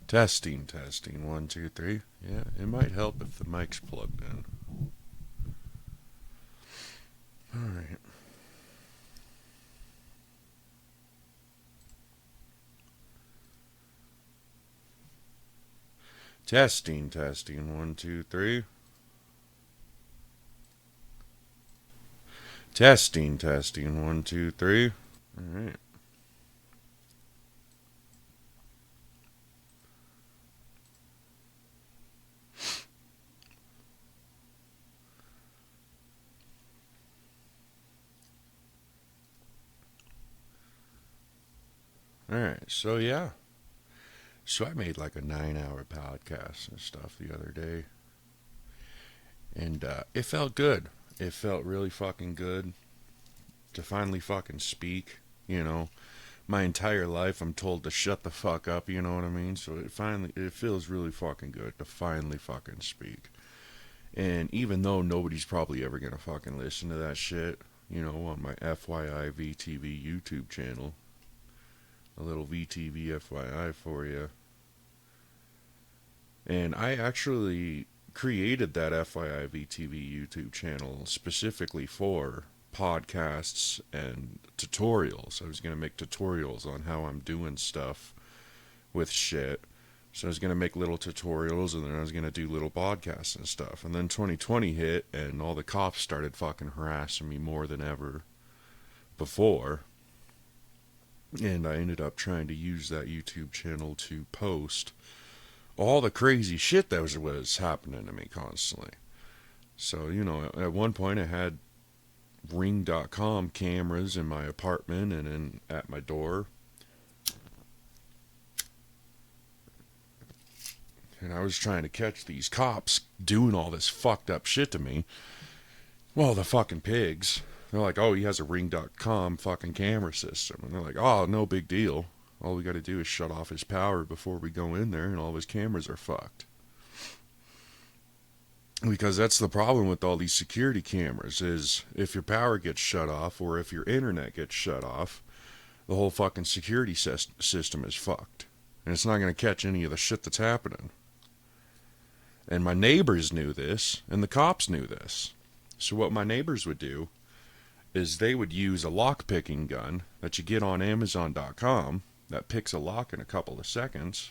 Testing, testing. 1, 2, 3. Yeah, it might help if the mic's plugged in. Alright. Testing, testing. 1, 2, 3. Testing, testing. 1, 2, 3. Alright. Alright, so yeah. So I made like a 9-hour podcast and stuff the other day. And it felt good. It felt really fucking good to finally fucking speak, you know. My entire life I'm told to shut the fuck up, you know what I mean? So it feels really fucking good to finally fucking speak. And even though nobody's probably ever gonna fucking listen to that shit, you know, on my FYI VTV YouTube channel, a little VTV FYI for you. And I actually created that FYI VTV YouTube channel specifically for podcasts and tutorials. I was going to make tutorials on how I'm doing stuff with shit. So I was going to make little tutorials and then I was going to do little podcasts and stuff. And then 2020 hit and all the cops started fucking harassing me more than ever before. And I ended up trying to use that YouTube channel to post all the crazy shit that was happening to me constantly. So, you know, at one point I had Ring.com cameras in my apartment and at my door. And I was trying to catch these cops doing all this fucked up shit to me. Well, the fucking pigs. They're like, oh, he has a Ring.com fucking camera system. And they're like, oh, no big deal. All we got to do is shut off his power before we go in there and all of his cameras are fucked. Because that's the problem with all these security cameras is if your power gets shut off or if your internet gets shut off, the whole fucking security system is fucked. And it's not going to catch any of the shit that's happening. And my neighbors knew this, and the cops knew this. So what my neighbors would do is they would use a lock-picking gun that you get on Amazon.com that picks a lock in a couple of seconds.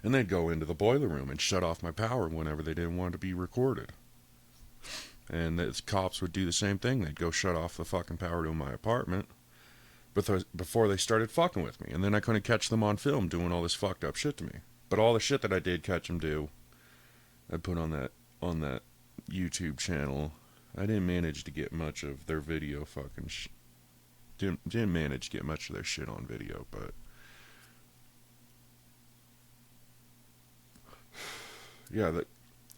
And they'd go into the boiler room and shut off my power whenever they didn't want it to be recorded. And the cops would do the same thing. They'd go shut off the fucking power to my apartment before they started fucking with me. And then I couldn't catch them on film doing all this fucked up shit to me. But all the shit that I did catch them do, I put on that YouTube channel. I didn't manage to get much of their video fucking didn't manage to get much of their shit on video, but yeah,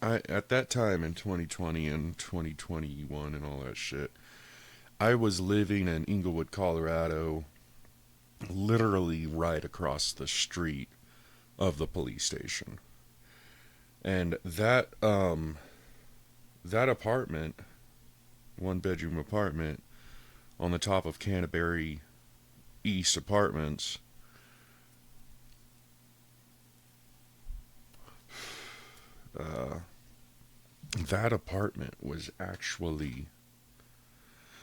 at that time in 2020 and 2021 and all that shit, I was living in Inglewood, Colorado, literally right across the street of the police station. And that apartment, 1-bedroom apartment on the top of Canterbury East Apartments, that apartment was actually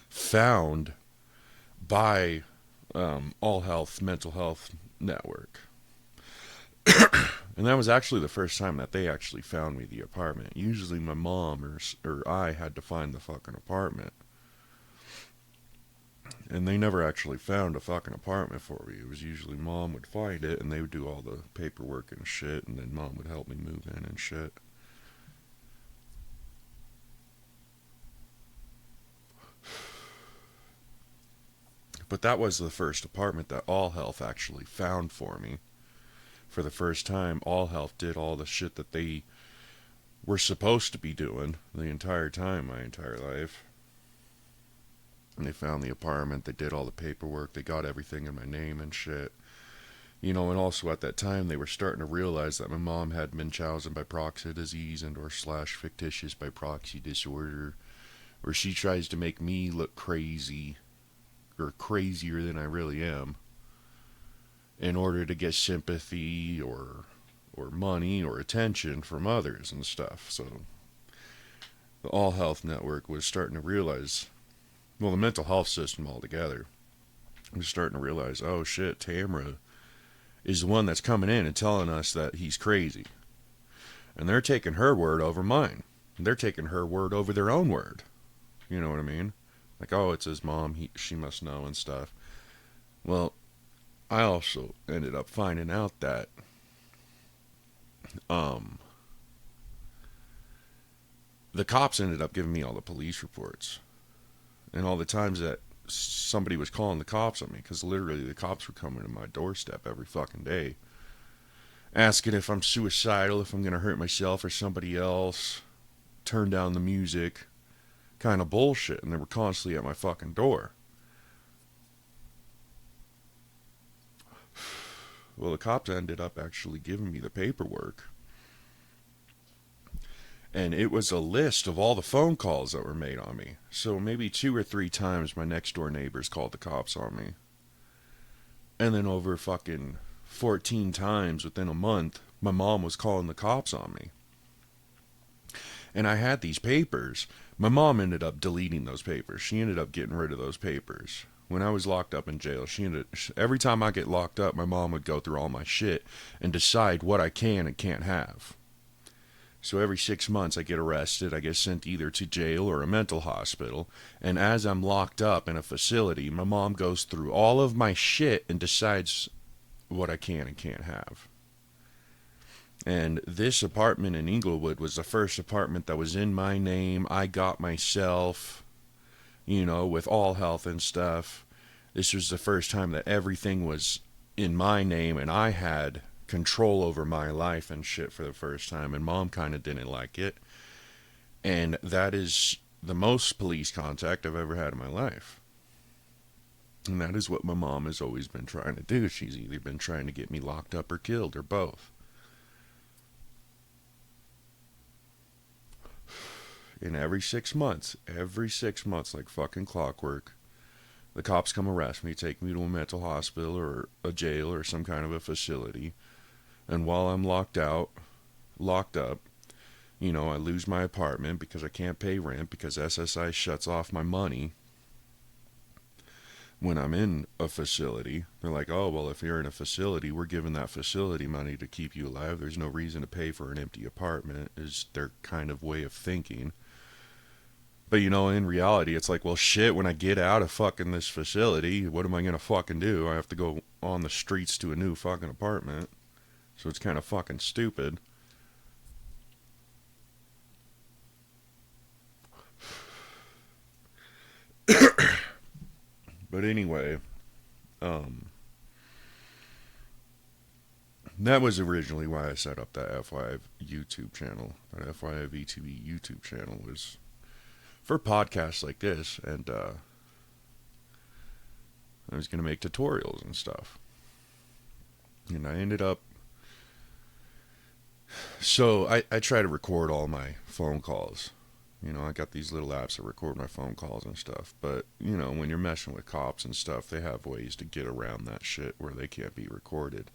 found by All Health Mental Health Network. And that was actually the first time that they actually found me the apartment. Usually my mom or I had to find the fucking apartment. And they never actually found a fucking apartment for me. It was usually mom would find it and they would do all the paperwork and shit, and then mom would help me move in and shit. But that was the first apartment that All Health actually found for me. For the first time, All Health did all the shit that they were supposed to be doing the entire time, my entire life. And they found the apartment, they did all the paperwork, they got everything in my name and shit. You know, and also at that time, they were starting to realize that my mom had Munchausen by proxy disease and or / fictitious by proxy disorder, where she tries to make me look crazy, or crazier than I really am. in order to get sympathy or money or attention from others and stuff. So the All Health Network was starting to realize, well, the mental health system altogether was starting to realize, oh shit, Tamra is the one that's coming in and telling us that he's crazy. And they're taking her word over mine. They're taking her word over their own word. You know what I mean? Like, oh, it's his mom, she must know and stuff. Well, I also ended up finding out that the cops ended up giving me all the police reports and all the times that somebody was calling the cops on me, because literally the cops were coming to my doorstep every fucking day asking if I'm suicidal, if I'm going to hurt myself or somebody else, turn down the music, kind of bullshit, and they were constantly at my fucking door. Well, the cops ended up actually giving me the paperwork, and it was a list of all the phone calls that were made on me. So maybe 2 or 3 times my next door neighbors called the cops on me. And then over fucking 14 times within a month, my mom was calling the cops on me. And I had these papers. My mom ended up deleting those papers. She ended up getting rid of those papers. When I was locked up in jail, every time I get locked up, my mom would go through all my shit and decide what I can and can't have. So every 6 months I get arrested, I get sent either to jail or a mental hospital, and as I'm locked up in a facility, my mom goes through all of my shit and decides what I can and can't have. And this apartment in Inglewood was the first apartment that was in my name. I got myself, with All Health and stuff. This was the first time that everything was in my name and I had control over my life and shit for the first time, and mom kind of didn't like it. And that is the most police contact I've ever had in my life. And that is what my mom has always been trying to do. She's either been trying to get me locked up or killed or both. And every 6 months, like fucking clockwork, the cops come arrest me, take me to a mental hospital or a jail or some kind of a facility. And while I'm locked up, I lose my apartment because I can't pay rent because SSI shuts off my money. When I'm in a facility, they're like, oh, well, if you're in a facility, we're giving that facility money to keep you alive. There's no reason to pay for an empty apartment, is their kind of way of thinking. But, in reality, it's like, well, shit, when I get out of fucking this facility, what am I going to fucking do? I have to go on the streets to a new fucking apartment. So it's kind of fucking stupid. But anyway, that was originally why I set up that FYI YouTube channel. That FYI Vtv YouTube channel was for podcasts like this, and I was going to make tutorials and stuff. And I ended up... So I try to record all my phone calls. I got these little apps that record my phone calls and stuff. But, when you're messing with cops and stuff, they have ways to get around that shit where they can't be recorded.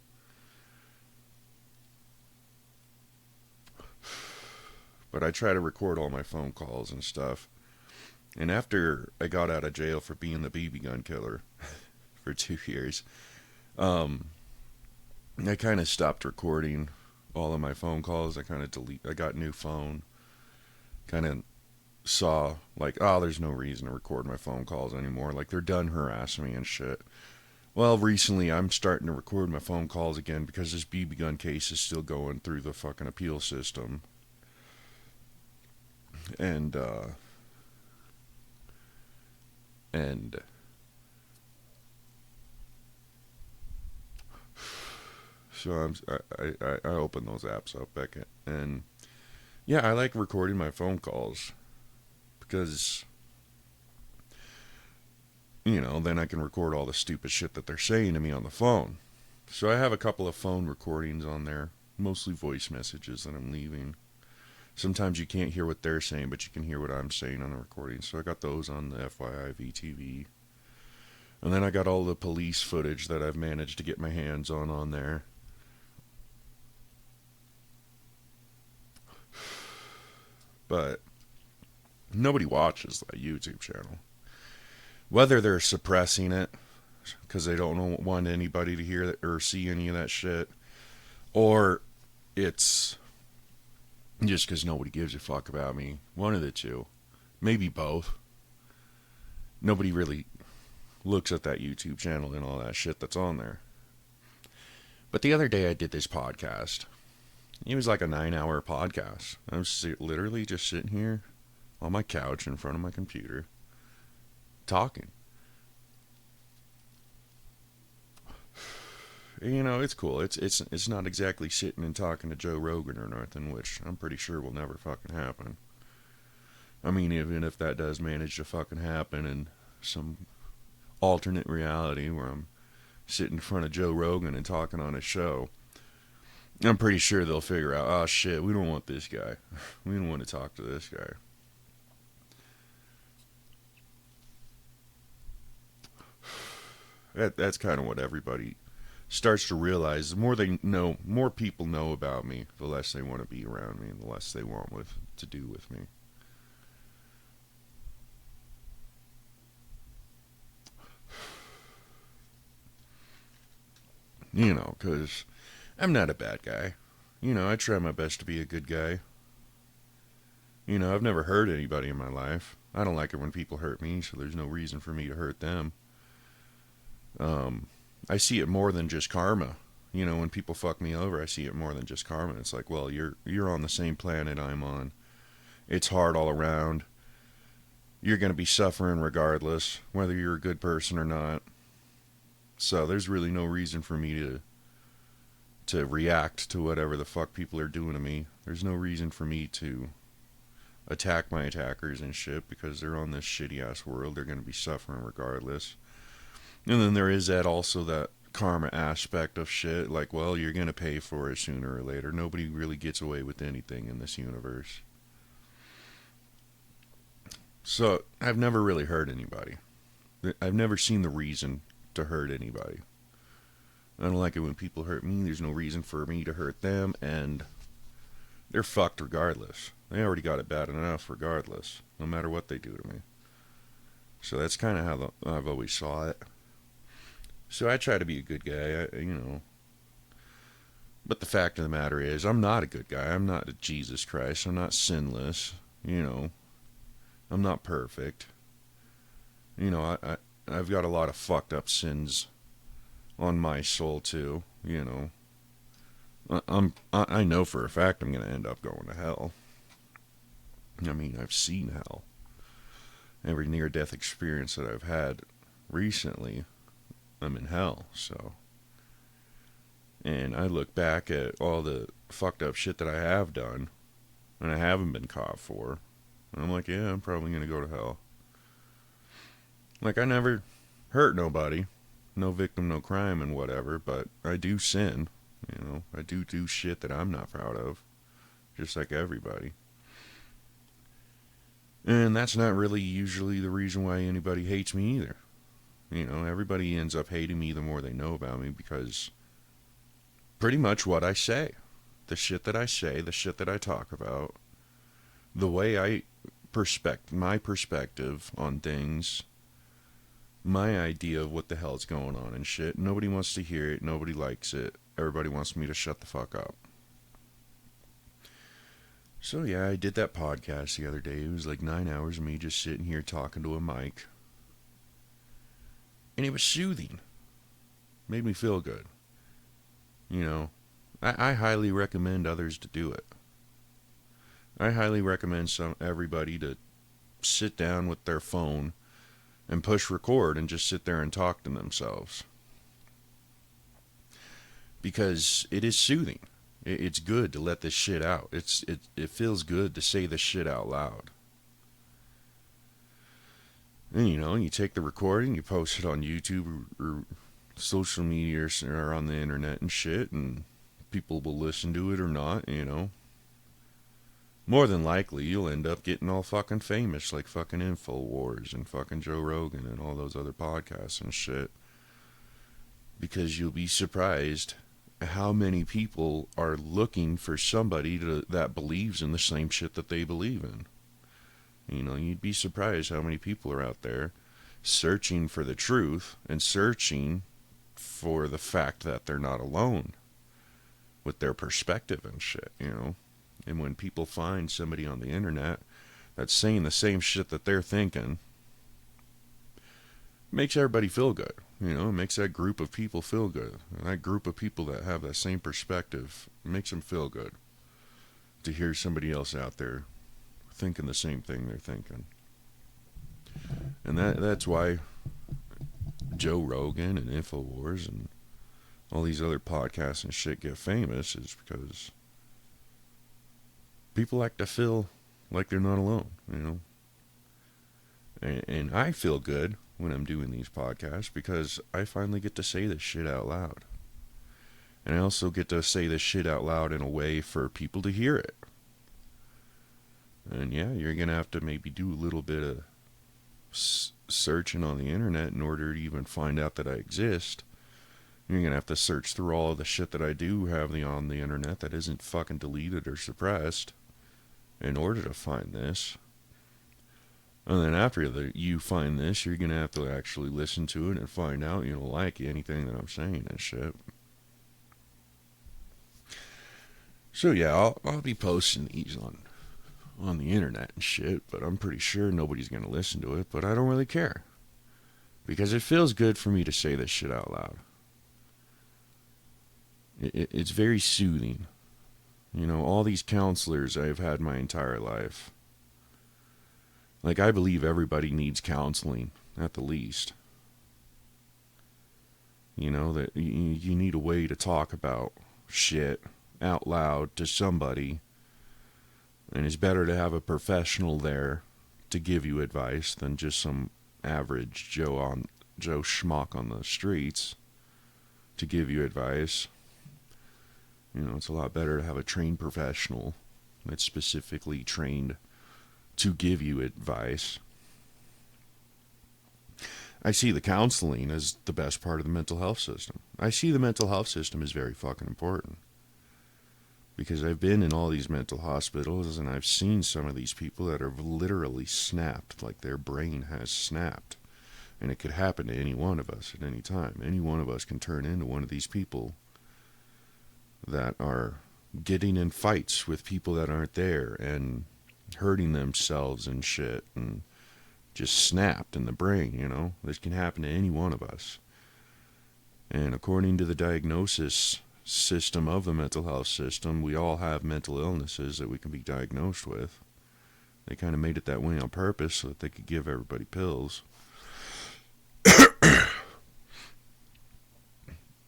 But I try to record all my phone calls and stuff. And after I got out of jail for being the BB gun killer for 2 years, I kind of stopped recording all of my phone calls. I got a new phone. Kind of saw, like, oh, there's no reason to record my phone calls anymore. Like, they're done harassing me and shit. Well, recently I'm starting to record my phone calls again because this BB gun case is still going through the fucking appeal system. And so I open those apps up, Beckett, and yeah, I like recording my phone calls because, then I can record all the stupid shit that they're saying to me on the phone. So I have a couple of phone recordings on there, mostly voice messages that I'm leaving. Sometimes you can't hear what they're saying, but you can hear what I'm saying on the recording. So I got those on the FYI VTV. And then I got all the police footage that I've managed to get my hands on there. But nobody watches that YouTube channel. Whether they're suppressing it because they don't want anybody to hear or see any of that shit, or it's just because nobody gives a fuck about me. One of the two. Maybe both. Nobody really looks at that YouTube channel and all that shit that's on there. But the other day I did this podcast. It was like a 9-hour podcast. I was literally just sitting here on my couch in front of my computer talking. You know, it's cool. It's not exactly sitting and talking to Joe Rogan or nothing, which I'm pretty sure will never fucking happen. I mean, even if that does manage to fucking happen in some alternate reality where I'm sitting in front of Joe Rogan and talking on his show, I'm pretty sure they'll figure out, oh shit, we don't want this guy. We don't want to talk to this guy. That's kind of what everybody starts to realize. The more they know, more people know about me, the less they want to be around me and the less they want to do with me. You know, because I'm not a bad guy. You know, I try my best to be a good guy. You know, I've never hurt anybody in my life. I don't like it when people hurt me, so there's no reason for me to hurt them. I see it more than just karma. You know, when people fuck me over, I see it more than just karma. It's like, well, you're on the same planet I'm on. It's hard all around. You're going to be suffering regardless, whether you're a good person or not. So there's really no reason for me to react to whatever the fuck people are doing to me. There's no reason for me to attack my attackers and shit because they're on this shitty ass world. They're going to be suffering regardless. And then there is that karma aspect of shit. Like, well, you're going to pay for it sooner or later. Nobody really gets away with anything in this universe. So I've never really hurt anybody. I've never seen the reason to hurt anybody. I don't like it when people hurt me. There's no reason for me to hurt them, and they're fucked regardless. They already got it bad enough regardless, no matter what they do to me. So that's kind of how I've always saw it. So I try to be a good guy, you know. But the fact of the matter is, I'm not a good guy. I'm not a Jesus Christ. I'm not sinless, you know. I'm not perfect. You know, I've got a lot of fucked up sins on my soul too, you know. I know for a fact I'm going to end up going to hell. I mean, I've seen hell. Every near-death experience that I've had recently, I'm in hell, so. And I look back at all the fucked up shit that I have done, and I haven't been caught for, and I'm like, yeah, I'm probably going to go to hell. Like, I never hurt nobody. No victim, no crime and whatever, but I do sin. You know, I do shit that I'm not proud of. Just like everybody. And that's not really usually the reason why anybody hates me either. You know, everybody ends up hating me the more they know about me because pretty much what I say, the shit that I say, the shit that I talk about, the way my perspective on things, my idea of what the hell's going on and shit. Nobody wants to hear it. Nobody likes it. Everybody wants me to shut the fuck up. So yeah, I did that podcast the other day. It was like 9 hours of me just sitting here talking to a mic. And it was soothing. Made me feel good. You know, I highly recommend others to do it. I highly recommend everybody to sit down with their phone and push record and just sit there and talk to themselves. Because it is soothing. It's good to let this shit out. It feels good to say this shit out loud. And you know, you take the recording, you post it on YouTube or social media or on the internet and shit, and people will listen to it or not, you know. more than likely you'll end up getting all fucking famous like fucking InfoWars and fucking Joe Rogan and all those other podcasts and shit. Because you'll be surprised how many people are looking for somebody that believes in the same shit that they believe in. You know, you'd be surprised how many people are out there searching for the truth and searching for the fact that they're not alone with their perspective and shit, you know. And when people find somebody on the internet that's saying the same shit that they're thinking, it makes everybody feel good. You know, it makes that group of people feel good. And that group of people that have that same perspective, it makes them feel good to hear somebody else out there thinking the same thing they're thinking. And that's why Joe Rogan and InfoWars and all these other podcasts and shit get famous, is because people like to feel like they're not alone, you know. And I feel good when I'm doing these podcasts because I finally get to say this shit out loud. And I also get to say this shit out loud in a way for people to hear it. And yeah, you're going to have to maybe do a little bit of searching on the internet in order to even find out that I exist. You're going to have to search through all of the shit that I do have on the internet that isn't fucking deleted or suppressed in order to find this. And then after you find this, you're going to have to actually listen to it and find out you don't like anything that I'm saying and shit. So yeah, I'll be posting these on the internet and shit, but I'm pretty sure nobody's going to listen to it, but I don't really care. Because it feels good for me to say this shit out loud. It's very soothing. You know, all these counselors I've had my entire life. Like, I believe everybody needs counseling, at the least. You know, that you need a way to talk about shit out loud to somebody. And it's better to have a professional there to give you advice than just some average Joe schmuck on the streets to give you advice. You know, it's a lot better to have a trained professional that's specifically trained to give you advice. I see the counseling as the best part of the mental health system. I see the mental health system as very fucking important. Because I've been in all these mental hospitals and I've seen some of these people that are literally snapped, like their brain has snapped. And it could happen to any one of us at any time. Any one of us can turn into one of these people that are getting in fights with people that aren't there and hurting themselves and shit and just snapped in the brain, you know. This can happen to any one of us. And according to the diagnosis system of the mental health system, we all have mental illnesses that we can be diagnosed with. They kind of made it that way on purpose so that they could give everybody pills.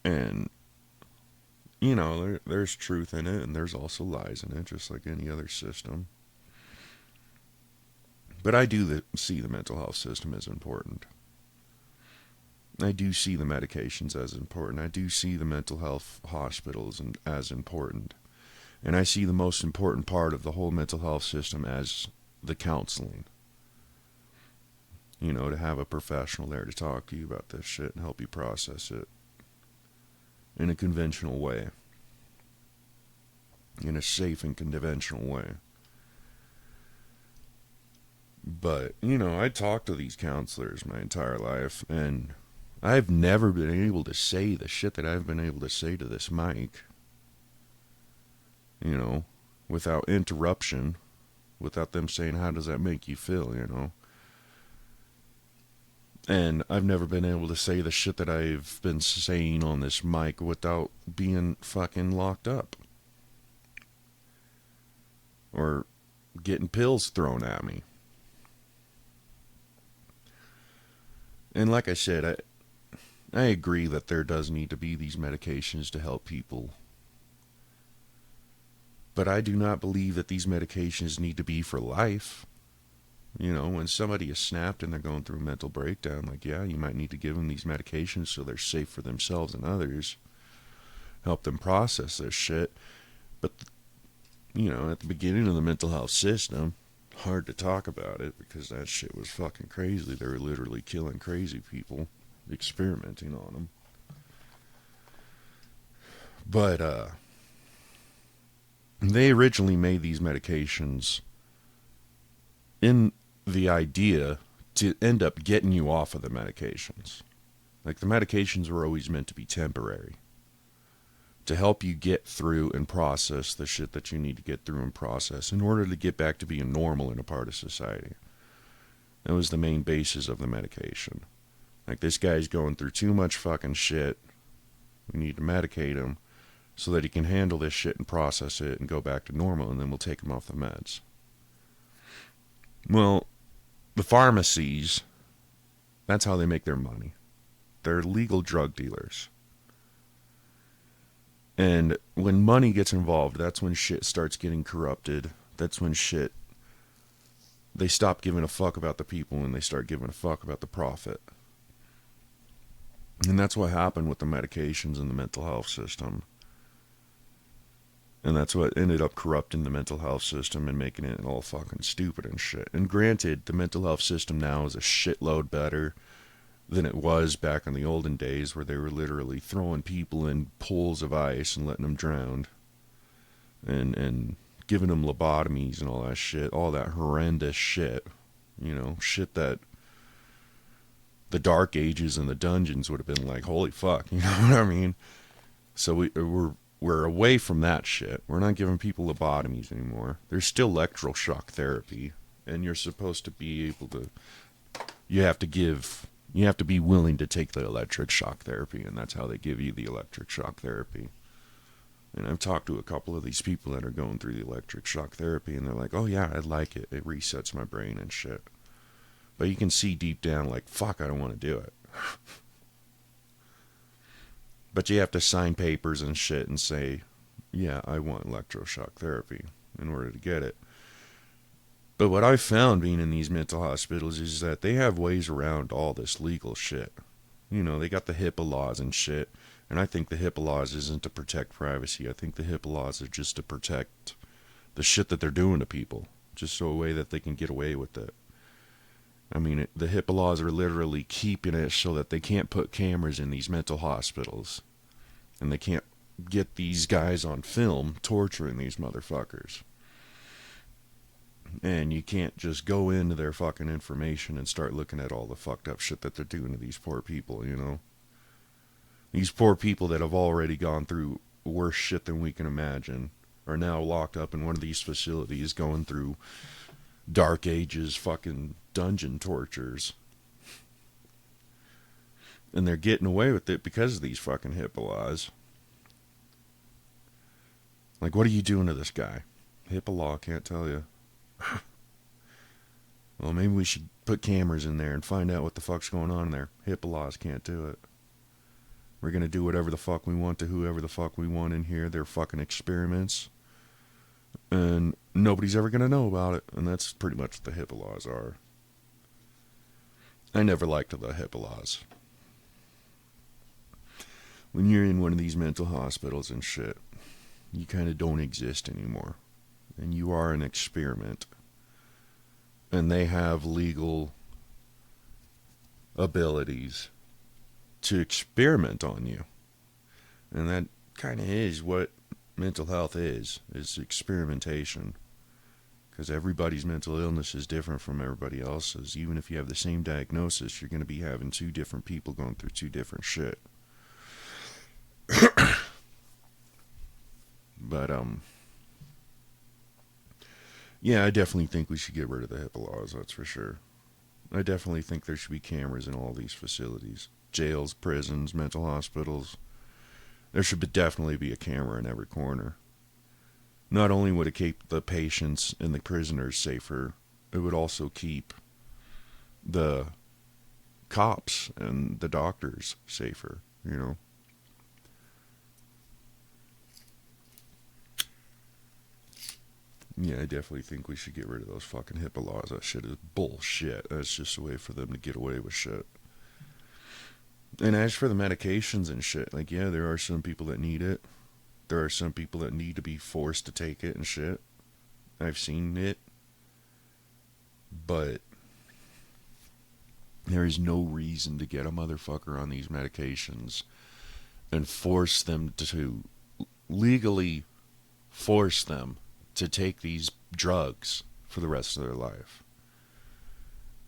And you know, there's truth in it, and there's also lies in it, just like any other system. But I do see the mental health system as important. I do see the medications as important. I do see the mental health hospitals as important. And I see the most important part of the whole mental health system as the counseling. You know, to have a professional there to talk to you about this shit and help you process it in a conventional way. In a safe and conventional way. But, you know, I talked to these counselors my entire life, and I've never been able to say the shit that I've been able to say to this mic. You know, without interruption, without them saying, how does that make you feel, you know? And I've never been able to say the shit that I've been saying on this mic without being fucking locked up. Or getting pills thrown at me. And like I said, I agree that there does need to be these medications to help people. But I do not believe that these medications need to be for life. You know, when somebody is snapped and they're going through a mental breakdown, like, yeah, you might need to give them these medications so they're safe for themselves and others. Help them process this shit. But at the beginning of the mental health system, hard to talk about it because that shit was fucking crazy. They were literally killing crazy people, experimenting on them. But they originally made these medications in the idea to end up getting you off of the medications. Like, the medications were always meant to be temporary, to help you get through and process the shit that you need to get through and process in order to get back to being normal in a part of society. That was the main basis of the medication. Like, this guy's going through too much fucking shit. We need to medicate him so that he can handle this shit and process it and go back to normal, and then we'll take him off the meds. Well, the pharmacies, that's how they make their money. They're legal drug dealers. And when money gets involved, that's when shit starts getting corrupted. That's when they stop giving a fuck about the people and they start giving a fuck about the profit. And that's what happened with the medications in the mental health system. And that's what ended up corrupting the mental health system and making it all fucking stupid and shit. And granted, the mental health system now is a shitload better than it was back in the olden days, where they were literally throwing people in pools of ice and letting them drown, and giving them lobotomies and all that shit, all that horrendous shit, shit that the Dark Ages and the dungeons would have been like, holy fuck, you know what I mean? So we're away from that shit. We're not giving people lobotomies anymore. There's still electroshock therapy, and you're supposed to be able to, you have to be willing to take the electric shock therapy, and that's how they give you the electric shock therapy. And I've talked to a couple of these people that are going through the electric shock therapy, and they're like, oh yeah, I like it. It resets my brain and shit. But you can see deep down, like, fuck, I don't want to do it. But you have to sign papers and shit and say, yeah, I want electroshock therapy in order to get it. But what I've found being in these mental hospitals is that they have ways around all this legal shit. They got the HIPAA laws and shit. And I think the HIPAA laws isn't to protect privacy. I think the HIPAA laws are just to protect the shit that they're doing to people. Just so a way that they can get away with it. I mean, the HIPAA laws are literally keeping it so that they can't put cameras in these mental hospitals. And they can't get these guys on film torturing these motherfuckers. And you can't just go into their fucking information and start looking at all the fucked up shit that they're doing to these poor people, These poor people that have already gone through worse shit than we can imagine are now locked up in one of these facilities going through Dark Ages fucking dungeon tortures. And they're getting away with it because of these fucking HIPAA laws. Like, what are you doing to this guy? HIPAA law can't tell you. Well, maybe we should put cameras in there and find out what the fuck's going on in there. HIPAA laws can't do it. We're going to do whatever the fuck we want to whoever the fuck we want in here. They're fucking experiments. And nobody's ever going to know about it. And that's pretty much what the HIPAA laws are. I never liked the HIPAA laws. When you're in one of these mental hospitals and shit, you kind of don't exist anymore. And you are an experiment. And they have legal abilities to experiment on you. And that kind of is what mental health is experimentation. Because everybody's mental illness is different from everybody else's. Even if you have the same diagnosis, you're going to be having two different people going through two different shit. But, yeah, I definitely think we should get rid of the HIPAA laws, that's for sure. I definitely think there should be cameras in all these facilities. Jails, prisons, mental hospitals. There should definitely be a camera in every corner. Not only would it keep the patients and the prisoners safer, it would also keep the cops and the doctors safer, Yeah, I definitely think we should get rid of those fucking HIPAA laws. That shit is bullshit. That's just a way for them to get away with shit. And as for the medications and shit, like, yeah, there are some people that need it. There are some people that need to be forced to take it and shit. I've seen it. But there is no reason to get a motherfucker on these medications and force them to legally force them to take these drugs for the rest of their life.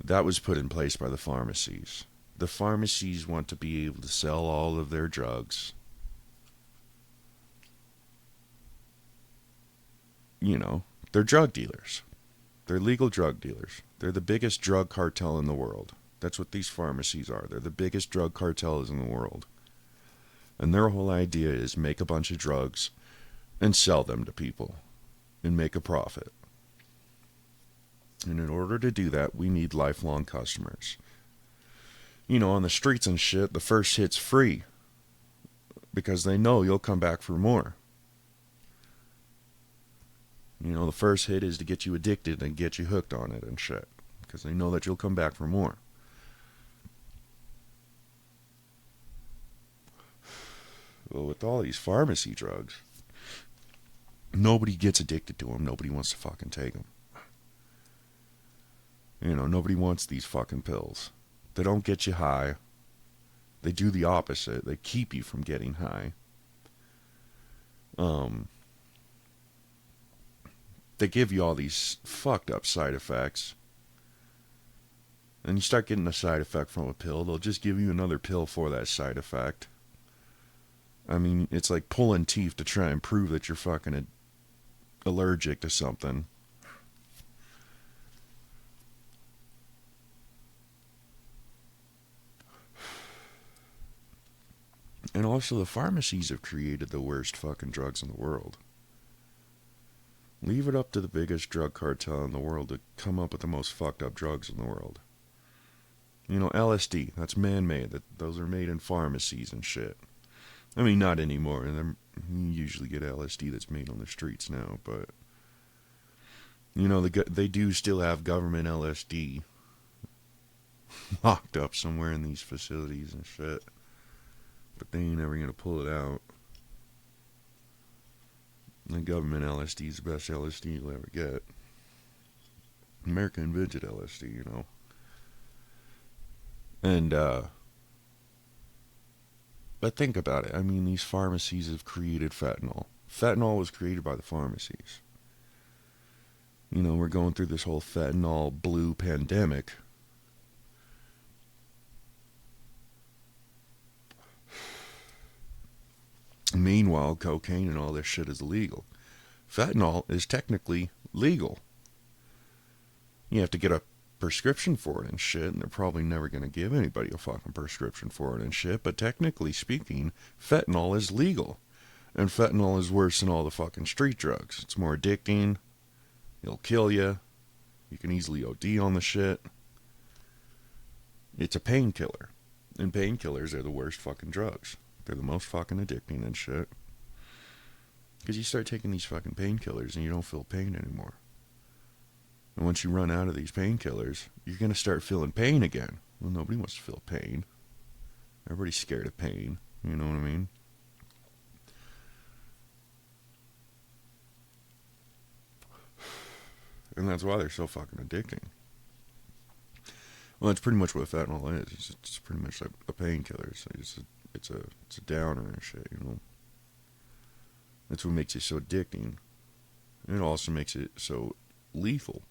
That was put in place by the pharmacies. The pharmacies want to be able to sell all of their drugs. You know, they're drug dealers. They're legal drug dealers. They're the biggest drug cartel in the world. That's what these pharmacies are. They're the biggest drug cartels in the world. And their whole idea is make a bunch of drugs and sell them to people and make a profit. And in order to do that, we need lifelong customers. You know, on the streets and shit, the first hit's free because they know you'll come back for more. You know, the first hit is to get you addicted and get you hooked on it and shit because they know that you'll come back for more. Well, with all these pharmacy drugs, nobody gets addicted to them. Nobody wants to fucking take them. You know, nobody wants these fucking pills. They don't get you high. They do the opposite. They keep you from getting high. They give you all these fucked up side effects. And you start getting a side effect from a pill, they'll just give you another pill for that side effect. I mean, it's like pulling teeth to try and prove that you're fucking allergic to something. And also, the pharmacies have created the worst fucking drugs in the world. Leave it up to the biggest drug cartel in the world to come up with the most fucked up drugs in the world. You know, LSD, that's man-made. Those are made in pharmacies and shit. I mean, not anymore. You usually get LSD that's made on the streets now, but... You know, they do still have government LSD locked up somewhere in these facilities and shit. But they ain't ever gonna pull it out. The government LSD is the best LSD you'll ever get. America invented LSD, you know. And, but think about it. I mean, these pharmacies have created fentanyl. Fentanyl was created by the pharmacies. You know, we're going through this whole fentanyl blue pandemic. Meanwhile, cocaine and all this shit is illegal. Fentanyl is technically legal. You have to get a prescription for it and shit, and they're probably never going to give anybody a fucking prescription for it and shit, but technically speaking, fentanyl is legal. And fentanyl is worse than all the fucking street drugs. It's more addicting. It'll kill you. You can easily OD on the shit. It's a painkiller. And painkillers are the worst fucking drugs. They're the most fucking addicting and shit. Because you start taking these fucking painkillers and you don't feel pain anymore. And once you run out of these painkillers, you're going to start feeling pain again. Well, nobody wants to feel pain. Everybody's scared of pain. You know what I mean? And that's why they're so fucking addicting. Well, that's pretty much what fentanyl is. It's pretty much like a painkiller. It's a downer and shit, you know. That's what makes it so addicting. And it also makes it so lethal.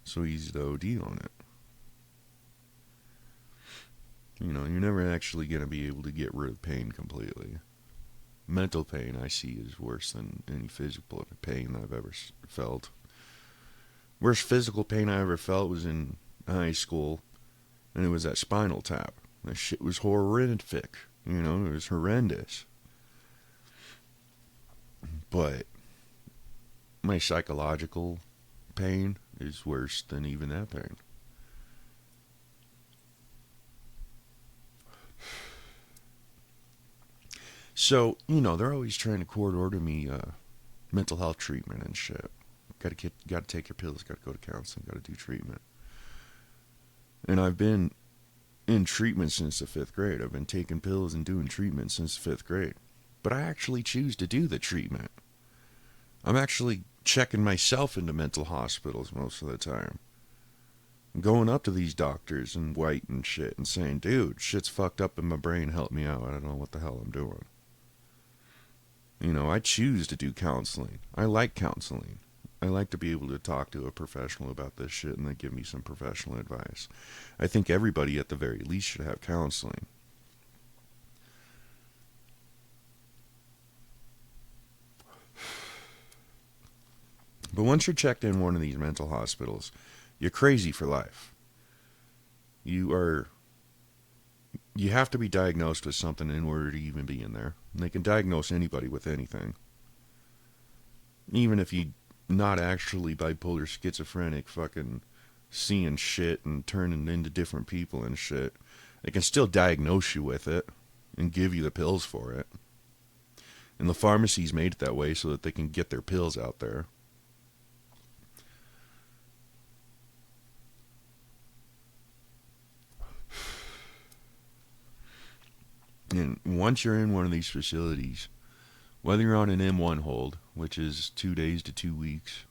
So easy to OD on it. You know, you're never actually going to be able to get rid of pain completely. Mental pain, I see, is worse than any physical pain that I've ever felt. Worst physical pain I ever felt was in high school, and it was that spinal tap. That shit was horrific. You know, it was horrendous. But my psychological pain is worse than even that pain. So, you know, they're always trying to court order me mental health treatment and shit. Got to take your pills, got to go to counseling, got to do treatment. And I've been in treatment since the 5th grade. I've been taking pills and doing treatment since the 5th grade. but I actually choose to do the treatment. I'm actually checking myself into mental hospitals most of the time. I'm going up to these doctors in white and shit and saying, dude, shit's fucked up in my brain, help me out. I don't know what the hell I'm doing. You know, I choose to do counseling. I like counseling. I like to be able to talk to a professional about this shit and they give me some professional advice. I think everybody at the very least should have counseling. But once you're checked in one of these mental hospitals, you're crazy for life. You have to be diagnosed with something in order to even be in there. And they can diagnose anybody with anything. Even if you not actually bipolar, schizophrenic, fucking seeing shit and turning into different people and shit, they can still diagnose you with it and give you the pills for it. And the pharmacies made it that way so that they can get their pills out there. And once you're in one of these facilities, whether you're on an M1 hold, which is 2 days to 2 weeks,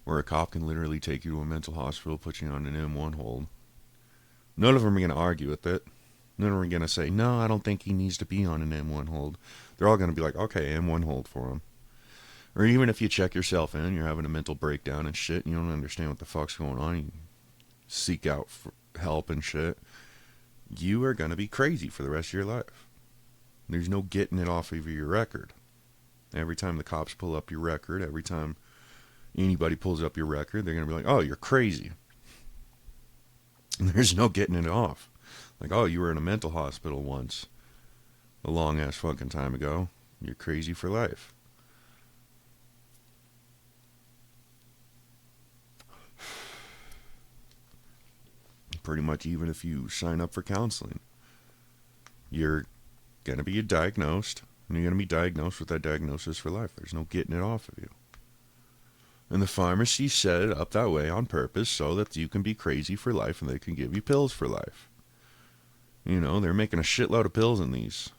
where a cop can literally take you to a mental hospital, put you on an M1 hold, none of them are going to argue with it. None of them are going to say, no, I don't think he needs to be on an M1 hold. They're all going to be like, okay, M1 hold for him. Or even if you check yourself in, you're having a mental breakdown and shit, and you don't understand what the fuck's going on, you seek out for help and shit, you are going to be crazy for the rest of your life. There's no getting it off of your record. Every time the cops pull up your record, every time anybody pulls up your record, they're going to be like, oh, you're crazy. And there's no getting it off. Like, oh, you were in a mental hospital once, a long-ass fucking time ago. You're crazy for life. Pretty much even if you sign up for counseling, you're going to be diagnosed, and you're going to be diagnosed with that diagnosis for life. There's no getting it off of you. And the pharmacy set it up that way on purpose so that you can be crazy for life and they can give you pills for life. You know, they're making a shitload of pills in these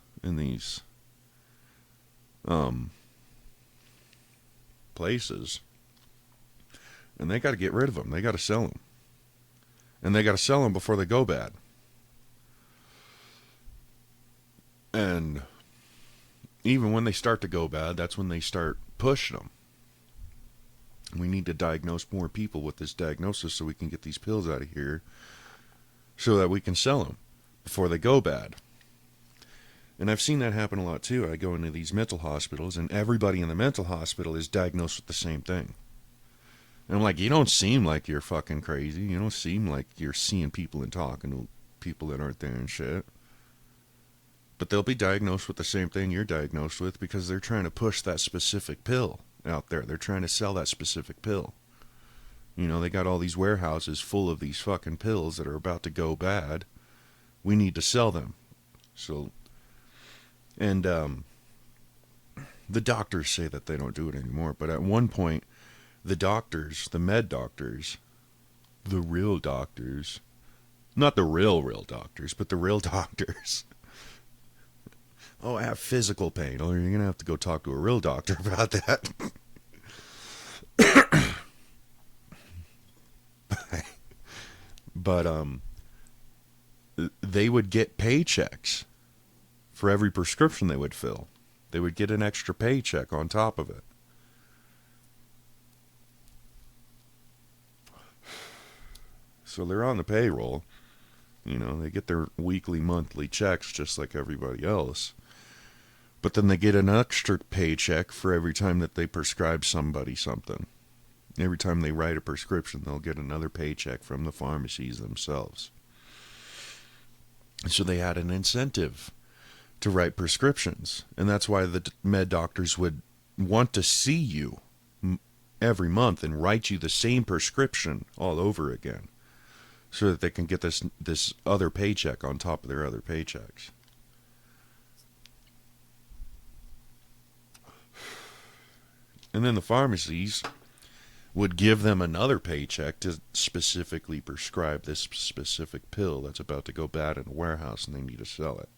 places. And they got to get rid of them. They got to sell them. And they got to sell them before they go bad. And even when they start to go bad, that's when they start pushing them. We need to diagnose more people with this diagnosis so we can get these pills out of here so that we can sell them before they go bad. And I've seen that happen a lot too. I go into these mental hospitals and everybody in the mental hospital is diagnosed with the same thing. And I'm like, you don't seem like you're fucking crazy. You don't seem like you're seeing people and talking to people that aren't there and shit. But they'll be diagnosed with the same thing you're diagnosed with because they're trying to push that specific pill out there. They're trying to sell that specific pill. You know, they got all these warehouses full of these fucking pills that are about to go bad. We need to sell them. So, and the doctors say that they don't do it anymore. But at one point, the doctors, the med doctors, the real doctors, not the real doctors, but the real doctors. Oh, I have physical pain. Oh, you're going to have to go talk to a real doctor about that. But they would get paychecks for every prescription they would fill. They would get an extra paycheck on top of it. So they're on the payroll. You know, they get their weekly, monthly checks just like everybody else. But then they get an extra paycheck for every time that they prescribe somebody something. Every time they write a prescription, they'll get another paycheck from the pharmacies themselves. So they had an incentive to write prescriptions. And that's why the med doctors would want to see you every month and write you the same prescription all over again, so that they can get this other paycheck on top of their other paychecks. And then the pharmacies would give them another paycheck to specifically prescribe this specific pill that's about to go bad in a warehouse and they need to sell it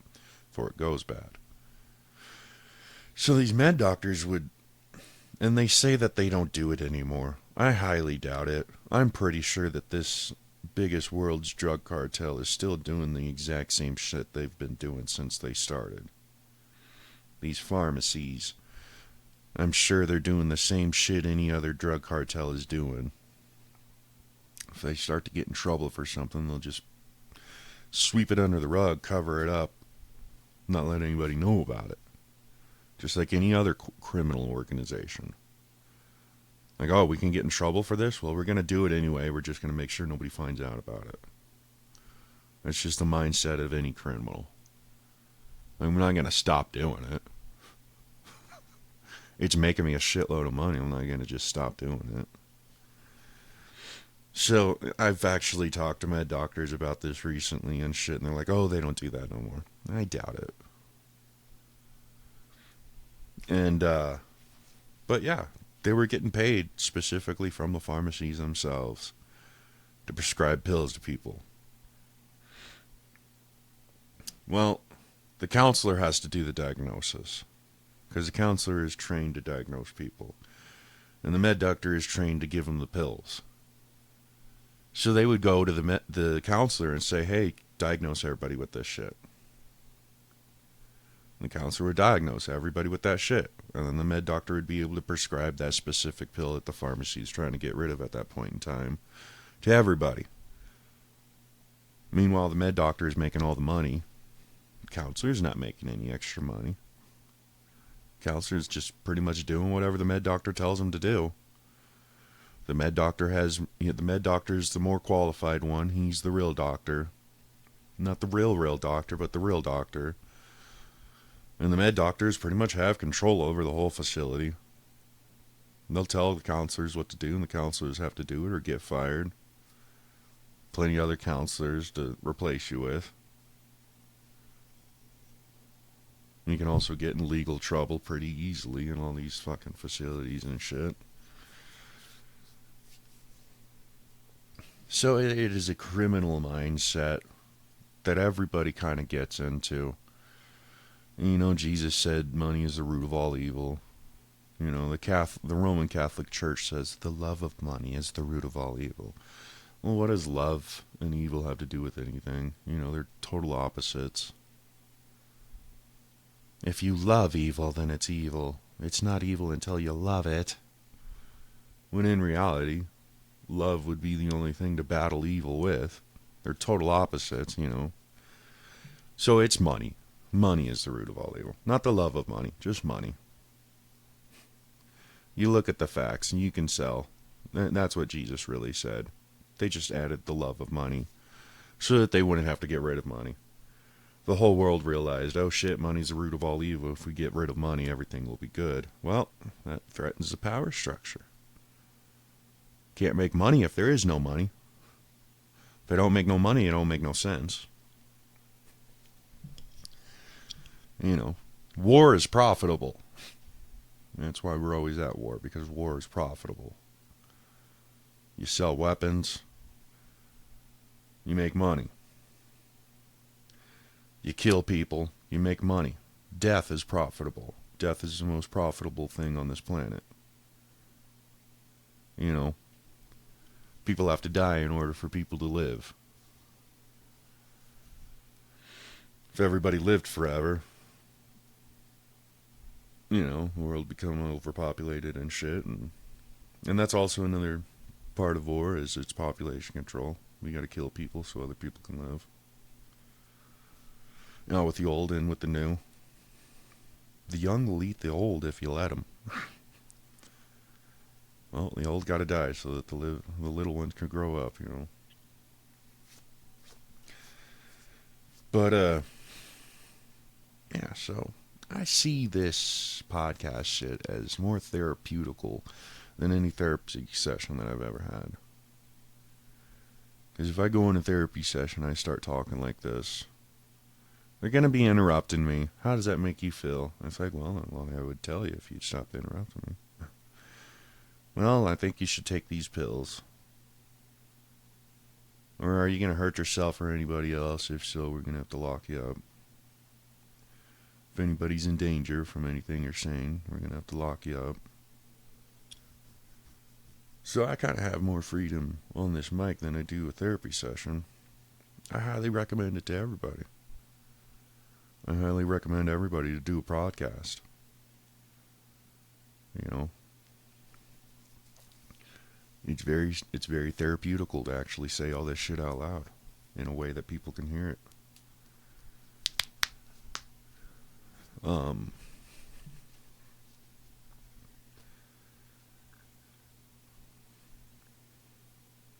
before it goes bad. So these med doctors would, and they say that they don't do it anymore. I highly doubt it. I'm pretty sure that this biggest world's drug cartel is still doing the exact same shit they've been doing since they started. These pharmacies, I'm sure they're doing the same shit any other drug cartel is doing. If they start to get in trouble for something, they'll just sweep it under the rug, cover it up, not let anybody know about it. Just like any other criminal organization. Like, oh, we can get in trouble for this? Well, we're going to do it anyway. We're just going to make sure nobody finds out about it. That's just the mindset of any criminal. Like, I'm not going to stop doing it. It's making me a shitload of money. I'm not going to just stop doing it. So, I've actually talked to med doctors about this recently and shit, and they're like, oh, they don't do that no more. I doubt it. And, but yeah, they were getting paid specifically from the pharmacies themselves to prescribe pills to people. Well, the counselor has to do the diagnosis, because the counselor is trained to diagnose people, and the med doctor is trained to give them the pills. So they would go to the counselor and say, hey, diagnose everybody with this shit. And the counselor would diagnose everybody with that shit. And then the med doctor would be able to prescribe that specific pill that the pharmacy is trying to get rid of at that point in time to everybody. Meanwhile, the med doctor is making all the money. The counselor's not making any extra money. The counselor's just pretty much doing whatever the med doctor tells him to do. The med doctor is the more qualified one. He's the real doctor. Not the real doctor, but the real doctor. And the med doctors pretty much have control over the whole facility. They'll tell the counselors what to do, and the counselors have to do it or get fired. Plenty of other counselors to replace you with. You can also get in legal trouble pretty easily in all these fucking facilities and shit. So it is a criminal mindset that everybody kind of gets into. You know, Jesus said money is the root of all evil. You know, the Roman Catholic Church says the love of money is the root of all evil. Well, what does love and evil have to do with anything? You know, they're total opposites. If you love evil, then it's evil. It's not evil until you love it. When in reality, love would be the only thing to battle evil with. They're total opposites, you know. So it's money. Money is the root of all evil. Not the love of money, just money. You look at the facts and you can sell. That's what Jesus really said. They just added the love of money so that they wouldn't have to get rid of money. The whole world realized, oh shit, money's the root of all evil. If we get rid of money, everything will be good. Well, that threatens the power structure. Can't make money if there is no money. If they don't make no money, it don't make no sense. You know, war is profitable. That's why we're always at war, because war is profitable. You sell weapons, you make money. You kill people, you make money. Death is profitable. Death is the most profitable thing on this planet. You know, people have to die in order for people to live. If everybody lived forever, you know, the world would become overpopulated and shit. And that's also another part of war, is its population control. We gotta kill people so other people can live. You know, with the old and with the new. The young will eat the old if you let them. Well, the old gotta die so that the little ones can grow up, you know. But, yeah, so I see this podcast shit as more therapeutical than any therapy session that I've ever had. Because if I go in a therapy session, I start talking like this, they're going to be interrupting me. How does that make you feel? It's like, well, I would tell you if you'd stop interrupting me. Well, I think you should take these pills. Or are you going to hurt yourself or anybody else? If so, we're going to have to lock you up. If anybody's in danger from anything you're saying, we're going to have to lock you up. So I kind of have more freedom on this mic than I do a therapy session. I highly recommend it to everybody. I highly recommend everybody to do a podcast. You know, it's very therapeutical to actually say all this shit out loud in a way that people can hear it.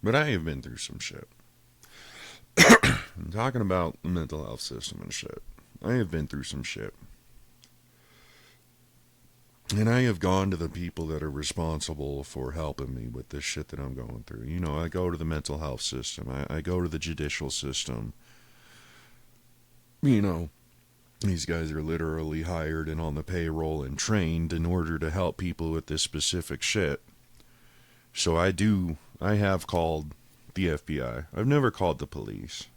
But I have been through some shit. I'm talking about the mental health system and shit. I have been through some shit. And I have gone to the people that are responsible for helping me with this shit that I'm going through. You know, I go to the mental health system. I go to the judicial system. You know, these guys are literally hired and on the payroll and trained in order to help people with this specific shit. So I have called the FBI. I've never called the police.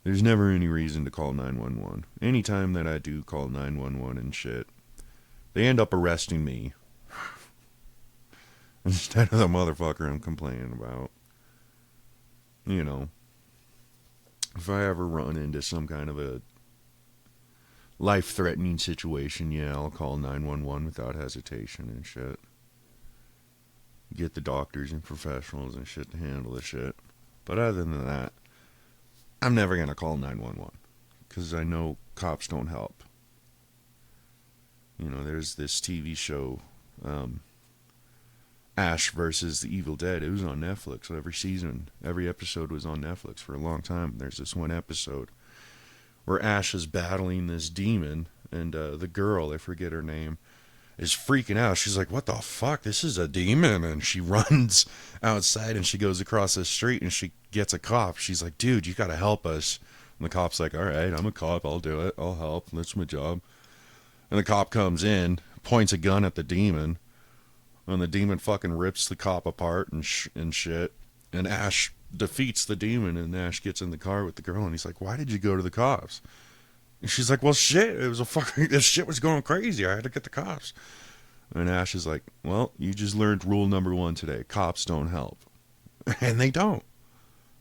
There's never any reason to call 911. Anytime that I do call 911 and shit, they end up arresting me instead of the motherfucker I'm complaining about. You know, if I ever run into some kind of a life-threatening situation, yeah, I'll call 911 without hesitation and shit. Get the doctors and professionals and shit to handle the shit. But other than that, I'm never going to call 911 because I know cops don't help. You know, there's this TV show, Ash versus the Evil Dead. It was on Netflix. So every episode was on Netflix for a long time. There's this one episode where Ash is battling this demon, and the girl, I forget her name, is freaking out. She's like, what the fuck? This is a demon. And she runs outside and she goes across the street and she gets a cop. She's like, dude, you gotta help us. And the cop's like, all right, I'm a cop. I'll do it. I'll help. That's my job. And the cop comes in, points a gun at the demon, and the demon fucking rips the cop apart and shit. And Ash defeats the demon, and Ash gets in the car with the girl, and he's like, why did you go to the cops? And she's like, well, shit, this shit was going crazy. I had to get the cops. And Ash is like, well, you just learned rule number 1 today. Cops don't help. And they don't.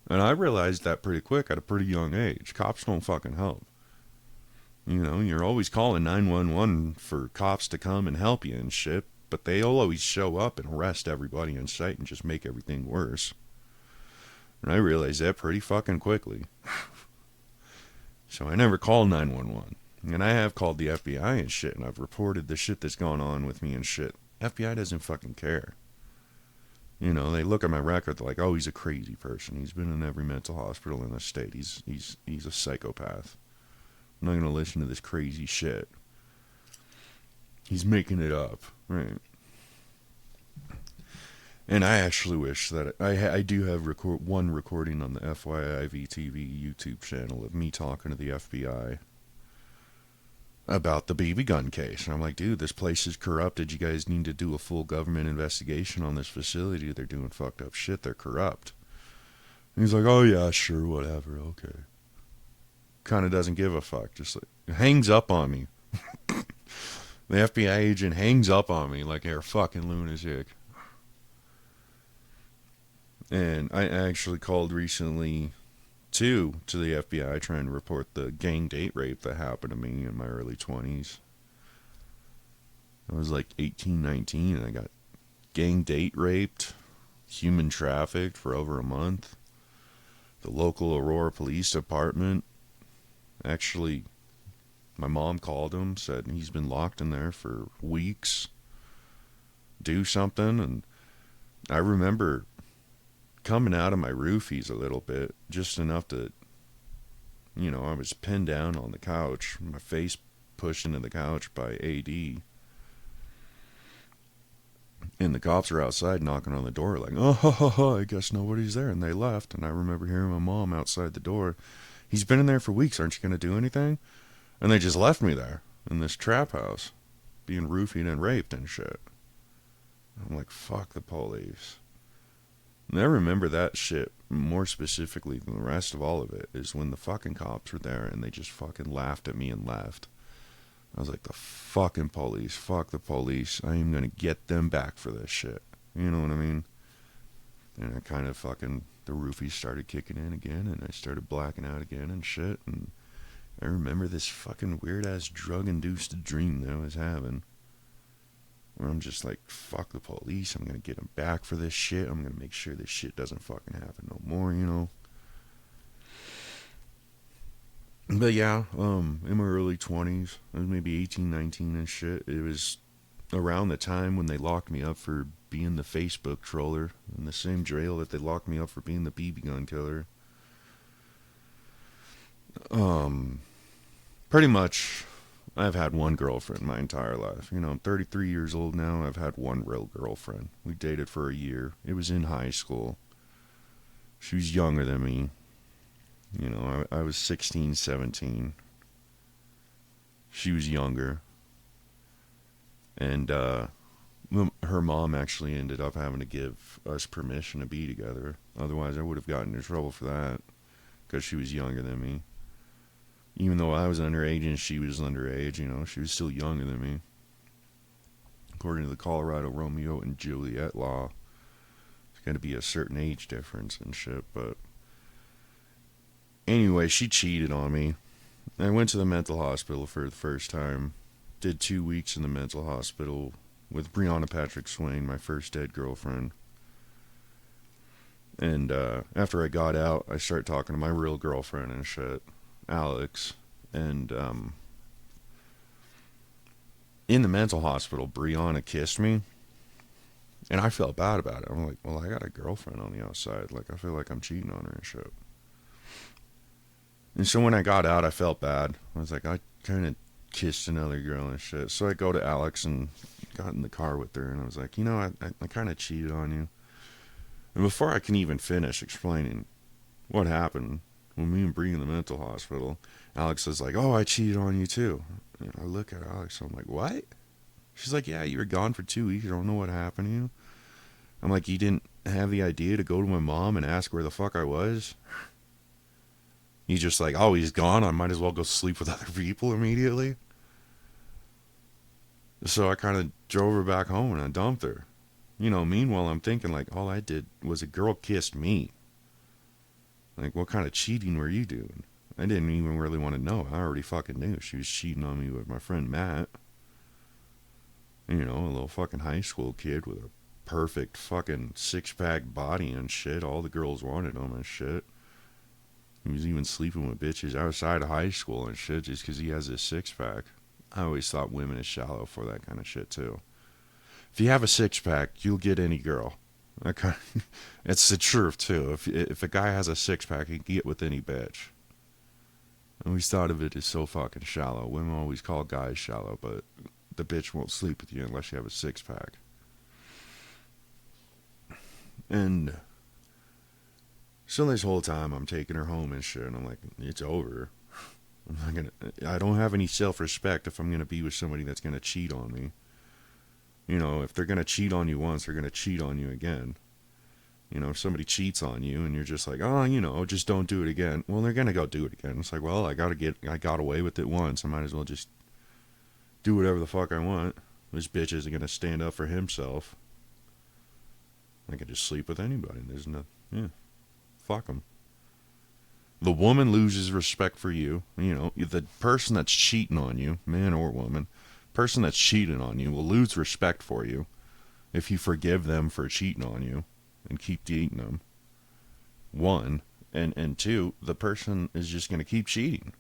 And I realized that pretty quick at a pretty young age. Cops don't fucking help. You know, you're always calling 911 for cops to come and help you and shit, but they'll always show up and arrest everybody in sight and just make everything worse. And I realized that pretty fucking quickly. So I never called 911. And I have called the FBI and shit, and I've reported the shit that's going on with me and shit. FBI doesn't fucking care. You know, they look at my record, they're like, oh, he's a crazy person. He's been in every mental hospital in the state. He's a psychopath. I'm not going to listen to this crazy shit. He's making it up. Right. And I actually wish that I do have one recording on the FYI Vtv YouTube channel of me talking to the FBI about the BB gun case. And I'm like, dude, this place is corrupted. You guys need to do a full government investigation on this facility. They're doing fucked up shit. They're corrupt. And he's like, oh yeah, sure, whatever, okay. Kind of doesn't give a fuck. Just like, hangs up on me. The FBI agent hangs up on me like you're a fucking lunatic. And I actually called recently to the FBI trying to report the gang date rape that happened to me in my early 20s. I was like 18, 19, and I got gang date raped, human trafficked for over a month. The local Aurora Police Department, actually, my mom called him, said he's been locked in there for weeks. Do something. And I remember coming out of my roofies a little bit, just enough to, you know, I was pinned down on the couch, my face pushed into the couch by AD. And the cops are outside knocking on the door like, oh, I guess nobody's there. And they left. And I remember hearing my mom outside the door. He's been in there for weeks. Aren't you going to do anything? And they just left me there in this trap house being roofied and raped and shit. I'm like, fuck the police. And I remember that shit more specifically than the rest of all of it is when the fucking cops were there and they just fucking laughed at me and left. I was like, the fucking police. Fuck the police. I am going to get them back for this shit. You know what I mean? And I kind of fucking, the roofies started kicking in again, and I started blacking out again and shit. And I remember this fucking weird ass drug induced dream that I was having, where I'm just like, fuck the police. I'm going to get them back for this shit. I'm going to make sure this shit doesn't fucking happen no more, you know? But yeah, in my early 20s, I was maybe 18, 19 and shit. It was around the time when they locked me up for being the Facebook troller, in the same jail that they locked me up for being the BB gun killer. Pretty much, I've had one girlfriend my entire life. You know, I'm 33 years old now. I've had one real girlfriend. We dated for a year. It was in high school. She was younger than me. You know, I was 16, 17. She was younger. And her mom actually ended up having to give us permission to be together. Otherwise, I would have gotten in trouble for that, because she was younger than me. Even though I was underage and she was underage, you know, she was still younger than me. According to the Colorado Romeo and Juliet law, there's got to be a certain age difference and shit, but anyway, she cheated on me. I went to the mental hospital for the first time. Did 2 weeks in the mental hospital with Breonna Patrick Swain, my first dead girlfriend. And after I got out, I started talking to my real girlfriend and shit, Alex. And in the mental hospital, Breonna kissed me. And I felt bad about it. I'm like, well, I got a girlfriend on the outside. Like, I feel like I'm cheating on her and shit. And so when I got out, I felt bad. I was like, I kind of kissed another girl and shit. So I go to Alex and got in the car with her, and I was like, you know, I kind of cheated on you. And before I can even finish explaining what happened when me and Bree in the mental hospital, Alex was like, oh, I cheated on you too. And I look at Alex, I'm like, what? She's like, yeah, you were gone for 2 weeks. I don't know what happened to you. I'm like, you didn't have the idea to go to my mom and ask where the fuck I was? He's just like, oh, he's gone. I might as well go sleep with other people immediately. So I kind of drove her back home and I dumped her. You know, meanwhile, I'm thinking, like, all I did was a girl kissed me. Like, what kind of cheating were you doing? I didn't even really want to know. I already fucking knew she was cheating on me with my friend Matt. You know, a little fucking high school kid with a perfect fucking six-pack body and shit. All the girls wanted him and shit. He was even sleeping with bitches outside of high school and shit just because he has this six-pack. I always thought women is shallow for that kind of shit, too. If you have a six-pack, you'll get any girl. Okay. It's the truth, too. If a guy has a six-pack, he can get with any bitch. I always thought of it as so fucking shallow. Women always call guys shallow, but the bitch won't sleep with you unless you have a six-pack. And so this whole time I'm taking her home and shit, and I'm like, it's over. I don't have any self-respect if I'm gonna be with somebody that's gonna cheat on me. You know, if they're gonna cheat on you once, they're gonna cheat on you again. You know, if somebody cheats on you and you're just like, oh, you know, just don't do it again. Well, they're gonna go do it again. It's like, well, I got away with it once. I might as well just do whatever the fuck I want. This bitch isn't gonna stand up for himself. I could just sleep with anybody. There's no, yeah, fuck them. The woman loses respect for you. You know, the person that's cheating on you, man or woman, person that's cheating on you will lose respect for you if you forgive them for cheating on you and keep dating them. One, and two, the person is just going to keep cheating.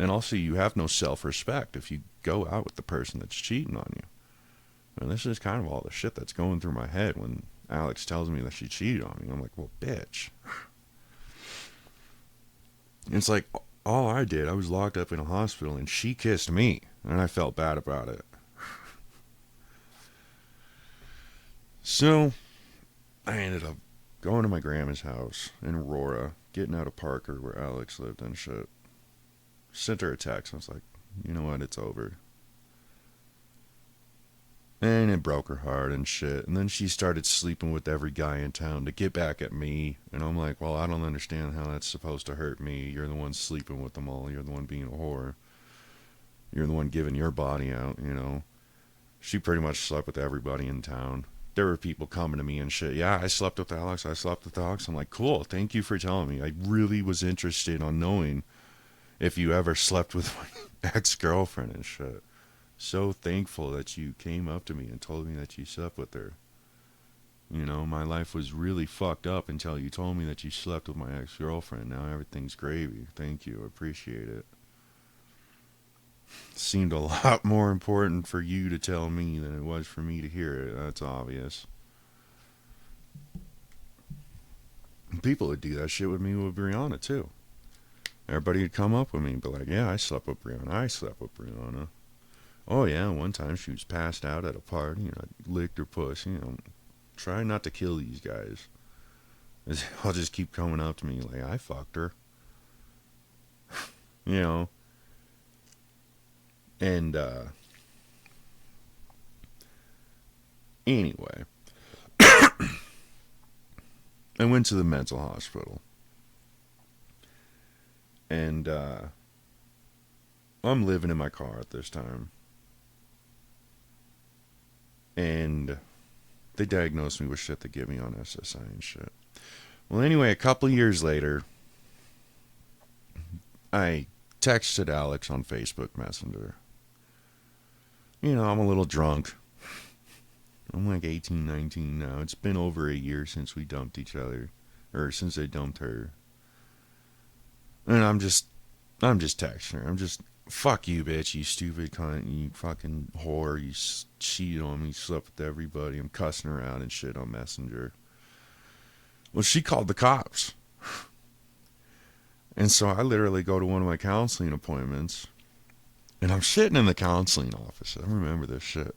And also, you have no self-respect if you go out with the person that's cheating on you. And this is kind of all the shit that's going through my head when Alex tells me that she cheated on me. I'm like, well, bitch. It's like, all I did, I was locked up in a hospital and she kissed me. And I felt bad about it. So, I ended up going to my grandma's house in Aurora, getting out of Parker where Alex lived and shit. Sent her a text. I was like, you know what, it's over. And it broke her heart and shit. And then she started sleeping with every guy in town to get back at me. And I'm like, well, I don't understand how that's supposed to hurt me. You're the one sleeping with them all. You're the one being a whore. You're the one giving your body out, you know. She pretty much slept with everybody in town. There were people coming to me and shit. Yeah, I slept with Alex. I slept with Alex. I'm like, cool. Thank you for telling me. I really was interested on knowing if you ever slept with my ex-girlfriend and shit. So thankful that you came up to me and told me that you slept with her. You know, my life was really fucked up until you told me that you slept with my ex-girlfriend. Now everything's gravy. Thank you. I appreciate it. It seemed a lot more important for you to tell me than it was for me to hear it. That's obvious. People would do that shit with me with Brianna, too. Everybody would come up with me and be like, yeah, I slept with Brianna. I slept with Brianna. Oh, yeah, one time she was passed out at a party and I licked her puss. You know, try not to kill these guys. I'll just keep coming up to me like, I fucked her. You know. And, anyway. I went to the mental hospital. And, I'm living in my car at this time. And they diagnosed me with shit to get me on SSI and shit. Well, anyway, a couple years later, I texted Alex on Facebook Messenger. You know, I'm a little drunk. I'm like 18, 19 now. It's been over a year since we dumped each other. Or since I dumped her. And I'm just texting her. I'm just, fuck you, bitch, you stupid cunt, you fucking whore, you cheated on me, slept with everybody. I'm cussing her out and shit on Messenger. Well, she called the cops. And so I literally go to one of my counseling appointments. And I'm sitting in the counseling office. I remember this shit.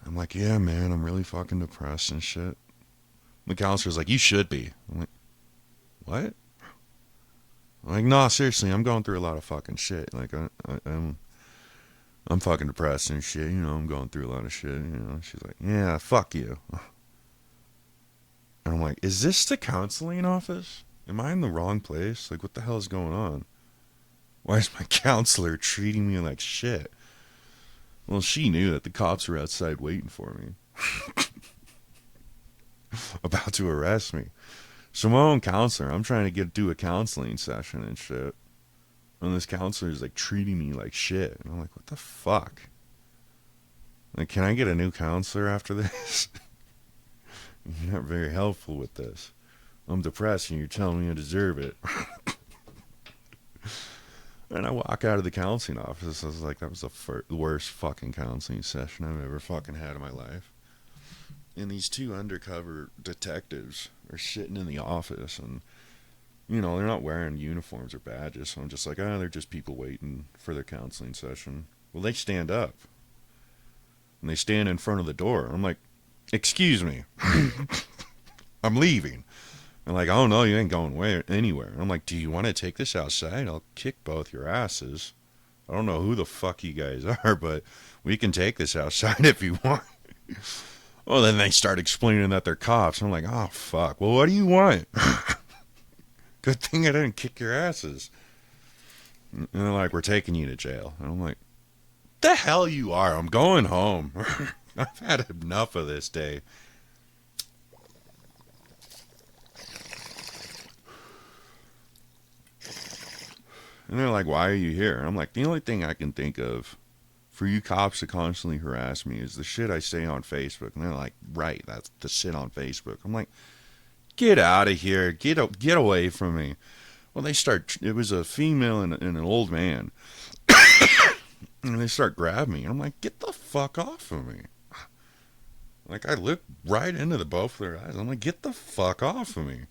I'm like, yeah, man, I'm really fucking depressed and shit. The counselor's like, you should be. I'm like, what? I'm like, no, seriously, I'm going through a lot of fucking shit. Like, I'm fucking depressed and shit. You know, I'm going through a lot of shit. You know, she's like, yeah, fuck you. And I'm like, is this the counseling office? Am I in the wrong place? Like, what the hell is going on? Why is my counselor treating me like shit? Well, she knew that the cops were outside waiting for me. About to arrest me. So my own counselor, I'm trying to do a counseling session and shit. And this counselor is like treating me like shit. And I'm like, what the fuck? Like, can I get a new counselor after this? You're not very helpful with this. I'm depressed and you're telling me I deserve it. And I walk out of the counseling office. I was like, that was the worst fucking counseling session I've ever fucking had in my life. And these two undercover detectives are sitting in the office and, you know, they're not wearing uniforms or badges. So I'm just like, they're just people waiting for their counseling session. Well, they stand up. And they stand in front of the door. I'm like, excuse me. I'm leaving. And like, oh no, you ain't going anywhere. And I'm like, do you want to take this outside? I'll kick both your asses. I don't know who the fuck you guys are, but we can take this outside if you want. Well, then they start explaining that they're cops. I'm like, oh, fuck. Well, what do you want? Good thing I didn't kick your asses. And they're like, we're taking you to jail. And I'm like, the hell you are. I'm going home. I've had enough of this day. And they're like, why are you here? And I'm like, the only thing I can think of for you cops to constantly harass me is the shit I say on Facebook. And they're like, right, that's the shit on Facebook. I'm like, get out of here. Get away from me. Well, it was a female and an old man. And they start grabbing me. And I'm like, get the fuck off of me. Like, I look right into both of their eyes. I'm like, get the fuck off of me.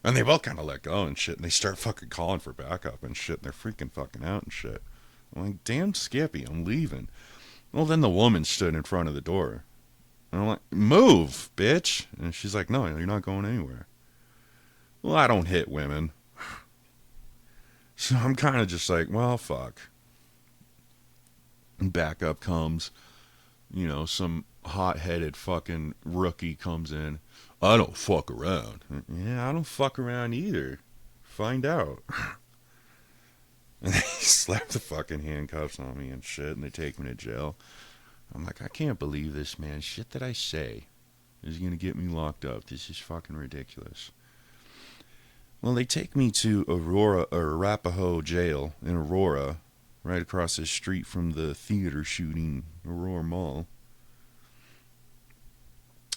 And they both kind of let go and shit. And they start fucking calling for backup and shit. And they're freaking fucking out and shit. I'm like, damn Skippy, I'm leaving. Well, then the woman stood in front of the door. And I'm like, move, bitch. And she's like, no, you're not going anywhere. Well, I don't hit women. So I'm kind of just like, well, fuck. And backup comes. You know, some hot-headed fucking rookie comes in. I don't fuck around. Yeah, I don't fuck around either. Find out. And they slap the fucking handcuffs on me and shit, and they take me to jail. I'm like, I can't believe this, man. Shit that I say is going to get me locked up. This is fucking ridiculous. Well, they take me to Arapahoe Jail in Aurora, right across the street from the theater shooting, Aurora Mall.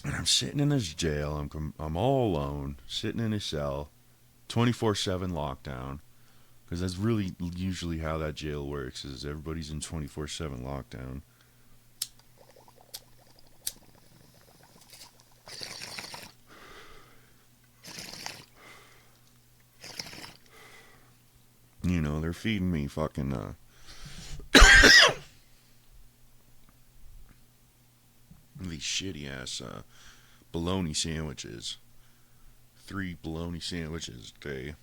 And I'm sitting in this jail. I'm all alone, sitting in a cell, 24/7 lockdown. Because that's really usually how that jail works, is everybody's in 24/7 lockdown. You know, they're feeding me fucking, these shitty ass, bologna sandwiches. 3 bologna sandwiches a day.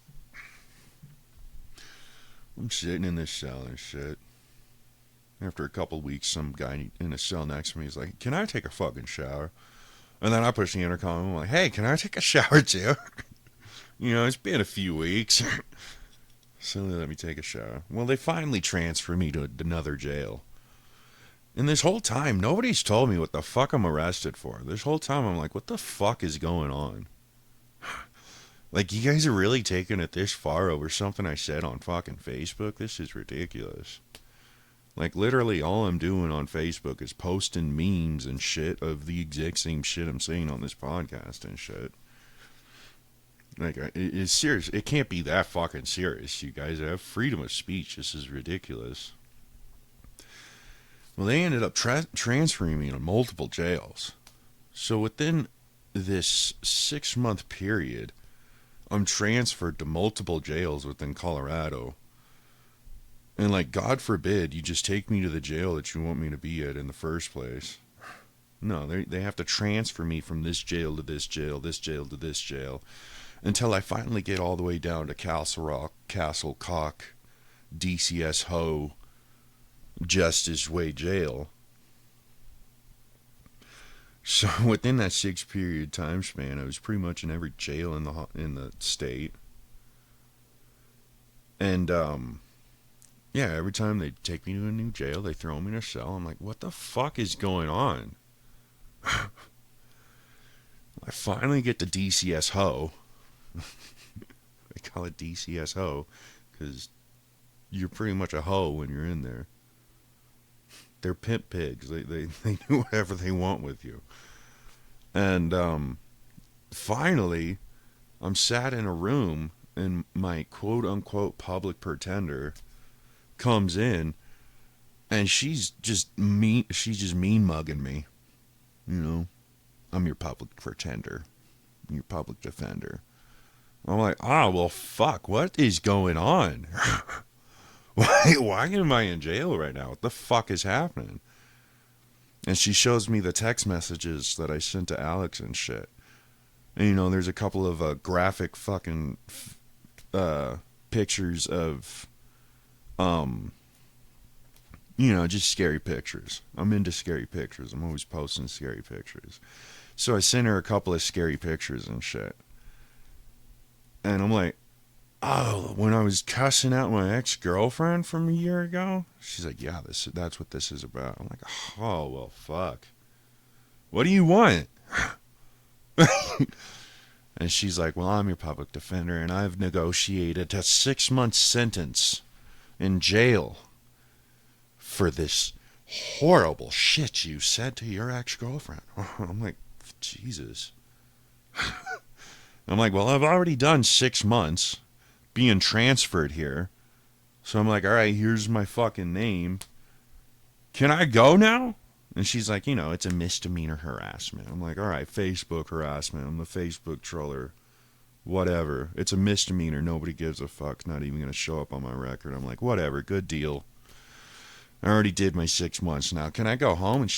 I'm sitting in this cell and shit. After a couple weeks, some guy in a cell next to me is like, can I take a fucking shower? And then I push the intercom and I'm like, hey, can I take a shower too? You know, it's been a few weeks. So they let me take a shower. Well, they finally transfer me to another jail. And this whole time, nobody's told me what the fuck I'm arrested for. This whole time, I'm like, what the fuck is going on? Like, you guys are really taking it this far over something I said on fucking Facebook? This is ridiculous. Like, literally, all I'm doing on Facebook is posting memes and shit of the exact same shit I'm saying on this podcast and shit. Like, it's serious. It can't be that fucking serious, you guys. I have freedom of speech. This is ridiculous. Well, they ended up transferring me to multiple jails. So within this 6-month period, I'm transferred to multiple jails within Colorado. And, like, God forbid you just take me to the jail that you want me to be at in the first place. No, they have to transfer me from this jail to this jail, this jail to this jail, until I finally get all the way down to Castle Rock, Castle Cock, DCS Ho, Justice Way Jail. So within that 6-period time span, I was pretty much in every jail in the state. And yeah, every time they take me to a new jail, they throw me in a cell. I'm like, what the fuck is going on? I finally get to DCS Ho. They call it DCS Ho because you're pretty much a hoe when you're in there. They're pimp pigs. They do whatever they want with you. And finally, I'm sat in a room, and my quote-unquote public pretender comes in, and she's just mean mugging me. You know, I'm your public pretender. I'm your public defender. I'm like, well, fuck, what is going on? Why am I in jail right now? What the fuck is happening? And she shows me the text messages that I sent to Alex and shit. And, you know, there's a couple of graphic fucking pictures of, you know, just scary pictures. I'm into scary pictures. I'm always posting scary pictures. So I sent her a couple of scary pictures and shit. And I'm like, oh, when I was cussing out my ex-girlfriend from a year ago? She's like, yeah, that's what this is about. I'm like, oh, well, fuck. What do you want? And she's like, well, I'm your public defender, and I've negotiated a 6-month sentence in jail for this horrible shit you said to your ex-girlfriend. I'm like, Jesus. I'm like, well, I've already done 6 months being transferred here. So I'm like, all right, here's my fucking name. Can I go now? And she's like, you know, it's a misdemeanor harassment. I'm like, all right, Facebook harassment. I'm the Facebook troller. Whatever. It's a misdemeanor. Nobody gives a fuck. Not even going to show up on my record. I'm like, whatever. Good deal. I already did my 6 months now. Can I go home?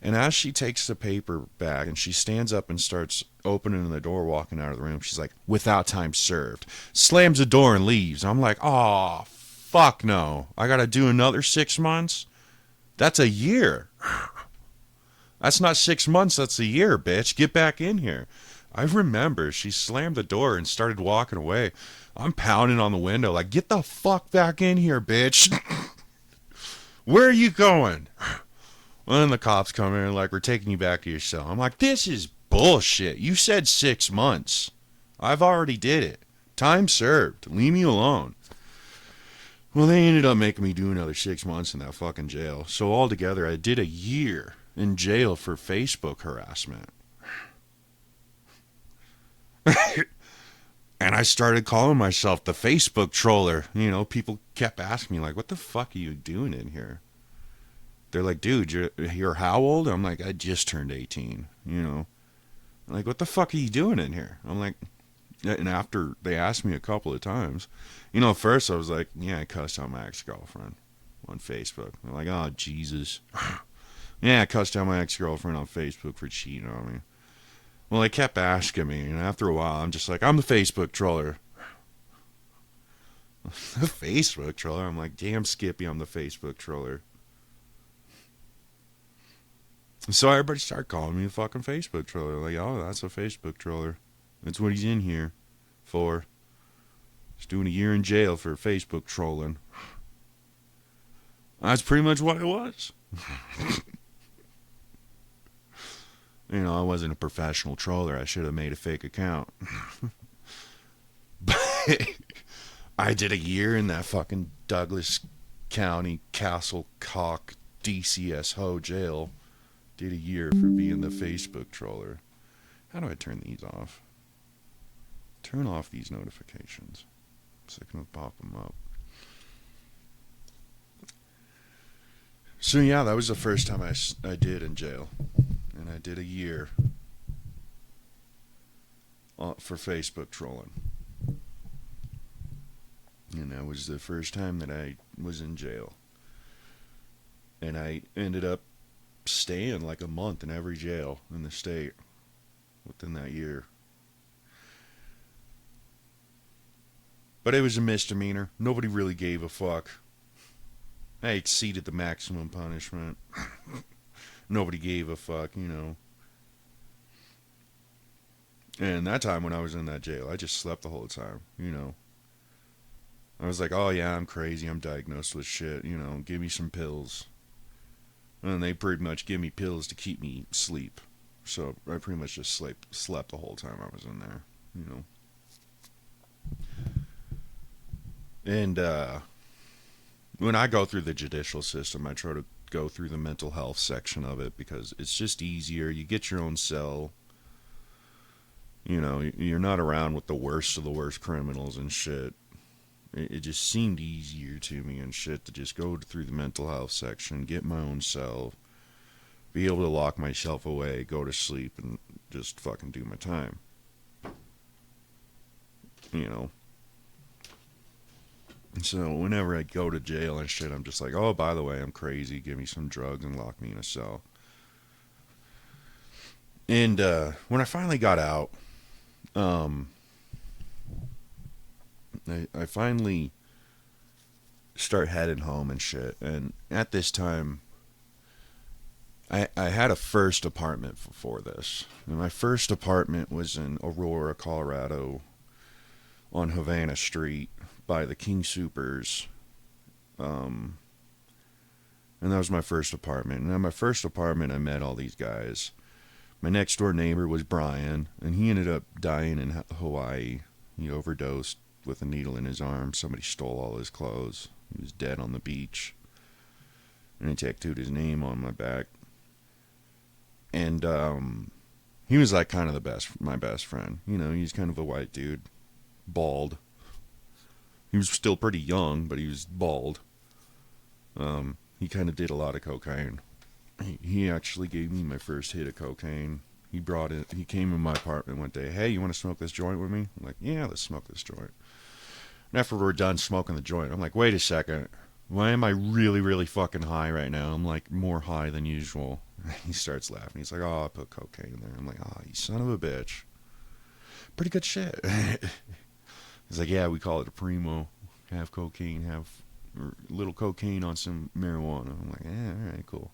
And as she takes the paper back and she stands up and starts opening the door, walking out of the room, she's like, without time served. Slams the door and leaves. I'm like, oh, fuck no. I got to do another 6 months? That's a year. That's not 6 months. That's a year, bitch. Get back in here. I remember she slammed the door and started walking away. I'm pounding on the window like, get the fuck back in here, bitch. Where are you going? Well, then the cops come in like, we're taking you back to your cell. I'm like, this is bullshit. You said 6 months. I've already did it. Time served. Leave me alone. Well, they ended up making me do another 6 months in that fucking jail. So altogether, I did a year in jail for Facebook harassment. And I started calling myself the Facebook troller. You know, people kept asking me, like, what the fuck are you doing in here? They're like, dude, you're how old? I'm like, I just turned 18, you know. Like, what the fuck are you doing in here? I'm like, and after they asked me a couple of times, you know, first I was like, yeah, I cussed out my ex-girlfriend on Facebook. They're like, oh, Jesus. Yeah, I cussed out my ex-girlfriend on Facebook for cheating on me. Well, they kept asking me, and after a while, I'm just like, I'm the Facebook troller. The Facebook troller? I'm like, damn, Skippy, I'm the Facebook troller. So everybody started calling me a fucking Facebook troller. Like, oh, that's a Facebook troller. That's what he's in here for. He's doing a year in jail for Facebook trolling. That's pretty much what it was. You know, I wasn't a professional troller. I should have made a fake account. But I did a year in that fucking Douglas County Castle Cock DCSO jail. Did a year for being the Facebook troller. How do I turn these off? Turn off these notifications so I can pop them up. So yeah, that was the first time I did in jail. And I did a year for Facebook trolling. And that was the first time that I was in jail. And I ended up staying like a month in every jail in the state within that year. But it was a misdemeanor. Nobody really gave a fuck. I exceeded the maximum punishment. Nobody gave a fuck, you know. And that time when I was in that jail, I just slept the whole time, you know. I was like, oh yeah, I'm crazy. I'm diagnosed with shit, you know. Give me some pills. And they pretty much give me pills to keep me asleep. So I pretty much just slept the whole time I was in there, you know. And when I go through the judicial system, I try to go through the mental health section of it because it's just easier. You get your own cell. You know, you're not around with the worst of the worst criminals and shit. It just seemed easier to me and shit to just go through the mental health section, get my own cell, be able to lock myself away, go to sleep, and just fucking do my time. You know. So whenever I go to jail and shit, I'm just like, oh, by the way, I'm crazy. Give me some drugs and lock me in a cell. And when I finally got out, I finally start heading home and shit. And at this time, I had a first apartment before this. And my first apartment was in Aurora, Colorado, on Havana Street by the King Soopers. And that was my first apartment. And at my first apartment, I met all these guys. My next door neighbor was Brian, and he ended up dying in Hawaii. He overdosed with a needle in his arm. Somebody stole all his clothes. He was dead on the beach. And they tattooed his name on my back. And he was like kind of my best friend. You know, he's kind of a white dude, bald. He was still pretty young, but he was bald. He kind of did a lot of cocaine. He actually gave me my first hit of cocaine. He came in my apartment one day. Hey, you want to smoke this joint with me? I'm like, yeah, let's smoke this joint. And after we're done smoking the joint, I'm like, wait a second. Why am I really, really fucking high right now? I'm like more high than usual. He starts laughing. He's like, oh, I put cocaine in there. I'm like, oh, you son of a bitch. Pretty good shit. He's like, yeah, we call it a primo. Have cocaine, have a little cocaine on some marijuana. I'm like, yeah, all right, cool.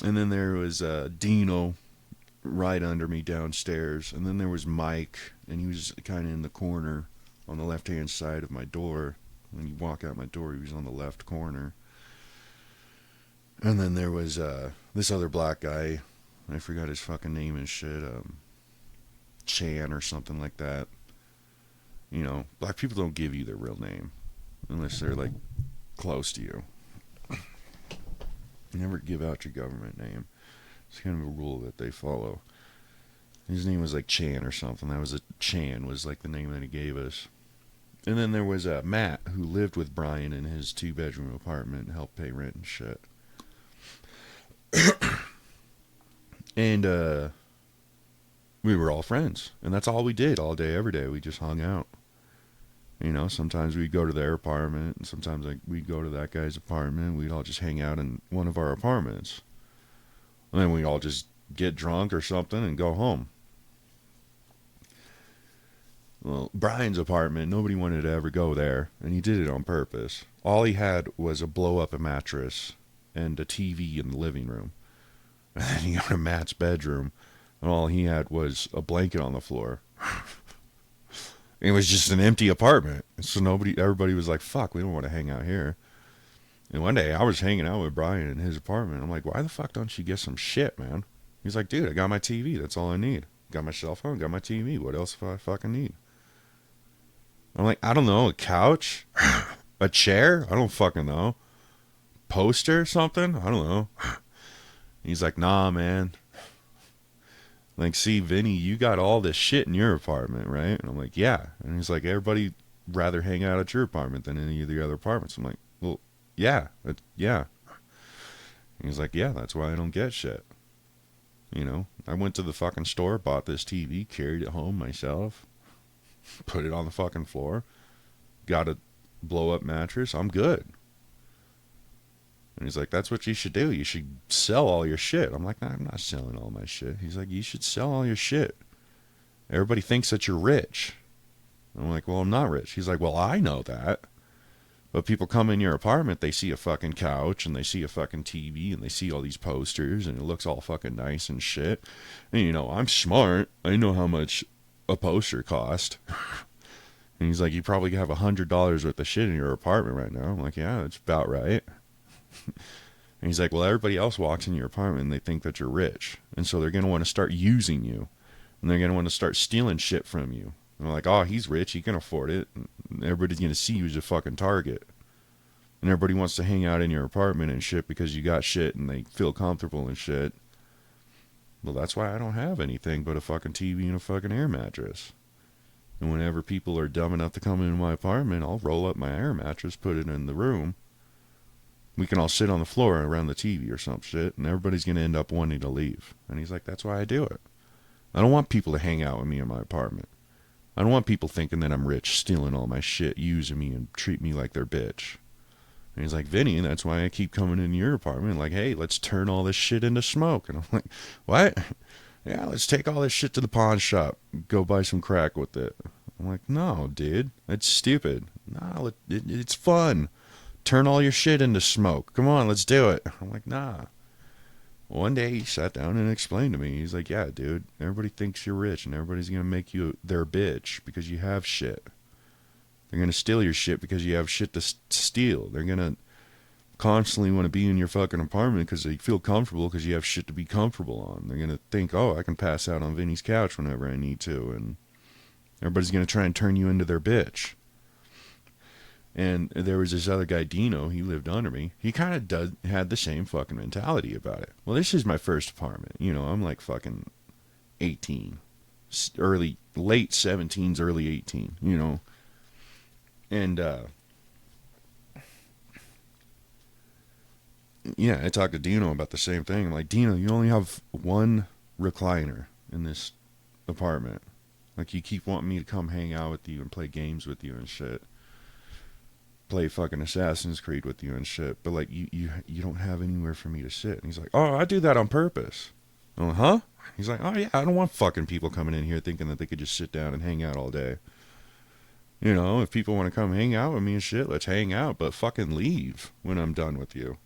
And then there was Dino. right under me downstairs. And then there was Mike, and he was kind of in the corner on the left-hand side of my door. When you walk out my door, he was on the left corner. And then there was this other black guy. I forgot his fucking name and shit. Chan or something like that. You know, black people don't give you their real name unless they're like close to you. Never give out your government name. It's kind of a rule that they follow. His name was like Chan or something. That was Chan was like the name that he gave us. And then there was Matt, who lived with Brian in his 2-bedroom apartment and helped pay rent and shit. And we were all friends. And that's all we did all day, every day. We just hung out. You know, sometimes we'd go to their apartment, and sometimes we'd go to that guy's apartment. We'd all just hang out in one of our apartments. And then we'd all just get drunk or something and go home. Well, Brian's apartment, nobody wanted to ever go there, and he did it on purpose. All he had was a blow-up mattress and a TV in the living room. And then he got to Matt's bedroom, and all he had was a blanket on the floor. It was just an empty apartment. So everybody was like, fuck, we don't want to hang out here. And one day I was hanging out with Brian in his apartment. I'm like, why the fuck don't you get some shit, man? He's like, dude, I got my TV. That's all I need. Got my cell phone, got my TV. What else do I fucking need? I'm like, I don't know, a couch? A chair? I don't fucking know. Poster or something? I don't know. He's like, nah, man. Like, see, Vinny, you got all this shit in your apartment, right? And I'm like, yeah. And he's like, everybody rather hang out at your apartment than any of the other apartments. I'm like, well, yeah. Yeah. And he's like, yeah, that's why I don't get shit. You know, I went to the fucking store, bought this TV, carried it home myself, put it on the fucking floor, got a blow-up mattress. I'm good. And he's like, that's what you should do. You should sell all your shit. I'm like, nah, I'm not selling all my shit. He's like, you should sell all your shit. Everybody thinks that you're rich. I'm like, well, I'm not rich. He's like, well, I know that. But people come in your apartment, they see a fucking couch, and they see a fucking TV, and they see all these posters, and it looks all fucking nice and shit. And, you know, I'm smart. I know how much a poster cost. And he's like, you probably have $100 worth of shit in your apartment right now. I'm like, yeah, that's about right. And he's like, well, everybody else walks in your apartment and they think that you're rich. And so they're going to want to start using you. And they're going to want to start stealing shit from you. And they're like, oh, he's rich. He can afford it. And everybody's going to see you as a fucking target. And everybody wants to hang out in your apartment and shit because you got shit and they feel comfortable and shit. Well, that's why I don't have anything but a fucking TV and a fucking air mattress. And whenever people are dumb enough to come into my apartment, I'll roll up my air mattress, put it in the room. We can all sit on the floor around the TV or some shit, and everybody's going to end up wanting to leave. And he's like, that's why I do it. I don't want people to hang out with me in my apartment. I don't want people thinking that I'm rich, stealing all my shit, using me, and treat me like their bitch. And he's like, Vinny, that's why I keep coming into your apartment. Like, hey, let's turn all this shit into smoke. And I'm like, what? Yeah, let's take all this shit to the pawn shop. Go buy some crack with it. I'm like, no, dude, that's stupid. No, it's fun. Turn all your shit into smoke. Come on, let's do it. I'm like, nah. One day he sat down and explained to me. He's like, yeah, dude, everybody thinks you're rich and everybody's going to make you their bitch because you have shit. They're going to steal your shit because you have shit to steal. They're going to constantly want to be in your fucking apartment because they feel comfortable because you have shit to be comfortable on. They're going to think, oh, I can pass out on Vinny's couch whenever I need to. And everybody's going to try and turn you into their bitch. And there was this other guy, Dino, he lived under me. He kind of had the same fucking mentality about it. Well, this is my first apartment. You know, I'm like fucking 18. Late 17s, early 18, you know. And, yeah, I talked to Dino about the same thing. I'm like, Dino, you only have one recliner in this apartment. Like, you keep wanting me to come hang out with you and play games with you and shit. Play fucking Assassin's Creed with you and shit, but like you don't have anywhere for me to sit. And he's like, oh, I do that on purpose. I'm like, huh? He's like, oh yeah, I don't want fucking people coming in here thinking that they could just sit down and hang out all day. You know, if people want to come hang out with me and shit, let's hang out, but fucking leave when I'm done with you.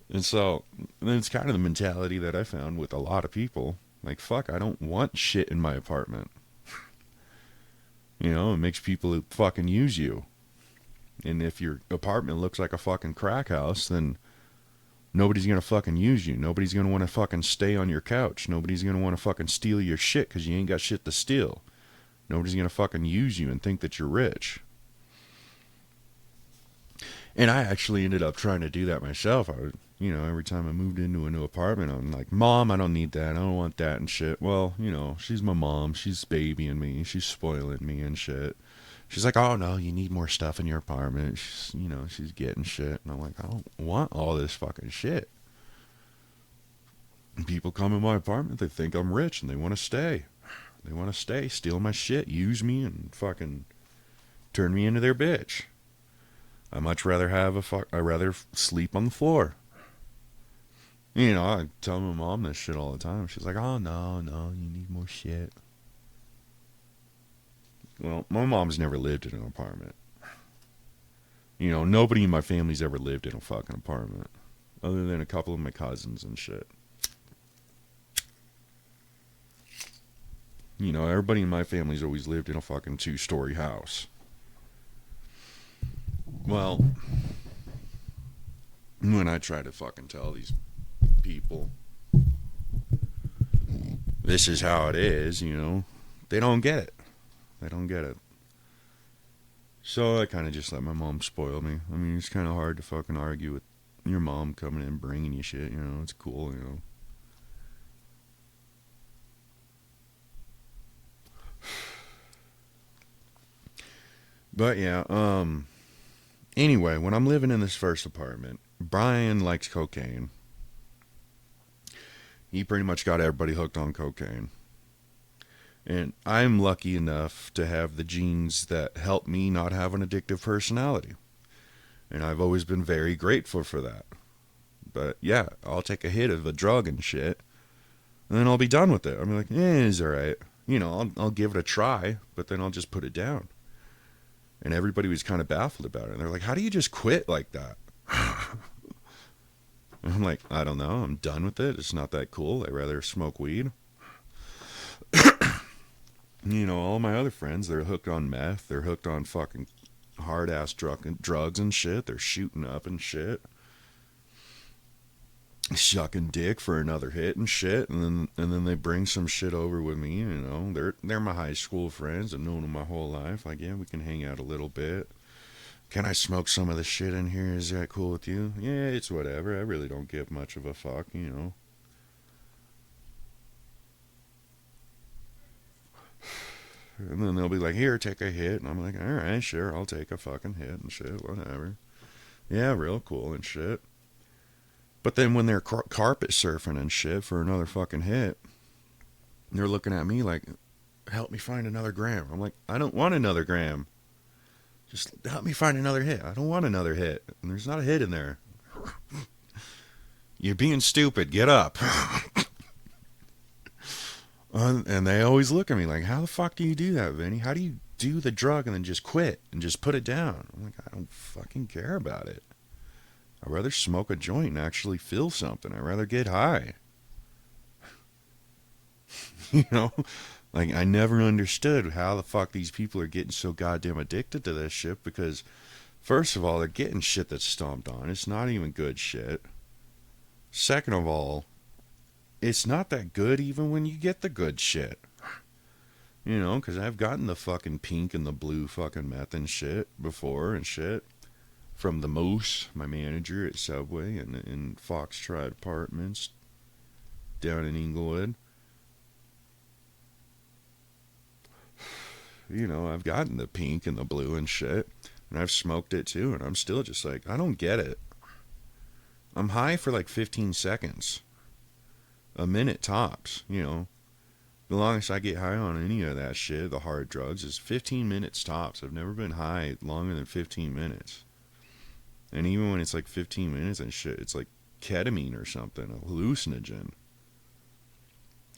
And so, then it's kind of the mentality that I found with a lot of people. Like, fuck, I don't want shit in my apartment. You know, it makes people fucking use you. And if your apartment looks like a fucking crack house, then nobody's gonna fucking use you. Nobody's gonna want to fucking stay on your couch. Nobody's gonna want to fucking steal your shit because you ain't got shit to steal. Nobody's gonna fucking use you and think that you're rich. And I actually ended up trying to do that myself. Every time I moved into a new apartment, I'm like, Mom, I don't need that. I don't want that and shit. Well, she's my mom. She's babying me. She's spoiling me and shit. She's like, oh, no, you need more stuff in your apartment. She's getting shit. And I'm like, I don't want all this fucking shit. And people come in my apartment, they think I'm rich, and they want to stay. They want to stay, steal my shit, use me, and fucking turn me into their bitch. I much rather I'd rather sleep on the floor. I tell my mom this shit all the time. She's like, oh, no, you need more shit. Well, my mom's never lived in an apartment. Nobody in my family's ever lived in a fucking apartment. Other than a couple of my cousins and shit. Everybody in my family's always lived in a fucking 2-story house. Well, when I try to fucking tell these people this is how it is, they don't get it. They don't get it. So I kind of just let my mom spoil me. I mean, it's kind of hard to fucking argue with your mom coming in and bringing you shit, it's cool, But yeah, anyway, when I'm living in this first apartment, Brian likes cocaine. He pretty much got everybody hooked on cocaine. And I'm lucky enough to have the genes that help me not have an addictive personality. And I've always been very grateful for that. But yeah, I'll take a hit of a drug and shit, and then I'll be done with it. I'll be like, it's alright. I'll give it a try, but then I'll just put it down. And everybody was kind of baffled about it. And they're like, how do you just quit like that? I'm like, I don't know. I'm done with it. It's not that cool. I'd rather smoke weed. All my other friends, they're hooked on meth. They're hooked on fucking hard-ass drugs and shit. They're shooting up and shit. Sucking dick for another hit and shit. And then they bring some shit over with me, They're my high school friends. I've known them my whole life. Like, yeah, we can hang out a little bit. Can I smoke some of the shit in here? Is that cool with you? Yeah, it's whatever. I really don't give much of a fuck, And then they'll be like, here, take a hit. And I'm like, alright, sure, I'll take a fucking hit and shit, whatever. Yeah, real cool and shit. But then when they're carpet surfing and shit for another fucking hit, they're looking at me like, help me find another gram. I'm like, I don't want another gram. Just help me find another hit. I don't want another hit. And there's not a hit in there. You're being stupid. Get up. And they always look at me like, how the fuck do you do that, Vinny? How do you do the drug and then just quit and just put it down? I'm like, I don't fucking care about it. I'd rather smoke a joint and actually feel something. I'd rather get high. Like, I never understood how the fuck these people are getting so goddamn addicted to this shit, because first of all, they're getting shit that's stomped on. It's not even good shit. Second of all, it's not that good even when you get the good shit. Because I've gotten the fucking pink and the blue fucking meth and shit before and shit. From the Moose, my manager at Subway and in Foxtrot Apartments down in Inglewood. I've gotten the pink and the blue and shit. And I've smoked it too. And I'm still just like, I don't get it. I'm high for like 15 seconds. A minute tops, The longest I get high on any of that shit, the hard drugs, is 15 minutes tops. I've never been high longer than 15 minutes. And even when it's like 15 minutes and shit, it's like ketamine or something, a hallucinogen.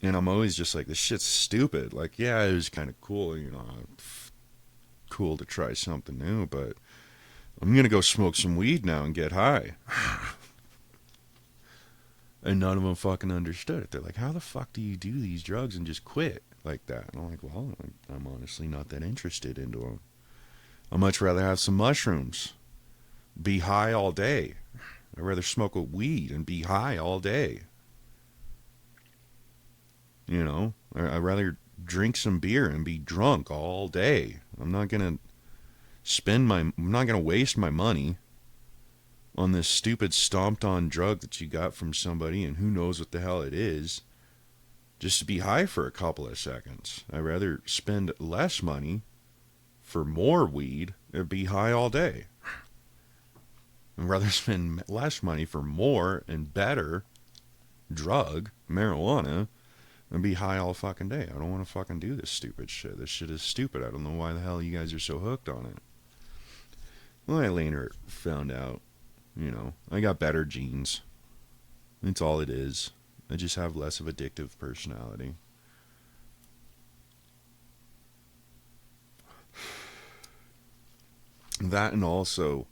And I'm always just like, this shit's stupid. Like, yeah, it was kind of cool, cool to try something new, but I'm going to go smoke some weed now and get high. And none of them fucking understood it. They're like, how the fuck do you do these drugs and just quit like that? And I'm like, well, I'm honestly not that interested into them. I'd much rather have some mushrooms, be high all day. I'd rather smoke a weed and be high all day. You know, I'd rather drink some beer and be drunk all day. I'm not gonna I'm not gonna waste my money on this stupid stomped on drug that you got from somebody and who knows what the hell it is, just to be high for a couple of seconds. I'd rather spend less money for more weed and be high all day. I'd rather spend less money for more and better drug, marijuana, and be high all fucking day. I don't want to fucking do this stupid shit. This shit is stupid. I don't know why the hell you guys are so hooked on it. Well, I later found out, you know, I got better genes. That's all it is. I just have less of addictive personality. That, and also,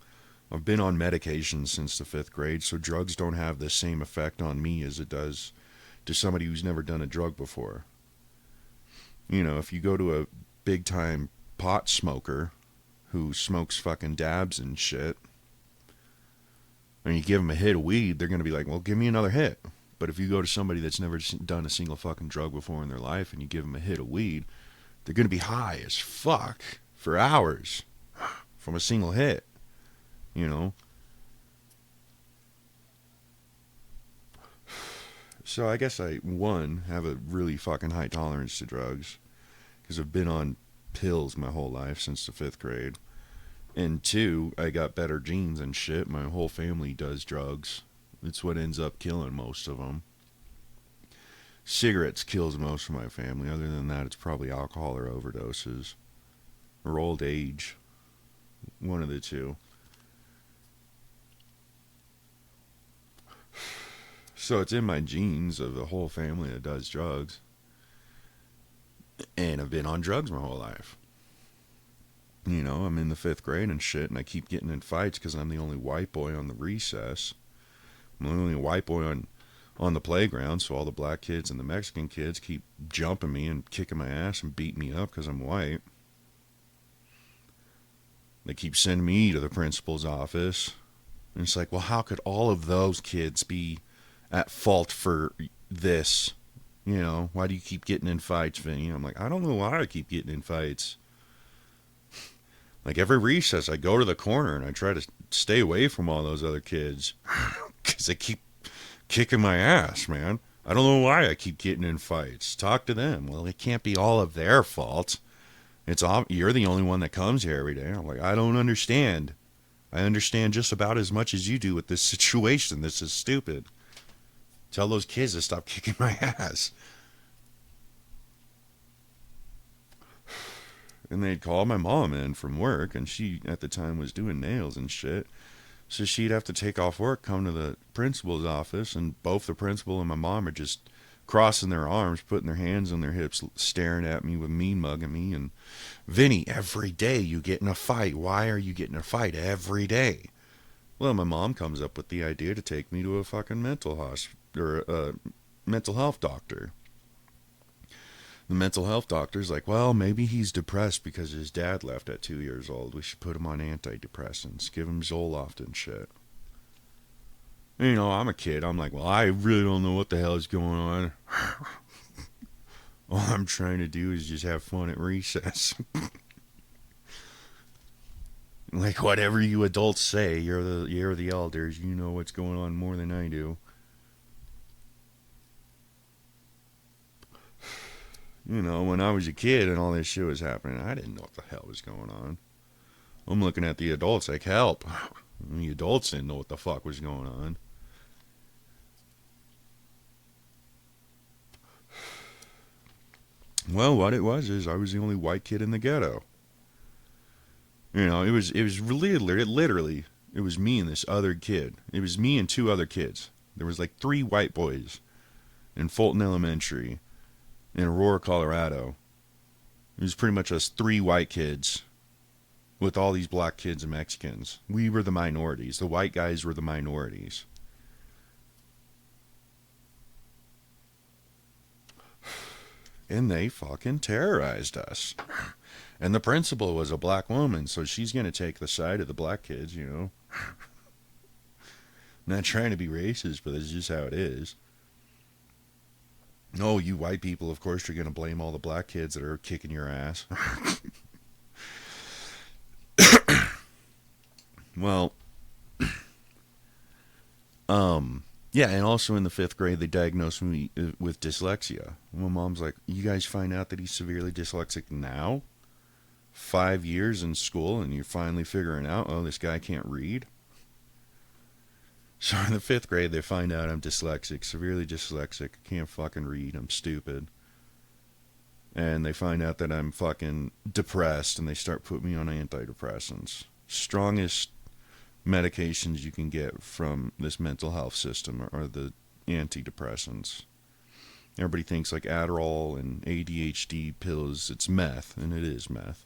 I've been on medication since the 5th grade, so drugs don't have the same effect on me as it does to somebody who's never done a drug before. You know, if you go to a big time pot smoker who smokes fucking dabs and shit, and you give them a hit of weed, they're going to be like, well, give me another hit. But if you go to somebody that's never done a single fucking drug before in their life and you give them a hit of weed, they're going to be high as fuck for hours from a single hit, you know? So I guess I, one, have a really fucking high tolerance to drugs because I've been on pills my whole life since the 5th grade. And two, I got better genes and shit. My whole family does drugs. It's what ends up killing most of them. Cigarettes kills most of my family. Other than that, it's probably alcohol or overdoses. Or old age. One of the two. So it's in my genes of the whole family that does drugs. And I've been on drugs my whole life. You know, I'm in the 5th grade and shit, and I keep getting in fights because I'm the only white boy on the recess. I'm the only white boy on the playground, so all the black kids and the Mexican kids keep jumping me and kicking my ass and beating me up because I'm white. They keep sending me to the principal's office. And it's like, well, how could all of those kids be at fault for this? You know, why do you keep getting in fights, Vinny? I'm like, I don't know why I keep getting in fights. Like every recess, I go to the corner and I try to stay away from all those other kids because they keep kicking my ass, man. I don't know why I keep getting in fights. Talk to them. Well, it can't be all of their fault. You're the only one that comes here every day. I'm like, I don't understand. I understand just about as much as you do with this situation. This is stupid. Tell those kids to stop kicking my ass. And they'd call my mom in from work, and she, at the time, was doing nails and shit. So she'd have to take off work, come to the principal's office, and both the principal and my mom are just crossing their arms, putting their hands on their hips, staring at me with mean mugging me. And, Vinny, every day you get in a fight. Why are you getting in a fight every day? Well, my mom comes up with the idea to take me to a fucking mental health doctor. The mental health doctor's like, well, maybe he's depressed because his dad left at 2 years old. We should put him on antidepressants, give him Zoloft and shit. And, you know, I'm a kid. I'm like, well, I really don't know what the hell is going on. All I'm trying to do is just have fun at recess. Like, whatever you adults say, you're the elders. You know what's going on more than I do. You know, when I was a kid and all this shit was happening, I didn't know what the hell was going on. I'm looking at the adults like, help. The adults didn't know what the fuck was going on. Well, what it was is I was the only white kid in the ghetto. You know, it was literally, it was me and this other kid. It was me and two other kids. There was like 3 white boys in Fulton Elementary in Aurora, Colorado. It was pretty much us 3 white kids with all these black kids and Mexicans. We were the minorities. The white guys were the minorities. And they fucking terrorized us. And the principal was a black woman, so she's going to take the side of the black kids, you know. Not trying to be racist, but that's just how it is. No, you white people, of course, you're going to blame all the black kids that are kicking your ass. Well, yeah, and also in the 5th grade, they diagnosed me with dyslexia. My mom's like, you guys find out that he's severely dyslexic now? 5 years in school, and you're finally figuring out, oh, this guy can't read? So in the 5th grade, they find out I'm dyslexic, severely dyslexic, can't fucking read, I'm stupid. And they find out that I'm fucking depressed, and they start putting me on antidepressants. Strongest medications you can get from this mental health system are the antidepressants. Everybody thinks like Adderall and ADHD pills, it's meth, and it is meth.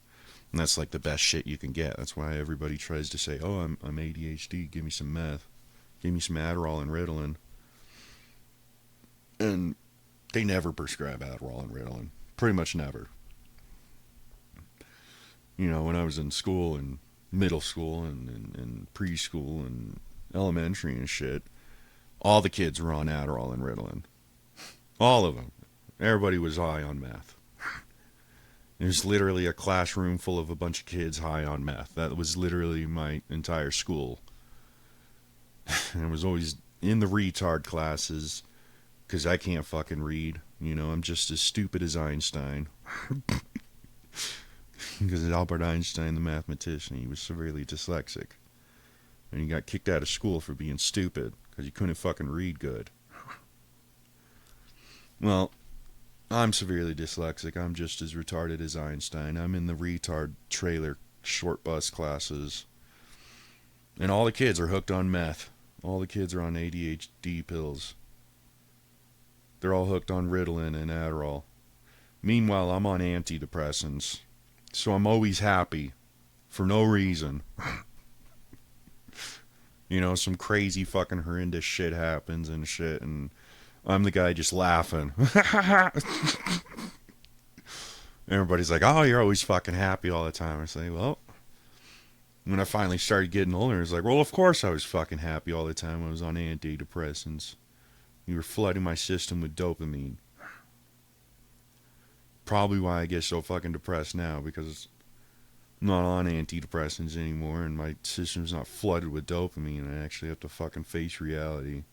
And that's like the best shit you can get. That's why everybody tries to say, oh, I'm ADHD, give me some meth. Give me some Adderall and Ritalin. And they never prescribe Adderall and Ritalin. Pretty much never. You know, when I was in school and middle school and preschool and elementary and shit, all the kids were on Adderall and Ritalin. All of them. Everybody was high on meth. There's literally a classroom full of a bunch of kids high on meth. That was literally my entire school. And I was always in the retard classes because I can't fucking read. You know, I'm just as stupid as Einstein. Because Albert Einstein, the mathematician, he was severely dyslexic. And he got kicked out of school for being stupid because he couldn't fucking read good. Well, I'm severely dyslexic. I'm just as retarded as Einstein. I'm in the retard trailer short bus classes. And all the kids are hooked on meth. All the kids are on ADHD pills. They're all hooked on Ritalin and Adderall. Meanwhile, I'm on antidepressants. So I'm always happy. For no reason. You know, some crazy fucking horrendous shit happens and shit, and I'm the guy just laughing. Everybody's like, oh, you're always fucking happy all the time. I say, well, when I finally started getting older, it's like, well, of course I was fucking happy all the time. I was on antidepressants. You were flooding my system with dopamine. Probably why I get so fucking depressed now, because I'm not on antidepressants anymore, and my system's not flooded with dopamine, and I actually have to fucking face reality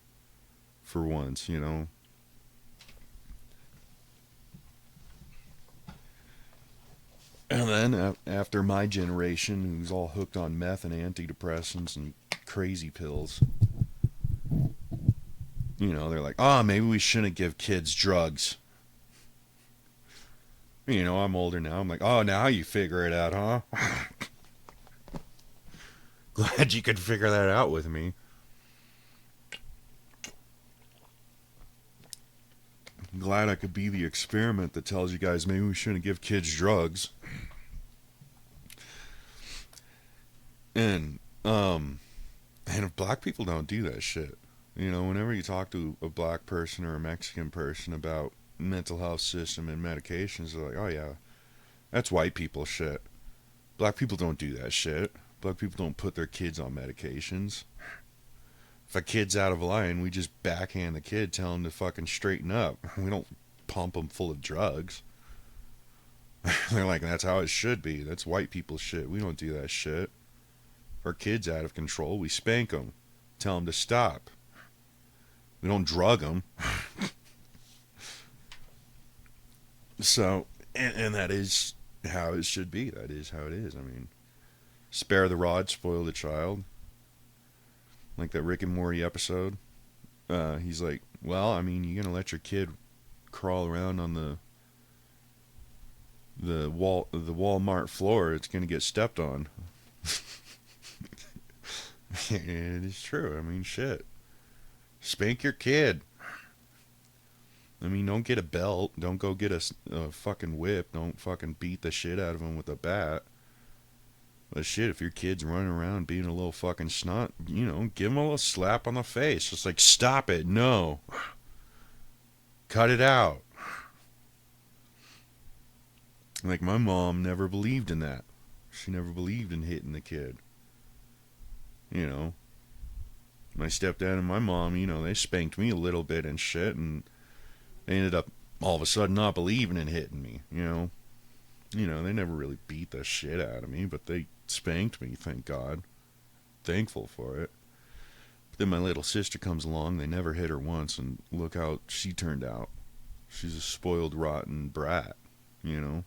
for once, you know? And then, after my generation, who's all hooked on meth and antidepressants and crazy pills, you know, they're like, oh, maybe we shouldn't give kids drugs. You know, I'm older now. I'm like, oh, now you figure it out, huh? Glad you could figure that out with me. Glad I could be the experiment that tells you guys maybe we shouldn't give kids drugs. And if black people don't do that shit, you know, whenever you talk to a black person or a Mexican person about mental health system and medications, they're like, oh yeah, that's white people shit. Black people don't do that shit. Black people don't put their kids on medications. If a kid's out of line, we just backhand the kid, tell him to fucking straighten up. We don't pump them full of drugs. They're like, that's how it should be. That's white people shit. We don't do that shit. If our kid's out of control, we spank them. Tell them to stop. We don't drug them. So, and that is how it should be. That is how it is. I mean, spare the rod, spoil the child. Like that Rick and Morty episode. He's like, well, I mean, you're going to let your kid crawl around on the Walmart floor, it's going to get stepped on. It is true. I mean, shit. Spank your kid. I mean, don't get a belt. Don't go get a fucking whip. Don't fucking beat the shit out of him with a bat. But shit, if your kid's running around being a little fucking snot, you know, give him a little slap on the face. Just like, stop it. No. Cut it out. Like, my mom never believed in that. She never believed in hitting the kid. You know, my stepdad and my mom, they spanked me a little bit and shit, and they ended up all of a sudden not believing in hitting me, they never really beat the shit out of me, but they spanked me, thank God. Thankful for it. But then my little sister comes along, they never hit her once, and look how she turned out. She's a spoiled, rotten brat, you know?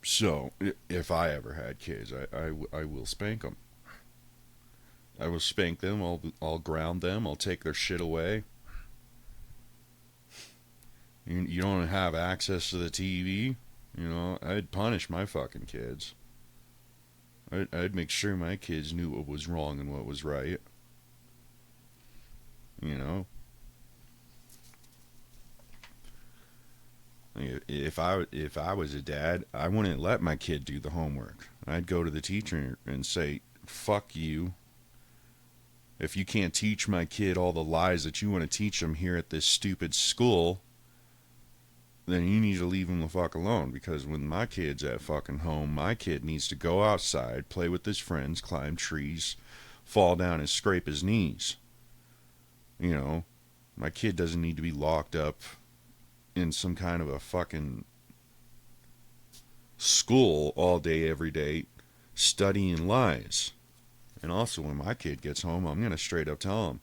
So, if I ever had kids, I will spank them. I will spank them, I'll ground them, I'll take their shit away. You don't have access to the TV, I'd punish my fucking kids. I'd make sure my kids knew what was wrong and what was right. You know? If I was a dad, I wouldn't let my kid do the homework. I'd go to the teacher and say, "Fuck you. If you can't teach my kid all the lies that you want to teach him here at this stupid school, then you need to leave him the fuck alone. Because when my kid's at fucking home, my kid needs to go outside, play with his friends, climb trees, fall down and scrape his knees. My kid doesn't need to be locked up in some kind of a fucking school all day, every day, studying lies." And also, when my kid gets home, I'm going to straight up tell him,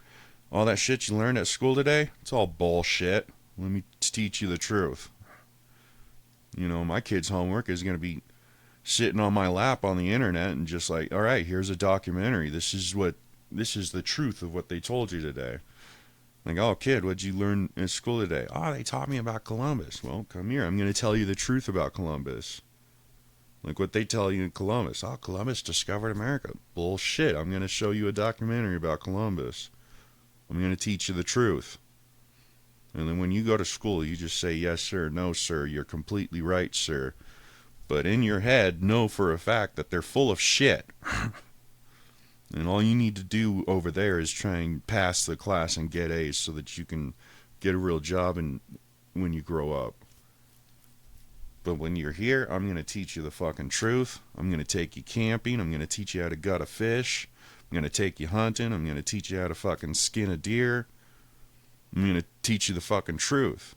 all that shit you learned at school today, it's all bullshit. Let me teach you the truth. My kid's homework is going to be sitting on my lap on the internet and just like, all right, here's a documentary. This is the truth of what they told you today. Like, oh, kid, what'd you learn in school today? Oh, they taught me about Columbus. Well, come here. I'm going to tell you the truth about Columbus. Like what they tell you in Columbus. Oh, Columbus discovered America. Bullshit. I'm going to show you a documentary about Columbus. I'm going to teach you the truth. And then when you go to school, you just say, yes, sir, no, sir, you're completely right, sir. But in your head, know for a fact that they're full of shit. And all you need to do over there is try and pass the class and get A's so that you can get a real job when you grow up. But when you're here, I'm going to teach you the fucking truth. I'm going to take you camping. I'm going to teach you how to gut a fish. I'm going to take you hunting. I'm going to teach you how to fucking skin a deer. I'm going to teach you the fucking truth.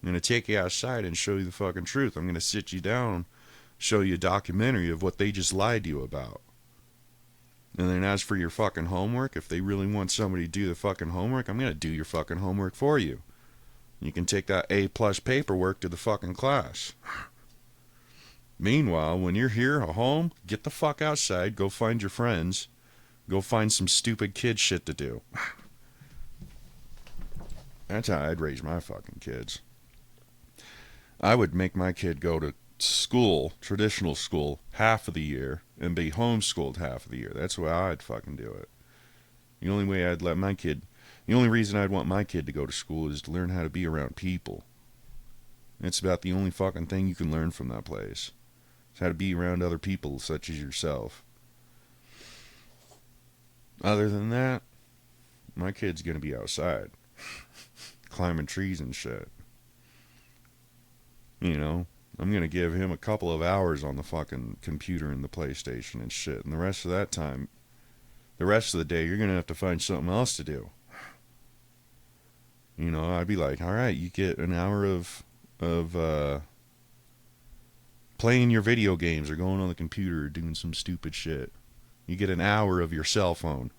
I'm going to take you outside and show you the fucking truth. I'm going to sit you down, show you a documentary of what they just lied to you about. And then as for your fucking homework, if they really want somebody to do the fucking homework, I'm going to do your fucking homework for you. You can take that A+ paperwork to the fucking class. Meanwhile, when you're here at home, get the fuck outside, go find your friends, go find some stupid kid shit to do. That's how I'd raise my fucking kids. I would make my kid go to school, traditional school, half of the year, and be homeschooled half of the year. That's the way I'd fucking do it. The only reason I'd want my kid to go to school is to learn how to be around people. It's about the only fucking thing you can learn from that place. It's how to be around other people such as yourself. Other than that, my kid's gonna be outside. Climbing trees and shit. I'm gonna give him a couple of hours on the fucking computer and the PlayStation and shit. And the rest of that time, the rest of the day, you're gonna have to find something else to do. I'd be like, all right, you get an hour of playing your video games or going on the computer or doing some stupid shit. You get an hour of your cell phone.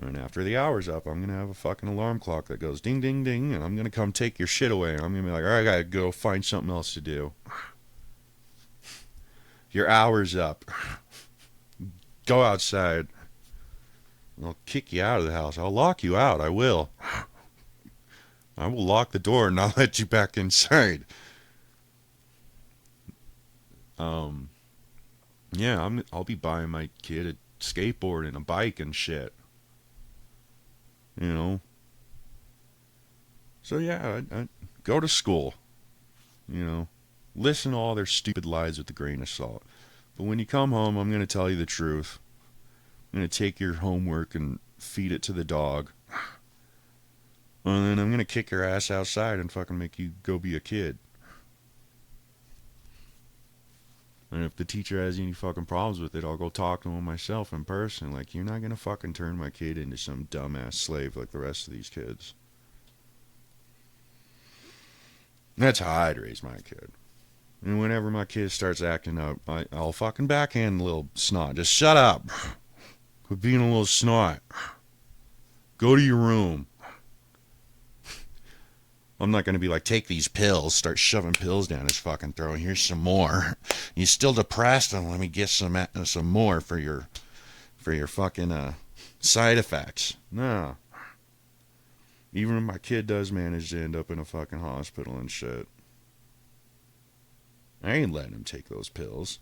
And after the hour's up, I'm going to have a fucking alarm clock that goes ding, ding, ding, and I'm going to come take your shit away. And I'm going to be like, all right, I got to go find something else to do. Your hour's up. Go outside. I'll kick you out of the house. I'll lock you out. I will. I will lock the door and not let you back inside. Yeah, I'll be buying my kid a skateboard and a bike and shit. So yeah, I go to school. Listen to all their stupid lies with a grain of salt. But when you come home, I'm going to tell you the truth. I'm going to take your homework and feed it to the dog. And then I'm gonna kick your ass outside and fucking make you go be a kid. And if the teacher has any fucking problems with it, I'll go talk to him myself in person. Like, you're not gonna fucking turn my kid into some dumbass slave like the rest of these kids. That's how I'd raise my kid. And whenever my kid starts acting up, I'll fucking backhand the little snot. Just shut up. Quit being a little snot. Go to your room. I'm not going to be like, take these pills, start shoving pills down his fucking throat. Here's some more. You still depressed? And let me get some more for your fucking side effects. No. Even if my kid does manage to end up in a fucking hospital and shit, I ain't letting him take those pills.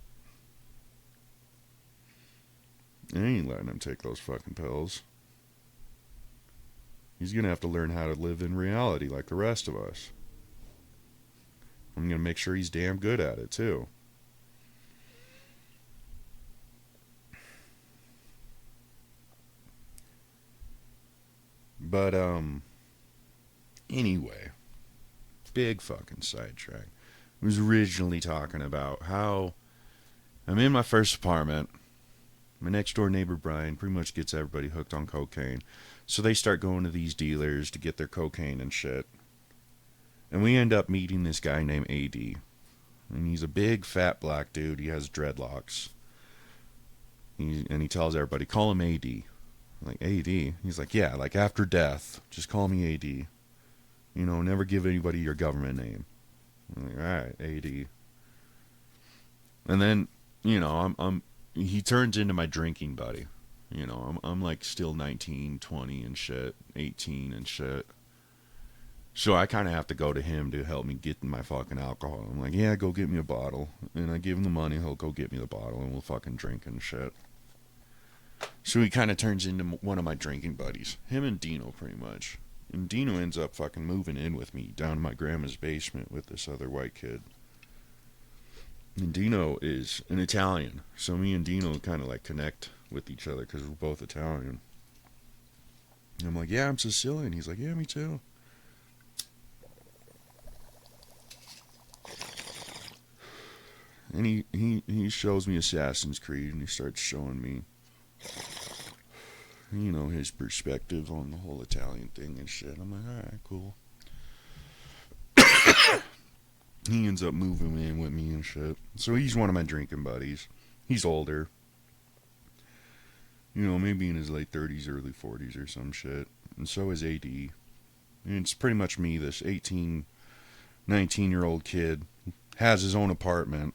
I ain't letting him take those fucking pills. He's going to have to learn how to live in reality like the rest of us. I'm going to make sure he's damn good at it, too. But, anyway. Big fucking sidetrack. I was originally talking about how I'm in my first apartment. My next door neighbor, Brian, pretty much gets everybody hooked on cocaine. So they start going to these dealers to get their cocaine and shit. And we end up meeting this guy named AD. And he's a big, fat black dude. He has dreadlocks. And he tells everybody, call him AD. I'm like, AD? He's like, yeah, like after death, just call me AD. You know, never give anybody your government name. I'm like, alright, AD. And then, you know, he turns into my drinking buddy. You know, I'm like still 19, 20 and shit, 18 and shit. So I kind of have to go to him to help me get my fucking alcohol. I'm like, yeah, go get me a bottle. And I give him the money, he'll go get me the bottle, and we'll fucking drink and shit. So he kind of turns into one of my drinking buddies. Him and Dino, pretty much. And Dino ends up fucking moving in with me down in my grandma's basement with this other white kid. And Dino is an Italian. So me and Dino kind of like connect with each other because we're both Italian. And I'm like, yeah, I'm Sicilian. He's like, yeah, me too. And he shows me Assassin's Creed, and he starts showing me, you know, his perspective on the whole Italian thing and shit. I'm like, alright, cool. He ends up moving in with me and shit. So he's one of my drinking buddies. He's older. You know, maybe in his late 30s, early 40s or some shit. And so is AD. And it's pretty much me, this 18, 19-year-old kid. Has his own apartment.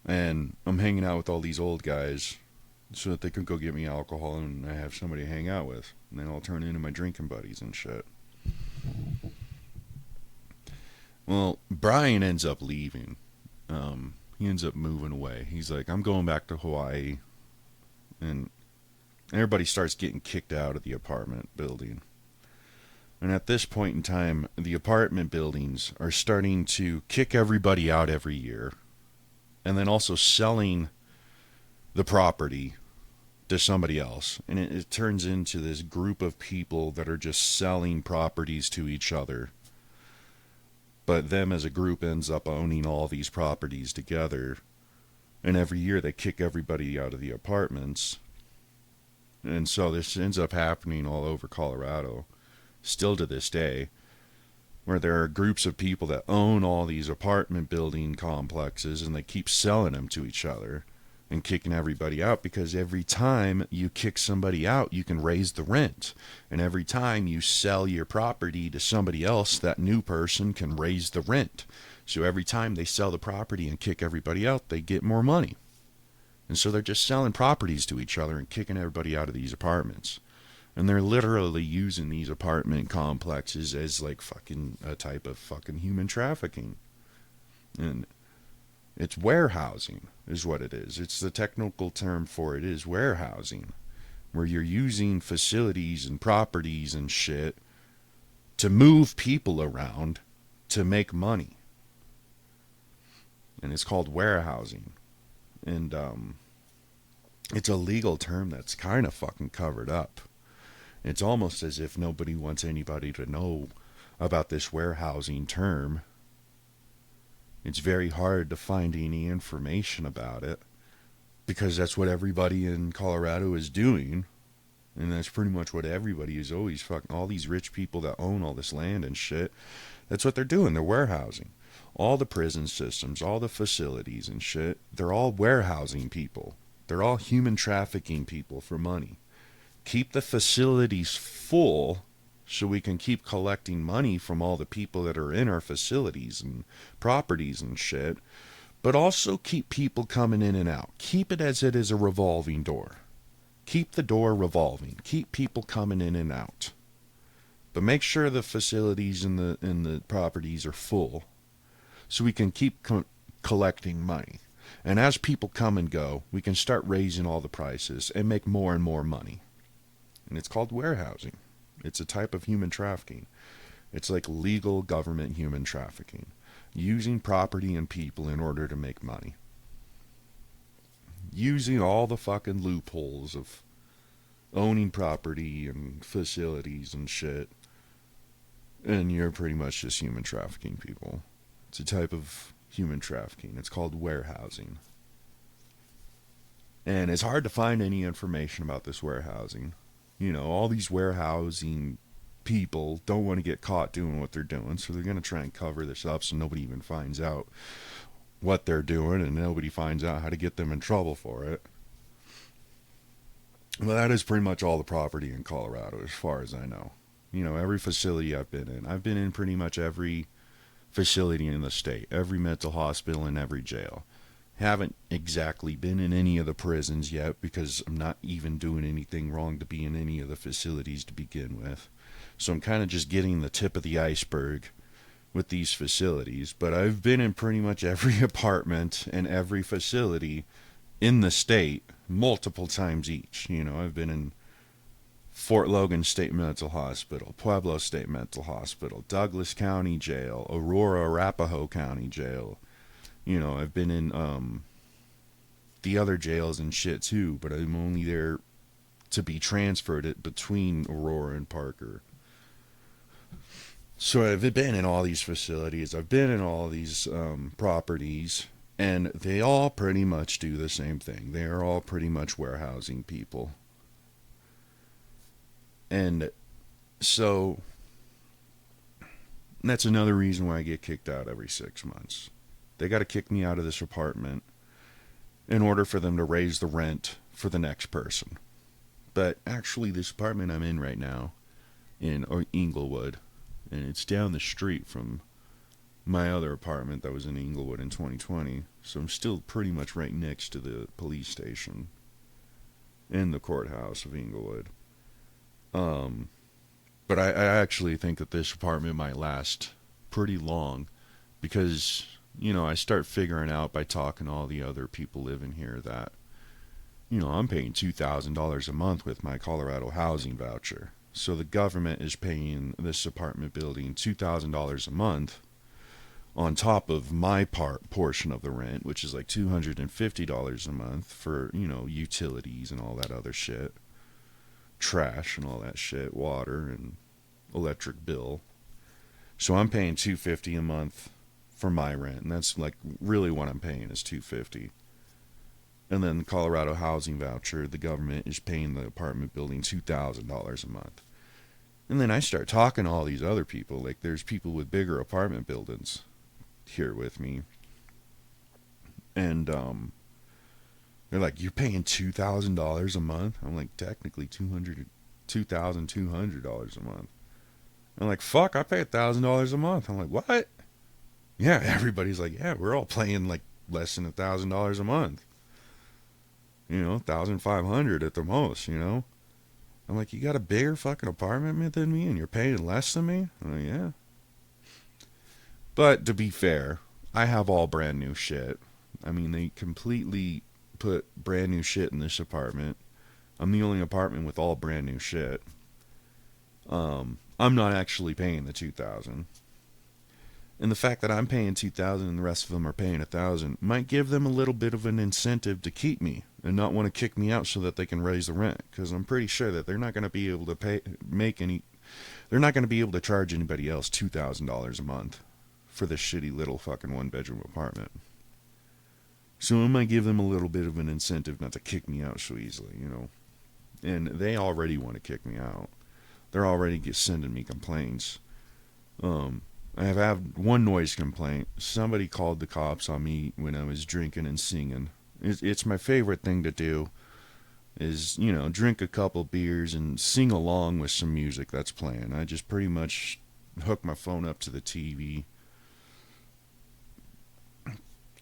And I'm hanging out with all these old guys so that they can go get me alcohol and I have somebody to hang out with. And then I'll turn into my drinking buddies and shit. Well, Brian ends up leaving. He ends up moving away. He's like, I'm going back to Hawaii. And everybody starts getting kicked out of the apartment building. And at this point in time, the apartment buildings are starting to kick everybody out every year. And then also selling the property to somebody else. And it turns into this group of people that are just selling properties to each other. But them as a group ends up owning all these properties together. And every year they kick everybody out of the apartments. And so this ends up happening all over Colorado. Still to this day. Where there are groups of people that own all these apartment building complexes. And they keep selling them to each other. And kicking everybody out, because every time you kick somebody out, you can raise the rent. And every time you sell your property to somebody else, that new person can raise the rent. So every time they sell the property and kick everybody out, they get more money. And so they're just selling properties to each other and kicking everybody out of these apartments. And they're literally using these apartment complexes as like fucking a type of fucking human trafficking. And it's warehousing is what it is. It's the technical term for it is warehousing, where you're using facilities and properties and shit to move people around to make money. And it's called warehousing. And it's a legal term that's kind of fucking covered up. It's almost as if nobody wants anybody to know about this warehousing term. It's very hard to find any information about it because that's what everybody in Colorado is doing. And that's pretty much what everybody is always fucking, all these rich people that own all this land and shit. That's what they're doing. They're warehousing. All the prison systems, all the facilities and shit, they're all warehousing people. They're all human trafficking people for money. Keep the facilities full so we can keep collecting money from all the people that are in our facilities and properties and shit, but also keep people coming in and out. Keep it as it is a revolving door. Keep the door revolving. Keep people coming in and out. But make sure the facilities and the properties are full so we can keep collecting money. And as people come and go, we can start raising all the prices and make more and more money. And it's called warehousing. It's a type of human trafficking. It's like legal government human trafficking. Using property and people in order to make money. Using all the fucking loopholes of owning property and facilities and shit. And you're pretty much just human trafficking people. It's a type of human trafficking. It's called warehousing. And it's hard to find any information about this warehousing. You know, all these warehousing people don't want to get caught doing what they're doing, so they're going to try and cover this up so nobody even finds out what they're doing and nobody finds out how to get them in trouble for it. Well, that is pretty much all the property in Colorado as far as I know. You know, every facility I've been in pretty much every facility in the state, every mental hospital and every jail. Haven't exactly been in any of the prisons yet because I'm not even doing anything wrong to be in any of the facilities to begin with. So I'm kind of just getting the tip of the iceberg with these facilities. But I've been in pretty much every apartment and every facility in the state multiple times each. You know, I've been in Fort Logan State Mental Hospital, Pueblo State Mental Hospital, Douglas County Jail, Aurora Arapahoe County Jail. You know, I've been in the other jails and shit too, but I'm only there to be transferred between Aurora and Parker. So I've been in all these facilities, I've been in all these properties, and they all pretty much do the same thing. They are all pretty much warehousing people. And so that's another reason why I get kicked out every 6 months. They got to kick me out of this apartment in order for them to raise the rent for the next person. But actually, this apartment I'm in right now in Inglewood, and it's down the street from my other apartment that was in Inglewood in 2020, so I'm still pretty much right next to the police station and the courthouse of Inglewood. But I actually think that this apartment might last pretty long because, you know, I start figuring out by talking to all the other people living here that, you know, I'm paying $2,000 a month with my Colorado housing voucher. So the government is paying this apartment building $2,000 a month on top of my portion of the rent, which is like $250 a month for, you know, utilities and all that other shit. Trash and all that shit, water and electric bill. So I'm paying $250 a month for my rent, and that's like really what I'm paying is $250. And then the Colorado housing voucher, the government is paying the apartment building $2,000 a month. And then I start talking to all these other people, like there's people with bigger apartment buildings here with me, and they're like, you're paying $2,000 a month? I'm like, technically $2,200 a month. I'm like, fuck, I pay $1,000 a month. I'm like, what? Yeah, everybody's like, yeah, we're all paying like less than $1,000 a month. You know, $1,500 at the most, you know? I'm like, you got a bigger fucking apartment than me and you're paying less than me? I'm like, yeah. But to be fair, I have all brand new shit. I mean, they completely put brand new shit in this apartment. I'm the only apartment with all brand new shit. I'm not actually paying the $2,000. And the fact that I'm paying 2,000 and the rest of them are paying 1,000 might give them a little bit of an incentive to keep me and not want to kick me out so that they can raise the rent. Because I'm pretty sure that they're not going to be able to they're not going to be able to charge anybody else $2,000 a month for this shitty little fucking one-bedroom apartment. So I might give them a little bit of an incentive not to kick me out so easily, you know. And they already want to kick me out. They're already sending me complaints. I have had one noise complaint. Somebody called the cops on me when I was drinking and singing. It's my favorite thing to do is, you know, drink a couple beers and sing along with some music that's playing. I just pretty much hook my phone up to the TV,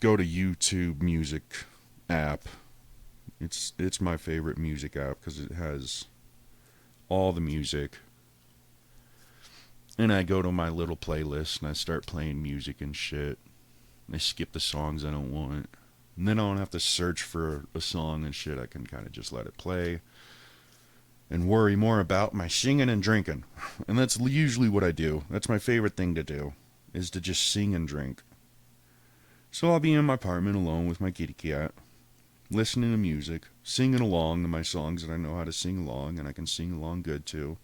go to YouTube music app. It's my favorite music app because it has all the music. And I go to my little playlist and I start playing music and shit. I skip the songs I don't want. And then I don't have to search for a song and shit. I can kind of just let it play and worry more about my singing and drinking. And that's usually what I do. That's my favorite thing to do, is to just sing and drink. So I'll be in my apartment alone with my kitty cat, listening to music, singing along to my songs that I know how to sing along, and I can sing along good too.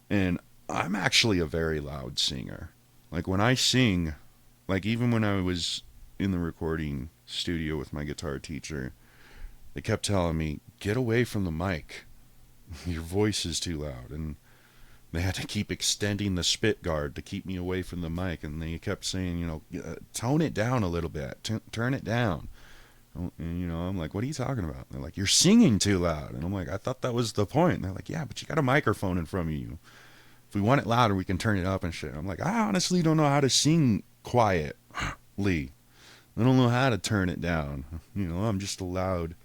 And I'm actually a very loud singer. Like when I sing, like even when I was in the recording studio with my guitar teacher, they kept telling me, get away from the mic. Your voice is too loud. And they had to keep extending the spit guard to keep me away from the mic. And they kept saying, you know, tone it down a little bit. Turn it down. And, you know, I'm like, what are you talking about? And they're like, you're singing too loud. And I'm like, I thought that was the point. And they're like, yeah, but you got a microphone in front of you. If we want it louder, we can turn it up and shit. I'm like, I honestly don't know how to sing quietly. I don't know how to turn it down. You know, I'm just a loud.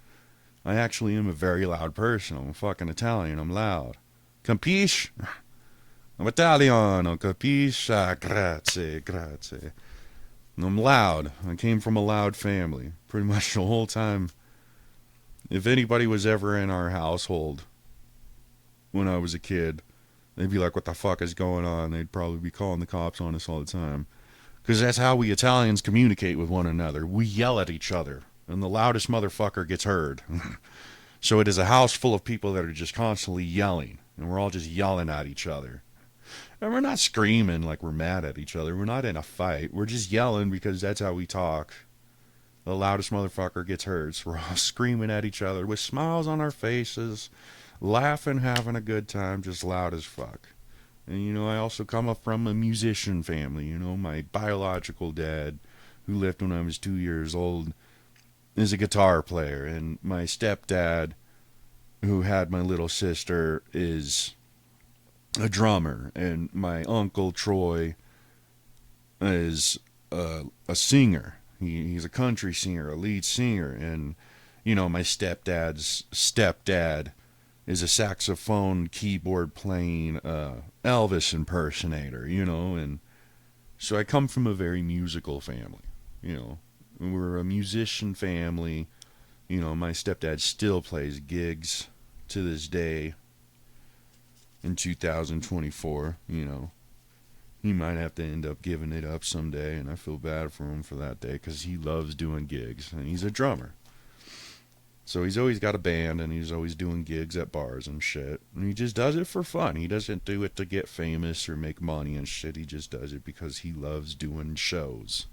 I actually am a very loud person. I'm fucking Italian. I'm loud. Capisci? I'm Italiano. Capisci? Grazie, grazie. I'm loud. I came from a loud family. Pretty much the whole time. If anybody was ever in our household when I was a kid, they'd be like, what the fuck is going on? They'd probably be calling the cops on us all the time. Because that's how we Italians communicate with one another. We yell at each other. And the loudest motherfucker gets heard. So it is a house full of people that are just constantly yelling. And we're all just yelling at each other. And we're not screaming like we're mad at each other. We're not in a fight. We're just yelling because that's how we talk. The loudest motherfucker gets heard. So we're all screaming at each other with smiles on our faces, laughing, having a good time, just loud as fuck. And, you know, I also come up from a musician family. You know, my biological dad, who lived when I was 2 years old, is a guitar player. And my stepdad, who had my little sister, is a drummer. And my uncle, Troy, is a singer. He's a country singer, a lead singer. And, you know, my stepdad's stepdad is a saxophone, keyboard playing, Elvis impersonator, you know, and so I come from a very musical family, you know. We're a musician family, you know. My stepdad still plays gigs to this day in 2024, you know. He might have to end up giving it up someday, and I feel bad for him for that day because he loves doing gigs, and he's a drummer. So he's always got a band, and he's always doing gigs at bars and shit. And he just does it for fun. He doesn't do it to get famous or make money and shit. He just does it because he loves doing shows.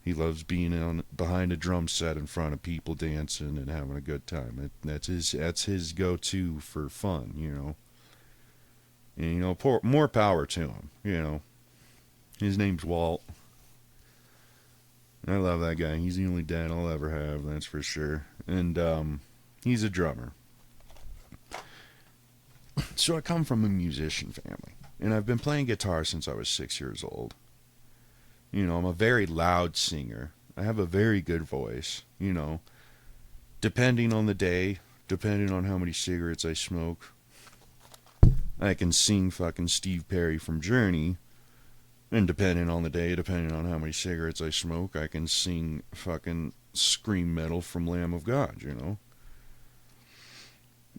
He loves being behind a drum set in front of people dancing and having a good time. That's his go-to for fun, you know. And, you know, more power to him, you know. His name's Walt. I love that guy. He's the only dad I'll ever have, that's for sure. And he's a drummer. So I come from a musician family. And I've been playing guitar since I was 6 years old. You know, I'm a very loud singer. I have a very good voice, you know. Depending on the day, depending on how many cigarettes I smoke, I can sing fucking Steve Perry from Journey. And depending on the day, depending on how many cigarettes I smoke, I can sing fucking scream metal from Lamb of God, you know.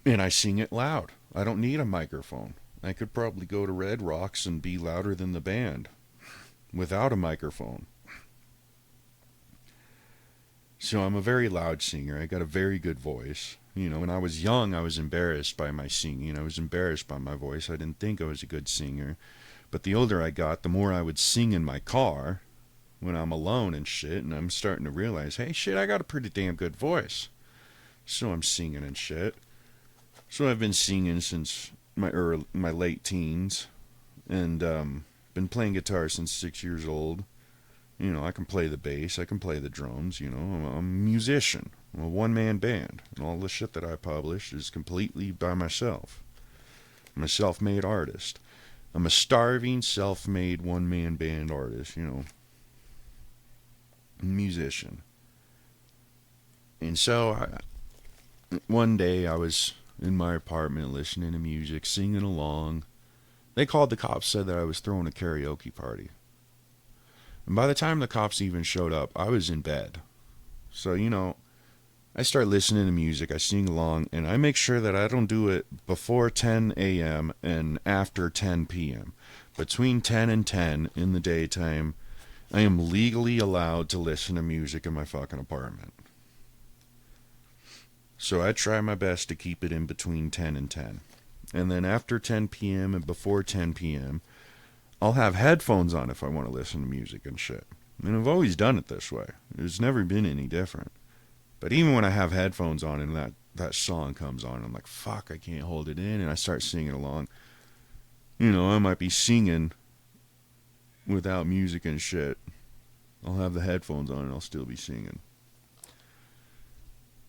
And I sing it loud. I don't need a microphone. I could probably go to Red Rocks and be louder than the band. without a microphone. So I'm a very loud singer. I got a very good voice. You know, when I was young, I was embarrassed by my singing. I was embarrassed by my voice. I didn't think I was a good singer. But the older I got, the more I would sing in my car when I'm alone and shit. And I'm starting to realize, hey, shit, I got a pretty damn good voice. So I'm singing and shit. So I've been singing since my late teens. And been playing guitar since 6 years old. You know, I can play the bass, I can play the drums, you know, I'm a musician. I'm a one-man band, and all the shit that I publish is completely by myself. I'm a self-made artist. I'm a starving, self-made, one-man band artist, you know, musician. And so, one day I was in my apartment listening to music, singing along. They called the cops, said that I was throwing a karaoke party. And by the time the cops even showed up, I was in bed. So, you know, I start listening to music, I sing along, and I make sure that I don't do it before 10 a.m. and after 10 p.m. Between 10 and 10 in the daytime, I am legally allowed to listen to music in my fucking apartment. So I try my best to keep it in between 10 and 10. And then after 10 p.m. and before 10 p.m., I'll have headphones on if I want to listen to music and shit. And I've always done it this way. It's never been any different. But even when I have headphones on and that song comes on, I'm like, fuck, I can't hold it in. And I start singing along. You know, I might be singing without music and shit. I'll have the headphones on and I'll still be singing.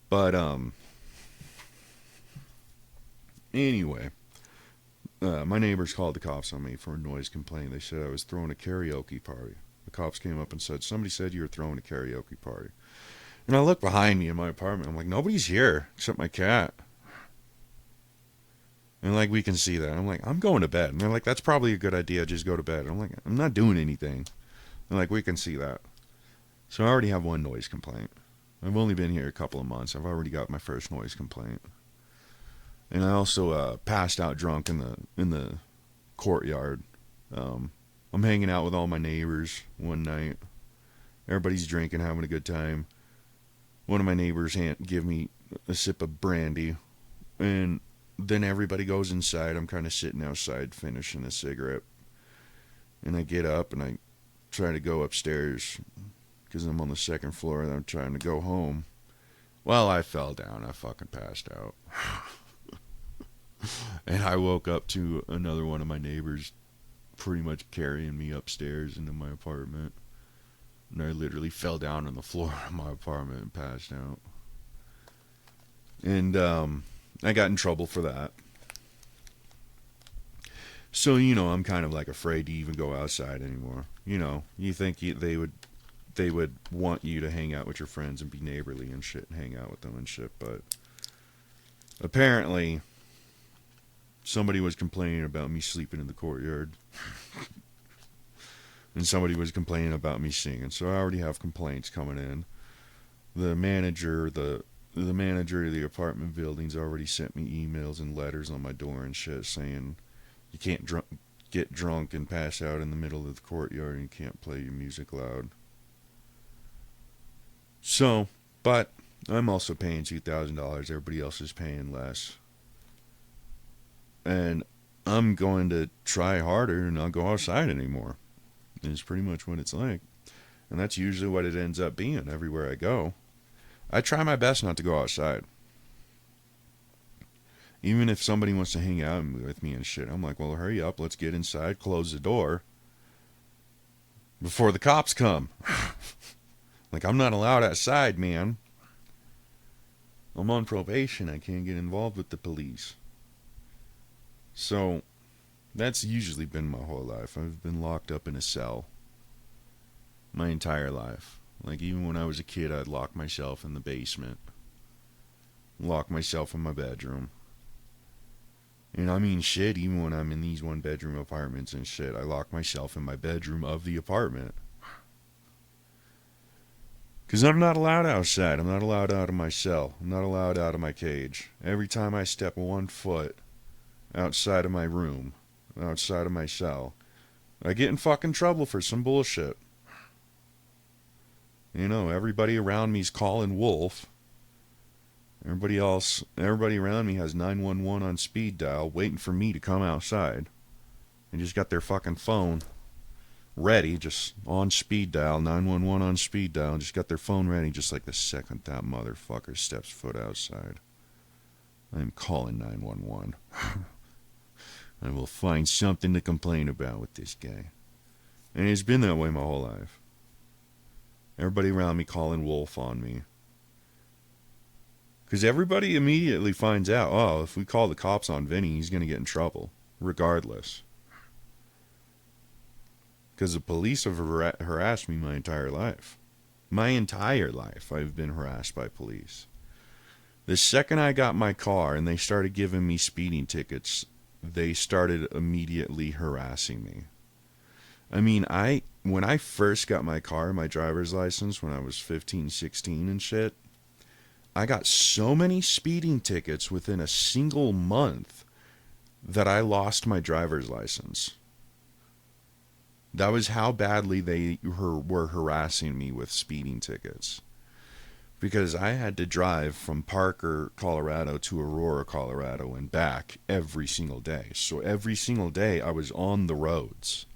But, anyway. My neighbors called the cops on me for a noise complaint. They said I was throwing a karaoke party. The cops came up and said, somebody said you were throwing a karaoke party. And I look behind me in my apartment. I'm like, nobody's here except my cat. And like, we can see that. I'm like, I'm going to bed. And they're like, that's probably a good idea. Just go to bed. I'm like, I'm not doing anything. And like, we can see that. So I already have one noise complaint. I've only been here a couple of months. I've already got my first noise complaint. And I also passed out drunk in the courtyard. I'm hanging out with all my neighbors one night. Everybody's drinking, having a good time. One of my neighbors give me a sip of brandy. And then everybody goes inside. I'm kind of sitting outside finishing a cigarette. And I get up and I try to go upstairs because I'm on the second floor and I'm trying to go home. Well, I fell down. I fucking passed out. And I woke up to another one of my neighbors pretty much carrying me upstairs into my apartment. And I literally fell down on the floor of my apartment and passed out. And I got in trouble for that. So, you know, I'm kind of like afraid to even go outside anymore. You know, you think they would want you to hang out with your friends and be neighborly and shit and hang out with them and shit, but apparently somebody was complaining about me sleeping in the courtyard. And somebody was complaining about me singing. So I already have complaints coming in. The manager of the apartment building's already sent me emails and letters on my door and shit saying you can't get drunk and pass out in the middle of the courtyard and you can't play your music loud. So, but I'm also paying $2,000. Everybody else is paying less. And I'm going to try harder and not go outside anymore. It's pretty much what it's like. And that's usually what it ends up being everywhere I go. I try my best not to go outside. Even if somebody wants to hang out with me and shit, I'm like, well, hurry up, let's get inside, close the door before the cops come. Like, I'm not allowed outside, man. I'm on probation. I can't get involved with the police. So, that's usually been my whole life. I've been locked up in a cell my entire life. Like, even when I was a kid, I'd lock myself in the basement. Lock myself in my bedroom. And I mean, shit, even when I'm in these one-bedroom apartments and shit, I lock myself in my bedroom of the apartment. Because I'm not allowed outside. I'm not allowed out of my cell. I'm not allowed out of my cage. Every time I step 1 foot outside of my room, outside of my cell, I get in fucking trouble for some bullshit. You know, everybody around me's calling Wolf. Everybody around me has 911 on speed dial, waiting for me to come outside. They just got their fucking phone ready, just on speed dial, 911 on speed dial, just got their phone ready just like the second that motherfucker steps foot outside. I'm calling 911. I will find something to complain about with this guy. And it's been that way my whole life. Everybody around me calling Wolf on me. Because everybody immediately finds out, oh, if we call the cops on Vinny, he's going to get in trouble, regardless. Because the police have harassed me my entire life. My entire life I've been harassed by police. The second I got my car and they started giving me speeding tickets, they started immediately harassing me. I mean, when I first got my car, my driver's license, when I was 15, 16 and shit, I got so many speeding tickets within a single month that I lost my driver's license. That was how badly they were harassing me with speeding tickets. Because I had to drive from Parker, Colorado to Aurora, Colorado and back every single day. So every single day I was on the roads.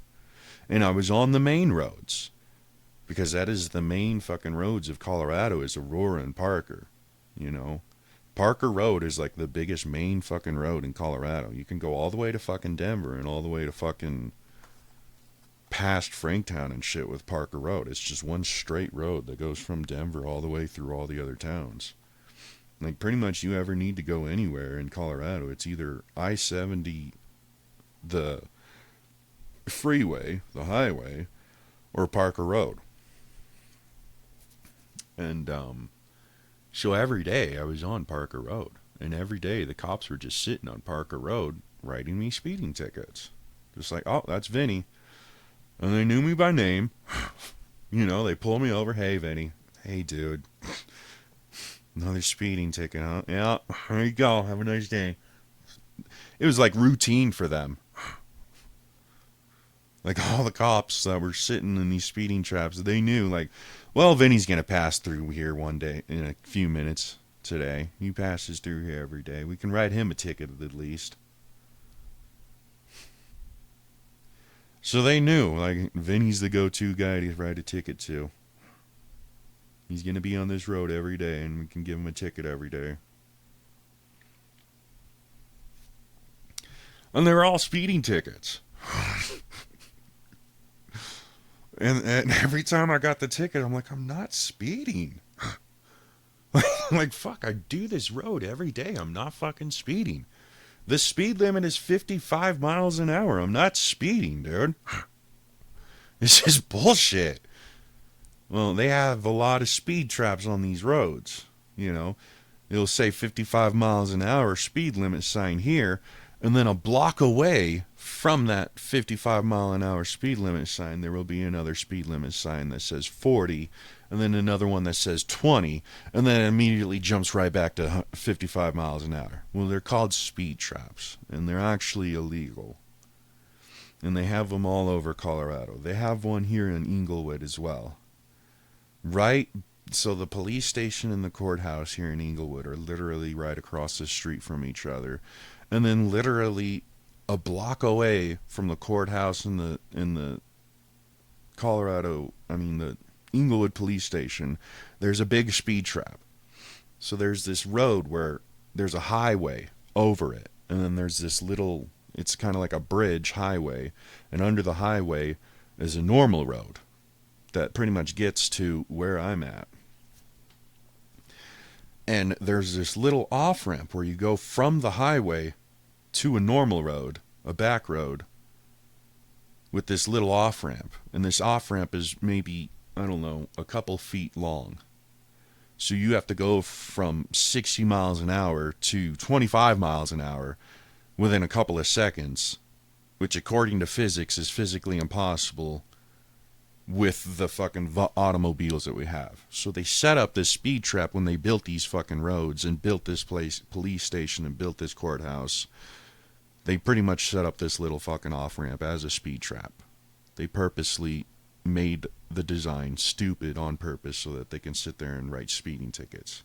And I was on the main roads. Because that is the main fucking roads of Colorado is Aurora and Parker. You know? Parker Road is like the biggest main fucking road in Colorado. You can go all the way to fucking Denver and all the way to fucking past Franktown and shit with Parker Road. It's just one straight road that goes from Denver all the way through all the other towns. Like pretty much you ever need to go anywhere in Colorado, it's either I-70, the freeway, the highway, or Parker Road. And so every day I was on Parker Road, and every day the cops were just sitting on Parker Road writing me speeding tickets. Just like, oh, that's Vinny. And they knew me by name. You know, they pulled me over. Hey, Vinny. Hey, dude. Another speeding ticket, huh? Yeah, there you go. Have a nice day. It was like routine for them. Like all the cops that were sitting in these speeding traps, they knew, like, well, Vinny's going to pass through here one day in a few minutes today. He passes through here every day. We can write him a ticket at least. So they knew, like, Vinny's the go-to guy to write a ticket to. He's going to be on this road every day, and we can give him a ticket every day. And they were all speeding tickets. and every time I got the ticket, I'm like, I'm not speeding. Like, fuck, I do this road every day. I'm not fucking speeding. The speed limit is 55 miles an hour. I'm not speeding, dude. This is bullshit. Well, they have a lot of speed traps on these roads. You know, it'll say 55 miles an hour speed limit sign here, and then a block away from that 55 mile an hour speed limit sign, there will be another speed limit sign that says 40, and then another one that says 20, and then it immediately jumps right back to 55 miles an hour. Well, they're called speed traps, and they're actually illegal. And they have them all over Colorado. They have one here in Inglewood as well. Right? So the police station and the courthouse here in Inglewood are literally right across the street from each other. And then literally a block away from the courthouse and the the Inglewood police station, there's a big speed trap. So there's this road where there's a highway over it, and then there's this little, it's kind of like a bridge highway, and under the highway is a normal road that pretty much gets to where I'm at. And there's this little off-ramp where you go from the highway to a normal road, a back road, with this little off-ramp. And this off-ramp is maybe, I don't know, a couple feet long. So you have to go from 60 miles an hour to 25 miles an hour within a couple of seconds, which according to physics is physically impossible with the fucking automobiles that we have. So they set up this speed trap when they built these fucking roads and built this police station and built this courthouse. They pretty much set up this little fucking off-ramp as a speed trap. They purposely made the design stupid on purpose so that they can sit there and write speeding tickets.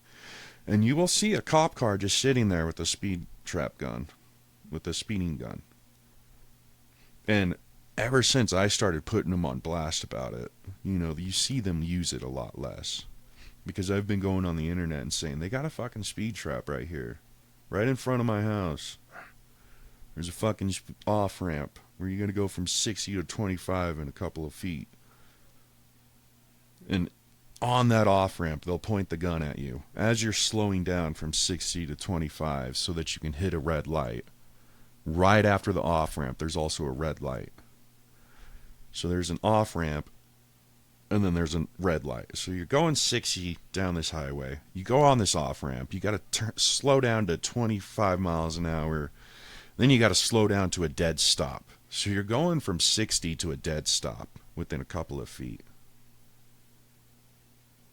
And you will see a cop car just sitting there with a speed trap gun, with a speeding gun. And ever since I started putting them on blast about it, you see them use it a lot less. Because I've been going on the internet and saying, they got a fucking speed trap right here. Right in front of my house. There's a fucking off-ramp where you're going to go from 60 to 25 in a couple of feet. And on that off-ramp, they'll point the gun at you as you're slowing down from 60 to 25 so that you can hit a red light. Right after the off-ramp, there's also a red light. So there's an off-ramp, and then there's a red light. So you're going 60 down this highway. You go on this off-ramp. You got to slow down to 25 miles an hour. Then you got to slow down to a dead stop. So you're going from 60 to a dead stop within a couple of feet.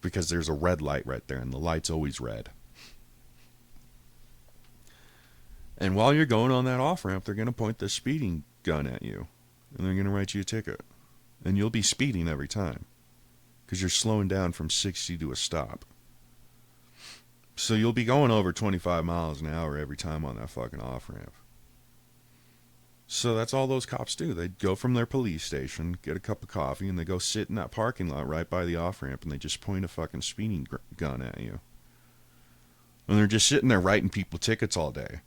Because there's a red light right there, and the light's always red. And while you're going on that off-ramp, they're going to point the speeding gun at you. And they're going to write you a ticket. And you'll be speeding every time. Because you're slowing down from 60 to a stop. So you'll be going over 25 miles an hour every time on that fucking off-ramp. So that's all those cops do. They go from their police station, get a cup of coffee, and they go sit in that parking lot right by the off-ramp, and they just point a fucking speeding gun at you. And they're just sitting there writing people tickets all day.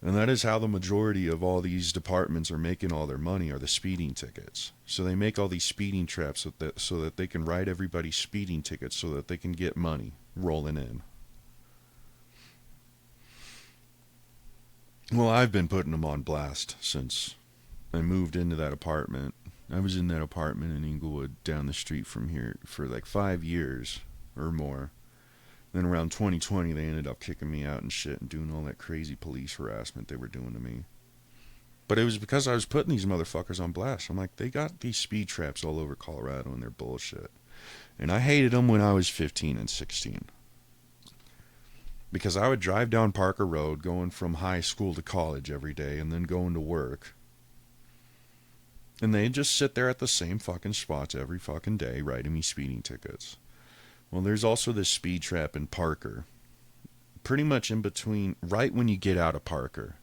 And that is how the majority of all these departments are making all their money, are the speeding tickets. So they make all these speeding traps so that they can write everybody speeding tickets so that they can get money rolling in. Well, I've been putting them on blast since I moved into that apartment. I was in that apartment in Inglewood down the street from here for like 5 years or more. Then around 2020, they ended up kicking me out and shit and doing all that crazy police harassment they were doing to me. But it was because I was putting these motherfuckers on blast. I'm like, they got these speed traps all over Colorado and they're bullshit. And I hated them when I was 15 and 16. Because I would drive down Parker Road going from high school to college every day and then going to work. And they'd just sit there at the same fucking spots every fucking day writing me speeding tickets. Well, there's also this speed trap in Parker. Pretty much in between, right when you get out of Parker,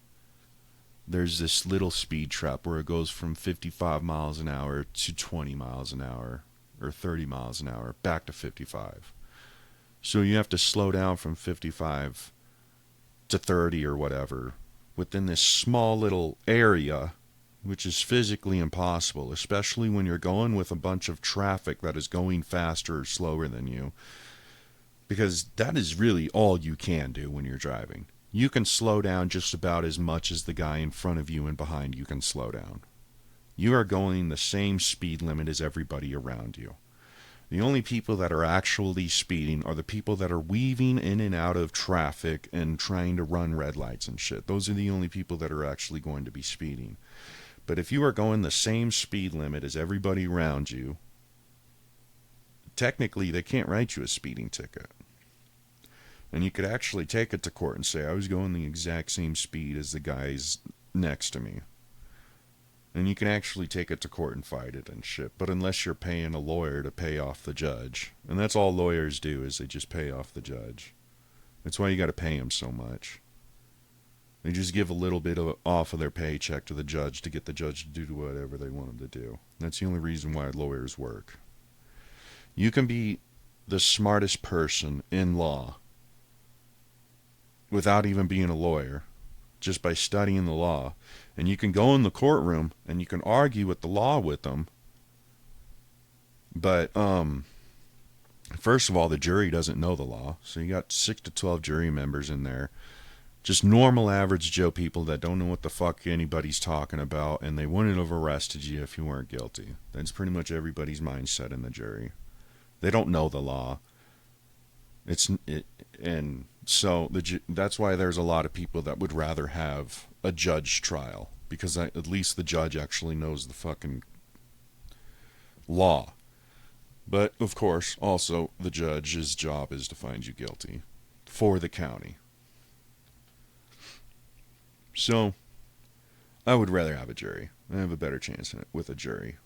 there's this little speed trap where it goes from 55 miles an hour to 20 miles an hour or 30 miles an hour back to 55. So you have to slow down from 55 to 30 or whatever within this small little area, which is physically impossible, especially when you're going with a bunch of traffic that is going faster or slower than you. Because that is really all you can do when you're driving. You can slow down just about as much as the guy in front of you and behind you can slow down. You are going the same speed limit as everybody around you. The only people that are actually speeding are the people that are weaving in and out of traffic and trying to run red lights and shit. Those are the only people that are actually going to be speeding. But if you are going the same speed limit as everybody around you, technically they can't write you a speeding ticket. And you could actually take it to court and say, I was going the exact same speed as the guys next to me. And you can actually take it to court and fight it and shit. But unless you're paying a lawyer to pay off the judge. And that's all lawyers do, is they just pay off the judge. That's why you got to pay them so much. They just give a little bit off of their paycheck to the judge to get the judge to do whatever they want them to do. That's the only reason why lawyers work. You can be the smartest person in law without even being a lawyer, just by studying the law. And you can go in the courtroom and you can argue with the law with them. But first of all, the jury doesn't know the law. So you got 6 to 12 jury members in there. Just normal average Joe people that don't know what the fuck anybody's talking about, and they wouldn't have arrested you if you weren't guilty. That's pretty much everybody's mindset in the jury. They don't know the law. And so that's why there's a lot of people that would rather have a judge trial, because at least the judge actually knows the fucking law. But of course, also the judge's job is to find you guilty for the county. So I would rather have a jury. I have a better chance with a jury.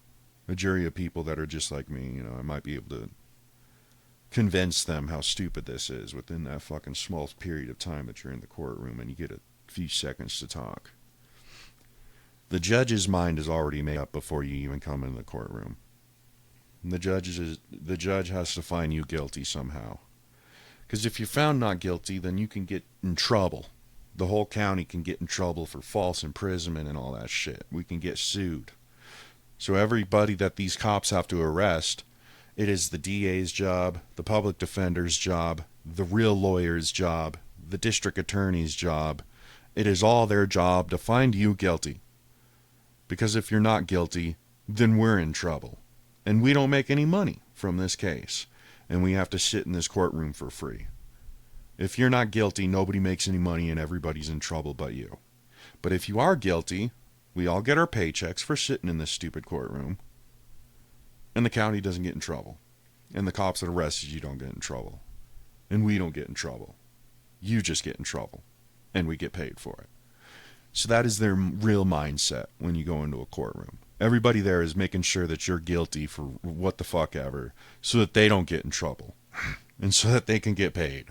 A jury of people that are just like me, you know, I might be able to convince them how stupid this is within that fucking small period of time that you're in the courtroom and you get a few seconds to talk. The judge's mind is already made up before you even come in the courtroom. And the judge has to find you guilty somehow. Because if you're found not guilty, then you can get in trouble. The whole county can get in trouble for false imprisonment and all that shit. We can get sued. So everybody that these cops have to arrest, it is the DA's job, the public defender's job, the real lawyer's job, the district attorney's job. It is all their job to find you guilty. Because if you're not guilty, then we're in trouble. And we don't make any money from this case. And we have to sit in this courtroom for free. If you're not guilty, nobody makes any money and everybody's in trouble but you. But if you are guilty, we all get our paychecks for sitting in this stupid courtroom. And the county doesn't get in trouble. And the cops that arrested you don't get in trouble. And we don't get in trouble. You just get in trouble. And we get paid for it. So that is their real mindset when you go into a courtroom. Everybody there is making sure that you're guilty for what the fuck ever, so that they don't get in trouble, and so that they can get paid.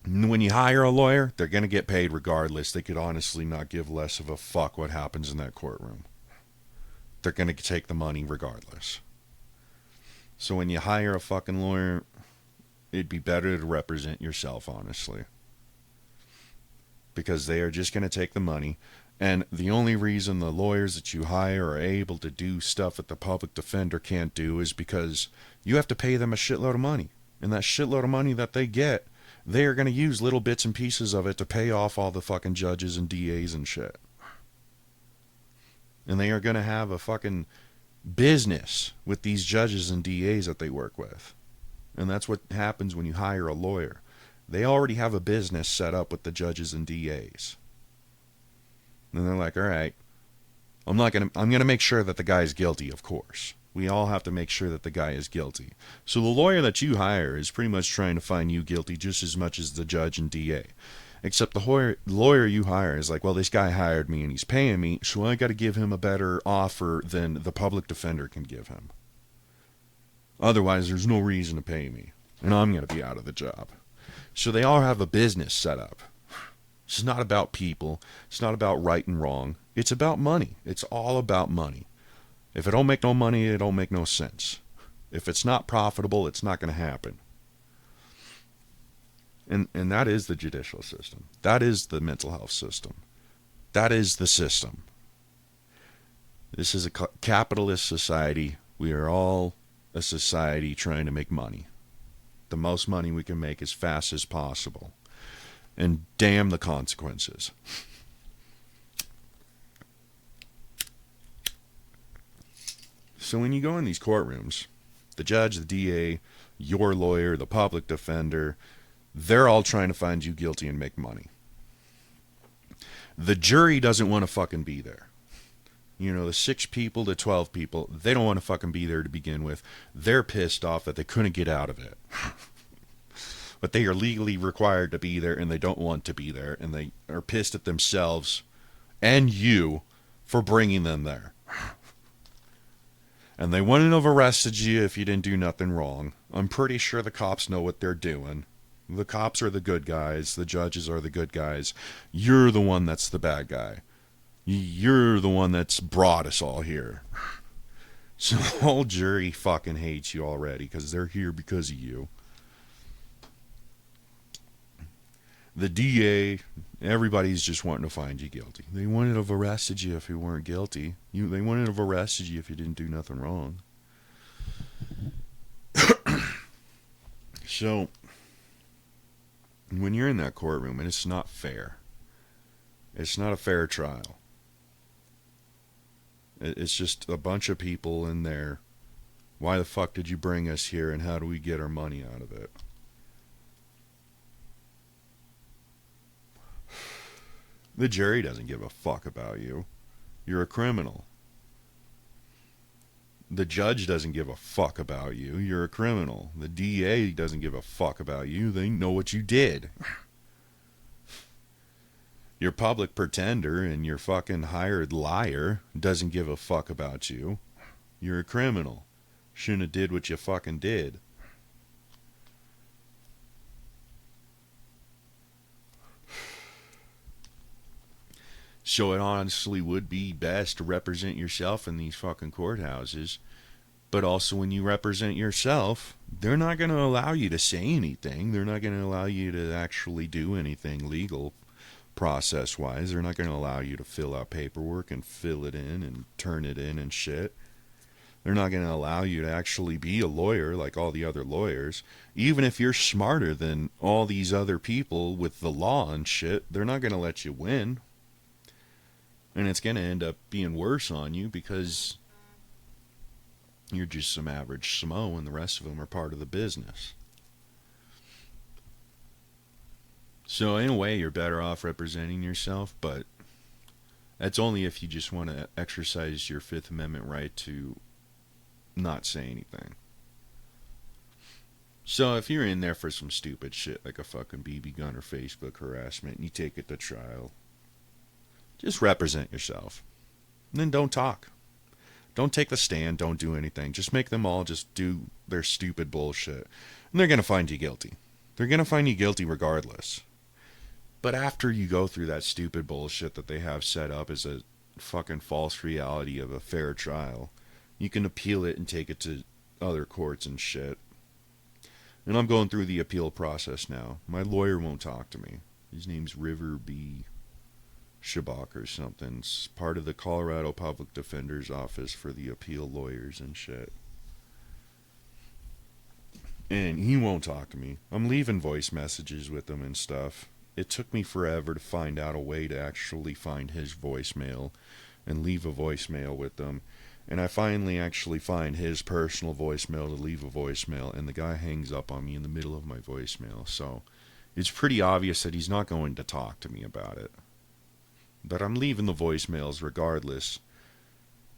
And when you hire a lawyer, they're going to get paid regardless. They could honestly not give less of a fuck what happens in that courtroom. They're going to take the money regardless. So when you hire a fucking lawyer, it'd be better to represent yourself, honestly. Because they are just going to take the money. And the only reason the lawyers that you hire are able to do stuff that the public defender can't do is because you have to pay them a shitload of money. And that shitload of money that they get, they are going to use little bits and pieces of it to pay off all the fucking judges and DAs and shit. And they are going to have a fucking business with these judges and DAs that they work with. And that's what happens when you hire a lawyer. They already have a business set up with the judges and DAs. And they're like, all right, I'm going to make sure that the guy is guilty, of course. We all have to make sure that the guy is guilty. So the lawyer that you hire is pretty much trying to find you guilty just as much as the judge and DA. Except the lawyer you hire is like, well, this guy hired me and he's paying me, so I got to give him a better offer than the public defender can give him. Otherwise, there's no reason to pay me, and I'm going to be out of the job. So they all have a business set up. It's not about people. It's not about right and wrong. It's about money. It's all about money. If it don't make no money, it don't make no sense. If it's not profitable, it's not going to happen. And that is the judicial system. That is the mental health system. That is the system. This is a capitalist society. We are all a society trying to make money. The most money we can make as fast as possible. And damn the consequences. So when you go in these courtrooms, the judge, the DA, your lawyer, the public defender, they're all trying to find you guilty and make money. The jury doesn't want to fucking be there. You know, the 6 people to 12 people, they don't want to fucking be there to begin with. They're pissed off that they couldn't get out of it. But they are legally required to be there, and they don't want to be there, and they are pissed at themselves and you for bringing them there. And they wouldn't have arrested you if you didn't do nothing wrong. I'm pretty sure the cops know what they're doing. The cops are the good guys. The judges are the good guys. You're the one that's the bad guy. You're the one that's brought us all here. So the whole jury fucking hates you already because they're here because of you. The DA, everybody's just wanting to find you guilty. They wouldn't have arrested you if you weren't guilty. They wouldn't have arrested you if you didn't do nothing wrong. So, when you're in that courtroom, and it's not fair. It's not a fair trial. It's just a bunch of people in there. Why the fuck did you bring us here, and how do we get our money out of it? The jury doesn't give a fuck about you. You're a criminal. The judge doesn't give a fuck about you. You're a criminal. The DA doesn't give a fuck about you. They know what you did. Your public pretender and your fucking hired liar doesn't give a fuck about you. You're a criminal. Shouldn't have did what you fucking did. So it honestly would be best to represent yourself in these fucking courthouses. But also when you represent yourself, they're not going to allow you to say anything. They're not going to allow you to actually do anything legal process-wise. They're not going to allow you to fill out paperwork and fill it in and turn it in and shit. They're not going to allow you to actually be a lawyer like all the other lawyers. Even if you're smarter than all these other people with the law and shit, they're not going to let you win. And it's going to end up being worse on you because you're just some average smo and the rest of them are part of the business. So in a way, you're better off representing yourself, but that's only if you just want to exercise your Fifth Amendment right to not say anything. So if you're in there for some stupid shit like a fucking BB gun or Facebook harassment and you take it to trial, just represent yourself. And then don't talk. Don't take the stand. Don't do anything. Just make them all just do their stupid bullshit. And they're going to find you guilty. They're going to find you guilty regardless. But after you go through that stupid bullshit that they have set up as a fucking false reality of a fair trial, you can appeal it and take it to other courts and shit. And I'm going through the appeal process now. My lawyer won't talk to me. His name's River B. Shabak or something. It's part of the Colorado Public Defender's Office for the appeal lawyers and shit. And he won't talk to me. I'm leaving voice messages with him and stuff. It took me forever to find out a way to actually find his voicemail and leave a voicemail with them. And I finally actually find his personal voicemail to leave a voicemail, and the guy hangs up on me in the middle of my voicemail. So it's pretty obvious that he's not going to talk to me about it. But I'm leaving the voicemails regardless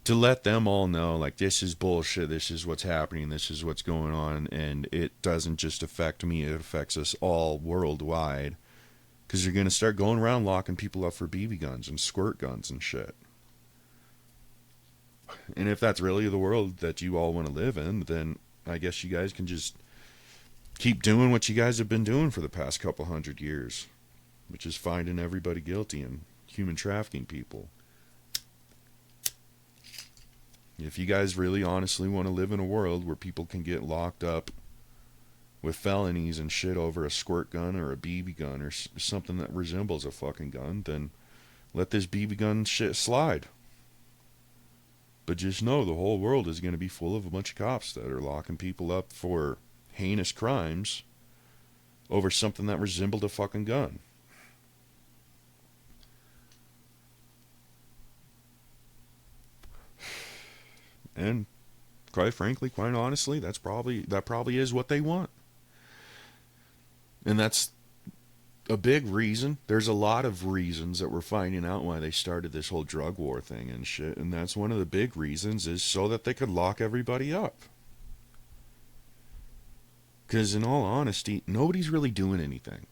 to let them all know, like, this is bullshit, this is what's happening, this is what's going on, and it doesn't just affect me, it affects us all worldwide. Because you're going to start going around locking people up for BB guns and squirt guns and shit. And if that's really the world that you all want to live in, then I guess you guys can just keep doing what you guys have been doing for the past couple 100 years, which is finding everybody guilty and human trafficking people. If you guys really honestly want to live in a world where people can get locked up with felonies and shit over a squirt gun or a BB gun or something that resembles a fucking gun, then let this BB gun shit slide. But just know the whole world is going to be full of a bunch of cops that are locking people up for heinous crimes over something that resembled a fucking gun. And quite frankly, quite honestly, that probably is what they want. And that's a big reason. There's a lot of reasons that we're finding out why they started this whole drug war thing and shit. And that's one of the big reasons, is so that they could lock everybody up. Because in all honesty, nobody's really doing anything.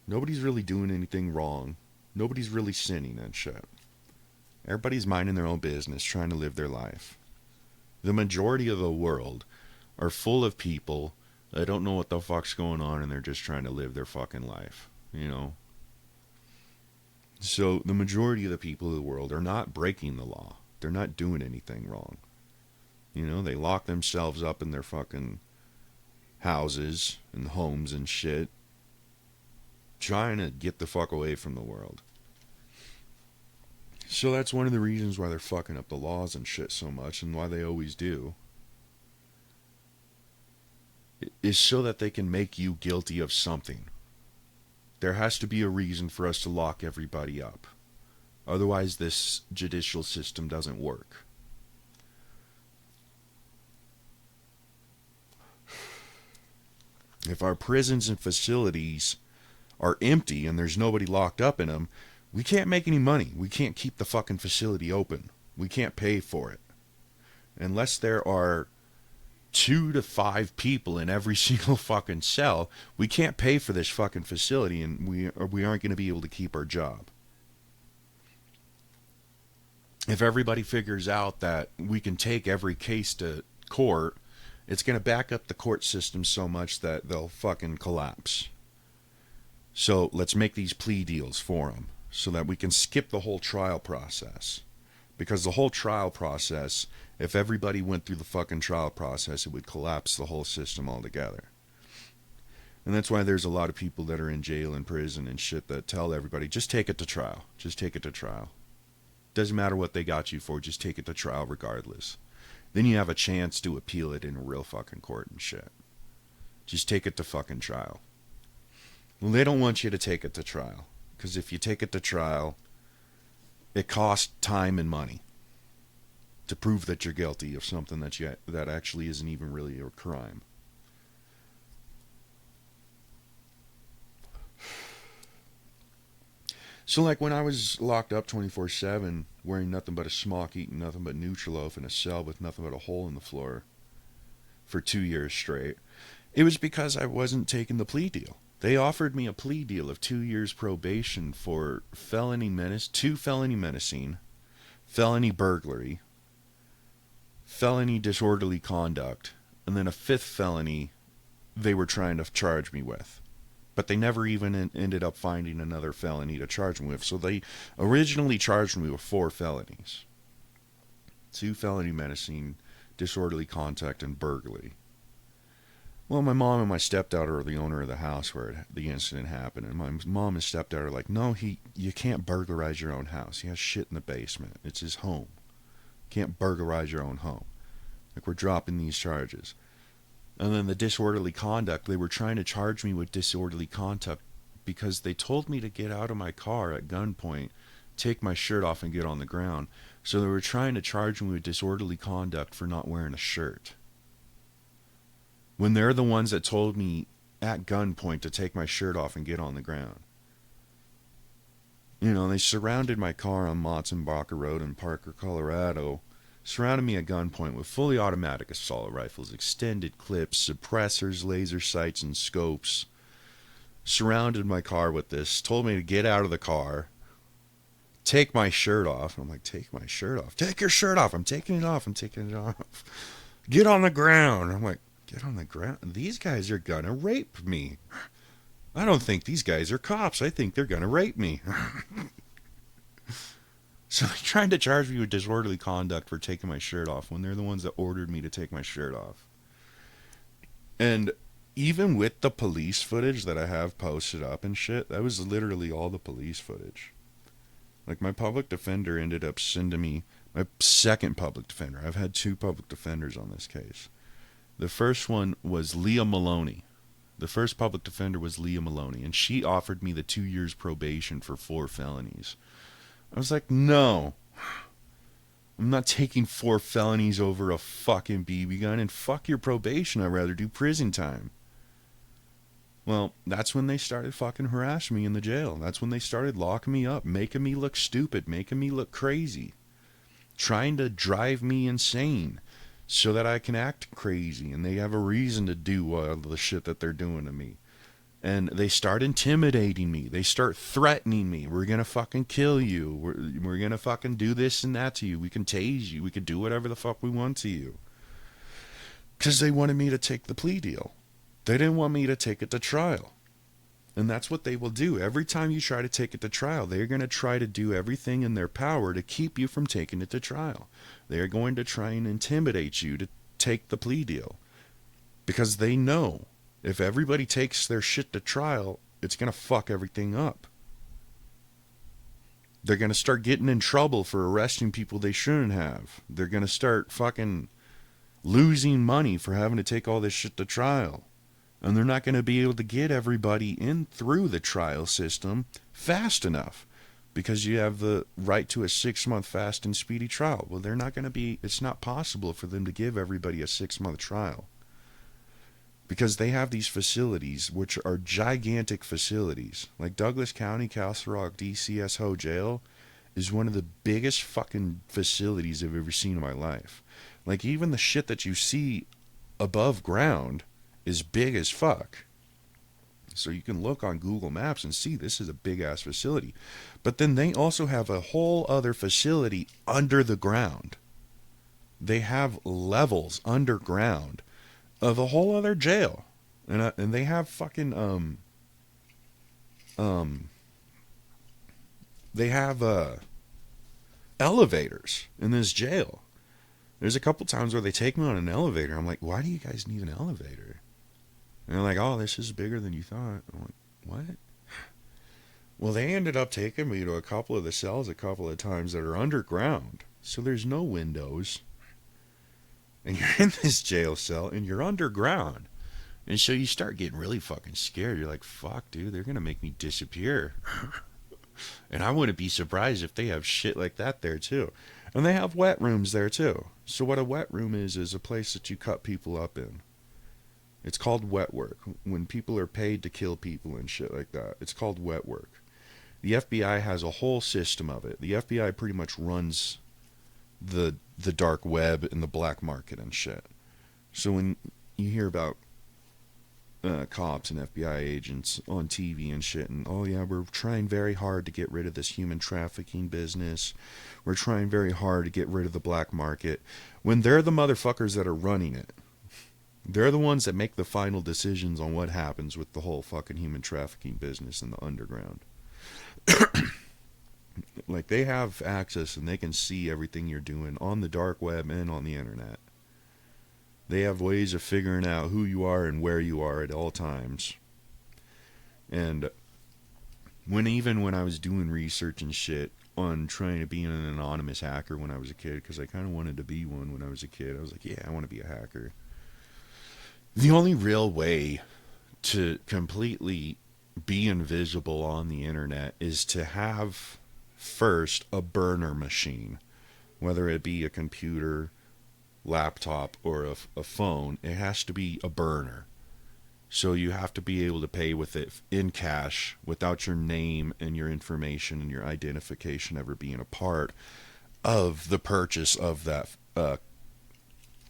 Nobody's really doing anything wrong. Nobody's really sinning and shit. Everybody's minding their own business, trying to live their life. The majority of the world are full of people that don't know what the fuck's going on, and they're just trying to live their fucking life, you know? So the majority of the people of the world are not breaking the law. They're not doing anything wrong. You know, they lock themselves up in their fucking houses and homes and shit, trying to get the fuck away from the world. So that's one of the reasons why they're fucking up the laws and shit so much, and why they always do, is so that they can make you guilty of something. There has to be a reason for us to lock everybody up. Otherwise, this judicial system doesn't work. If our prisons and facilities are empty and there's nobody locked up in them, we can't make any money. We can't keep the fucking facility open. We can't pay for it. Unless there are 2 to 5 people in every single fucking cell, we can't pay for this fucking facility, and we aren't going to be able to keep our job. if everybody figures out that we can take every case to court, it's going to back up the court system so much that they'll fucking collapse. So let's make these plea deals for them so that we can skip the whole trial process. Because the whole trial process, if everybody went through the fucking trial process, it would collapse the whole system altogether. And that's why there's a lot of people that are in jail and prison and shit that tell everybody, just take it to trial. Just take it to trial. Doesn't matter what they got you for, just take it to trial regardless. Then you have a chance to appeal it in a real fucking court and shit. Just take it to fucking trial. Well, they don't want you to take it to trial. Because if you take it to trial, it costs time and money to prove that you're guilty of something that actually isn't even really a crime. So like when I was locked up 24/7, wearing nothing but a smock, eating nothing but Nutriloaf in a cell with nothing but a hole in the floor for 2 years straight, it was because I wasn't taking the plea deal. They offered me a plea deal of 2 years probation for two felony menacing, felony burglary, felony disorderly conduct, and then a fifth felony they were trying to charge me with. But they never even ended up finding another felony to charge me with. So they originally charged me with 4 felonies. 2 felony menacing, disorderly conduct, and burglary. Well, my mom and my stepdaughter are the owner of the house where the incident happened. And my mom and stepdaughter are like, no, you can't burglarize your own house. He has shit in the basement. It's his home. You can't burglarize your own home. Like, we're dropping these charges. And then the disorderly conduct, they were trying to charge me with disorderly conduct because they told me to get out of my car at gunpoint, take my shirt off, and get on the ground. So they were trying to charge me with disorderly conduct for not wearing a shirt. When they're the ones that told me at gunpoint to take my shirt off and get on the ground. You know, they surrounded my car on Motzenbacher Road in Parker, Colorado, surrounded me at gunpoint with fully automatic assault rifles, extended clips, suppressors, laser sights, and scopes. Surrounded my car with this, told me to get out of the car, take my shirt off. I'm like, take my shirt off? Take your shirt off. I'm taking it off. I'm taking it off. Get on the ground. I'm like, get on the ground? These guys are gonna rape me. I don't think these guys are cops. I think they're gonna rape me. So they're trying to charge me with disorderly conduct for taking my shirt off when they're the ones that ordered me to take my shirt off. And even with the police footage that I have posted up and shit, that was literally all the police footage. Like, my public defender ended up sending me my second public defender. I've had 2 public defenders on this case. The first one was Leah Maloney. The first public defender was Leah Maloney, and she offered me the 2 years probation for 4 felonies. I was like, no, I'm not taking 4 felonies over a fucking BB gun, and fuck your probation. I'd rather do prison time. Well, that's when they started fucking harassing me in the jail. That's when they started locking me up, making me look stupid, making me look crazy, trying to drive me insane so that I can act crazy, and they have a reason to do all the shit that they're doing to me. And they start intimidating me. They start threatening me. We're going to fucking kill you. We're going to fucking do this and that to you. We can tase you. We can do whatever the fuck we want to you. Because they wanted me to take the plea deal. They didn't want me to take it to trial. And that's what they will do. Every time you try to take it to trial, they're going to try to do everything in their power to keep you from taking it to trial. They're going to try and intimidate you to take the plea deal. Because they know if everybody takes their shit to trial, it's going to fuck everything up. They're going to start getting in trouble for arresting people they shouldn't have. They're going to start fucking losing money for having to take all this shit to trial. And they're not going to be able to get everybody in through the trial system fast enough. Because you have the right to a 6-month fast and speedy trial. Well, they're not going to be, it's not possible for them to give everybody a 6-month trial. Because they have these facilities, which are gigantic facilities. Like Douglas County, Castle Rock, DCSO jail is one of the biggest fucking facilities I've ever seen in my life. Like, even the shit that you see above ground is big as fuck. So you can look on Google Maps and see this is a big ass facility. But then they also have a whole other facility under the ground. They have levels underground of a whole other jail. And they have fucking um they have elevators in this jail. There's a couple times where they take me on an elevator. I'm like, why do you guys need an elevator? And they're like, oh, this is bigger than you thought. I'm like, what? Well, they ended up taking me to a couple of the cells a couple of times that are underground. So there's no windows. And you're in this jail cell and you're underground. And so you start getting really fucking scared. You're like, fuck, dude, they're going to make me disappear. And I wouldn't be surprised if they have shit like that there too. And they have wet rooms there too. So what a wet room is a place that you cut people up in. It's called wet work. When people are paid to kill people and shit like that, it's called wet work. The FBI has a whole system of it. The FBI pretty much runs the dark web and the black market and shit. So when you hear about cops and FBI agents on TV and shit, and oh yeah, we're trying very hard to get rid of this human trafficking business, we're trying very hard to get rid of the black market, when they're the motherfuckers that are running it. They're the ones that make the final decisions on what happens with the whole fucking human trafficking business in the underground. Like, they have access and they can see everything you're doing on the dark web and on the internet. They have ways of figuring out who you are and where you are at all times. And when I was doing research and shit on trying to be an anonymous hacker when I was a kid, because I kind of wanted to be one when I was a kid, I was like, yeah, I want to be a hacker. The only real way to completely be invisible on the internet is to have first a burner machine, whether it be a computer, laptop, or a phone. It has to be a burner. So you have to be able to pay with it in cash without your name and your information and your identification ever being a part of the purchase of that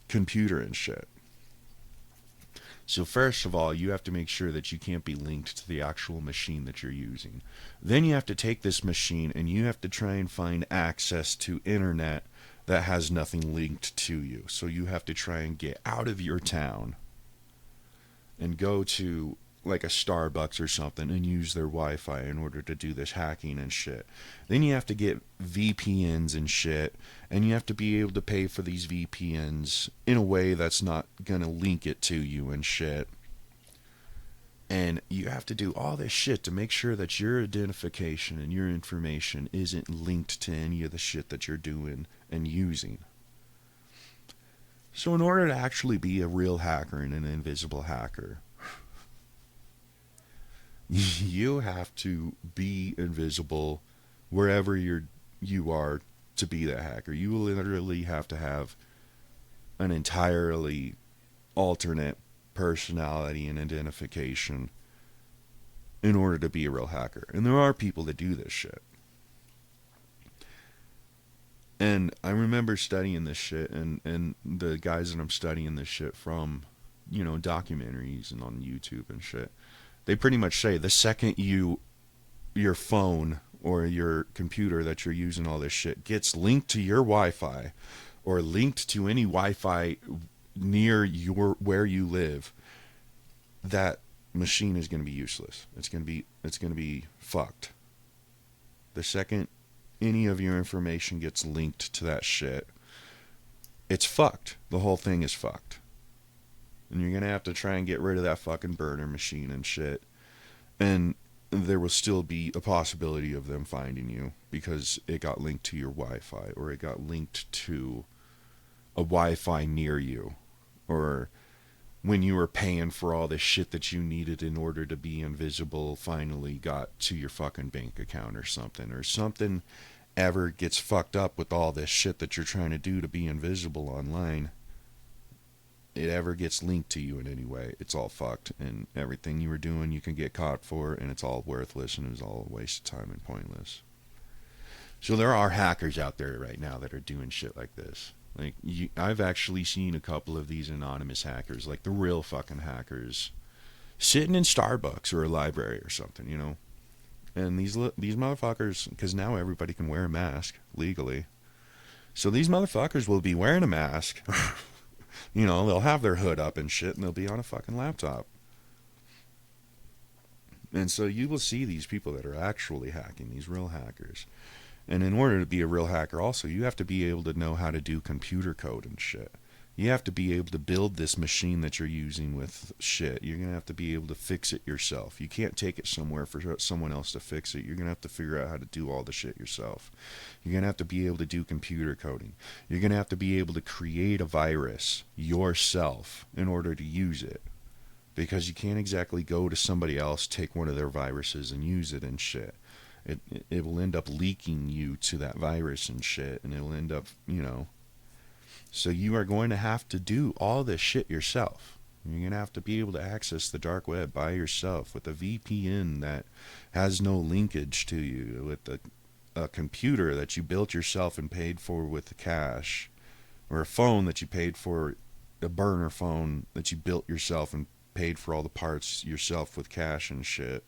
computer and shit. So first of all, you have to make sure that you can't be linked to the actual machine that you're using. Then you have to take this machine and you have to try and find access to internet that has nothing linked to you. So you have to try and get out of your town and go to like a Starbucks or something and use their Wi-Fi in order to do this hacking and shit. Then you have to get VPNs and shit, and you have to be able to pay for these VPNs in a way that's not gonna link it to you and shit. And you have to do all this shit to make sure that your identification and your information isn't linked to any of the shit that you're doing and using. So in order to actually be a real hacker and an invisible hacker, you have to be invisible wherever you are to be that hacker. You literally have to have an entirely alternate personality and identification in order to be a real hacker. And there are people that do this shit. And I remember studying this shit, and the guys that I'm studying this shit from, you know, documentaries and on YouTube and shit, they pretty much say the second your phone or your computer that you're using all this shit gets linked to your Wi-Fi or linked to any Wi-Fi near where you live, that machine is going to be useless. It's going to be fucked. The second any of your information gets linked to that shit, it's fucked. The whole thing is fucked. And you're going to have to try and get rid of that fucking burner machine and shit. And there will still be a possibility of them finding you because it got linked to your Wi-Fi, or it got linked to a Wi-Fi near you, or when you were paying for all this shit that you needed in order to be invisible finally got to your fucking bank account or something ever gets fucked up with all this shit that you're trying to do to be invisible online, it ever gets linked to you in any way, it's all fucked, and everything you were doing you can get caught for, and it's all worthless, and it's all a waste of time and pointless. So there are hackers out there right now that are doing shit like this. Like, I've actually seen a couple of these anonymous hackers, like the real fucking hackers, sitting in Starbucks or a library or something, you know. And these motherfuckers, because now everybody can wear a mask legally, so these motherfuckers will be wearing a mask. You know, they'll have their hood up and shit, and they'll be on a fucking laptop. And so you will see these people that are actually hacking, these real hackers. And in order to be a real hacker also, you have to be able to know how to do computer code and shit. You have to be able to build this machine that you're using with shit. You're going to have to be able to fix it yourself. You can't take it somewhere for someone else to fix it. You're going to have to figure out how to do all the shit yourself. You're going to have to be able to do computer coding. You're going to have to be able to create a virus yourself in order to use it. Because you can't exactly go to somebody else, take one of their viruses and use it and shit. It will end up leaking you to that virus and shit, and it'll end up, you know. So you are going to have to do all this shit yourself. You're going to have to be able to access the dark web by yourself with a VPN that has no linkage to you, with a computer that you built yourself and paid for with the cash, or a phone that you paid for, a burner phone that you built yourself and paid for all the parts yourself with cash and shit.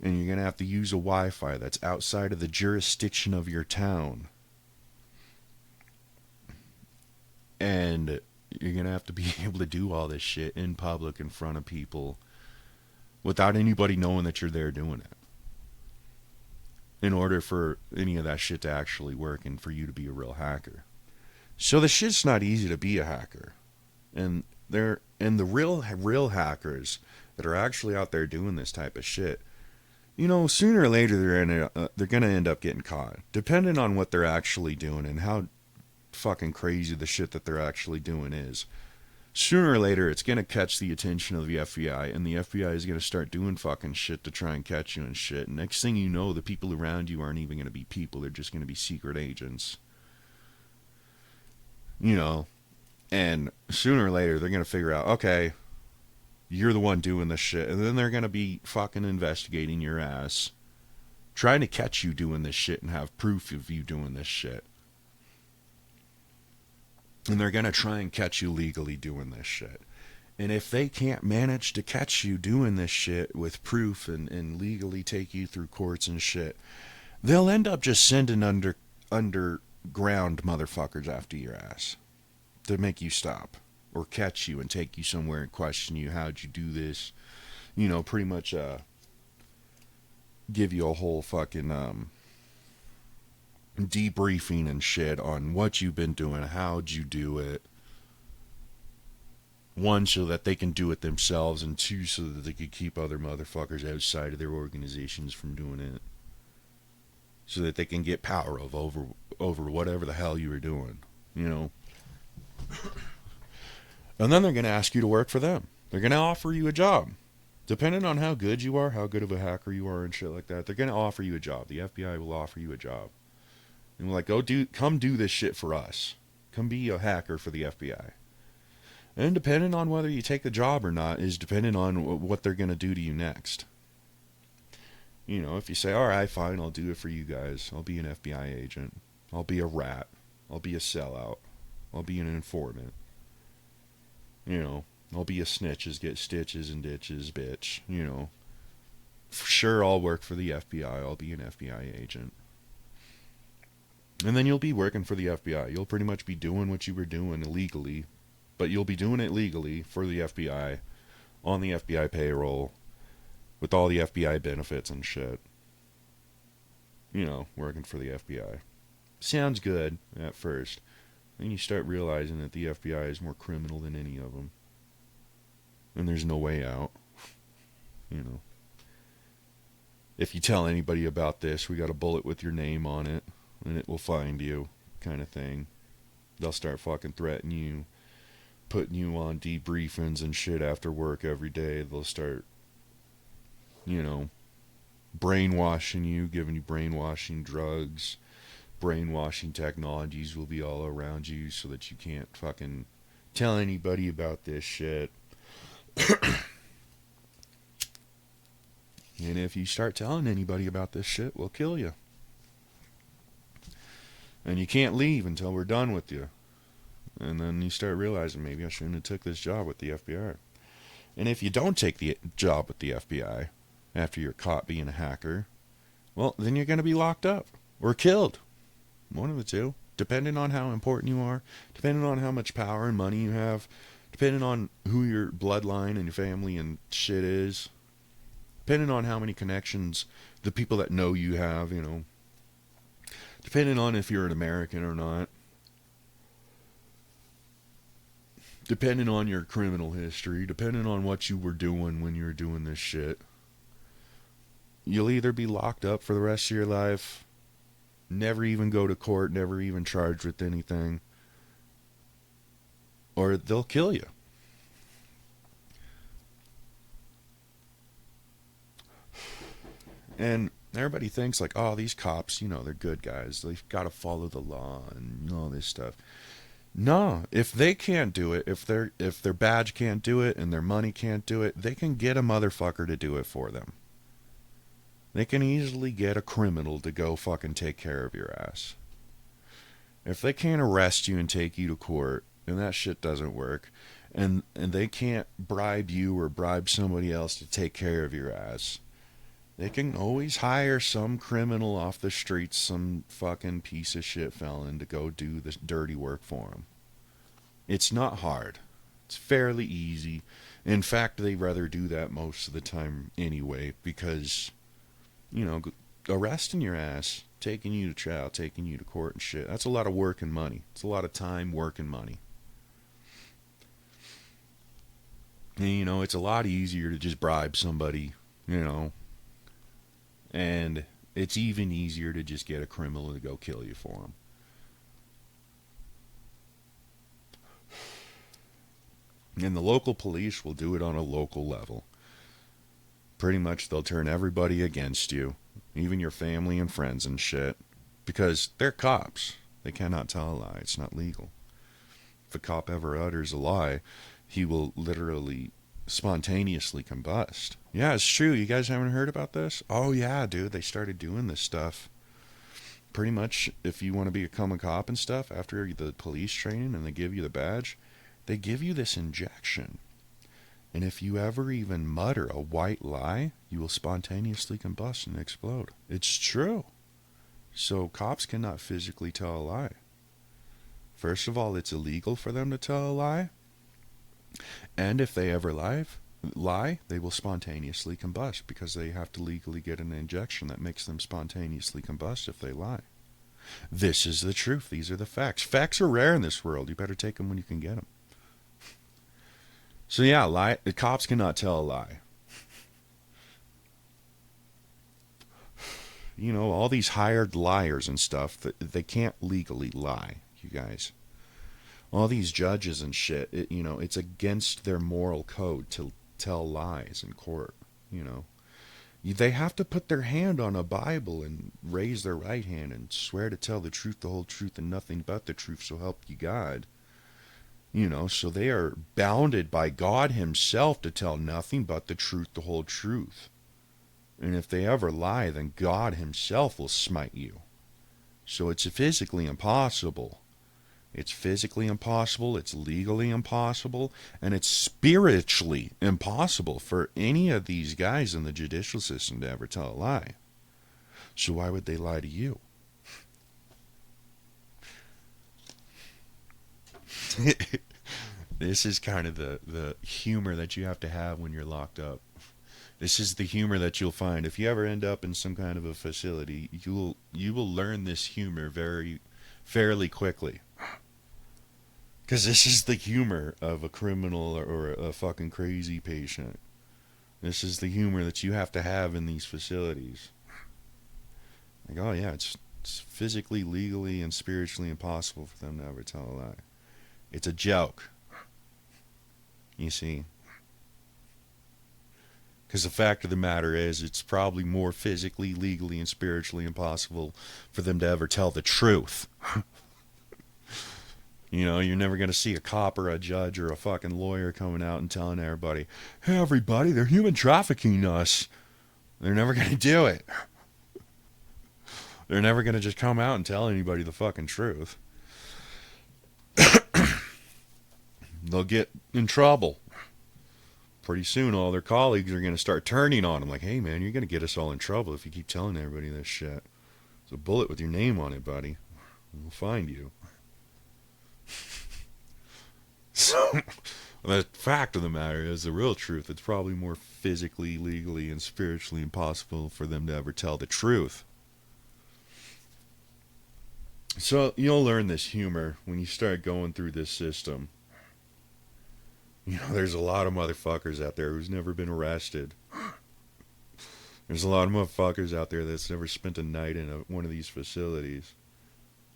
And you're going to have to use a Wi-Fi that's outside of the jurisdiction of your town. And you're going to have to be able to do all this shit in public in front of people without anybody knowing that you're there doing it. In order for any of that shit to actually work and for you to be a real hacker. So the shit's not easy to be a hacker. And the real hackers that are actually out there doing this type of shit, you know, sooner or later they're gonna end up getting caught, depending on what they're actually doing and how fucking crazy the shit that they're actually doing is. Sooner or later, it's gonna catch the attention of the FBI, and the FBI is gonna start doing fucking shit to try and catch you and shit. And next thing you know, the people around you aren't even gonna be people; they're just gonna be secret agents. You know, and sooner or later, they're gonna figure out, okay, you're the one doing this shit, and then they're gonna be fucking investigating your ass, trying to catch you doing this shit and have proof of you doing this shit. And they're going to try and catch you legally doing this shit. And if they can't manage to catch you doing this shit with proof and legally take you through courts and shit, they'll end up just sending underground motherfuckers after your ass to make you stop or catch you and take you somewhere and question you. How'd you do this? You know, pretty much give you a whole fucking debriefing and shit on what you've been doing, how'd you do it. One, so that they can do it themselves, and two, so that they can keep other motherfuckers outside of their organizations from doing it. So that they can get power over whatever the hell you were doing, you know. And then they're going to ask you to work for them. They're going to offer you a job. Depending on how good you are, how good of a hacker you are and shit like that, they're going to offer you a job. The FBI will offer you a job. And we're like, come do this shit for us. Come be a hacker for the FBI. And depending on whether you take the job or not is dependent on what they're going to do to you next. You know, if you say, all right, fine, I'll do it for you guys. I'll be an FBI agent. I'll be a rat. I'll be a sellout. I'll be an informant. You know, I'll be a snitches, get stitches and ditches, bitch. You know, for sure I'll work for the FBI. I'll be an FBI agent. And then you'll be working for the FBI. You'll pretty much be doing what you were doing illegally, but you'll be doing it legally for the FBI, on the FBI payroll, with all the FBI benefits and shit. You know, working for the FBI. Sounds good at first. Then you start realizing that the FBI is more criminal than any of them. And there's no way out. You know. If you tell anybody about this, we got a bullet with your name on it, and it will find you, kind of thing. They'll start fucking threatening you, putting you on debriefings and shit after work every day. They'll start, you know, brainwashing you, giving you brainwashing drugs. Brainwashing technologies will be all around you so that you can't fucking tell anybody about this shit. And if you start telling anybody about this shit, we'll kill you. And you can't leave until we're done with you. And then you start realizing, maybe I shouldn't have took this job with the FBI. And if you don't take the job with the FBI after you're caught being a hacker, well, then you're going to be locked up or killed. One of the two. Depending on how important you are, depending on how much power and money you have, depending on who your bloodline and your family and shit is, depending on how many connections the people that know you have, you know, depending on if you're an American or not, depending on your criminal history, depending on what you were doing when you were doing this shit, you'll either be locked up for the rest of your life, never even go to court, never even charged with anything, or they'll kill you. And everybody thinks like, oh, these cops, you know, they're good guys. They've got to follow the law and all this stuff. No, if they can't do it, if their badge can't do it and their money can't do it, they can get a motherfucker to do it for them. They can easily get a criminal to go fucking take care of your ass. If they can't arrest you and take you to court, and that shit doesn't work, and they can't bribe you or bribe somebody else to take care of your ass, they can always hire some criminal off the streets, some fucking piece of shit felon to go do the dirty work for them. It's not hard. It's fairly easy. In fact, they'd rather do that most of the time anyway, because, you know, arresting your ass, taking you to trial, taking you to court and shit, that's a lot of work and money. It's a lot of time, work, and money. And, you know, it's a lot easier to just bribe somebody, you know, and it's even easier to just get a criminal to go kill you for them. And the local police will do it on a local level. Pretty much they'll turn everybody against you, even your family and friends and shit, because they're cops. They cannot tell a lie. It's not legal. If a cop ever utters a lie, he will literally spontaneously combust. Yeah, it's true. You guys haven't heard about this? Oh yeah, dude, they started doing this stuff. Pretty much, if you want to become a cop and stuff, after the police training and they give you the badge, they give you this injection. And if you ever even mutter a white lie, you will spontaneously combust and explode. It's true. So cops cannot physically tell a lie. First of all, it's illegal for them to tell a lie. And if they ever lie, they will spontaneously combust because they have to legally get an injection that makes them spontaneously combust if they lie. This is the truth. These are the facts. Facts are rare in this world. You better take them when you can get them. So yeah, the cops cannot tell a lie. You know, all these hired liars and stuff, they can't legally lie, you guys. All these judges and shit, it's against their moral code to tell lies in court, you know. They have to put their hand on a Bible and raise their right hand and swear to tell the truth, the whole truth, and nothing but the truth, so help you God. You know, so they are bounded by God himself to tell nothing but the truth, the whole truth. And if they ever lie, then God himself will smite you. So it's physically impossible. It's physically impossible, it's legally impossible, and it's spiritually impossible for any of these guys in the judicial system to ever tell a lie. So why would they lie to you? This is kind of the humor that you have to have when you're locked up. This is the humor that you'll find. If you ever end up in some kind of a facility, you will learn this humor fairly quickly. Because this is the humor of a criminal or a fucking crazy patient. This is the humor that you have to have in these facilities. Like, oh yeah, it's physically, legally, and spiritually impossible for them to ever tell a lie. It's a joke. You see. Because the fact of the matter is, it's probably more physically, legally, and spiritually impossible for them to ever tell the truth. You know, you're never going to see a cop or a judge or a fucking lawyer coming out and telling everybody, hey, everybody, they're human trafficking us. They're never going to do it. They're never going to just come out and tell anybody the fucking truth. They'll get in trouble. pretty soon all their colleagues are going to start turning on them like, hey, man, you're going to get us all in trouble if you keep telling everybody this shit. It's a bullet with your name on it, buddy. We'll find you. So, the fact of the matter is, the real truth, it's probably more physically, legally, and spiritually impossible for them to ever tell the truth. So you'll learn this humor when you start going through this system. You know, there's a lot of motherfuckers out there who's never been arrested. There's a lot of motherfuckers out there that's never spent a night in one of these facilities.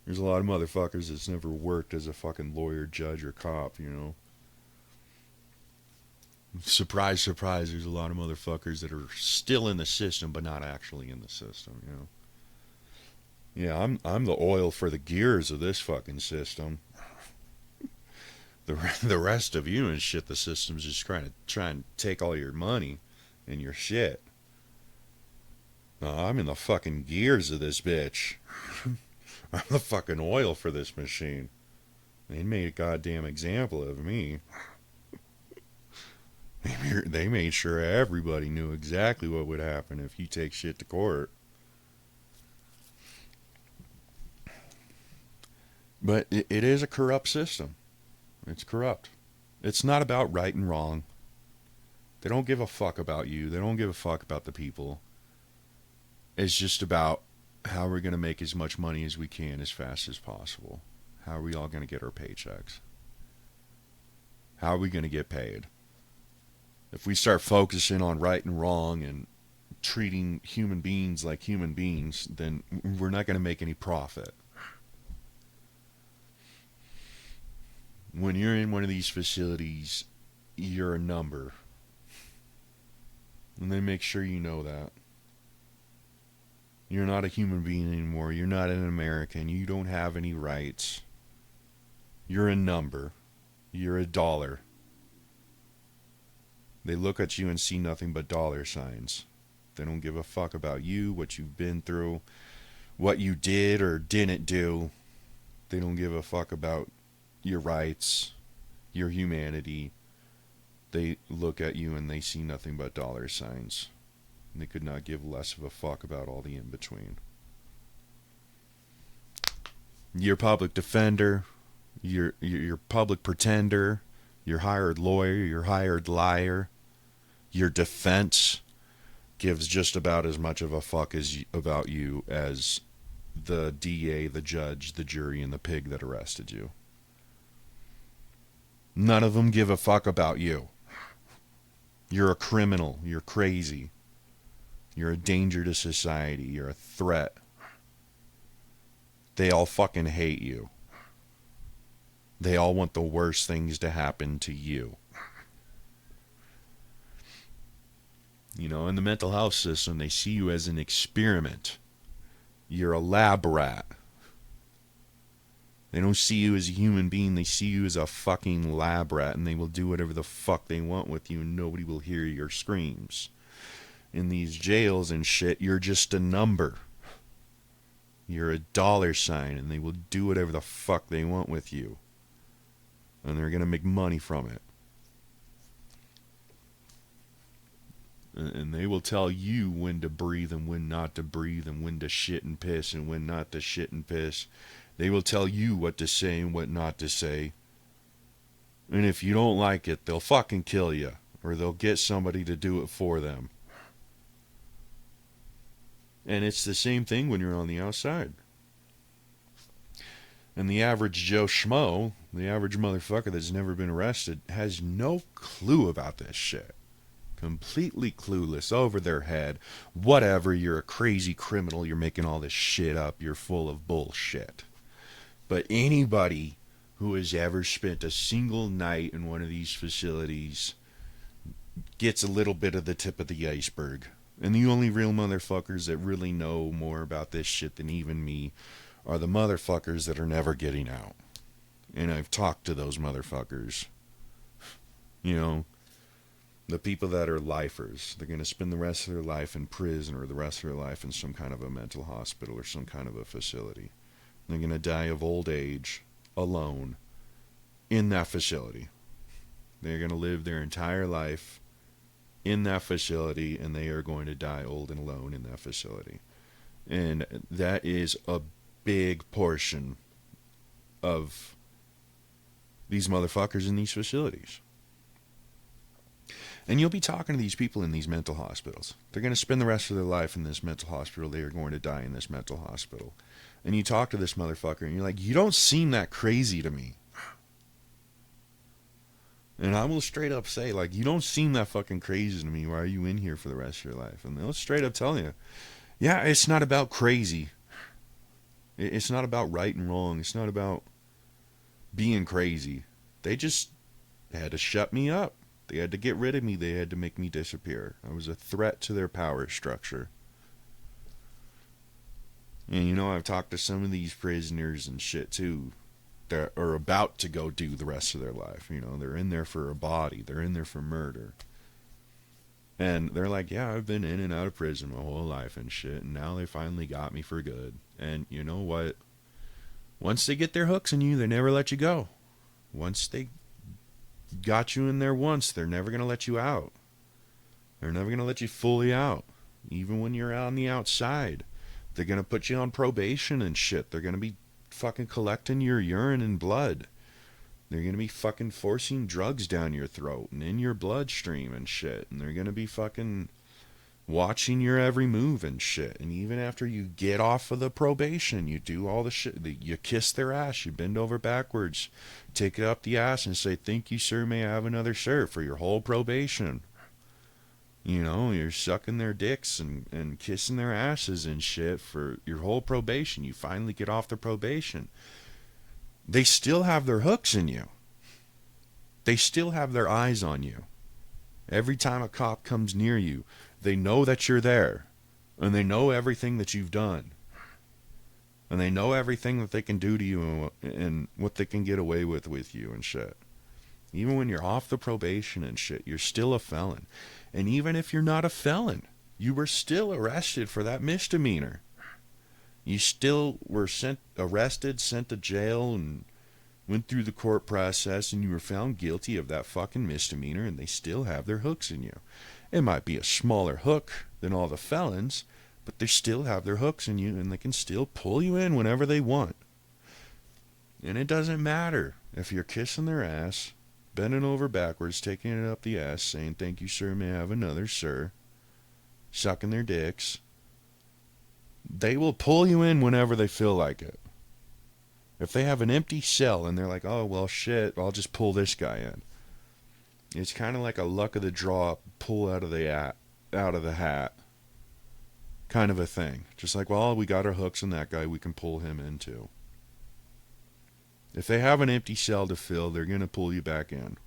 There's a lot of motherfuckers that's never worked as a fucking lawyer, judge, or cop, you know. Surprise, surprise, there's a lot of motherfuckers that are still in the system but not actually in the system, you know. Yeah, I'm the oil for the gears of this fucking system. The rest of you and shit, the system's just trying to take all your money and your shit. No, I'm in the fucking gears of this bitch. I'm the fucking oil for this machine. They made a goddamn example of me. They made sure everybody knew exactly what would happen if you take shit to court. But it is a corrupt system. It's corrupt. It's not about right and wrong. They don't give a fuck about you. They don't give a fuck about the people. It's just about how we're going to make as much money as we can as fast as possible. How are we all going to get our paychecks? How are we going to get paid? If we start focusing on right and wrong and treating human beings like human beings, then we're not going to make any profit. When you're in one of these facilities, you're a number. And they make sure you know that. You're not a human being anymore. You're not an American. You don't have any rights. You're a number. You're a dollar. They look at you and see nothing but dollar signs. They don't give a fuck about you, what you've been through, what you did or didn't do. They don't give a fuck about your rights, your humanity. They look at you and they see nothing but dollar signs. And they could not give less of a fuck about all the in-between. Your public defender, your public pretender, your hired lawyer, your hired liar, your defense gives just about as much of a fuck about you as the DA, the judge, the jury, and the pig that arrested you. None of them give a fuck about you. You're a criminal. You're crazy. You're a danger to society. You're a threat. They all fucking hate you. They all want the worst things to happen to you. You know, in the mental health system, they see you as an experiment. You're a lab rat. They don't see you as a human being. They see you as a fucking lab rat, and they will do whatever the fuck they want with you, and nobody will hear your screams. In these jails and shit, you're just a number. You're a dollar sign, and they will do whatever the fuck they want with you. And they're going to make money from it. And they will tell you when to breathe and when not to breathe, and when to shit and piss and when not to shit and piss. They will tell you what to say and what not to say. And if you don't like it, they'll fucking kill you. Or they'll get somebody to do it for them. And it's the same thing when you're on the outside. And the average Joe Schmo, the average motherfucker that's never been arrested, has no clue about this shit. Completely clueless, over their head. Whatever, you're a crazy criminal, you're making all this shit up, you're full of bullshit. But anybody who has ever spent a single night in one of these facilities gets a little bit of the tip of the iceberg. And the only real motherfuckers that really know more about this shit than even me are the motherfuckers that are never getting out. And I've talked to those motherfuckers. You know, the people that are lifers. They're going to spend the rest of their life in prison or the rest of their life in some kind of a mental hospital or some kind of a facility. They're going to die of old age, alone, in that facility. They're going to live their entire life in that facility, and they are going to die old and alone in that facility. And that is a big portion of these motherfuckers in these facilities. And you'll be talking to these people in these mental hospitals. They're going to spend the rest of their life in this mental hospital. They are going to die in this mental hospital. And you talk to this motherfucker and you're like, you don't seem that crazy to me. And I will straight up say, like, you don't seem that fucking crazy to me. Why are you in here for the rest of your life? And they'll straight up tell you, yeah, it's not about crazy. It's not about right and wrong. It's not about being crazy. They just had to shut me up. They had to get rid of me. They had to make me disappear. I was a threat to their power structure. And you know, I've talked to some of these prisoners and shit too that are about to go do the rest of their life. You know, they're in there for a body. They're in there for murder. And they're like, yeah, I've been in and out of prison my whole life and shit. And now they finally got me for good. And you know what? Once they get their hooks in you, they never let you go. Once they got you in there once, they're never going to let you out. They're never going to let you fully out. Even when you're on the outside, they're going to put you on probation and shit. They're going to be fucking collecting your urine and blood. They're going to be fucking forcing drugs down your throat and in your bloodstream and shit. And they're going to be fucking watching your every move and shit. And even after you get off of the probation, you do all the shit. You kiss their ass. You bend over backwards, take it up the ass and say, thank you, sir, may I have another sir, for your whole probation. You know, you're sucking their dicks and kissing their asses and shit for your whole probation. You finally get off the probation. They still have their hooks in you. They still have their eyes on you. Every time a cop comes near you, they know that you're there. And they know everything that you've done. And they know everything that they can do to you and what they can get away with you and shit. Even when you're off the probation and shit, you're still a felon. And even if you're not a felon, you were still arrested for that misdemeanor. You still were arrested, sent to jail, and went through the court process, and you were found guilty of that fucking misdemeanor, and they still have their hooks in you. It might be a smaller hook than all the felons, but they still have their hooks in you, and they can still pull you in whenever they want. And it doesn't matter if you're kissing their ass, bending over backwards, taking it up the ass, saying, thank you, sir, may I have another, sir, sucking their dicks. They will pull you in whenever they feel like it. If they have an empty cell and they're like, oh, well, shit, I'll just pull this guy in. It's kind of like a luck of the draw, pull out of the hat kind of a thing. Just like, well, we got our hooks in that guy, we can pull him in too. If they have an empty cell to fill, they're going to pull you back in.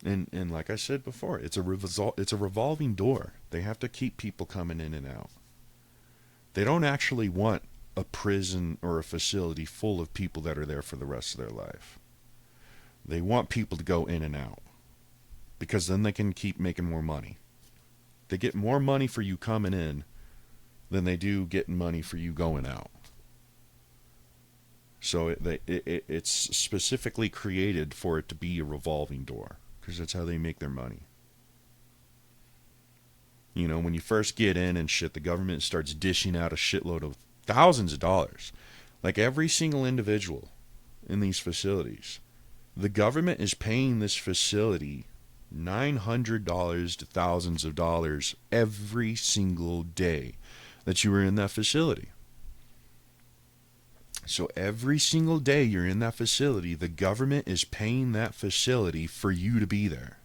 And like I said before, it's a revolving door. They have to keep people coming in and out. They don't actually want a prison or a facility full of people that are there for the rest of their life. They want people to go in and out, because then they can keep making more money. They get more money for you coming in than they do getting money for you going out. So it's specifically created for it to be a revolving door, because that's how they make their money. You know, when you first get in and shit, the government starts dishing out a shitload of thousands of dollars. Like every single individual in these facilities, the government is paying this facility $900 to thousands of dollars every single day that you were in that facility. So every single day you're in that facility, the government is paying that facility for you to be there.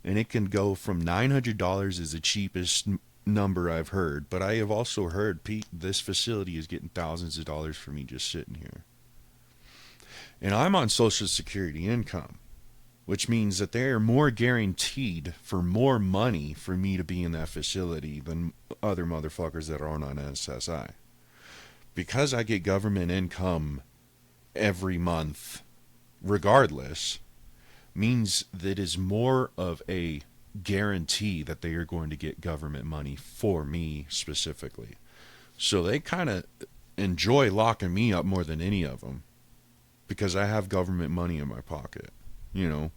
And it can go from $900 is the cheapest number I've heard, but I have also heard, Pete, this facility is getting thousands of dollars for me just sitting here. And I'm on Social Security income, which means that they are more guaranteed for more money for me to be in that facility than other motherfuckers that aren't on SSI. Because I get government income every month, regardless, means that is more of a guarantee that they are going to get government money for me specifically. So they kind of enjoy locking me up more than any of them, because I have government money in my pocket, you know.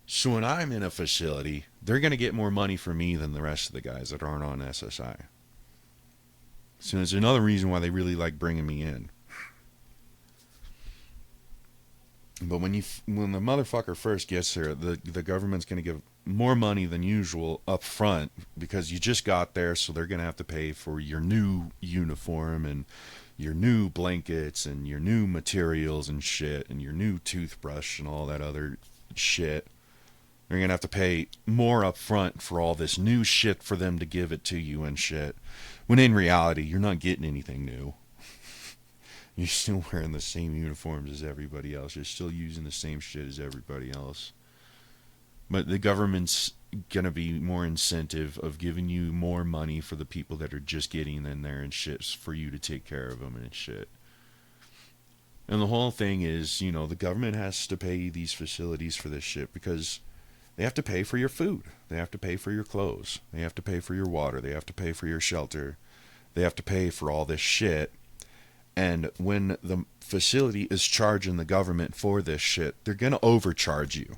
So when I'm in a facility, they're going to get more money from me than the rest of the guys that aren't on SSI. So it's another reason why they really like bringing me in. But when the motherfucker first gets there, the government's going to give more money than usual up front because you just got there, so they're going to have to pay for your new uniform and your new blankets and your new materials and shit and your new toothbrush and all that other shit. They're going to have to pay more up front for all this new shit for them to give it to you and shit. When in reality, you're not getting anything new. You're still wearing the same uniforms as everybody else. You're still using the same shit as everybody else. But the government's going to be more incentive of giving you more money for the people that are just getting in there and shit for you to take care of them and shit. And the whole thing is, you know, the government has to pay these facilities for this shit because they have to pay for your food. They have to pay for your clothes. They have to pay for your water. They have to pay for your shelter. They have to pay for all this shit. And when the facility is charging the government for this shit, they're going to overcharge you.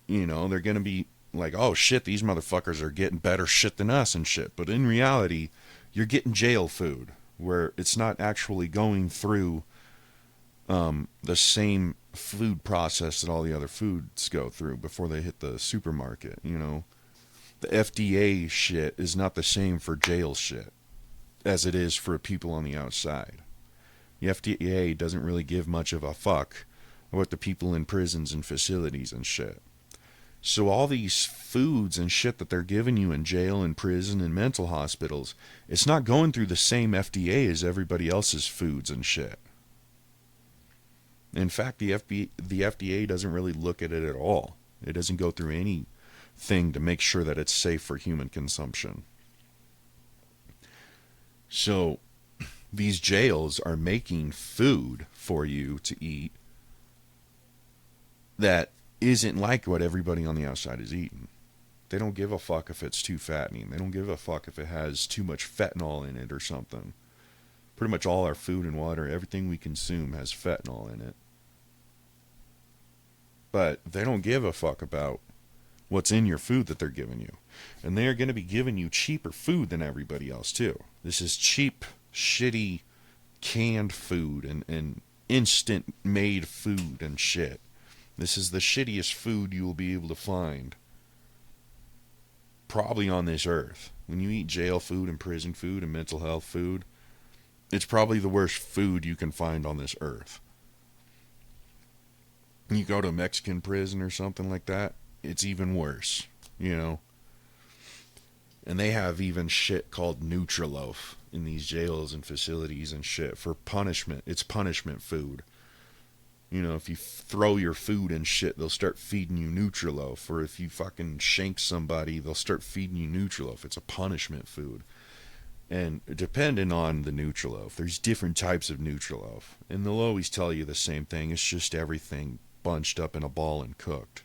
You know, they're going to be like, oh shit, these motherfuckers are getting better shit than us and shit. But in reality, you're getting jail food where it's not actually going through the same food process that all the other foods go through before they hit the supermarket. You know, the FDA shit is not the same for jail shit as it is for people on the outside. The FDA doesn't really give much of a fuck about the people in prisons and facilities and shit. So all these foods and shit that they're giving you in jail and prison and mental hospitals, it's not going through the same FDA as everybody else's foods and shit. In fact, the FDA doesn't really look at it at all. It doesn't go through anything to make sure that it's safe for human consumption. So these jails are making food for you to eat that isn't like what everybody on the outside is eating. They don't give a fuck if it's too fattening. They don't give a fuck if it has too much fentanyl in it or something. Pretty much all our food and water, everything we consume has fentanyl in it. But they don't give a fuck about what's in your food that they're giving you. And they're going to be giving you cheaper food than everybody else too. This is cheap, shitty, canned food and instant made food and shit. This is the shittiest food you will be able to find probably on this earth. When you eat jail food and prison food and mental health food, it's probably the worst food you can find on this earth. You go to a Mexican prison or something like that, it's even worse, you know. And they have even shit called Nutriloaf in these jails and facilities and shit for punishment. It's punishment food. You know, if you throw your food and shit, they'll start feeding you Nutriloaf. Or if you fucking shank somebody, they'll start feeding you Nutriloaf. It's a punishment food. And depending on the Nutriloaf, there's different types of Nutriloaf. And they'll always tell you the same thing. It's just everything bunched up in a ball and cooked.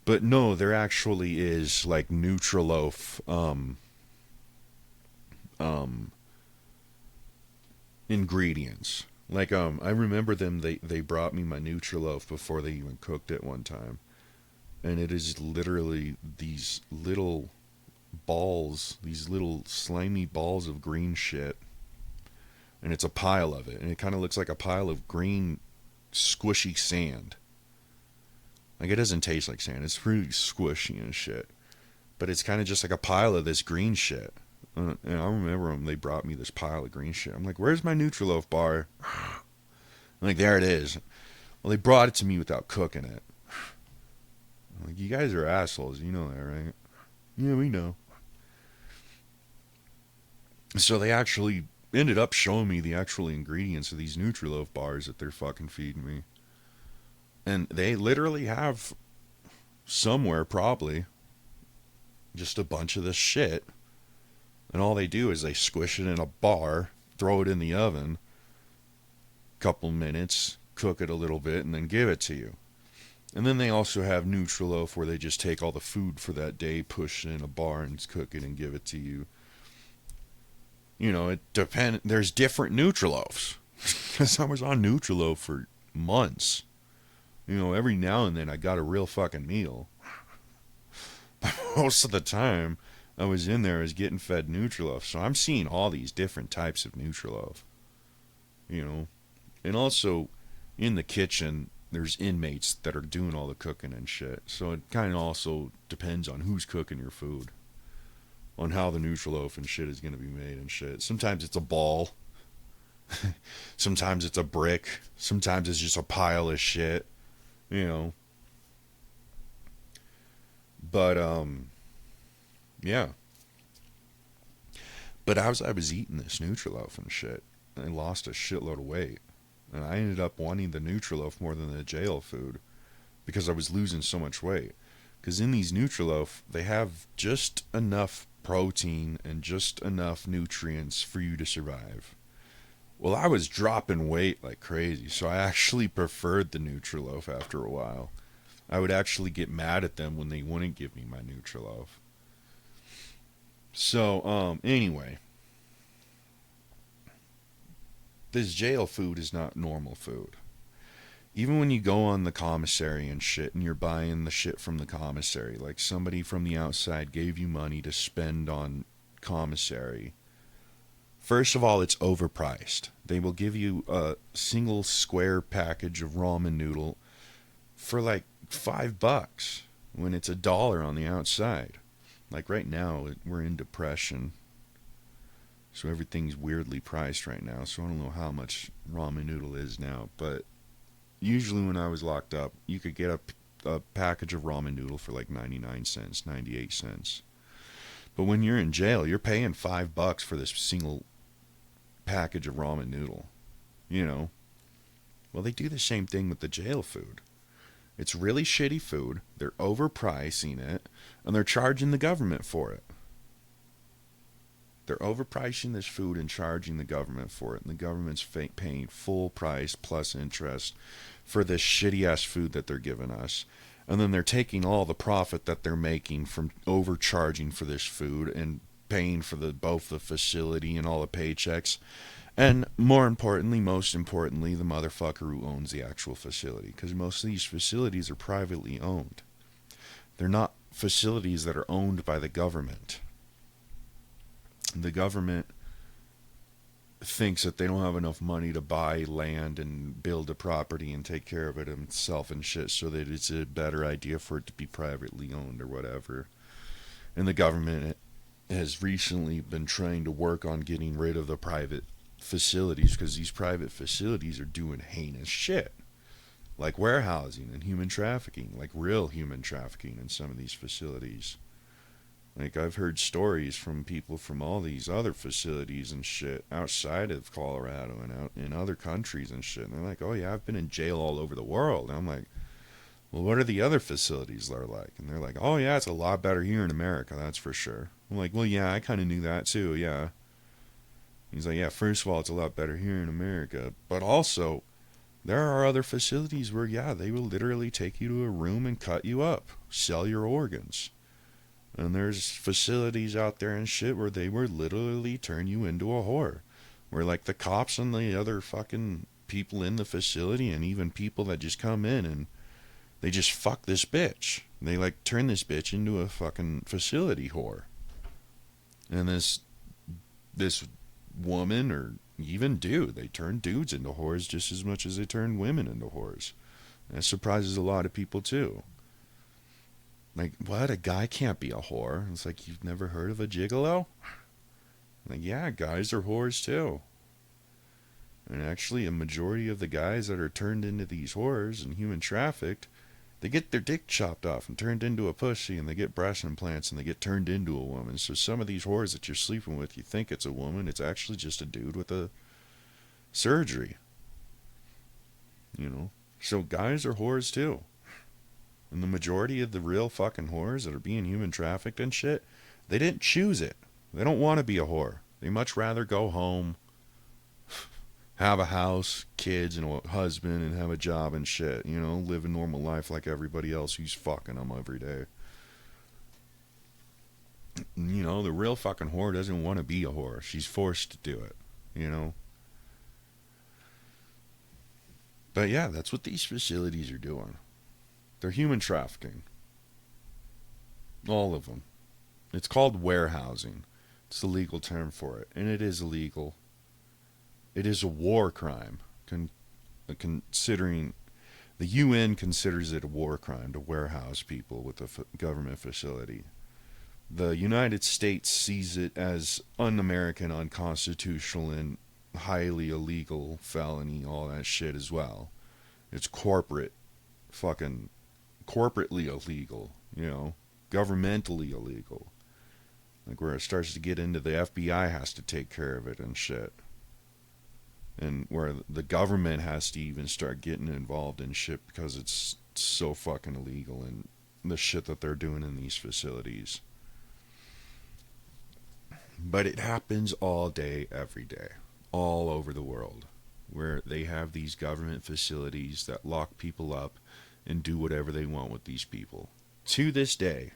But no, there actually is like Nutriloaf ingredients. Like I remember them. They brought me my Nutriloaf before they even cooked it one time, and it is literally these little balls, these little slimy balls of green shit, and it's a pile of it, and it kind of looks like a pile of green squishy sand. Like, it doesn't taste like sand. It's pretty squishy and shit. But it's kind of just like a pile of this green shit. And I remember when they brought me this pile of green shit. I'm like, where's my Nutriloaf bar? I'm like, there it is. Well, they brought it to me without cooking it. I'm like, you guys are assholes. You know that, right? Yeah, we know. So they actually ended up showing me the actual ingredients of these Nutriloaf bars that they're fucking feeding me. And they literally have somewhere probably just a bunch of this shit. And all they do is they squish it in a bar, throw it in the oven, couple minutes, cook it a little bit, and then give it to you. And then they also have Nutriloaf where they just take all the food for that day, push it in a bar, and cook it and give it to you. You know, it depends. There's different Nutriloafs. Because I was on Nutriloaf for months. You know, every now and then I got a real fucking meal. But most of the time I was in there, I was getting fed Nutriloaf. So I'm seeing all these different types of Nutriloaf. You know, and also in the kitchen, there's inmates that are doing all the cooking and shit. So it kind of also depends on who's cooking your food, on how the Nutriloaf and shit is going to be made and shit. Sometimes it's a ball. Sometimes it's a brick. Sometimes it's just a pile of shit. You know. But, yeah. But as I was eating this Nutriloaf and shit, I lost a shitload of weight. And I ended up wanting the Nutriloaf more than the jail food because I was losing so much weight. Because in these Nutriloaf, they have just enough protein and just enough nutrients for you to survive. Well, I was dropping weight like crazy, so I actually preferred the Nutriloaf after a while. I would actually get mad at them when they wouldn't give me my Nutriloaf. So, anyway, this jail food is not normal food. Even when you go on the commissary and shit and you're buying the shit from the commissary, like somebody from the outside gave you money to spend on commissary. First of all, it's overpriced. They will give you a single square package of ramen noodle for like $5 when it's $1 on the outside. Like right now, we're in depression. So everything's weirdly priced right now. So I don't know how much ramen noodle is now. But usually when I was locked up, you could get a package of ramen noodle for like 99 cents, 98 cents. But when you're in jail, you're paying $5 for this single package of ramen noodle. You know. Well, they do the same thing with the jail food. It's really shitty food. They're overpricing it. And they're charging the government for it. They're overpricing this food and charging the government for it. And the government's paying full price plus interest for this shitty-ass food that they're giving us. And then they're taking all the profit that they're making from overcharging for this food and paying for both the facility and all the paychecks. And most importantly, the motherfucker who owns the actual facility. Because most of these facilities are privately owned. They're not facilities that are owned by the government. The government thinks that they don't have enough money to buy land and build a property and take care of it himself and shit, so that it's a better idea for it to be privately owned or whatever. And the government has recently been trying to work on getting rid of the private facilities because these private facilities are doing heinous shit. Like warehousing and human trafficking, like real human trafficking in some of these facilities. Like, I've heard stories from people from all these other facilities and shit outside of Colorado and out in other countries and shit. And they're like, oh yeah, I've been in jail all over the world. And I'm like, well, what are the other facilities that are like? And they're like, oh yeah, it's a lot better here in America, that's for sure. I'm like, well, yeah, I kind of knew that too, yeah. He's like, yeah, first of all, it's a lot better here in America. But also, there are other facilities where, yeah, they will literally take you to a room and cut you up, sell your organs. And there's facilities out there and shit where they will literally turn you into a whore. Where like the cops and the other fucking people in the facility and even people that just come in and they just fuck this bitch. They like turn this bitch into a fucking facility whore. And this woman or even dude, they turn dudes into whores just as much as they turn women into whores. That surprises a lot of people too. Like, what? A guy can't be a whore? It's like, you've never heard of a gigolo? Like, yeah, guys are whores too. And actually, a majority of the guys that are turned into these whores and human trafficked, they get their dick chopped off and turned into a pussy, and they get breast implants and they get turned into a woman. So some of these whores that you're sleeping with, you think it's a woman, it's actually just a dude with a surgery. You know? So guys are whores too. And the majority of the real fucking whores that are being human trafficked and shit, they didn't choose it. They don't want to be a whore. They much rather go home, have a house, kids, and a husband, and have a job and shit. You know, live a normal life like everybody else who's fucking them every day. You know, the real fucking whore doesn't want to be a whore. She's forced to do it, you know. But yeah, that's what these facilities are doing. They're human trafficking. All of them. It's called warehousing. It's the legal term for it. And it is illegal. It is a war crime. Considering the UN considers it a war crime to warehouse people with a government facility. The United States sees it as un-American, unconstitutional, and highly illegal felony, all that shit as well. It's fucking corporately illegal, governmentally illegal. Like where it starts to get into the FBI has to take care of it and shit. And where the government has to even start getting involved in shit because it's so fucking illegal and the shit that they're doing in these facilities. But it happens all day, every day, all over the world, where they have these government facilities that lock people up and do whatever they want with these people. To this day.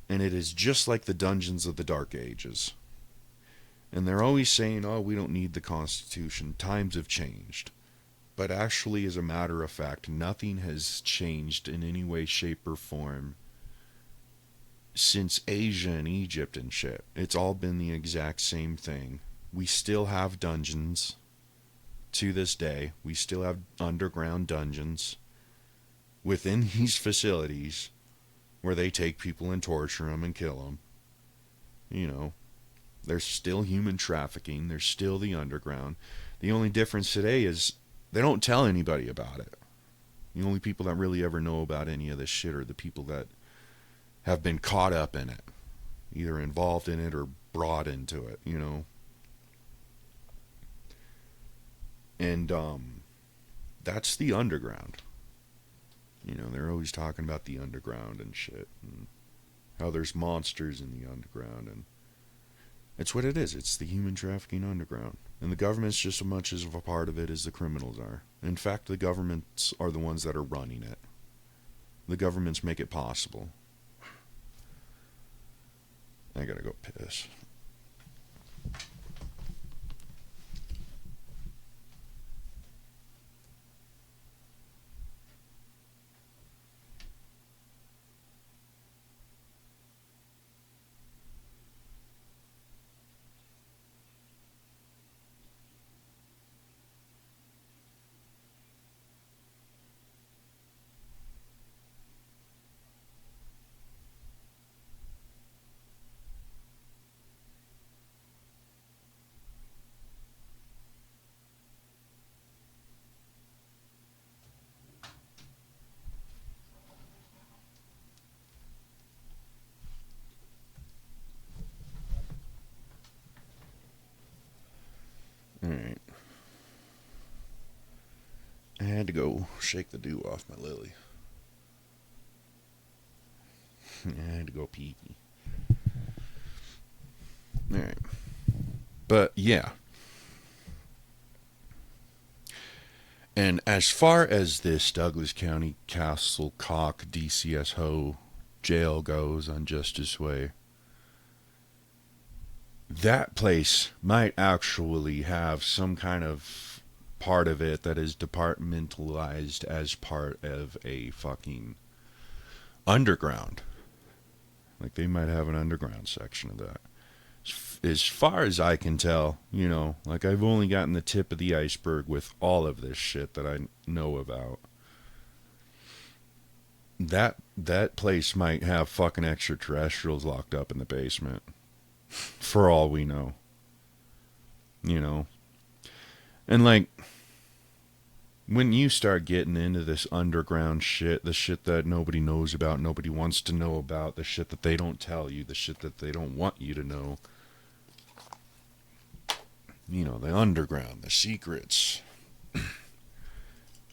And it is just like the dungeons of the Dark Ages. And they're always saying, oh, we don't need the Constitution. Times have changed. But actually, as a matter of fact, nothing has changed in any way, shape, or form since Asia and Egypt and shit. It's all been the exact same thing. We still have dungeons to this day. We still have underground dungeons within these facilities where they take people and torture them and kill them. There's still human trafficking. There's still the underground. The only difference today is they don't tell anybody about it. The only people that really ever know about any of this shit are the people that have been caught up in it. Either involved in it or brought into it, And that's the underground. They're always talking about the underground and shit. And how there's monsters in the underground, and it's what it is. It's the human trafficking underground. And the government's just as much as a part of it as the criminals are. In fact, the governments are the ones that are running it. The governments make it possible. I gotta go piss. Alright. I had to go shake the dew off my lily. I had to go pee. Alright. But yeah. And as far as this Douglas County Castle Cock DCS Ho jail goes on Justice Way, that place might actually have some kind of part of it that is departmentalized as part of a fucking underground. Like they might have an underground section of that. As far as I can tell, like I've only gotten the tip of the iceberg with all of this shit that I know about. That place might have fucking extraterrestrials locked up in the basement. For all we know. And like, when you start getting into this underground shit, the shit that nobody knows about, nobody wants to know about, the shit that they don't tell you, the shit that they don't want you to know. The underground, the secrets.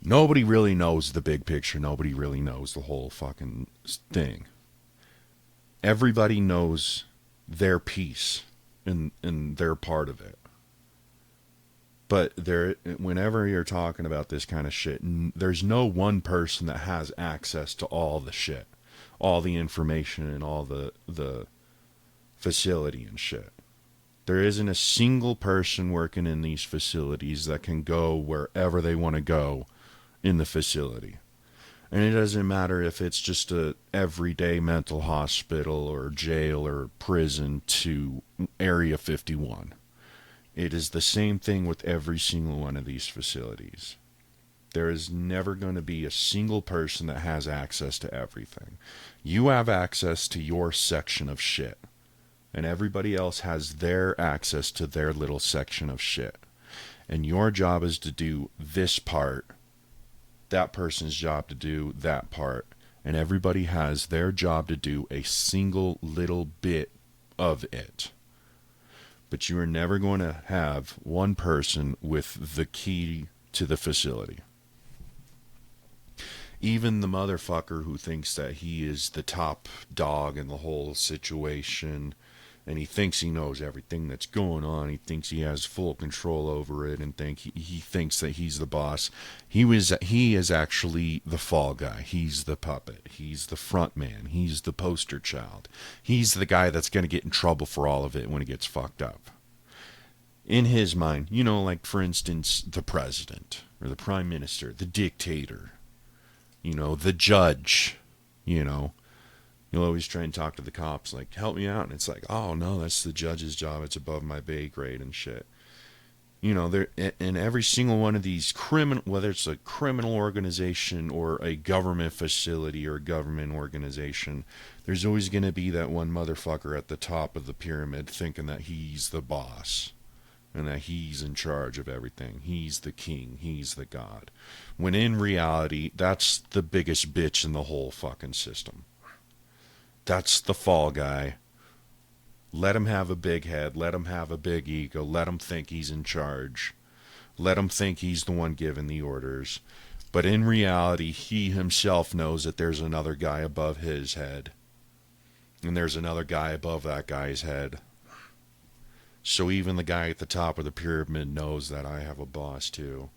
Nobody really knows the big picture. Nobody really knows the whole fucking thing. Everybody knows their piece and their part of it. But whenever you're talking about this kind of shit, there's no one person that has access to all the shit, all the information and all the facility and shit. There isn't a single person working in these facilities that can go wherever they want to go in the facility. And it doesn't matter if it's just a everyday mental hospital or jail or prison to Area 51. It is the same thing with every single one of these facilities. There is never going to be a single person that has access to everything. You have access to your section of shit. And everybody else has their access to their little section of shit. And your job is to do this part, that person's job to do that part, and everybody has their job to do a single little bit of it. But you are never going to have one person with the key to the facility. Even the motherfucker who thinks that he is the top dog in the whole situation, and he thinks he knows everything that's going on. He thinks he has full control over it, and he thinks that he's the boss. He is actually the fall guy. He's the puppet. He's the front man. He's the poster child. He's the guy that's going to get in trouble for all of it when it gets fucked up. In his mind, like for instance, the president or the prime minister, the dictator, the judge, You'll always try and talk to the cops, like, help me out. And it's like, oh, no, that's the judge's job. It's above my pay grade and shit. There in every single one of these whether it's a criminal organization or a government facility or a government organization, there's always going to be that one motherfucker at the top of the pyramid thinking that he's the boss and that he's in charge of everything. He's the king. He's the god. When in reality, that's the biggest bitch in the whole fucking system. That's the fall guy. Let him have a big head. Let him have a big ego. Let him think he's in charge. Let him think he's the one giving the orders. But in reality, he himself knows that there's another guy above his head. And there's another guy above that guy's head. So even the guy at the top of the pyramid knows that I have a boss too.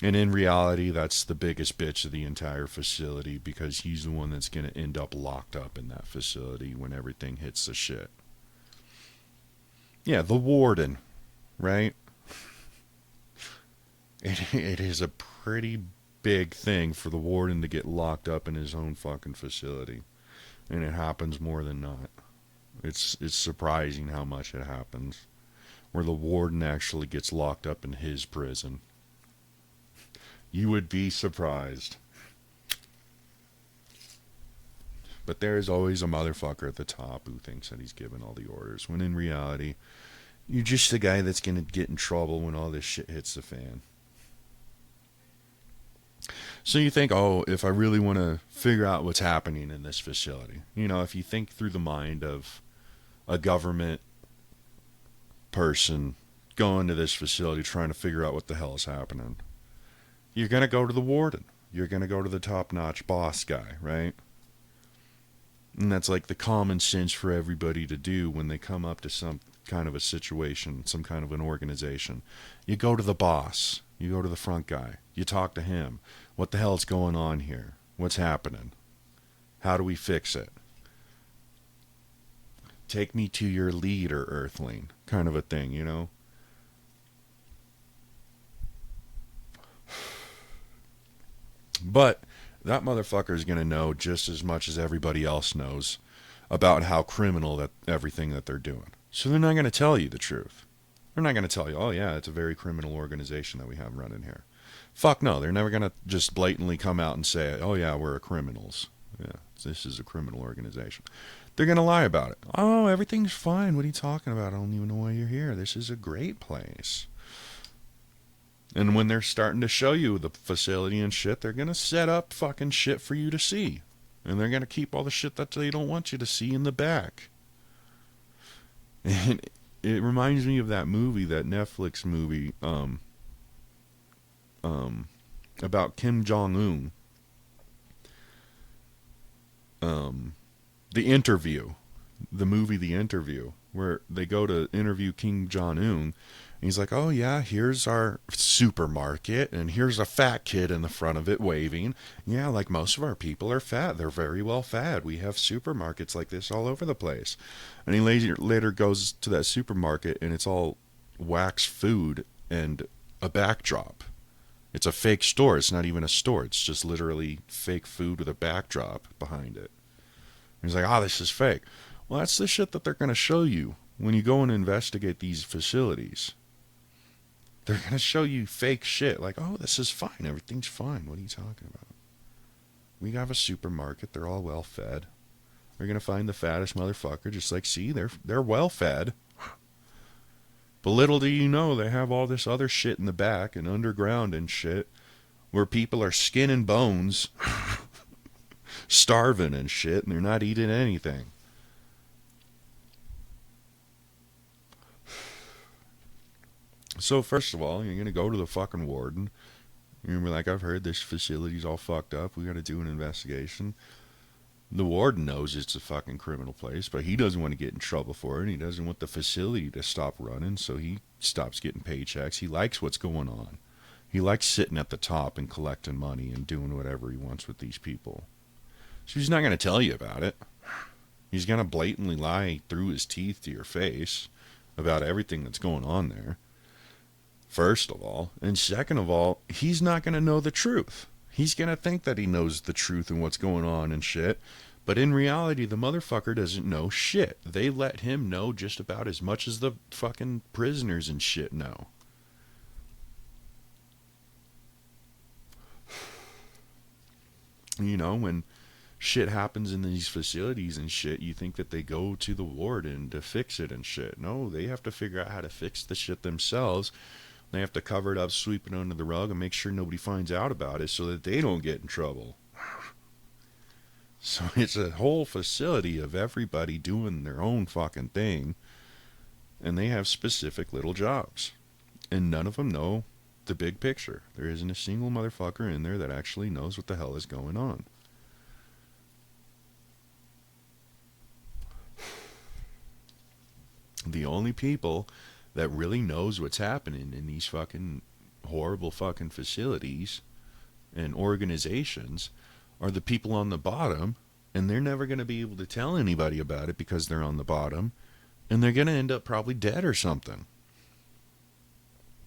And in reality, that's the biggest bitch of the entire facility because he's the one that's going to end up locked up in that facility when everything hits the shit. Yeah, the warden, right? It is a pretty big thing for the warden to get locked up in his own fucking facility. And it happens more than not. It's surprising how much it happens. Where the warden actually gets locked up in his prison. You would be surprised. But there's always a motherfucker at the top who thinks that he's giving all the orders, when in reality, you're just the guy that's going to get in trouble when all this shit hits the fan. So you think, oh, if I really want to figure out what's happening in this facility, if you think through the mind of a government person going to this facility trying to figure out what the hell is happening, you're going to go to the warden. You're going to go to the top-notch boss guy, right? And that's like the common sense for everybody to do when they come up to some kind of a situation, some kind of an organization. You go to the boss. You go to the front guy. You talk to him. What the hell's going on here? What's happening? How do we fix it? Take me to your leader, Earthling. Kind of a thing, But that motherfucker is going to know just as much as everybody else knows about how criminal that everything that they're doing. So they're not going to tell you the truth. They're not going to tell you, oh yeah, it's a very criminal organization that we have running here. Fuck no, they're never going to just blatantly come out and say, oh yeah, we're criminals. Yeah, this is a criminal organization. They're going to lie about it. Oh, everything's fine. What are you talking about? I don't even know why you're here. This is a great place. And when they're starting to show you the facility and shit, they're going to set up fucking shit for you to see. And they're going to keep all the shit that they don't want you to see in the back. And it reminds me of that movie, that Netflix movie, about Kim Jong-un. The Interview. The movie The Interview, where they go to interview Kim Jong-un, he's like, oh yeah, here's our supermarket, and here's a fat kid in the front of it waving. Yeah, like most of our people are fat. They're very well fed. We have supermarkets like this all over the place. And he later goes to that supermarket, and it's all wax food and a backdrop. It's a fake store. It's not even a store. It's just literally fake food with a backdrop behind it. And he's like, oh, this is fake. Well, that's the shit that they're going to show you when you go and investigate these facilities. They're going to show you fake shit like, oh, this is fine. Everything's fine. What are you talking about? We have a supermarket. They're all well fed. They're going to find the fattest motherfucker. Just like, see, they're well fed. But little do you know, they have all this other shit in the back and underground and shit where people are skin and bones, starving and shit, and they're not eating anything. So first of all, you're going to go to the fucking warden. You're going to be like, I've heard this facility's all fucked up. We got to do an investigation. The warden knows it's a fucking criminal place, but he doesn't want to get in trouble for it. He doesn't want the facility to stop running, so he stops getting paychecks. He likes what's going on. He likes sitting at the top and collecting money and doing whatever he wants with these people. So he's not going to tell you about it. He's going to blatantly lie through his teeth to your face about everything that's going on there. First of all. And second of all, he's not going to know the truth. He's going to think that he knows the truth and what's going on and shit. But in reality, the motherfucker doesn't know shit. They let him know just about as much as the fucking prisoners and shit know. You know, when shit happens in these facilities and shit, you think that they go to the warden to fix it and shit. No, they have to figure out how to fix the shit themselves. They have to cover it up, sweep it under the rug, and make sure nobody finds out about it so that they don't get in trouble. So it's a whole facility of everybody doing their own fucking thing, and they have specific little jobs. And none of them know the big picture. There isn't a single motherfucker in there that actually knows what the hell is going on. The only people that really knows what's happening in these fucking horrible fucking facilities and organizations are the people on the bottom, and they're never going to be able to tell anybody about it because they're on the bottom, and they're going to end up probably dead or something.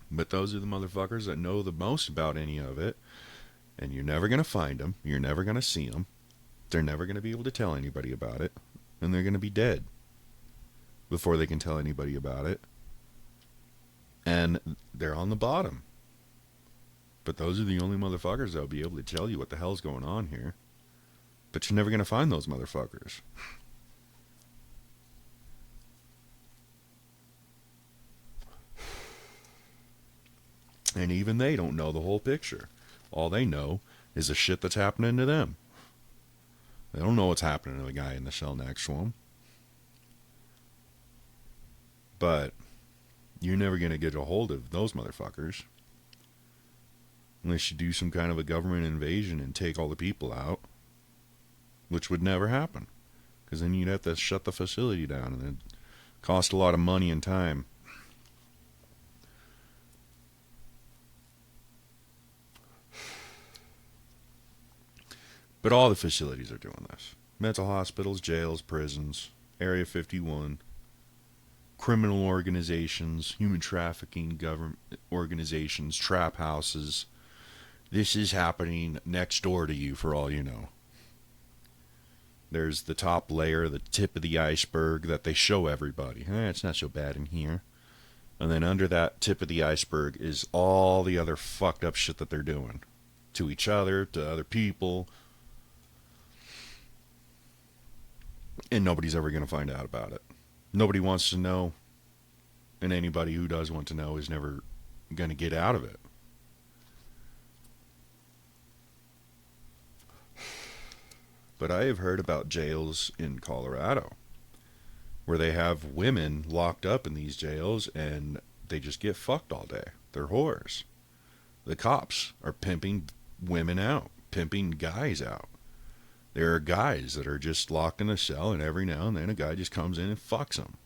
But those are the motherfuckers that know the most about any of it, and you're never going to find them, you're never going to see them, they're never going to be able to tell anybody about it, and they're going to be dead before they can tell anybody about it. And they're on the bottom. But those are the only motherfuckers that'll be able to tell you what the hell's going on here. But you're never going to find those motherfuckers. And even they don't know the whole picture. All they know is the shit that's happening to them. They don't know what's happening to the guy in the cell next to them. But you're never going to get a hold of those motherfuckers unless you do some kind of a government invasion and take all the people out, which would never happen, because then you'd have to shut the facility down, and it'd cost a lot of money and time. But all the facilities are doing this. Mental hospitals, jails, prisons, Area 51, criminal organizations, human trafficking government organizations, trap houses. This is happening next door to you for all you know. There's the top layer, the tip of the iceberg that they show everybody. It's not so bad in here. And then under that tip of the iceberg is all the other fucked up shit that they're doing. To each other, to other people. And nobody's ever going to find out about it. Nobody wants to know, and anybody who does want to know is never going to get out of it. But I have heard about jails in Colorado where they have women locked up in these jails and they just get fucked all day. They're whores. The cops are pimping women out, pimping guys out. There are guys that are just locked in a cell, and every now and then a guy just comes in and fucks them.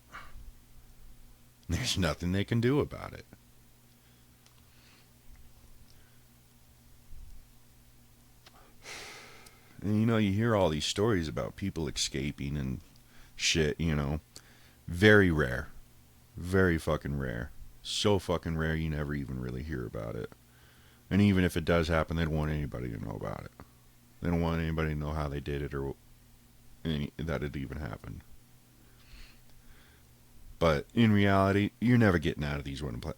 There's nothing they can do about it. And you hear all these stories about people escaping and shit, Very rare. Very fucking rare. So fucking rare you never even really hear about it. And even if it does happen, they don't want anybody to know about it. They don't want anybody to know how they did it or that it even happened. But in reality, you're never getting out of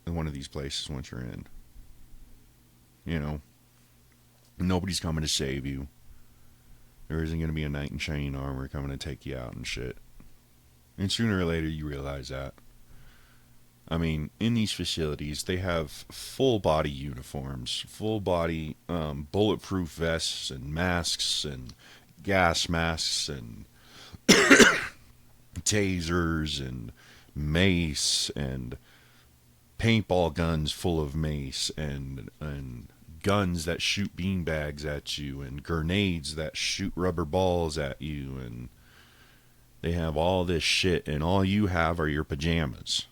one of these places once you're in. Nobody's coming to save you. There isn't going to be a knight in shining armor coming to take you out and shit. And sooner or later, you realize that. I mean, in these facilities, they have full body uniforms, full body bulletproof vests and masks and gas masks and tasers and mace and paintball guns full of mace and guns that shoot beanbags at you and grenades that shoot rubber balls at you, and they have all this shit, and all you have are your pajamas.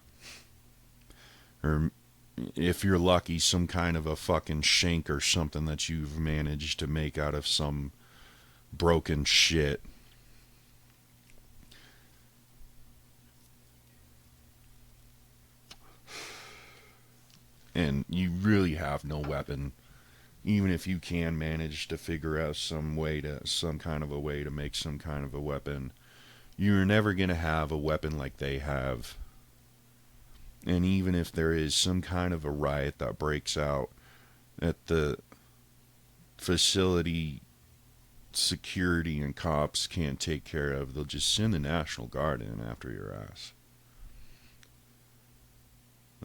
Or if you're lucky, some kind of a fucking shank or something that you've managed to make out of some broken shit. And you really have no weapon. Even if you can manage to figure out some kind of a way to make some kind of a weapon, you're never going to have a weapon like they have. And even if there is some kind of a riot that breaks out at the facility, security and cops can't take care of, they'll just send the National Guard in after your ass.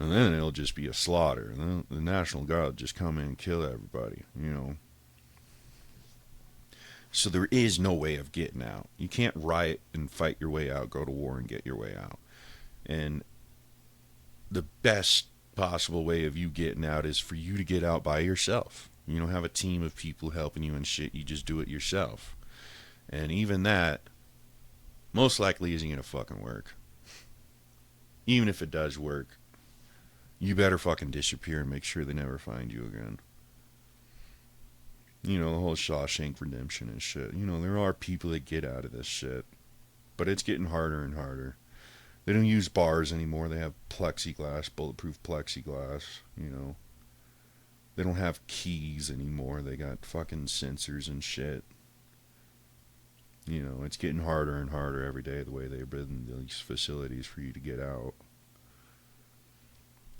And then it'll just be a slaughter. And then the National Guard will just come in and kill everybody, So there is no way of getting out. You can't riot and fight your way out, go to war and get your way out. And the best possible way of you getting out is for you to get out by yourself. You don't have a team of people helping you and shit. You just do it yourself. And even that most likely isn't going to fucking work. Even if it does work, you better fucking disappear and make sure they never find you again. The whole Shawshank Redemption and shit. There are people that get out of this shit. But it's getting harder and harder. They don't use bars anymore. They have plexiglass, bulletproof plexiglass, They don't have keys anymore. They got fucking sensors and shit. It's getting harder and harder every day the way they build these facilities for you to get out.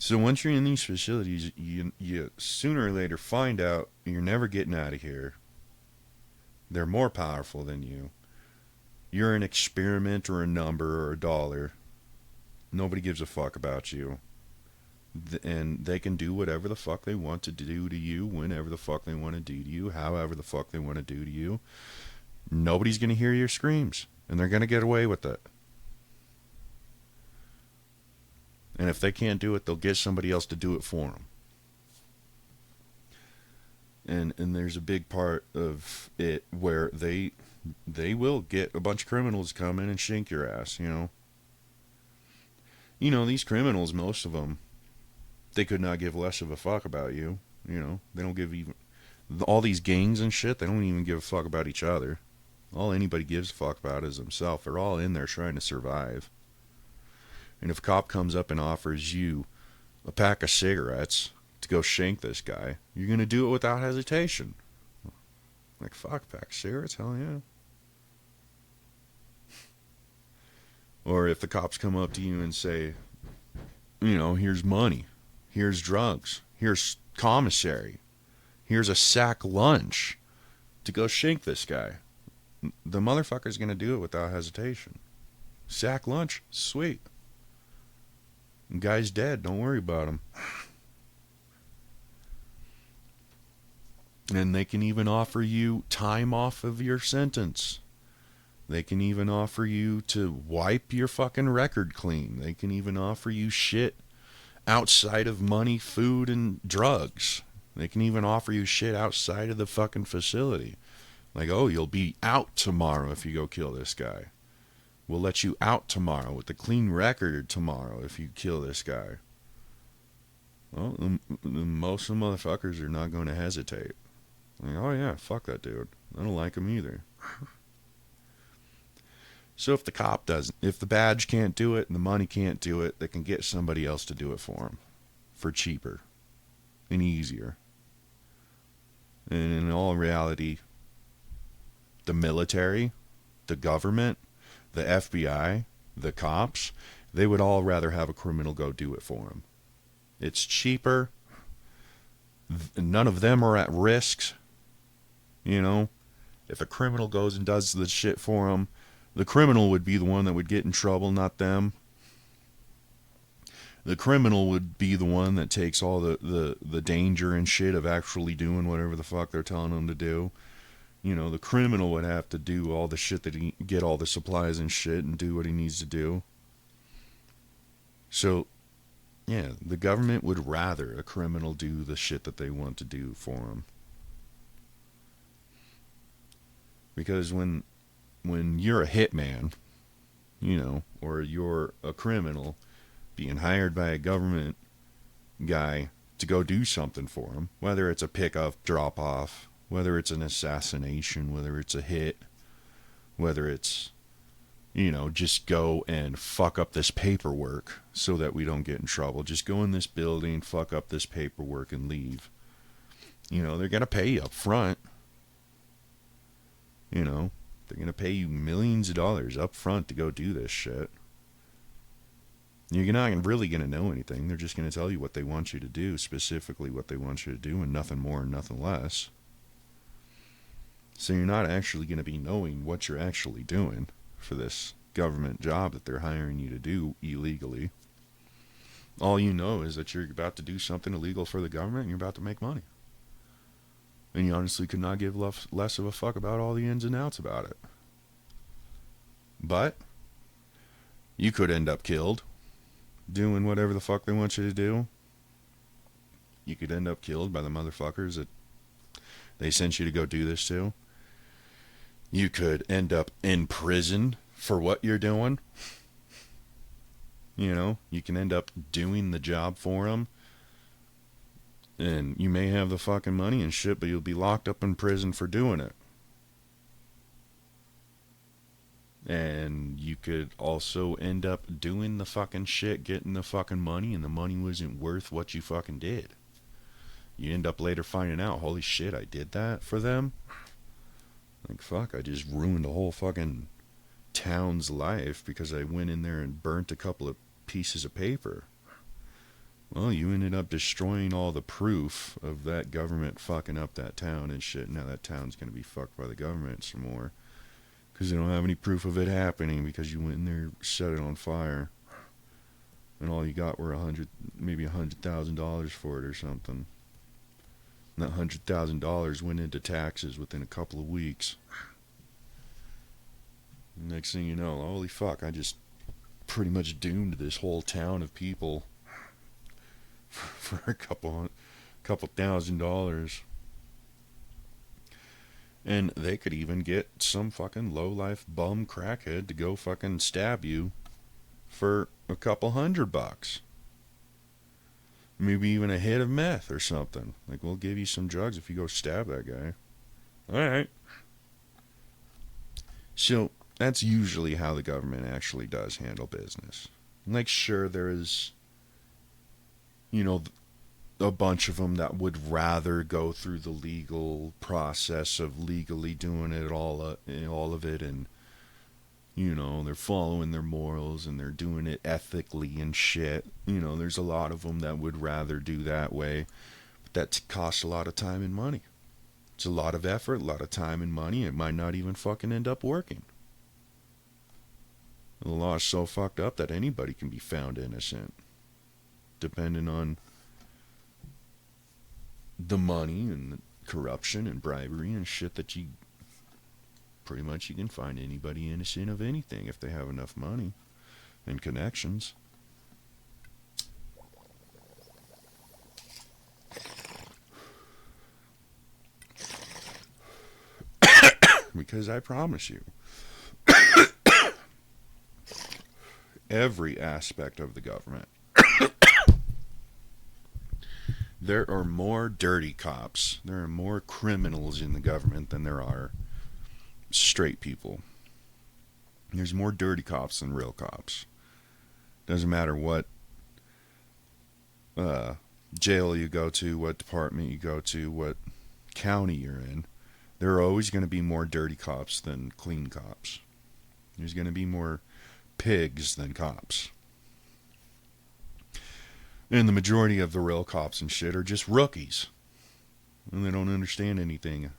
So once you're in these facilities, you sooner or later find out you're never getting out of here. They're more powerful than you. You're an experiment or a number or a dollar. Nobody gives a fuck about you. And they can do whatever the fuck they want to do to you, whenever the fuck they want to do to you, however the fuck they want to do to you. Nobody's going to hear your screams. And they're going to get away with it. And if they can't do it, they'll get somebody else to do it for them. And there's a big part of it where they will get a bunch of criminals to come in and shank your ass, These criminals, most of them, they could not give less of a fuck about you. They don't give even... All these gangs and shit, they don't even give a fuck about each other. All anybody gives a fuck about is themselves. They're all in there trying to survive. And if a cop comes up and offers you a pack of cigarettes to go shank this guy, you're going to do it without hesitation. Like, fuck, pack of cigarettes? Hell yeah. Or if the cops come up to you and say, here's money, here's drugs, here's commissary, here's a sack lunch to go shank this guy, the motherfucker's going to do it without hesitation. Sack lunch, sweet. Guy's dead, don't worry about him. And they can even offer you time off of your sentence. They can even offer you to wipe your fucking record clean. They can even offer you shit outside of money, food, and drugs. They can even offer you shit outside of the fucking facility. Like, oh, you'll be out tomorrow if you go kill this guy. We'll let you out tomorrow with a clean record tomorrow if you kill this guy. Well, most of the motherfuckers are not going to hesitate. Like, oh yeah, fuck that dude. I don't like them either. So if if the badge can't do it and the money can't do it, they can get somebody else to do it for them for cheaper and easier. And in all reality, the military, the government, the FBI, the cops, they would all rather have a criminal go do it for them. It's cheaper. None of them are at risk. You know, if a criminal goes and does the shit for them, the criminal would be the one that would get in trouble, not them. The criminal would be the one that takes all the danger and shit of actually doing whatever the fuck they're telling them to do. You know, the criminal would have to do all the shit get all the supplies and shit and do what he needs to do. So, yeah, the government would rather a criminal do the shit that they want to do for them. Because when you're a hitman, you know, or you're a criminal being hired by a government guy to go do something for them, whether it's a pickup, drop off, whether it's an assassination, whether it's a hit, whether it's, you know, just go and fuck up this paperwork so that we don't get in trouble. Just go in this building, fuck up this paperwork, and leave. You know, they're going to pay you up front. You know, they're going to pay you millions of dollars up front to go do this shit. You're not really going to know anything. They're just going to tell you what they want you to do, specifically what they want you to do, and nothing more and nothing less. So you're not actually going to be knowing what you're actually doing for this government job that they're hiring you to do illegally. All you know is that you're about to do something illegal for the government and you're about to make money. And you honestly could not give less of a fuck about all the ins and outs about it. But you could end up killed doing whatever the fuck they want you to do. You could end up killed by the motherfuckers that they sent you to go do this to. You could end up in prison for what you're doing. You know, you can end up doing the job for them. And you may have the fucking money and shit, but you'll be locked up in prison for doing it. And you could also end up doing the fucking shit, getting the fucking money, and the money wasn't worth what you fucking did. You end up later finding out, holy shit, I did that for them? Like, fuck, I just ruined the whole fucking town's life because I went in there and burnt a couple of pieces of paper. Well, you ended up destroying all the proof of that government fucking up that town and shit. Now that town's going to be fucked by the government some more. Because they don't have any proof of it happening because you went in there, set it on fire. And all you got were maybe $100,000 for it or something. And that $100,000 went into taxes within a couple of weeks. Next thing you know, holy fuck, I just pretty much doomed this whole town of people for a couple $1,000. And they could even get some fucking low-life bum crackhead to go fucking stab you for a couple $100. Maybe even a hit of meth or something. Like, we'll give you some drugs if you go stab that guy. Alright. So, that's usually how the government actually does handle business. Like, sure, there is, you know, a bunch of them that would rather go through the legal process of legally doing it all of it, and, you know, they're following their morals and they're doing it ethically and shit. You know, there's a lot of them that would rather do that way, but that costs a lot of time and money. It's a lot of effort, a lot of time and money. It might not even fucking end up working. The law is so fucked up that anybody can be found innocent, depending on the money and the corruption and bribery and shit that you can find anybody innocent of anything if they have enough money and connections. Because I promise you, every aspect of the government there are more dirty cops. There are more criminals in the government than there are straight people. There's more dirty cops than real cops. Doesn't matter what jail you go to, what department you go to, what county you're in. There are always going to be more dirty cops than clean cops. There's going to be more pigs than cops. And the majority of the real cops and shit are just rookies. And they don't understand anything.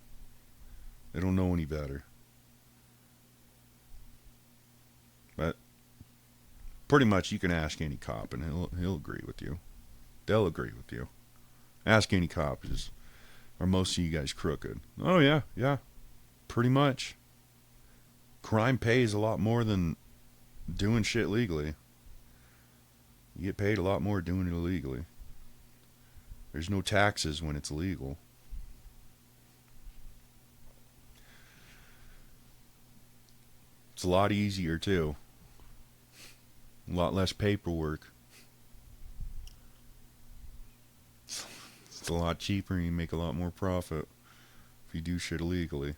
They don't know any better. But pretty much you can ask any cop and he'll agree with you. They'll agree with you. Ask any cop, are most of you guys crooked? Oh yeah, pretty much. Crime pays a lot more than doing shit legally. You get paid a lot more doing it illegally. There's no taxes when it's legal. It's a lot easier too. A lot less paperwork. It's a lot cheaper and you make a lot more profit if you do shit illegally.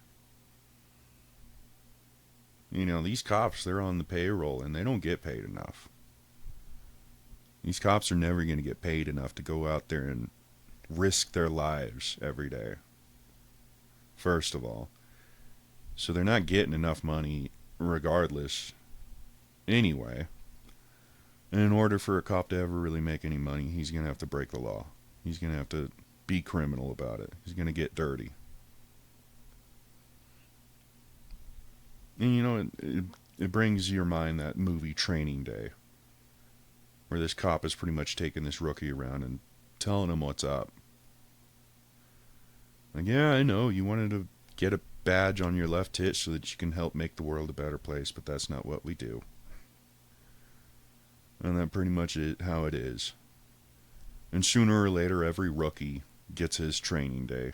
You know, these cops, they're on the payroll and they don't get paid enough. These cops are never going to get paid enough to go out there and risk their lives every day. First of all. So they're not getting enough money regardless anyway. And in order for a cop to ever really make any money, he's going to have to break the law. He's going to have to be criminal about it. He's going to get dirty. And you know, it brings to your mind that movie Training Day, where this cop is pretty much taking this rookie around and telling him what's up. Like, yeah, I know, you wanted to get a badge on your left tit so that you can help make the world a better place, but that's not what we do. And that pretty much is how it is. And sooner or later, every rookie gets his training day.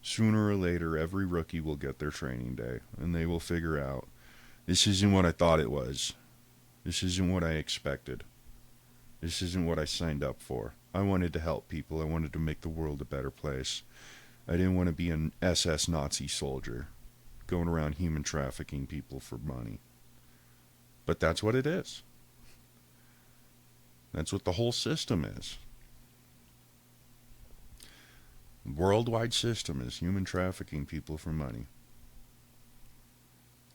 Sooner or later, every rookie will get their training day. And they will figure out, this isn't what I thought it was. This isn't what I expected. This isn't what I signed up for. I wanted to help people. I wanted to make the world a better place. I didn't want to be an SS Nazi soldier going around human trafficking people for money. But that's what it is. That's what the whole system is. The worldwide system is human trafficking people for money.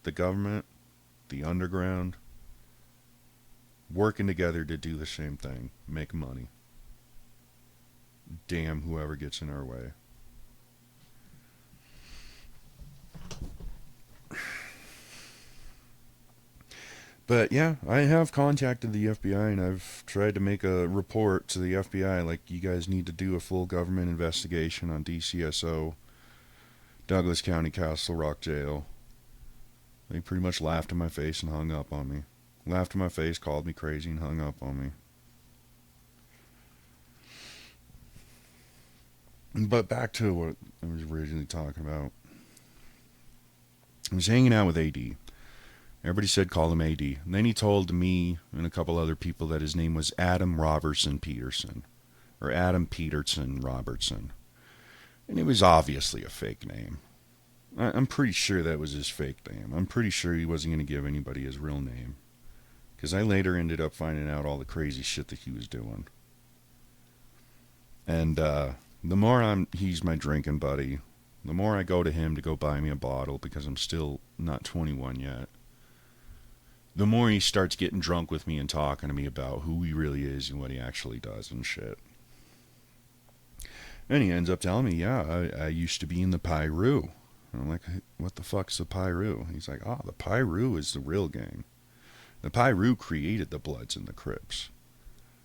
The government, the underground, working together to do the same thing, make money. Damn whoever gets in our way. But yeah, I have contacted the FBI and I've tried to make a report to the FBI like, you guys need to do a full government investigation on DCSO, Douglas County Castle Rock Jail. They pretty much laughed in my face and hung up on me. Laughed in my face, called me crazy, and hung up on me. But back to what I was originally talking about. I was hanging out with AD. Everybody said call him AD. And then he told me and a couple other people that his name was Adam Robertson Peterson. Or Adam Peterson Robertson. And it was obviously a fake name. I'm pretty sure that was his fake name. I'm pretty sure he wasn't going to give anybody his real name. Because I later ended up finding out all the crazy shit that he was doing. And the more he's my drinking buddy, the more I go to him to go buy me a bottle because I'm still not 21 yet. The more he starts getting drunk with me and talking to me about who he really is and what he actually does and shit. And he ends up telling me, yeah, I used to be in the Pyru. And I'm like, what the fuck's the Pyru? He's like, the Pyru is the real gang. The Pyru created the Bloods and the Crips.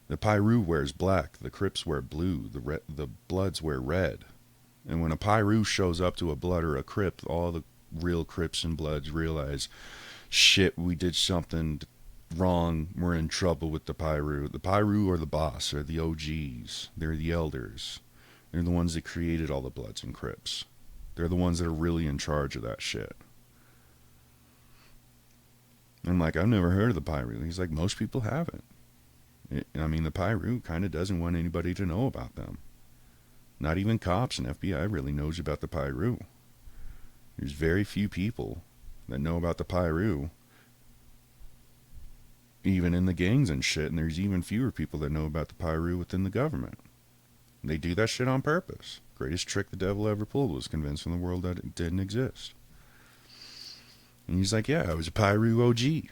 The Pyru wears black, the Crips wear blue, the Bloods wear red. And when a Pyru shows up to a Blood or a Crip, all the real Crips and Bloods realize, shit, we did something wrong, we're in trouble with the Pyru. The Pyru are the boss, they're the OGs, they're the elders. They're the ones that created all the Bloods and Crips. They're the ones that are really in charge of that shit. I'm like, I've never heard of the Pyru. He's like, most people haven't. The Pyru kind of doesn't want anybody to know about them. Not even cops and FBI really knows about the Piru. There's very few people that know about the Piru, even in the gangs and shit, and there's even fewer people that know about the Piru within the government. They do that shit on purpose. Greatest trick the devil ever pulled was convincing the world that it didn't exist. And he's like, yeah, I was a Piru OG.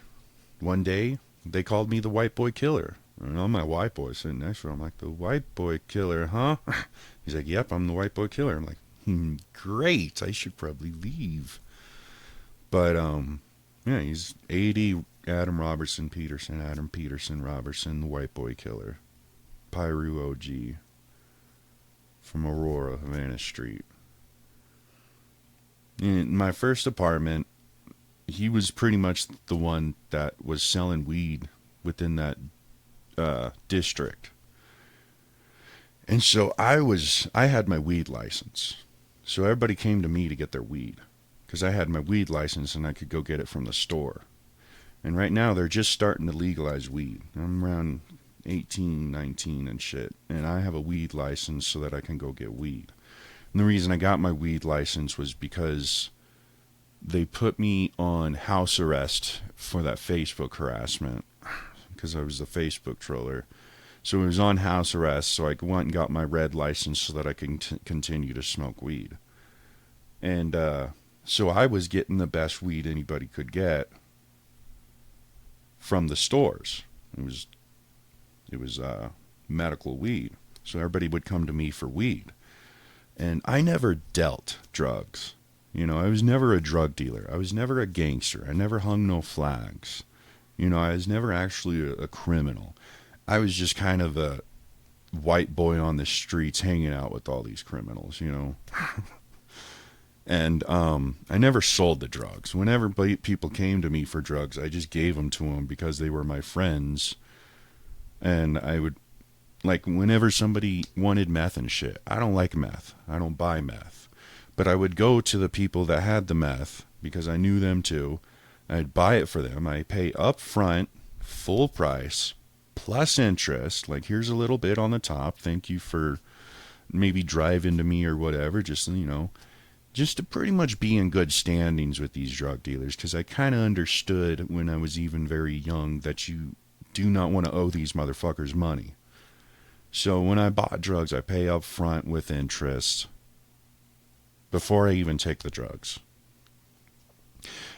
One day, they called me the white boy killer. And all my white boys sitting next to him, I'm like, the white boy killer, huh? He's like, yep, I'm the white boy killer. I'm like, great, I should probably leave. But, yeah, he's 80, Adam Peterson Robertson, the white boy killer. Piru OG. From Aurora, Havana Street. In my first apartment, he was pretty much the one that was selling weed within that district. And so I had my weed license. So everybody came to me to get their weed. Because I had my weed license and I could go get it from the store. And right now they're just starting to legalize weed. I'm around 18, 19 and shit. And I have a weed license so that I can go get weed. And the reason I got my weed license was because they put me on house arrest for that Facebook harassment. Because I was a Facebook troller. So it was on house arrest, so I went and got my red license so that I can continue to smoke weed. And so I was getting the best weed anybody could get from the stores. It was medical weed. So everybody would come to me for weed. And I never dealt drugs. You know, I was never a drug dealer. I was never a gangster. I never hung no flags. You know, I was never actually a criminal. I was just kind of a white boy on the streets hanging out with all these criminals, you know. And I never sold the drugs. Whenever people came to me for drugs, I just gave them to them because they were my friends. And I would, like, whenever somebody wanted meth and shit, I don't like meth. I don't buy meth. But I would go to the people that had the meth because I knew them too. I'd buy it for them. I pay up front, full price, plus interest. Like, here's a little bit on the top. Thank you for maybe driving to me or whatever. Just, you know, just to pretty much be in good standings with these drug dealers. Because I kind of understood when I was even very young that you do not want to owe these motherfuckers money. So when I bought drugs, I pay up front with interest before I even take the drugs.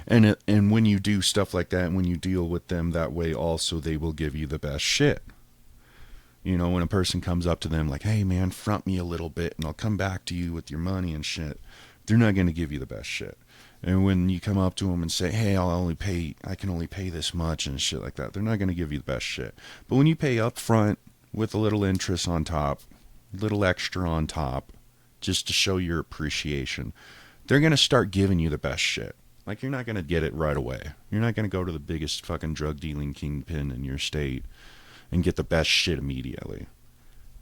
And when you do stuff like that, when you deal with them that way, also they will give you the best shit. You know, when a person comes up to them like, hey man, front me a little bit and I'll come back to you with your money and shit, they're not going to give you the best shit. And when you come up to them and say, hey, I can only pay this much and shit like that, they're not going to give you the best shit. But when you pay up front with a little interest on top, a little extra on top, just to show your appreciation, they're going to start giving you the best shit. Like, you're not going to get it right away. You're not going to go to the biggest fucking drug dealing kingpin in your state and get the best shit immediately.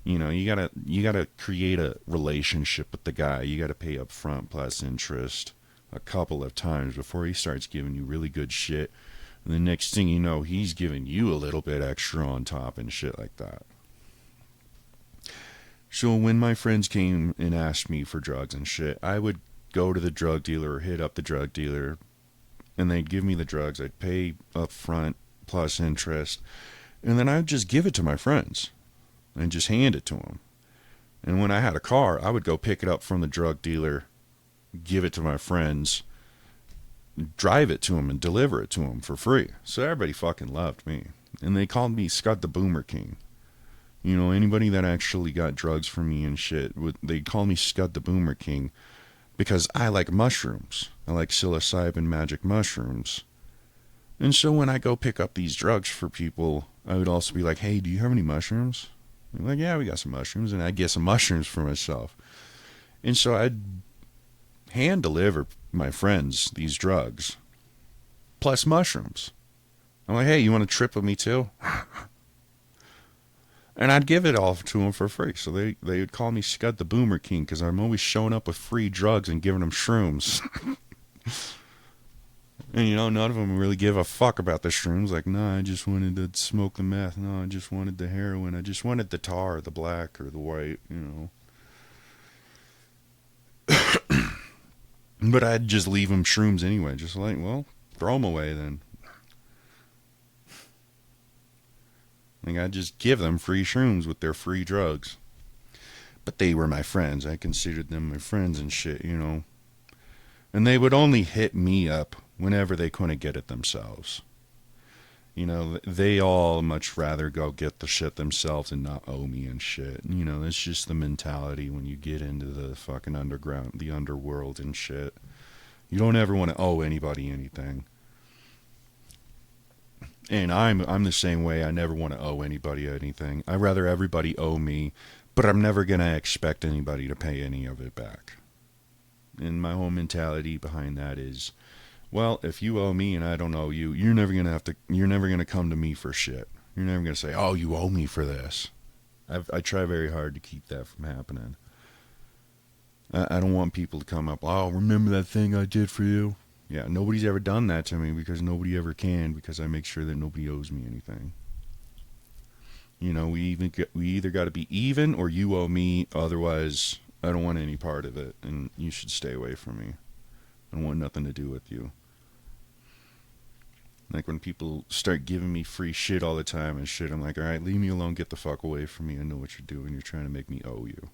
You know, you gotta create a relationship with the guy. You gotta pay up front plus interest a couple of times before he starts giving you really good shit. And the next thing you know, he's giving you a little bit extra on top and shit like that. So when my friends came and asked me for drugs and shit, I would go to the drug dealer or hit up the drug dealer, and they'd give me the drugs. I'd pay up front plus interest, and then I'd just give it to my friends and just hand it to them. And when I had a car, I would go pick it up from the drug dealer, give it to my friends, drive it to them, and deliver it to them for free. So everybody fucking loved me. And they called me Scud the Boomer King. You know, anybody that actually got drugs from me and shit, they'd call me Scud the Boomer King because I like mushrooms. I like psilocybin magic mushrooms. And so when I go pick up these drugs for people, I would also be like, hey, do you have any mushrooms? I'm like, yeah, we got some mushrooms. And I'd get some mushrooms for myself. And so I'd hand deliver my friends these drugs plus mushrooms. I'm like, hey, you want to trip with me too? And I'd give it all to them for free. So they would call me Scud the Boomer King because I'm always showing up with free drugs and giving them shrooms. And, you know, none of them really give a fuck about the shrooms. Like, no, I just wanted to smoke the meth. No, I just wanted the heroin. I just wanted the tar, the black, or the white, you know. But I'd just leave them shrooms anyway. Just like, well, throw them away then. Like, I'd just give them free shrooms with their free drugs. But they were my friends. I considered them my friends and shit, you know. And they would only hit me up whenever they couldn't get it themselves. You know, they all much rather go get the shit themselves and not owe me and shit. You know, that's just the mentality when you get into the fucking underground, the underworld and shit. You don't ever want to owe anybody anything. And I'm the same way. I never want to owe anybody anything. I'd rather everybody owe me, but I'm never going to expect anybody to pay any of it back. And my whole mentality behind that is, well, if you owe me and I don't owe you, you're never gonna come to me for shit. You're never gonna say, oh, you owe me for this. I try very hard to keep that from happening. I don't want people to come up, oh, remember that thing I did for you? Yeah, nobody's ever done that to me because nobody ever can, because I make sure that nobody owes me anything. You know, we either got to be even or you owe me, otherwise I don't want any part of it, and you should stay away from me. I don't want nothing to do with you. Like when people start giving me free shit all the time and shit, I'm like, all right, leave me alone, get the fuck away from me. I know what you're doing. You're trying to make me owe you.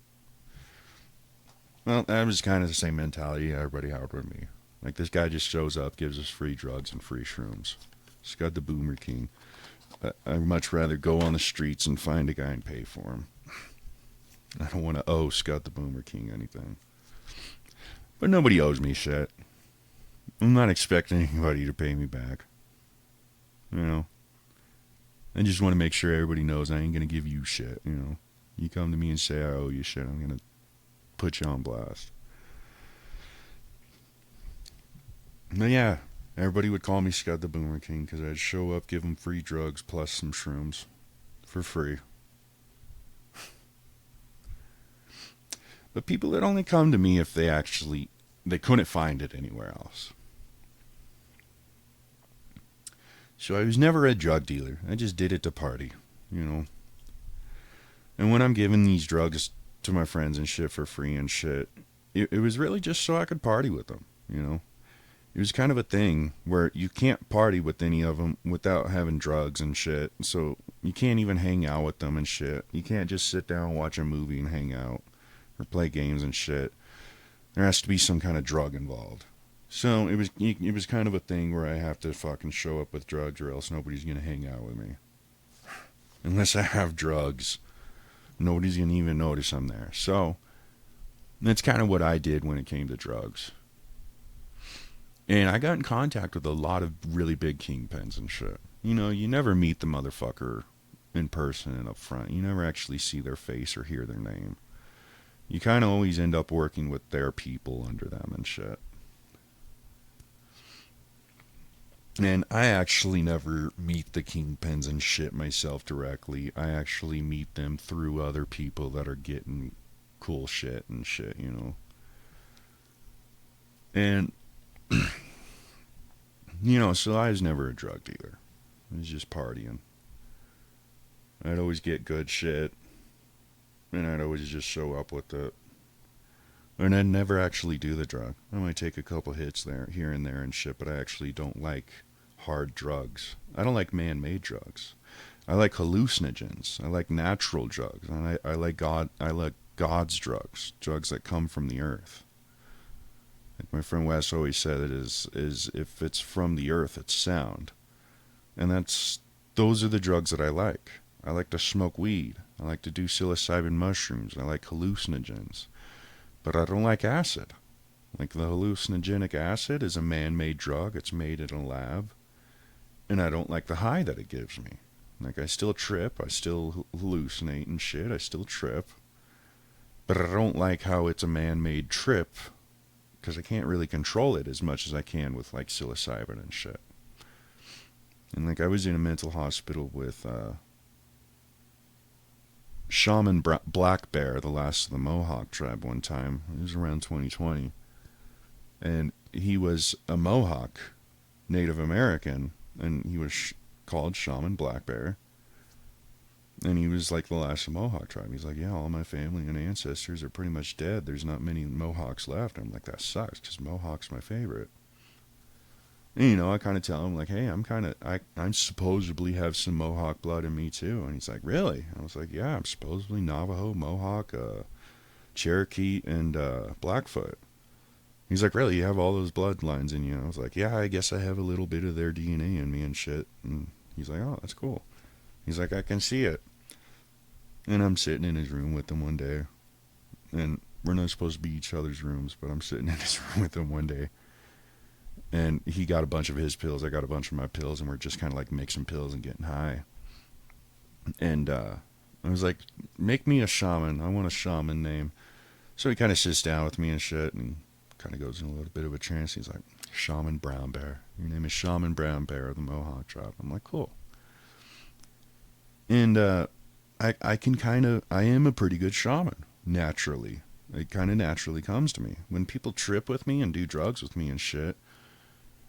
Well, that was kind of the same mentality everybody had with me. Like, this guy just shows up, gives us free drugs and free shrooms. Scud the Boomer King. I'd much rather go on the streets and find a guy and pay for him. I don't want to owe Scud the Boomer King anything. But nobody owes me shit. I'm not expecting anybody to pay me back. You know? I just want to make sure everybody knows I ain't going to give you shit, you know? You come to me and say I owe you shit, I'm going to put you on blast. But yeah, everybody would call me Scud the Boomer King because I'd show up, give them free drugs plus some shrooms for free. But people would only come to me if they couldn't find it anywhere else. So I was never a drug dealer. I just did it to party, you know. And when I'm giving these drugs to my friends and shit for free and shit, it was really just so I could party with them, you know. It was kind of a thing where you can't party with any of them without having drugs and shit. So you can't even hang out with them and shit. You can't just sit down and watch a movie and hang out or play games and shit. There has to be some kind of drug involved. So it was kind of a thing where I have to fucking show up with drugs or else nobody's going to hang out with me. Unless I have drugs, nobody's going to even notice I'm there. So that's kind of what I did when it came to drugs. And I got in contact with a lot of really big kingpins and shit. You know, you never meet the motherfucker in person and up front. You never actually see their face or hear their name. You kind of always end up working with their people under them and shit. And I actually never meet the kingpins and shit myself directly. I actually meet them through other people that are getting cool shit and shit, you know. And, you know, so I was never a drug dealer. I was just partying. I'd always get good shit. And I'd always just show up with it. And I'd never actually do the drug. I might take a couple hits there, here and there and shit, but I actually don't like hard drugs. I don't like man-made drugs. I like hallucinogens. I like natural drugs. And I like God's drugs. Drugs that come from the earth. Like my friend Wes always said, it is if it's from the earth, it's sound. And those are the drugs that I like. I like to smoke weed. I like to do psilocybin mushrooms. I like hallucinogens. But I don't like acid. Like the hallucinogenic acid is a man-made drug. It's made in a lab. And I don't like the high that it gives me. Like I still trip. I still hallucinate and shit. I still trip. But I don't like how it's a man-made trip. Because I can't really control it as much as I can with like psilocybin and shit. And like I was in a mental hospital with Shaman Black Bear, the last of the Mohawk tribe, one time. It was around 2020. And he was a Mohawk Native American, and he was called Shaman Black Bear. And he was like the last Mohawk tribe. He's like, yeah, all my family and ancestors are pretty much dead. There's not many Mohawks left. I'm like, that sucks because Mohawk's my favorite. And, you know, I kind of tell him like, hey, I supposedly have some Mohawk blood in me too. And he's like, really? And I was like, yeah, I'm supposedly Navajo, Mohawk, Cherokee, and Blackfoot. He's like, really? You have all those bloodlines in you? And I was like, yeah, I guess I have a little bit of their DNA in me and shit. And he's like, oh, that's cool. He's like, I can see it. And I'm sitting in his room with him one day. And we're not supposed to be each other's rooms, but I'm sitting in his room with him one day. And he got a bunch of his pills. I got a bunch of my pills. And we're just kind of like mixing pills and getting high. And I was like, make me a shaman. I want a shaman name. So he kind of sits down with me and shit. And kind of goes in a little bit of a trance. He's like, Shaman Brown Bear. Your name is Shaman Brown Bear of the Mohawk tribe. I'm like, cool. And I am a pretty good shaman, naturally. It kind of naturally comes to me. When people trip with me and do drugs with me and shit,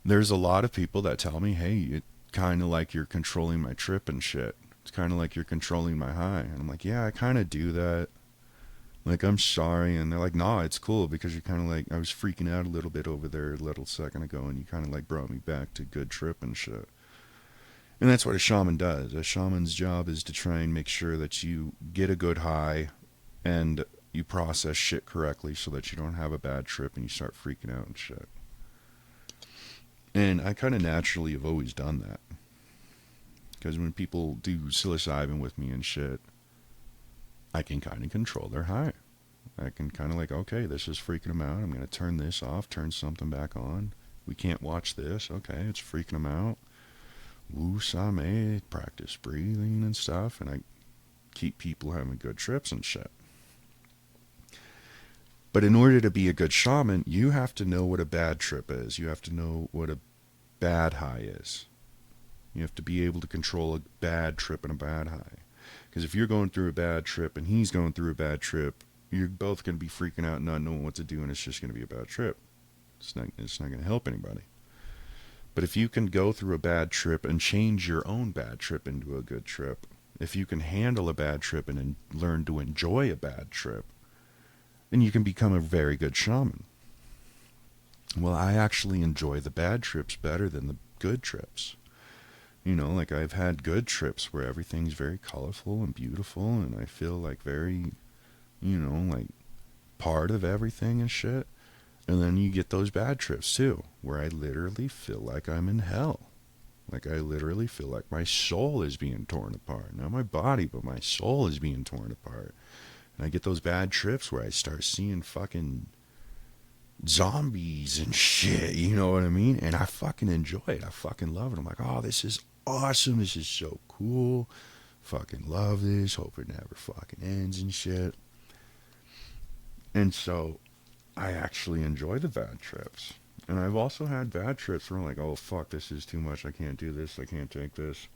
there's a lot of people that tell me, hey, it kind of like you're controlling my trip and shit. It's kind of like you're controlling my high. And I'm like, yeah, I kind of do that. Like, I'm sorry. And they're like, nah, it's cool because you're kind of like, I was freaking out a little bit over there a little second ago and you kind of like brought me back to good trip and shit. And that's what a shaman does. A shaman's job is to try and make sure that you get a good high and you process shit correctly so that you don't have a bad trip and you start freaking out and shit. And I kind of naturally have always done that. Because when people do psilocybin with me and shit, I can kind of control their high. I can kind of like, okay, this is freaking them out. I'm going to turn this off, turn something back on. We can't watch this. Okay, it's freaking them out. Woo Same, practice breathing and stuff, and I keep people having good trips and shit. But in order to be a good shaman, you have to know what a bad trip is. You have to know what a bad high is. You have to be able to control a bad trip and a bad high. Because if you're going through a bad trip and he's going through a bad trip, you're both going to be freaking out and not knowing what to do, and it's just going to be a bad trip. It's not going to help anybody. But if you can go through a bad trip and change your own bad trip into a good trip, if you can handle a bad trip and learn to enjoy a bad trip, then you can become a very good shaman. Well, I actually enjoy the bad trips better than the good trips. You know, like I've had good trips where everything's very colorful and beautiful and I feel like very, you know, like part of everything and shit. And then you get those bad trips too, where I literally feel like I'm in hell. Like I literally feel like my soul is being torn apart. Not my body, but my soul is being torn apart. And I get those bad trips where I start seeing fucking zombies and shit, you know what I mean? And I fucking enjoy it. I fucking love it. I'm like, oh, this is awesome. This is so cool. Fucking love this. Hope it never fucking ends and shit. And so I actually enjoy the bad trips. And I've also had bad trips where I'm like, oh, fuck, this is too much. I can't do this. I can't take this.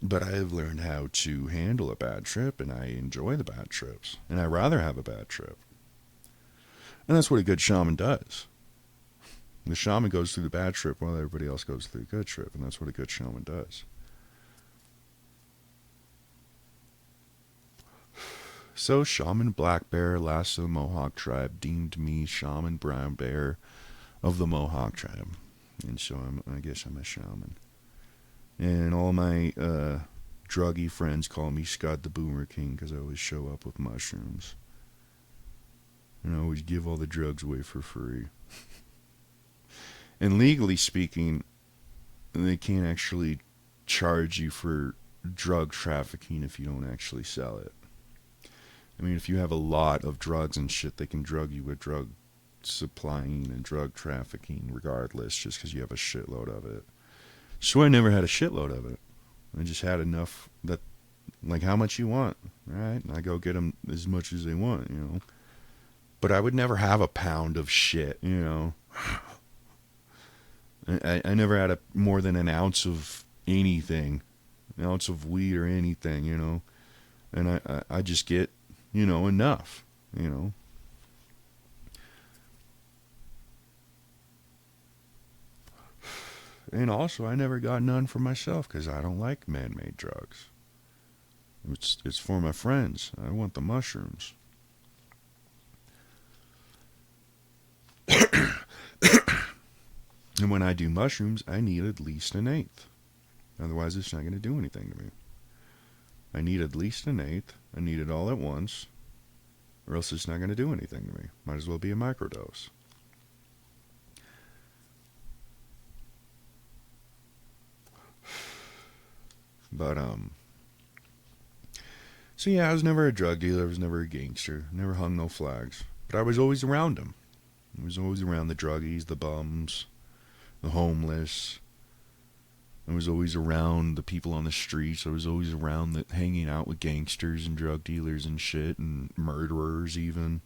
But I have learned how to handle a bad trip, and I enjoy the bad trips. And I rather have a bad trip. And that's what a good shaman does. The shaman goes through the bad trip while everybody else goes through the good trip. And that's what a good shaman does. So Shaman Black Bear, last of the Mohawk tribe, deemed me Shaman Brown Bear of the Mohawk tribe. And so I guess I'm a shaman. And all my druggy friends call me Scud the Boomer King because I always show up with mushrooms. And I always give all the drugs away for free. And legally speaking, they can't actually charge you for drug trafficking if you don't actually sell it. I mean, if you have a lot of drugs and shit, they can drug you with drug supplying and drug trafficking regardless, just because you have a shitload of it. So I never had a shitload of it. I just had enough that, like, how much you want, right? And I go get them as much as they want, you know. But I would never have a pound of shit, you know. I never had more than an ounce of anything, an ounce of weed or anything, you know. And I just get, you know, enough, you know. And also, I never got none for myself because I don't like man-made drugs. It's for my friends. I want the mushrooms. And when I do mushrooms, I need at least an eighth. Otherwise, it's not going to do anything to me. I need at least an eighth. I need it all at once. Or else it's not going to do anything to me. Might as well be a microdose. But, so yeah, I was never a drug dealer. I was never a gangster. Never hung no flags. But I was always around them. I was always around the druggies, the bums, the homeless. I was always around the people on the streets. I was always around hanging out with gangsters and drug dealers and shit and murderers even.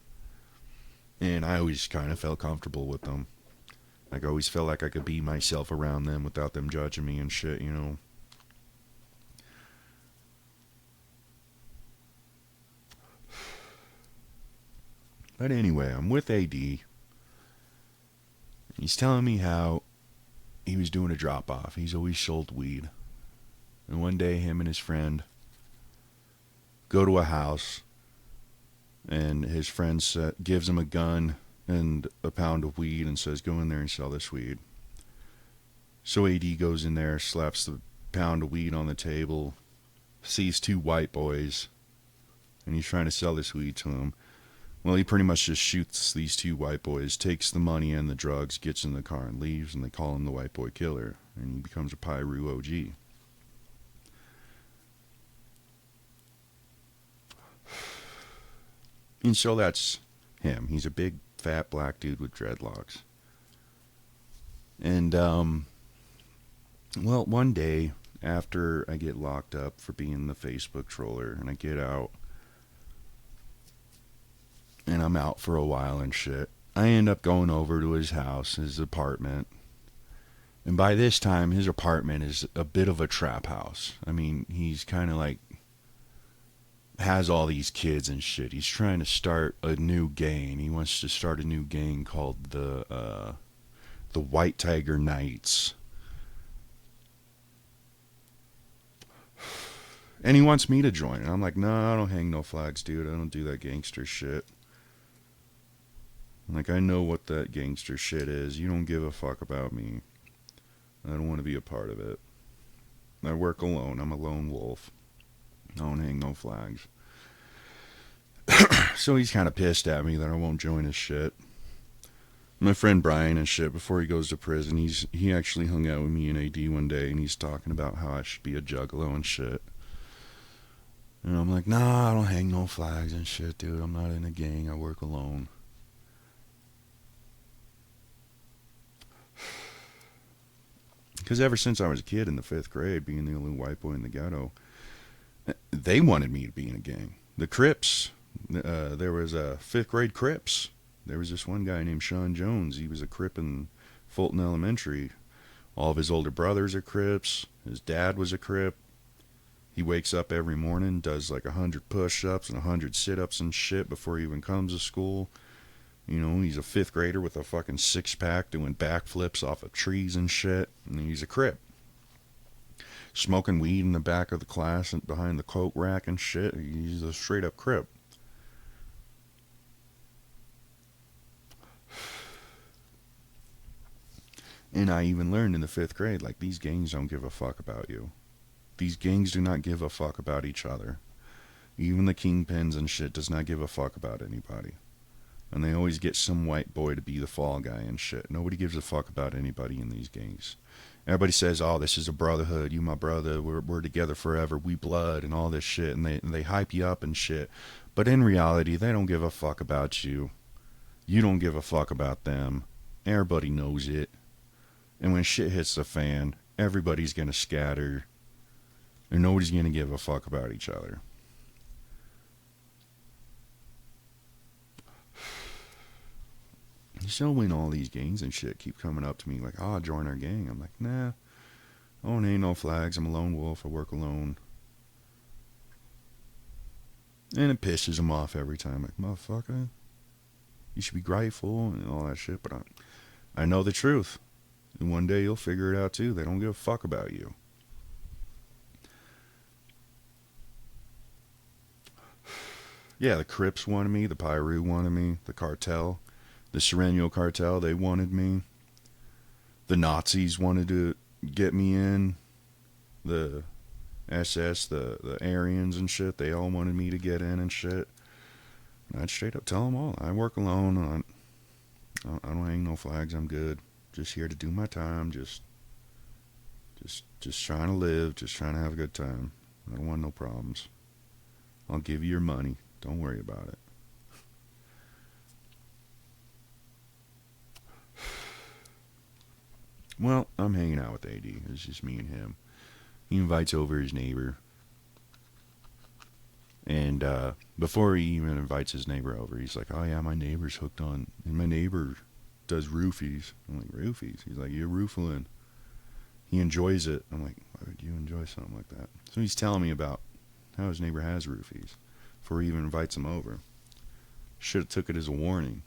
And I always kind of felt comfortable with them. Like I always felt like I could be myself around them without them judging me and shit, you know. But anyway, I'm with AD. He's telling me how he was doing a drop-off. He's always sold weed. And one day, him and his friend go to a house, and his friend gives him a gun and a pound of weed and says, go in there and sell this weed. So AD goes in there, slaps the pound of weed on the table, sees two white boys, and he's trying to sell this weed to them. Well, he pretty much just shoots these two white boys, takes the money and the drugs, gets in the car and leaves, and they call him the White Boy Killer, and he becomes a Pyru OG. And so that's him. He's a big, fat, black dude with dreadlocks. And, well, one day, after I get locked up for being the Facebook troller, and I get out, and I'm out for a while and shit, I end up going over to his house, his apartment. And by this time, his apartment is a bit of a trap house. I mean, he's kind of like, has all these kids and shit. He's trying to start a new gang. He wants to start a new gang called the White Tiger Knights. And he wants me to join. And I'm like, no, I don't hang no flags, dude. I don't do that gangster shit. Like, I know what that gangster shit is. You don't give a fuck about me. I don't want to be a part of it. I work alone. I'm a lone wolf. I don't hang no flags. So he's kind of pissed at me that I won't join his shit. My friend Brian and shit, before he goes to prison, he actually hung out with me and AD one day, and he's talking about how I should be a juggalo and shit. And I'm like, nah, I don't hang no flags and shit, dude. I'm not in a gang. I work alone. Because ever since I was a kid in the 5th grade, being the only white boy in the ghetto, they wanted me to be in a gang. The Crips, there was a 5th grade Crips. There was this one guy named Sean Jones. He was a Crip in Fulton Elementary. All of his older brothers are Crips. His dad was a Crip. He wakes up every morning, does like 100 push-ups and 100 sit-ups and shit before he even comes to school. You know, he's a 5th grader with a fucking 6-pack doing backflips off of trees and shit. And he's a Crip. Smoking weed in the back of the class and behind the coat rack and shit. He's a straight-up Crip. And I even learned in the 5th grade, like, these gangs don't give a fuck about you. These gangs do not give a fuck about each other. Even the kingpins and shit does not give a fuck about anybody. And they always get some white boy to be the fall guy and shit. Nobody gives a fuck about anybody in these gangs. Everybody says, oh, this is a brotherhood. You my brother. We're together forever. We blood and all this shit. And they hype you up and shit. But in reality, they don't give a fuck about you. You don't give a fuck about them. Everybody knows it. And when shit hits the fan, everybody's going to scatter. And nobody's going to give a fuck about each other. So when all these gangs and shit keep coming up to me like, oh, join our gang, I'm like, nah, I don't hang no flags. I'm a lone wolf. I work alone. And it pisses them off every time. Like, motherfucker, you should be grateful and all that shit. But I know the truth. And one day you'll figure it out too. They don't give a fuck about you. Yeah, the Crips wanted me. The Piru wanted me. The cartel. The Sereno cartel, they wanted me. The Nazis wanted to get me in. The SS, the Aryans and shit, they all wanted me to get in and shit. And I'd straight up tell them all, I work alone. I don't hang no flags. I'm good. Just here to do my time. Just trying to live. Just trying to have a good time. I don't want no problems. I'll give you your money. Don't worry about it. Well, I'm hanging out with AD. It's just me and him. He invites over his neighbor. And before he even invites his neighbor over, he's like, oh yeah, my neighbor's hooked on, and my neighbor does roofies. I'm like, roofies? He's like, you're roofing. He enjoys it. I'm like, why would you enjoy something like that? So he's telling me about how his neighbor has roofies before he even invites him over. Should have took it as a warning.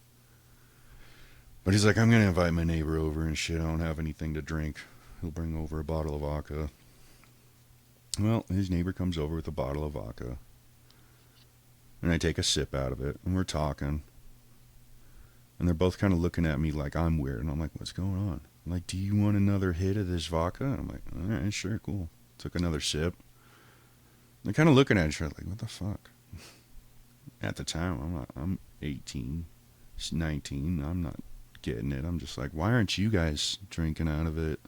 But he's like, I'm going to invite my neighbor over and shit. I don't have anything to drink. He'll bring over a bottle of vodka. Well, his neighbor comes over with a bottle of vodka. And I take a sip out of it. And we're talking. And they're both kind of looking at me like I'm weird. And I'm like, what's going on? I'm like, do you want another hit of this vodka? And I'm like, all right, sure, cool. Took another sip. They're kind of looking at each other like, what the fuck? At the time, I'm 18, 19. I'm not getting it. I'm just like, why aren't you guys drinking out of it?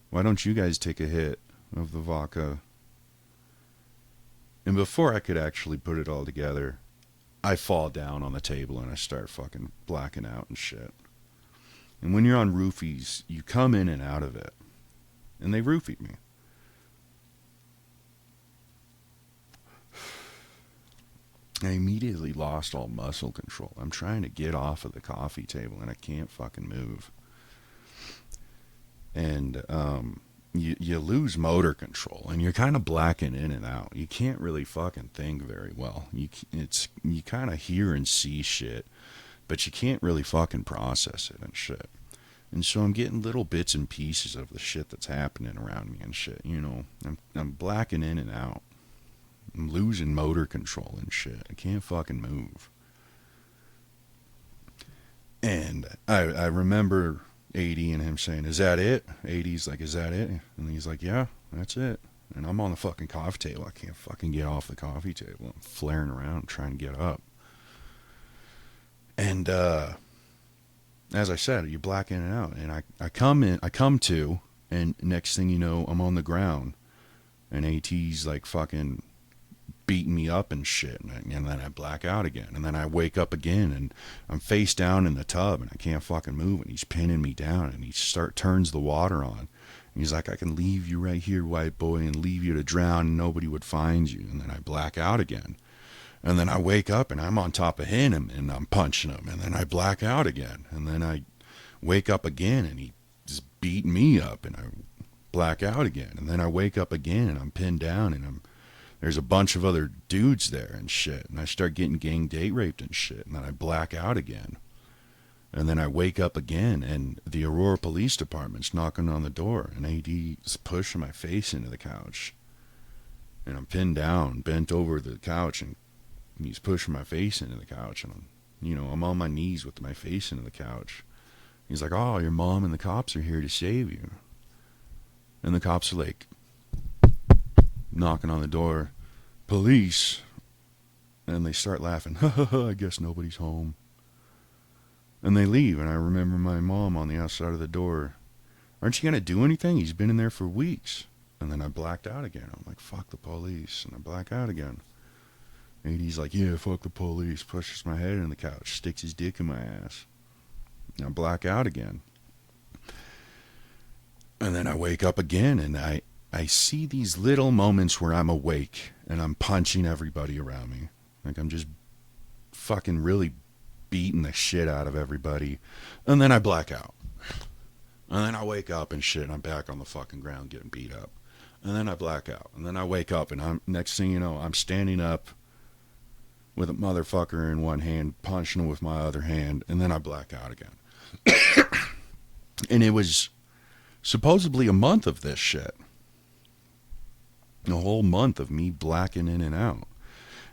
Why don't you guys take a hit of the vodka? And before I could actually put it all together, I fall down on the table and I start fucking blacking out and shit. And when you're on roofies, you come in and out of it. And they roofied me. I immediately lost all muscle control. I'm trying to get off of the coffee table and I can't fucking move. And you lose motor control and you're kind of blacking in and out. You can't really fucking think very well. You kind of hear and see shit, but you can't really fucking process it and shit. And so I'm getting little bits and pieces of the shit that's happening around me and shit. You know, I'm blacking in and out. I'm losing motor control and shit. I can't fucking move. And I remember AD and him saying, is that it? AD's like, is that it? And he's like, yeah, that's it. And I'm on the fucking coffee table. I can't fucking get off the coffee table. I'm flaring around trying to get up. And as I said, you black in and out. And I come to, and next thing you know, I'm on the ground. And AT's like fucking beating me up and shit, and then I black out again, and then I wake up again, and I'm face down in the tub, and I can't fucking move, and he's pinning me down, and he turns the water on, and he's like, I can leave you right here, white boy, and leave you to drown, and nobody would find you, and then I black out again, and then I wake up, and I'm on top of him, and I'm punching him, and then I black out again, and then I wake up again, and he just beat me up, and I black out again, and then I wake up again, and I'm pinned down, and there's a bunch of other dudes there and shit. And I start getting gang date raped and shit. And then I black out again. And then I wake up again. And the Aurora Police Department's knocking on the door. And AD's pushing my face into the couch. And I'm pinned down, bent over the couch. And he's pushing my face into the couch. And I'm on my knees with my face into the couch. He's like, oh, your mom and the cops are here to save you. And the cops are like, knocking on the door, police, and they start laughing. Ha ha ha, I guess nobody's home. And they leave, and I remember my mom on the outside of the door. Aren't you going to do anything? He's been in there for weeks. And then I blacked out again. I'm like, fuck the police. And I black out again. And he's like, yeah, fuck the police. Pushes my head in the couch, sticks his dick in my ass. And I black out again. And then I wake up again, and I see these little moments where I'm awake and I'm punching everybody around me. Like I'm just fucking really beating the shit out of everybody. And then I black out. And then I wake up and shit, and I'm back on the fucking ground getting beat up. And then I black out. And then I wake up, and next thing you know, I'm standing up with a motherfucker in one hand, punching him with my other hand, and then I black out again. And it was supposedly a month of this shit. A whole month of me blacking in and out.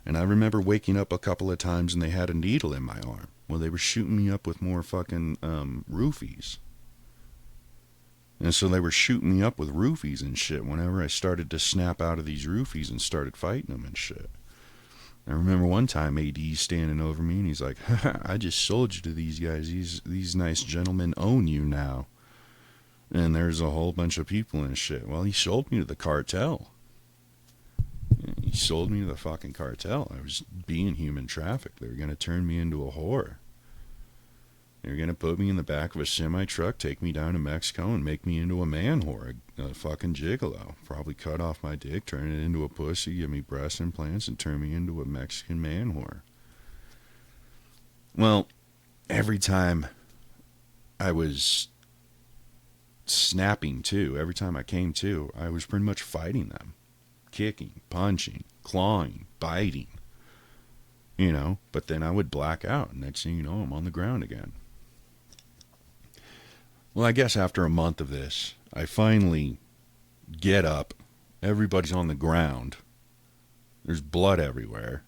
And I remember waking up a couple of times and they had a needle in my arm. Well, they were shooting me up with more fucking roofies. And so they were shooting me up with roofies and shit whenever I started to snap out of these roofies and started fighting them and shit. I remember one time AD standing over me and he's like, I just sold you to these guys. These nice gentlemen own you now. And there's a whole bunch of people and shit. Well, he sold me to the cartel. He sold me to the fucking cartel. I was being human trafficked. They were going to turn me into a whore. They were going to put me in the back of a semi-truck, take me down to Mexico, and make me into a man whore, a fucking gigolo. Probably cut off my dick, turn it into a pussy, give me breast implants, and turn me into a Mexican man whore. Well, every time I was snapping to, every time I came to, I was pretty much fighting them. Kicking, punching, clawing, biting. You know, but then I would black out, and next thing you know, I'm on the ground again. Well, I guess after a month of this, I finally get up. Everybody's on the ground. There's blood everywhere.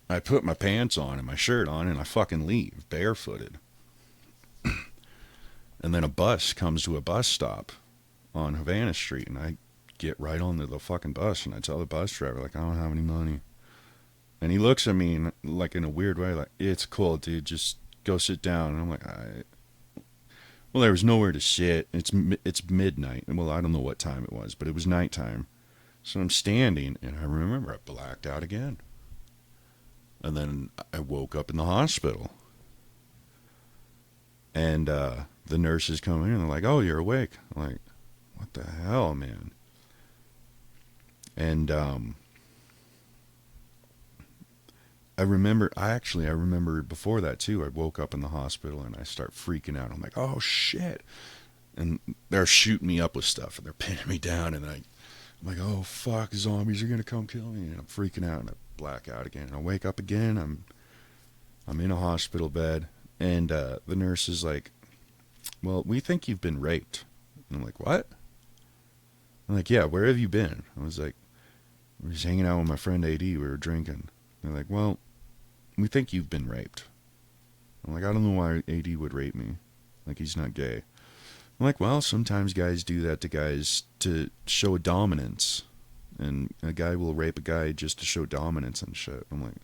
I put my pants on and my shirt on, and I fucking leave, barefooted. And then a bus comes to a bus stop on Havana Street, and I get right on the fucking bus, and I tell the bus driver, like, I don't have any money. And he looks at me like in a weird way, like, it's cool, dude, just go sit down. And I'm like, well, there was nowhere to sit. It's midnight. Well, I don't know what time it was, but it was nighttime. So I'm standing, and I remember I blacked out again. And then I woke up in the hospital. And the nurses come in, and they're like, oh, you're awake. I'm like, what the hell, man? And I remember before that too. I woke up in the hospital and I start freaking out. I'm like, oh shit. And they're shooting me up with stuff and they're pinning me down. And I'm like, oh fuck, zombies are going to come kill me. And I'm freaking out and I black out again. And I wake up again. I'm in a hospital bed. And the nurse is like, well, we think you've been raped. And I'm like, what? I'm like, yeah, where have you been? I was like, we were just hanging out with my friend AD. We were drinking. They're like, well, we think you've been raped. I'm like, I don't know why AD would rape me. Like, he's not gay. I'm like, well, sometimes guys do that to guys to show dominance. And a guy will rape a guy just to show dominance and shit. I'm like,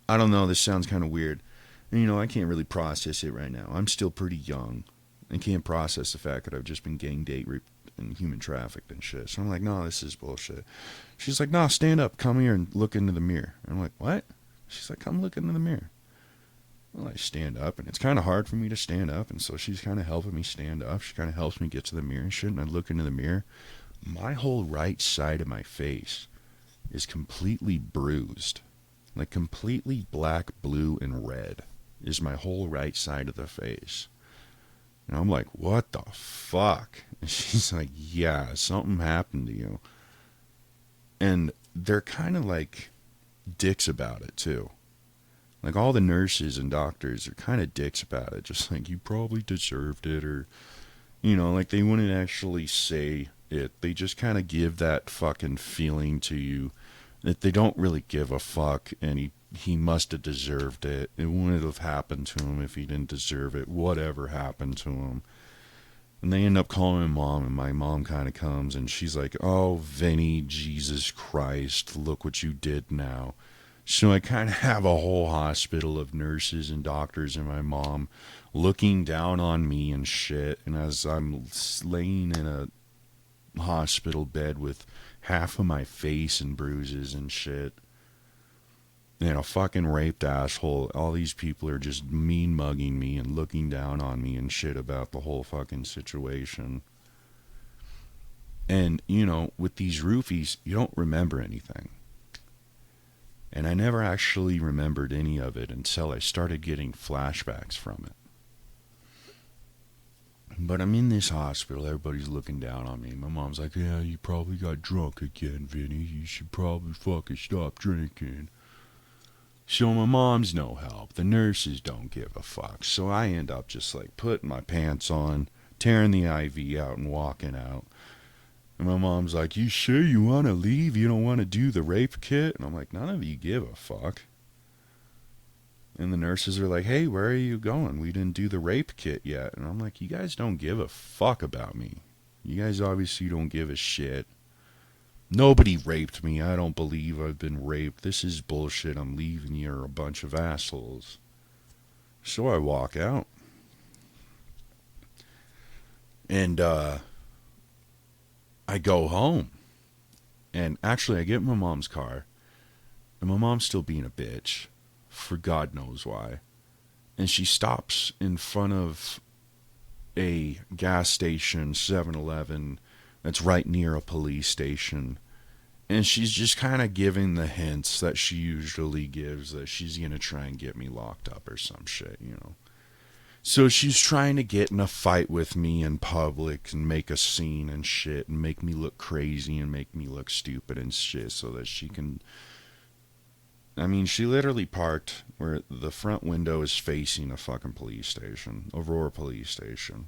I don't know, this sounds kind of weird. And, you know, I can't really process it right now. I'm still pretty young. I can't process the fact that I've just been gang date raped and human trafficked and shit. So I'm like, no, this is bullshit. She's like, no, stand up, come here and look into the mirror. And I'm like, what? She's like, come look into the mirror. Well, I stand up, and it's kind of hard for me to stand up, and so she's kind of helping me stand up. She kind of helps me get to the mirror and shit, and I look into the mirror. My whole right side of my face is completely bruised. Like, completely black, blue, and red is my whole right side of the face. And I'm like, what the fuck? And she's like, yeah, something happened to you. And they're kind of like dicks about it, too. Like, all the nurses and doctors are kind of dicks about it. Just like, you probably deserved it, or, you know, like, they wouldn't actually say it. They just kind of give that fucking feeling to you that they don't really give a fuck, and he must have deserved it. It wouldn't have happened to him if he didn't deserve it. Whatever happened to him. And they end up calling my mom, and my mom kind of comes, and she's like, oh, Vinny, Jesus Christ, look what you did now. So I kind of have a whole hospital of nurses and doctors and my mom looking down on me and shit. And as I'm laying in a hospital bed with half of my face and bruises and shit, you know, fucking raped asshole, all these people are just mean mugging me and looking down on me and shit about the whole fucking situation. And, you know, with these roofies, you don't remember anything. And I never actually remembered any of it until I started getting flashbacks from it. But I'm in this hospital, everybody's looking down on me. My mom's like, yeah, you probably got drunk again, Vinny. You should probably fucking stop drinking. So my mom's no help. The nurses don't give a fuck. So I end up just like putting my pants on, tearing the IV out and walking out. And my mom's like, you sure you want to leave? You don't want to do the rape kit? And I'm like, none of you give a fuck. And the nurses are like, hey, where are you going? We didn't do the rape kit yet. And I'm like, you guys don't give a fuck about me. You guys obviously don't give a shit. Nobody raped me. I don't believe I've been raped. This is bullshit. I'm leaving. You're a bunch of assholes. So I walk out. And I go home. And actually, I get in my mom's car. And my mom's still being a bitch. For God knows why. And she stops in front of a gas station, 7-Eleven, that's right near a police station. And she's just kind of giving the hints that she usually gives that she's going to try and get me locked up or some shit, you know. So she's trying to get in a fight with me in public and make a scene and shit and make me look crazy and make me look stupid and shit so that she can... I mean, she literally parked where the front window is facing a fucking police station, Aurora police station.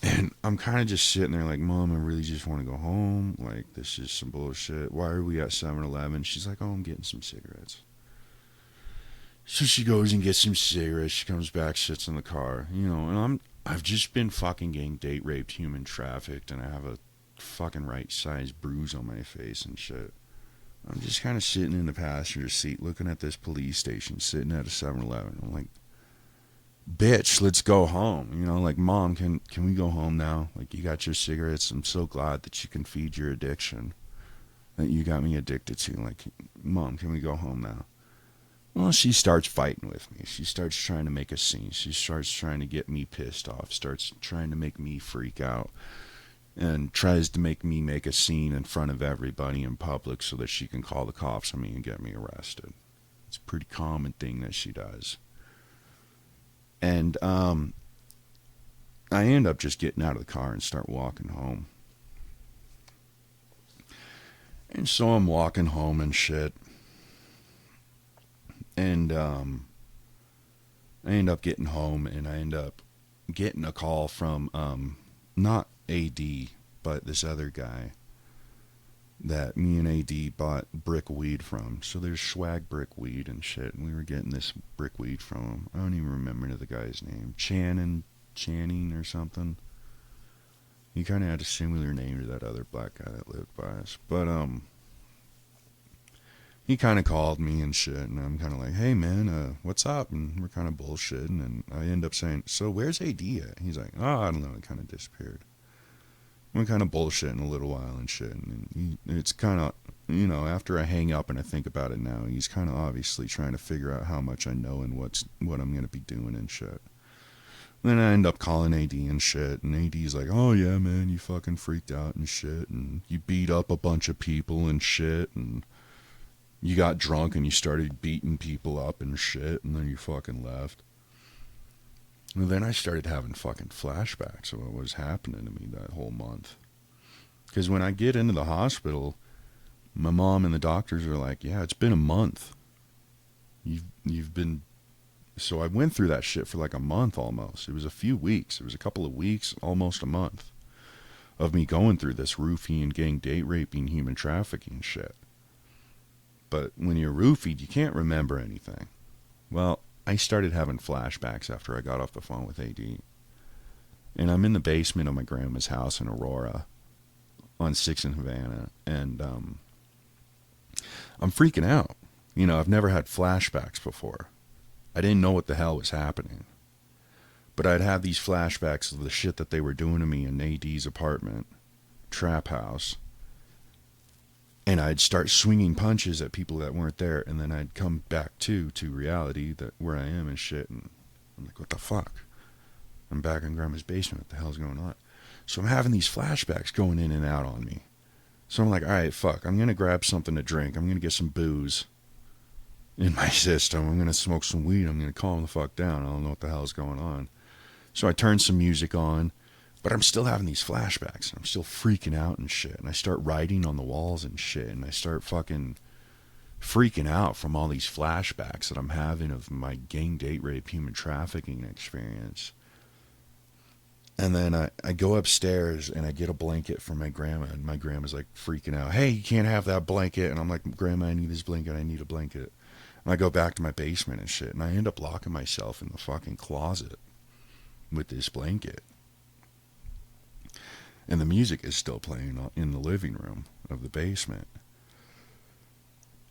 And I'm kind of just sitting there like, Mom, I really just want to go home. Like, this is some bullshit. Why are we at 7-Eleven? She's like, oh, I'm getting some cigarettes. So she goes and gets some cigarettes. She comes back, sits in the car, you know, and I've just been fucking getting date raped, human trafficked, and I have a fucking right-sized bruise on my face and shit. I'm just kind of sitting in the passenger seat looking at this police station, sitting at a 7-Eleven. I'm like, bitch, let's go home. You know, like, Mom, can we go home now? Like, you got your cigarettes. I'm so glad that you can feed your addiction that you got me addicted to. Like, Mom, can we go home now? Well, she starts fighting with me. She starts trying to make a scene. She starts trying to get me pissed off, starts trying to make me freak out, and tries to make me make a scene in front of everybody in public so that she can call the cops on me and get me arrested. It's a pretty common thing that she does. And I end up just getting out of the car and start walking home. And so I'm walking home and shit. And I end up getting home and I end up getting a call from not AD, but this other guy that me and AD bought brick weed from. So there's swag brick weed and shit, and we were getting this brick weed from him. I don't even remember the guy's name. Channing or something. He kind of had a similar name to that other black guy that lived by us. But he kind of called me and shit, and I'm kind of like, hey man, what's up? And we're kind of bullshitting, and I end up saying, so where's AD at? He's like, oh, I don't know, it kind of disappeared. We're kind of bullshitting a little while and shit, and it's kind of, you know, after I hang up and I think about it now, he's kind of obviously trying to figure out how much I know and what I'm going to be doing and shit. Then I end up calling AD and shit, and AD's like, oh yeah man, you fucking freaked out and shit, and you beat up a bunch of people and shit, and you got drunk and you started beating people up and shit, and then you fucking left. And then I started having fucking flashbacks of what was happening to me that whole month. Because when I get into the hospital, my mom and the doctors are like, yeah, it's been a month. You've been... So I went through that shit for like a month almost. It was a few weeks. It was a couple of weeks, almost a month, of me going through this roofing, gang date raping, human trafficking shit. But when you're roofied, you can't remember anything. Well, I started having flashbacks after I got off the phone with AD. And I'm in the basement of my grandma's house in Aurora on 6th and Havana. And I'm freaking out. You know, I've never had flashbacks before. I didn't know what the hell was happening. But I'd have these flashbacks of the shit that they were doing to me in AD's apartment, trap house. And I'd start swinging punches at people that weren't there, and then I'd come back to reality, that where I am and shit, and I'm like, what the fuck? I'm back in Grandma's basement. What the hell's going on? So I'm having these flashbacks going in and out on me. So I'm like, all right, fuck, I'm going to grab something to drink. I'm going to get some booze in my system. I'm going to smoke some weed. I'm going to calm the fuck down. I don't know what the hell's going on. So I turn some music on. But I'm still having these flashbacks, and I'm still freaking out and shit, and I start writing on the walls and shit, and I start fucking freaking out from all these flashbacks that I'm having of my gang, date, rape, human trafficking experience. And then I go upstairs and I get a blanket from my grandma, and my grandma's like freaking out. Hey, you can't have that blanket. And I'm like, Grandma, I need this blanket. I need a blanket. And I go back to my basement and shit, and I end up locking myself in the fucking closet with this blanket. And the music is still playing in the living room of the basement.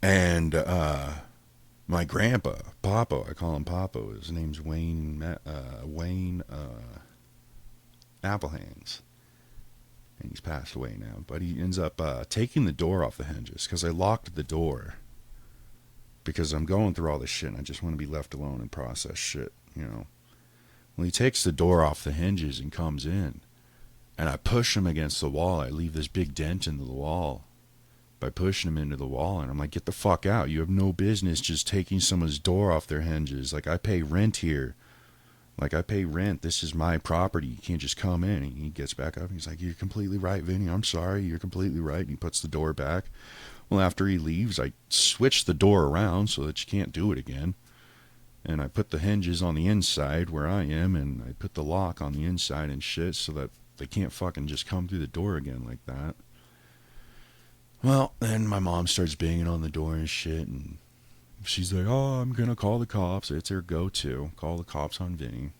And my grandpa, Papa, I call him Papa. His name's Wayne Applehands. And he's passed away now. But he ends up taking the door off the hinges because I locked the door. Because I'm going through all this shit and I just want to be left alone and process shit, you know. Well, he takes the door off the hinges and comes in. And I push him against the wall. I leave this big dent into the wall by pushing him into the wall. And I'm like, get the fuck out. You have no business just taking someone's door off their hinges. Like, I pay rent here. Like, I pay rent. This is my property. You can't just come in. And he gets back up and he's like, you're completely right, Vinny. I'm sorry. You're completely right. And he puts the door back. Well, after he leaves, I switch the door around so that you can't do it again. And I put the hinges on the inside where I am, and I put the lock on the inside and shit so that they can't fucking just come through the door again like that. Well, then my mom starts banging on the door and shit, and she's like, oh, I'm going to call the cops. It's her go-to. Call the cops on Vinny.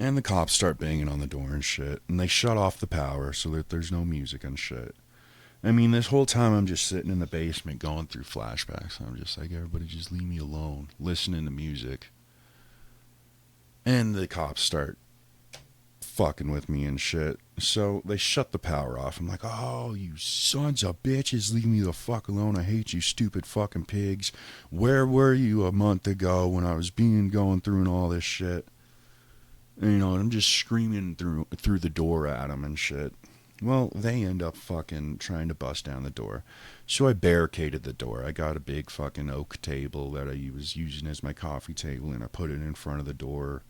And the cops start banging on the door and shit, and they shut off the power so that there's no music and shit. I mean, this whole time I'm just sitting in the basement going through flashbacks. I'm just like, everybody just leave me alone, listening to music. And the cops start fucking with me and shit. So they shut the power off. I'm like, oh, you sons of bitches, leave me the fuck alone. I hate you stupid fucking pigs. Where were you a month ago when I was going through and all this shit? And, you know, and I'm just screaming through the door at them and shit. Well, they end up fucking trying to bust down the door. So I barricaded the door. I got a big fucking oak table that I was using as my coffee table, and I put it in front of the door,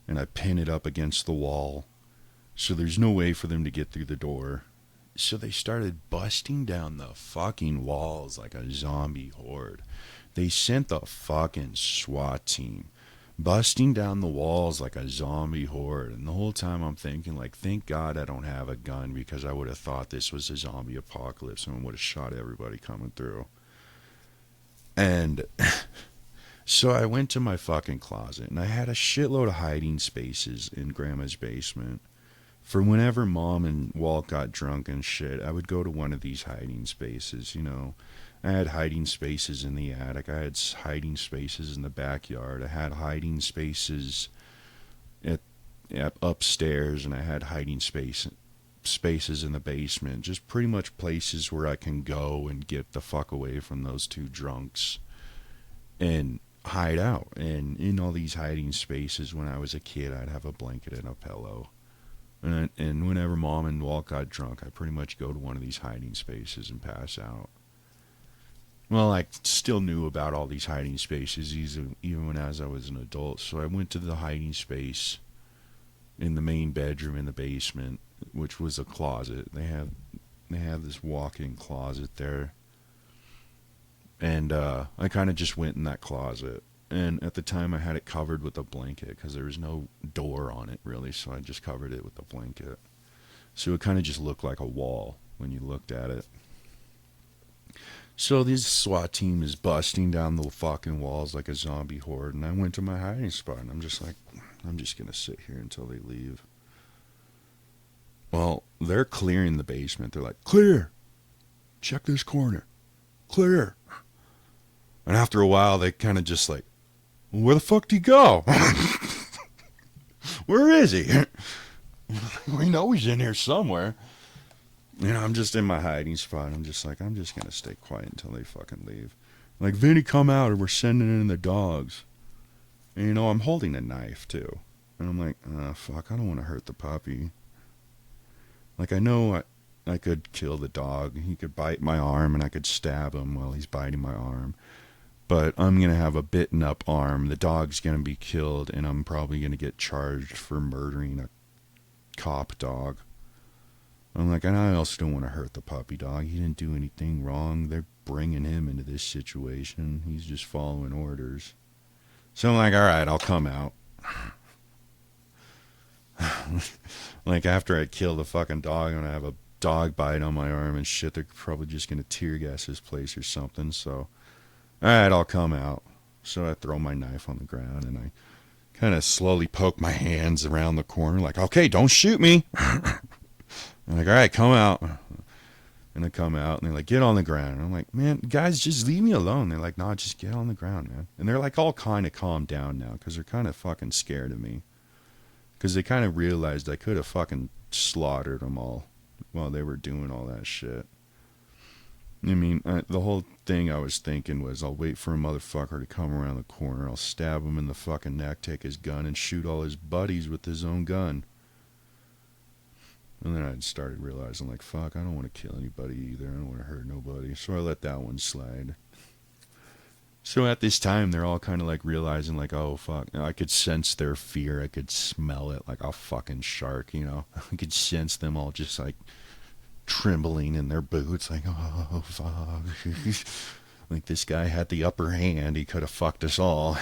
and I pin it up against the wall. So there's no way for them to get through the door. So they started busting down the fucking walls like a zombie horde. They sent the fucking SWAT team busting down the walls like a zombie horde. And the whole time I'm thinking, like, thank God I don't have a gun, because I would have thought this was a zombie apocalypse and would have shot everybody coming through. And so I went to my fucking closet, and I had a shitload of hiding spaces in Grandma's basement. For whenever Mom and Walt got drunk and shit, I would go to one of these hiding spaces, you know. I had hiding spaces in the attic. I had hiding spaces in the backyard. I had hiding spaces at upstairs, and I had hiding spaces in the basement. Just pretty much places where I can go and get the fuck away from those two drunks and hide out. And in all these hiding spaces, when I was a kid, I'd have a blanket and a pillow. And whenever Mom and Walt got drunk, I pretty much go to one of these hiding spaces and pass out. Well, I still knew about all these hiding spaces even when as I was an adult. So I went to the hiding space in the main bedroom in the basement, which was a closet. They have this walk-in closet there. And I kind of just went in that closet. And at the time I had it covered with a blanket because there was no door on it really. So I just covered it with a blanket. So it kind of just looked like a wall when you looked at it. So this SWAT team is busting down the fucking walls like a zombie horde, and I went to my hiding spot, and I'm just like, I'm just going to sit here until they leave. Well, they're clearing the basement. They're like, clear! Check this corner. Clear! And after a while, they kind of just like, well, where the fuck did he go? Where is he? We know he's in here somewhere. You know, I'm just in my hiding spot. I'm just like, I'm just going to stay quiet until they fucking leave. Like, Vinny, come out or we're sending in the dogs. And, you know, I'm holding a knife, too. And I'm like, oh, fuck, I don't want to hurt the puppy. Like, I know I could kill the dog. He could bite my arm and I could stab him while he's biting my arm. But I'm going to have a bitten up arm. The dog's going to be killed, and I'm probably going to get charged for murdering a cop dog. I'm like, and I also don't want to hurt the puppy dog. He didn't do anything wrong. bringing him into this situation. He's just following orders. So I'm like, all right, I'll come out. Like, after I kill the fucking dog, I'm gonna have a dog bite on my arm and shit. They're probably just gonna tear gas this place or something. So, all right, I'll come out. So I throw my knife on the ground and I kind of slowly poke my hands around the corner, like, okay, don't shoot me. I'm like, all right, come out. And I come out, and they're like, get on the ground. And I'm like, man, guys, just leave me alone. They're like, no, just get on the ground, man. And they're like all kind of calmed down now because they're kind of fucking scared of me. Because they kind of realized I could have fucking slaughtered them all while they were doing all that shit. I mean, the whole thing I was thinking was, I'll wait for a motherfucker to come around the corner. I'll stab him in the fucking neck, take his gun, and shoot all his buddies with his own gun. And then I started realizing, like, fuck, I don't want to kill anybody either. I don't want to hurt nobody. So I let that one slide. So at this time, they're all kind of like realizing, like, oh, fuck. I could sense their fear. I could smell it like a fucking shark, you know. I could sense them all just, like, trembling in their boots. Like, oh, fuck. Like, this guy had the upper hand. He could have fucked us all.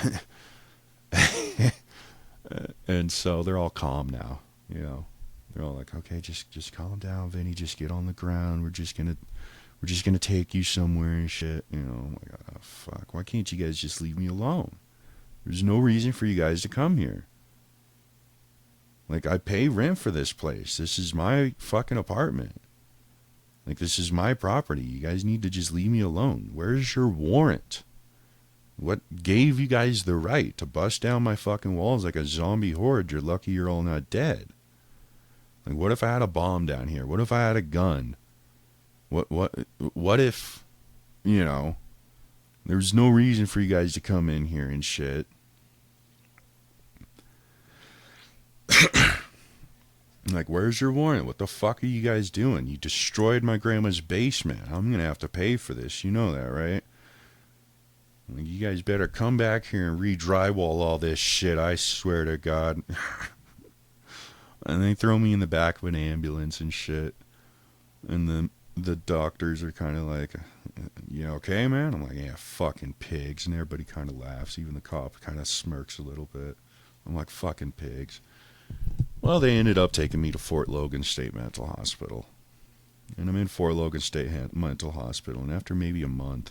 And so they're all calm now, you know. They're all like, okay, just calm down, Vinny. Just get on the ground. We're just gonna take you somewhere and shit. You know, I'm like, oh, fuck. Why can't you guys just leave me alone? There's no reason for you guys to come here. Like, I pay rent for this place. This is my fucking apartment. Like, this is my property. You guys need to just leave me alone. Where's your warrant? What gave you guys the right to bust down my fucking walls like a zombie horde? You're lucky you're all not dead. Like, what if I had a bomb down here? What if I had a gun? What if, you know, there's no reason for you guys to come in here and shit. Like, where's your warrant? What the fuck are you guys doing? You destroyed my grandma's basement. I'm going to have to pay for this. You know that, right? Like, you guys better come back here and re-drywall all this shit. I swear to God. And they throw me in the back of an ambulance and shit. And the doctors are kind of like, you okay, man? I'm like, yeah, fucking pigs. And everybody kind of laughs. Even the cop kind of smirks a little bit. I'm like, fucking pigs. Well, they ended up taking me to Fort Logan State Mental Hospital. And I'm in Fort Logan State Mental Hospital. And after maybe a month,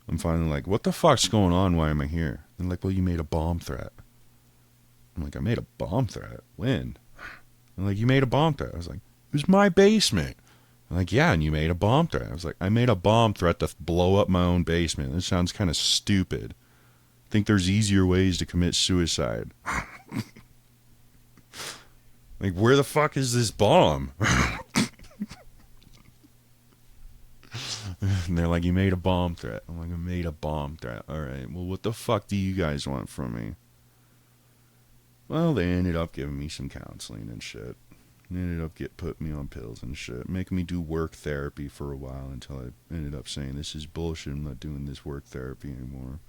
I'm finally like, what the fuck's going on? Why am I here? And like, well, you made a bomb threat. I'm like, I made a bomb threat? When? I'm like, you made a bomb threat. I was like, it was my basement. I'm like, yeah, and you made a bomb threat. I was like, I made a bomb threat to blow up my own basement. This sounds kind of stupid. I think there's easier ways to commit suicide. Like, where the fuck is this bomb? And they're like, you made a bomb threat. I'm like, I made a bomb threat. All right, well, what the fuck do you guys want from me? Well, they ended up giving me some counseling and shit. They ended up putting me on pills and shit, making me do work therapy for a while until I ended up saying, this is bullshit. I'm not doing this work therapy anymore.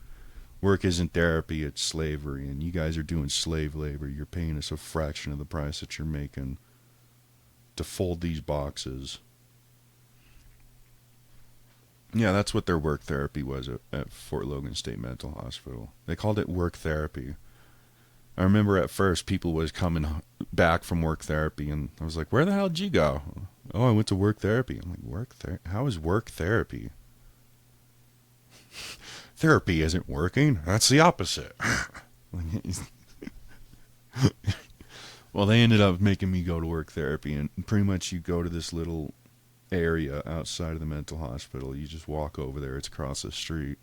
Work isn't therapy, it's slavery, and you guys are doing slave labor. You're paying us a fraction of the price that you're making to fold these boxes. Yeah, that's what their work therapy was at Fort Logan State Mental Hospital. They called it work therapy. I remember at first people was coming back from work therapy, and I was like, where the hell did you go? Oh, I went to work therapy. I'm like, how is work therapy? Therapy isn't working. That's the opposite. Well, they ended up making me go to work therapy, and pretty much you go to this little area outside of the mental hospital. You just walk over there. It's across the street.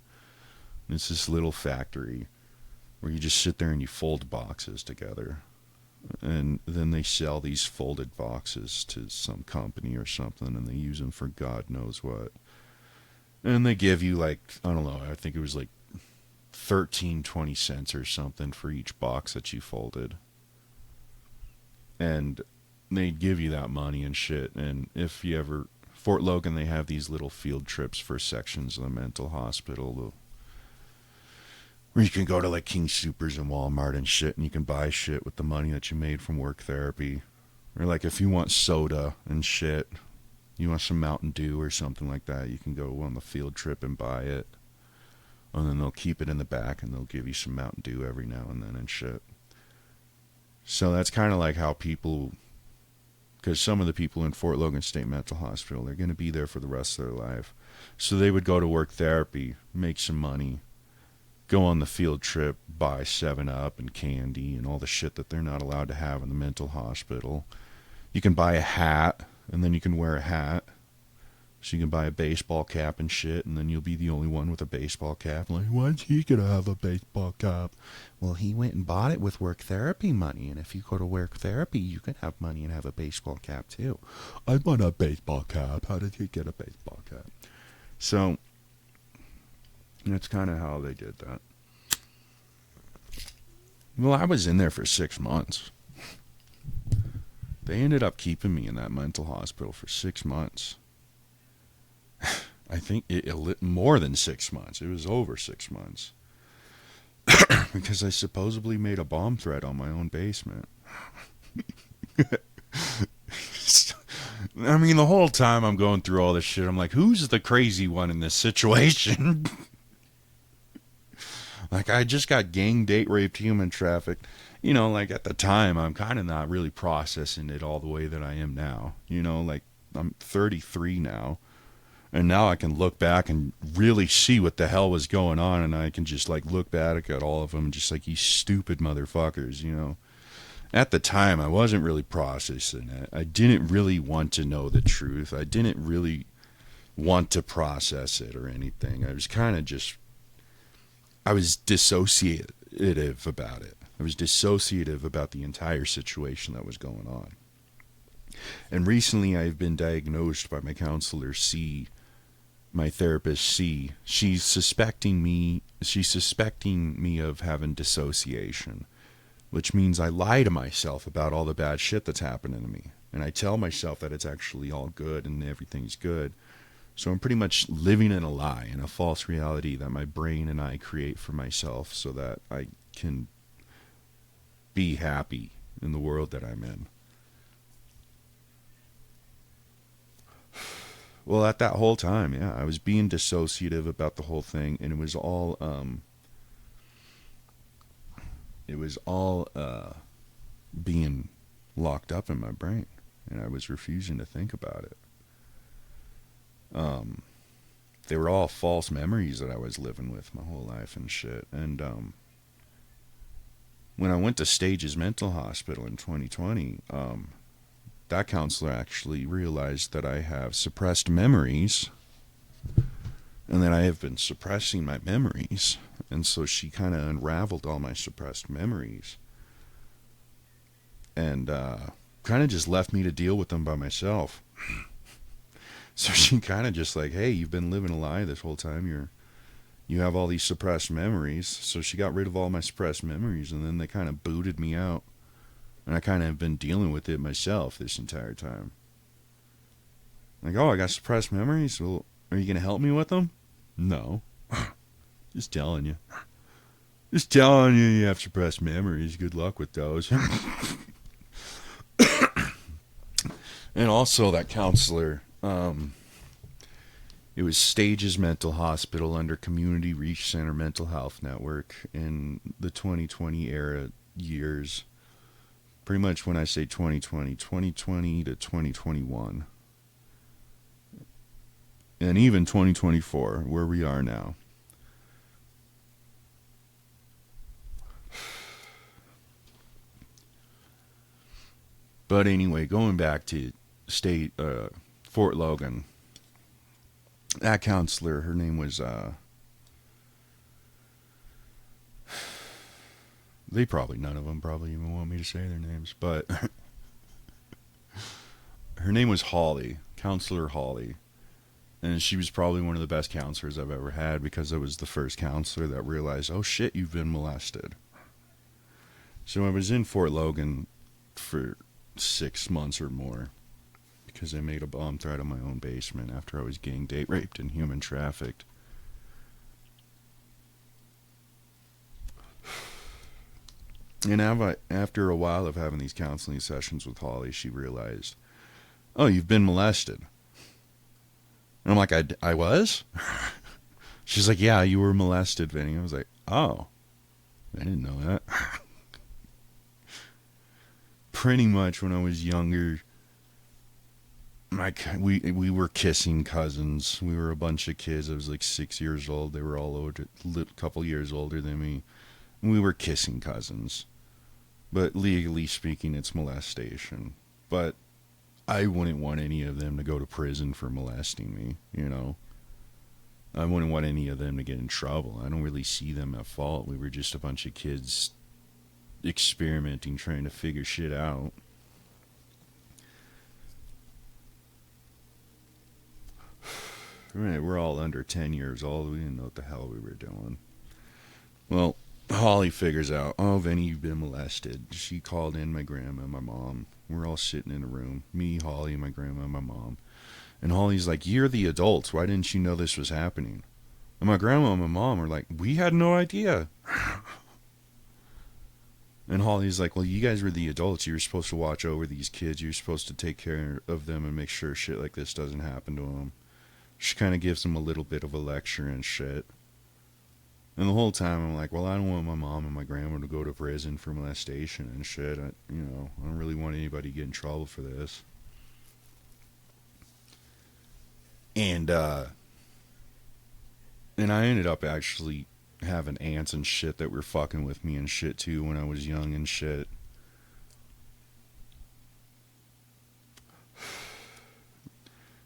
And it's this little factory where you just sit there and you fold boxes together. And then they sell these folded boxes to some company or something, and they use them for God knows what. And they give you, like, I don't know, I think it was like 20 cents or something for each box that you folded. And they'd give you that money and shit. And if you ever, Fort Logan, they have these little field trips for sections of the mental hospital where you can go to like King Soopers and Walmart and shit, and you can buy shit with the money that you made from work therapy. Or like if you want soda and shit, You want some Mountain Dew or something like that, you can go on the field trip and buy it. And then they'll keep it in the back and they'll give you some Mountain Dew every now and then and shit. So that's kind of like how people, because some of the people in Fort Logan State Mental Hospital, they're going to be there for the rest of their life. So they would go to work therapy, make some money, go on the field trip, buy 7-Up and candy and all the shit that they're not allowed to have in the mental hospital. You can buy a hat, and then you can wear a hat. So you can buy a baseball cap and shit, and then you'll be the only one with a baseball cap. Like, why's he gonna have a baseball cap? Well, he went and bought it with work therapy money, and if you go to work therapy, you can have money and have a baseball cap too. I want a baseball cap. How did he get a baseball cap? So that's kind of how they did that. Well, I was in there for 6 months. They ended up keeping me in that mental hospital for 6 months. I think it more than 6 months. It was over 6 months. Because I supposedly made a bomb threat on my own basement. I mean, the whole time I'm going through all this shit, I'm like, who's the crazy one in this situation? Like, I just got gang date raped, human trafficked. You know, like, at the time, I'm kind of not really processing it all the way that I am now. You know, like, I'm 33 now. And now I can look back and really see what the hell was going on. And I can just, like, look back at all of them and just, like, you stupid motherfuckers, you know. At the time, I wasn't really processing it. I didn't really want to know the truth. I didn't really want to process it or anything. I was kind of just... I was dissociative about it. I was dissociative about the entire situation that was going on. And recently I've been diagnosed by my counselor, C, my therapist, C. She's suspecting me of having dissociation, which means I lie to myself about all the bad shit that's happening to me. And I tell myself that it's actually all good and everything's good. So I'm pretty much living in a lie, in a false reality that my brain and I create for myself so that I can be happy in the world that I'm in. Well, at that whole time, yeah, I was being dissociative about the whole thing, and it was all being locked up in my brain, and I was refusing to think about it. They were all false memories that I was living with my whole life and shit. And when I went to Stages Mental Hospital in 2020, that counselor actually realized that I have suppressed memories and that I have been suppressing my memories. And so she kind of unraveled all my suppressed memories and kind of just left me to deal with them by myself. So she kind of just like, hey, you've been living a lie this whole time. You have all these suppressed memories. So she got rid of all my suppressed memories, and then they kind of booted me out. And I kind of have been dealing with it myself this entire time. Like, oh, I got suppressed memories? Well, are you going to help me with them? No. Just telling you. Just telling you you have suppressed memories. Good luck with those. And also that counselor... it was Stages Mental Hospital under Community Reach Center Mental Health Network in the 2020 era years. Pretty much when I say 2020 to 2021. And even 2024, where we are now. But anyway, going back to Fort Logan, that counselor, her name was, none of them probably even want me to say their names, but her name was Holly, Counselor Holly, and she was probably one of the best counselors I've ever had because I was the first counselor that realized, oh shit, you've been molested. So I was in Fort Logan for 6 months or more. Because I made a bomb threat in my own basement after I was gang date raped and human trafficked. And after a while of having these counseling sessions with Holly, she realized, oh, you've been molested. And I'm like, I was? She's like, yeah, you were molested, Vinny. I was like, oh, I didn't know that. Pretty much when I was younger, we were kissing cousins. We were a bunch of kids. I was like 6 years old. They were all older, a couple years older than me. We were kissing cousins. But legally speaking, it's molestation. But I wouldn't want any of them to go to prison for molesting me, you know. I wouldn't want any of them to get in trouble. I don't really see them at fault. We were just a bunch of kids experimenting, trying to figure shit out. Right, we're all under 10 years old. We didn't know what the hell we were doing. Well, Holly figures out, oh, Vinny, you've been molested. She called in my grandma and my mom. We're all sitting in a room. Me, Holly, my grandma, and my mom. And Holly's like, you're the adults. Why didn't you know this was happening? And my grandma and my mom are like, we had no idea. And Holly's like, well, you guys were the adults. You were supposed to watch over these kids. You're supposed to take care of them and make sure shit like this doesn't happen to them. She kind of gives them a little bit of a lecture and shit. And the whole time I'm like, well, I don't want my mom and my grandma to go to prison for molestation and shit. I don't really want anybody to get in trouble for this. And I ended up actually having aunts and shit that were fucking with me and shit too when I was young and shit.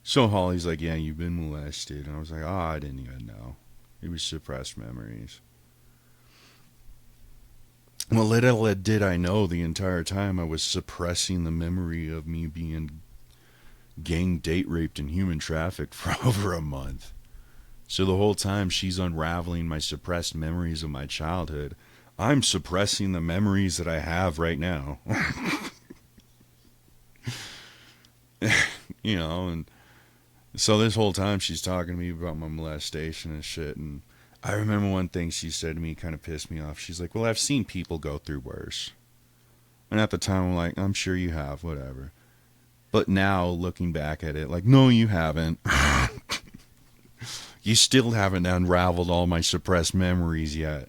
So Holly's like, yeah, you've been molested. And I was like, oh, I didn't even know. It was suppressed memories. Well, little did I know the entire time I was suppressing the memory of me being gang date raped and human trafficked for over a month. So the whole time she's unraveling my suppressed memories of my childhood, I'm suppressing the memories that I have right now. And so this whole time she's talking to me about my molestation and shit. And I remember one thing she said to me kind of pissed me off. She's like, well, I've seen people go through worse. And at the time I'm like, I'm sure you have, whatever. But now looking back at it, like, no, you haven't. You still haven't unraveled all my suppressed memories yet.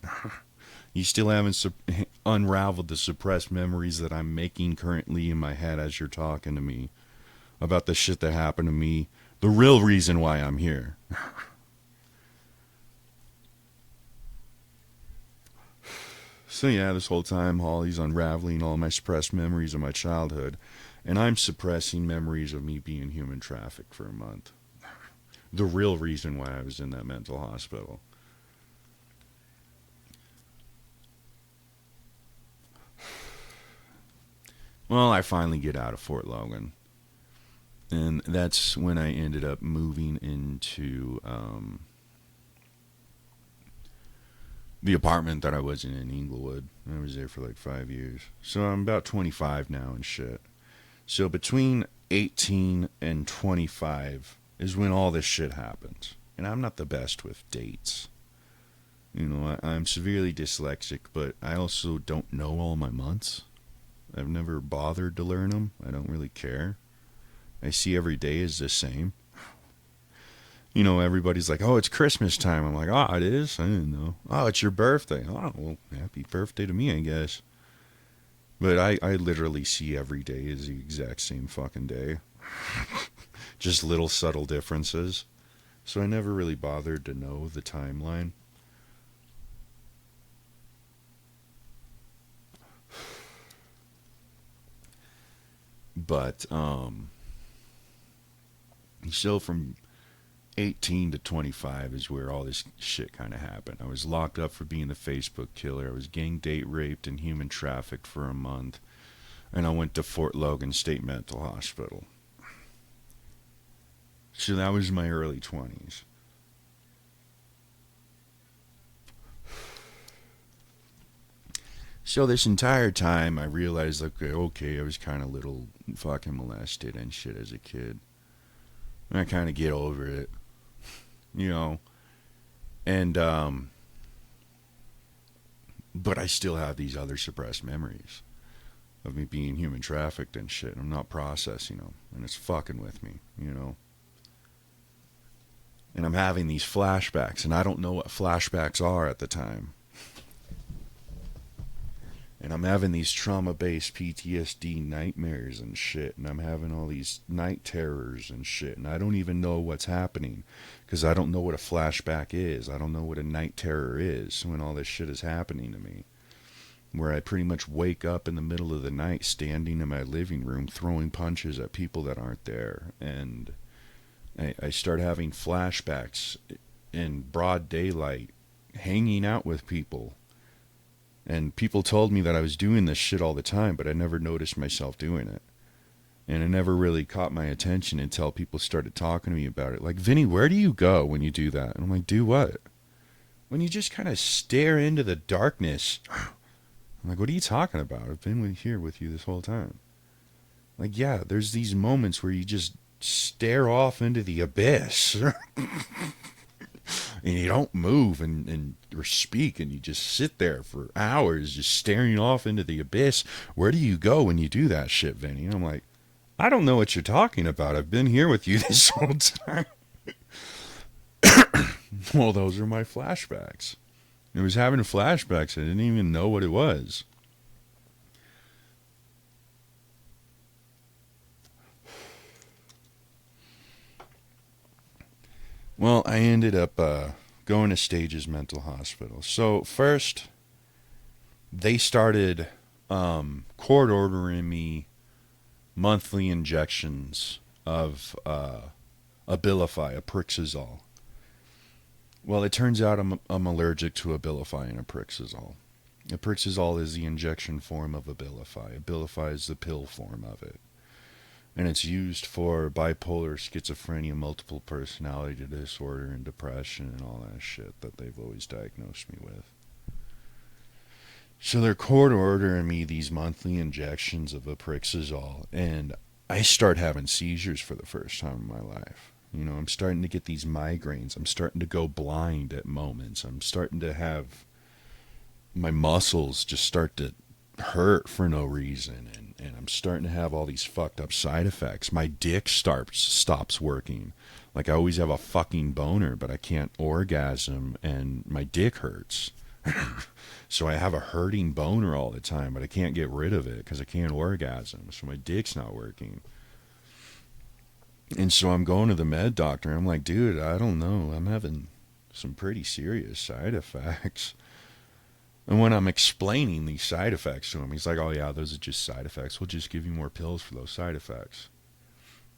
You still haven't unraveled the suppressed memories that I'm making currently in my head as you're talking to me about the shit that happened to me. The real reason why I'm here. So yeah, this whole time Holly's unraveling all my suppressed memories of my childhood. And I'm suppressing memories of me being human trafficked for a month. The real reason why I was in that mental hospital. Well, I finally get out of Fort Logan. And that's when I ended up moving into the apartment that I was in Inglewood. I was there for like 5 years. So I'm about 25 now and shit. So between 18 and 25 is when all this shit happens. And I'm not the best with dates. I'm severely dyslexic, but I also don't know all my months. I've never bothered to learn them. I don't really care. I see every day is the same. Everybody's like, oh, it's Christmas time. I'm like, oh, it is? I didn't know. Oh, it's your birthday. Oh, well, happy birthday to me, I guess. But I literally see every day as the exact same fucking day. Just little subtle differences. So I never really bothered to know the timeline. But, so from 18 to 25 is where all this shit kind of happened. I was locked up for being a Facebook killer. I was gang date raped and human trafficked for a month. And I went to Fort Logan State Mental Hospital. So that was my early 20s. So this entire time I realized, okay, I was kind of little fucking molested and shit as a kid. And I kind of get over it. And, but I still have these other suppressed memories of me being human trafficked and shit. I'm not processing them, and it's fucking with me. And I'm having these flashbacks, and I don't know what flashbacks are at the time. And I'm having these trauma-based PTSD nightmares and shit, and I'm having all these night terrors and shit, and I don't even know what's happening, because I don't know what a flashback is. I don't know what a night terror is when all this shit is happening to me. Where I pretty much wake up in the middle of the night standing in my living room throwing punches at people that aren't there, and I start having flashbacks in broad daylight, hanging out with people. And people told me that I was doing this shit all the time, but I never noticed myself doing it. And it never really caught my attention until people started talking to me about it. Like, Vinny, where do you go when you do that? And I'm like, do what? When you just kind of stare into the darkness. I'm like, what are you talking about? I've been here with you this whole time. Like, yeah, there's these moments where you just stare off into the abyss. And you don't move and or speak, and you just sit there for hours just staring off into the abyss. Where do you go when you do that shit, Vinny? And I'm like, I don't know what you're talking about. I've been here with you this whole time. Well, those are my flashbacks. I was having flashbacks. I didn't even know what it was. Well, I ended up going to Stages Mental Hospital. So first, they started court ordering me monthly injections of Abilify, Aprixazole. Well, it turns out I'm allergic to Abilify and Aprixazole. Aprixazole is the injection form of Abilify. Abilify is the pill form of it. And it's used for bipolar, schizophrenia, multiple personality disorder, and depression, and all that shit that they've always diagnosed me with. So they're court ordering me these monthly injections of Aprixazole, and I start having seizures for the first time in my life. You know, I'm starting to get these migraines. I'm starting to go blind at moments. I'm starting to have my muscles just start to hurt for no reason, and I'm starting to have all these fucked up side effects. My dick stops working. Like, I always have a fucking boner, but I can't orgasm, and my dick hurts. So I have a hurting boner all the time, but I can't get rid of it because I can't orgasm, so my dick's not working. And so I'm going to the med doctor. I'm like, dude, I don't know. I'm having some pretty serious side effects. And when I'm explaining these side effects to him, he's like, oh yeah, those are just side effects. We'll just give you more pills for those side effects.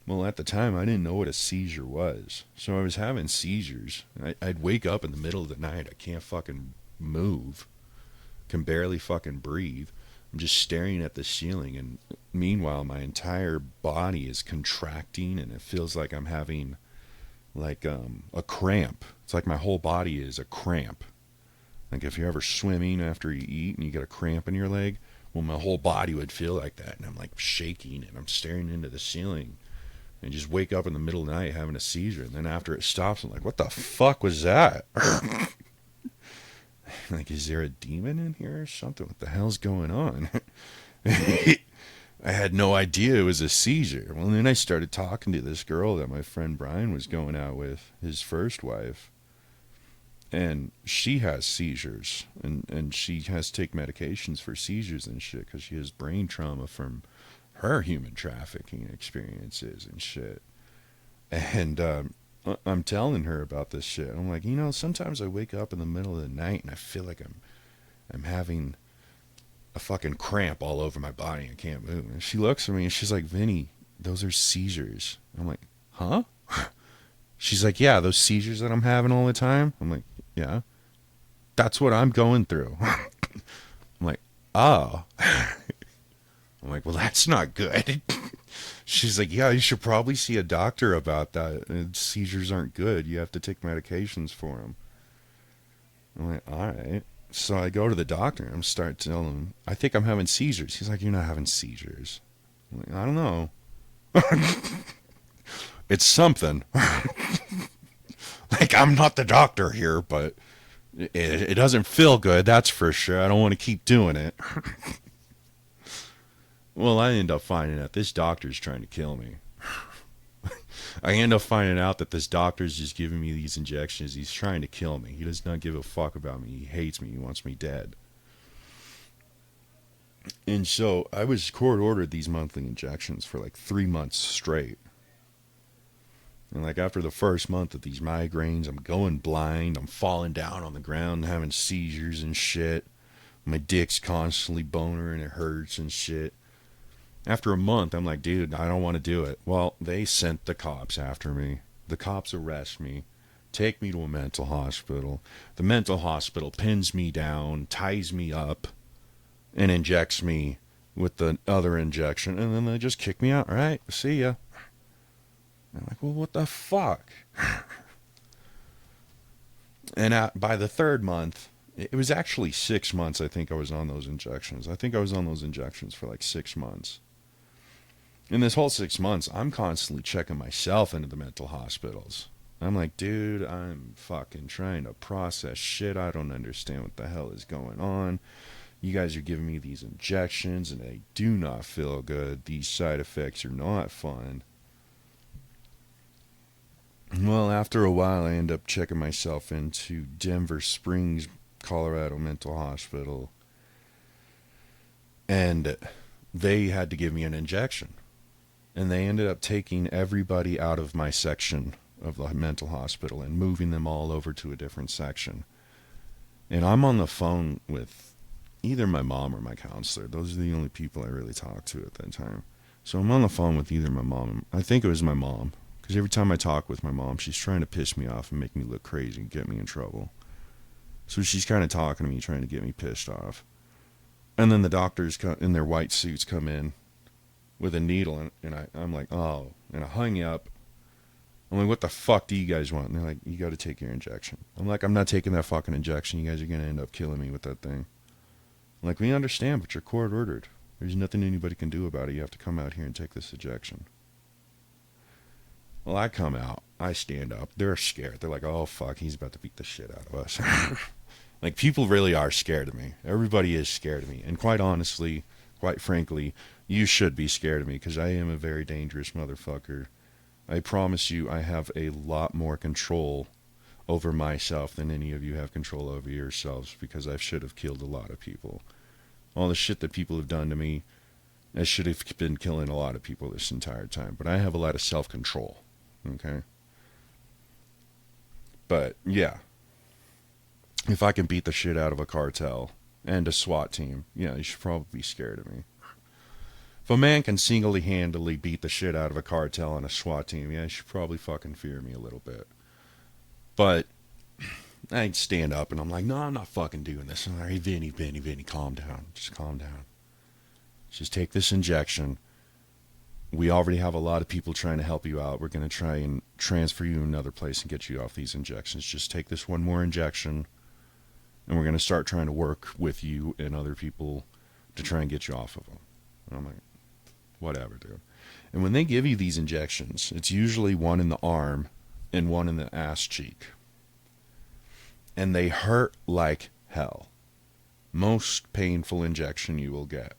Well, at the time, I didn't know what a seizure was. So I was having seizures. I'd wake up in the middle of the night. I can't fucking move. Can barely fucking breathe. I'm just staring at the ceiling. And meanwhile, my entire body is contracting, and it feels like I'm having like a cramp. It's like my whole body is a cramp. Like if you're ever swimming after you eat and you get a cramp in your leg, well, my whole body would feel like that. And I'm like shaking, and I'm staring into the ceiling, and just wake up in the middle of the night having a seizure. And then after it stops, I'm like, what the fuck was that? Like, is there a demon in here or something? What the hell's going on? I had no idea it was a seizure. Well, then I started talking to this girl that my friend Brian was going out with, his first wife. And she has seizures, and she has to take medications for seizures and shit because she has brain trauma from her human trafficking experiences and shit. And I'm telling her about this shit. I'm like, you know, sometimes I wake up in the middle of the night and I feel like I'm having a fucking cramp all over my body. I can't move. And she looks at me and she's like, Vinny, those are seizures. I'm like, huh? She's like, yeah, those seizures that I'm having all the time. I'm like, yeah, that's what I'm going through. I'm like, oh. I'm like, well, that's not good. She's like, yeah, you should probably see a doctor about that. Seizures aren't good. You have to take medications for them. I'm like, all right. So I go to the doctor and I'm starting to tell him, I think I'm having seizures. He's like, you're not having seizures. I'm like, I don't know. It's something. Like, I'm not the doctor here, but it doesn't feel good, that's for sure. I don't want to keep doing it. Well, I end up finding out this doctor's trying to kill me. I end up finding out that this doctor's just giving me these injections. He's trying to kill me. He does not give a fuck about me. He hates me. He wants me dead. And so I was court ordered these monthly injections for like 3 months straight. And like after the first month of these migraines, I'm going blind. I'm falling down on the ground, having seizures and shit. My dick's constantly boner and it hurts and shit. After a month, I'm like, dude, I don't want to do it. Well, they sent the cops after me. The cops arrest me, take me to a mental hospital. The mental hospital pins me down, ties me up, and injects me with the other injection. And then they just kick me out. All right, see ya. I'm like, well, what the fuck? And by the third month, it was actually 6 months I think I was on those injections. I think I was on those injections for like 6 months. In this whole 6 months, I'm constantly checking myself into the mental hospitals. I'm like, dude, I'm fucking trying to process shit. I don't understand what the hell is going on. You guys are giving me these injections and they do not feel good. These side effects are not fun. Well, after a while, I end up checking myself into Denver Springs, Colorado Mental Hospital. And they had to give me an injection. And they ended up taking everybody out of my section of the mental hospital and moving them all over to a different section. And I'm on the phone with either my mom or my counselor. Those are the only people I really talked to at that time. So I'm on the phone with either my mom. I think it was my mom. Because every time I talk with my mom, she's trying to piss me off and make me look crazy and get me in trouble. So she's kind of talking to me, trying to get me pissed off. And then the doctors in their white suits come in with a needle, and I'm like, oh, and I hung up. I'm like, what the fuck do you guys want? And they're like, you got to take your injection. I'm like, I'm not taking that fucking injection. You guys are going to end up killing me with that thing. I'm like, we understand, but you're court ordered. There's nothing anybody can do about it. You have to come out here and take this injection. Well, I come out. I stand up. They're scared. They're like, oh, fuck, he's about to beat the shit out of us. Like, people really are scared of me. Everybody is scared of me. And quite honestly, quite frankly, you should be scared of me because I am a very dangerous motherfucker. I promise you I have a lot more control over myself than any of you have control over yourselves because I should have killed a lot of people. All the shit that people have done to me, I should have been killing a lot of people this entire time. But I have a lot of self-control. Okay? But, yeah. If I can beat the shit out of a cartel and a SWAT team, yeah, you should probably be scared of me. If a man can single-handedly beat the shit out of a cartel and a SWAT team, yeah, you should probably fucking fear me a little bit. But I'd stand up and I'm like, no, I'm not fucking doing this. I'm like, hey, Vinny, calm down. Just calm down. Just take this injection. We already have a lot of people trying to help you out. We're going to try and transfer you to another place and get you off these injections. Just take this one more injection, and we're going to start trying to work with you and other people to try and get you off of them. And I'm like, whatever, dude. And when they give you these injections, it's usually one in the arm and one in the ass cheek. And they hurt like hell. Most painful injection you will get.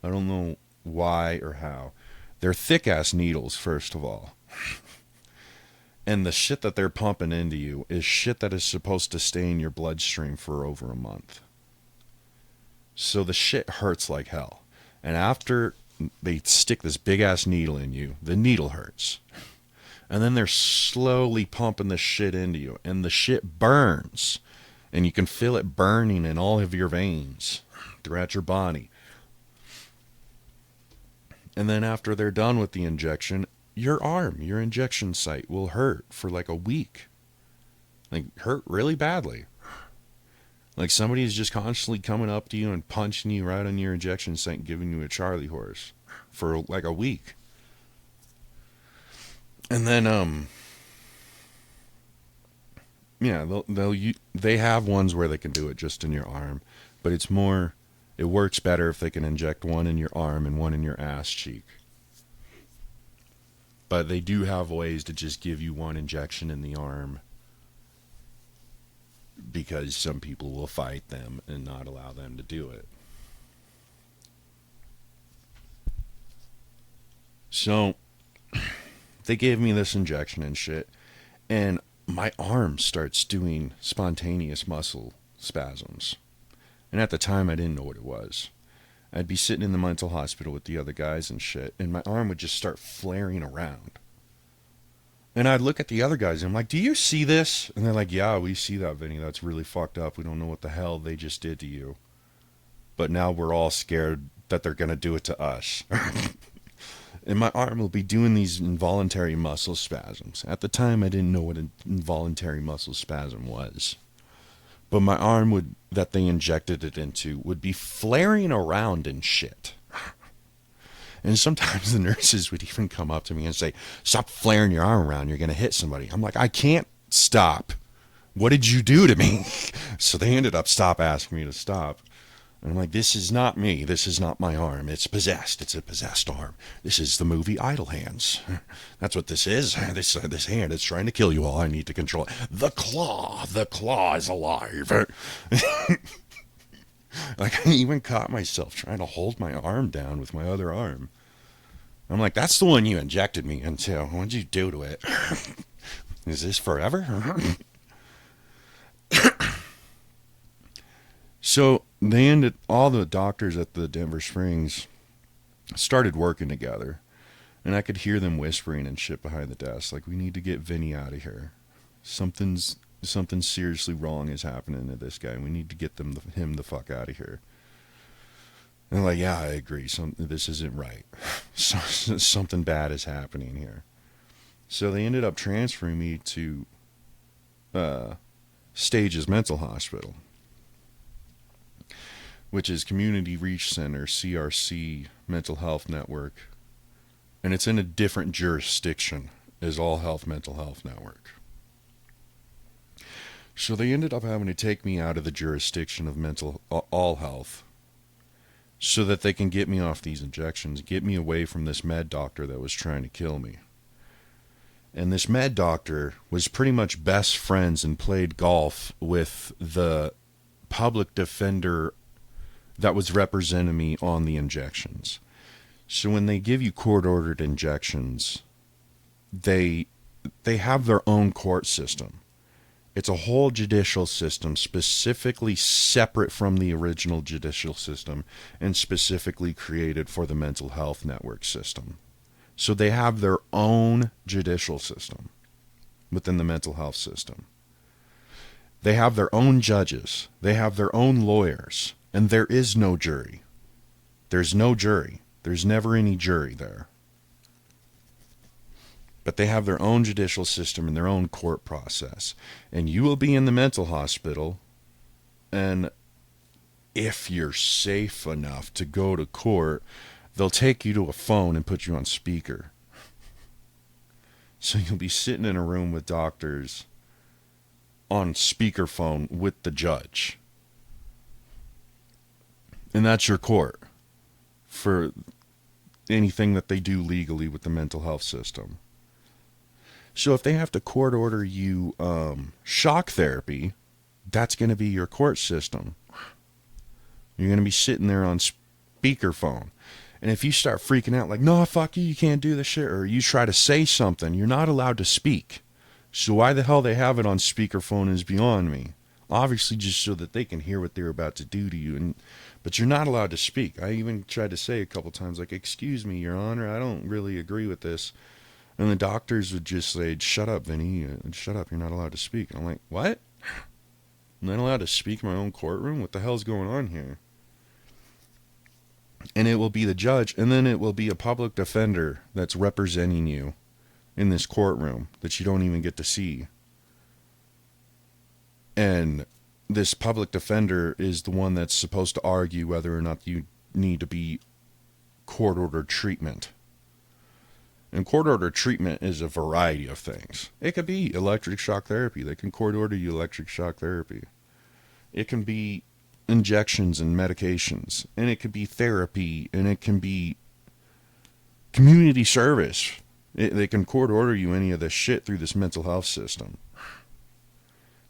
I don't know why or how. They're thick-ass needles, first of all. And the shit that they're pumping into you is shit that is supposed to stay in your bloodstream for over a month. So the shit hurts like hell. And after they stick this big-ass needle in you, the needle hurts. And then they're slowly pumping the shit into you. And the shit burns. And you can feel it burning in all of your veins throughout your body. And then after they're done with the injection, your arm, your injection site will hurt for like a week. Like, hurt really badly. Like somebody's just constantly coming up to you and punching you right on your injection site and giving you a Charlie horse for like a week. And then, yeah, they have ones where they can do it just in your arm, but it's more, it works better if they can inject one in your arm and one in your ass cheek. But they do have ways to just give you one injection in the arm because some people will fight them and not allow them to do it. So, They gave me this injection and shit, and my arm starts doing spontaneous muscle spasms. And at the time, I didn't know what it was. I'd be sitting in the mental hospital with the other guys and shit, and my arm would just start flaring around. And I'd look at the other guys, and I'm like, do you see this? And they're like, yeah, we see that, Vinny. That's really fucked up. We don't know what the hell they just did to you. But now we're all scared that they're going to do it to us. And my arm will be doing these involuntary muscle spasms. At the time, I didn't know what an involuntary muscle spasm was. But my arm that they injected it into would be flaring around and shit. And sometimes the nurses would even come up to me and say, stop flaring your arm around, you're going to hit somebody. I'm like, I can't stop. What did you do to me? So they ended up asking me to stop. And I'm like, this is not me. This is not my arm. It's possessed. It's a possessed arm. This is the movie Idle Hands. That's what this is. This hand is trying to kill you all. I need to control it. The claw is alive. Like, I even caught myself trying to hold my arm down with my other arm. I'm like, that's the one you injected me into. What'd you do to it? Is this forever? So all the doctors at the Denver Springs started working together. And I could hear them whispering and shit behind the desk. Like, we need to get Vinny out of here. Something seriously wrong is happening to this guy. We need to get him the fuck out of here. And I'm like, yeah, I agree. This isn't right. Something bad is happening here. So they ended up transferring me to Stages Mental Hospital, which is Community Reach Center, CRC, Mental Health Network. And it's in a different jurisdiction as All Health Mental Health Network. So they ended up having to take me out of the jurisdiction of all health so that they can get me off these injections, get me away from this med doctor that was trying to kill me. And this med doctor was pretty much best friends and played golf with the public defender that was representing me on the injections. So when they give you court-ordered injections, they have their own court system. It's a whole judicial system specifically separate from the original judicial system and specifically created for the mental health network system. So they have their own judicial system within the mental health system. They have their own judges. They have their own lawyers. And there is no jury. There's no jury. There's never any jury there. But they have their own judicial system and their own court process. And you will be in the mental hospital, and if you're safe enough to go to court, they'll take you to a phone and put you on speaker. So you'll be sitting in a room with doctors on speakerphone with the judge. And that's your court for anything that they do legally with the mental health system. So if they have to court order you shock therapy, that's going to be your court system. You're going to be sitting there on speakerphone. And if you start freaking out like, no, fuck you can't do this shit, or you try to say something, you're not allowed to speak. So why the hell they have it on speakerphone is beyond me. Obviously just so that they can hear what they're about to do to you. But you're not allowed to speak. I even tried to say a couple times, like, excuse me, Your Honor, I don't really agree with this. And the doctors would just say, shut up, Vinny, shut up, you're not allowed to speak. And I'm like, what? I'm not allowed to speak in my own courtroom? What the hell's going on here? And it will be the judge, and then it will be a public defender that's representing you in this courtroom that you don't even get to see. And this public defender is the one that's supposed to argue whether or not you need to be court-ordered treatment. And court-ordered treatment is a variety of things. It could be electric shock therapy. They can court-order you electric shock therapy. It can be injections and medications. And it could be therapy. And it can be community service. They can court-order you any of this shit through this mental health system.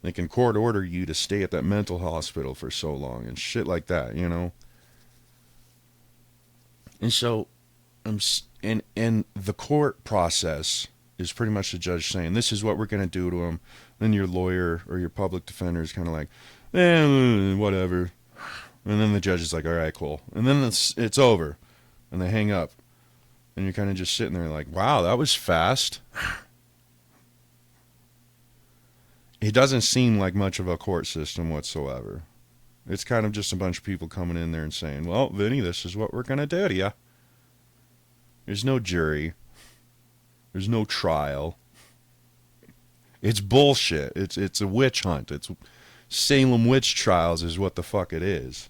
They can court-order you to stay at that mental hospital for so long and shit like that, you know? And so, and the court process is pretty much the judge saying, this is what we're going to do to him. Then your lawyer or your public defender is kind of like, whatever. And then the judge is like, all right, cool. And then it's over. And they hang up. And you're kind of just sitting there like, wow, that was fast. It doesn't seem like much of a court system whatsoever. It's kind of just a bunch of people coming in there and saying, well, Vinny, this is what we're going to do to you. There's no jury. There's no trial. It's bullshit. It's a witch hunt. It's Salem witch trials is what the fuck it is.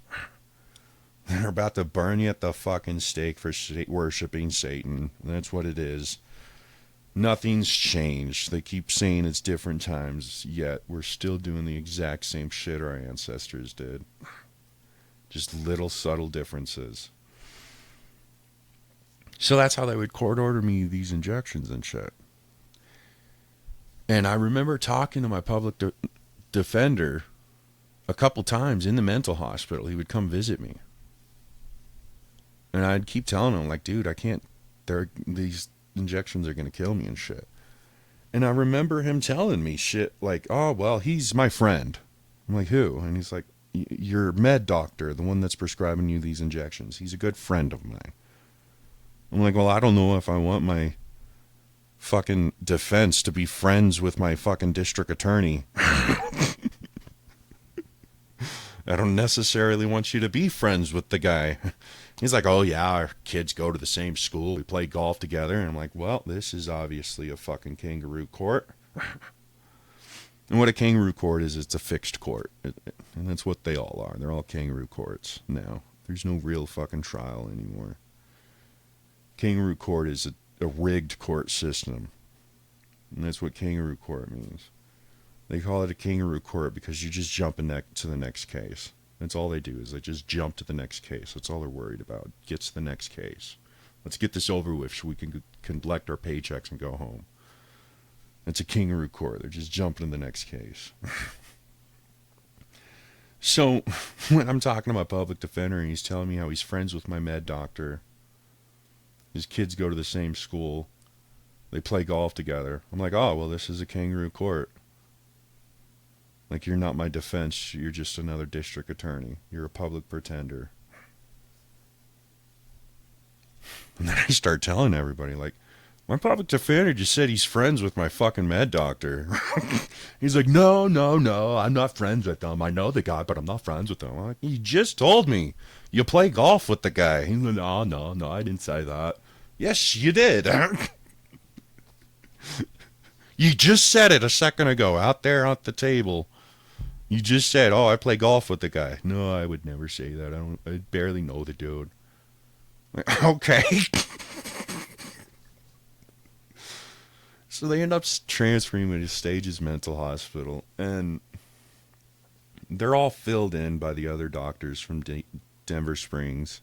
They're about to burn you at the fucking stake for worshiping Satan. That's what it is. Nothing's changed. They keep saying it's different times, yet we're still doing the exact same shit our ancestors did. Just little subtle differences. So that's how they would court order me these injections and shit. And I remember talking to my public defender a couple times in the mental hospital. He would come visit me. And I'd keep telling him, like, dude, I can't, these injections are going to kill me and shit. And I remember him telling me shit like, oh, well, he's my friend. I'm like, who? And he's like, your med doctor, the one that's prescribing you these injections. He's a good friend of mine. I'm like, well, I don't know if I want my fucking defense to be friends with my fucking district attorney. I don't necessarily want you to be friends with the guy. He's like, oh yeah, our kids go to the same school. We play golf together. And I'm like, well, this is obviously a fucking kangaroo court. And what a kangaroo court is, it's a fixed court. And that's what they all are. They're all kangaroo courts now. There's no real fucking trial anymore. Kangaroo court is a rigged court system. And that's what kangaroo court means. They call it a kangaroo court because you just jump to the next case. That's all they do, is they just jump to the next case. That's all they're worried about. Get to the next case. Let's get this over with so we can collect our paychecks and go home. It's a kangaroo court. They're just jumping to the next case. So when I'm talking to my public defender and he's telling me how he's friends with my med doctor, his kids go to the same school, they play golf together, I'm like, oh, well, this is a kangaroo court. Like, you're not my defense. You're just another district attorney. You're a public pretender. And then I start telling everybody, like, my public defender just said he's friends with my fucking med doctor. He's like, no, I'm not friends with him. I know the guy, but I'm not friends with him. I'm like, you just told me you play golf with the guy. He's like, no, I didn't say that. Yes, you did. You just said it a second ago out there at the table. You just said, oh, I play golf with the guy. No, I would never say that. I barely know the dude. Like, okay. So they end up transferring me to Stages Mental Hospital. And they're all filled in by the other doctors from Denver Springs.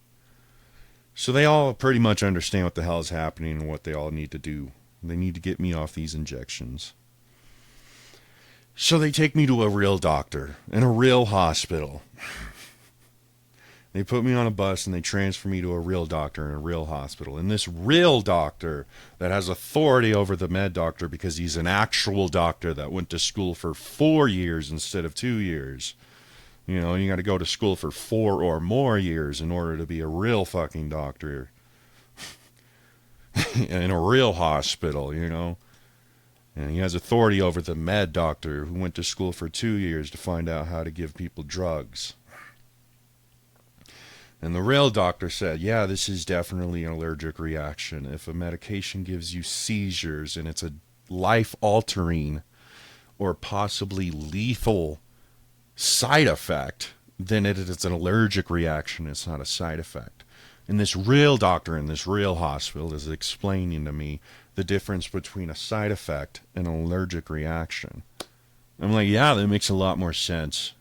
So they all pretty much understand what the hell is happening and what they all need to do. They need to get me off these injections. So they take me to a real doctor in a real hospital. They put me on a bus and they transfer me to a real doctor in a real hospital. And this real doctor that has authority over the med doctor because he's an actual doctor that went to school for 4 years instead of 2 years. You know, you got to go to school for 4 or more years in order to be a real fucking doctor. In a real hospital, you know. And he has authority over the med doctor who went to school for 2 years to find out how to give people drugs. And the real doctor said, yeah, this is definitely an allergic reaction. If a medication gives you seizures and it's a life-altering or possibly lethal side effect, then it is an allergic reaction. It's not a side effect. And this real doctor in this real hospital is explaining to me the difference between a side effect and an allergic reaction. I'm like, yeah, that makes a lot more sense.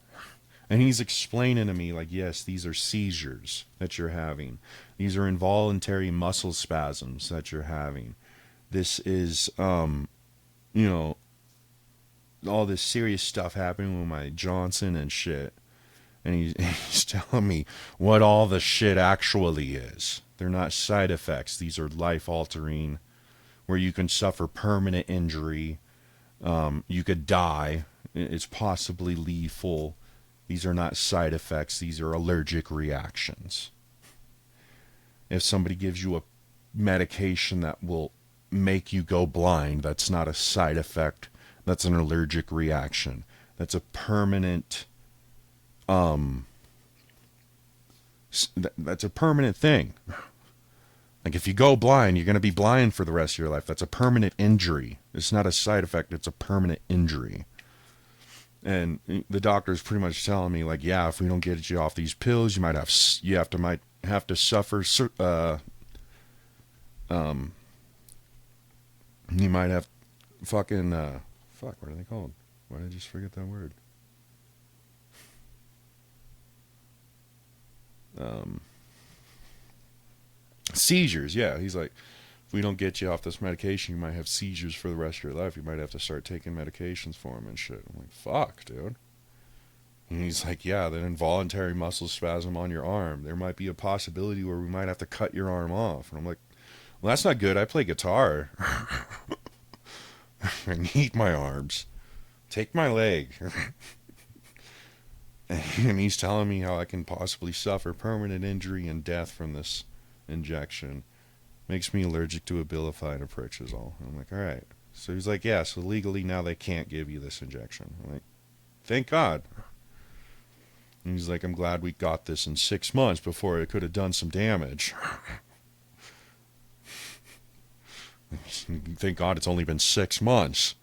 And he's explaining to me, like, yes, these are seizures that you're having. These are involuntary muscle spasms that you're having. This is, you know, all this serious stuff happening with my Johnson and shit. And he's telling me what all the shit actually is. They're not side effects. These are life-altering where you can suffer permanent injury. You could die. It's possibly lethal. These are not side effects. These are allergic reactions. If somebody gives you a medication that will make you go blind, that's not a side effect. That's an allergic reaction. That's a permanent that's a permanent thing. Like if you go blind, you're going to be blind for the rest of your life. That's a permanent injury. It's not a side effect, it's a permanent injury. And the doctor's pretty much telling me, like, yeah, if we don't get you off these pills, you might have to suffer. You might have fucking fuck. What are they called? Why did I just forget that word? Seizures. Yeah, he's like, if we don't get you off this medication, you might have seizures for the rest of your life. You might have to start taking medications for them and shit. I'm like, fuck, dude. And he's like, yeah, that involuntary muscle spasm on your arm. There might be a possibility where we might have to cut your arm off. And I'm like, well, that's not good. I play guitar. I need my arms. Take my leg. And he's telling me how I can possibly suffer permanent injury and death from this injection. Makes me allergic to Abilify and Aprixazole. I'm like, all right. So he's like, yeah, so legally now they can't give you this injection. I'm like, thank God. And he's like, I'm glad we got this in 6 months before it could have done some damage. Thank God it's only been 6 months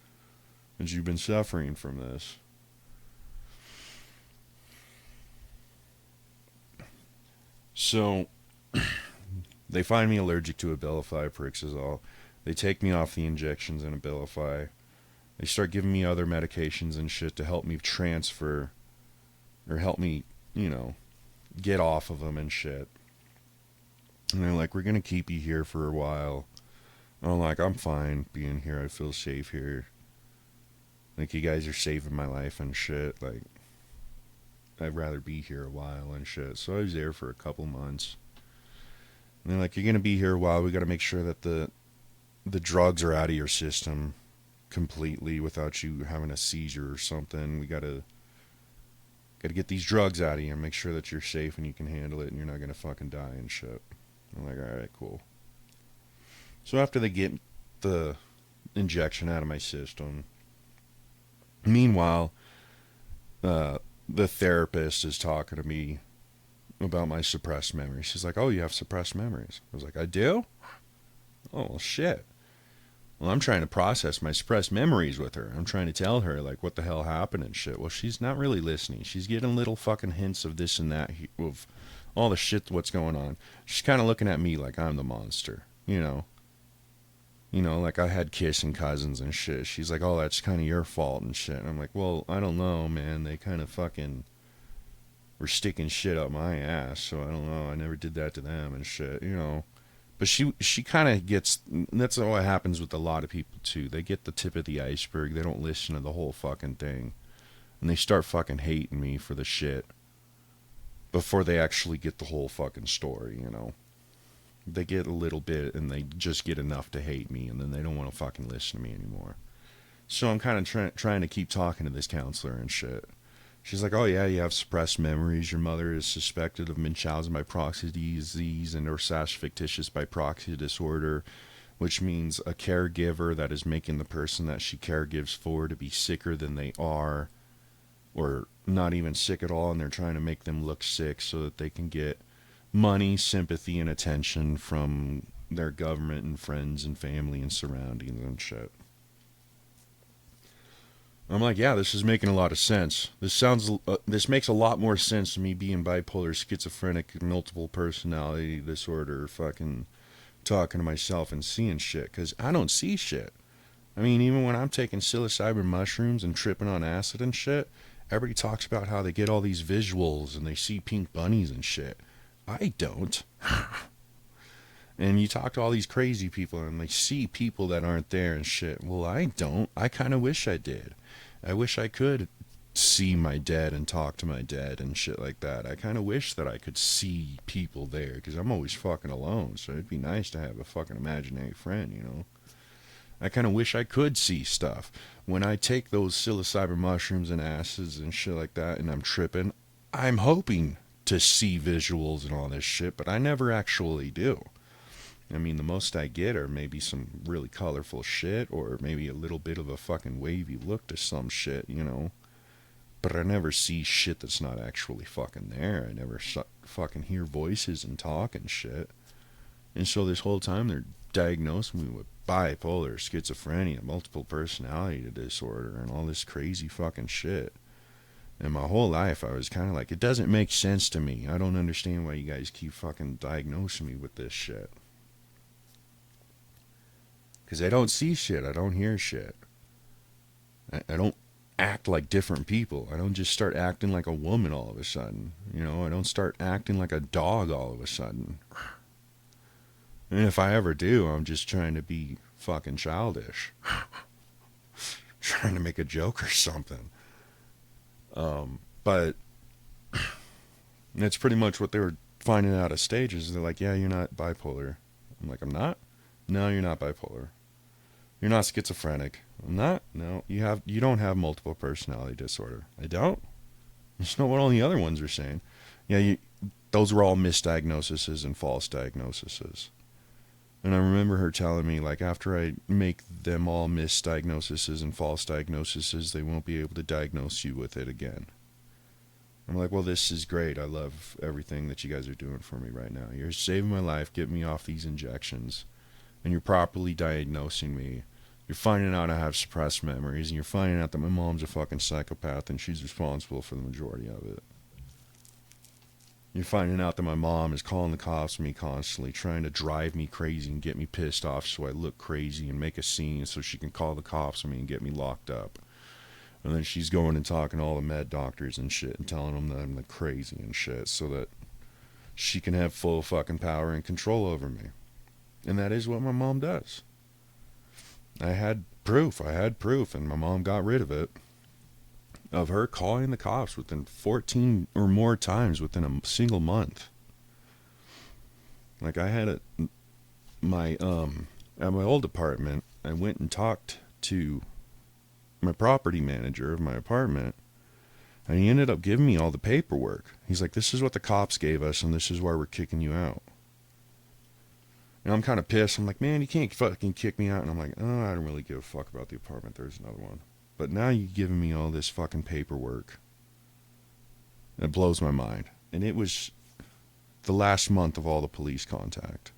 since you've been suffering from this. So they find me allergic to Abilify, Aprixazole. They take me off the injections in Abilify. They start giving me other medications and shit to help me transfer or help me, get off of them and shit. And they're like, we're going to keep you here for a while. And I'm like, I'm fine being here. I feel safe here. Like, you guys are saving my life and shit. Like, I'd rather be here a while and shit. So I was there for a couple months. And they're like, you're going to be here a while. We got to make sure that the drugs are out of your system completely without you having a seizure or something. We got to get these drugs out of you and make sure that you're safe and you can handle it and you're not going to fucking die and shit. I'm like, all right, cool. So after they get the injection out of my system, meanwhile, the therapist is talking to me about my suppressed memories. She's like, oh, you have suppressed memories. I was like, I do? Oh, well, shit. Well, I'm trying to process my suppressed memories with her. I'm trying to tell her, like, what the hell happened and shit. Well, she's not really listening. She's getting little fucking hints of this and that, of all the shit what's going on. She's kind of looking at me like I'm the monster, like I had kissing cousins and shit. She's like, oh, that's kind of your fault and shit. And I'm like, well, I don't know, man. They kind of fucking were sticking shit up my ass, so I don't know. I never did that to them and shit, But she kind of gets, that's what happens with a lot of people too. They get the tip of the iceberg. They don't listen to the whole fucking thing. And they start fucking hating me for the shit before they actually get the whole fucking story, They get a little bit and they just get enough to hate me, and then they don't want to fucking listen to me anymore. So I'm kind of trying to keep talking to this counselor and shit. She's like, oh yeah, you have suppressed memories. Your mother is suspected of Munchausen by proxy disease and Rorschach fictitious by proxy disorder, which means a caregiver that is making the person that she caregives for to be sicker than they are, or not even sick at all, and they're trying to make them look sick so that they can get money, sympathy, and attention from their government and friends and family and surroundings and shit. I'm like, yeah, this is making a lot of sense. This makes a lot more sense to me being bipolar, schizophrenic, multiple personality disorder, fucking talking to myself and seeing shit, because I don't see shit. I mean, even when I'm taking psilocybin mushrooms and tripping on acid and shit, everybody talks about how they get all these visuals and they see pink bunnies and shit. I don't. And you talk to all these crazy people and they see people that aren't there and shit. Well, I don't. I kind of wish I did. I wish I could see my dead and talk to my dead and shit like that. I kind of wish that I could see people there, because I'm always fucking alone. So it'd be nice to have a fucking imaginary friend, I kind of wish I could see stuff. When I take those psilocybin mushrooms and acids and shit like that and I'm tripping, I'm hoping to see visuals and all this shit, but I never actually do. I mean, the most I get are maybe some really colorful shit or maybe a little bit of a fucking wavy look to some shit, you know. But I never see shit that's not actually fucking there. I never fucking hear voices and talk and shit. And so this whole time they're diagnosing me with bipolar, schizophrenia, multiple personality disorder, and all this crazy fucking shit. And my whole life I was kind of like, it doesn't make sense to me. I don't understand why you guys keep fucking diagnosing me with this shit. Because I don't see shit. I don't hear shit. I don't act like different people. I don't just start acting like a woman all of a sudden. You know, I don't start acting like a dog all of a sudden. And if I ever do, I'm just trying to be fucking childish. Trying to make a joke or something. But that's pretty much what they were finding out at stages. They're like, yeah, you're not bipolar. I'm like, I'm not? No, you're not bipolar. You're not schizophrenic. I'm not? No, you don't have multiple personality disorder. I don't? That's not what all the other ones are saying. Yeah, those were all misdiagnoses and false diagnoses. And I remember her telling me, like, after I make them all misdiagnoses and false diagnoses, they won't be able to diagnose you with it again. I'm like, well, this is great. I love everything that you guys are doing for me right now. You're saving my life, getting me off these injections, and you're properly diagnosing me. You're finding out I have suppressed memories, and you're finding out that my mom's a fucking psychopath and she's responsible for the majority of it. You're finding out that my mom is calling the cops on me constantly, trying to drive me crazy and get me pissed off so I look crazy and make a scene so she can call the cops on me and get me locked up. And then she's going and talking to all the med doctors and shit and telling them that I'm like crazy and shit so that she can have full fucking power and control over me. And that is what my mom does. I had proof, and my mom got rid of it. Of her calling the cops within 14 or more times within a single month. Like I had at my old apartment, I went and talked to my property manager of my apartment, and he ended up giving me all the paperwork. He's like, this is what the cops gave us, and this is why we're kicking you out. And I'm kind of pissed. I'm like, man, you can't fucking kick me out. And I'm like, oh, I don't really give a fuck about the apartment. There's another one. But now you're giving me all this fucking paperwork. It blows my mind. And it was the last month of all the police contact.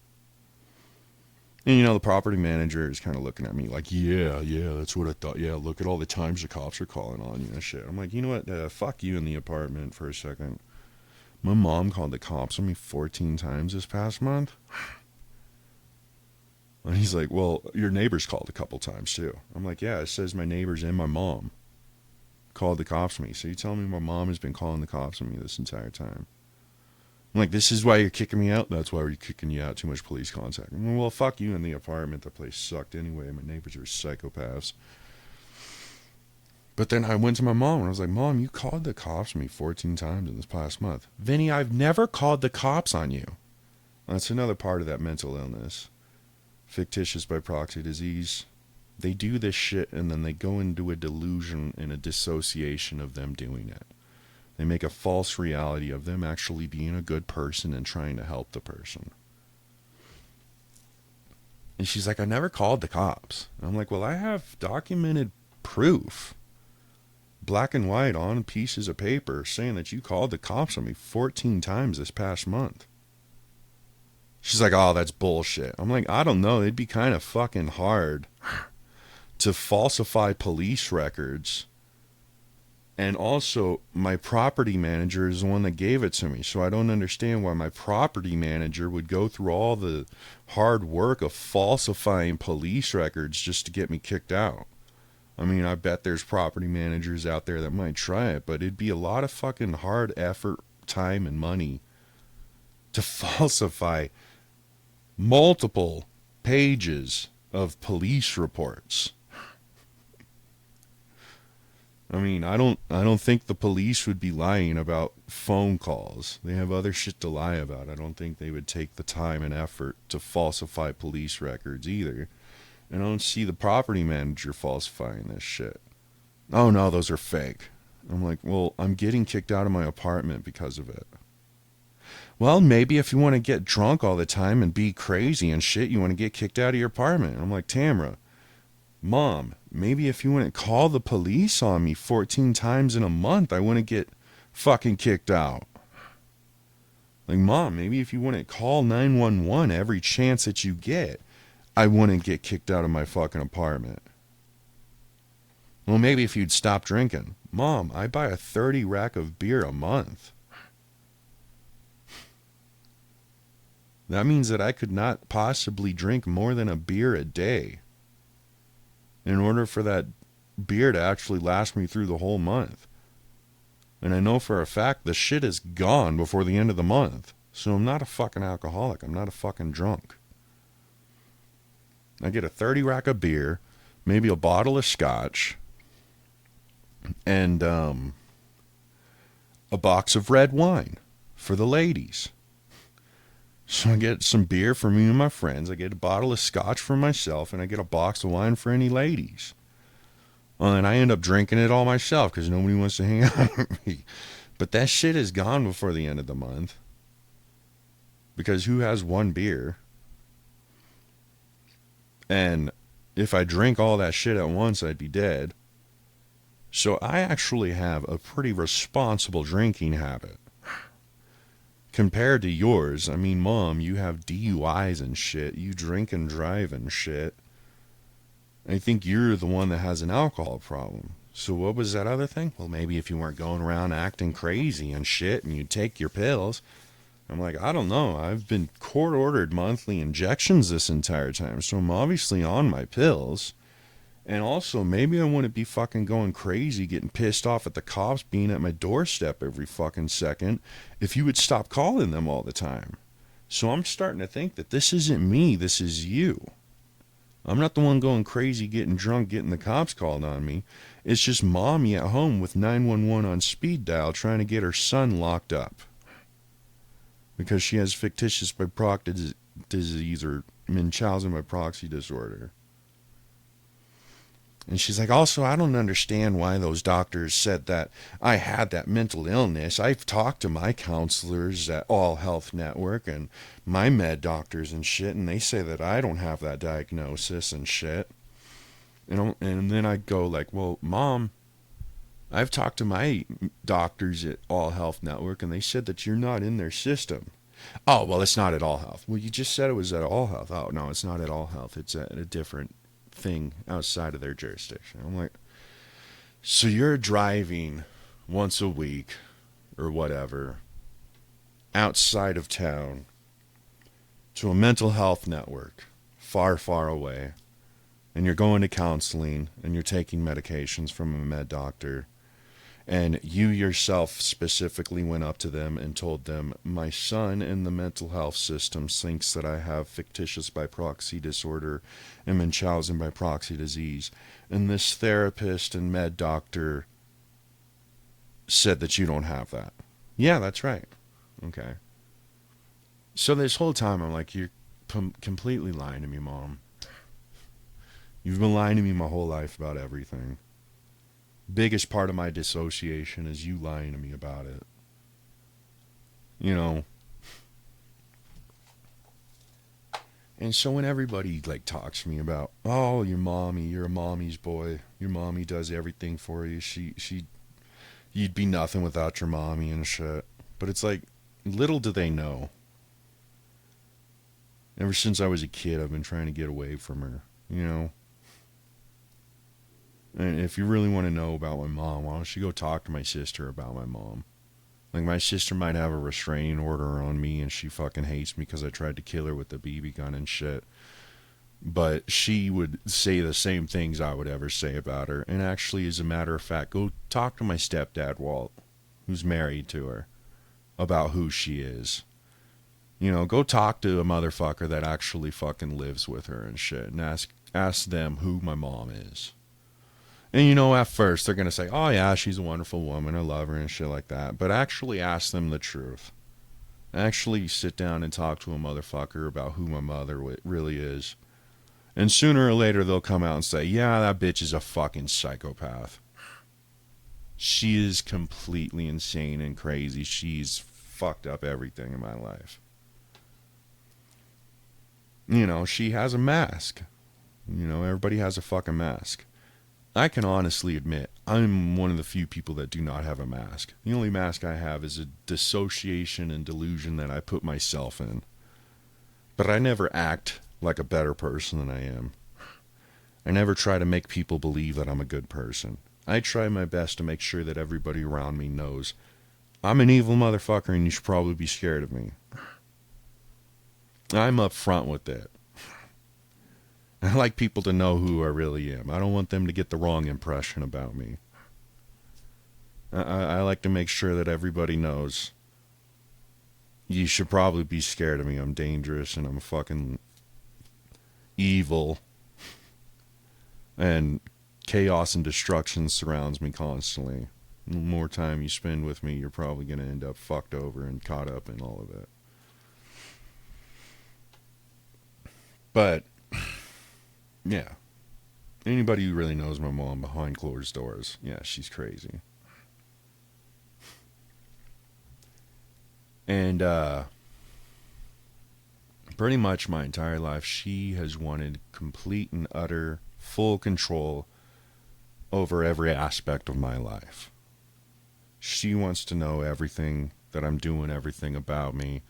And, you know, the property manager is kind of looking at me like, yeah, that's what I thought. Yeah, look at all the times the cops are calling on you and shit. I'm like, you know what? Fuck you in the apartment for a second. My mom called the cops on me 14 times this past month. And he's like, well, your neighbors called a couple times too. I'm like, yeah, it says my neighbors and my mom called the cops on me. So you telling me my mom has been calling the cops on me this entire time? I'm like, this is why you're kicking me out? That's why we're kicking you out. Too much police contact. I'm like, well, fuck you in the apartment. The place sucked anyway. My neighbors are psychopaths. But then I went to my mom and I was like, Mom, you called the cops on me 14 times in this past month. Vinny, I've never called the cops on you. That's another part of that mental illness. Fictitious by proxy disease. They do this shit and then they go into a delusion and a dissociation of them doing it. They make a false reality of them actually being a good person and trying to help the person. And she's like, I never called the cops. And I'm like, well, I have documented proof, black and white on pieces of paper, saying that you called the cops on me 14 times this past month. She's like, oh, that's bullshit. I'm like, I don't know. It'd be kind of fucking hard to falsify police records. And also, my property manager is the one that gave it to me. So I don't understand why my property manager would go through all the hard work of falsifying police records just to get me kicked out. I mean, I bet there's property managers out there that might try it, but it'd be a lot of fucking hard effort, time, and money to falsify multiple pages of police reports. I mean, I don't think the police would be lying about phone calls. They have other shit to lie about. I don't think they would take the time and effort to falsify police records either. and I don't see the property manager falsifying this shit. Oh no, those are fake. I'm like, well, I'm getting kicked out of my apartment because of it. Well, maybe if you want to get drunk all the time and be crazy and shit, you want to get kicked out of your apartment. I'm like, Tamara, Mom, maybe if you wouldn't call the police on me 14 times in a month, I wouldn't get fucking kicked out. Like, Mom, maybe if you wouldn't call 911 every chance that you get, I wouldn't get kicked out of my fucking apartment. Well, maybe if you'd stop drinking. Mom, I buy a 30 rack of beer a month. That means that I could not possibly drink more than a beer a day in order for that beer to actually last me through the whole month. And I know for a fact the shit is gone before the end of the month. So I'm not a fucking alcoholic. I'm not a fucking drunk. I get a 30 rack of beer, maybe a bottle of scotch, and a box of red wine for the ladies. So I get some beer for me and my friends. I get a bottle of scotch for myself, and I get a box of wine for any ladies. Well, and I end up drinking it all myself because nobody wants to hang out with me. But that shit is gone before the end of the month. Because who has one beer? And if I drink all that shit at once, I'd be dead. So I actually have a pretty responsible drinking habit. Compared to yours, I mean, Mom, you have DUIs and shit. You drink and drive and shit. I think you're the one that has an alcohol problem. So what was that other thing? Well, maybe if you weren't going around acting crazy and shit and you take your pills. I'm like, I don't know. I've been court-ordered monthly injections this entire time, so I'm obviously on my pills. And also, maybe I wouldn't be fucking going crazy, getting pissed off at the cops being at my doorstep every fucking second if you would stop calling them all the time. So I'm starting to think that this isn't me, this is you. I'm not the one going crazy, getting drunk, getting the cops called on me. It's just Mommy at home with 911 on speed dial trying to get her son locked up. Because she has fictitious by proxy disease or Munchausen by proxy disorder. And she's like, also, I don't understand why those doctors said that I had that mental illness. I've talked to my counselors at All Health Network and my med doctors and shit, and they say that I don't have that diagnosis and shit. And then I go like, well, Mom, I've talked to my doctors at All Health Network, and they said that you're not in their system. Oh, well, it's not at All Health. Well, you just said it was at All Health. Oh, no, it's not at All Health. It's at a different thing outside of their jurisdiction. I'm like, so you're driving once a week or whatever outside of town to a mental health network far, far away, and you're going to counseling and you're taking medications from a med doctor, and you yourself specifically went up to them and told them, my son in the mental health system thinks that I have fictitious by proxy disorder and Munchausen by proxy disease. And this therapist and med doctor said that you don't have that. Yeah, that's right. Okay. So this whole time I'm like, you're completely lying to me, Mom. You've been lying to me my whole life about everything. Biggest part of my dissociation is you lying to me about it. You know. And so when everybody like talks to me about, oh, your mommy, you're a mommy's boy. Your mommy does everything for you. You'd be nothing without your mommy and shit. But it's like, little do they know. Ever since I was a kid, I've been trying to get away from her, you know. And if you really want to know about my mom, why don't you go talk to my sister about my mom? Like, my sister might have a restraining order on me, and she fucking hates me because I tried to kill her with the BB gun and shit. But she would say the same things I would ever say about her. And actually, as a matter of fact, go talk to my stepdad, Walt, who's married to her, about who she is. You know, go talk to a motherfucker that actually fucking lives with her and shit, and ask them who my mom is. And you know, at first they're going to say, oh yeah, she's a wonderful woman, I love her and shit like that. But actually ask them the truth. Actually sit down and talk to a motherfucker about who my mother really is. And sooner or later they'll come out and say, yeah, that bitch is a fucking psychopath. She is completely insane and crazy. She's fucked up everything in my life. You know, she has a mask. You know, everybody has a fucking mask. I can honestly admit, I'm one of the few people that do not have a mask. The only mask I have is a dissociation and delusion that I put myself in. But I never act like a better person than I am. I never try to make people believe that I'm a good person. I try my best to make sure that everybody around me knows I'm an evil motherfucker and you should probably be scared of me. I'm up front with it. I like people to know who I really am. I don't want them to get the wrong impression about me. I like to make sure that everybody knows you should probably be scared of me. I'm dangerous and I'm fucking evil. And chaos and destruction surrounds me constantly. The more time you spend with me, you're probably going to end up fucked over and caught up in all of it. But, yeah. Anybody who really knows my mom behind closed doors, yeah, she's crazy. And, pretty much my entire life, she has wanted complete and utter full control over every aspect of my life. She wants to know everything that I'm doing, everything about me,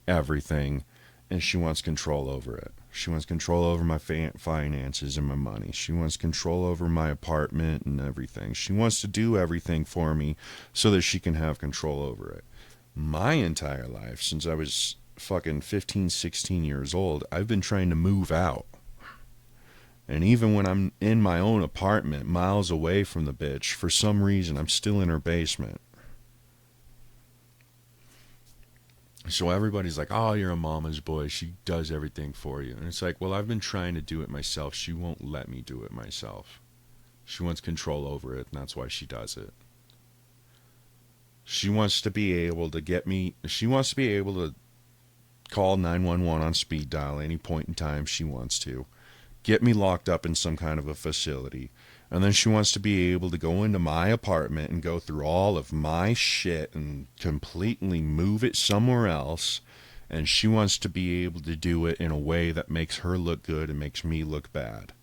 everything, and she wants control over it. She wants control over my finances and my money. She wants control over my apartment and everything. She wants to do everything for me so that she can have control over it. My entire life, since I was fucking 15, 16 years old, I've been trying to move out. And even when I'm in my own apartment, miles away from the bitch, for some reason, I'm still in her basement. So everybody's like, oh, you're a mama's boy. She does everything for you. And it's like, well, I've been trying to do it myself. She won't let me do it myself. She wants control over it, and that's why she does it. She wants to be able to get me, she wants to be able to call 911 on speed dial any point in time she wants to. Get me locked up in some kind of a facility. And then she wants to be able to go into my apartment and go through all of my shit and completely move it somewhere else. And she wants to be able to do it in a way that makes her look good and makes me look bad.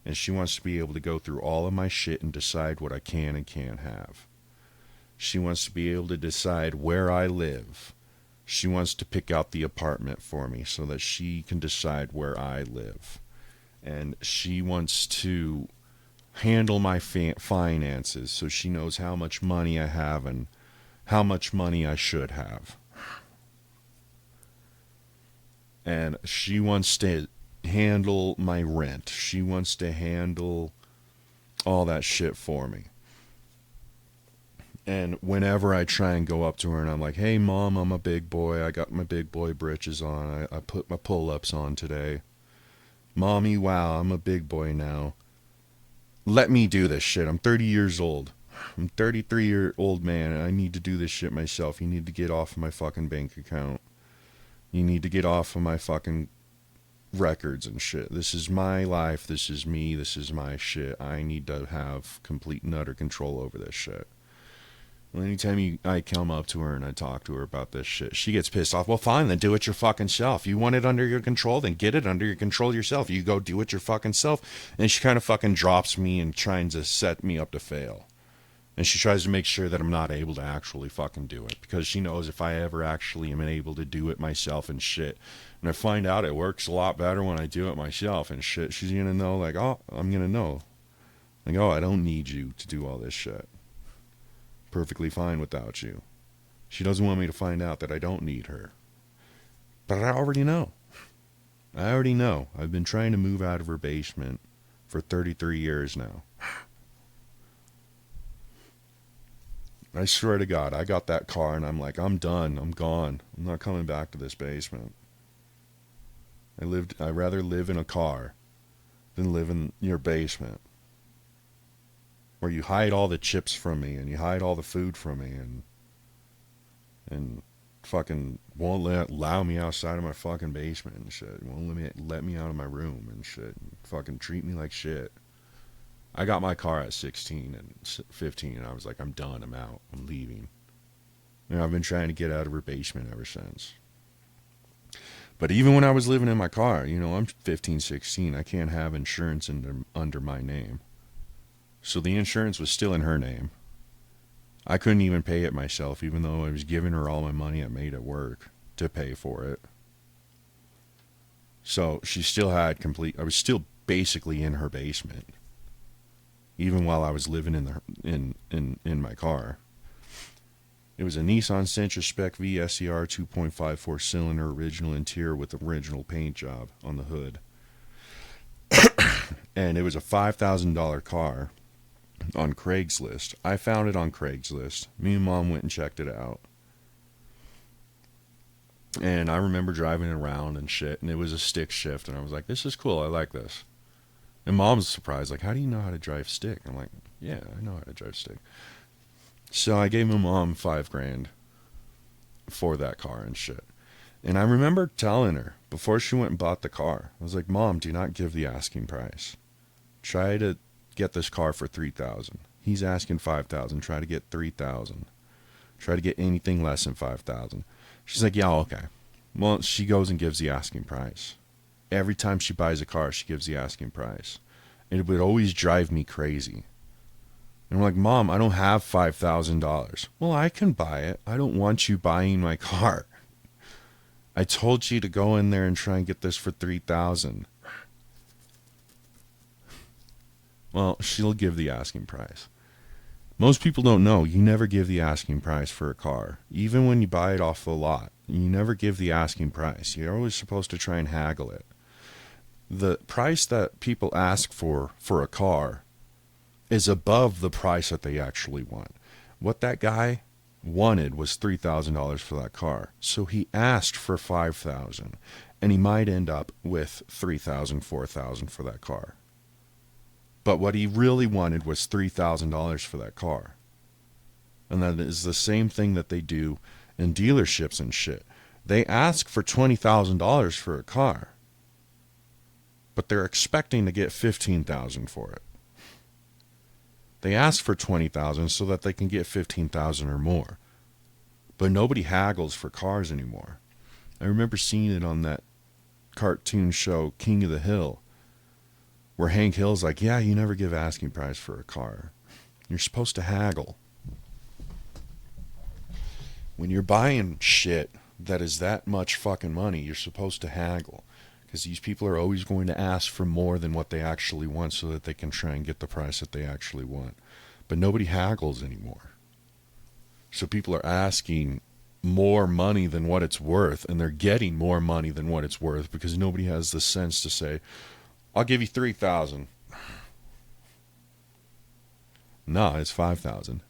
And she wants to be able to go through all of my shit and decide what I can and can't have. She wants to be able to decide where I live. She wants to pick out the apartment for me so that she can decide where I live. And she wants to handle my finances so she knows how much money I have and how much money I should have. And she wants to handle my rent. She wants to handle all that shit for me. And whenever I try and go up to her and I'm like, hey, Mom, I'm a big boy. I got my big boy britches on. I put my pull-ups on today. Mommy, wow, I'm a big boy now. Let me do this shit. I'm 30 years old. I'm 33-year-old man, and I need to do this shit myself. You need to get off of my fucking bank account. You need to get off of my fucking records and shit. This is my life. This is me. This is my shit. I need to have complete and utter control over this shit. Well, anytime I come up to her and I talk to her about this shit, she gets pissed off. Well, fine, then do it your fucking self. You want it under your control, then get it under your control yourself. You go do it your fucking self. And she kind of fucking drops me and tries to set me up to fail. And she tries to make sure that I'm not able to actually fucking do it. Because she knows if I ever actually am able to do it myself and shit, and I find out it works a lot better when I do it myself and shit, she's going to know, like, oh, I'm going to know. Like, oh, I don't need you to do all this shit. Perfectly fine without you. She doesn't want me to find out that I don't need her. But I already know. I already know. I've been trying to move out of her basement for 33 years now. I swear to God, I got that car and I'm like, I'm done. I'm gone. I'm not coming back to this basement. I'd rather live in a car than live in your basement, where you hide all the chips from me and you hide all the food from me and fucking won't allow me outside of my fucking basement and shit. Won't let me out of my room and shit. And fucking treat me like shit. I got my car at 16 and 15, and I was like, I'm done. I'm out. I'm leaving. And I've been trying to get out of her basement ever since. But even when I was living in my car, you know, I'm 15, 16. I can't have insurance under my name. So the insurance was still in her name. I couldn't even pay it myself, even though I was giving her all my money I made at work to pay for it. So she still had I was still basically in her basement, even while I was living in my car. It was a Nissan Sentra Spec V SCR 2.54 cylinder, original interior with original paint job on the hood. And it was a $5,000 car on Craigslist. I found it on Craigslist. Me and Mom went and checked it out. And I remember driving it around and shit, and it was a stick shift, and I was like, this is cool, I like this. And Mom's surprised, like, how do you know how to drive stick? I'm like, yeah, I know how to drive stick. So I gave my mom $5,000 for that car and shit. And I remember telling her before she went and bought the car, I was like, Mom, do not give the asking price. Try to get this car for $3,000. He's asking $5,000. Try to get $3,000. Try to get anything less than $5,000. She's like, yeah, okay. Well, she goes and gives the asking price. Every time she buys a car, she gives the asking price. And it would always drive me crazy. And I'm like, Mom, I don't have $5,000. Well, I can buy it. I don't want you buying my car. I told you to go in there and try and get this for $3,000. Well, she'll give the asking price. Most people don't know you never give the asking price for a car. Even when you buy it off the lot, you never give the asking price. You're always supposed to try and haggle it. The price that people ask for a car is above the price that they actually want. What that guy wanted was $3,000 for that car. So he asked for $5,000, and he might end up with $3,000, $4,000 for that car. But what he really wanted was $3,000 for that car. And that is the same thing that they do in dealerships and shit. They ask for $20,000 for a car, but they're expecting to get $15,000 for it. They ask for $20,000 so that they can get $15,000 or more. But nobody haggles for cars anymore. I remember seeing it on that cartoon show, King of the Hill, where Hank Hill's like, yeah, you never give asking price for a car. You're supposed to haggle. When you're buying shit that is that much fucking money, you're supposed to haggle. Because these people are always going to ask for more than what they actually want so that they can try and get the price that they actually want. But nobody haggles anymore. So people are asking more money than what it's worth, and they're getting more money than what it's worth because nobody has the sense to say, I'll give you $3,000. No, it's $5,000.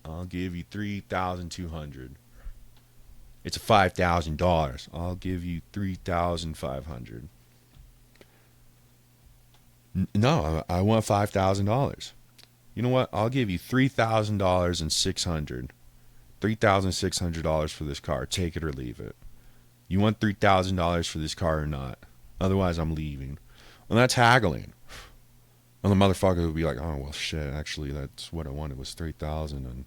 I'll give you $3,200. It's $5,000. I'll give you $3,500. No, I want $5,000. You know what? I'll give you $3,600. $3,600 for this car. Take it or leave it. You want $3,000 for this car or not? Otherwise, I'm leaving. And that's haggling. And the motherfucker would be like, oh, well, shit, actually, that's what I wanted was $3,000, and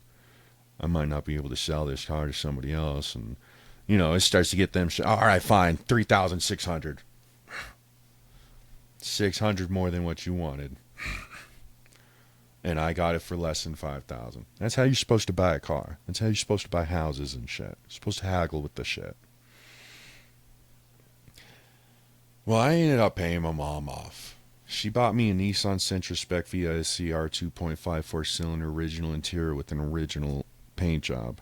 I might not be able to sell this car to somebody else. And, you know, it starts to get them, all right, fine, $3,600. $600 more than what you wanted. And I got it for less than $5,000. That's how you're supposed to buy a car. That's how you're supposed to buy houses and shit. You're supposed to haggle with the shit. Well, I ended up paying my mom off. She bought me a Nissan Sentra Spec Via SCR 2.54 cylinder, original interior with an original paint job.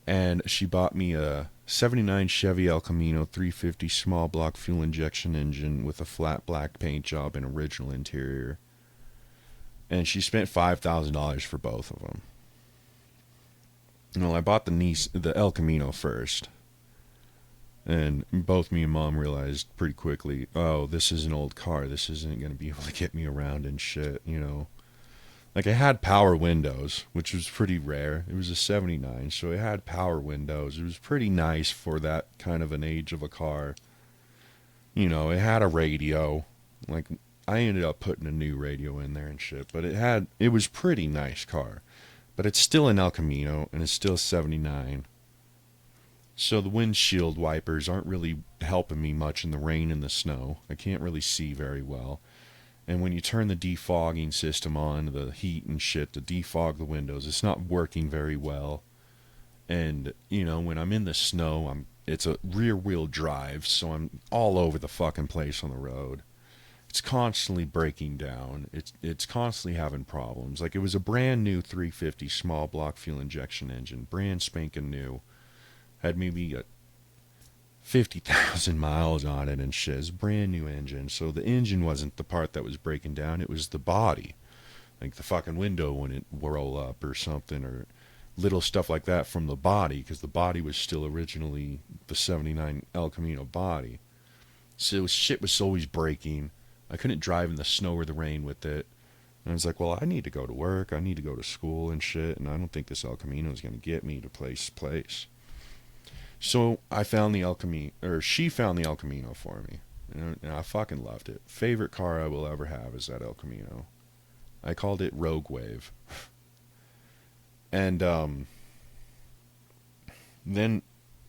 And she bought me a 79 Chevy El Camino 350 small block fuel injection engine with a flat black paint job and original interior. And she spent $5,000 for both of them. You know, I bought the El Camino first. And both me and Mom realized pretty quickly, oh, this is an old car. This isn't going to be able to get me around and shit, you know. Like, it had power windows, which was pretty rare. It was a 79, so it had power windows. It was pretty nice for that kind of an age of a car. You know, it had a radio. Like, I ended up putting a new radio in there and shit, but it was pretty nice car. But it's still an El Camino, and it's still 79. So the windshield wipers aren't really helping me much in the rain and the snow. I can't really see very well. And when you turn the defogging system on, the heat and shit to defog the windows, it's not working very well. And, you know, when I'm in the snow, it's a rear wheel drive, so I'm all over the fucking place on the road. It's constantly breaking down. It's constantly having problems. Like, it was a brand new 350 small block fuel injection engine, brand spanking new. Had maybe 50,000 miles on it and shit. It's a brand new engine. So the engine wasn't the part that was breaking down. It was the body. Like, the fucking window wouldn't roll up or something, or little stuff like that from the body, because the body was still originally the 79 El Camino body. So shit was always breaking. I couldn't drive in the snow or the rain with it. And I was like, well, I need to go to work. I need to go to school and shit. And I don't think this El Camino is going to get me to place. So I found the El Camino, or she found the El Camino for me. And I fucking loved it. Favorite car I will ever have is that El Camino. I called it Rogue Wave. And then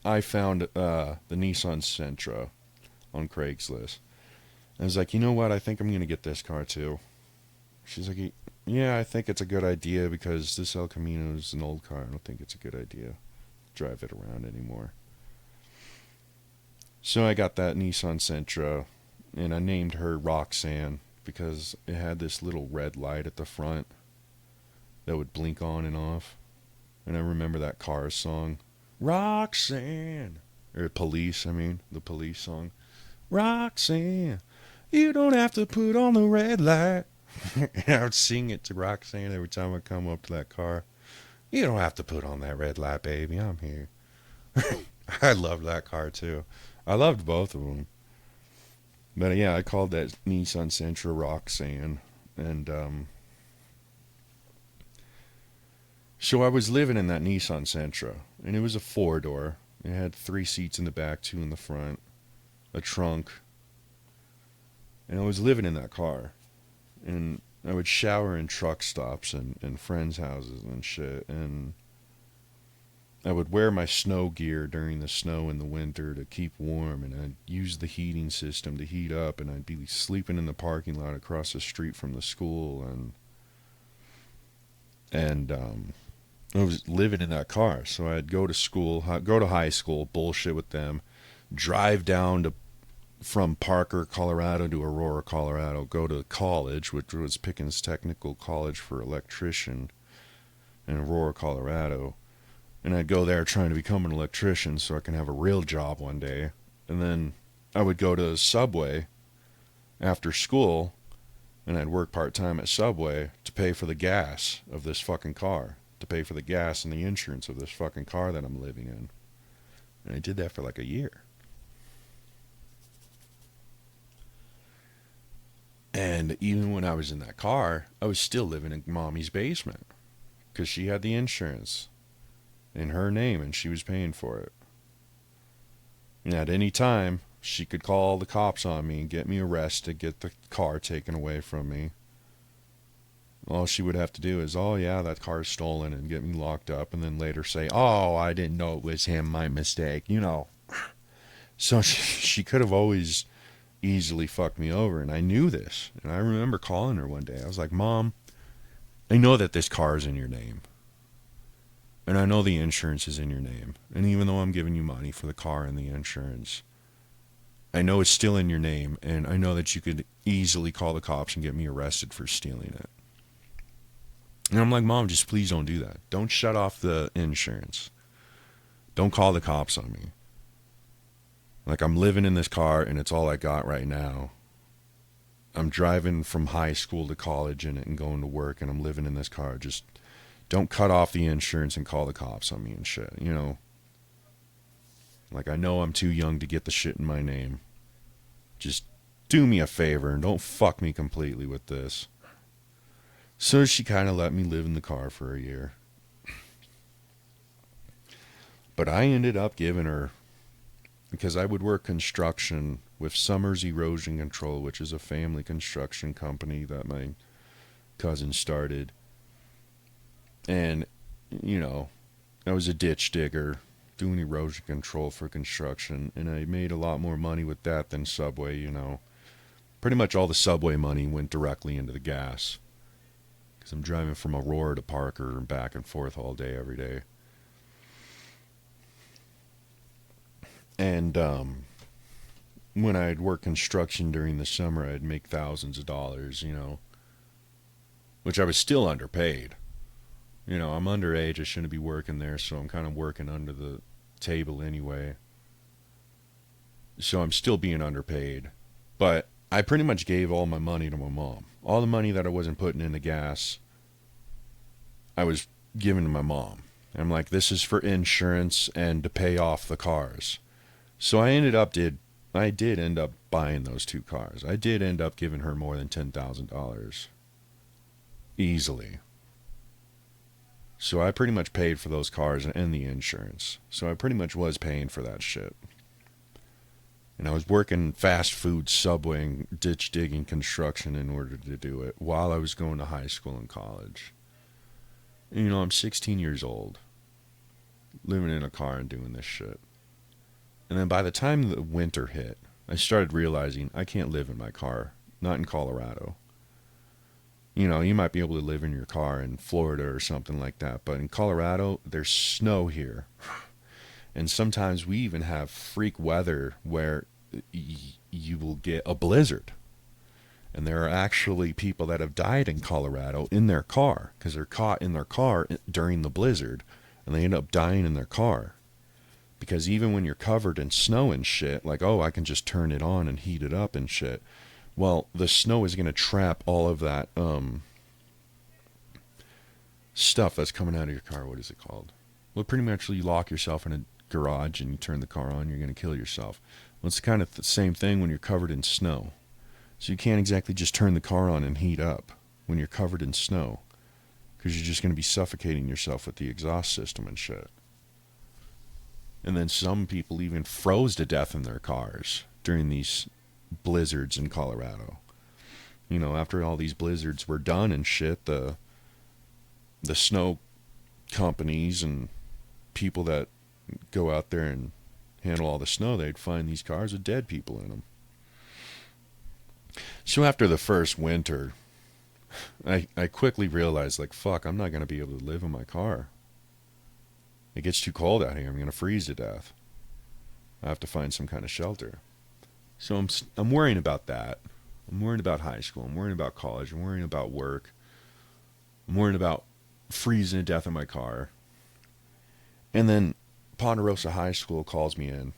I found the Nissan Sentra on Craigslist. I was like, you know what? I think I'm going to get this car too. She's like, yeah, I think it's a good idea because this El Camino is an old car. I don't think it's a good idea to drive it around anymore. So I got that Nissan Sentra, and I named her Roxanne because it had this little red light at the front that would blink on and off. And I remember that Cars song, Roxanne, or Police, the Police song. Roxanne, you don't have to put on the red light. I would sing it to Roxanne every time I come up to that car. You don't have to put on that red light, baby. I'm here. I loved that car too. I loved both of them. But yeah, I called that Nissan Sentra Roxanne. And so I was living in that Nissan Sentra. And it was a 4-door. It had 3 seats in the back, 2 in the front. A trunk. And I was living in that car. And I would shower in truck stops and friends' houses and shit. And I would wear my snow gear during the snow in the winter to keep warm. And I'd use the heating system to heat up. And I'd be sleeping in the parking lot across the street from the school. And I was living in that car. So I'd go to school, go to high school, bullshit with them, drive down from Parker, Colorado to Aurora, Colorado, go to college, which was Pickens Technical College for Electrician in Aurora, Colorado. And I'd go there trying to become an electrician so I can have a real job one day. And then I would go to Subway after school, and I'd work part-time at Subway to pay for the gas of this fucking car, to pay for the gas and the insurance of this fucking car that I'm living in. And I did that for like a year. And even when I was in that car, I was still living in Mommy's basement because she had the insurance in her name and she was paying for it. And at any time, she could call the cops on me and get me arrested, get the car taken away from me. All she would have to do is, oh yeah, that car's stolen, and get me locked up, and then later say, oh, I didn't know it was him, my mistake, you know. So she could have always easily fucked me over, and I knew this. And I remember calling her one day. I was like, Mom, I know that this car is in your name. And I know the insurance is in your name. And even though I'm giving you money for the car and the insurance, I know it's still in your name, and I know that you could easily call the cops and get me arrested for stealing it. And I'm like, Mom, just please don't do that. Don't shut off the insurance. Don't call the cops on me. Like, I'm living in this car, and it's all I got right now. I'm driving from high school to college in it and going to work, and I'm living in this car. Just don't cut off the insurance and call the cops on me and shit, you know? Like, I know I'm too young to get the shit in my name. Just do me a favor and don't fuck me completely with this. So she kind of let me live in the car for a year. But I ended up giving her, because I would work construction with Summers Erosion Control, which is a family construction company that my cousin started. And, you know, I was a ditch digger doing erosion control for construction, and I made a lot more money with that than Subway, you know. Pretty much all the Subway money went directly into the gas, because I'm driving from Aurora to Parker and back and forth all day, every day. And when I'd work construction during the summer, I'd make thousands of dollars, you know, which I was still underpaid. You know, I'm underage, I shouldn't be working there, so I'm kind of working under the table anyway. So I'm still being underpaid. But I pretty much gave all my money to my mom. All the money that I wasn't putting into gas, I was giving to my mom. And I'm like, this is for insurance and to pay off the cars. So I did end up buying those 2 cars. I did end up giving her more than $10,000. Easily. So I pretty much paid for those cars and the insurance. So I pretty much was paying for that shit. And I was working fast food, Subway, and ditch digging construction in order to do it while I was going to high school and college. And, you know, I'm 16 years old, living in a car and doing this shit. And then by the time the winter hit, I started realizing I can't live in my car, not in Colorado. You know, you might be able to live in your car in Florida or something like that, but in Colorado, there's snow here. And sometimes we even have freak weather where you will get a blizzard. And there are actually people that have died in Colorado in their car because they're caught in their car during the blizzard, and they end up dying in their car. Because even when you're covered in snow and shit, like, oh, I can just turn it on and heat it up and shit. Well, the snow is going to trap all of that stuff that's coming out of your car. What is it called? Well, pretty much you lock yourself in a garage and you turn the car on, you're going to kill yourself. Well, it's kind of the same thing when you're covered in snow. So you can't exactly just turn the car on and heat up when you're covered in snow, because you're just going to be suffocating yourself with the exhaust system and shit. And then some people even froze to death in their cars during these blizzards in Colorado. You know, after all these blizzards were done and shit, the snow companies and people that go out there and handle all the snow, they'd find these cars with dead people in them. So after the first winter, I quickly realized, like, fuck, I'm not going to be able to live in my car. It gets too cold out here. I'm going to freeze to death. I have to find some kind of shelter. So I'm worrying about that. I'm worrying about high school. I'm worrying about college. I'm worrying about work. I'm worrying about freezing to death in my car. And then Ponderosa High School calls me in.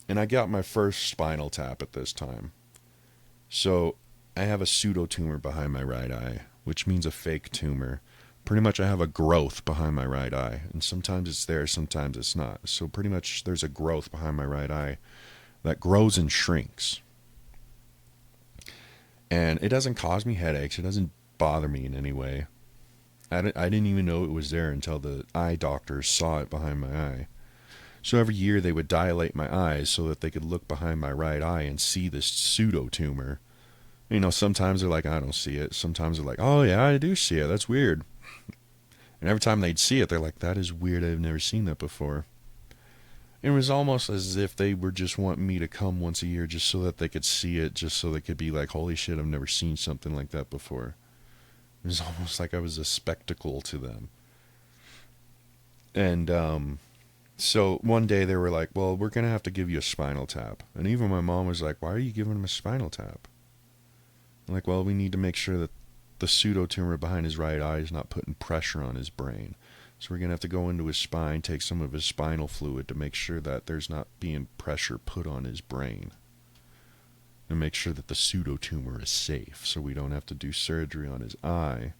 And I got my first spinal tap at this time. So I have a pseudotumor behind my right eye, which means a fake tumor. Pretty much I have a growth behind my right eye. And sometimes it's there, sometimes it's not. So pretty much there's a growth behind my right eye that grows and shrinks. And it doesn't cause me headaches. It doesn't bother me in any way. I didn't even know it was there until the eye doctors saw it behind my eye. So every year they would dilate my eyes so that they could look behind my right eye and see this pseudotumor. You know, sometimes they're like, I don't see it. Sometimes they're like, oh yeah, I do see it. That's weird. And every time they'd see it, they're like, that is weird. I've never seen that before. It was almost as if they were just wanting me to come once a year just so that they could see it, just so they could be like, holy shit, I've never seen something like that before. It was almost like I was a spectacle to them. And so one day they were like, well, we're going to have to give you a spinal tap. And even my mom was like, why are you giving him a spinal tap? I'm like, well, we need to make sure that the pseudotumor behind his right eye is not putting pressure on his brain. So we're going to have to go into his spine, take some of his spinal fluid to make sure that there's not being pressure put on his brain. And make sure that the pseudotumor is safe so we don't have to do surgery on his eye.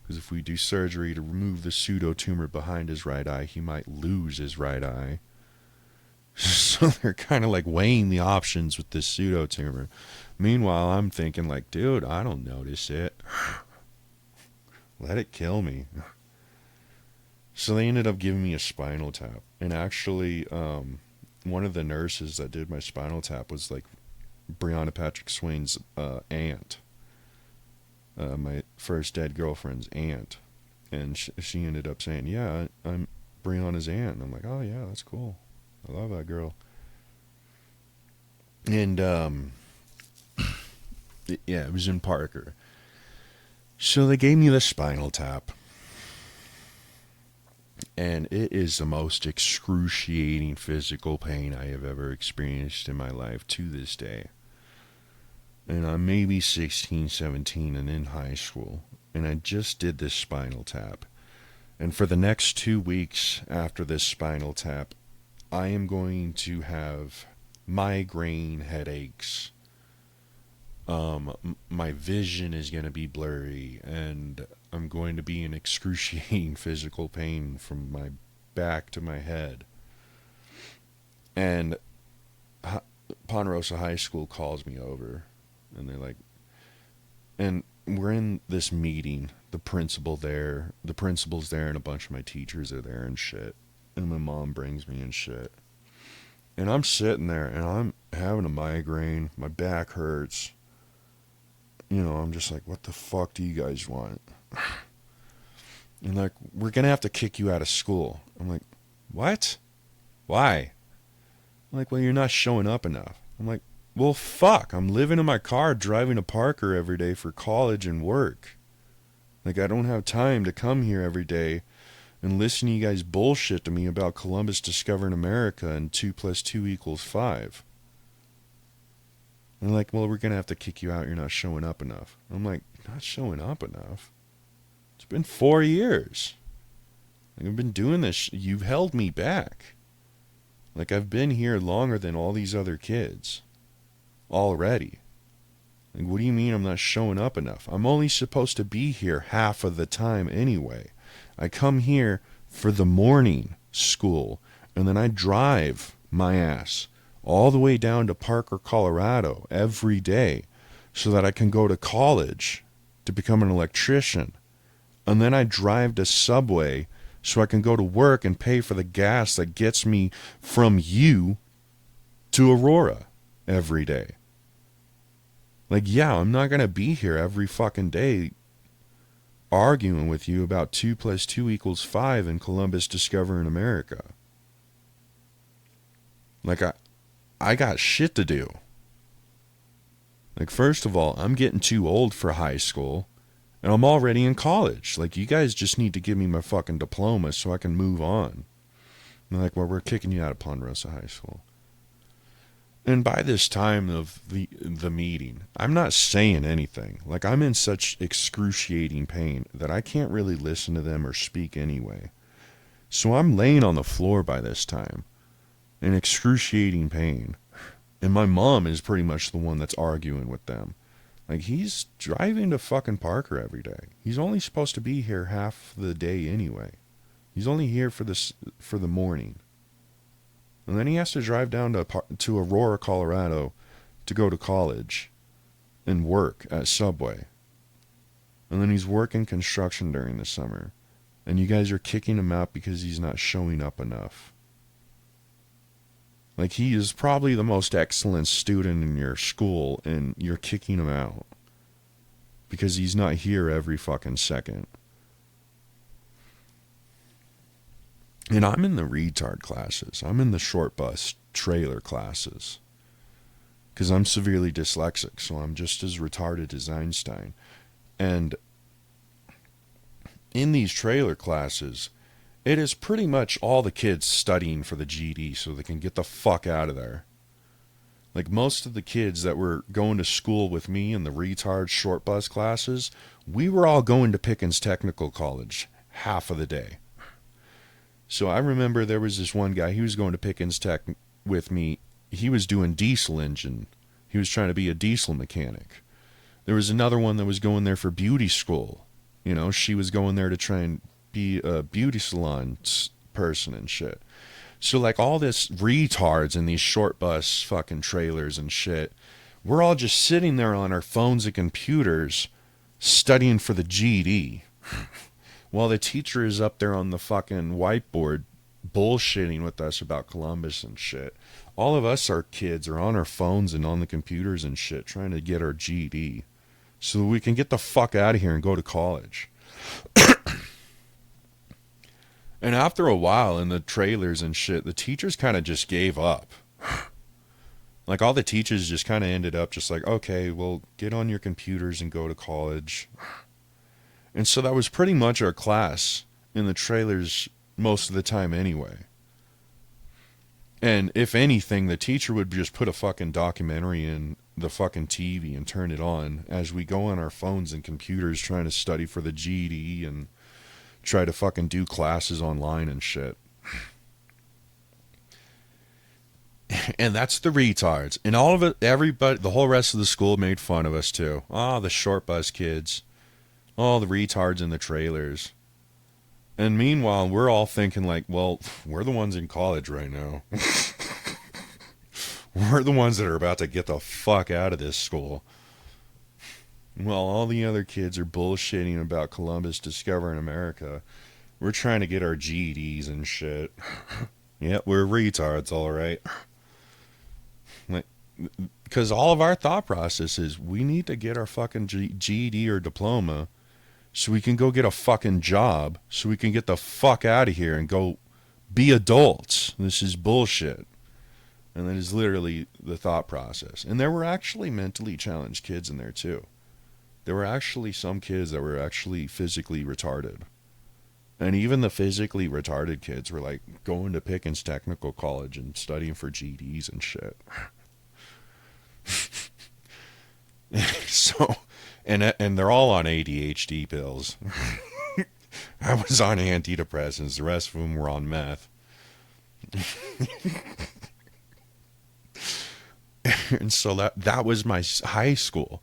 Because if we do surgery to remove the pseudotumor behind his right eye, he might lose his right eye. So they're kind of like weighing the options with this pseudotumor. Meanwhile, I'm thinking like, dude, I don't notice it. Let it kill me. So they ended up giving me a spinal tap. And actually, one of the nurses that did my spinal tap was like Breonna Patrick Swain's aunt. My first dead girlfriend's aunt. And she ended up saying, yeah, I'm Breonna's aunt. And I'm like, oh yeah, that's cool. I love that girl. And yeah, it was in Parker. So they gave me the spinal tap. And it is the most excruciating physical pain I have ever experienced in my life to this day. And I'm maybe 16, 17 and in high school. And I just did this spinal tap. And for the next 2 weeks after this spinal tap, I am going to have migraine headaches. My vision is going to be blurry, and I'm going to be in excruciating physical pain from my back to my head. And Ponderosa High School calls me over, and they're like, and we're in this meeting, the principal's there, and a bunch of my teachers are there and shit, and my mom brings me and shit. And I'm sitting there, and I'm having a migraine, my back hurts. You know, I'm just like, what the fuck do you guys want? And like, we're going to have to kick you out of school. I'm like, what? Why? I'm like, well, you're not showing up enough. I'm like, well, fuck. I'm living in my car driving to Parker every day for college and work. Like, I don't have time to come here every day and listen to you guys bullshit to me about Columbus discovering America and 2 + 2 = 5. And they're like, well, we're going to have to kick you out. You're not showing up enough. I'm like, not showing up enough? It's been 4 years. Like, I've been doing this. You've held me back. Like, I've been here longer than all these other kids. Already. Like, what do you mean I'm not showing up enough? I'm only supposed to be here half of the time anyway. I come here for the morning school, and then I drive my ass all the way down to Parker, Colorado every day so that I can go to college to become an electrician. And then I drive to Subway so I can go to work and pay for the gas that gets me from you to Aurora every day. Like, yeah, I'm not going to be here every fucking day arguing with you about 2 + 2 = 5 and Columbus discovering America. Like, I got shit to do. Like, first of all, I'm getting too old for high school, and I'm already in college. Like, you guys just need to give me my fucking diploma so I can move on. And they're like, well, we're kicking you out of Ponderosa High School. And by this time of the meeting, I'm not saying anything. Like, I'm in such excruciating pain that I can't really listen to them or speak anyway. So I'm laying on the floor by this time in excruciating pain. And my mom is pretty much the one that's arguing with them. Like, he's driving to fucking Parker every day. He's only supposed to be here half the day anyway. He's only here for the morning. And then he has to drive down to Aurora, Colorado to go to college and work at Subway. And then he's working construction during the summer. And you guys are kicking him out because he's not showing up enough. Like, he is probably the most excellent student in your school, and you're kicking him out because he's not here every fucking second. And I'm in the retard classes. I'm in the short bus trailer classes because I'm severely dyslexic, so I'm just as retarded as Einstein. And in these trailer classes, it is pretty much all the kids studying for the GD so they can get the fuck out of there. Like, most of the kids that were going to school with me in the retard short bus classes, we were all going to Pickens Technical College half of the day. So I remember there was this one guy, he was going to Pickens Tech with me. He was doing diesel engine. He was trying to be a diesel mechanic. There was another one that was going there for beauty school. You know, she was going there to try and be a beauty salon person and shit. So, like, all this retards in these short bus fucking trailers and shit, we're all just sitting there on our phones and computers studying for the GED. While the teacher is up there on the fucking whiteboard bullshitting with us about Columbus and shit. All of us, our kids, are on our phones and on the computers and shit trying to get our GED so we can get the fuck out of here and go to college. And after a while in the trailers and shit, the teachers kind of just gave up. Like, all the teachers just kind of ended up just like, okay, well, get on your computers and go to college. And so that was pretty much our class in the trailers most of the time anyway. And if anything, the teacher would just put a fucking documentary in the fucking TV and turn it on as we go on our phones and computers trying to study for the GED and try to fucking do classes online and shit. And that's the retards. And all of it, everybody, the whole rest of the school made fun of us too. Oh, the short bus kids. Oh, the retards in the trailers. And meanwhile, we're all thinking like, well, we're the ones in college right now. We're the ones that are about to get the fuck out of this school. While all the other kids are bullshitting about Columbus discovering America, we're trying to get our GEDs and shit. Yep, we're retards, all right. Like, because all of our thought process is we need to get our fucking GED or diploma so we can go get a fucking job, so we can get the fuck out of here and go be adults. This is bullshit. And that is literally the thought process. And there were actually mentally challenged kids in there too. There were actually some kids that were actually physically retarded. And even the physically retarded kids were like going to Pickens Technical College and studying for GEDs and shit. So, and they're all on ADHD pills. I was on antidepressants. The rest of them were on meth. And so that was my high school.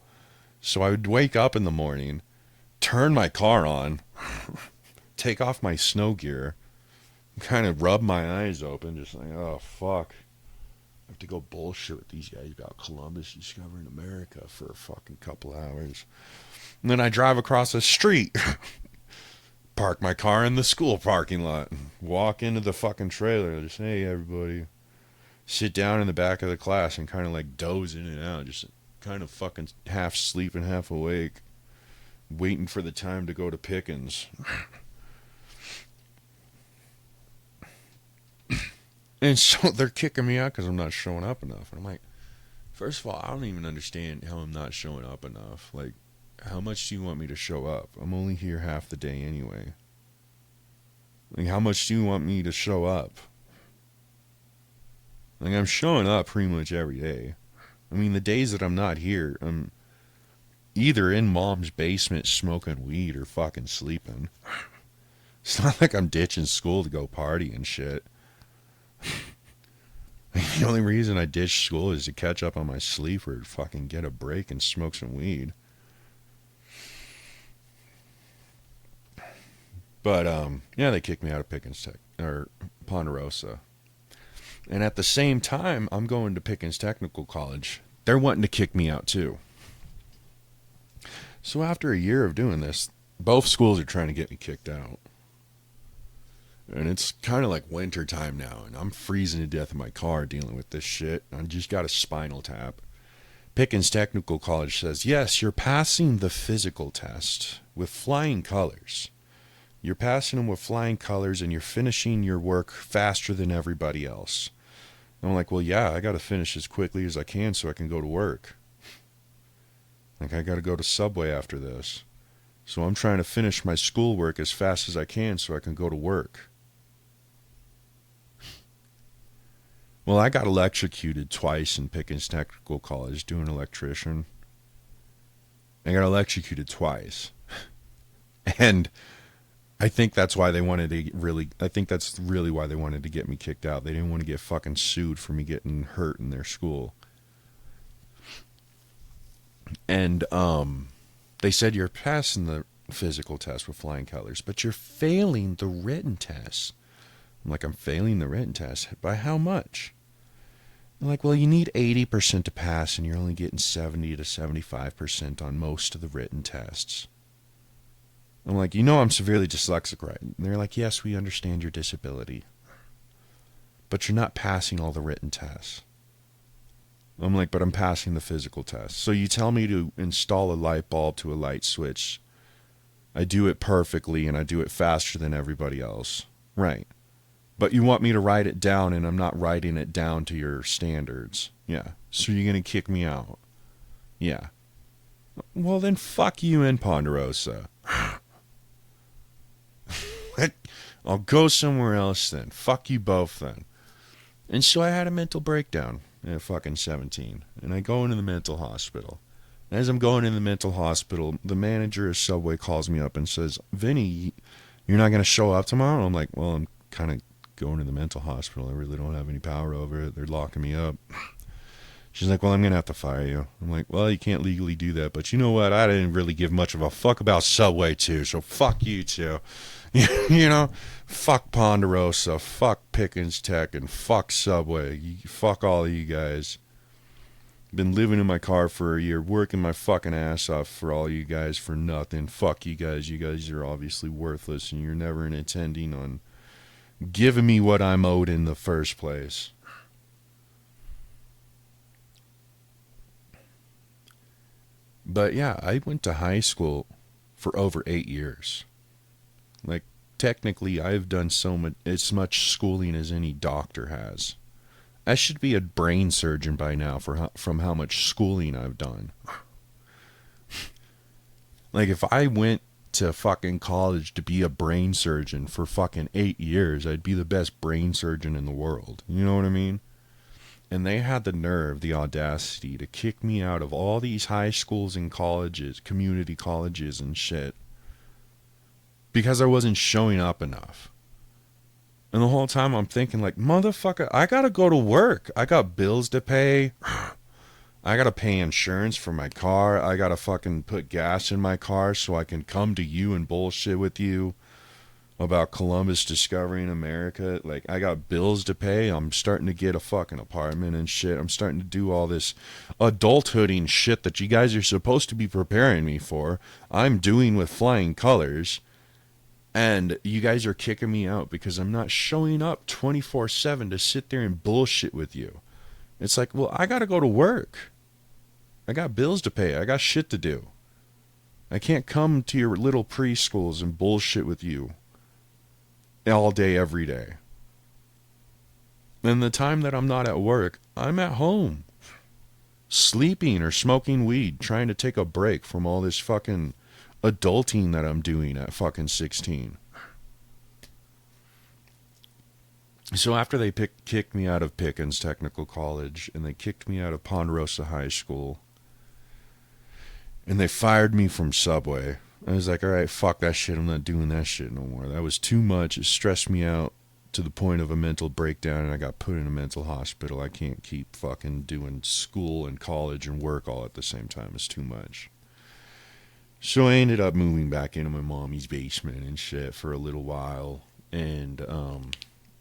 So I would wake up in the morning, turn my car on, take off my snow gear, kind of rub my eyes open, just like, oh, fuck. I have to go bullshit with these guys about Columbus discovering America for a fucking couple hours. And then I drive across the street, park my car in the school parking lot, walk into the fucking trailer, just, hey, everybody. Sit down in the back of the class and kind of like doze in and out, just kind of fucking half sleeping, half awake, waiting for the time to go to Pickens. And so they're kicking me out because I'm not showing up enough. And I'm like, first of all, I don't even understand how I'm not showing up enough. Like, how much do you want me to show up? I'm only here half the day anyway. Like, how much do you want me to show up? Like, I'm showing up pretty much every day. I mean, the days that I'm not here, I'm either in mom's basement smoking weed or fucking sleeping. It's not like I'm ditching school to go party and shit. The only reason I ditch school is to catch up on my sleep or fucking get a break and smoke some weed. But, yeah, they kicked me out of Pickens Tech, or Ponderosa. And at the same time, I'm going to Pickens Technical College. They're wanting to kick me out too. So after a year of doing this, both schools are trying to get me kicked out. And it's kind of like winter time now, and I'm freezing to death in my car dealing with this shit. I just got a spinal tap. Pickens Technical College says, yes, you're passing the physical test with flying colors. You're passing them with flying colors, and you're finishing your work faster than everybody else. And I'm like, well, yeah, I got to finish as quickly as I can so I can go to work. Like, I got to go to Subway after this. So I'm trying to finish my schoolwork as fast as I can so I can go to work. Well, I got electrocuted twice in Pickens Technical College doing electrician. I got electrocuted twice. And I think that's why they wanted to that's really why they wanted to get me kicked out. They didn't want to get fucking sued for me getting hurt in their school. And they said, you're passing the physical test with flying colors, but you're failing the written test. I'm like, I'm failing the written test? By how much? I'm like, well, you need 80% to pass, and you're only getting 70 to 75% on most of the written tests. I'm like, you know I'm severely dyslexic, right? And they're like, yes, we understand your disability, but you're not passing all the written tests. I'm like, but I'm passing the physical test. So you tell me to install a light bulb to a light switch. I do it perfectly, and I do it faster than everybody else. Right. But you want me to write it down, and I'm not writing it down to your standards. Yeah. So you're going to kick me out. Yeah. Well, then fuck you and Ponderosa. I'll go somewhere else then. Fuck you both then. And so I had a mental breakdown at fucking 17. And I go into the mental hospital. And as I'm going in the mental hospital, the manager of Subway calls me up and says, Vinny, you're not going to show up tomorrow? I'm like, well, I'm kind of going to the mental hospital. I really don't have any power over it. They're locking me up. She's like, well, I'm going to have to fire you. I'm like, well, you can't legally do that. But you know what? I didn't really give much of a fuck about Subway, too. So fuck you, too. You know? Fuck Ponderosa. Fuck Pickens Tech. And fuck Subway. Fuck all of you guys. Been living in my car for a year, working my fucking ass off for all you guys for nothing. Fuck you guys. You guys are obviously worthless, and you're never intending on giving me what I'm owed in the first place. But yeah, I went to high school for over 8 years. Like, technically, I've done as much schooling as any doctor has. I should be a brain surgeon by now from how much schooling I've done. Like, if I went to fucking college to be a brain surgeon for fucking 8 years, I'd be the best brain surgeon in the world. You know what I mean? And they had the nerve, the audacity to kick me out of all these high schools and colleges, community colleges and shit, because I wasn't showing up enough. And the whole time I'm thinking, like, motherfucker, I gotta go to work. I got bills to pay. I gotta pay insurance for my car. I gotta fucking put gas in my car so I can come to you and bullshit with you about Columbus discovering America. Like, I got bills to pay. I'm starting to get a fucking apartment and shit. I'm starting to do all this adulthooding shit that you guys are supposed to be preparing me for. I'm doing with flying colors. And you guys are kicking me out because I'm not showing up 24/7 to sit there and bullshit with you. It's like, well, I gotta go to work. I got bills to pay. I got shit to do. I can't come to your little preschools and bullshit with you all day, every day. And the time that I'm not at work, I'm at home, sleeping or smoking weed, trying to take a break from all this fucking adulting that I'm doing at fucking 16. So after they kicked me out of Pickens Technical College, and they kicked me out of Ponderosa High School, and they fired me from Subway, I was like, all right, fuck that shit. I'm not doing that shit no more. That was too much. It stressed me out to the point of a mental breakdown, and I got put in a mental hospital. I can't keep fucking doing school and college and work all at the same time. It's too much. So I ended up moving back into my mommy's basement and shit for a little while, and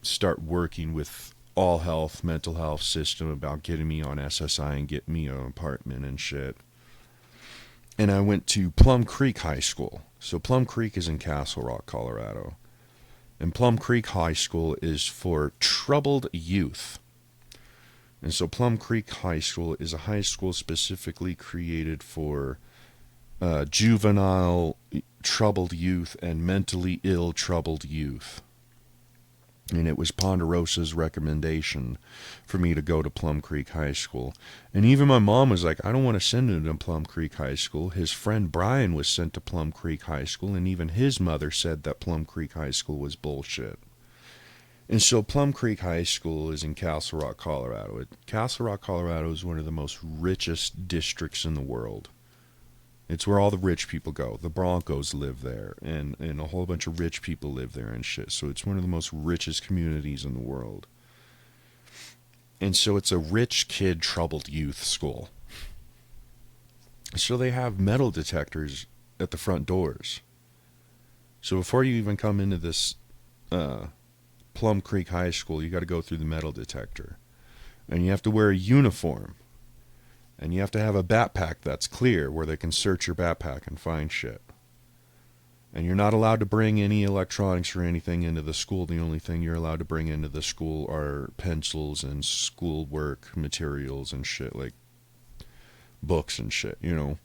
start working with All Health, mental health system about getting me on SSI and getting me an apartment and shit. And I went to Plum Creek High School. So Plum Creek is in Castle Rock, Colorado. And Plum Creek High School is for troubled youth. And so Plum Creek High School is a high school specifically created for juvenile troubled youth and mentally ill troubled youth. And it was Ponderosa's recommendation for me to go to Plum Creek High School. And even my mom was like, I don't want to send him to Plum Creek High School. His friend Brian was sent to Plum Creek High School, and even his mother said that Plum Creek High School was bullshit. And so Plum Creek High School is in Castle Rock, Colorado. Castle Rock, Colorado is one of the most richest districts in the world. It's where all the rich people go. The Broncos live there, and a whole bunch of rich people live there and shit. So it's one of the most richest communities in the world. And so it's a rich kid, troubled youth school. So they have metal detectors at the front doors. So before you even come into this Plum Creek High School, you got to go through the metal detector. And you have to wear a uniform. And you have to have a backpack that's clear where they can search your backpack and find shit. And you're not allowed to bring any electronics or anything into the school. The only thing you're allowed to bring into the school are pencils and schoolwork materials and shit, like books and shit, you know.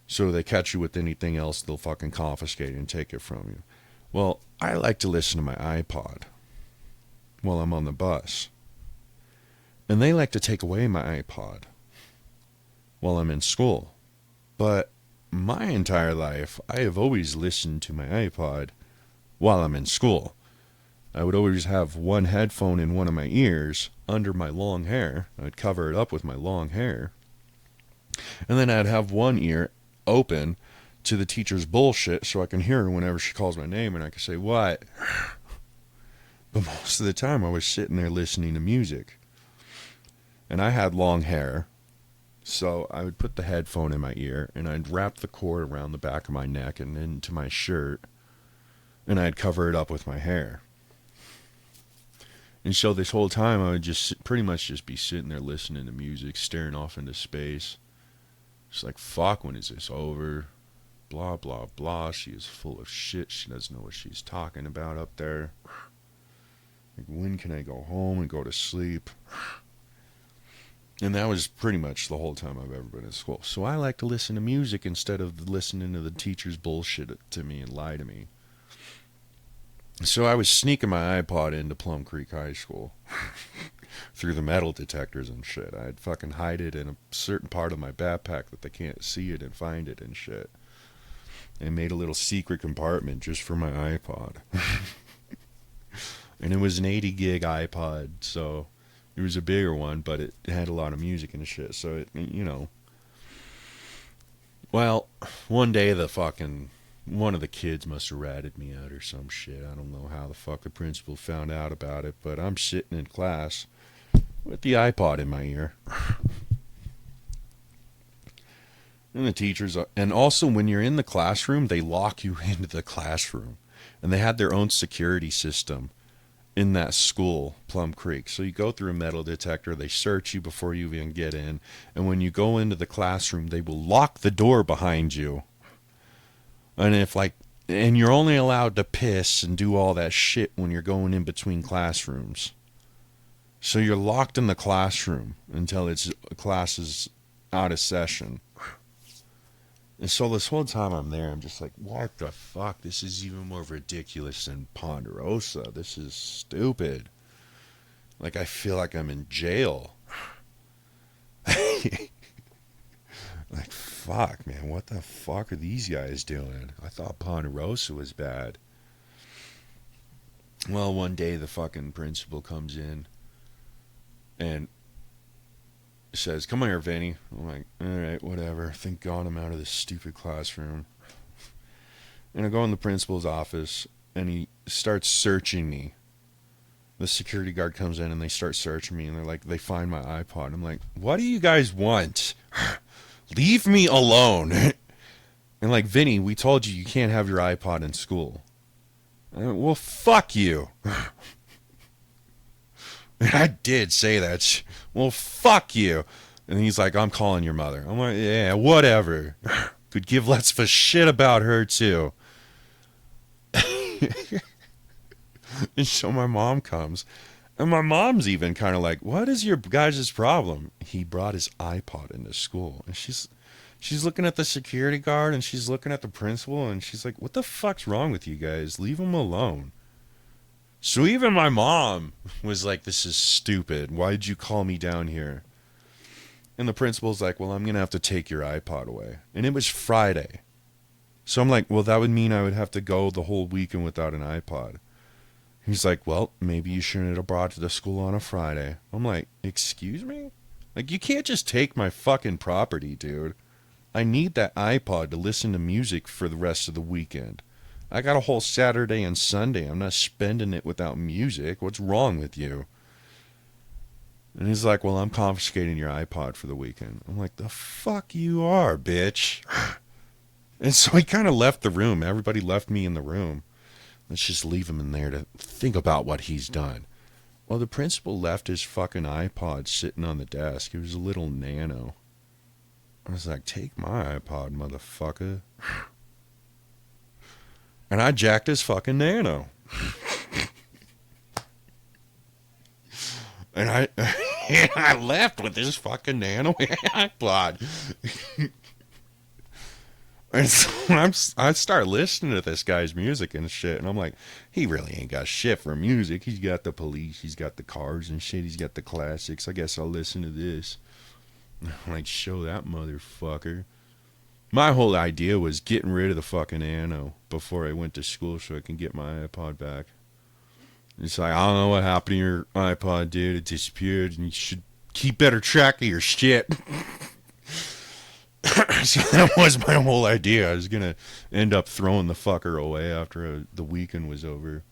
So they catch you with anything else, they'll fucking confiscate it and take it from you. Well, I like to listen to my iPod while I'm on the bus. And they like to take away my iPod while I'm in school. But my entire life, I have always listened to my iPod while I'm in school. I would always have one headphone in one of my ears under my long hair. I'd cover it up with my long hair. And then I'd have one ear open to the teacher's bullshit so I can hear her whenever she calls my name and I can say, what? But most of the time I was sitting there listening to music. And I had long hair, so I would put the headphone in my ear and I'd wrap the cord around the back of my neck and into my shirt and I'd cover it up with my hair. And so this whole time I would just pretty much just be sitting there listening to music, staring off into space. Just like, fuck, when is this over? Blah, blah, blah. She is full of shit. She doesn't know what she's talking about up there. Like, when can I go home and go to sleep? And that was pretty much the whole time I've ever been in school. So I like to listen to music instead of listening to the teacher's bullshit to me and lie to me. So I was sneaking my iPod into Plum Creek High School through the metal detectors and shit. I'd fucking hide it in a certain part of my backpack that they can't see it and find it and shit. And made a little secret compartment just for my iPod. And it was an 80 gig iPod, so it was a bigger one, but it had a lot of music and shit. So it, you know. Well, one day one of the kids must have ratted me out or some shit. I don't know how the fuck the principal found out about it, but I'm sitting in class with the iPod in my ear. And the teachers and also when you're in the classroom, they lock you into the classroom. And they had their own security system in that school, Plum Creek. So you go through a metal detector, they search you before you even get in. And when you go into the classroom, they will lock the door behind you. And you're only allowed to piss and do all that shit when you're going in between classrooms. So you're locked in the classroom until class is out of session. And so this whole time I'm there, I'm just like, what the fuck? This is even more ridiculous than Ponderosa. This is stupid. Like, I feel like I'm in jail. Like, fuck, man, what the fuck are these guys doing? I thought Ponderosa was bad. Well, one day the fucking principal comes in and says, come here, Vinny. I'm like, alright, whatever. Thank God I'm out of this stupid classroom. And I go in the principal's office and he starts searching me. The security guard comes in and they start searching me and they're like, they find my iPod. I'm like, what do you guys want? Leave me alone. And like, Vinny, we told you can't have your iPod in school. Well, fuck you. And I did say that. Well, fuck you. And he's like, I'm calling your mother. I'm like, yeah, whatever. Could give less of a shit about her, too. And so my mom comes. And my mom's even kind of like, what is your guys' problem? He brought his iPod into school. And she's looking at the security guard and she's looking at the principal. And she's like, what the fuck's wrong with you guys? Leave him alone. So even my mom was like, this is stupid. Why'd you call me down here? And the principal's like, well, I'm going to have to take your iPod away. And it was Friday. So I'm like, well, that would mean I would have to go the whole weekend without an iPod. He's like, well, maybe you shouldn't have brought it to the school on a Friday. I'm like, excuse me? Like, you can't just take my fucking property, dude. I need that iPod to listen to music for the rest of the weekend. I got a whole Saturday and Sunday. I'm not spending it without music. What's wrong with you? And he's like, well, I'm confiscating your iPod for the weekend. I'm like, the fuck you are, bitch. And so he kind of left the room. Everybody left me in the room. Let's just leave him in there to think about what he's done. Well, the principal left his fucking iPod sitting on the desk. It was a little nano. I was like, take my iPod, motherfucker. And I jacked his fucking Nano. And I left with this fucking Nano iPod. And so I start listening to this guy's music and shit, and I'm like, he really ain't got shit for music. He's got the Police, he's got the Cars and shit, he's got the classics. I guess I'll listen to this. I'm like, show that motherfucker. My whole idea was getting rid of the fucking Nano before I went to school so I can get my iPod back. It's like, I don't know what happened to your iPod, dude. It disappeared, and you should keep better track of your shit. So that was my whole idea. I was going to end up throwing the fucker away after the weekend was over.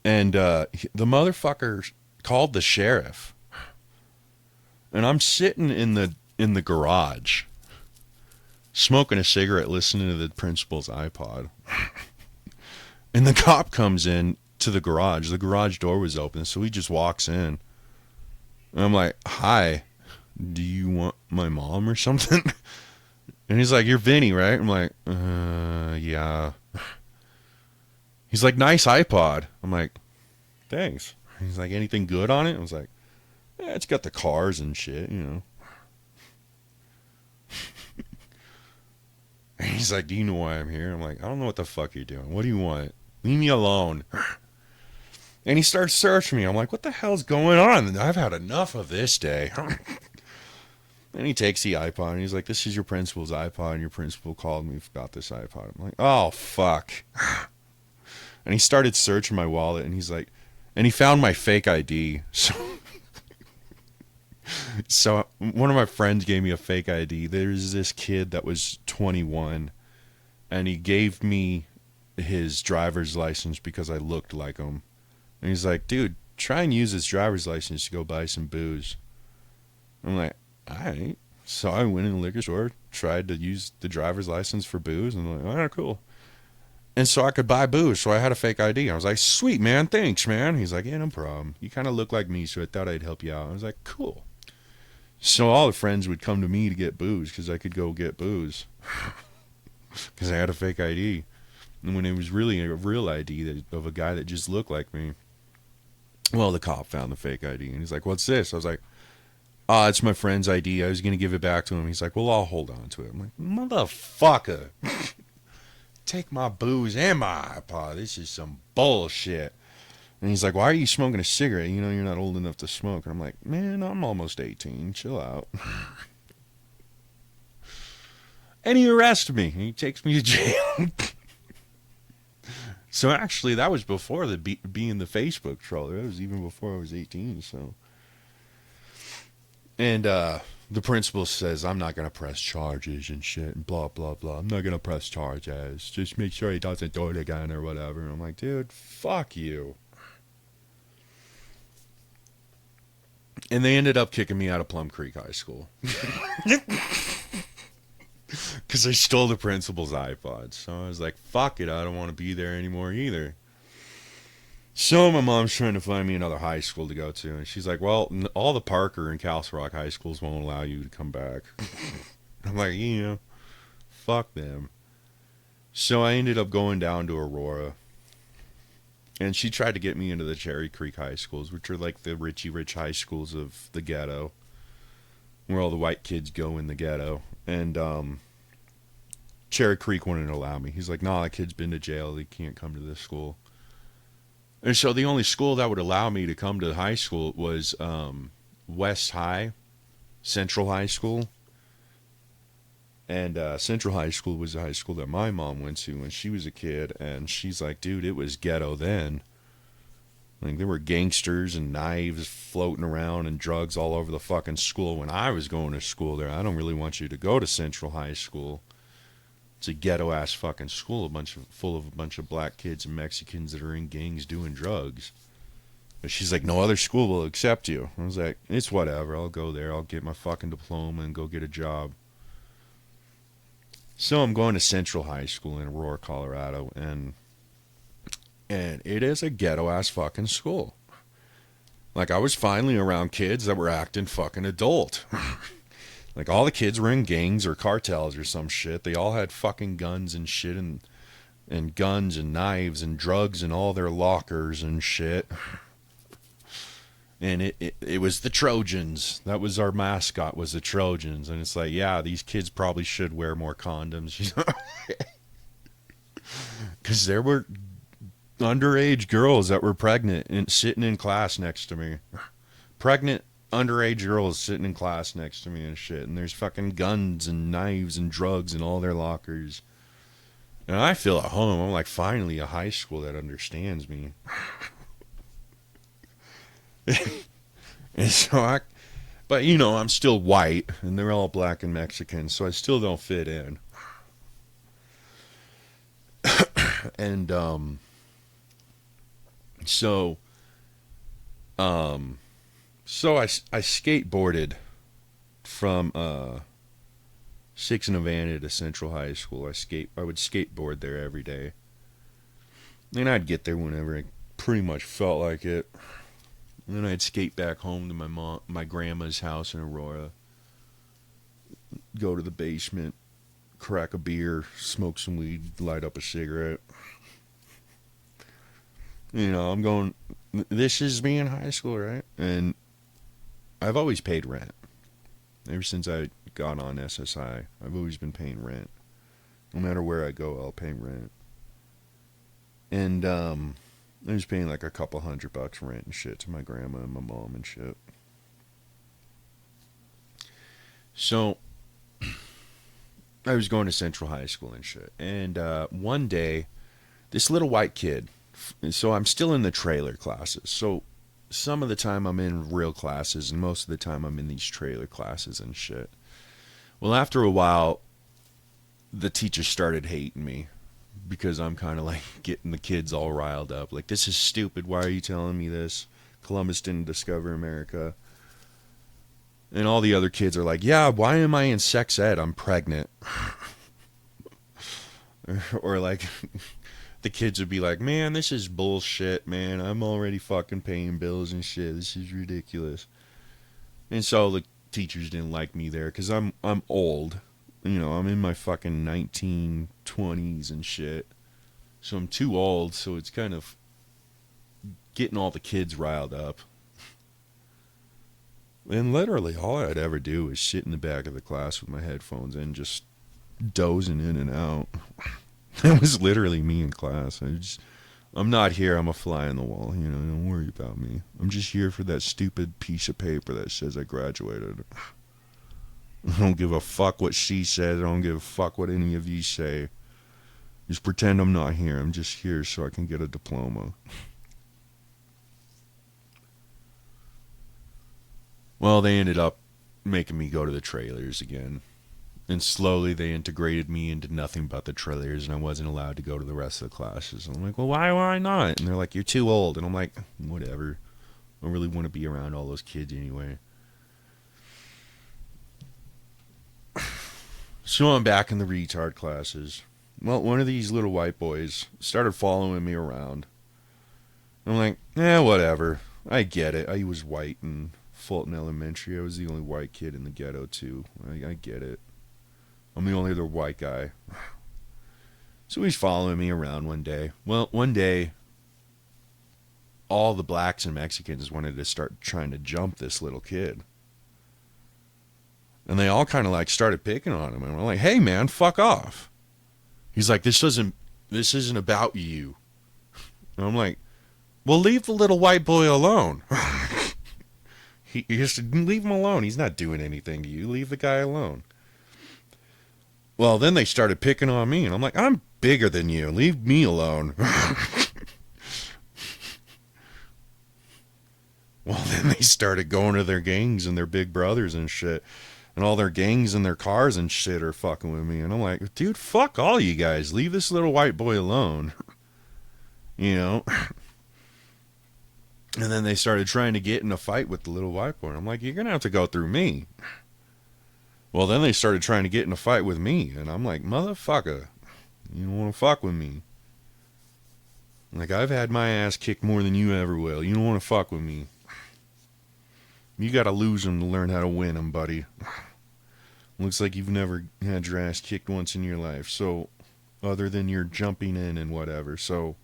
And the motherfucker called the sheriff. And I'm sitting in the garage, smoking a cigarette, listening to the principal's iPod. And the cop comes in to the garage. The garage door was open, so he just walks in. And I'm like, hi, do you want my mom or something? And he's like, you're Vinny, right? I'm like, yeah. He's like, nice iPod. I'm like, thanks. He's like, anything good on it? I was like, yeah, it's got the Cars and shit, you know. And he's like, do you know why I'm here? I'm like, I don't know what the fuck you're doing. What do you want? Leave me alone. And he starts searching me. I'm like, what the hell's going on? I've had enough of this day. And he takes the iPod and he's like, this is your principal's iPod, and your principal called me about this iPod. I'm like, oh, fuck. And he started searching my wallet, and he's like, and he found my fake ID. So one of my friends gave me a fake ID. There's this kid that was 21, and he gave me his driver's license because I looked like him. And he's like, dude, try and use his driver's license to go buy some booze. I'm like, all right. So I went in the liquor store, tried to use the driver's license for booze, and I'm like, all right, cool. And so I could buy booze, so I had a fake ID. I was like, sweet, man, thanks, man. He's like, yeah, no problem. You kind of look like me, so I thought I'd help you out. I was like, cool. So all the friends would come to me to get booze because I could go get booze because I had a fake ID. And when it was really a real ID of a guy that just looked like me, well, the cop found the fake ID, and he's like, what's this? I was like, it's my friend's ID. I was going to give it back to him. He's like, well, I'll hold on to it. I'm like, motherfucker. Take my booze and my iPod. This is some bullshit. And he's like, why are you smoking a cigarette? You know you're not old enough to smoke. And I'm like, man, I'm almost 18. Chill out. And he arrests me. He takes me to jail. So actually, that was before being the Facebook troller. That was even before I was 18. So, and the principal says, I'm not going to press charges and shit and blah, blah, blah. I'm not going to press charges. Just make sure he doesn't do it again or whatever. And I'm like, dude, fuck you. And they ended up kicking me out of Plum Creek High School. Because I stole the principal's iPod. So I was like, fuck it, I don't want to be there anymore either. So my mom's trying to find me another high school to go to. And she's like, well, all the Parker and Castle Rock high schools won't allow you to come back. I'm like, yeah, fuck them. So I ended up going down to Aurora. And she tried to get me into the Cherry Creek high schools, which are like the richy rich high schools of the ghetto, where all the white kids go in the ghetto. And Cherry Creek wouldn't allow me. He's like, nah, that kid's been to jail. He can't come to this school. And so the only school that would allow me to come to high school was West High, Central High School. And Central High School was the high school that my mom went to when she was a kid. And she's like, dude, it was ghetto then. Like, there were gangsters and knives floating around and drugs all over the fucking school when I was going to school there. I don't really want you to go to Central High School. It's a ghetto-ass fucking school, full of a bunch of black kids and Mexicans that are in gangs doing drugs. But she's like, no other school will accept you. I was like, it's whatever. I'll go there. I'll get my fucking diploma and go get a job. So I'm going to Central High School in Aurora, Colorado, and it is a ghetto-ass fucking school. Like, I was finally around kids that were acting fucking adult. Like, all the kids were in gangs or cartels or some shit. They all had fucking guns and shit, and and guns and knives and drugs in all their lockers and shit. And it was the Trojans. That was our mascot, was the Trojans. And it's like, yeah, these kids probably should wear more condoms, you know? Because there were underage girls that were pregnant and sitting in class next to me. Pregnant underage girls sitting in class next to me and shit. And there's fucking guns and knives and drugs in all their lockers. And I feel at home. I'm like, finally, a high school that understands me. And so but you know, I'm still white, and they're all black and Mexican, so I still don't fit in. And so I skateboarded from 6th and Havana to Central High School. I would skateboard there every day, and I'd get there whenever I pretty much felt like it. And then I'd skate back home to my grandma's house in Aurora, go to the basement, crack a beer, smoke some weed, light up a cigarette. You know, I'm going, this is me in high school, right? And I've always paid rent. Ever since I got on SSI, I've always been paying rent. No matter where I go, I'll pay rent. And I was paying like a couple $100 rent and shit to my grandma and my mom and shit. So I was going to Central High School and shit. And one day, this little white kid, so I'm still in the trailer classes. So some of the time I'm in real classes, and most of the time I'm in these trailer classes and shit. Well, after a while, the teachers started hating me. Because I'm kind of like getting the kids all riled up. Like, this is stupid. Why are you telling me this? Columbus didn't discover America. And all the other kids are like, yeah, why am I in sex ed? I'm pregnant. Or like, the kids would be like, man, this is bullshit, man. I'm already fucking paying bills and shit. This is ridiculous. And so the teachers didn't like me there because I'm old. You know, I'm in my fucking 1920s and shit. So I'm too old, so it's kind of getting all the kids riled up. And literally, all I'd ever do is sit in the back of the class with my headphones in, just dozing in and out. That was literally me in class. I'm not here, I'm a fly on the wall. You know, don't worry about me. I'm just here for that stupid piece of paper that says I graduated. I don't give a fuck what she says. I don't give a fuck what any of you say. Just pretend I'm not here. I'm just here so I can get a diploma. Well, they ended up making me go to the trailers again. And slowly they integrated me into nothing but the trailers, and I wasn't allowed to go to the rest of the classes. And I'm like, well, why not? And they're like, you're too old. And I'm like, whatever. I don't really want to be around all those kids anyway. So I'm back in the retard classes. Well, one of these little white boys started following me around. I'm like, whatever. I get it. I was white in Fulton Elementary. I was the only white kid in the ghetto, too. I get it. I'm the only other white guy. So he's following me around one day. Well, one day, all the blacks and Mexicans wanted to start trying to jump this little kid. And they all kind of like started picking on him. And we're like, hey, man, fuck off. He's like, this isn't about you. And I'm like, well, leave the little white boy alone. He just leave him alone. He's not doing anything to you. Leave the guy alone. Well, then they started picking on me. And I'm like, I'm bigger than you. Leave me alone. Well, then they started going to their gangs and their big brothers and shit. And all their gangs and their cars and shit are fucking with me. And I'm like, dude, fuck all you guys. Leave this little white boy alone. You know? And then they started trying to get in a fight with the little white boy. And I'm like, you're going to have to go through me. Well, then they started trying to get in a fight with me. And I'm like, motherfucker, you don't want to fuck with me. Like, I've had my ass kicked more than you ever will. You don't want to fuck with me. You got to lose them to learn how to win them, buddy. Looks like you've never had your ass kicked once in your life. So, other than you're jumping in and whatever. So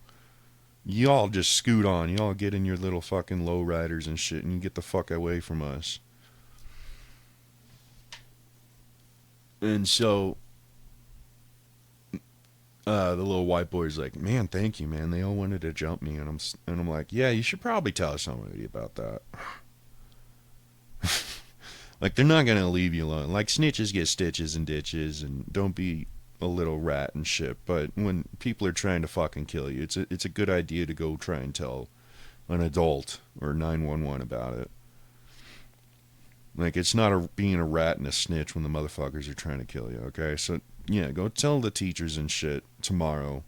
y'all just scoot on. Y'all get in your little fucking lowriders and shit, and you get the fuck away from us. And so the little white boy's like, man, thank you, man. They all wanted to jump me, and I'm like, yeah, you should probably tell somebody about that. Like, they're not gonna leave you alone. Like, snitches get stitches and ditches, and don't be a little rat and shit. But when people are trying to fucking kill you, it's a good idea to go try and tell an adult or 911 about it. Like, it's not being a rat and a snitch when the motherfuckers are trying to kill you, okay? So, yeah, go tell the teachers and shit tomorrow.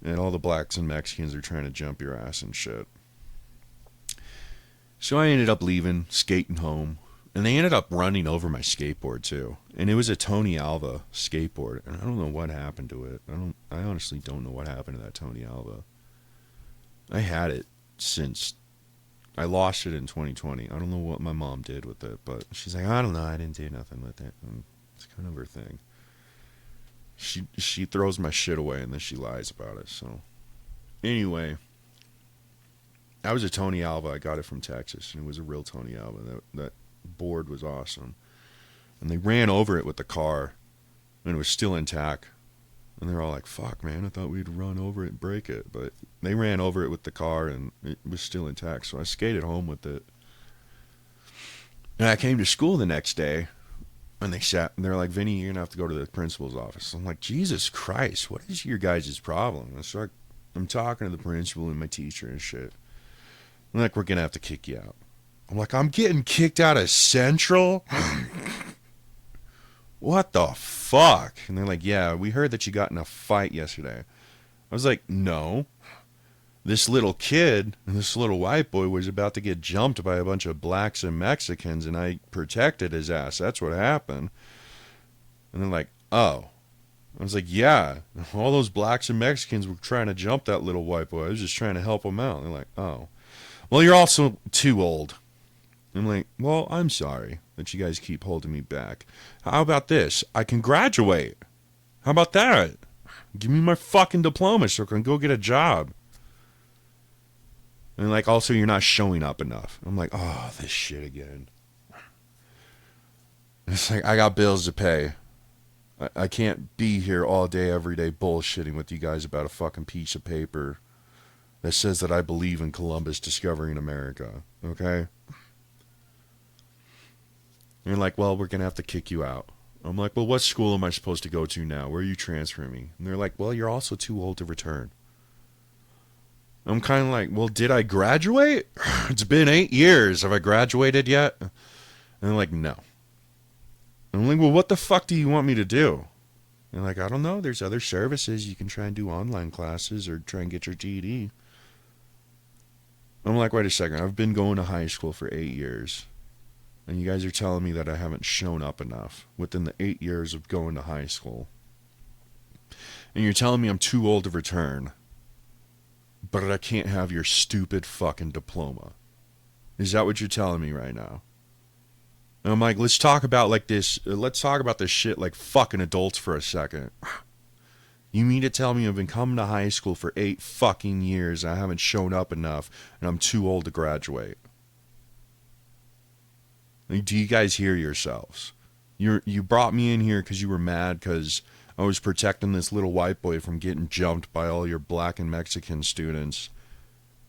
And all the blacks and Mexicans are trying to jump your ass and shit. So I ended up leaving, skating home. And they ended up running over my skateboard, too. And it was a Tony Alva skateboard. And I don't know what happened to it. I honestly don't know what happened to that Tony Alva. I had it since... I lost it in 2020. I don't know what my mom did with it, but she's like, I don't know, I didn't do nothing with it. And it's kind of her thing. She throws my shit away and then she lies about it. So anyway, that was a Tony Alva. I got it from Texas, and it was a real Tony Alva. That board was awesome. And they ran over it with the car, and it was still intact. And they're all like, fuck, man, I thought we'd run over it and break it. But they ran over it with the car, and it was still intact. So I skated home with it. And I came to school the next day, and they're like, Vinny, you're going to have to go to the principal's office. I'm like, Jesus Christ, what is your guys' problem? And so I'm talking to the principal and my teacher and shit. I'm like, we're going to have to kick you out. I'm like, I'm getting kicked out of Central? What the fuck? And they're like, yeah, we heard that you got in a fight yesterday. I was like, no. This little kid, this little white boy was about to get jumped by a bunch of blacks and Mexicans, and I protected his ass. That's what happened. And they're like, oh. I was like, yeah, all those blacks and Mexicans were trying to jump that little white boy. I was just trying to help him out. And they're like, oh. Well, you're also too old. I'm like, well, I'm sorry that you guys keep holding me back. How about this? I can graduate. How about that? Give me my fucking diploma so I can go get a job. And like, also, you're not showing up enough. I'm like, oh, this shit again. It's like, I got bills to pay. I can't be here all day, every day bullshitting with you guys about a fucking piece of paper that says that I believe in Columbus discovering America. Okay? And they're like, well, we're going to have to kick you out. I'm like, well, what school am I supposed to go to now? Where are you transferring me? And they're like, well, you're also too old to return. I'm kind of like, well, did I graduate? It's been 8 years. Have I graduated yet? And they're like, no. I'm like, well, what the fuck do you want me to do? And they're like, I don't know. There's other services. You can try and do online classes or try and get your GED. I'm like, wait a second. I've been going to high school for 8 years. And you guys are telling me that I haven't shown up enough within the 8 years of going to high school. And you're telling me I'm too old to return. But I can't have your stupid fucking diploma. Is that what you're telling me right now? And I'm like, let's talk about this shit like fucking adults for a second. You mean to tell me I've been coming to high school for 8 fucking years and I haven't shown up enough and I'm too old to graduate? Like, do you guys hear yourselves? You brought me in here because you were mad because I was protecting this little white boy from getting jumped by all your black and Mexican students.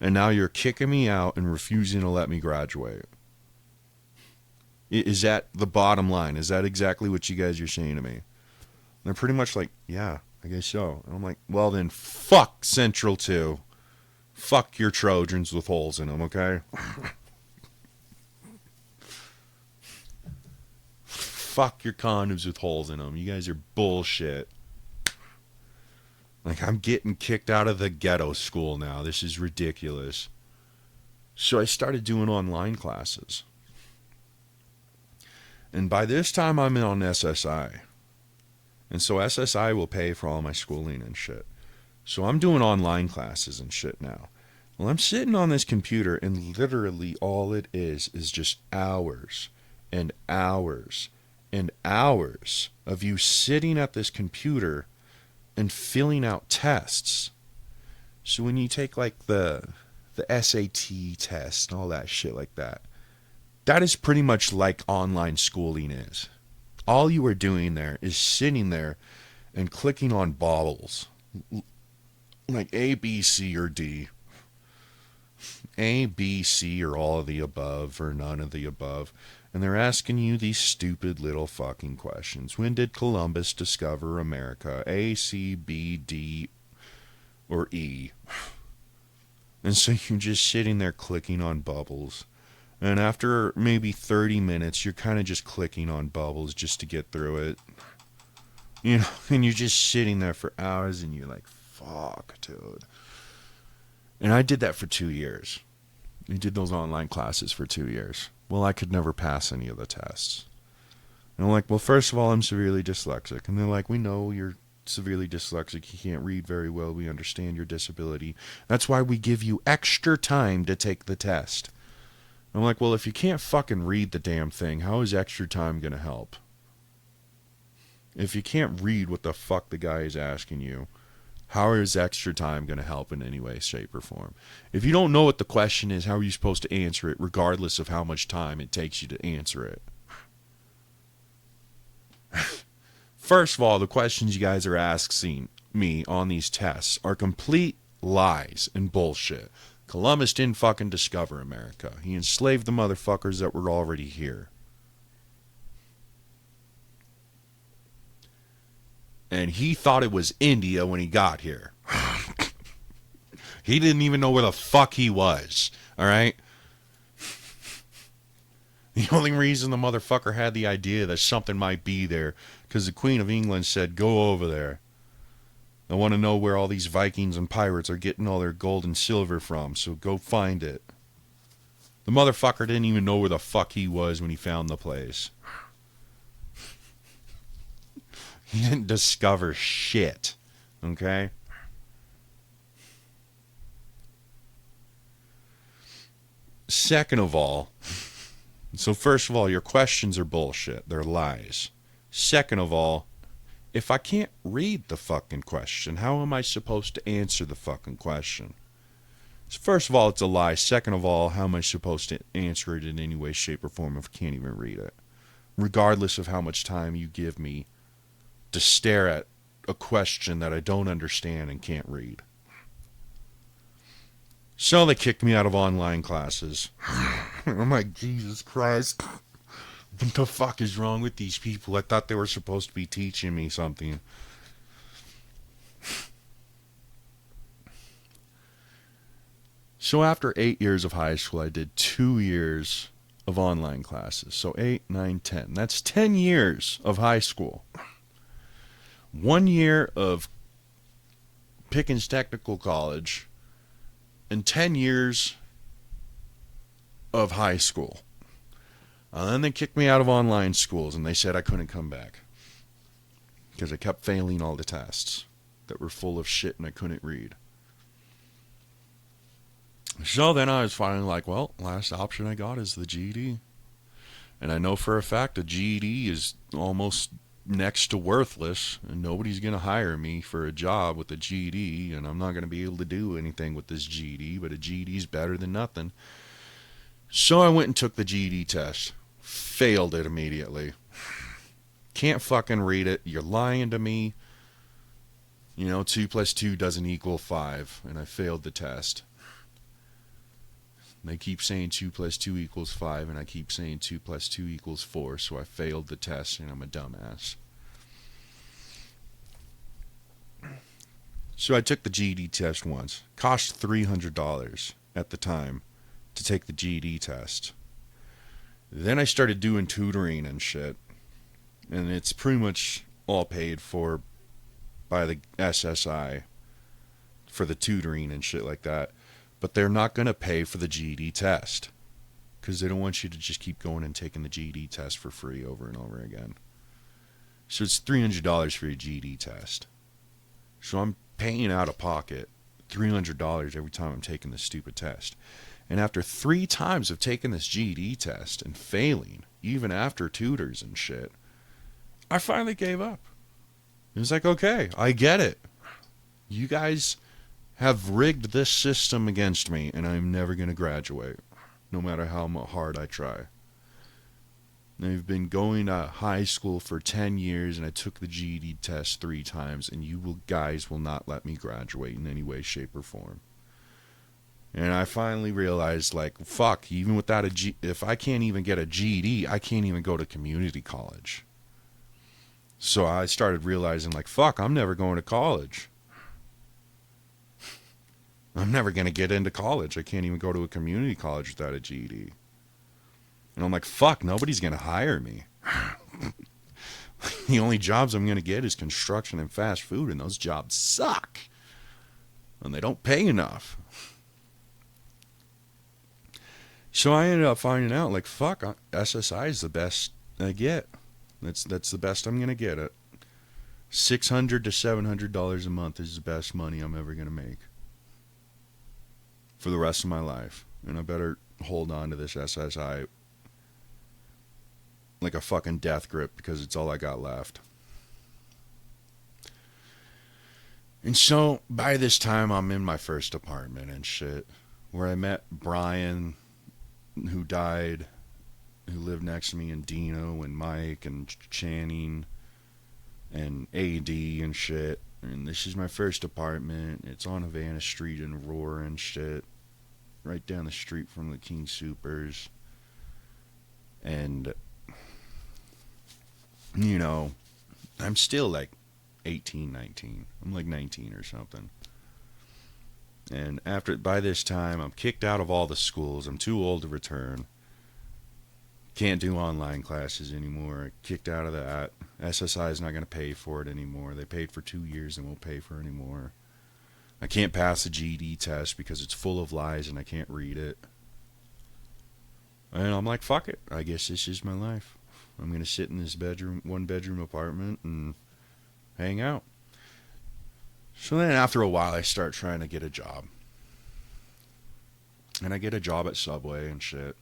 And now you're kicking me out and refusing to let me graduate. Is that the bottom line? Is that exactly what you guys are saying to me? And they're pretty much like, yeah, I guess so. And I'm like, well then, fuck Central 2. Fuck your Trojans with holes in them, okay? Fuck your condoms with holes in them. You guys are bullshit. Like, I'm getting kicked out of the ghetto school now. This is ridiculous. So I started doing online classes. And by this time, I'm on SSI. And so SSI will pay for all my schooling and shit. So I'm doing online classes and shit now. Well, I'm sitting on this computer, and literally all it is just hours and hours and hours of you sitting at this computer and filling out tests. So when you take like the SAT test and all that shit like that, that is pretty much like online schooling is. All you are doing there is sitting there and clicking on baubles. Like A, B, C, or D. A, B, C, or all of the above, or none of the above. And they're asking you these stupid little fucking questions. When did Columbus discover America? A, C, B, D, or E? And so you're just sitting there clicking on bubbles. And after maybe 30 minutes, you're kind of just clicking on bubbles just to get through it. You know, and you're just sitting there for hours and you're like, fuck, dude. And I did that for 2 years. I did those online classes for 2 years. Well, I could never pass any of the tests. And I'm like, well, first of all, I'm severely dyslexic. And they're like, we know you're severely dyslexic. You can't read very well. We understand your disability. That's why we give you extra time to take the test. I'm like, well, if you can't fucking read the damn thing, how is extra time going to help? If you can't read what the fuck the guy is asking you, how is extra time going to help in any way, shape, or form? If you don't know what the question is, how are you supposed to answer it regardless of how much time it takes you to answer it? First of all, the questions you guys are asking me on these tests are complete lies and bullshit. Columbus didn't fucking discover America. He enslaved the motherfuckers that were already here. And he thought it was India when he got here. He didn't even know where the fuck he was. Alright? The only reason the motherfucker had the idea that something might be there, because the Queen of England said, go over there. I want to know where all these Vikings and pirates are getting all their gold and silver from, so go find it. The motherfucker didn't even know where the fuck he was when he found the place. He didn't discover shit. Okay? Second of all, so first of all, your questions are bullshit. They're lies. Second of all, if I can't read the fucking question, how am I supposed to answer the fucking question? So first of all, it's a lie. Second of all, how am I supposed to answer it in any way, shape, or form if I can't even read it? Regardless of how much time you give me to stare at a question that I don't understand and can't read. So they kicked me out of online classes. I'm like, Jesus Christ. What the fuck is wrong with these people? I thought they were supposed to be teaching me something. So after 8 years of high school, I did 2 years of online classes. So 8, 9, 10. That's 10 years of high school. 1 year of Pickens Technical College and 10 years of high school. And then they kicked me out of online schools and they said I couldn't come back because I kept failing all the tests that were full of shit and I couldn't read. So then I was finally like, well, last option I got is the GED. And I know for a fact the GED is almost next to worthless and nobody's going to hire me for a job with a GED, and I'm not going to be able to do anything with this GED, but a GED is better than nothing. So I went and took the GED test. Failed it immediately. Can't fucking read it. You're lying to me. 2 plus 2 doesn't equal 5, and I failed the test. They keep saying 2 plus 2 equals 5, and I keep saying 2 plus 2 equals 4, so I failed the test, and I'm a dumbass. So I took the GED test once. Cost $300 at the time to take the GED test. Then I started doing tutoring and shit, and it's pretty much all paid for by the SSI for the tutoring and shit like that. But they're not going to pay for the GED test because they don't want you to just keep going and taking the GED test for free over and over again. So it's $300 for your GED test. So I'm paying out of pocket $300 every time I'm taking this stupid test. And after 3 times of taking this GED test and failing, even after tutors and shit, I finally gave up. It was like, okay, I get it. You guys have rigged this system against me, and I'm never going to graduate, no matter how hard I try. I've been going to high school for 10 years, and I took the GED test 3 times, and guys will not let me graduate in any way, shape, or form. And I finally realized, like, fuck, even without if I can't even get a GED, I can't even go to community college. So I started realizing, like, fuck, I'm never going to college. I'm never going to get into college. I can't even go to a community college without a GED. And I'm like, fuck, nobody's going to hire me. The only jobs I'm going to get is construction and fast food, and those jobs suck. And they don't pay enough. So I ended up finding out, like, fuck, SSI is the best I get. That's the best I'm going to get it. $600 to $700 a month is the best money I'm ever going to make. For the rest of my life. And I better hold on to this SSI like a fucking death grip, because it's all I got left. And so by this time I'm in my first apartment and shit, where I met Brian, who died, who lived next to me, and Dino and Mike and Channing and AD and shit. And this is my first apartment. It's on Havana Street in Aurora and shit, right down the street from the King Soopers. And you know, I'm still like 18, 19. I'm like 19 or something. And by this time, I'm kicked out of all the schools. I'm too old to return. Can't do online classes anymore. Kicked out of that. SSI is not going to pay for it anymore. They paid for 2 years and won't pay for it anymore. I can't pass the GED test because it's full of lies and I can't read it. And I'm like, fuck it. I guess this is my life. I'm going to sit in this one bedroom apartment and hang out. So then after a while, I start trying to get a job. And I get a job at Subway and shit.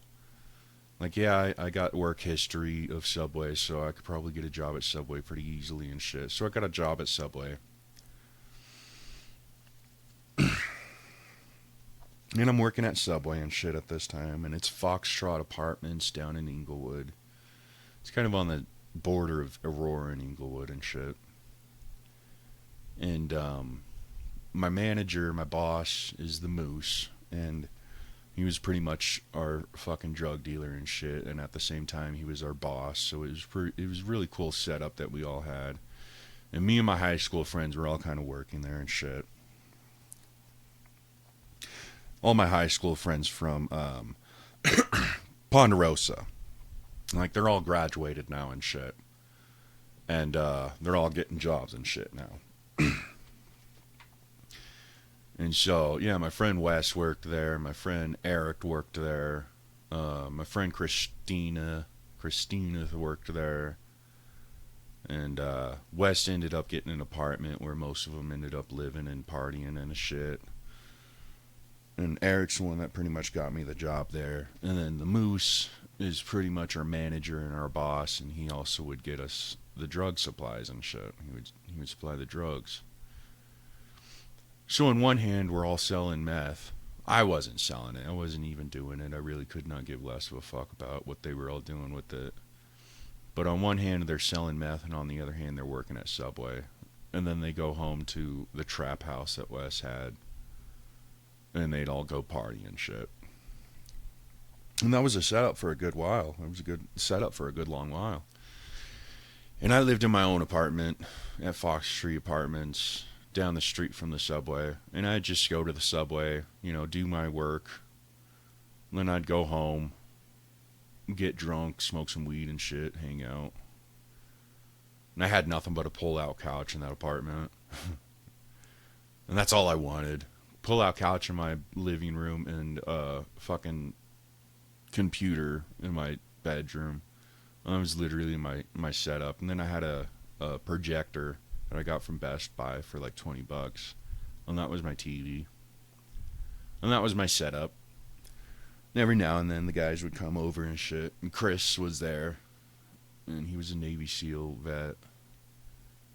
Like, yeah, I got work history of Subway, so I could probably get a job at Subway pretty easily and shit. So I got a job at Subway. And I'm working at Subway and shit at this time. And it's Foxtrot Apartments down in Inglewood. It's kind of on the border of Aurora and Inglewood and shit. And my manager, my boss, is the Moose. And he was pretty much our fucking drug dealer and shit. And at the same time, he was our boss. So it was really cool setup that we all had. And me and my high school friends were all kind of working there and shit. All my high school friends from Ponderosa. Like, they're all graduated now and shit. And they're all getting jobs and shit now. And so, yeah, my friend Wes worked there. My friend Eric worked there. My friend Christina worked there. And Wes ended up getting an apartment where most of them ended up living and partying and shit. And Eric's the one that pretty much got me the job there. And then the Moose is pretty much our manager and our boss, and he also would get us the drug supplies and shit. He would supply the drugs. So on one hand, we're all selling meth. I wasn't selling it. I wasn't even doing it. I really could not give less of a fuck about what they were all doing with it. But on one hand, they're selling meth, and on the other hand, they're working at Subway. And then they go home to the trap house that Wes had, and they'd all go party and shit. And that was a setup for a good while. It was a good setup for a good long while. And I lived in my own apartment at Fox Street Apartments, down the street from the Subway. And I'd just go to the Subway, you know, do my work. Then I'd go home, get drunk, smoke some weed and shit, hang out. And I had nothing but a pull-out couch in that apartment. And that's all I wanted. Pull-out couch in my living room and fucking computer in my bedroom. That was literally my setup. And then I had a projector that I got from Best Buy for like $20. And that was my TV. And that was my setup. And every now and then the guys would come over and shit. And Chris was there. And he was a Navy SEAL vet.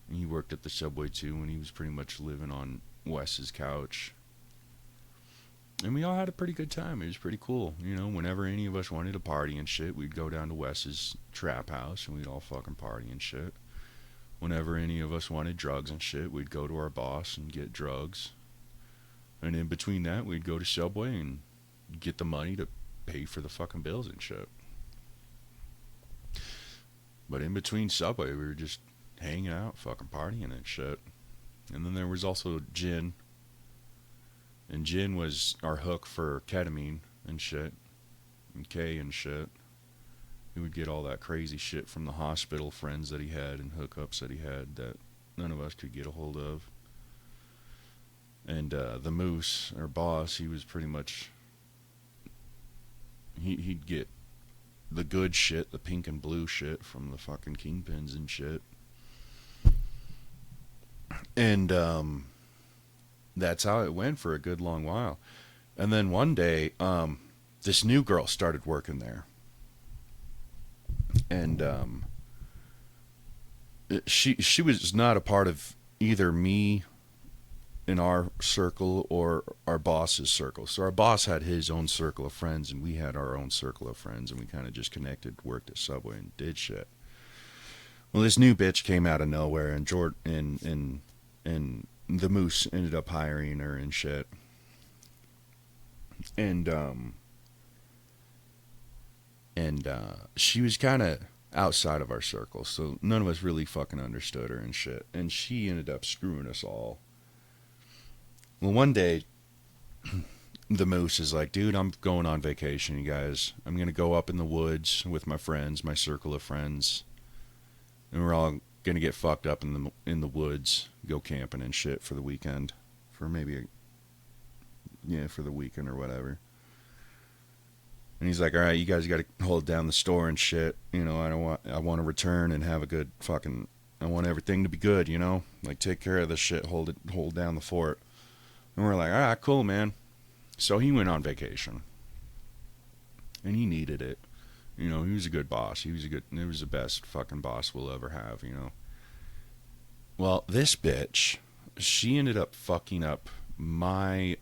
And he worked at the Subway too. And he was pretty much living on Wes's couch. And we all had a pretty good time. It was pretty cool. You know, whenever any of us wanted to party and shit, we'd go down to Wes's trap house and we'd all fucking party and shit. Whenever any of us wanted drugs and shit, we'd go to our boss and get drugs. And in between that, we'd go to Subway and get the money to pay for the fucking bills and shit. But in between Subway, we were just hanging out, fucking partying and shit. And then there was also gin. And gin was our hook for ketamine and shit. And K and shit. He would get all that crazy shit from the hospital friends that he had and hookups that he had that none of us could get a hold of. And the Moose, our boss, he was pretty much... He'd get the good shit, the pink and blue shit from the fucking kingpins and shit. And that's how it went for a good long while. And then one day, this new girl started working there. And she was not a part of either me in our circle or our boss's circle. So our boss had his own circle of friends and we had our own circle of friends, and we kind of just connected, worked at Subway and did shit. Well, this new bitch came out of nowhere, and Jordan and the Moose ended up hiring her and shit. And she was kind of outside of our circle, so none of us really fucking understood her and shit. And she ended up screwing us all. Well, one day, the Moose is like, dude, I'm going on vacation, you guys. I'm going to go up in the woods with my friends, my circle of friends. And we're all going to get fucked up in the woods, go camping and shit for the weekend. For maybe, for the weekend or whatever. And he's like, all right, you guys got to hold down the store and shit. You know, I want to return and have a good fucking, I want everything to be good, you know? Like, take care of this shit, hold down the fort. And we're like, all right, cool, man. So he went on vacation. And he needed it. You know, he was a good boss. He was the best fucking boss we'll ever have, you know? Well, this bitch, she ended up fucking up my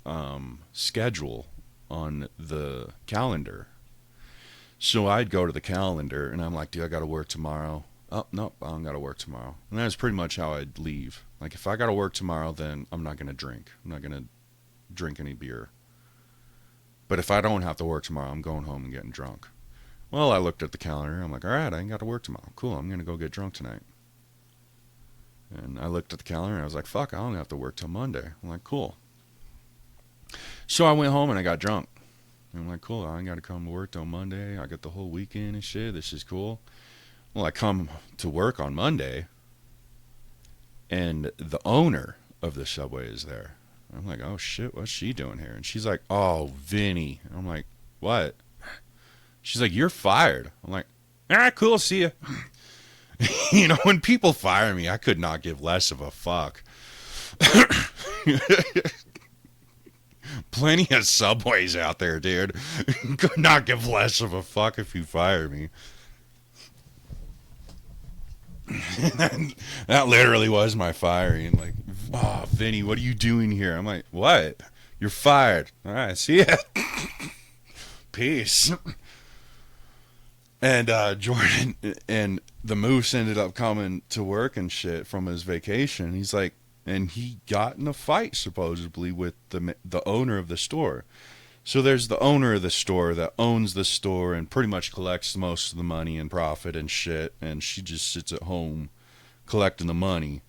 schedule on the calendar. So I'd go to the calendar, and I'm like, dude, I got to work tomorrow. Oh, nope, I don't got to work tomorrow. And that's pretty much how I'd leave. Like, if I got to work tomorrow, then I'm not going to drink. I'm not going to drink any beer. But if I don't have to work tomorrow, I'm going home and getting drunk. Well, I looked at the calendar. I'm like, all right, I ain't got to work tomorrow. Cool, I'm going to go get drunk tonight. And I looked at the calendar, and I was like, fuck, I don't have to work till Monday. I'm like, cool. So I went home, and I got drunk. And I'm like, cool, I ain't got to come to work till Monday. I got the whole weekend and shit. This is cool. Well, I come to work on Monday, and the owner of the Subway is there. I'm like, oh, shit, what's she doing here? And she's like, oh, Vinny. I'm like, what? She's like, you're fired. I'm like, all right, cool, see ya. You know, when people fire me, I could not give less of a fuck. Plenty of Subways out there, dude. Could not give less of a fuck if you fire me. That literally was my firing. Like, oh, Vinny, what are you doing here? I'm like, what? You're fired. All right, see ya. Peace. And Jordan and the Moose ended up coming to work and shit from his vacation. He's like, and he got in a fight supposedly with the owner of the store. So there's the owner of the store that owns the store and pretty much collects most of the money and profit and shit, and she just sits at home collecting the money.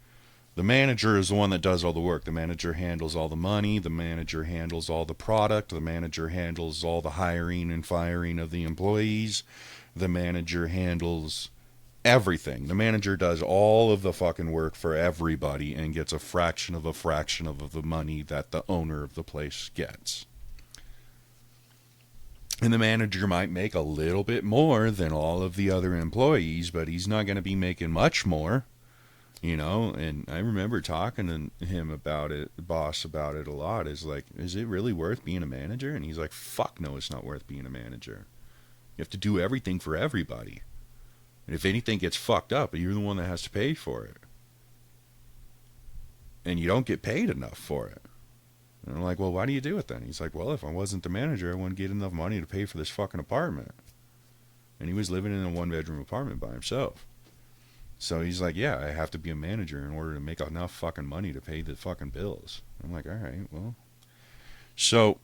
The manager is the one that does all the work. The manager handles all the money. The manager handles all the product. The manager handles all the hiring and firing of the employees. The manager handles everything. The manager does all of the fucking work for everybody and gets a fraction of the money that the owner of the place gets. And the manager might make a little bit more than all of the other employees, but he's not going to be making much more, you know. And I remember talking to him about it, the boss about it a lot. Is like, is it really worth being a manager? And he's like, fuck no, it's not worth being a manager. You have to do everything for everybody. And if anything gets fucked up, you're the one that has to pay for it. and you don't get paid enough for it. And I'm like, well, why do you do it then? He's like, well, if I wasn't the manager, I wouldn't get enough money to pay for this fucking apartment. And he was living in a 1-bedroom apartment by himself. So he's like, yeah, I have to be a manager in order to make enough fucking money to pay the fucking bills. I'm like, all right, well. So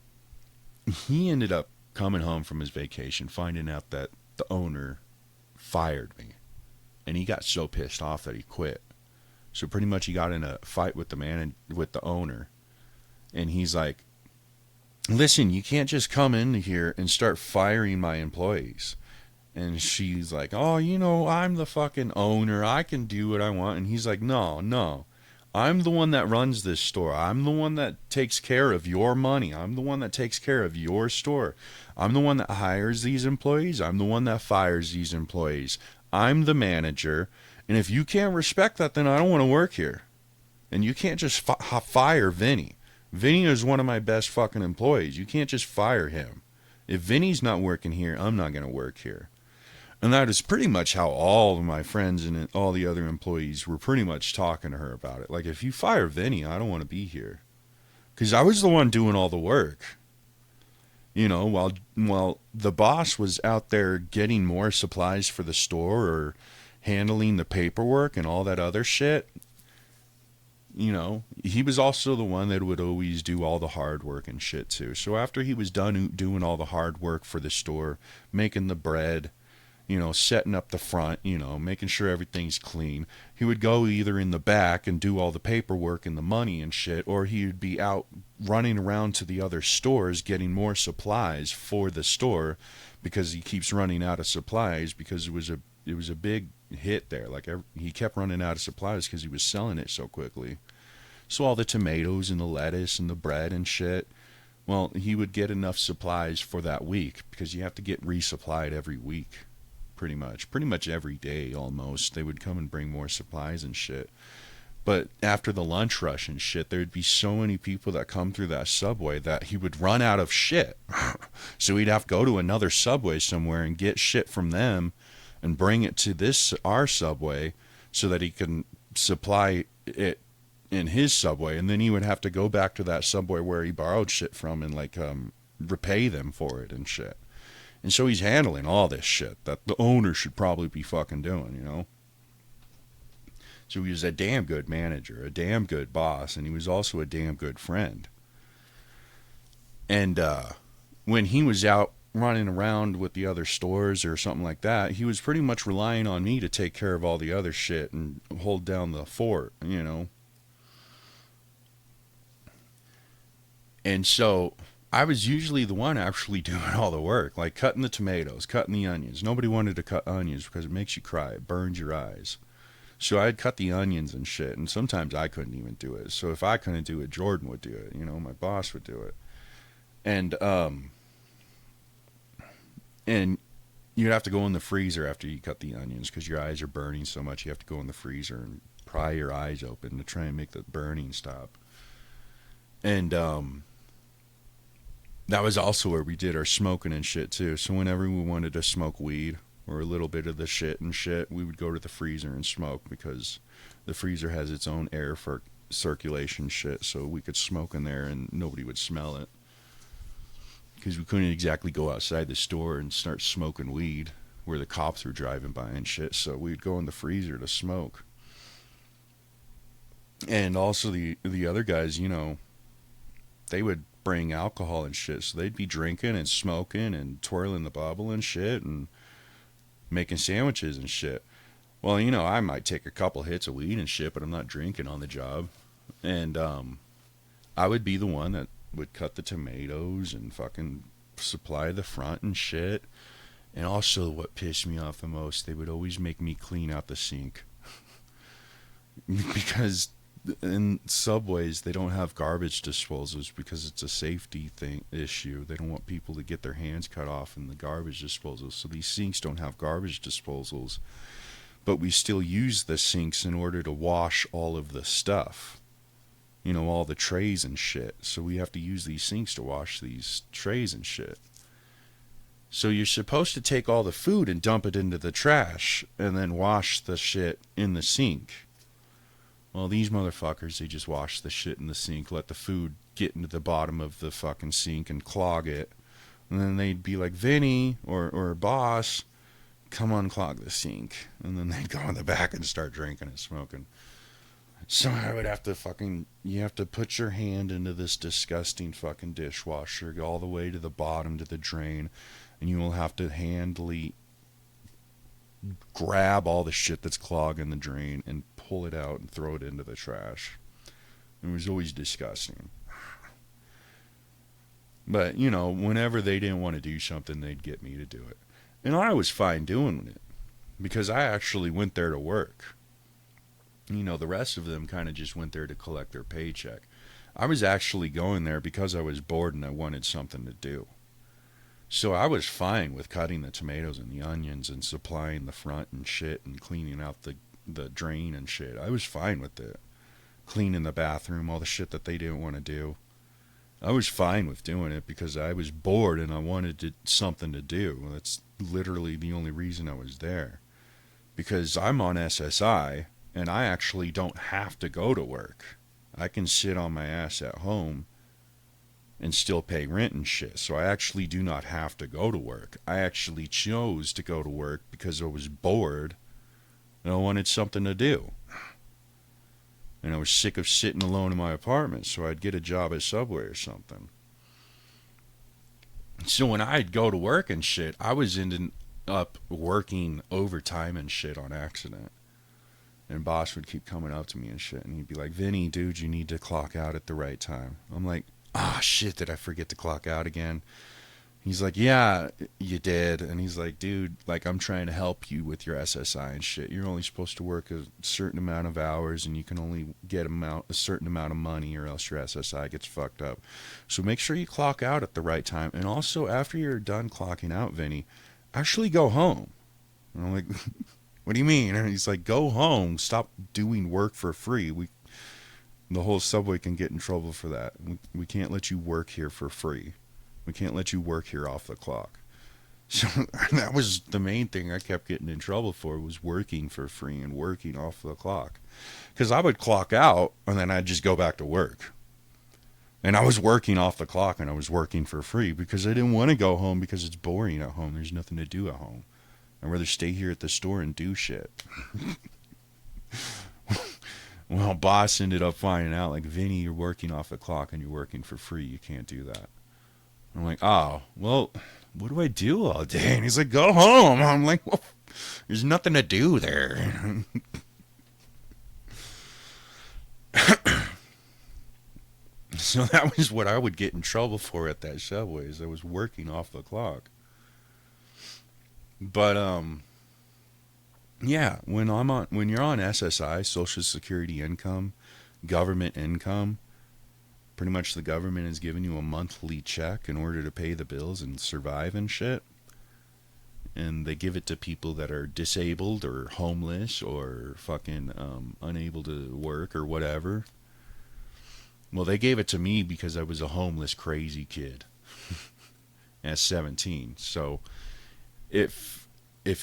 he ended up coming home from his vacation, finding out that the owner fired me. And he got so pissed off that he quit. So pretty much he got in a fight with the owner. And he's like, listen, you can't just come in here and start firing my employees. And she's like, oh, I'm the fucking owner. I can do what I want. And he's like, no. I'm the one that runs this store. I'm the one that takes care of your money. I'm the one that takes care of your store. I'm the one that hires these employees. I'm the one that fires these employees. I'm the manager. And if you can't respect that, then I don't want to work here. And you can't just fire Vinny. Vinny is one of my best fucking employees. You can't just fire him. If Vinny's not working here, I'm not going to work here. And that is pretty much how all of my friends and all the other employees were pretty much talking to her about it. Like, if you fire Vinny, I don't want to be here. Because I was the one doing all the work. While the boss was out there getting more supplies for the store or handling the paperwork and all that other shit, he was also the one that would always do all the hard work and shit too. So after he was done doing all the hard work for the store, making the bread, setting up the front, making sure everything's clean, he would go either in the back and do all the paperwork and the money and shit, or he would be out running around to the other stores getting more supplies for the store, because he keeps running out of supplies, because it was a big hit there. Like, he kept running out of supplies because he was selling it so quickly. So all the tomatoes and the lettuce and the bread and shit, well, he would get enough supplies for that week, because you have to get resupplied every week. Pretty much every day almost. They would come and bring more supplies and shit. But after the lunch rush and shit, there'd be so many people that come through that Subway that he would run out of shit. So he'd have to go to another Subway somewhere and get shit from them and bring it to our Subway so that he can supply it in his Subway. And then he would have to go back to that Subway where he borrowed shit from and repay them for it and shit. And so he's handling all this shit that the owner should probably be fucking doing, So he was a damn good manager, a damn good boss, and he was also a damn good friend. And when he was out running around with the other stores or something like that, he was pretty much relying on me to take care of all the other shit and hold down the fort, And so I was usually the one actually doing all the work, like cutting the tomatoes, cutting the onions. Nobody wanted to cut onions because it makes you cry. It burns your eyes. So I'd cut the onions and shit, and sometimes I couldn't even do it. So if I couldn't do it, Jordan would do it. My boss would do it. And you'd have to go in the freezer after you cut the onions because your eyes are burning so much. You have to go in the freezer and pry your eyes open to try and make the burning stop. And that was also where we did our smoking and shit too. So whenever we wanted to smoke weed or a little bit of the shit, we would go to the freezer and smoke, because the freezer has its own air for circulation shit, so we could smoke in there and nobody would smell it. Because we couldn't exactly go outside the store and start smoking weed where the cops were driving by and shit, so we'd go in the freezer to smoke. And also the other guys, they would bring alcohol and shit, so they'd be drinking and smoking and twirling the bubble and shit and making sandwiches and shit. Well, I might take a couple hits of weed and shit, but I'm not drinking on the job. And I would be the one that would cut the tomatoes and fucking supply the front and shit. And also, what pissed me off the most, they would always make me clean out the sink. Because in Subways, they don't have garbage disposals because it's a safety issue. They don't want people to get their hands cut off in the garbage disposals. So these sinks don't have garbage disposals. But we still use the sinks in order to wash all of the stuff. All the trays and shit. So we have to use these sinks to wash these trays and shit. So you're supposed to take all the food and dump it into the trash and then wash the shit in the sink. Well, these motherfuckers, they just wash the shit in the sink, let the food get into the bottom of the fucking sink and clog it. And then they'd be like, Vinny or boss, come unclog the sink. And then they'd go in the back and start drinking and smoking. So I would have to you have to put your hand into this disgusting fucking dishwasher, go all the way to the bottom to the drain, and you will have to handily grab all the shit that's clogging the drain and pull it out and throw it into the trash. It was always disgusting. But, you know, whenever they didn't want to do something, they'd get me to do it. And I was fine doing it because I actually went there to work. You know, the rest of them kind of just went there to collect their paycheck. I was actually going there because I was bored and I wanted something to do. So I was fine with cutting the tomatoes and the onions and supplying the front and shit and cleaning out the drain and shit. I was fine with it. Cleaning the bathroom, all the shit that they didn't want to do. I was fine with doing it because I was bored and I wanted something to do. That's literally the only reason I was there. Because I'm on SSI and I actually don't have to go to work. I can sit on my ass at home and still pay rent and shit. So I actually do not have to go to work. I actually chose to go to work because I was bored and I wanted something to do. And I was sick of sitting alone in my apartment, so I'd get a job at Subway or something. So when I'd go to work and shit, I was ending up working overtime and shit on accident. And boss would keep coming up to me and shit, and he'd be like, Vinny, dude, you need to clock out at the right time. I'm like, shit, did I forget to clock out again? He's like, yeah, you did. And he's like, dude, like, I'm trying to help you with your SSI and shit. You're only supposed to work a certain amount of hours, and you can only get a certain amount of money, or else your SSI gets fucked up. So make sure you clock out at the right time. And also, after you're done clocking out, Vinny, actually go home. And I'm like, what do you mean? And he's like, go home. Stop doing work for free. The whole Subway can get in trouble for that. We can't let you work here for free. We can't let you work here off the clock. So that was the main thing I kept getting in trouble for, was working for free and working off the clock. Because I would clock out and then I'd just go back to work. And I was working off the clock and I was working for free because I didn't want to go home because it's boring at home. There's nothing to do at home. I'd rather stay here at the store and do shit. Well, boss ended up finding out, like, Vinny, you're working off the clock and you're working for free. You can't do that. I'm like, oh, well, what do I do all day? And he's like, go home. I'm like, well, there's nothing to do there. So that was what I would get in trouble for at that Subway, is I was working off the clock. But, yeah, when you're on SSI, Social Security income, government income, pretty much the government is giving you a monthly check in order to pay the bills and survive and shit. And they give it to people that are disabled or homeless or fucking unable to work or whatever. Well, they gave it to me because I was a homeless, crazy kid at 17. So if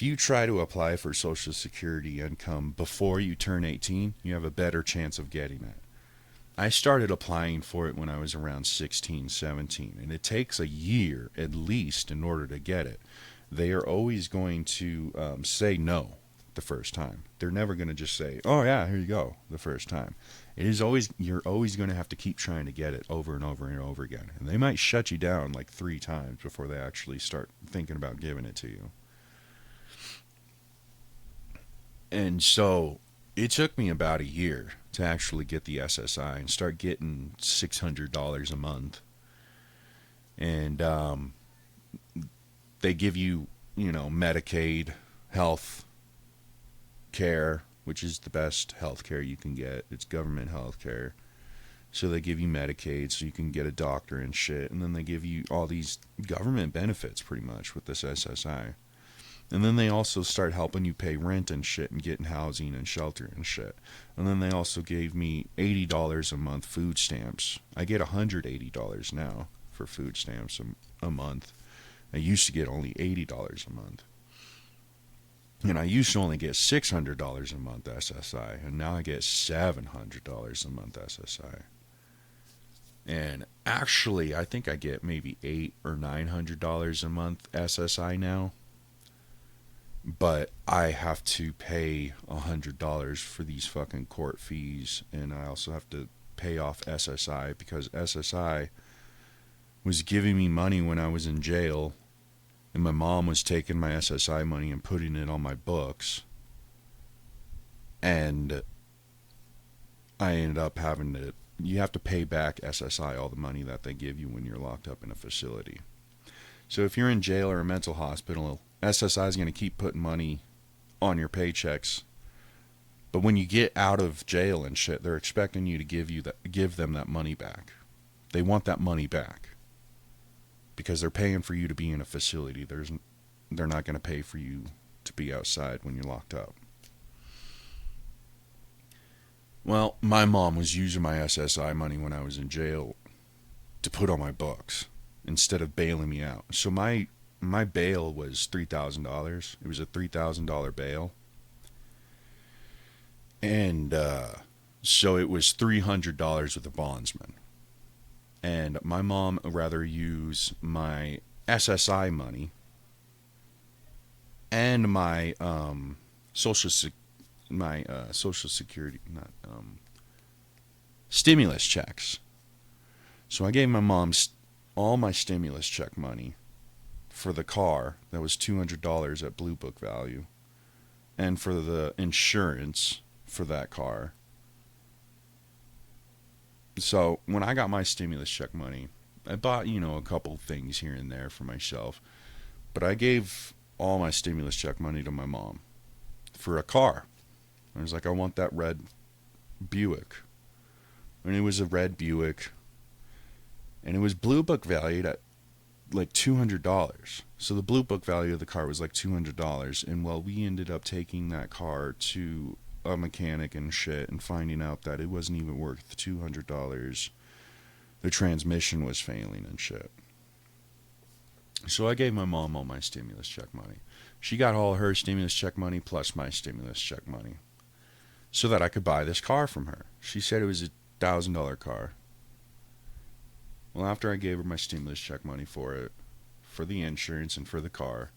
you try to apply for Social Security income before you turn 18, you have a better chance of getting it. I started applying for it when I was around 16, 17, and it takes a year at least in order to get it. They are always going to say no the first time. They're never going to just say, oh yeah, here you go, the first time. You're always going to have to keep trying to get it over and over and over again. And they might shut you down like 3 times before they actually start thinking about giving it to you. And so it took me about a year to actually get the SSI and start getting $600 a month. And they give you, Medicaid, health care, which is the best health care you can get. It's government health care. So they give you Medicaid so you can get a doctor and shit. And then they give you all these government benefits pretty much with this SSI. And then they also start helping you pay rent and shit and getting housing and shelter and shit. And then they also gave me $80 a month food stamps. I get $180 now for food stamps a month. I used to get only $80 a month. And I used to only get $600 a month SSI, and now I get $700 a month SSI. And actually, I think I get maybe $800 or $900 a month SSI now. But I have to pay $100 for these fucking court fees, and I also have to pay off SSI because SSI was giving me money when I was in jail, and my mom was taking my SSI money and putting it on my books, and I ended up having to, you have to pay back SSI all the money that they give you when you're locked up in a facility. So if you're in jail or a mental hospital, SSI is going to keep putting money on your paychecks, but when you get out of jail and shit, they're expecting you to give them that money back. They want that money back because they're paying for you to be in a facility. They're not going to pay for you to be outside when you're locked up. Well, my mom was using my SSI money when I was in jail to put on my books instead of bailing me out. So my bail was $3,000. It was a $3,000 bail. And so it was $300 with the bondsman. And my mom would rather use my SSI money and my social security, stimulus checks. So I gave my mom all my stimulus check money for the car. That was $200 at Blue Book value, and for the insurance for that car. So when I got my stimulus check money, I bought, a couple things here and there for myself, but I gave all my stimulus check money to my mom for a car. I was like, I want that red Buick. And it was a red Buick, and it was Blue Book valued at like $200. So the Blue Book value of the car was like $200, and well, we ended up taking that car to a mechanic and shit and finding out that it wasn't even worth $200. The transmission was failing and shit. So I gave my mom all my stimulus check money. She got all her stimulus check money plus my stimulus check money so that I could buy this car from her. She said it was a $1,000 car. Well, after I gave her my stimulus check money for it, for the insurance and for the car,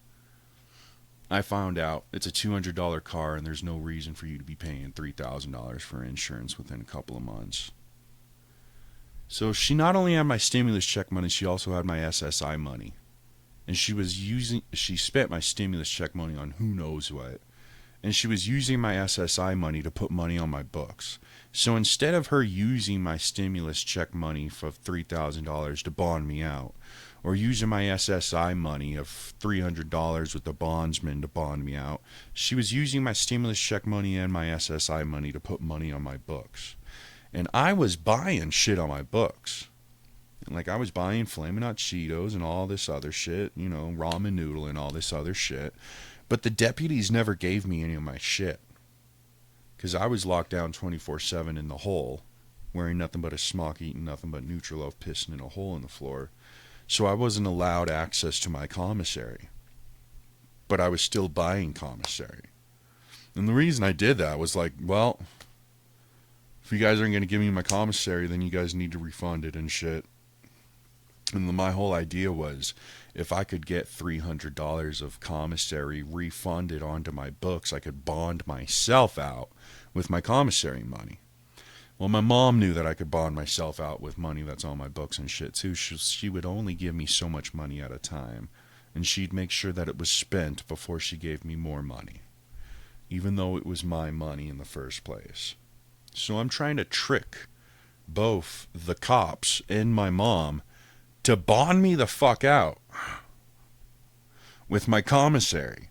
I found out it's a $200 car and there's no reason for you to be paying $3,000 for insurance within a couple of months. So she not only had my stimulus check money, she also had my SSI money. And she spent my stimulus check money on who knows what. And she was using my SSI money to put money on my books. So instead of her using my stimulus check money for $3,000 to bond me out, or using my SSI money of $300 with the bondsman to bond me out, she was using my stimulus check money and my SSI money to put money on my books. And I was buying shit on my books. Like, I was buying Flamin' Hot Cheetos and all this other shit, ramen noodle and all this other shit. But the deputies never gave me any of my shit. Because I was locked down 24/7 in the hole, wearing nothing but a smock, eating nothing but Nutriloaf, pissing in a hole in the floor. So I wasn't allowed access to my commissary. But I was still buying commissary. And the reason I did that was like, well, if you guys aren't going to give me my commissary, then you guys need to refund it and shit. And my whole idea was, if I could get $300 of commissary refunded onto my books, I could bond myself out with my commissary money. Well, my mom knew that I could bond myself out with money that's on my books and shit too. She would only give me so much money at a time, and she'd make sure that it was spent before she gave me more money, even though it was my money in the first place. So I'm trying to trick both the cops and my mom to bond me the fuck out with my commissary.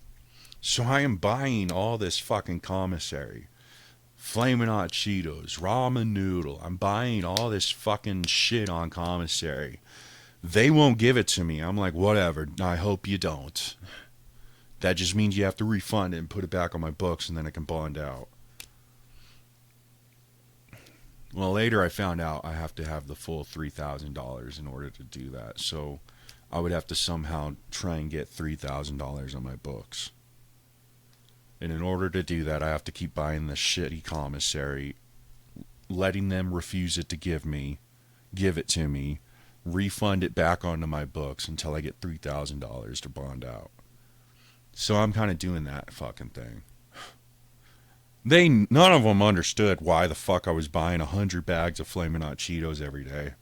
So I am buying all this fucking commissary. Flamin' Hot Cheetos, ramen noodle. I'm buying all this fucking shit on commissary. They won't give it to me. I'm like, whatever. I hope you don't. That just means you have to refund it and put it back on my books, and then I can bond out. Well, later I found out I have to have the full $3,000 in order to do that. So I would have to somehow try and get $3,000 on my books. And in order to do that, I have to keep buying this shitty commissary, letting them refuse it to give it to me, refund it back onto my books until I get $3,000 to bond out. So I'm kind of doing that fucking thing. None of them understood why the fuck I was buying 100 bags of Flamin' Hot Cheetos every day.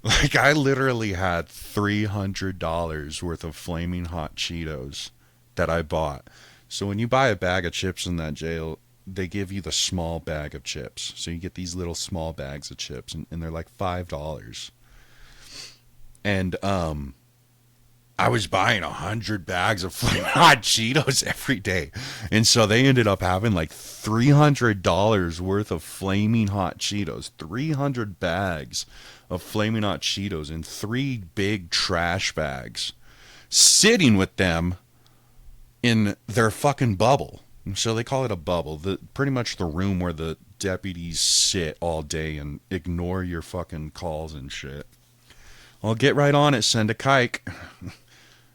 Like, I literally had $300 worth of Flaming Hot Cheetos that I bought. So when you buy a bag of chips in that jail, they give you the small bag of chips. So you get these little small bags of chips, and they're like $5. And I was buying 100 bags of Flaming Hot Cheetos every day. And so they ended up having like $300 worth of Flaming Hot Cheetos. 300 bags of Flaming Hot Cheetos in 3 big trash bags, sitting with them in their fucking bubble. So they call it a bubble. Pretty much the room where the deputies sit all day and ignore your fucking calls and shit. I'll get right on it, send a kike.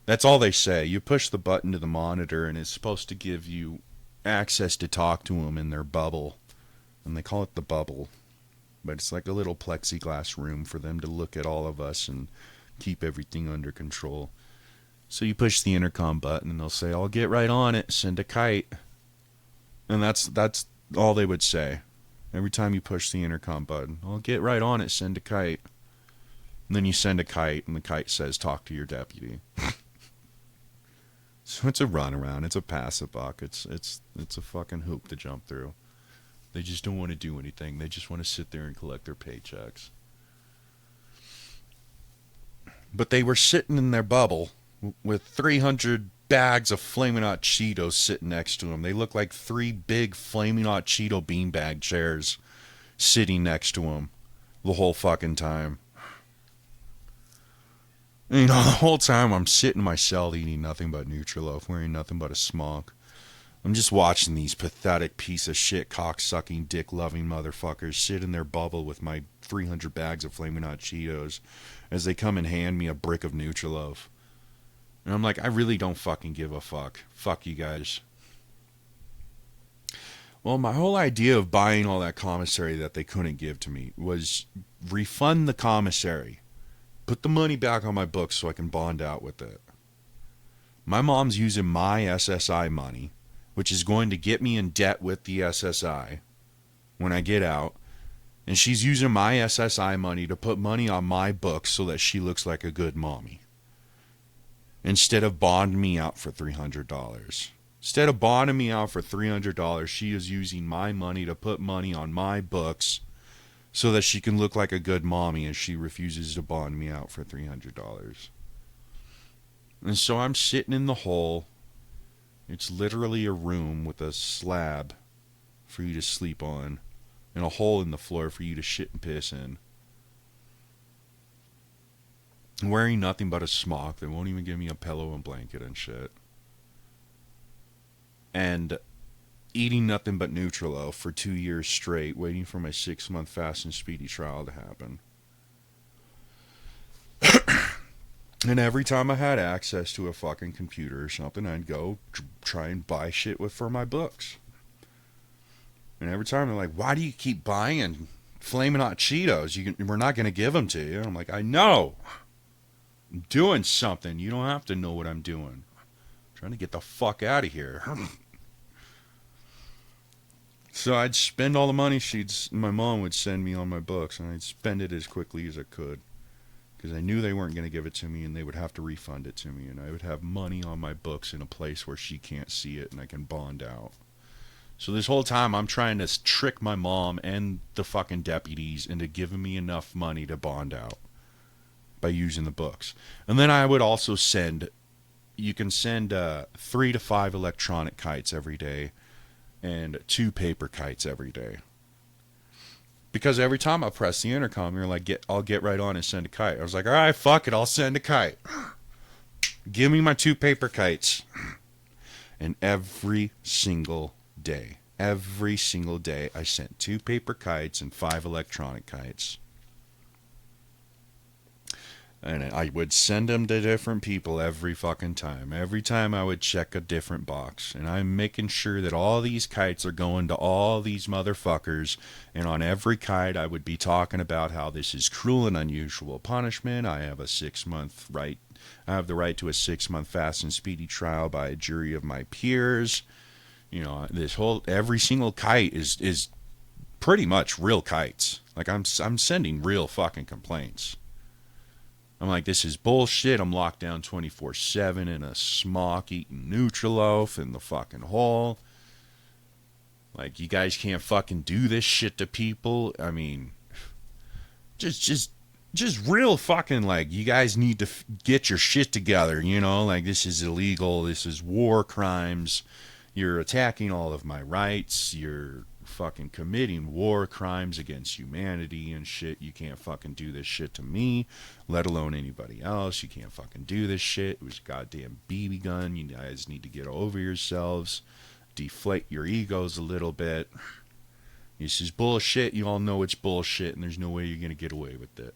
That's all they say. You push the button to the monitor and it's supposed to give you access to talk to them in their bubble. And they call it the bubble. But it's like a little plexiglass room for them to look at all of us and keep everything under control. So you push the intercom button and they'll say, I'll get right on it, send a kite. And that's all they would say. Every time you push the intercom button, I'll get right on it, send a kite. And then you send a kite and the kite says, talk to your deputy. So it's a runaround, it's a pass a buck, it's a fucking hoop to jump through. They just don't want to do anything. They just want to sit there and collect their paychecks. But they were sitting in their bubble with 300 bags of Flaming Hot Cheetos sitting next to them. They look like 3 big Flaming Hot Cheeto beanbag chairs sitting next to them the whole fucking time. You know, the whole time I'm sitting in my cell eating nothing but Nutriloaf, wearing nothing but a smock. I'm just watching these pathetic piece of shit, cock-sucking, dick-loving motherfuckers sit in their bubble with my 300 bags of Flaming Hot Cheetos as they come and hand me a brick of Nutriloaf. And I'm like, I really don't fucking give a fuck. Fuck you guys. Well, my whole idea of buying all that commissary that they couldn't give to me was refund the commissary. Put the money back on my books so I can bond out with it. My mom's using my SSI money, which is going to get me in debt with the SSI when I get out. And she's using my SSI money to put money on my books so that she looks like a good mommy. Instead of bonding me out for $300. Instead of bonding me out for $300, she is using my money to put money on my books so that she can look like a good mommy as she refuses to bond me out for $300. And so I'm sitting in the hole. It's literally a room with a slab for you to sleep on and a hole in the floor for you to shit and piss in. I'm wearing nothing but a smock. They won't even give me a pillow and blanket and shit. And eating nothing but Nutriloaf for 2 years straight, waiting for my 6-month fast and speedy trial to happen. And every time I had access to a fucking computer or something, I'd go try and buy shit for my books. And every time they're like, why do you keep buying Flamin' Hot Cheetos? We're not going to give them to you. And I'm like, I know. I'm doing something. You don't have to know what I'm doing. I'm trying to get the fuck out of here. So I'd spend all the money my mom would send me on my books, and I'd spend it as quickly as I could. Because I knew they weren't going to give it to me, and they would have to refund it to me. And I would have money on my books in a place where she can't see it, and I can bond out. So this whole time, I'm trying to trick my mom and the fucking deputies into giving me enough money to bond out by using the books. And then I would also you can send 3 to 5 electronic kites every day and 2 paper kites every day. Because every time I press the intercom, you're like, I'll get right on and send a kite. I was like, all right, fuck it, I'll send a kite. Give me my 2 paper kites. And every single day, I sent 2 paper kites and 5 electronic kites. And I would send them to different people every fucking time. Every time I would check a different box. And I'm making sure that all these kites are going to all these motherfuckers. And on every kite, I would be talking about how this is cruel and unusual punishment. I have a 6-month right. I have the right to a 6-month fast and speedy trial by a jury of my peers. You know, every single kite is pretty much real kites. Like I'm sending real fucking complaints. I'm like, this is bullshit. I'm locked down 24/7 in a smock eating Nutriloaf in the fucking hole. Like, you guys can't fucking do this shit to people. I mean, just real fucking, like, you guys need to get your shit together, you know? Like, this is illegal. This is war crimes. You're attacking all of my rights. You're fucking committing war crimes against humanity and shit. You can't fucking do this shit to me, let alone anybody else. You can't fucking do this shit. It was a goddamn BB gun. You guys need to get over yourselves. Deflate your egos a little bit. This is bullshit. You all know it's bullshit, and there's no way you're gonna get away with it.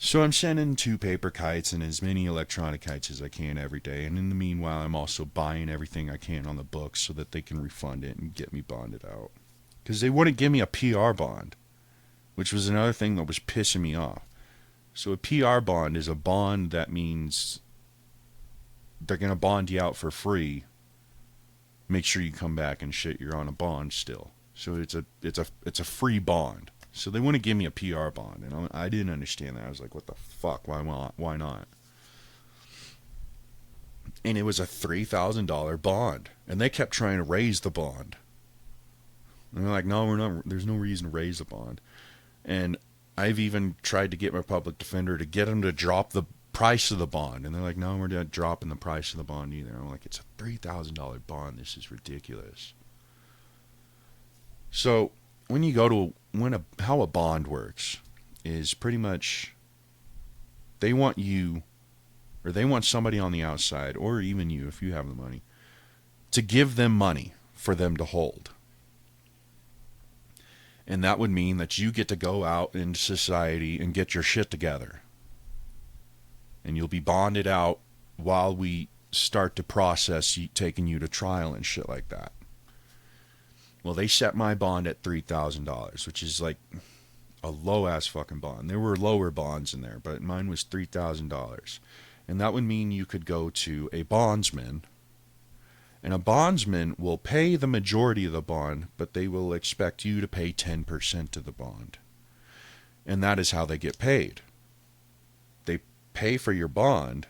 So I'm sending 2 paper kites and as many electronic kites as I can every day. And in the meanwhile, I'm also buying everything I can on the books so that they can refund it and get me bonded out. Because they wouldn't give me a PR bond, which was another thing that was pissing me off. So a PR bond is a bond that means they're going to bond you out for free. Make sure you come back and shit, you're on a bond still. So it's a free bond. So they wouldn't give me a PR bond, and I didn't understand that. I was like, what the fuck? Why not? And it was a $3,000 bond, and they kept trying to raise the bond. And they're like, no, we're not. There's no reason to raise the bond. And I've even tried to get my public defender to get them to drop the price of the bond, and they're like, no, we're not dropping the price of the bond either. I'm like, it's a $3,000 bond. This is ridiculous. So when you go to how a bond works is pretty much they want you, or they want somebody on the outside, or even you if you have the money, to give them money for them to hold. And that would mean that you get to go out into society and get your shit together. And you'll be bonded out while we start to process taking you to trial and shit like that. Well, they set my bond at $3,000, which is like a low-ass fucking bond. There were lower bonds in there, but mine was $3,000. And that would mean you could go to a bondsman, and a bondsman will pay the majority of the bond, but they will expect you to pay 10% of the bond. And that is how they get paid. They pay for your bond.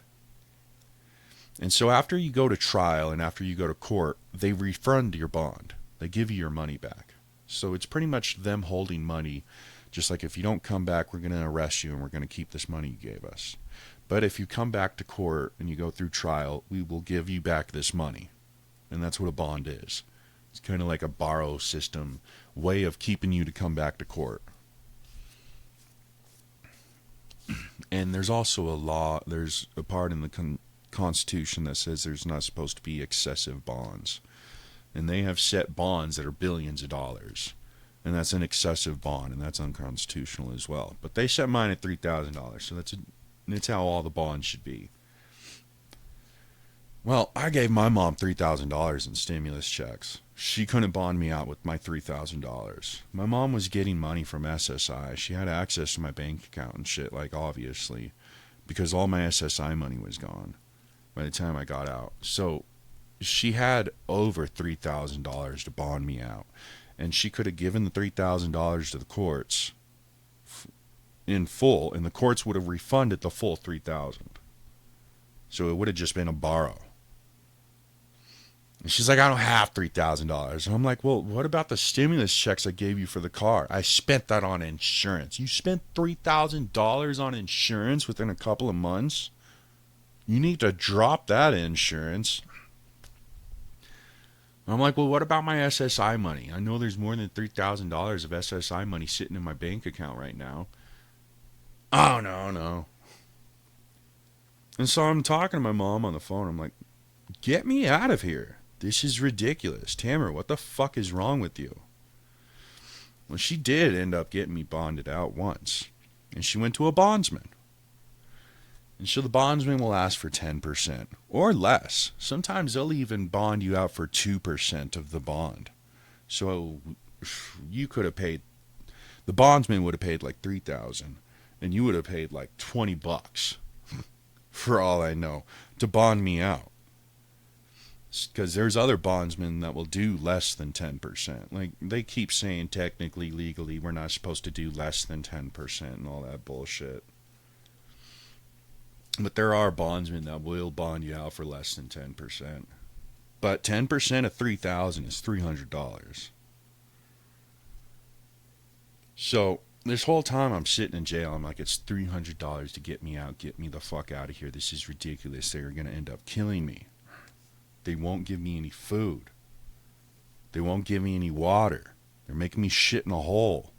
And so after you go to trial and after you go to court, they refund your bond. They give you your money back. So it's pretty much them holding money, just like if you don't come back, we're going to arrest you and we're going to keep this money you gave us. But if you come back to court and you go through trial, we will give you back this money. And that's what a bond is. It's kind of like a borrow system way of keeping you to come back to court. And there's also a law, there's a part in the Constitution that says there's not supposed to be excessive bonds. And they have set bonds that are billions of dollars. And that's an excessive bond, and that's unconstitutional as well. But they set mine at $3,000, so that's how all the bonds should be. Well, I gave my mom $3,000 in stimulus checks. She couldn't bond me out with my $3,000. My mom was getting money from SSI. She had access to my bank account and shit, like, obviously, because all my SSI money was gone by the time I got out. So she had over $3,000 to bond me out. And she could have given the $3,000 to the courts in full, and the courts would have refunded the full $3,000. So it would have just been a borrow. And she's like, I don't have $3,000. And I'm like, well, what about the stimulus checks I gave you for the car? I spent that on insurance. You spent $3,000 on insurance within a couple of months? You need to drop that insurance. I'm like, well, what about my SSI money? I know there's more than $3,000 of SSI money sitting in my bank account right now. Oh, no. And so I'm talking to my mom on the phone. I'm like, get me out of here. This is ridiculous. Tamara, what the fuck is wrong with you? Well, she did end up getting me bonded out once. And she went to a bondsman. And so the bondsman will ask for 10% or less. Sometimes they'll even bond you out for 2% of the bond. So you could have paid, the bondsman would have paid like $3,000 and you would have paid like $20 for all I know to bond me out. Because there's other bondsmen that will do less than 10%. Like, they keep saying technically, legally, we're not supposed to do less than 10% and all that bullshit. But there are bondsmen that will bond you out for less than 10%. But 10% of $3,000 is $300. So this whole time I'm sitting in jail, I'm like, it's $300 to get me out, get me the fuck out of here. This is ridiculous. They're going to end up killing me. They won't give me any food. They won't give me any water. They're making me shit in a hole.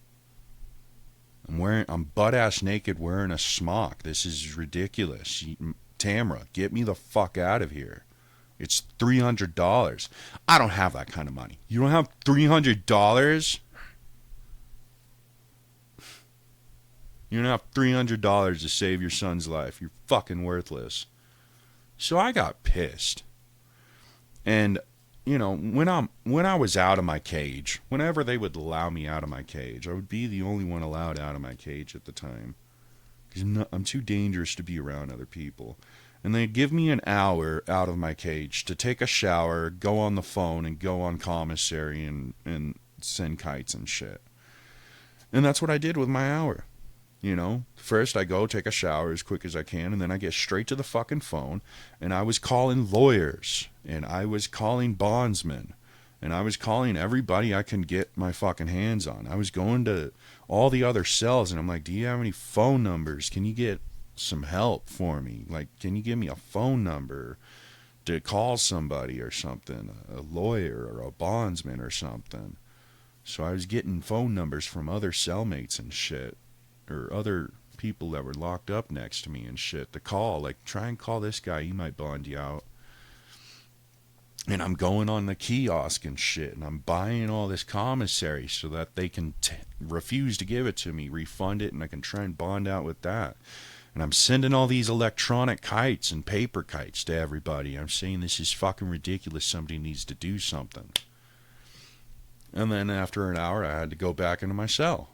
I'm butt-ass naked wearing a smock. This is ridiculous. Tamra, get me the fuck out of here. It's $300. I don't have that kind of money. You don't have $300? You don't have $300 to save your son's life. You're fucking worthless. So I got pissed. And, you know, when I was out of my cage, whenever they would allow me out of my cage, I would be the only one allowed out of my cage at the time. Because I'm too dangerous to be around other people. And they'd give me an hour out of my cage to take a shower, go on the phone, and go on commissary and send kites and shit. And that's what I did with my hour. You know, first I go take a shower as quick as I can, and then I get straight to the fucking phone, and I was calling lawyers, and I was calling bondsmen, and I was calling everybody I can get my fucking hands on. I was going to all the other cells, and I'm like, do you have any phone numbers? Can you get some help for me? Like, can you give me a phone number to call somebody or something, a lawyer or a bondsman or something? So I was getting phone numbers from other cellmates and shit, or other people that were locked up next to me and shit to call. Like, try and call this guy, he might bond you out. And I'm going on the kiosk and shit, and I'm buying all this commissary so that they can refuse to give it to me, refund it, and I can try and bond out with that. And I'm sending all these electronic kites and paper kites to everybody. I'm saying this is fucking ridiculous. Somebody needs to do something. And then after an hour, I had to go back into my cell.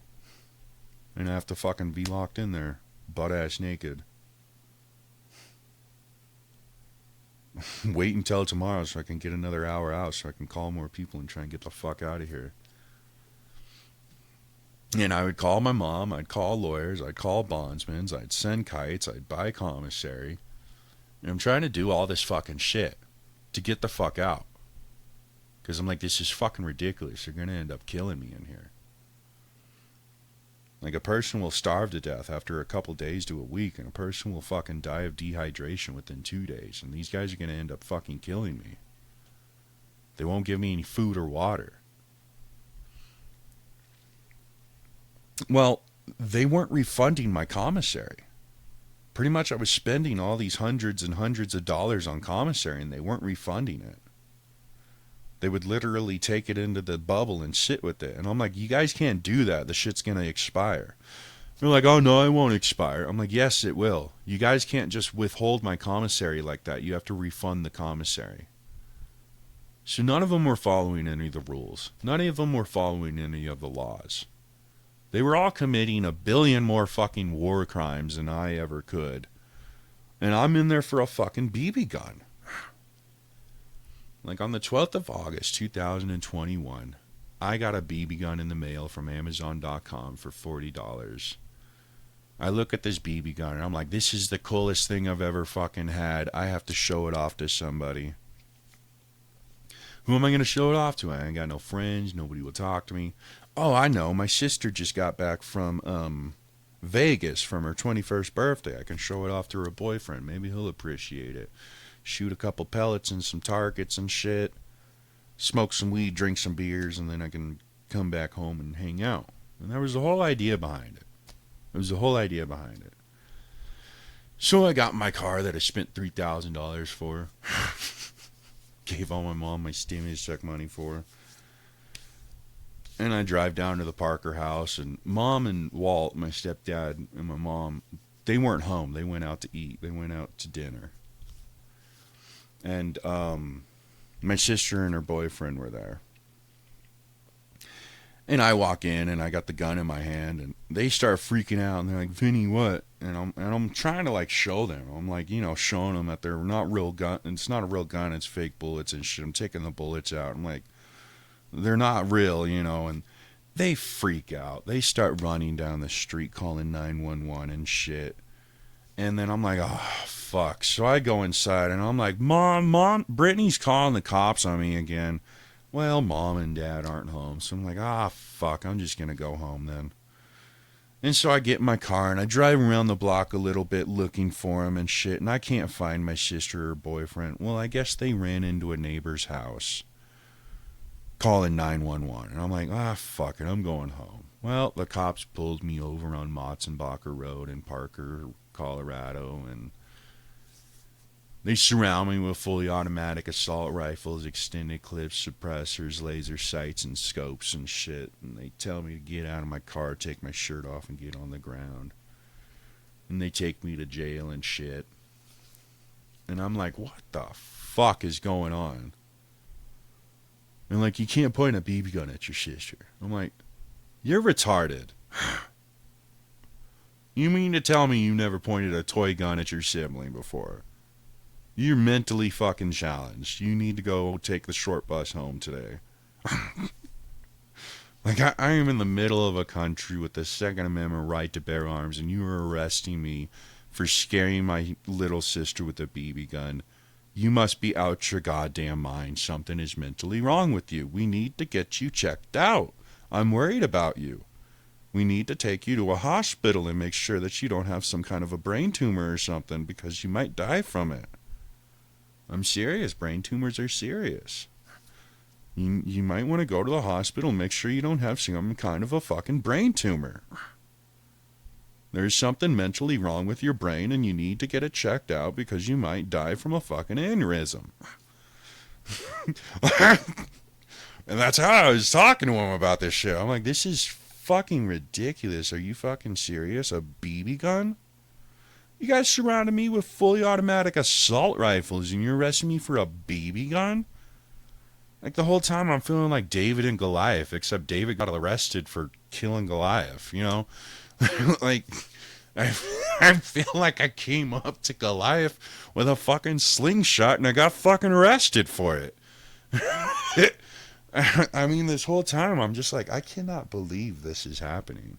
And I have to fucking be locked in there, butt-ass naked. Wait until tomorrow so I can get another hour out so I can call more people and try and get the fuck out of here. And I would call my mom, I'd call lawyers, I'd call bondsmen, I'd send kites, I'd buy commissary. And I'm trying to do all this fucking shit to get the fuck out. Because I'm like, this is fucking ridiculous. They're going to end up killing me in here. Like, a person will starve to death after a couple days to a week, and a person will fucking die of dehydration within 2 days, and these guys are going to end up fucking killing me. They won't give me any food or water. Well, they weren't refunding my commissary. Pretty much I was spending all these hundreds and hundreds of dollars on commissary, and they weren't refunding it. They would literally take it into the bubble and sit with it. And I'm like, you guys can't do that. The shit's going to expire. They're like, oh, no, it won't expire. I'm like, yes, it will. You guys can't just withhold my commissary like that. You have to refund the commissary. So none of them were following any of the rules. None of them were following any of the laws. They were all committing a billion more fucking war crimes than I ever could. And I'm in there for a fucking BB gun. Like, on the 12th of August, 2021, I got a BB gun in the mail from Amazon.com for $40. I look at this BB gun, and I'm like, this is the coolest thing I've ever fucking had. I have to show it off to somebody. Who am I going to show it off to? I ain't got no friends. Nobody will talk to me. Oh, I know. My sister just got back from Vegas from her 21st birthday. I can show it off to her boyfriend. Maybe he'll appreciate it. Shoot a couple pellets and some targets and shit, smoke some weed, drink some beers, and then I can come back home and hang out. And that was the whole idea behind it. It was the whole idea behind it. So I got my car that I spent $3,000 for. Gave all my mom my stimulus check money for. And I drive down to the Parker house, and Mom and Walt, my stepdad, and my mom, they weren't home. They went out to eat. They went out to dinner. And my sister and her boyfriend were there. And I walk in and I got the gun in my hand and they start freaking out and they're like, Vinny, what? And I'm trying to like show them. I'm like, showing them that they're not real gun. It's not a real gun. It's fake bullets and shit. I'm taking the bullets out. I'm like, they're not real, and they freak out. They start running down the street calling 911 and shit. And then I'm like, oh, fuck. So I go inside and I'm like, Mom, Brittany's calling the cops on me again. Well, Mom and Dad aren't home. So I'm like, fuck, I'm just going to go home then. And so I get in my car and I drive around the block a little bit looking for him and shit. And I can't find my sister or boyfriend. Well, I guess they ran into a neighbor's house calling 911. And I'm like, fuck it, I'm going home. Well, the cops pulled me over on Motzenbacher Road in Parker, Colorado, and they surround me with fully automatic assault rifles, extended clips, suppressors, laser sights, and scopes and shit. And they tell me to get out of my car, take my shirt off, and get on the ground. And they take me to jail and shit. And I'm like, what the fuck is going on? And like, you can't point a BB gun at your sister. I'm like, you're retarded. You mean to tell me you never pointed a toy gun at your sibling before? You're mentally fucking challenged. You need to go take the short bus home today. Like, I am in the middle of a country with the Second Amendment right to bear arms, and you are arresting me for scaring my little sister with a BB gun. You must be out your goddamn mind. Something is mentally wrong with you. We need to get you checked out. I'm worried about you. We need to take you to a hospital and make sure that you don't have some kind of a brain tumor or something, because you might die from it. I'm serious. Brain tumors are serious. You might want to go to the hospital and make sure you don't have some kind of a fucking brain tumor. There's something mentally wrong with your brain and you need to get it checked out because you might die from a fucking aneurysm. And that's how I was talking to him about this shit. I'm like, this is fucking ridiculous. Are you fucking serious? A BB gun? You guys surrounded me with fully automatic assault rifles and you're arresting me for a BB gun? Like, the whole time I'm feeling like David and Goliath, except David got arrested for killing Goliath, Like, I feel like I came up to Goliath with a fucking slingshot and I got fucking arrested for it. I mean, this whole time I'm just like, I cannot believe this is happening.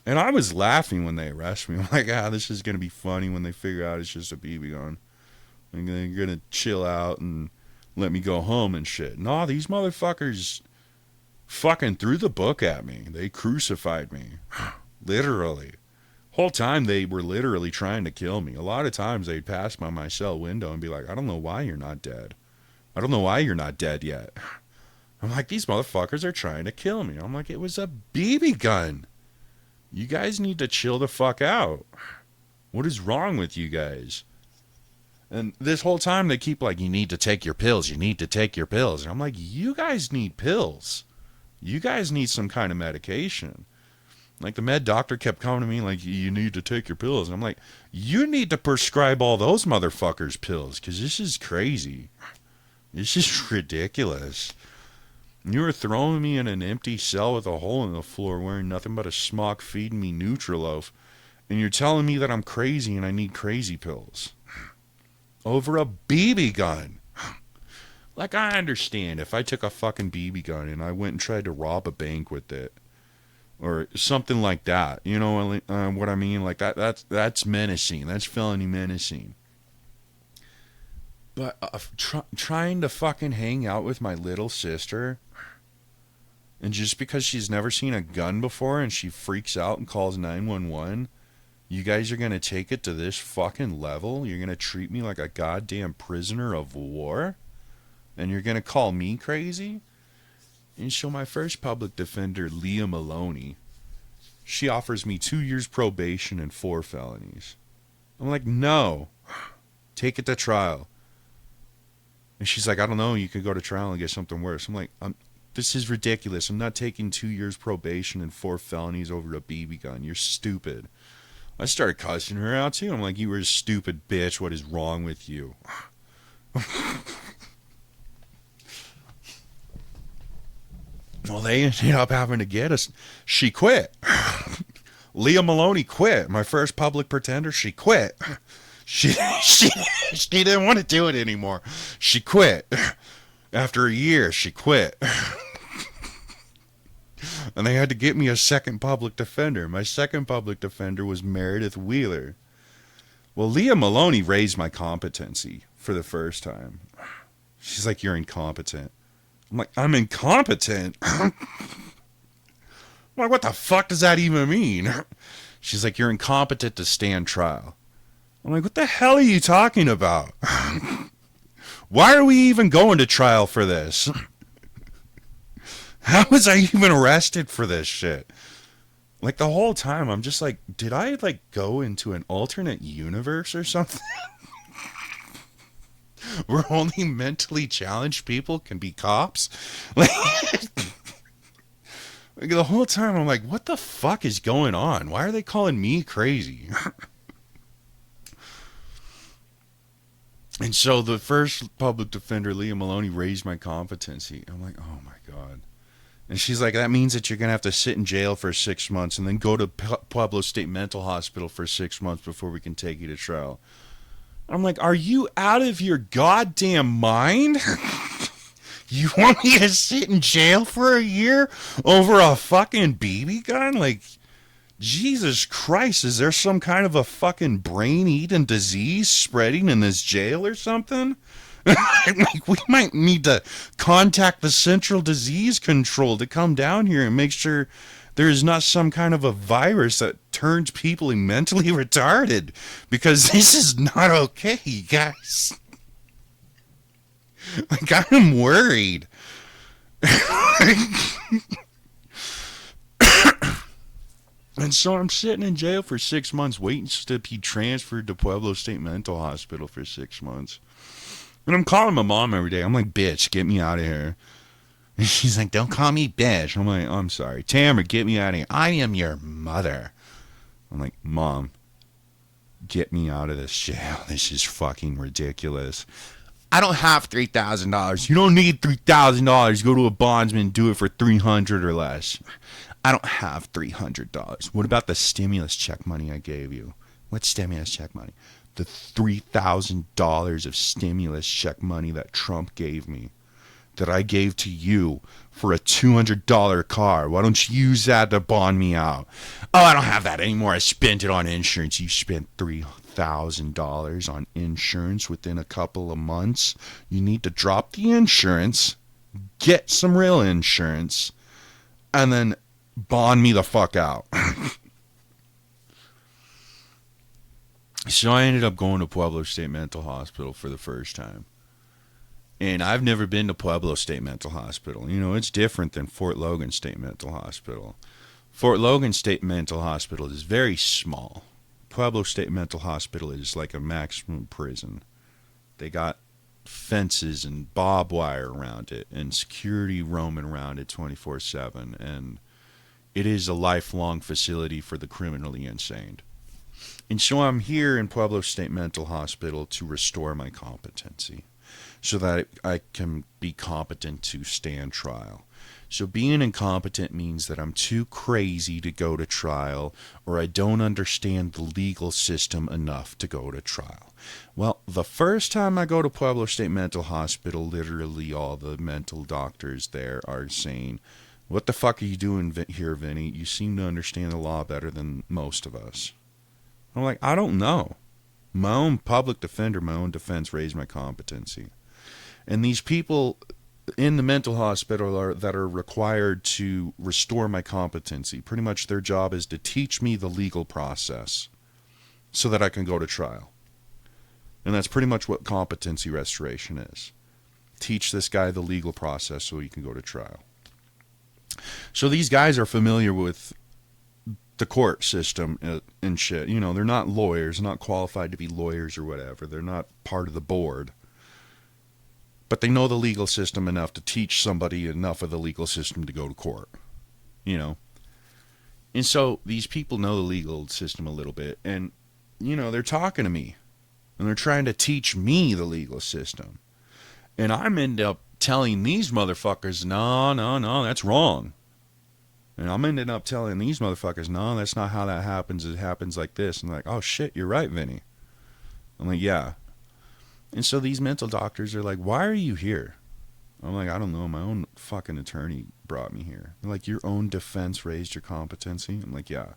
And I was laughing when they arrested me. I'm like, this is going to be funny when they figure out it's just a BB gun. And they're going to chill out and let me go home and shit. No, these motherfuckers fucking threw the book at me. They crucified me. Literally. Whole time they were literally trying to kill me. A lot of times they'd pass by my cell window and be like, I don't know why you're not dead. I don't know why you're not dead yet. I'm like, these motherfuckers are trying to kill me. I'm like, it was a BB gun. You guys need to chill the fuck out. What is wrong with you guys? And this whole time they keep like, you need to take your pills. You need to take your pills. And I'm like, you guys need pills. You guys need some kind of medication. Like, the med doctor kept coming to me like, you need to take your pills. And I'm like, you need to prescribe all those motherfuckers pills, because this is crazy. This is ridiculous. You were throwing me in an empty cell with a hole in the floor wearing nothing but a smock feeding me Nutriloaf. And you're telling me that I'm crazy and I need crazy pills. Over a BB gun. Like, I understand if I took a fucking BB gun and I went and tried to rob a bank with it. Or something like that. You know what I mean? Like, that's menacing. That's felony menacing. But trying to fucking hang out with my little sister, and just because she's never seen a gun before and she freaks out and calls 911, you guys are going to take it to this fucking level? You're going to treat me like a goddamn prisoner of war? And you're going to call me crazy? And so my first public defender, Leah Maloney, she offers me 2 years probation and 4 felonies. I'm like, no. Take it to trial. And she's like, I don't know, you could go to trial and get something worse. I'm like, this is ridiculous. I'm not taking 2 years probation and 4 felonies over a BB gun. You're stupid. I started cussing her out too. I'm like, you were a stupid bitch. What is wrong with you? Well, they ended up having to get us. She quit. Leah Maloney quit. My first public pretender, she quit. She didn't want to do it anymore. She quit. After a year, she quit. And they had to get me a second public defender. My second public defender was Meredith Wheeler. Well, Leah Maloney raised my competency for the first time. She's like, you're incompetent. I'm like, I'm incompetent? I'm like, what the fuck does that even mean? She's like, you're incompetent to stand trial. I'm like, what the hell are you talking about? Why are we even going to trial for this? How was I even arrested for this shit? Like, the whole time, I'm just like, did I, like, go into an alternate universe or something? Where only mentally challenged people can be cops? Like, the whole time, I'm like, what the fuck is going on? Why are they calling me crazy? And so the first public defender, Leah Maloney, raised my competency. I'm like, oh my God. And she's like, that means that you're going to have to sit in jail for 6 months and then go to Pueblo State Mental Hospital for 6 months before we can take you to trial. I'm like, are you out of your goddamn mind? You want me to sit in jail for a year over a fucking BB gun? Like, Jesus Christ, is there some kind of a fucking brain-eating disease spreading in this jail or something? Like, we might need to contact the Central Disease Control to come down here and make sure there is not some kind of a virus that turns people mentally retarded, because this is not okay, guys. Like, I'm worried. And so I'm sitting in jail for 6 months waiting to be transferred to Pueblo State Mental Hospital for 6 months. And I'm calling my mom every day. I'm like, bitch, get me out of here. And she's like, don't call me bitch. I'm like, I'm sorry. Tamara, get me out of here. I am your mother. I'm like, Mom, get me out of this jail. This is fucking ridiculous. I don't have $3,000. You don't need $3,000. Go to a bondsman, do it for $300 or less. I don't have $300. What about the stimulus check money I gave you? What stimulus check money? The $3,000 of stimulus check money that Trump gave me, that I gave to you for a $200 car. Why don't you use that to bond me out? Oh, I don't have that anymore. I spent it on insurance. You spent $3,000 on insurance within a couple of months. You need to drop the insurance, get some real insurance, and then bond me the fuck out. So I ended up going to Pueblo State Mental Hospital for the first time. And I've never been to Pueblo State Mental Hospital. You know, it's different than Fort Logan State Mental Hospital. Fort Logan State Mental Hospital is very small. Pueblo State Mental Hospital is like a maximum prison. They got fences and barbed wire around it and security roaming around it 24/7. And it is a lifelong facility for the criminally insane. And so I'm here in Pueblo State Mental Hospital to restore my competency so that I can be competent to stand trial. So being incompetent means that I'm too crazy to go to trial, or I don't understand the legal system enough to go to trial. Well, the first time I go to Pueblo State Mental Hospital, literally all the mental doctors there are saying, what the fuck are you doing here, Vinny? You seem to understand the law better than most of us. I'm like, I don't know. My own public defender, my own defense raised my competency. And these people in the mental hospital that are required to restore my competency, pretty much their job is to teach me the legal process so that I can go to trial. And that's pretty much what competency restoration is. Teach this guy the legal process so he can go to trial. So these guys are familiar with the court system and shit. You know, they're not lawyers, not qualified to be lawyers or whatever. They're not part of the board. But they know the legal system enough to teach somebody enough of the legal system to go to court. You know. And so these people know the legal system a little bit, and, they're talking to me, and they're trying to teach me the legal system. And I'm end up telling these motherfuckers, no, that's wrong. And I'm ending up telling these motherfuckers, no, that's not how that happens. It happens like this. And they're like, oh shit, you're right, Vinny. I'm like, yeah. And so these mental doctors are like, why are you here? I'm like, I don't know. My own fucking attorney brought me here. They're like, your own defense raised your competency? I'm like, yeah.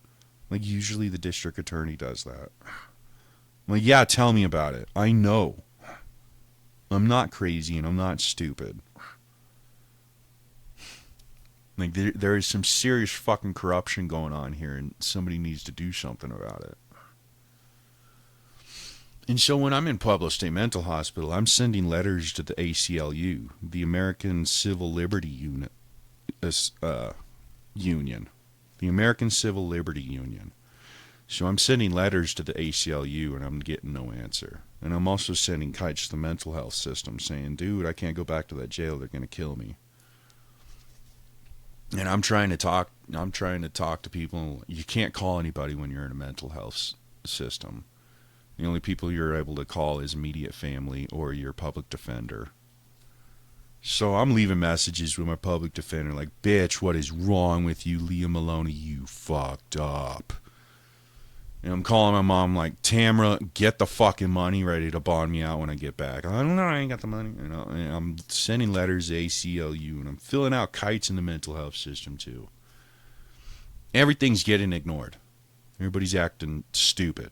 Like, usually the district attorney does that. I'm like, yeah, tell me about it. I know. I'm not crazy and I'm not stupid. Like, there is some serious fucking corruption going on here, and somebody needs to do something about it. And so when I'm in Pueblo State Mental Hospital, I'm sending letters to the ACLU, the American Civil Liberty Union. The American Civil Liberty Union. So I'm sending letters to the ACLU, and I'm getting no answer. And I'm also sending kites to the mental health system saying, dude, I can't go back to that jail. They're going to kill me. And I'm trying to talk to people. You can't call anybody when you're in a mental health system. The only people you're able to call is immediate family or your public defender. So I'm leaving messages with my public defender like, bitch, what is wrong with you, Leah Maloney? You fucked up. And I'm calling my mom like, Tamara, get the fucking money ready to bond me out when I get back. I don't know, I ain't got the money. And I'm sending letters to ACLU, and I'm filling out kites in the mental health system too. Everything's getting ignored. Everybody's acting stupid.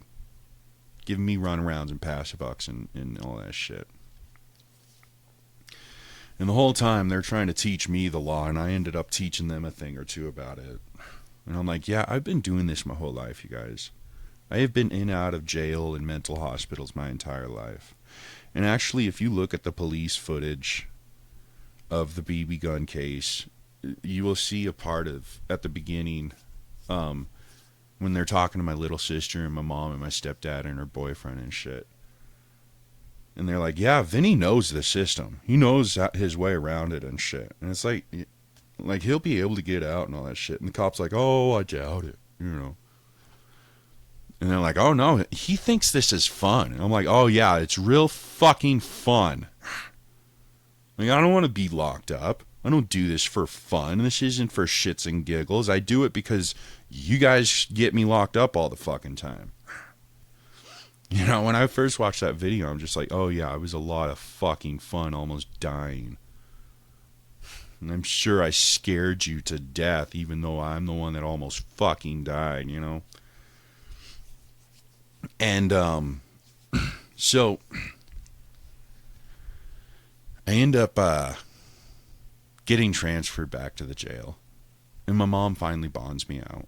Giving me runarounds and pass-bucks and all that shit. And the whole time they're trying to teach me the law, and I ended up teaching them a thing or two about it. And I'm like, yeah, I've been doing this my whole life, you guys. I have been in and out of jail and mental hospitals my entire life. And actually, if you look at the police footage of the BB gun case, you will see a part of, at the beginning, when they're talking to my little sister and my mom and my stepdad and her boyfriend and shit. And they're like, yeah, Vinny knows the system. He knows his way around it and shit. And it's like he'll be able to get out and all that shit. And the cop's like, oh, I doubt it, And they're like, oh, no, he thinks this is fun. And I'm like, oh, yeah, it's real fucking fun. Like, I don't want to be locked up. I don't do this for fun. This isn't for shits and giggles. I do it because you guys get me locked up all the fucking time. When I first watched that video, I'm just like, oh, yeah, it was a lot of fucking fun almost dying. And I'm sure I scared you to death, even though I'm the one that almost fucking died, And, so, I end up, getting transferred back to the jail. And my mom finally bonds me out.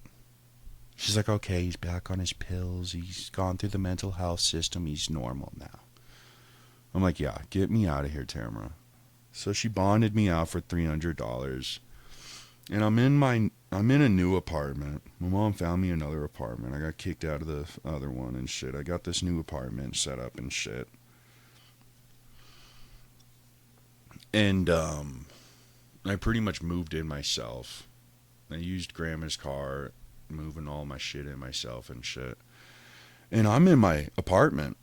She's like, okay, he's back on his pills. He's gone through the mental health system. He's normal now. I'm like, yeah, get me out of here, Tamara. So she bonded me out for $300. And I'm in a new apartment. My mom found me another apartment. I got kicked out of the other one and shit. I got this new apartment set up and shit. And I pretty much moved in myself. I used Grandma's car, moving all my shit in myself and shit. And I'm in my apartment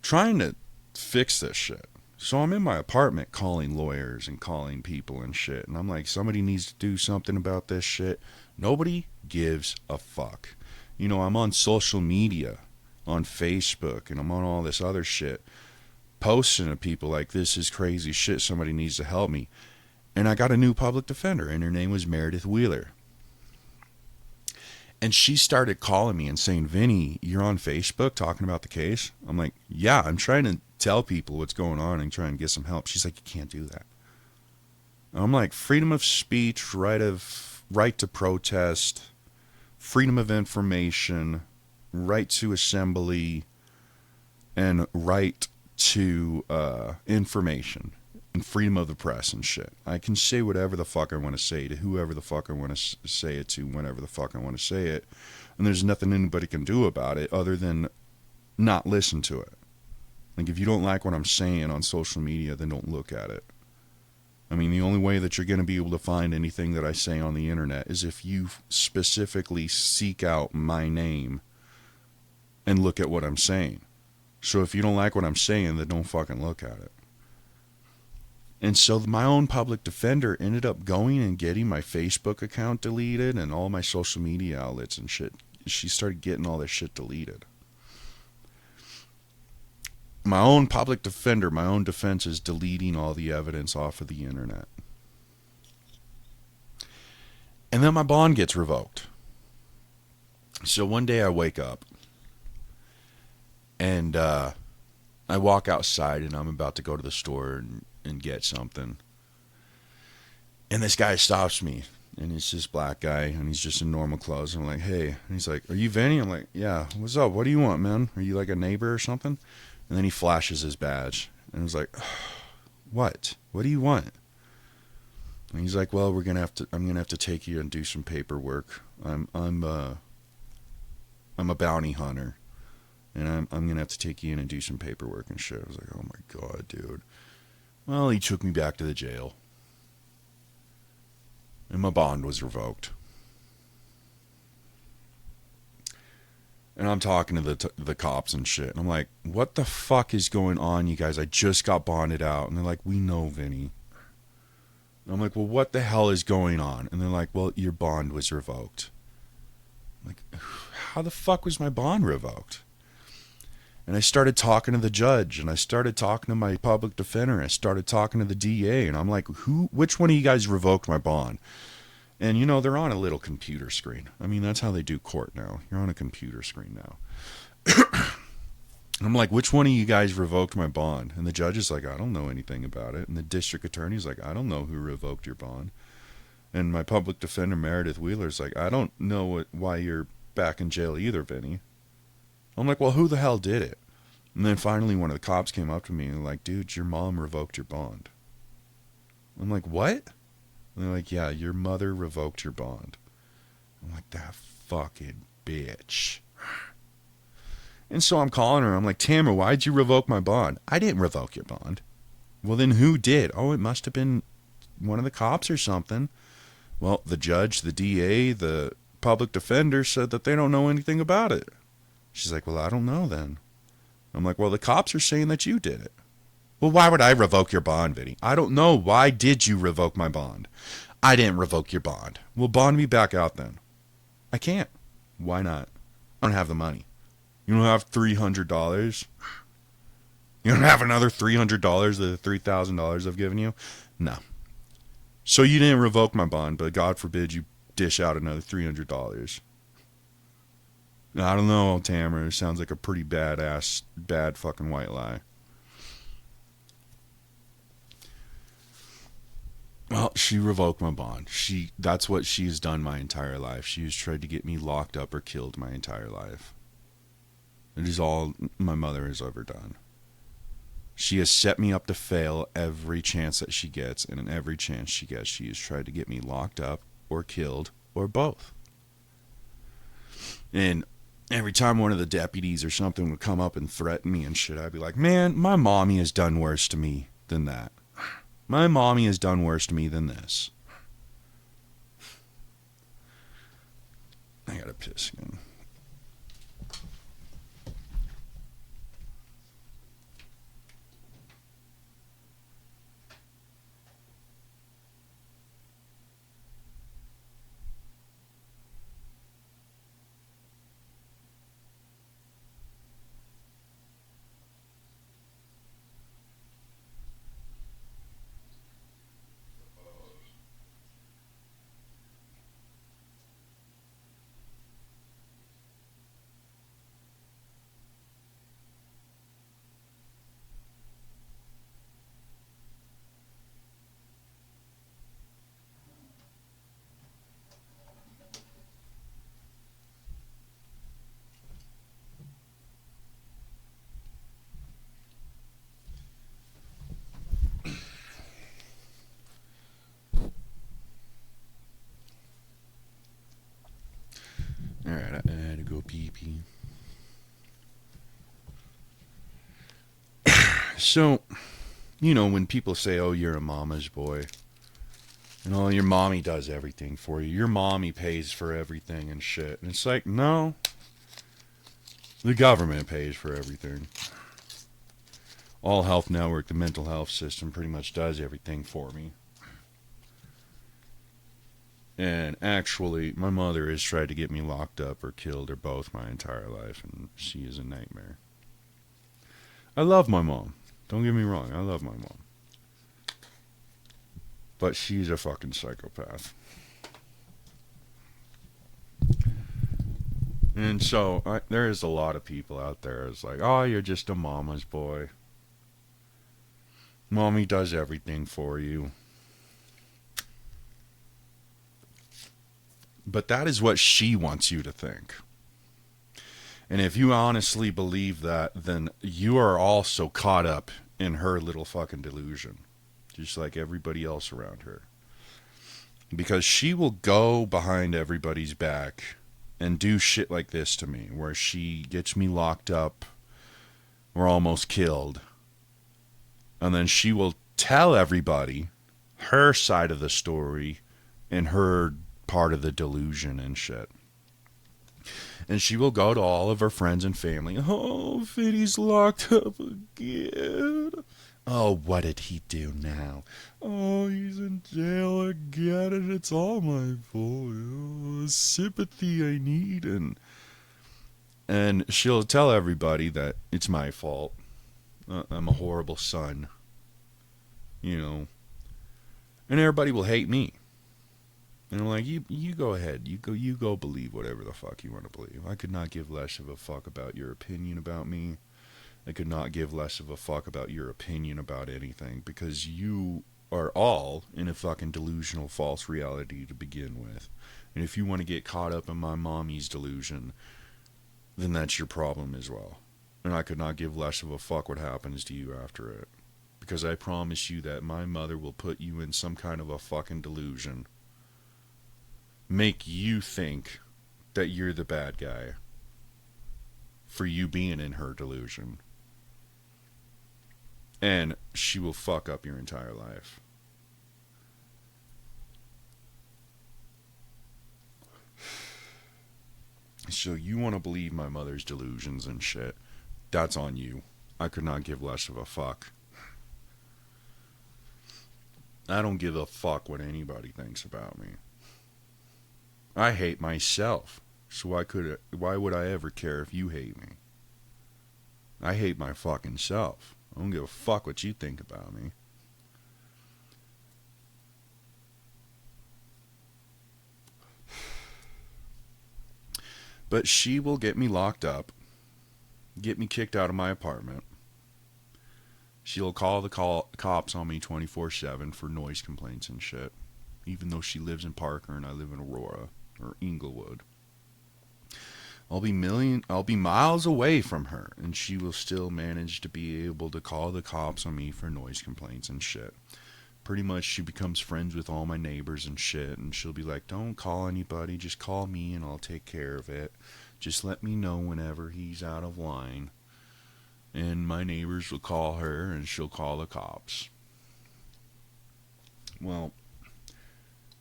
trying to fix this shit. So I'm in my apartment calling lawyers and calling people and shit. And I'm like, somebody needs to do something about this shit. Nobody gives a fuck. I'm on social media, on Facebook, and I'm on all this other shit, posting to people like, this is crazy shit. Somebody needs to help me. And I got a new public defender, and her name was Meredith Wheeler. And she started calling me and saying, Vinny, you're on Facebook talking about the case? I'm like, yeah, I'm trying to tell people what's going on and try and get some help. She's like, you can't do that. And I'm like, freedom of speech, right to protest, freedom of information, right to assembly, and right to information, and freedom of the press and shit. I can say whatever the fuck I want to say to whoever the fuck I want to say it to, whenever the fuck I want to say it, and there's nothing anybody can do about it other than not listen to it. Like, if you don't like what I'm saying on social media, then don't look at it. I mean, the only way that you're going to be able to find anything that I say on the internet is if you specifically seek out my name and look at what I'm saying. So if you don't like what I'm saying, then don't fucking look at it. And so my own public defender ended up going and getting my Facebook account deleted and all my social media outlets and shit. She started getting all this shit deleted. My own public defender, my own defense is deleting all the evidence off of the internet. And then my bond gets revoked. So one day I wake up and I walk outside and I'm about to go to the store and get something. And this guy stops me. And it's this black guy and he's just in normal clothes. I'm like, hey. And he's like, are you Vinny? I'm like, yeah. What's up? What do you want, man? Are you like a neighbor or something? And then he flashes his badge. And I was like, what? What do you want? And he's like, well, I'm gonna have to take you and do some paperwork. I'm a bounty hunter. And I'm gonna have to take you in and do some paperwork and shit. I was like, oh my God, dude. Well, he took me back to the jail. And my bond was revoked. And I'm talking to the cops and shit. And I'm like, what the fuck is going on, you guys? I just got bonded out. And they're like, we know, Vinny. And I'm like, well, what the hell is going on? And they're like, well, your bond was revoked. I'm like, how the fuck was my bond revoked? And I started talking to the judge. And I started talking to my public defender. I started talking to the DA. And I'm like, which one of you guys revoked my bond? And, you know, they're on a little computer screen. I mean, that's how they do court now. You're on a computer screen now. I'm like, which one of you guys revoked my bond? And the judge is like, I don't know anything about it. And the district attorney's like, I don't know who revoked your bond. And my public defender, Meredith Wheeler's like, I don't know why you're back in jail either, Vinny. I'm like, well, who the hell did it? And then finally one of the cops came up to me and like, dude, your mom revoked your bond. I'm like, what? And they're like, yeah, your mother revoked your bond. I'm like, that fucking bitch. And so I'm calling her. I'm like, Tamara, why'd you revoke my bond? I didn't revoke your bond. Well, then who did? Oh, it must have been one of the cops or something. Well, the judge, the DA, the public defender said that they don't know anything about it. She's like, well, I don't know then. I'm like, well, the cops are saying that you did it. Well, why would I revoke your bond, Vinny? I don't know. Why did you revoke my bond? I didn't revoke your bond. Well, bond me back out then. I can't. Why not? I don't have the money. You don't have $300? You don't have another $300 of the $3,000 I've given you? No. So you didn't revoke my bond, but God forbid you dish out another $300. I don't know, Tamara. It sounds like a pretty bad fucking white lie. Well, she revoked my bond. That's what she's done my entire life. She has tried to get me locked up or killed my entire life. It is all my mother has ever done. She has set me up to fail every chance that she gets, and in every chance she gets, she has tried to get me locked up or killed or both. And every time one of the deputies or something would come up and threaten me and shit, I'd be like, man, my mommy has done worse to me than that. My mommy has done worse to me than this. I gotta piss again. Alright, I had to go pee-pee. So, You know, when people say, oh, you're a mama's boy, and oh, your mommy does everything for you, your mommy pays for everything and shit. And it's like, no, the government pays for everything. All Health Network, the mental health system, pretty much does everything for me. And actually, my mother has tried to get me locked up or killed or both my entire life, and she is a nightmare. I love my mom. Don't get me wrong, I love my mom. But she's a fucking psychopath. And so, there is a lot of people out there. It's like, oh, you're just a mama's boy. Mommy does everything for you. But that is what she wants you to think. And if you honestly believe that, then you are also caught up in her little fucking delusion. Just like everybody else around her. Because she will go behind everybody's back and do shit like this to me, where she gets me locked up or almost killed. And then she will tell everybody her side of the story and her part of the delusion and shit. And she will go to all of her friends and family. Oh, Fiddy's locked up again. Oh, what did he do now? Oh, he's in jail again, and it's all my fault. Oh, sympathy I need. And she'll tell everybody that it's my fault. I'm a horrible son. You know. And everybody will hate me. And I'm like, you go ahead. You go believe whatever the fuck you want to believe. I could not give less of a fuck about your opinion about me. I could not give less of a fuck about your opinion about anything, because you are all in a fucking delusional false reality to begin with. And if you want to get caught up in my mommy's delusion, then that's your problem as well. And I could not give less of a fuck what happens to you after it. Because I promise you that my mother will put you in some kind of a fucking delusion. Make you think that you're the bad guy for you being in her delusion. And she will fuck up your entire life. So you want to believe my mother's delusions and shit. That's on you. I could not give less of a fuck. I don't give a fuck what anybody thinks about me. I hate myself. So why would I ever care if you hate me? I hate my fucking self. I don't give a fuck what you think about me. But she will get me locked up, get me kicked out of my apartment. She'll call the cops on me 24/7 for noise complaints and shit, even though she lives in Parker and I live in Aurora or Inglewood. I'll be miles away from her, and she will still manage to be able to call the cops on me for noise complaints and shit. Pretty much she becomes friends with all my neighbors and shit, and she'll be like, don't call anybody, just call me and I'll take care of it. Just let me know whenever he's out of line. And my neighbors will call her and she'll call the cops. Well,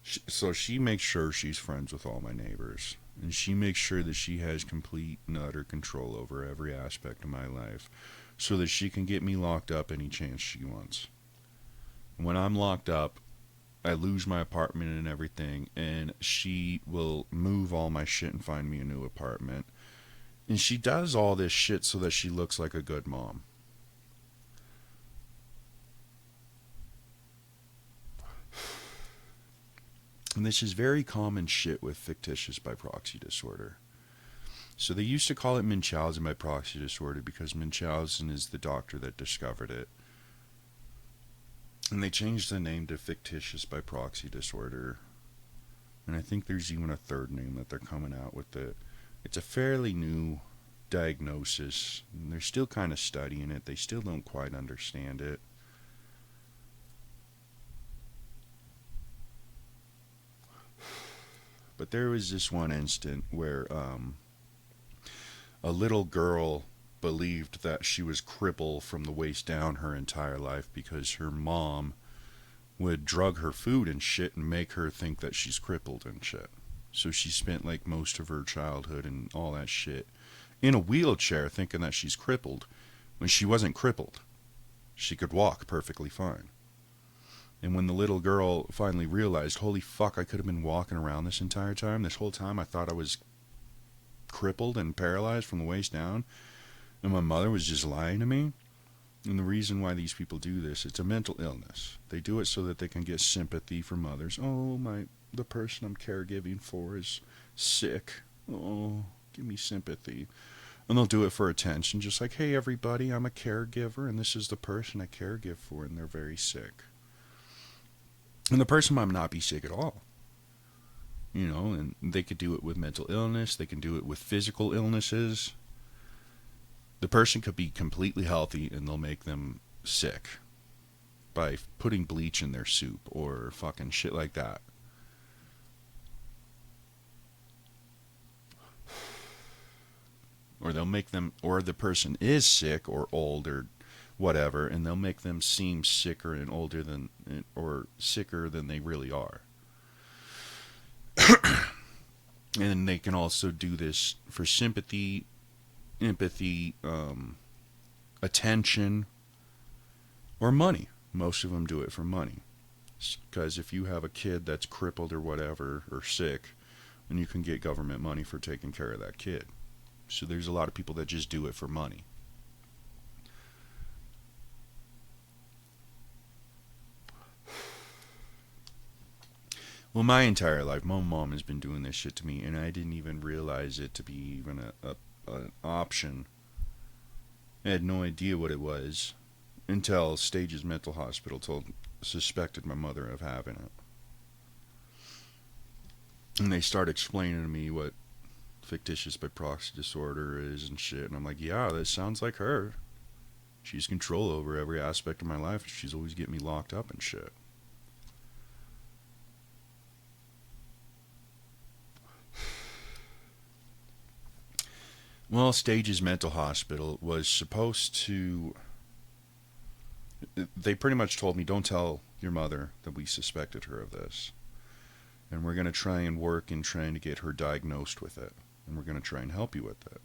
so she makes sure she's friends with all my neighbors. And she makes sure that she has complete and utter control over every aspect of my life, so that she can get me locked up any chance she wants. When I'm locked up, I lose my apartment and everything, and she will move all my shit and find me a new apartment. And she does all this shit so that she looks like a good mom. And this is very common shit with fictitious by proxy disorder. So they used to call it Munchausen by proxy disorder because Munchausen is the doctor that discovered it. And they changed the name to fictitious by proxy disorder. And I think there's even a third name that they're coming out with it. It's a fairly new diagnosis. And they're still kind of studying it. They still don't quite understand it. But there was this one instant where a little girl believed that she was crippled from the waist down her entire life because her mom would drug her food and shit and make her think that she's crippled and shit. So she spent like most of her childhood and all that shit in a wheelchair thinking that she's crippled when she wasn't crippled. She could walk perfectly fine. And when the little girl finally realized, holy fuck, I could have been walking around this entire time. This whole time I thought I was crippled and paralyzed from the waist down, and my mother was just lying to me. And the reason why these people do this, it's a mental illness. They do it so that they can get sympathy from others. Oh, the person I'm caregiving for is sick. Oh, give me sympathy. And they'll do it for attention, just like, hey everybody, I'm a caregiver, and this is the person I caregive for, and they're very sick. And the person might not be sick at all. You know, and they could do it with mental illness, they can do it with physical illnesses. The person could be completely healthy and they'll make them sick by putting bleach in their soup or fucking shit like that. Or they'll make them, or the person is sick or old or whatever, and they'll make them seem sicker and older than, or sicker than they really are. And they can also do this for sympathy, empathy, attention, or money. Most of them do it for money. Because if you have a kid that's crippled or whatever, or sick, then you can get government money for taking care of that kid. So there's a lot of people that just do it for money. Well, my entire life, my mom has been doing this shit to me, and I didn't even realize it to be even an option. I had no idea what it was until Stages Mental Hospital suspected my mother of having it. And they started explaining to me what fictitious by proxy disorder is and shit, and I'm like, yeah, that sounds like her. She's control over every aspect of my life, and she's always getting me locked up and shit. Well, Stages Mental Hospital was supposed to... They pretty much told me, don't tell your mother that we suspected her of this. And we're going to try and work in trying to get her diagnosed with it. And we're going to try and help you with it.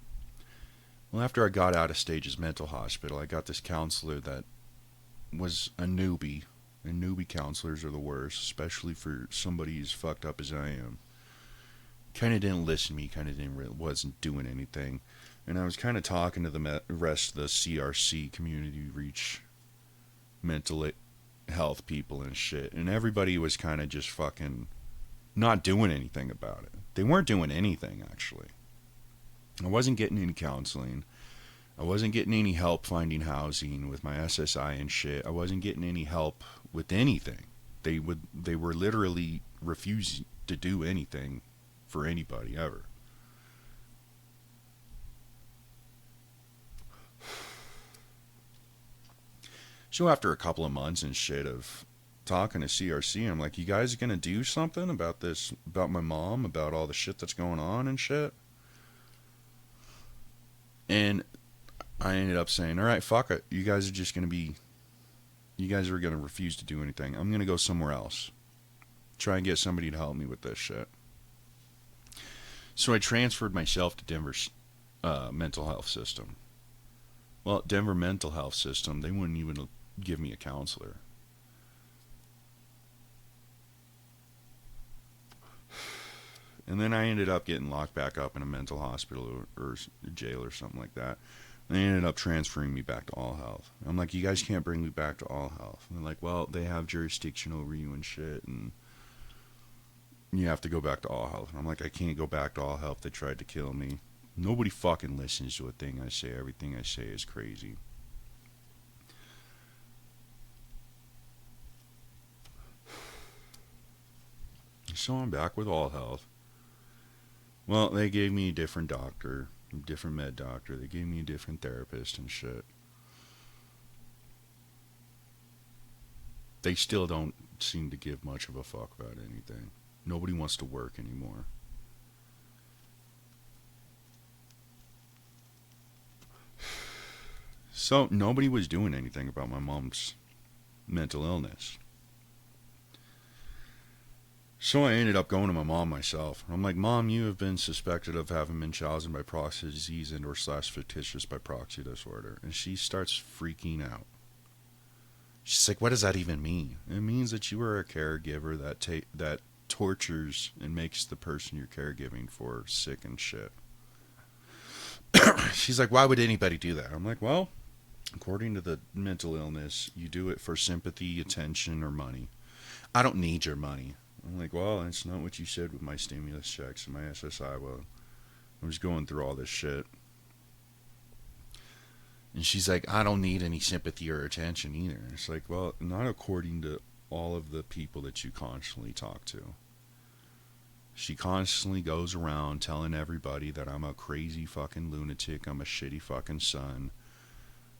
Well, after I got out of Stages Mental Hospital, I got this counselor that was a newbie. And newbie counselors are the worst, especially for somebody as fucked up as I am. Kind of didn't listen to me, wasn't doing anything. And I was kind of talking to the rest of the CRC, community reach mental health people and shit. And everybody was kind of just fucking not doing anything about it. They weren't doing anything, actually. I wasn't getting any counseling. I wasn't getting any help finding housing with my SSI and shit. I wasn't getting any help with anything. They were literally refusing to do anything for anybody ever. So after a couple of months and shit of talking to CRC, I'm like, you guys are gonna do something about this, about my mom, about all the shit that's going on and shit? And I ended up saying, alright, fuck it. You guys are gonna refuse to do anything. I'm gonna go somewhere else. Try and get somebody to help me with this shit. So I transferred myself to Denver's mental health system. Well, Denver mental health system, they wouldn't even give me a counselor. And then I ended up getting locked back up in a mental hospital or jail or something like that. And they ended up transferring me back to All Health. I'm like, you guys can't bring me back to All Health. And they're like, well, they have jurisdiction over you and shit, and you have to go back to All Health. And I'm like, I can't go back to All Health. They tried to kill me. Nobody fucking listens to a thing I say. Everything I say is crazy. So I'm back with All Health. Well, they gave me a different doctor, a different med doctor. They gave me a different therapist and shit. They still don't seem to give much of a fuck about anything. Nobody wants to work anymore. So nobody was doing anything about my mom's mental illness. So I ended up going to my mom myself. I'm like, Mom, you have been suspected of having Munchausen by proxy disease and or / fictitious by proxy disorder. And she starts freaking out. She's like, what does that even mean? It means that you are a caregiver that tortures and makes the person you're caregiving for sick and shit. She's like, why would anybody do that? I'm like, well, according to the mental illness, you do it for sympathy, attention, or money. I don't need your money. I'm like, well, that's not what you said with my stimulus checks and my SSI. Well, I was going through all this shit. And she's like, I don't need any sympathy or attention either. And it's like, well, not according to all of the people that you constantly talk to. She constantly goes around telling everybody that I'm a crazy fucking lunatic, I'm a shitty fucking son,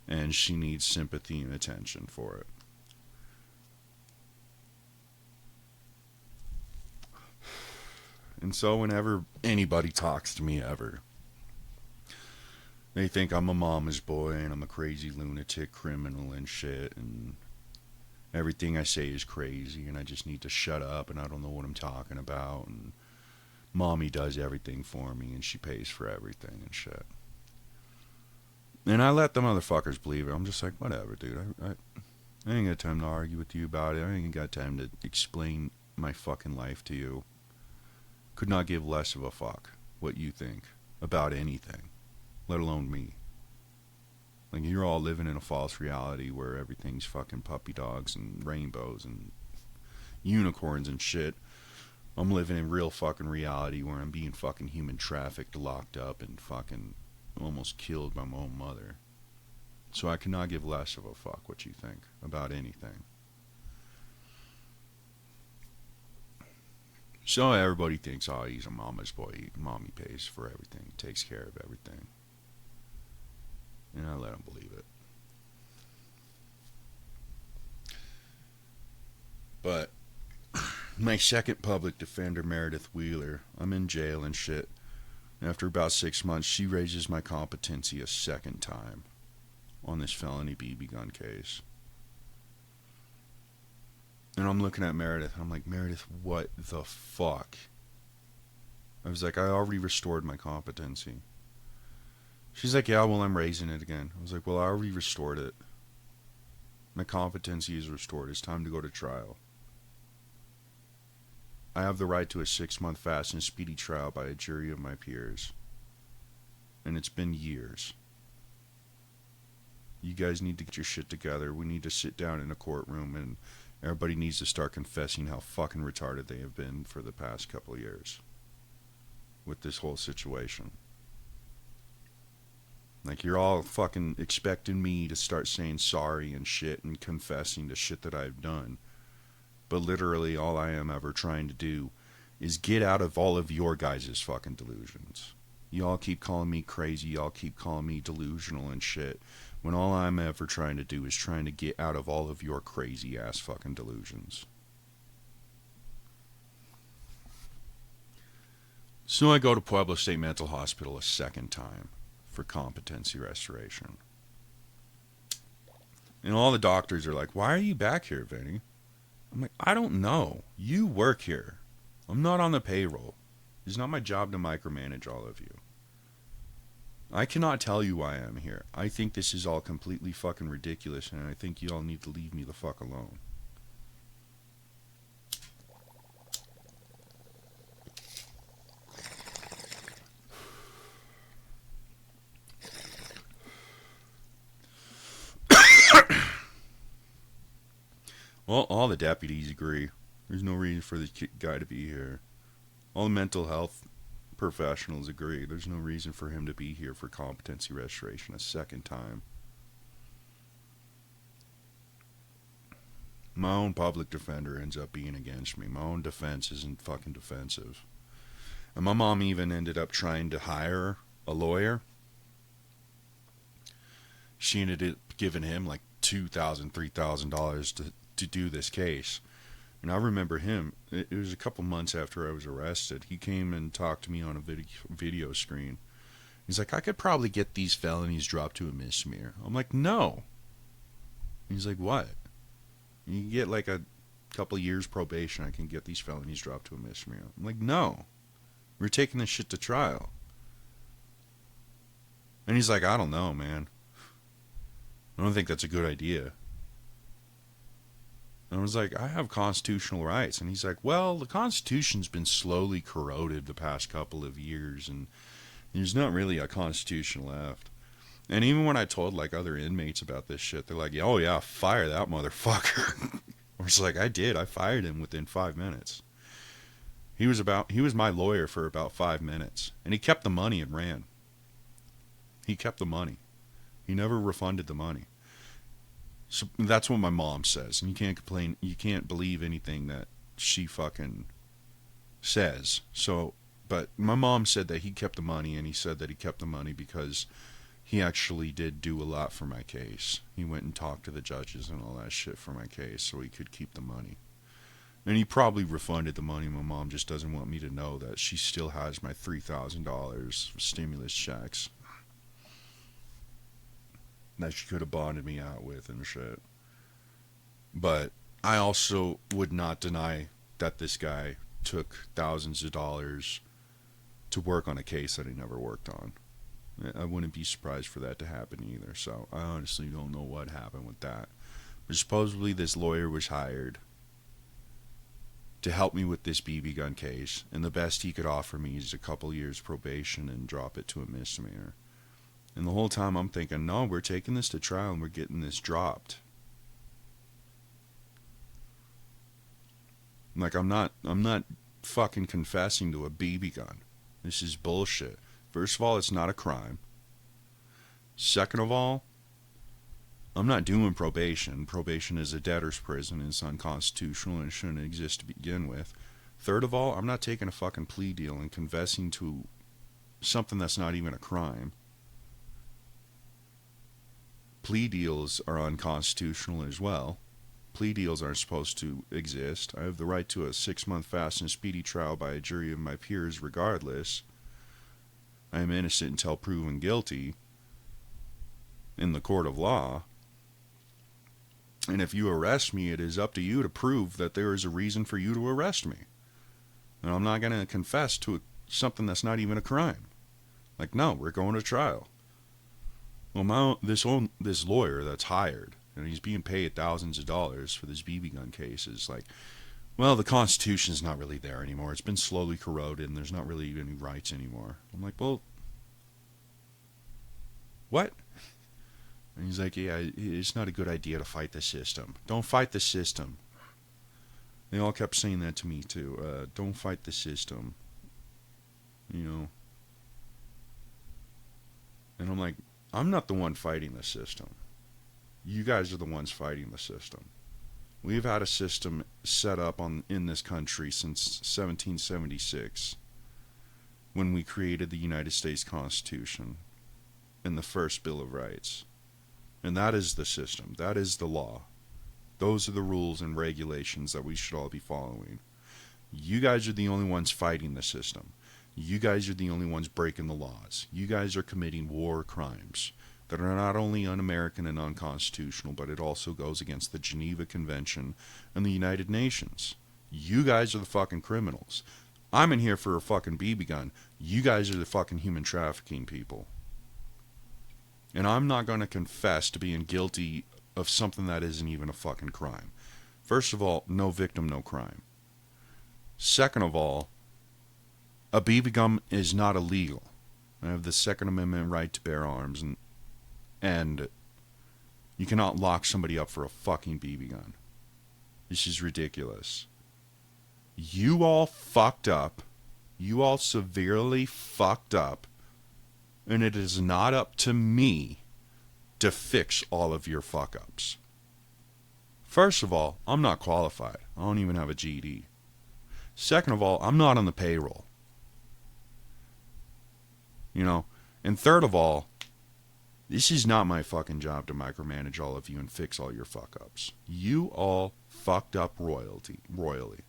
and she needs sympathy and attention for it. And so whenever anybody talks to me ever, they think I'm a mama's boy and I'm a crazy lunatic criminal and shit, and everything I say is crazy and I just need to shut up and I don't know what I'm talking about, and Mommy does everything for me and she pays for everything and shit. And I let the motherfuckers believe it. I'm just like, whatever, dude. I ain't got time to argue with you about it. I ain't got time to explain my fucking life to you. Could not give less of a fuck what you think about anything, let alone me. Like, you're all living in a false reality where everything's fucking puppy dogs and rainbows and unicorns and shit. I'm living in real fucking reality where I'm being fucking human trafficked, locked up, and fucking almost killed by my own mother. So I cannot give less of a fuck what you think about anything. So everybody thinks, oh, he's a mama's boy. Mommy pays for everything, takes care of everything. And I let them believe it. But my second public defender, Meredith Wheeler, I'm in jail and shit. After about 6 months, she raises my competency a second time on this felony BB gun case. And I'm looking at Meredith. I'm like, Meredith, what the fuck? I was like, I already restored my competency. She's like, yeah, well, I'm raising it again. I was like, well, I already restored it. My competency is restored. It's time to go to trial. I have the right to a 6-month fast and speedy trial by a jury of my peers. And it's been years. You guys need to get your shit together. We need to sit down in a courtroom and everybody needs to start confessing how fucking retarded they have been for the past couple of years with this whole situation. Like, you're all fucking expecting me to start saying sorry and shit and confessing to shit that I've done. But literally all I am ever trying to do is get out of all of your guys' fucking delusions. Y'all keep calling me crazy, y'all keep calling me delusional and shit, when all I'm ever trying to do is trying to get out of all of your crazy ass fucking delusions. So I go to Pueblo State Mental Hospital a second time for competency restoration. And all the doctors are like, why are you back here, Vinny? I'm like, I don't know. You work here. I'm not on the payroll. It's not my job to micromanage all of you. I cannot tell you why I'm here. I think this is all completely fucking ridiculous, and I think you all need to leave me the fuck alone. Well, all the deputies agree. There's no reason for this guy to be here. All the mental health professionals agree. There's no reason for him to be here for competency restoration a second time. My own public defender ends up being against me. My own defense isn't fucking defensive. And my mom even ended up trying to hire a lawyer. She ended up giving him like $2,000, $3,000 to do this case. And I remember him, it was a couple months after I was arrested. He came and talked to me on a video screen. He's like, I could probably get these felonies dropped to a misdemeanor. I'm like, no. He's like, what? You can get like a couple years probation. I can get these felonies dropped to a misdemeanor. I'm like, no. We're taking this shit to trial. And he's like, I don't know, man. I don't think that's a good idea. And I was like, I have constitutional rights. And he's like, well, the Constitution's been slowly corroded the past couple of years, and there's not really a Constitution left. And even when I told like other inmates about this shit, they're like, oh yeah, fire that motherfucker. I was like, I did. I fired him within 5 minutes. He was my lawyer for about 5 minutes. And he kept the money and ran. He kept the money. He never refunded the money. So that's what my mom says. And you can't complain. You can't believe anything that she fucking says. So, but my mom said that he kept the money, and he said that he kept the money because he actually did do a lot for my case. He went and talked to the judges and all that shit for my case so he could keep the money. And he probably refunded the money. My mom just doesn't want me to know that she still has my $3,000 stimulus checks that she could have bonded me out with and shit. But I also would not deny that this guy took thousands of dollars to work on a case that he never worked on. I wouldn't be surprised for that to happen either. So I honestly don't know what happened with that. But supposedly this lawyer was hired to help me with this BB gun case, and the best he could offer me is a couple years probation and drop it to a misdemeanor. And the whole time I'm thinking, no, we're taking this to trial and we're getting this dropped. Like, I'm not fucking confessing to a BB gun. This is bullshit. First of all, it's not a crime. Second of all, I'm not doing probation. Probation is a debtor's prison. It's unconstitutional and shouldn't exist to begin with. Third of all, I'm not taking a fucking plea deal and confessing to something that's not even a crime. Plea deals are unconstitutional as well. Plea deals aren't supposed to exist. I have the right to a 6-month fast and speedy trial by a jury of my peers regardless. I am innocent until proven guilty in the court of law. And if you arrest me, it is up to you to prove that there is a reason for you to arrest me. And I'm not going to confess to something that's not even a crime. Like, no, we're going to trial. Well, this lawyer that's hired, and he's being paid thousands of dollars for this BB gun case, is like, well, the Constitution's not really there anymore. It's been slowly corroded, and there's not really any rights anymore. I'm like, well, what? And he's like, yeah, it's not a good idea to fight the system. Don't fight the system. They all kept saying that to me, too. Don't fight the system. You know? And I'm like, I'm not the one fighting the system. You guys are the ones fighting the system. We've had a system set up in this country since 1776, when we created the United States Constitution and the first Bill of Rights. And that is the system. That is the law. Those are the rules and regulations that we should all be following. You guys are the only ones fighting the system. You guys are the only ones breaking the laws. You guys are committing war crimes that are not only un-American and unconstitutional, but it also goes against the Geneva Convention and the United Nations. You guys are the fucking criminals. I'm in here for a fucking BB gun. You guys are the fucking human trafficking people. And I'm not going to confess to being guilty of something that isn't even a fucking crime. First of all, no victim, no crime. Second of all, a BB gun is not illegal. I have the Second Amendment right to bear arms, and you cannot lock somebody up for a fucking BB gun. This is ridiculous. You all fucked up. You all severely fucked up. And it is not up to me to fix all of your fuck-ups. First of all, I'm not qualified. I don't even have a GED. Second of all, I'm not on the payroll. You know? And third of all, this is not my fucking job to micromanage all of you and fix all your fuck-ups. You all fucked up royally.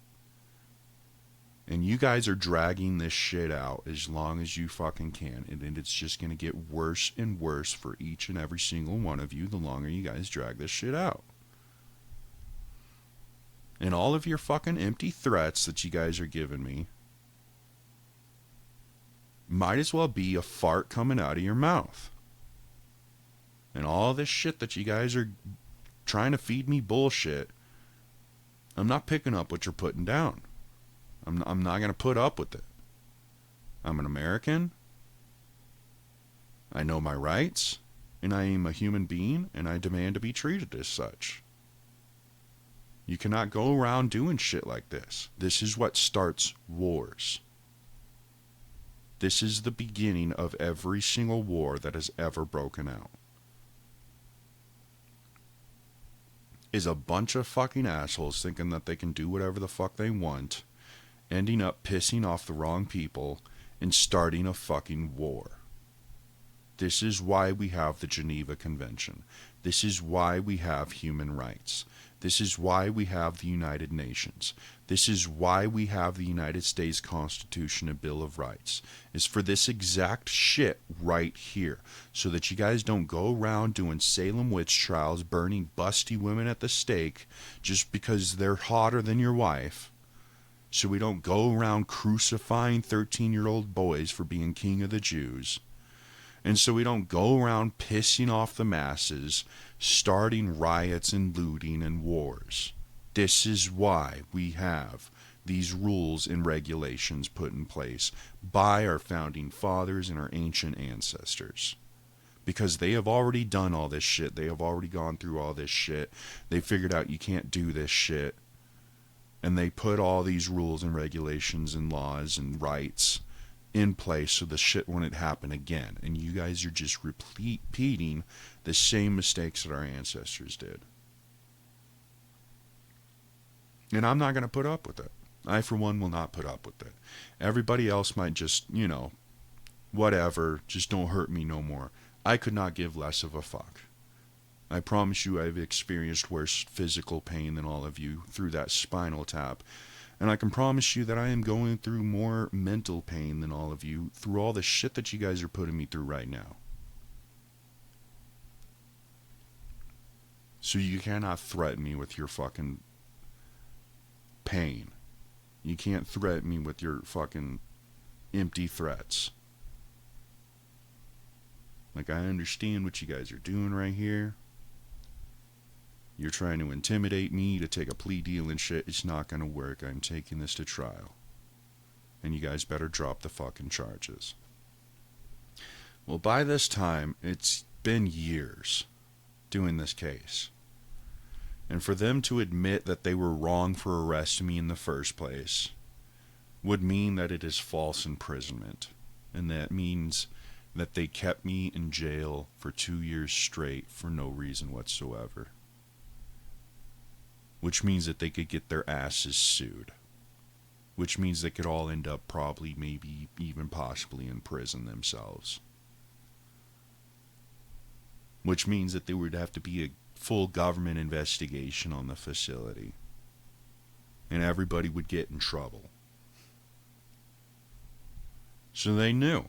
And you guys are dragging this shit out as long as you fucking can. And it's just going to get worse and worse for each and every single one of you the longer you guys drag this shit out. And all of your fucking empty threats that you guys are giving me might as well be a fart coming out of your mouth. And all this shit that you guys are trying to feed me bullshit, I'm not picking up what you're putting down. I'm not going to put up with it. I'm an American. I know my rights, and I am a human being, and I demand to be treated as such. You cannot go around doing shit like this. This is what starts wars. This is the beginning of every single war that has ever broken out. Is a bunch of fucking assholes thinking that they can do whatever the fuck they want, ending up pissing off the wrong people, and starting a fucking war. This is why we have the Geneva Convention. This is why we have human rights. This is why we have the United Nations. This is why we have the United States Constitution and Bill of Rights. It's for this exact shit right here. So that you guys don't go around doing Salem witch trials, burning busty women at the stake just because they're hotter than your wife. So we don't go around crucifying 13-year-old boys for being king of the Jews. And so we don't go around pissing off the masses, starting riots and looting and wars. This is why we have these rules and regulations put in place by our founding fathers and our ancient ancestors. Because they have already done all this shit. They have already gone through all this shit. They figured out you can't do this shit. And they put all these rules and regulations and laws and rights in place so the shit wouldn't happen again. And you guys are just repeating the same mistakes that our ancestors did. And I'm not going to put up with it. I, for one, will not put up with it. Everybody else might just, whatever, just don't hurt me no more. I could not give less of a fuck. I promise you I've experienced worse physical pain than all of you through that spinal tap. And I can promise you that I am going through more mental pain than all of you through all the shit that you guys are putting me through right now. So you cannot threaten me with your fucking pain. You can't threaten me with your fucking empty threats. Like, I understand what you guys are doing right here. You're trying to intimidate me to take a plea deal and shit. It's not going to work. I'm taking this to trial. And you guys better drop the fucking charges. Well, by this time, it's been years doing this case. And for them to admit that they were wrong for arresting me in the first place would mean that it is false imprisonment. And that means that they kept me in jail for 2 years straight for no reason whatsoever. Which means that they could get their asses sued. Which means they could all end up probably, maybe, even possibly in prison themselves. Which means that there would have to be a full government investigation on the facility. And everybody would get in trouble. So they knew.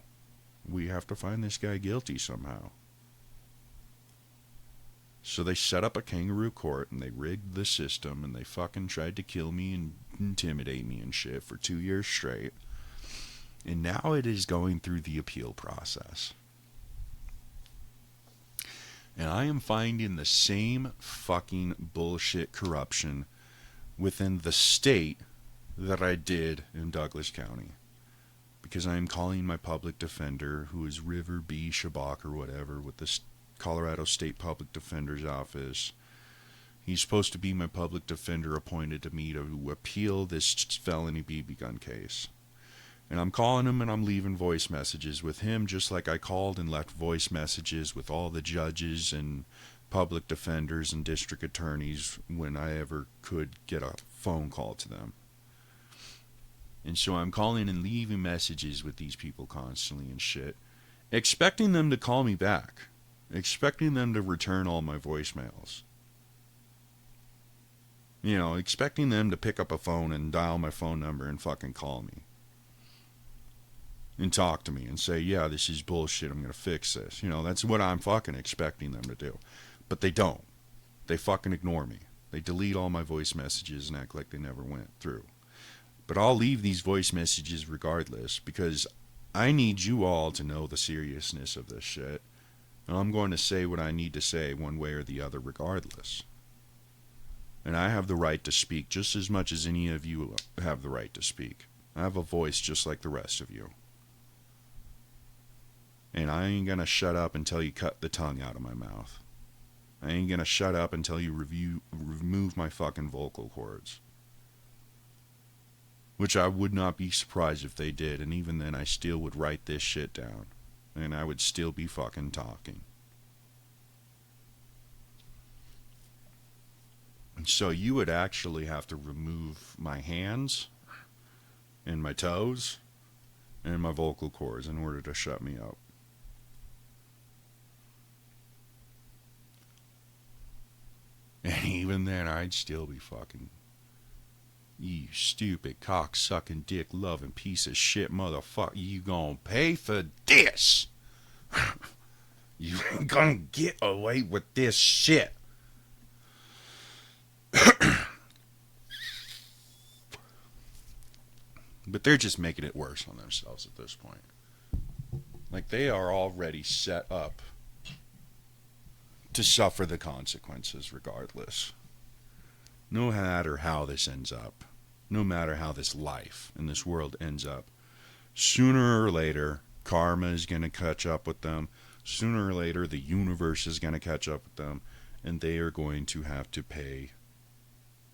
We have to find this guy guilty somehow. So they set up a kangaroo court and they rigged the system and they fucking tried to kill me and intimidate me and shit for 2 years straight. And now it is going through the appeal process. And I am finding the same fucking bullshit corruption within the state that I did in Douglas County. Because I am calling my public defender, who is River B. Shabak or whatever, with the Colorado State Public Defender's Office. He's supposed to be my public defender appointed to me to appeal this felony BB gun case. And I'm calling him and I'm leaving voice messages with him, just like I called and left voice messages with all the judges and public defenders and district attorneys when I ever could get a phone call to them. And so I'm calling and leaving messages with these people constantly and shit, expecting them to call me back, expecting them to return all my voicemails. You know, expecting them to pick up a phone and dial my phone number and fucking call me. And talk to me and say, yeah, this is bullshit, I'm going to fix this. You know, that's what I'm fucking expecting them to do. But they don't. They fucking ignore me. They delete all my voice messages and act like they never went through. But I'll leave these voice messages regardless because I need you all to know the seriousness of this shit. And I'm going to say what I need to say one way or the other regardless. And I have the right to speak just as much as any of you have the right to speak. I have a voice just like the rest of you. And I ain't gonna shut up until you cut the tongue out of my mouth. I ain't gonna shut up until you remove my fucking vocal cords. Which I would not be surprised if they did, and even then I still would write this shit down. And I would still be fucking talking. And so you would actually have to remove my hands and my toes and my vocal cords in order to shut me up. And even then, I'd still be fucking, you stupid cock-sucking, dick-loving piece of shit motherfucker. You gonna pay for this? You ain't gonna get away with this shit. But they're just making it worse on themselves at this point. Like, they are already set up to suffer the consequences regardless. No matter how this ends up, no matter how this life in this world ends up, sooner or later, karma is going to catch up with them. Sooner or later, the universe is going to catch up with them, and they are going to have to pay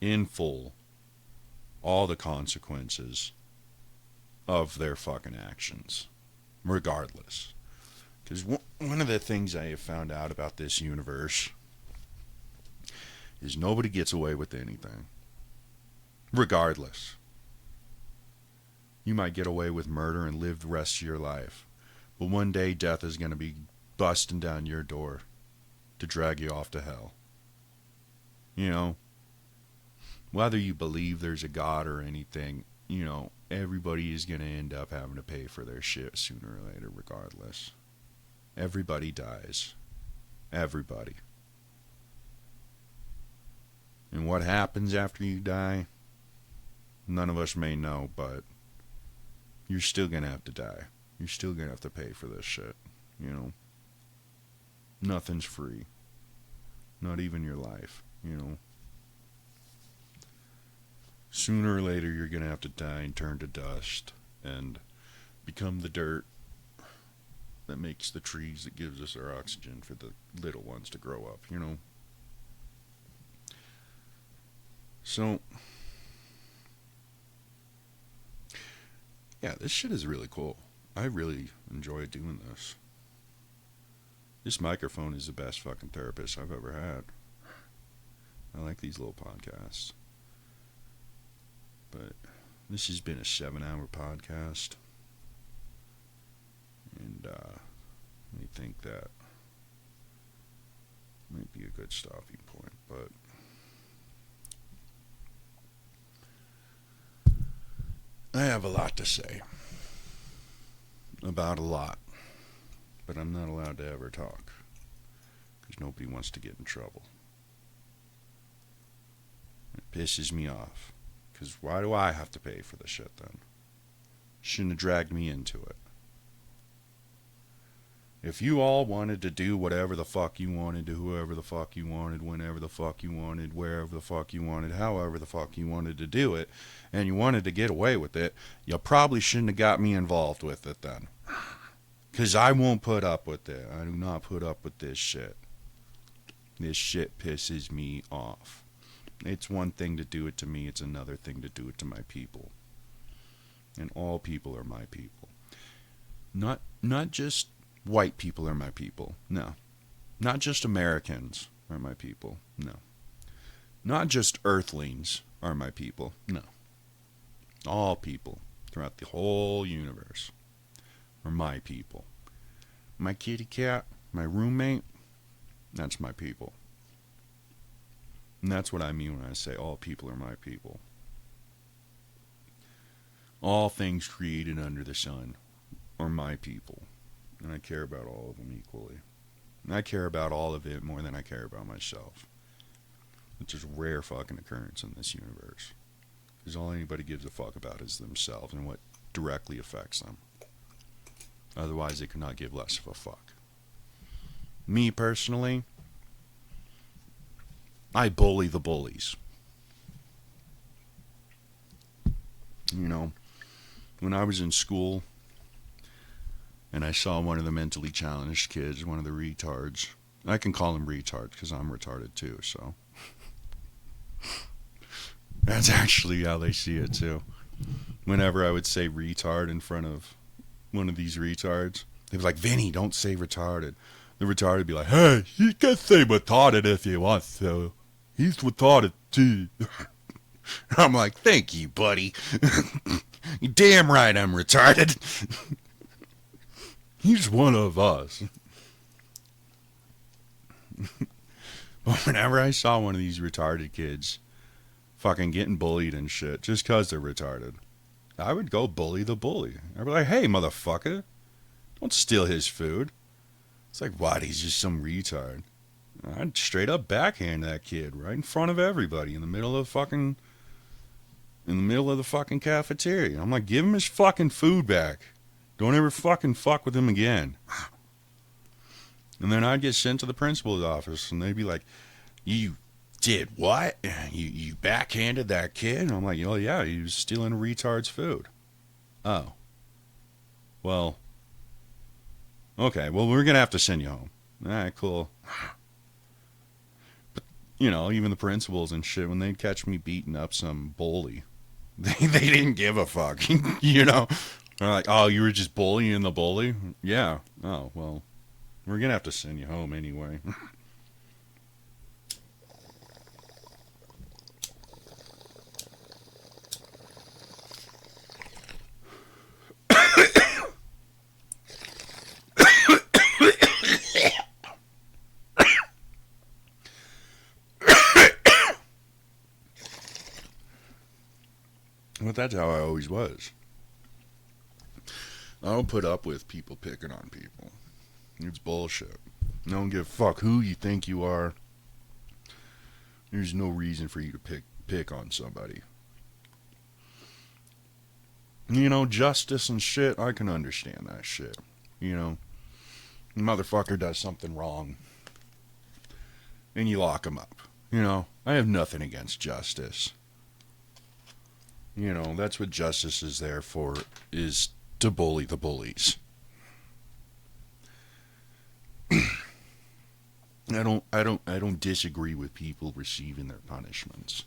in full all the consequences of their fucking actions, regardless. Because one of the things I have found out about this universe is nobody gets away with anything. Regardless. You might get away with murder and live the rest of your life. But one day death is going to be busting down your door to drag you off to hell. You know, whether you believe there's a God or anything, you know, everybody is going to end up having to pay for their shit sooner or later regardless. Everybody dies. Everybody. And what happens after you die, none of us may know, but you're still going to have to die. You're still going to have to pay for this shit, you know. Nothing's free. Not even your life, you know. Sooner or later, you're going to have to die and turn to dust and become the dirt that makes the trees that gives us our oxygen for the little ones to grow up, you know. So, yeah, this shit is really cool. I really enjoy doing this. This microphone is the best fucking therapist I've ever had. I like these little podcasts. But this has been a 7-hour podcast. And I think that might be a good stopping point. But I have a lot to say about a lot. But I'm not allowed to ever talk. Because nobody wants to get in trouble. It pisses me off. Because why do I have to pay for the shit then? Shouldn't have dragged me into it. If you all wanted to do whatever the fuck you wanted, to whoever the fuck you wanted, whenever the fuck you wanted, wherever the fuck you wanted, however the fuck you wanted to do it, and you wanted to get away with it, you probably shouldn't have got me involved with it then. Because I won't put up with it. I do not put up with this shit. This shit pisses me off. It's one thing to do it to me, it's another thing to do it to my people. And all people are my people. Not just white people are my people. No. Not just Americans are my people. No. Not just earthlings are my people. No. All people throughout the whole universe are my people. My kitty cat, my roommate, that's my people. And that's what I mean when I say all people are my people. All things created under the sun are my people. And I care about all of them equally. And I care about all of it more than I care about myself. Which is a rare fucking occurrence in this universe. Because all anybody gives a fuck about is themselves and what directly affects them. Otherwise, they could not give less of a fuck. Me personally, I bully the bullies. You know, when I was in school and I saw one of the mentally challenged kids, one of the retards, I can call them retards because I'm retarded too, so. That's actually how they see it too. Whenever I would say retard in front of one of these retards, they'd be like, Vinny, don't say retarded. The retarded would be like, hey, you can say retarded if you want to. He's retarded too. I'm like, thank you, buddy. You're damn right I'm retarded. He's one of us. But whenever I saw one of these retarded kids fucking getting bullied and shit just because they're retarded, I would go bully the bully. I'd be like, hey, motherfucker, don't steal his food. It's like, what? He's just some retard. I'd straight up backhand that kid right in front of everybody in the middle of the fucking cafeteria. I'm like, give him his fucking food back. Don't ever fucking fuck with him again. And then I'd get sent to the principal's office, and they'd be like, you did what? You backhanded that kid? And I'm like, oh yeah, he was stealing a retard's food. Oh. Well. Okay, well, we're going to have to send you home. All right, cool. But, you know, even the principals and shit, when they'd catch me beating up some bully, they didn't give a fuck, you know? They're like, oh, you were just bullying the bully? Yeah. Oh, well, we're going to have to send you home anyway. But that's how I always was. I don't put up with people picking on people. It's bullshit. I don't give a fuck who you think you are. There's no reason for you to pick on somebody. You know, justice and shit, I can understand that shit. You know, the motherfucker does something wrong, and you lock him up. You know, I have nothing against justice. You know, that's what justice is there for, is to bully the bullies. I don't disagree with people receiving their punishments.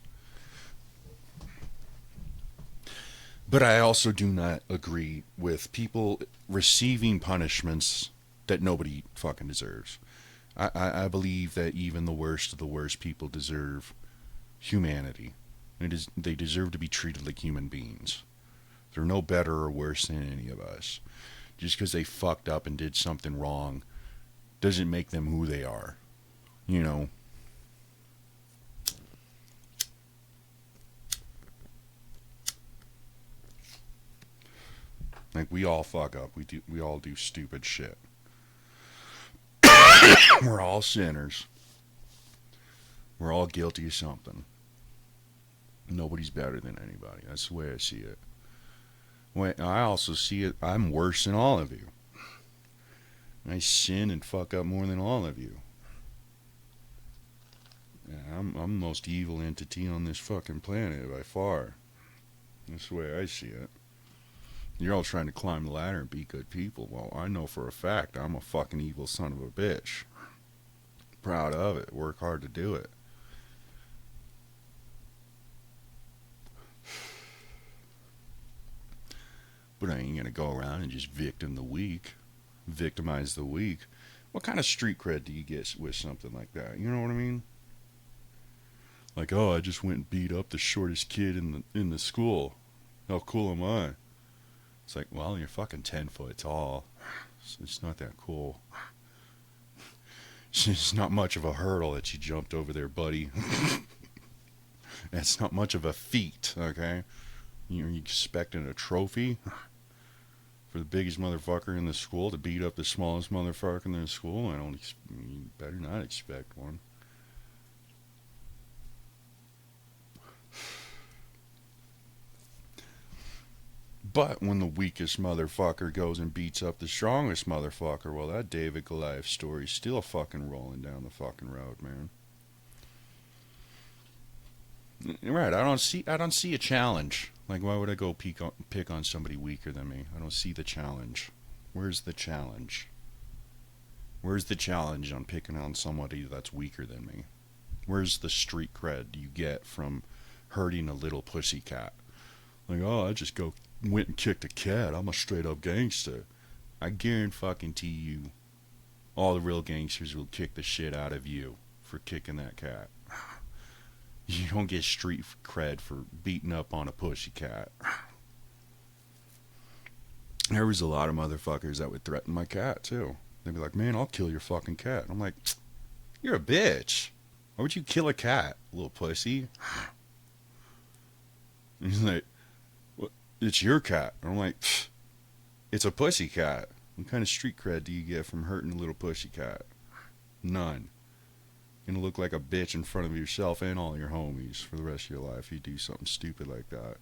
But I also do not agree with people receiving punishments that nobody fucking deserves. I believe that even the worst of the worst people deserve humanity. They deserve to be treated like human beings. They're no better or worse than any of us. Just because they fucked up and did something wrong doesn't make them who they are. You know. Like, we all fuck up. We all do stupid shit. We're all sinners. We're all guilty of something. Nobody's better than anybody. That's the way I see it. I also see it, I'm worse than all of you. I sin and fuck up more than all of you. Yeah, I'm the most evil entity on this fucking planet by far. That's the way I see it. You're all trying to climb the ladder and be good people. Well, I know for a fact I'm a fucking evil son of a bitch. Proud of it. Work hard to do it. But I ain't gonna go around and just victimize the weak. What kind of street cred do you get with something like that? You know what I mean? Like, oh, I just went and beat up the shortest kid in the school. How cool am I? It's like, well, you're fucking 10 foot tall. So it's not that cool. It's not much of a hurdle that you jumped over there, buddy. It's not much of a feat, okay? You're expecting a trophy for the biggest motherfucker in the school to beat up the smallest motherfucker in the school? You better not expect one. But when the weakest motherfucker goes and beats up the strongest motherfucker, well, that David Goliath story's still fucking rolling down the fucking road, man. Right, I don't see a challenge. Like, why would I go pick on somebody weaker than me? I don't see the challenge. Where's the challenge? Where's the challenge on picking on somebody that's weaker than me? Where's the street cred you get from hurting a little pussy cat? Like, oh, I just went and kicked a cat. I'm a straight up gangster. I guarantee you, all the real gangsters will kick the shit out of you for kicking that cat. You don't get street cred for beating up on a pussy cat. There was a lot of motherfuckers that would threaten my cat too. They'd be like, man, I'll kill your fucking cat. I'm like, you're a bitch. Why would you kill a cat, little pussy? And he's like, well, it's your cat. And I'm like, it's a pussy cat. What kind of street cred do you get from hurting a little pussy cat? None. You're gonna look like a bitch in front of yourself and all your homies for the rest of your life if you do something stupid like that.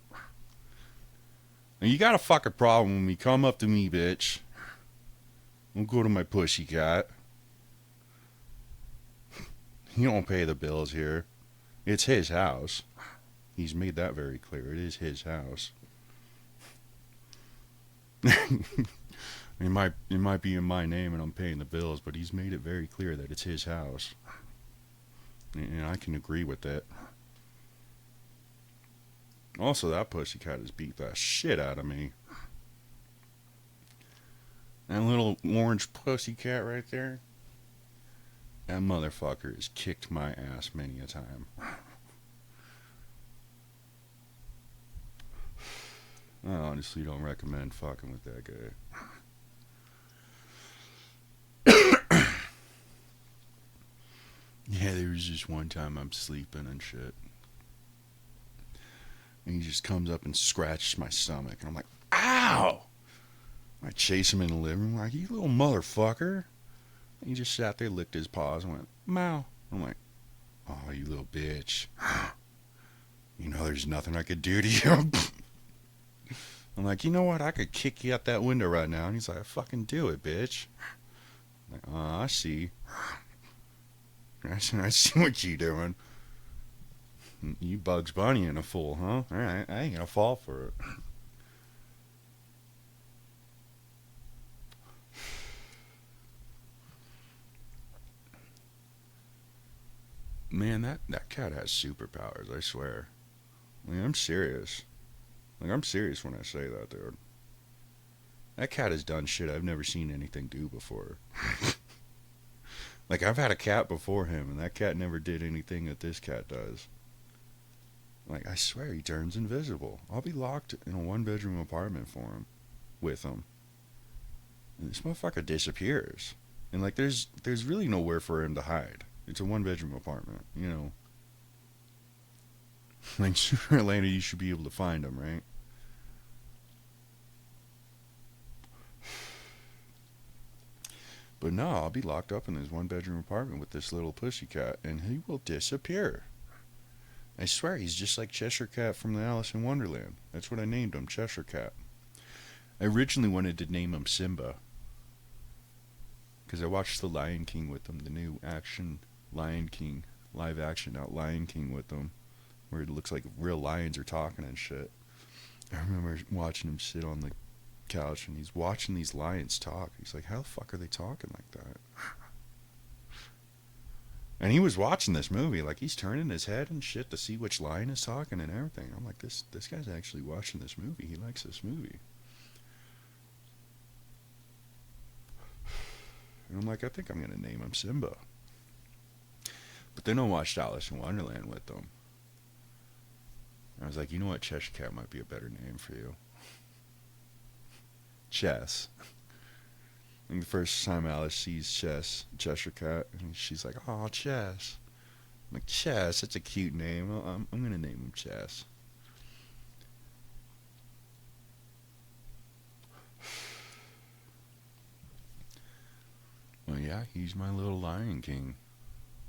And you got a fucking problem when you come up to me, bitch. Don't go to my pussy cat. You don't pay the bills here. It's his house. He's made that very clear. It is his house. It might be in my name and I'm paying the bills, but he's made it very clear that it's his house. And I can agree with that. Also, that pussycat has beat the shit out of me. That little orange pussycat right there, that motherfucker has kicked my ass many a time. I honestly don't recommend fucking with that guy. Yeah, there was just one time I'm sleeping and shit. And he just comes up and scratches my stomach. And I'm like, ow! I chase him in the living room like, you little motherfucker. And he just sat there, licked his paws, and went, meow. I'm like, oh, you little bitch. You know there's nothing I could do to you. I'm like, you know what? I could kick you out that window right now. And he's like, fucking do it, bitch. I'm like, oh, I see. I see what you doing. You Bugs Bunny and a fool, huh? Alright, I ain't gonna fall for it. Man, that cat has superpowers, I swear. I mean, I'm serious. Like, I'm serious when I say that, dude. That cat has done shit I've never seen anything do before. Like, I've had a cat before him, and that cat never did anything that this cat does. Like, I swear he turns invisible. I'll be locked in a one-bedroom apartment with him. And this motherfucker disappears. And, like, there's really nowhere for him to hide. It's a one-bedroom apartment, you know. Like, sooner or later, you should be able to find him, right? But no, I'll be locked up in this one-bedroom apartment with this little pussycat, and he will disappear. I swear, he's just like Cheshire Cat from the Alice in Wonderland. That's what I named him, Cheshire Cat. I originally wanted to name him Simba, because I watched The Lion King with him, the new action Lion King, live action out Lion King with him, where it looks like real lions are talking and shit. I remember watching him sit on the couch and he's watching these lions talk. He's like, how the fuck are they talking like that? And he was watching this movie, like he's turning his head and shit to see which lion is talking and everything. I'm like, this guy's actually watching this movie. He likes this movie. And I'm like, I think I'm gonna name him Simba. But then I watched Alice in Wonderland with them. I was like, you know what, Cheshire Cat might be a better name for you. Chess. And the first time Alice sees Cheshire Cat, and she's like, "Oh, Chess." like, Chess, that's a cute name. I'm gonna name him Chess. Well, yeah, he's my little Lion King.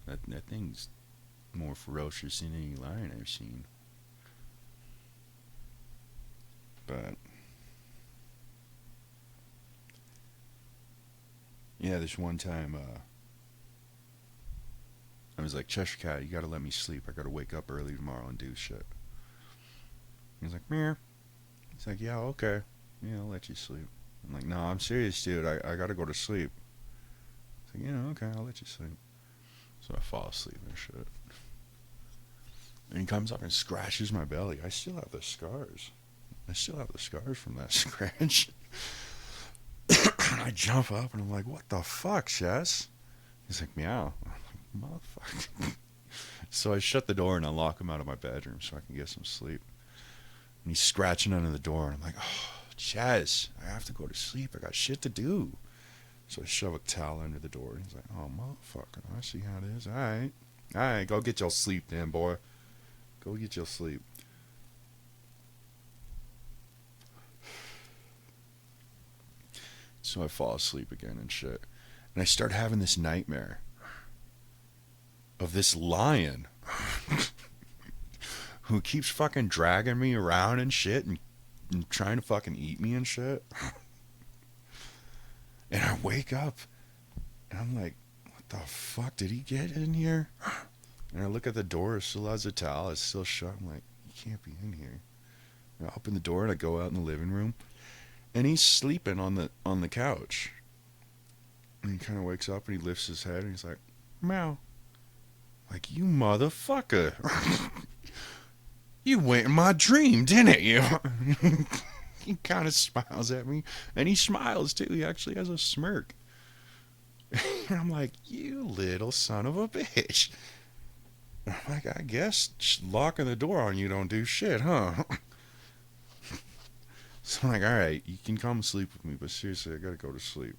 That thing's more ferocious than any lion I've seen. But yeah, this one time, I was like, Cheshire Cat, you gotta let me sleep. I gotta wake up early tomorrow and do shit. He's like, Meow. He's like, yeah, okay. Yeah, I'll let you sleep. I'm like, no, I'm serious, dude. I gotta go to sleep. He's like, yeah, okay, I'll let you sleep. So I fall asleep and shit. And he comes up and scratches my belly. I still have the scars. I still have the scars from that scratch. I jump up and I'm like, what the fuck, Chess? He's like, meow. I'm like, motherfucker. So I shut the door and I lock him out of my bedroom so I can get some sleep. And he's scratching under the door and I'm like, oh, Chess, I have to go to sleep. I got shit to do. So I shove a towel under the door and he's like, oh, motherfucker, I see how it is. All right, go get your sleep then, boy. Go get your sleep. So I fall asleep again and shit. And I start having this nightmare of this lion who keeps fucking dragging me around and shit and trying to fucking eat me and shit. And I wake up and I'm like, what the fuck did he get in here? And I look at the door, it still has a towel, it's still shut. I'm like, he can't be in here. And I open the door and I go out in the living room and he's sleeping on the couch. And he kind of wakes up and he lifts his head and he's like, meow. Like, you motherfucker. You went in my dream, didn't you? He kind of smiles at me. And he smiles too. He actually has a smirk. And I'm like, you little son of a bitch. And I'm like, I guess locking the door on you don't do shit, huh? So I'm like, alright, you can come sleep with me, but seriously, I gotta go to sleep.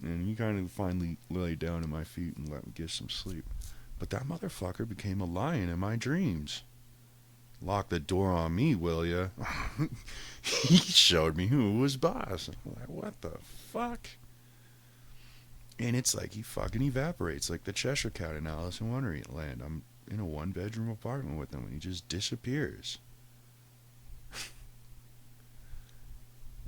And he kind of finally laid down at my feet and let me get some sleep. But that motherfucker became a lion in my dreams. Lock the door on me, will ya? He showed me who was boss. I'm like, what the fuck? And it's like he fucking evaporates like the Cheshire Cat in Alice in Wonderland. I'm in a one-bedroom apartment with him and he just disappears.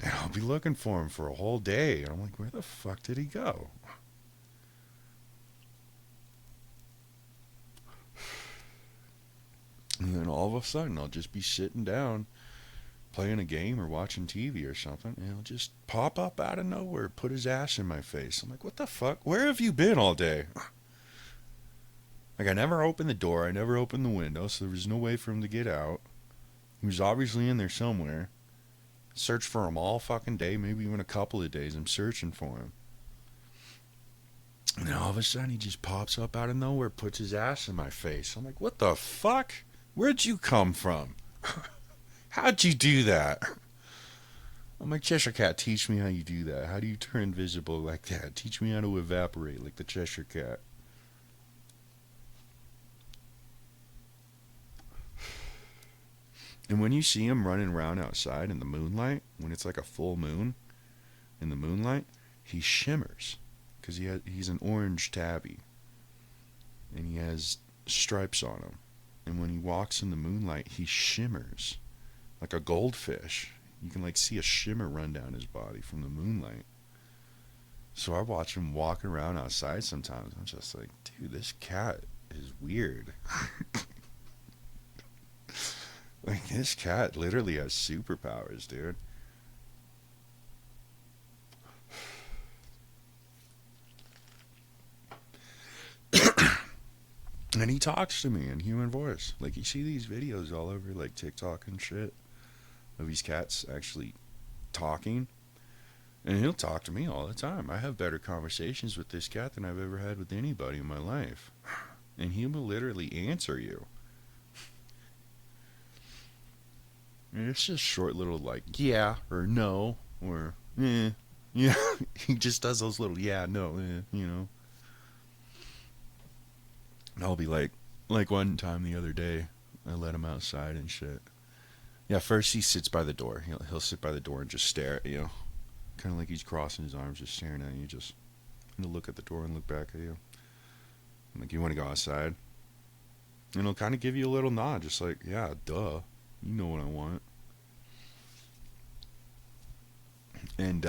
And I'll be looking for him for a whole day. And I'm like, where the fuck did he go? And then all of a sudden, I'll just be sitting down, playing a game or watching TV or something, and he'll just pop up out of nowhere, put his ass in my face. I'm like, what the fuck? Where have you been all day? Like, I never opened the door. I never opened the window, so there was no way for him to get out. He was obviously in there somewhere. Searched for him all fucking day, maybe even a couple of days. I'm searching for him. And then all of a sudden, he just pops up out of nowhere, puts his ass in my face. I'm like, what the fuck? Where'd you come from? How'd you do that? I'm like, Cheshire Cat, teach me how you do that. How do you turn invisible like that? Teach me how to evaporate like the Cheshire Cat. And when you see him running around outside in the moonlight, when it's like a full moon in the moonlight, he shimmers. Because he's an orange tabby. And he has stripes on him. And when he walks in the moonlight, he shimmers. Like a goldfish. You can like see a shimmer run down his body from the moonlight. So I watch him walking around outside sometimes. I'm just like, dude, this cat is weird. Like, this cat literally has superpowers, dude. And he talks to me in human voice. Like, you see these videos all over, like, TikTok and shit, of these cats actually talking. And he'll talk to me all the time. I have better conversations with this cat than I've ever had with anybody in my life. And he will literally answer you. And it's just short little, like, yeah, or no, or, eh. Yeah, he just does those little, yeah, no, you know. And I'll be like, Like one time the other day, I let him outside and shit. Yeah, first he sits by the door. He'll sit by the door and just stare at you. Kind of like he's crossing his arms, just staring at you. Just he'll look at the door and look back at you. I'm like, you want to go outside? And he'll kind of give you a little nod, just like, yeah, duh. You know what I want. And,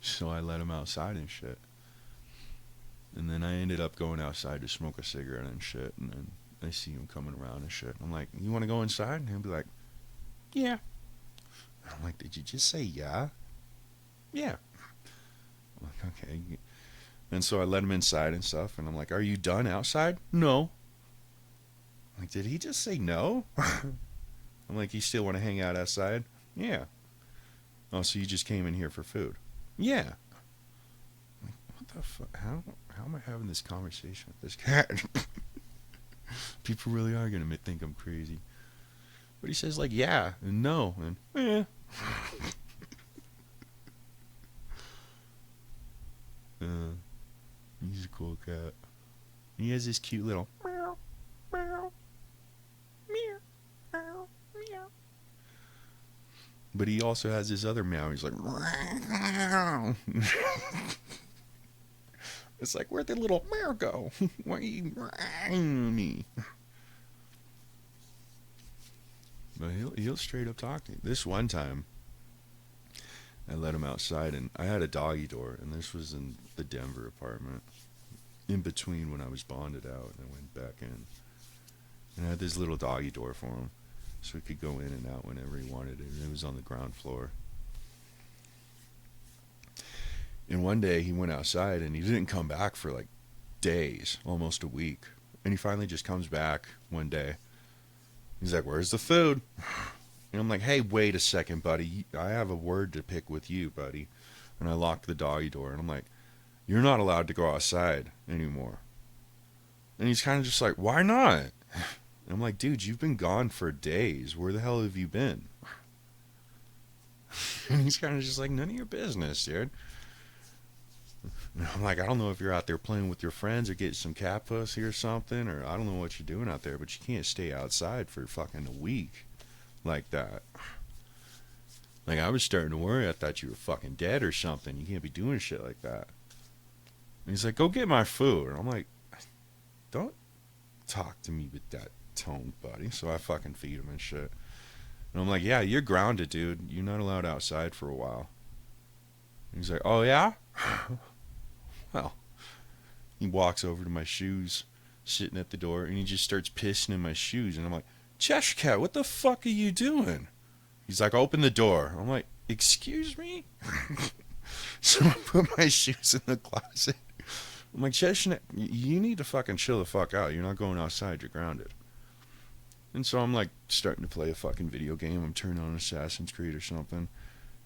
so I let him outside and shit. And then I ended up going outside to smoke a cigarette and shit. And then I see him coming around and shit. I'm like, you want to go inside? And he'll be like, yeah. And I'm like, did you just say yeah? Yeah. I'm like, okay. And so I let him inside and stuff. And I'm like, are you done outside? No. I'm like, did he just say no? I'm like, you still want to hang out outside? Yeah. Oh, so you just came in here for food? Yeah. I'm like, what the fuck? How am I having this conversation with this cat? People really are going to think I'm crazy. But he says, like, yeah, and no, and eh. He's a cool cat. He has this cute little meow, meow, meow, meow, meow. But he also has this other meow. He's like, meow. It's like, where'd the little meow go? Why are you meowing me? But he'll straight up talk to me. This one time, I let him outside, and I had a doggy door, and this was in the Denver apartment. In between when I was bonded out, and I went back in. And I had this little doggy door for him, so he could go in and out whenever he wanted it. It was on the ground floor. And one day he went outside, and he didn't come back for like days, almost a week. And he finally just comes back one day. He's like, where's the food? And I'm like, hey, wait a second, buddy. I have a word to pick with you, buddy. And I locked the doggy door, and I'm like, you're not allowed to go outside anymore. And he's kind of just like, why not? And I'm like, dude, you've been gone for days. Where the hell have you been? And he's kind of just like, none of your business, dude. And I'm like, I don't know if you're out there playing with your friends or getting some cat pussy or something, or I don't know what you're doing out there, but you can't stay outside for fucking a week like that. Like, I was starting to worry. I thought you were fucking dead or something. You can't be doing shit like that. And he's like, go get my food. And I'm like, don't talk to me with that tone, buddy. So I fucking feed him and shit. And I'm like, yeah, you're grounded, dude. You're not allowed outside for a while. And he's like, oh, yeah? Well, he walks over to my shoes, sitting at the door, and he just starts pissing in my shoes. And I'm like, Cheshire Cat, what the fuck are you doing? He's like, open the door. I'm like, excuse me? So I put my shoes in the closet. I'm like, Cheshire, you need to fucking chill the fuck out. You're not going outside. You're grounded. And so I'm like starting to play a fucking video game. I'm turning on Assassin's Creed or something.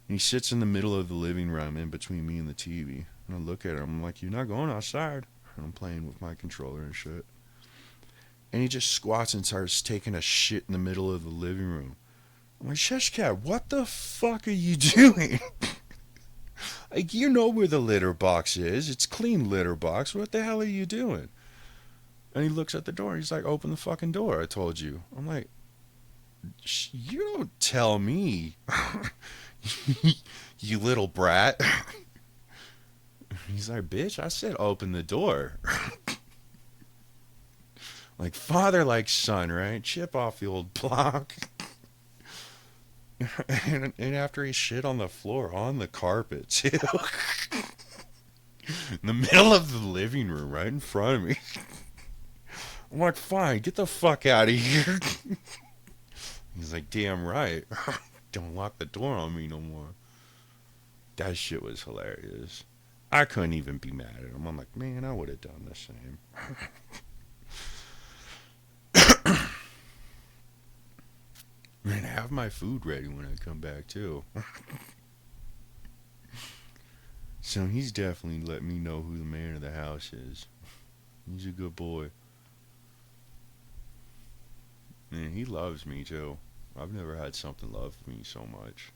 And he sits in the middle of the living room in between me and the TV. And I look at him. I'm like, you're not going outside. And I'm playing with my controller and shit. And he just squats and starts taking a shit in the middle of the living room. I'm like, Cheshire Cat, what the fuck are you doing? Like, you know where the litter box is. It's clean litter box. What the hell are you doing? And he looks at the door. He's like, open the fucking door. I told you. I'm like, you don't tell me. You little brat. He's like, bitch, I said open the door. Like father, like son, right? Chip off the old block. And after he shit on the floor, on the carpet, too. In the middle of the living room, right in front of me. I'm like, fine, get the fuck out of here. He's like, damn right. Don't lock the door on me no more. That shit was hilarious. I couldn't even be mad at him. I'm like, man, I would have done the same. And have my food ready when I come back, too. So he's definitely let me know who the man of the house is. He's a good boy. And he loves me, too. I've never had something love me so much.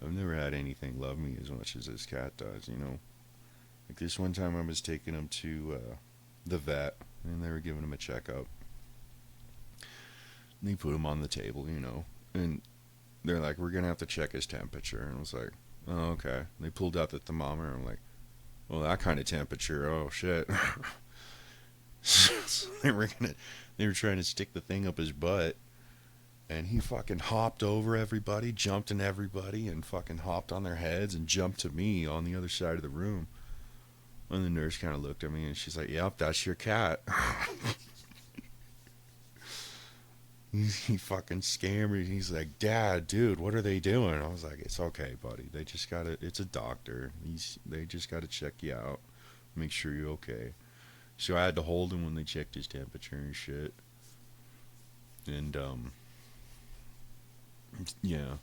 I've never had anything love me as much as this cat does, you know? Like this one time I was taking him to the vet. and they were giving him a checkup. And they put him on the table, and they're like, we're gonna have to check his temperature. And I was like, oh, okay. They pulled out the thermometer. I'm like, well, that kind of temperature, oh shit. So they were trying to stick the thing up his butt, and he fucking hopped over everybody, jumped in everybody, and fucking hopped on their heads and jumped to me on the other side of the room. And the nurse kind of looked at me and she's like, yep, that's your cat. He fucking scared me. He's like, Dad, dude, what are they doing? I was like, it's okay, buddy. They just gotta, it's a doctor. They just gotta check you out, make sure you're okay. So I had to hold him when they checked his temperature and shit. And, yeah.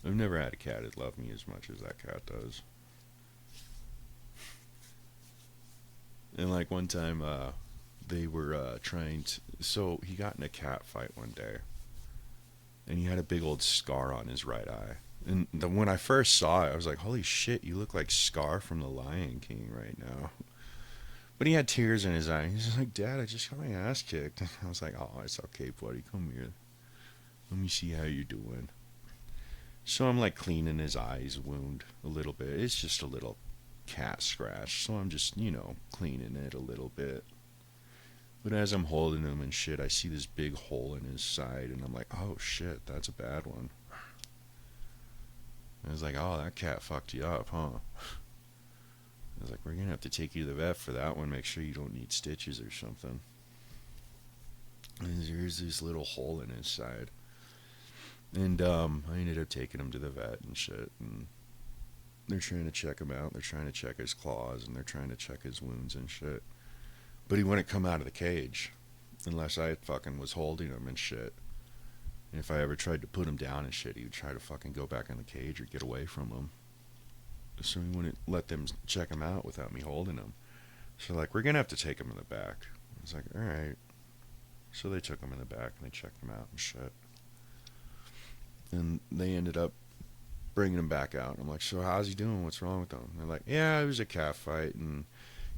I've never had a cat that loved me as much as that cat does. And like one time, they were trying to. So he got in a cat fight one day, and he had a big old scar on his right eye. And when I first saw it, I was like, "Holy shit, you look like Scar from The Lion King right now." But he had tears in his eye. He's just like, "Dad, I just got my ass kicked." And I was like, "Oh, it's okay, buddy. Come here. Let me see how you're doing." So I'm like cleaning his eyes wound a little bit. It's just a little cat scratch, so I'm just, cleaning it a little bit. But as I'm holding him and shit, I see this big hole in his side, and I'm like, oh shit, that's a bad one. I was like, oh, that cat fucked you up, huh? I was like, we're gonna have to take you to the vet for that one, make sure you don't need stitches or something. And there's this little hole in his side. And I ended up taking him to the vet and shit, and they're trying to check him out, they're trying to check his claws, and they're trying to check his wounds and shit. But he wouldn't come out of the cage unless I fucking was holding him and shit. And if I ever tried to put him down and shit, he would try to fucking go back in the cage or get away from him. So he wouldn't let them check him out without me holding him. So like, we're gonna have to take him in the back. I was like, alright. So they took him in the back and they checked him out and shit. And they ended up bringing him back out. I'm like, so how's he doing? What's wrong with him? And they're like, yeah, it was a cat fight, and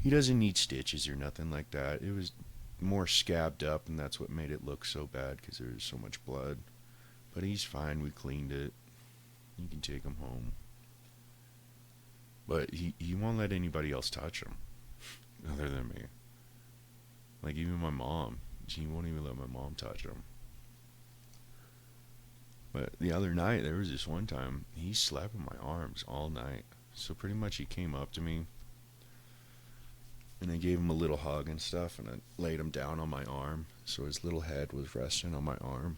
he doesn't need stitches or nothing like that. It was more scabbed up, and that's what made it look so bad, because there was so much blood. But he's fine. We cleaned it. You can take him home. But he won't let anybody else touch him other than me. Like, even my mom. She won't even let my mom touch him. But the other night, there was this one time, he slept in my arms all night. So pretty much he came up to me, and I gave him a little hug and stuff, and I laid him down on my arm, so his little head was resting on my arm,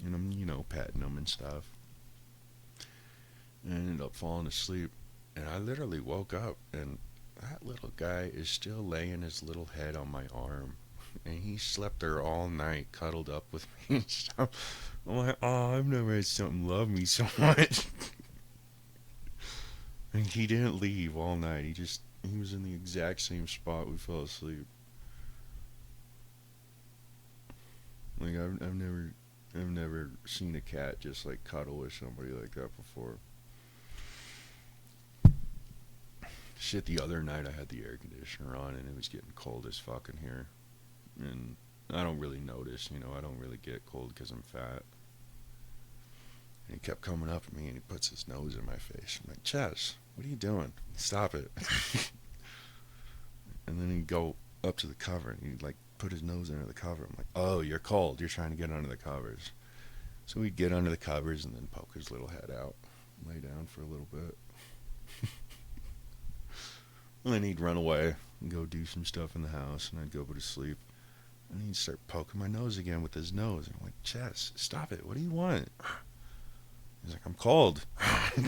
and I'm, petting him and stuff. And I ended up falling asleep, and I literally woke up, and that little guy is still laying his little head on my arm, and he slept there all night, cuddled up with me and stuff. I'm like, oh, I've never had something love me so much. And he didn't leave all night. He was in the exact same spot we fell asleep. Like, I've never seen a cat just like cuddle with somebody like that before. Shit, the other night I had the air conditioner on and it was getting cold as fuck in here. And I don't really notice, I don't really get cold because I'm fat. And he kept coming up to me and he puts his nose in my face. I'm like, Chess, what are you doing? Stop it. And then he'd go up to the cover and he'd like put his nose under the cover. I'm like, oh, you're cold. You're trying to get under the covers. So he'd get under the covers and then poke his little head out, lay down for a little bit. And then he'd run away and go do some stuff in the house, and I'd go to sleep. And he'd start poking my nose again with his nose. And I'm like, Chess, stop it. What do you want? He's like, I'm cold. I'm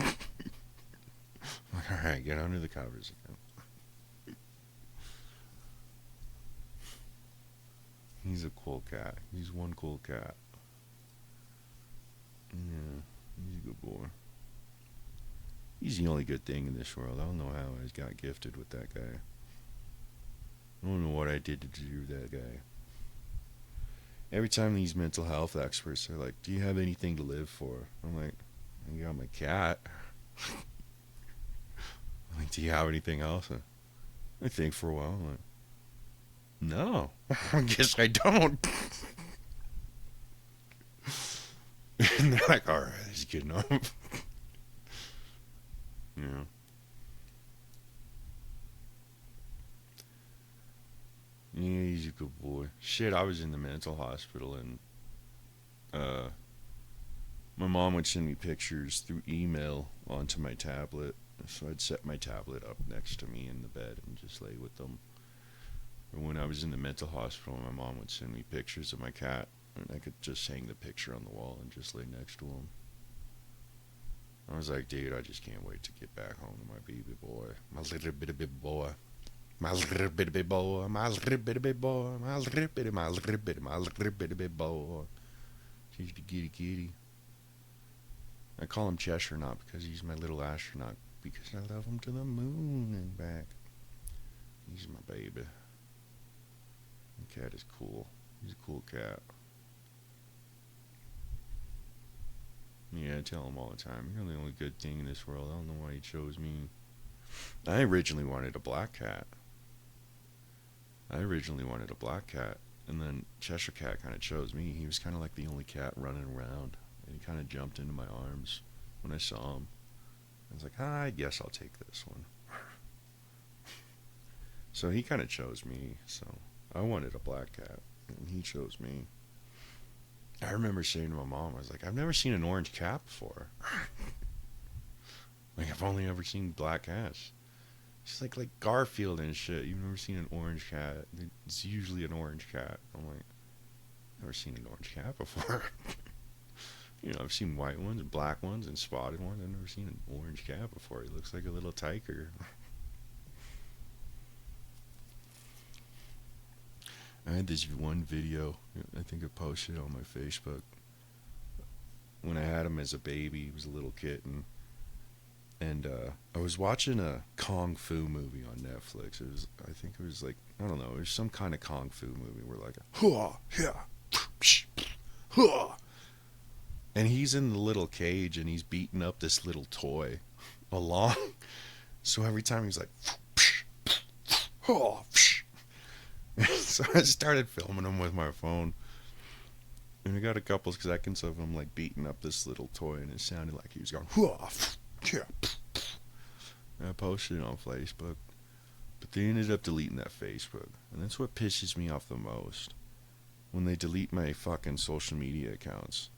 like, alright, get under the covers again. He's a cool cat. He's one cool cat. Yeah, he's a good boy. He's the only good thing in this world. I don't know how I got gifted with that guy. I don't know what I did to deserve that guy. Every time these mental health experts are like, do you have anything to live for? I'm like, I got my cat. I'm like, do you have anything else? I think for a while. I'm like, No, I guess I don't. And they're like, all right, that's good enough. Yeah. Yeah, he's a good boy. Shit, I was in the mental hospital and uh, my mom would send me pictures through email onto my tablet. So I'd set my tablet up next to me in the bed and just lay with them. Or when I was in the mental hospital, my mom would send me pictures of my cat, and I could just hang the picture on the wall and just lay next to him. I was like, dude, I just can't wait to get back home to my baby boy. My little bitty boy. My little bitty boy. My little bitty boy. My little bitty boy. He's the kitty kitty. I call him Cheshire not because he's my little astronaut, because I love him to the moon and back. He's my baby. The cat is cool. He's a cool cat. Yeah, I tell him all the time, you're the only good thing in this world. I don't know why he chose me. I originally wanted a black cat. And then Cheshire Cat kind of chose me. He was kind of like the only cat running around. And he kind of jumped into my arms when I saw him. I was like, I guess I'll take this one. So he kind of chose me. So I wanted a black cat, and he chose me. I remember saying to my mom, I was like, I've never seen an orange cat before. Like, I've only ever seen black cats. She's like Garfield and shit. You've never seen an orange cat. It's usually an orange cat. I'm like, never seen an orange cat before. You know, I've seen white ones and black ones and spotted ones. I've never seen an orange cat before. He looks like a little tiger. I had this one video, I think I posted it on my Facebook. When I had him as a baby, he was a little kitten. And I was watching a Kung Fu movie on Netflix. I think it was like, I don't know, it was some kind of Kung Fu movie where like, hua, yeah, hua. And he's in the little cage and he's beating up this little toy along. So every time he's like, hua. So I started filming him with my phone. And I got a couple seconds of him like beating up this little toy and it sounded like he was going, hua. Yeah. And I posted it on Facebook, but they ended up deleting that Facebook, and that's what pisses me off the most, when they delete my fucking social media accounts.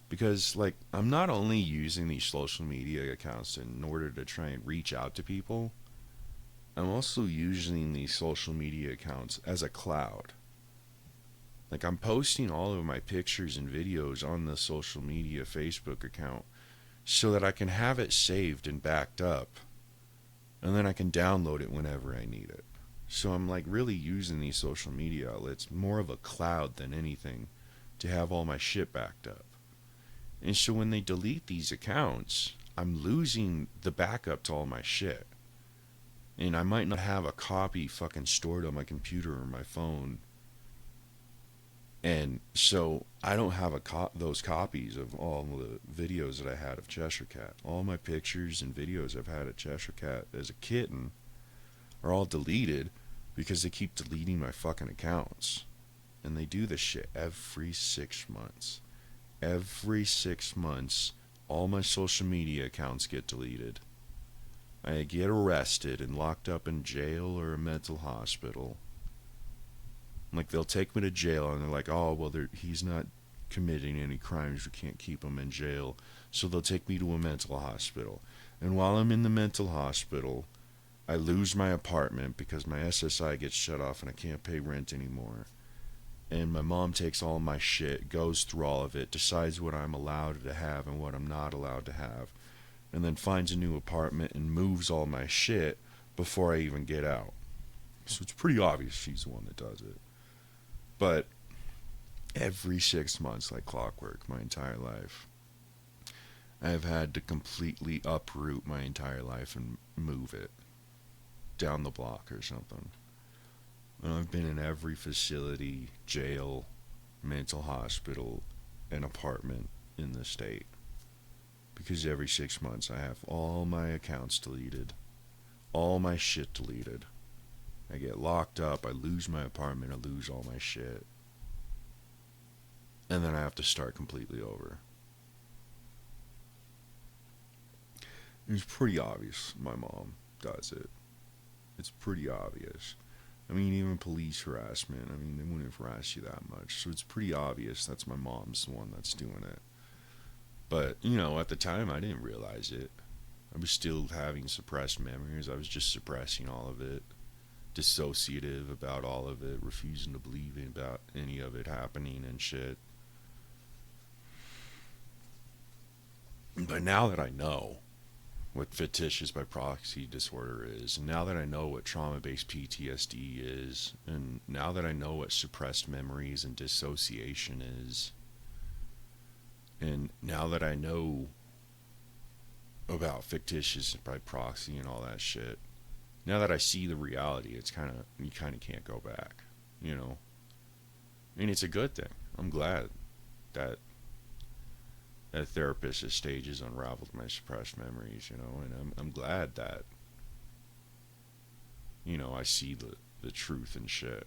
Because, like, I'm not only using these social media accounts in order to try and reach out to people, I'm also using these social media accounts as a cloud. Like, I'm posting all of my pictures and videos on the social media Facebook account so that I can have it saved and backed up, and then I can download it whenever I need it. So I'm like really using these social media outlets more of a cloud than anything to have all my shit backed up. And so when they delete these accounts, I'm losing the backup to all my shit. And I might not have a copy fucking stored on my computer or my phone. And so I don't have those copies of all the videos that I had of Cheshire Cat. All my pictures and videos I've had of Cheshire Cat as a kitten are all deleted because they keep deleting my fucking accounts. And they do this shit every 6 months. Every 6 months, all my social media accounts get deleted. I get arrested and locked up in jail or a mental hospital. Like, they'll take me to jail, and they're like, oh, well, he's not committing any crimes. We can't keep him in jail. So they'll take me to a mental hospital. And while I'm in the mental hospital, I lose my apartment because my SSI gets shut off and I can't pay rent anymore. And my mom takes all my shit, goes through all of it, decides what I'm allowed to have and what I'm not allowed to have, and then finds a new apartment and moves all my shit before I even get out. So it's pretty obvious she's the one that does it. But every 6 months, like clockwork, my entire life, I've had to completely uproot my entire life and move it down the block or something. And I've been in every facility, jail, mental hospital, and apartment in the state. Because every 6 months I have all my accounts deleted, all my shit deleted. I get locked up, I lose my apartment, I lose all my shit. And then I have to start completely over. It's pretty obvious my mom does it. It's pretty obvious. I mean, even police harassment, I mean, they wouldn't harass you that much. So it's pretty obvious that's my mom's the one that's doing it. But, you know, at the time, I didn't realize it. I was still having suppressed memories. I was just suppressing all of it. Dissociative about all of it. Refusing to believe about any of it happening and shit. But now that I know what fictitious by proxy disorder is, and now that I know what trauma-based PTSD is, and now that I know what suppressed memories and dissociation is, and now that I know about fictitious by proxy and all that shit, now that I see the reality, it's kind of, you kind of can't go back, you know? I mean, it's a good thing. I'm glad that a therapist at stages unraveled my suppressed memories, you know, and I'm glad that, you know, I see the truth and shit.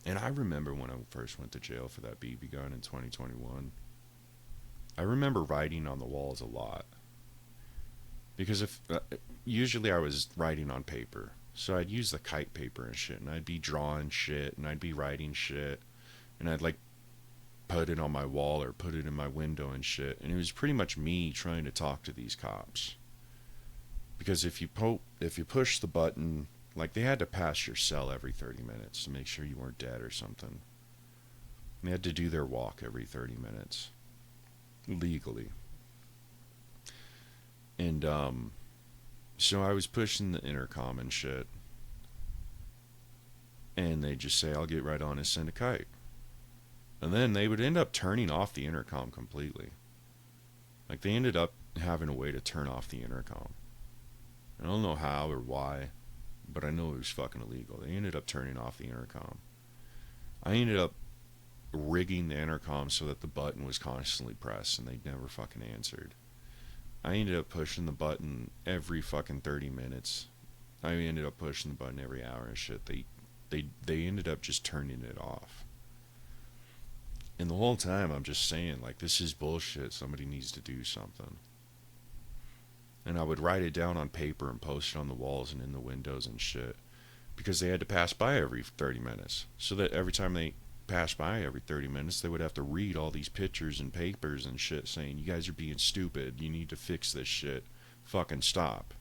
And I remember when I first went to jail for that BB gun in 2021, I remember writing on the walls a lot. Because if usually I was writing on paper, so I'd use the kite paper and shit, and I'd be drawing shit, and I'd be writing shit, and I'd like put it on my wall or put it in my window and shit. And it was pretty much me trying to talk to these cops. Because if you push the button, like they had to pass your cell every 30 minutes to make sure you weren't dead or something. They had to do their walk every 30 minutes. Legally. And so I was pushing the intercom and shit. And they just say, I'll get right on and send a kite. And then they would end up turning off the intercom completely. Like, they ended up having a way to turn off the intercom. I don't know how or why, but I know it was fucking illegal. They ended up turning off the intercom. I ended up rigging the intercom so that the button was constantly pressed and they never fucking answered. I ended up pushing the button every fucking 30 minutes. I ended up pushing the button every hour and shit. They ended up just turning it off. And the whole time I'm just saying, like, this is bullshit. Somebody needs to do something. And I would write it down on paper and post it on the walls and in the windows and shit. Because they had to pass by every 30 minutes. So that every time they passed by every 30 minutes, they would have to read all these pictures and papers and shit saying, you guys are being stupid. You need to fix this shit. Fucking stop.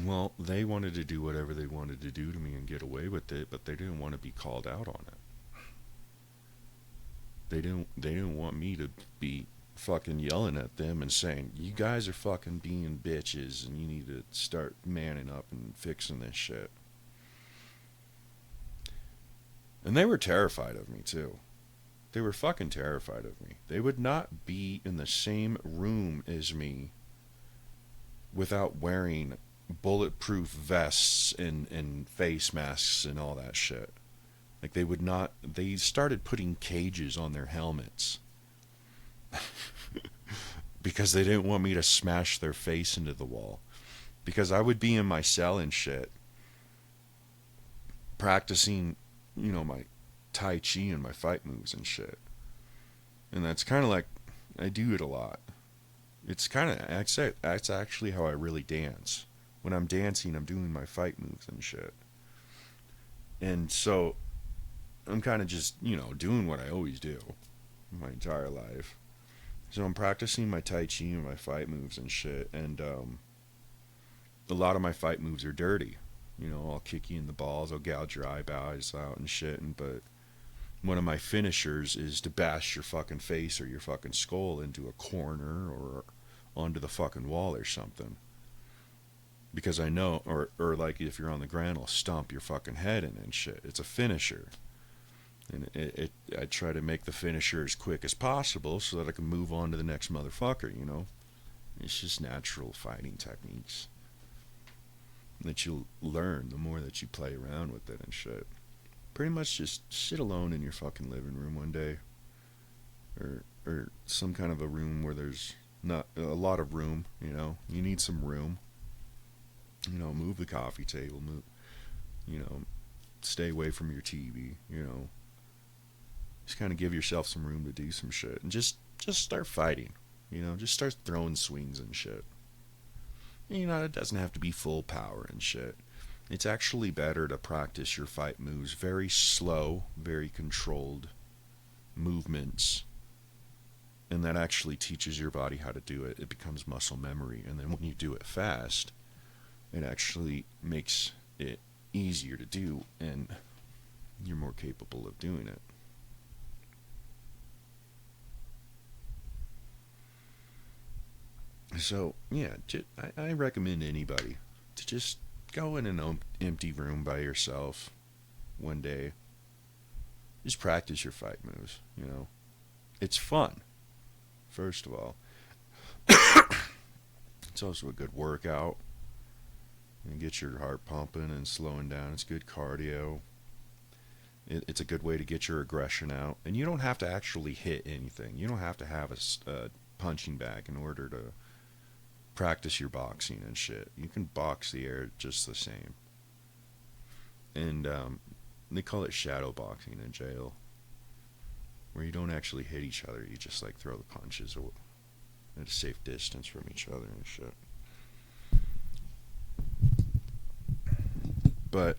Well, they wanted to do whatever they wanted to do to me and get away with it, but they didn't want to be called out on it. They didn't want me to be fucking yelling at them and saying, you guys are fucking being bitches and you need to start manning up and fixing this shit. And they were terrified of me too. They were fucking terrified of me. They would not be in the same room as me without wearing bulletproof vests and face masks and all that shit. Like, they would not, they started putting cages on their helmets because they didn't want me to smash their face into the wall. Because I would be in my cell and shit practicing, you know, my Tai Chi and my fight moves and shit. And that's kind of like, I do it a lot. It's kind of, that's actually how I really dance. When I'm dancing, I'm doing my fight moves and shit. And so I'm kind of just, you know, doing what I always do my entire life. So I'm practicing my Tai Chi and my fight moves and shit. And a lot of my fight moves are dirty. You know, I'll kick you in the balls, I'll gouge your eyeballs out and shit. But one of my finishers is to bash your fucking face or your fucking skull into a corner or onto the fucking wall or something. Because I know, or like if you're on the ground, I'll stomp your fucking head in and shit. It's a finisher. And I try to make the finisher as quick as possible so that I can move on to the next motherfucker, you know? It's just natural fighting techniques that you'll learn the more that you play around with it and shit. Pretty much just sit alone in your fucking living room one day. Or some kind of a room where there's not a lot of room, you know? You need some room. Move the coffee table, you know, stay away from your TV, just kind of give yourself some room to do some shit and just start fighting, just start throwing swings and shit. It doesn't have to be full power and shit. It's actually better to practice your fight moves very slow, very controlled movements. And that actually teaches your body how to do it. It becomes muscle memory. And then when you do it fast, it actually makes it easier to do, and you're more capable of doing it. So, yeah, I recommend anybody to just go in an empty room by yourself one day. Just practice your fight moves, It's fun, first of all. It's also a good workout. And get your heart pumping and slowing down. It's good cardio. It's a good way to get your aggression out. And you don't have to actually hit anything. You don't have to have a punching bag in order to practice your boxing and shit. You can box the air just the same. And they call it shadow boxing in jail, where you don't actually hit each other. You just like throw the punches at a safe distance from each other and shit. But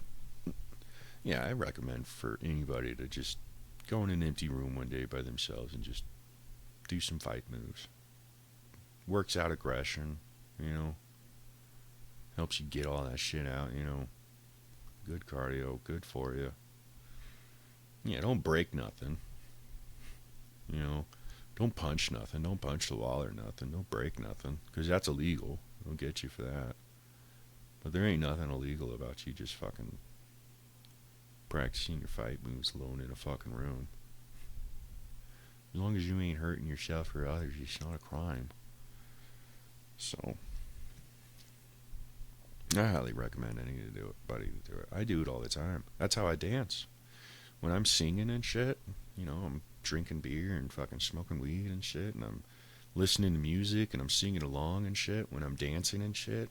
yeah, I recommend for anybody to just go in an empty room one day by themselves and just do some fight moves. Works out aggression, helps you get all that shit out, Good cardio, good for you. Yeah, don't break nothing. Don't punch nothing. Don't punch the wall or nothing. Don't break nothing, because that's illegal. They'll get you for that. But there ain't nothing illegal about you just fucking practicing your fight moves alone in a fucking room. As long as you ain't hurting yourself or others, it's not a crime. So, I highly recommend anybody to do it. I do it all the time. That's how I dance. When I'm singing and shit, I'm drinking beer and fucking smoking weed and shit, and I'm listening to music and I'm singing along and shit. When I'm dancing and shit,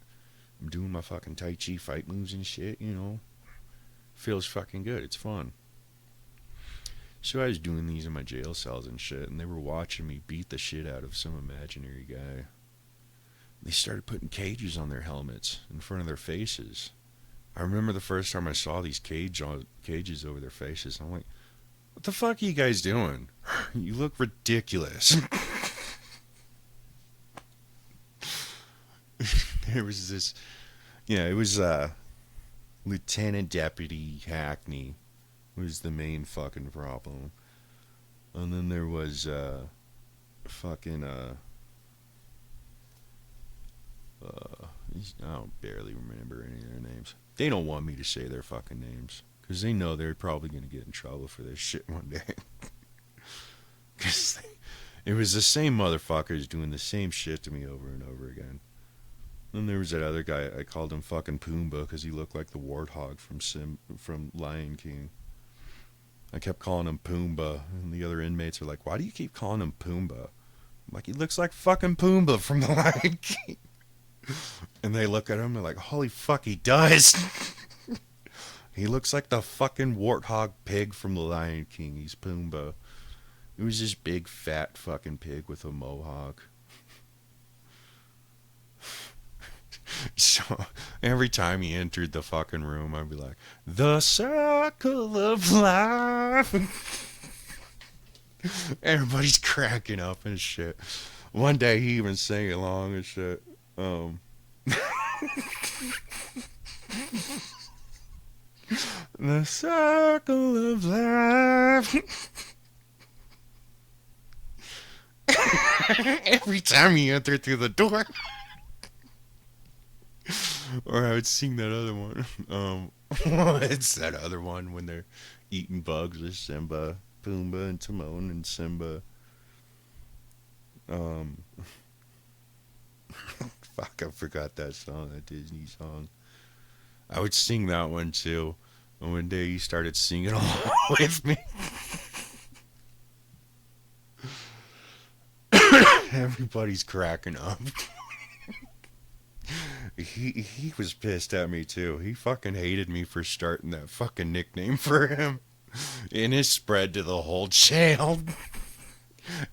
I'm doing my fucking Tai Chi fight moves and shit, Feels fucking good. It's fun. So I was doing these in my jail cells and shit, and they were watching me beat the shit out of some imaginary guy. They started putting cages on their helmets in front of their faces. I remember the first time I saw these cages over their faces. I'm like, what the fuck are you guys doing? You look ridiculous. There was this, it was Lieutenant Deputy Hackney was the main fucking problem. And then there was I don't barely remember any of their names. They don't want me to say their fucking names, because they know they're probably going to get in trouble for this shit one day. Because it was the same motherfuckers doing the same shit to me over and over again. Then there was that other guy, I called him fucking Pumbaa because he looked like the warthog from Lion King. I kept calling him Pumbaa, and the other inmates are like, why do you keep calling him Pumbaa? I'm like, he looks like fucking Pumbaa from the Lion King. And they look at him and they're like, holy fuck, he does. He looks like the fucking warthog pig from the Lion King. He's Pumbaa. It was this big fat fucking pig with a mohawk. So every time he entered the fucking room, I'd be like, the circle of life. Everybody's cracking up and shit. One day he even sang along and shit. The circle of life. Every time he entered through the door. Or I would sing that other one. It's that other one when they're eating bugs with Simba, Pumbaa, and Timon and Simba. Fuck, I forgot that song, that Disney song. I would sing that one too. And one day he started singing along with me. Everybody's cracking up. He was pissed at me too. He fucking hated me for starting that fucking nickname for him. And it spread to the whole channel.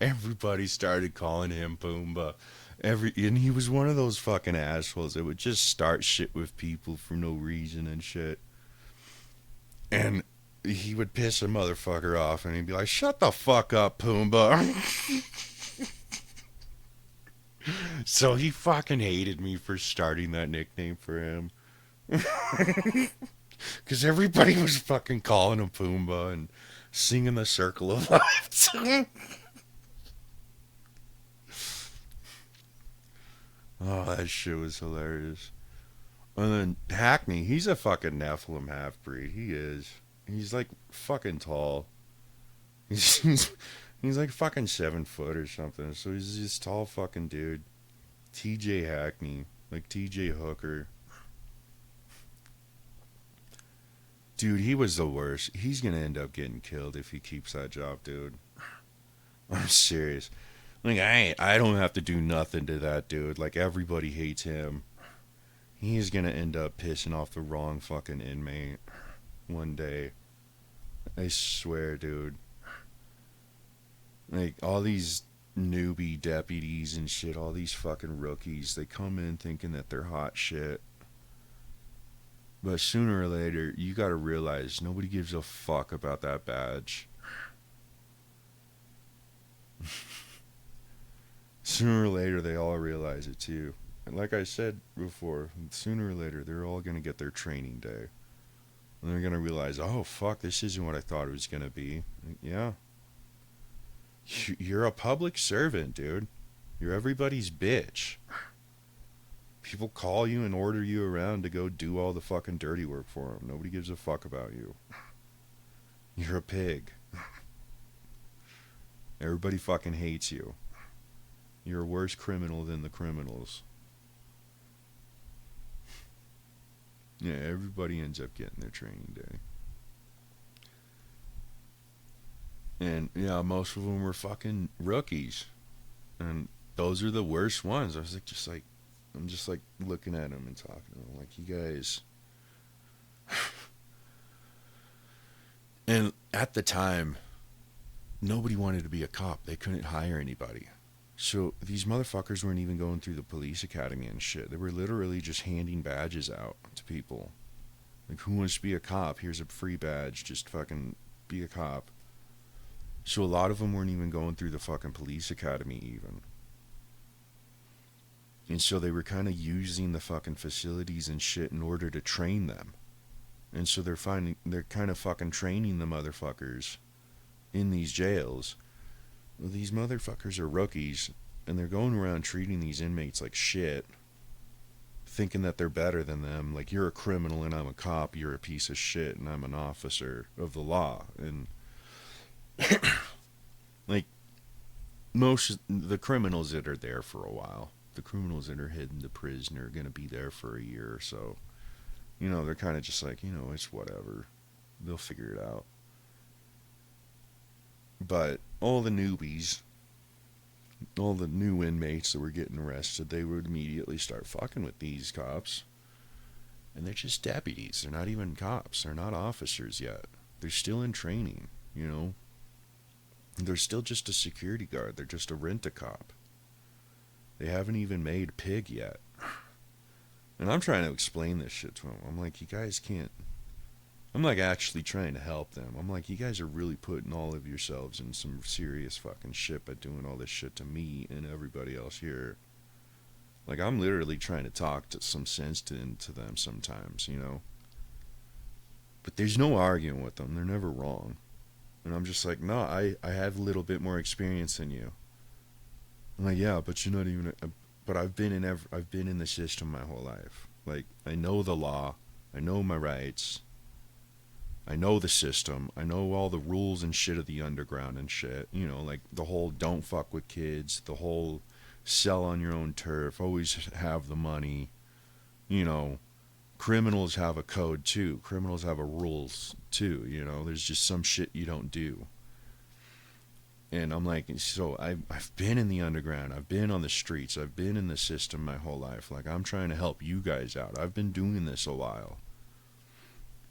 Everybody started calling him Pumbaa. And he was one of those fucking assholes that would just start shit with people for no reason and shit. And he would piss a motherfucker off and he'd be like, "Shut the fuck up, Pumbaa." So he fucking hated me for starting that nickname for him. Because everybody was fucking calling him Pumbaa and singing the Circle of Life. Oh, that shit was hilarious. And then Hackney, he's a fucking Nephilim half breed. He is. He's like fucking tall. He's like fucking 7 foot or something. So he's this tall fucking dude. TJ Hackney. Like TJ Hooker. Dude, he was the worst. He's gonna end up getting killed if he keeps that job, dude. I'm serious. Like, I don't have to do nothing to that dude. Like, everybody hates him. He's gonna end up pissing off the wrong fucking inmate one day. I swear, dude. Like, all these newbie deputies and shit, all these fucking rookies, they come in thinking that they're hot shit. But sooner or later, you gotta realize nobody gives a fuck about that badge. Sooner or later, they all realize it too. And like I said before, sooner or later, they're all gonna get their training day. And they're gonna realize, oh fuck, this isn't what I thought it was gonna be. Yeah. You're a public servant, dude. You're everybody's bitch. People call you and order you around to go do all the fucking dirty work for them. Nobody gives a fuck about you. You're a pig. Everybody fucking hates you. You're a worse criminal than the criminals. Yeah, everybody ends up getting their training day. And yeah, most of them were fucking rookies. And those are the worst ones. I was like, I'm just like looking at them and talking to them. Like, you guys. And at the time, nobody wanted to be a cop. They couldn't hire anybody. So these motherfuckers weren't even going through the police academy and shit. They were literally just handing badges out to people. Like, who wants to be a cop? Here's a free badge. Just fucking be a cop. So a lot of them weren't even going through the fucking police academy even. And so they were kind of using the fucking facilities and shit in order to train them. And so they're kind of fucking training the motherfuckers in these jails. Well, these motherfuckers are rookies, and they're going around treating these inmates like shit, thinking that they're better than them. Like, you're a criminal and I'm a cop, you're a piece of shit and I'm an officer of the law. And like, most of the criminals that are there for a while, the criminals that are heading to prison are going to be there for a year or so. You know, they're kind of just like, you know, it's whatever. They'll figure it out. But all the newbies, all the new inmates that were getting arrested, they would immediately start fucking with these cops. And they're just deputies. They're not even cops. They're not officers yet. They're still in training, you know. They're still just a security guard. They're just a rent-a-cop. They haven't even made pig yet. And I'm trying to explain this shit to them. I'm like, you guys can't... I'm like actually trying to help them. I'm like, you guys are really putting all of yourselves in some serious fucking shit by doing all this shit to me and everybody else here. Like, I'm literally trying to talk to some sense into them sometimes, you know. But there's no arguing with them. They're never wrong. And I'm just like, no, I have a little bit more experience than you. I'm like, yeah, but you're not even... But I've been in the system my whole life. Like, I know the law. I know my rights. I know the system. I know all the rules and shit of the underground and shit. You know, like the whole don't fuck with kids, the whole sell on your own turf, always have the money. You know, criminals have a code too. Criminals have a rules too, you know. There's just some shit you don't do. And I'm like, so I've been in the underground. I've been on the streets. I've been in the system my whole life. Like, I'm trying to help you guys out. I've been doing this a while.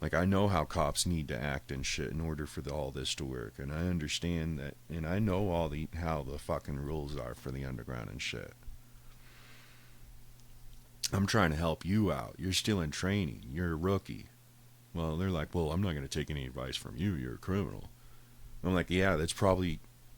Like, I know how cops need to act and shit in order for all this to work. And I understand that. And I know how the fucking rules are for the underground and shit. I'm trying to help you out. You're still in training. You're a rookie. Well, they're like, well, I'm not going to take any advice from you. You're a criminal. I'm like, yeah,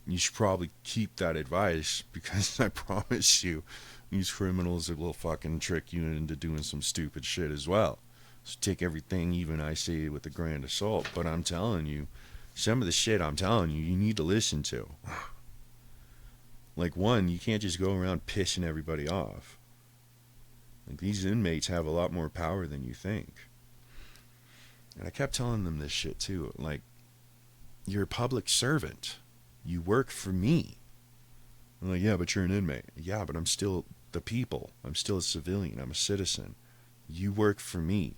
you should probably keep that advice, because I promise you, these criminals will fucking trick you into doing some stupid shit as well. So take everything, even I say, with a grain of salt. But I'm telling you, some of the shit I'm telling you, you need to listen to. Like, one, you can't just go around pissing everybody off. Like, these inmates have a lot more power than you think. And I kept telling them this shit too. Like, you're a public servant. You work for me. I'm like, yeah, but you're an inmate. Yeah, but I'm still the people. I'm still a civilian. I'm a citizen. You work for me.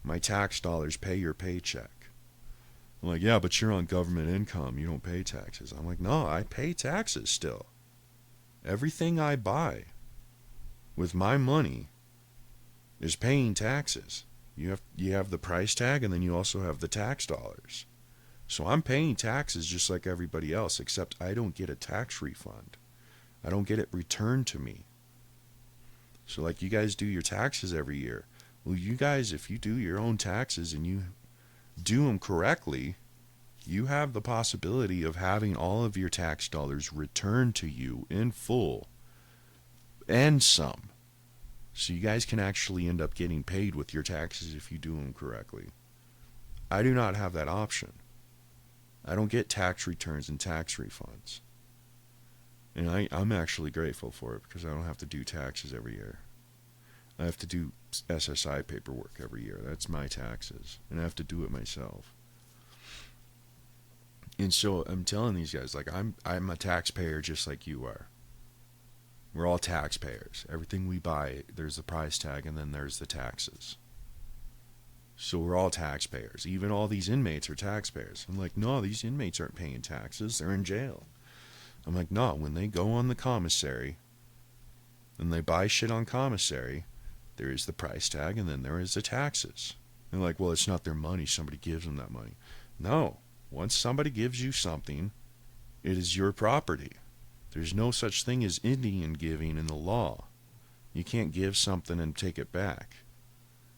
My tax dollars pay your paycheck. I'm like, yeah, but you're on government income. You don't pay taxes. I'm like, no, I pay taxes still. Everything I buy with my money is paying taxes. You have the price tag, and then you also have the tax dollars. So I'm paying taxes just like everybody else, except I don't get a tax refund. I don't get it returned to me. So like, you guys do your taxes every year. Well, you guys, if you do your own taxes and you do them correctly, you have the possibility of having all of your tax dollars returned to you in full and some. So you guys can actually end up getting paid with your taxes if you do them correctly. I do not have that option. I don't get tax returns and tax refunds. And I'm actually grateful for it, because I don't have to do taxes every year. I have to do SSI paperwork every year. That's my taxes. And I have to do it myself. And so I'm telling these guys, like, I'm a taxpayer just like you are. We're all taxpayers. Everything we buy, there's the price tag, and then there's the taxes. So we're all taxpayers. Even all these inmates are taxpayers. I'm like, no, these inmates aren't paying taxes. They're in jail. I'm like, no, when they go on the commissary and they buy shit on commissary, there is the price tag, and then there is the taxes. They're like, well, it's not their money. Somebody gives them that money. No. Once somebody gives you something, it is your property. There's no such thing as Indian giving in the law. You can't give something and take it back.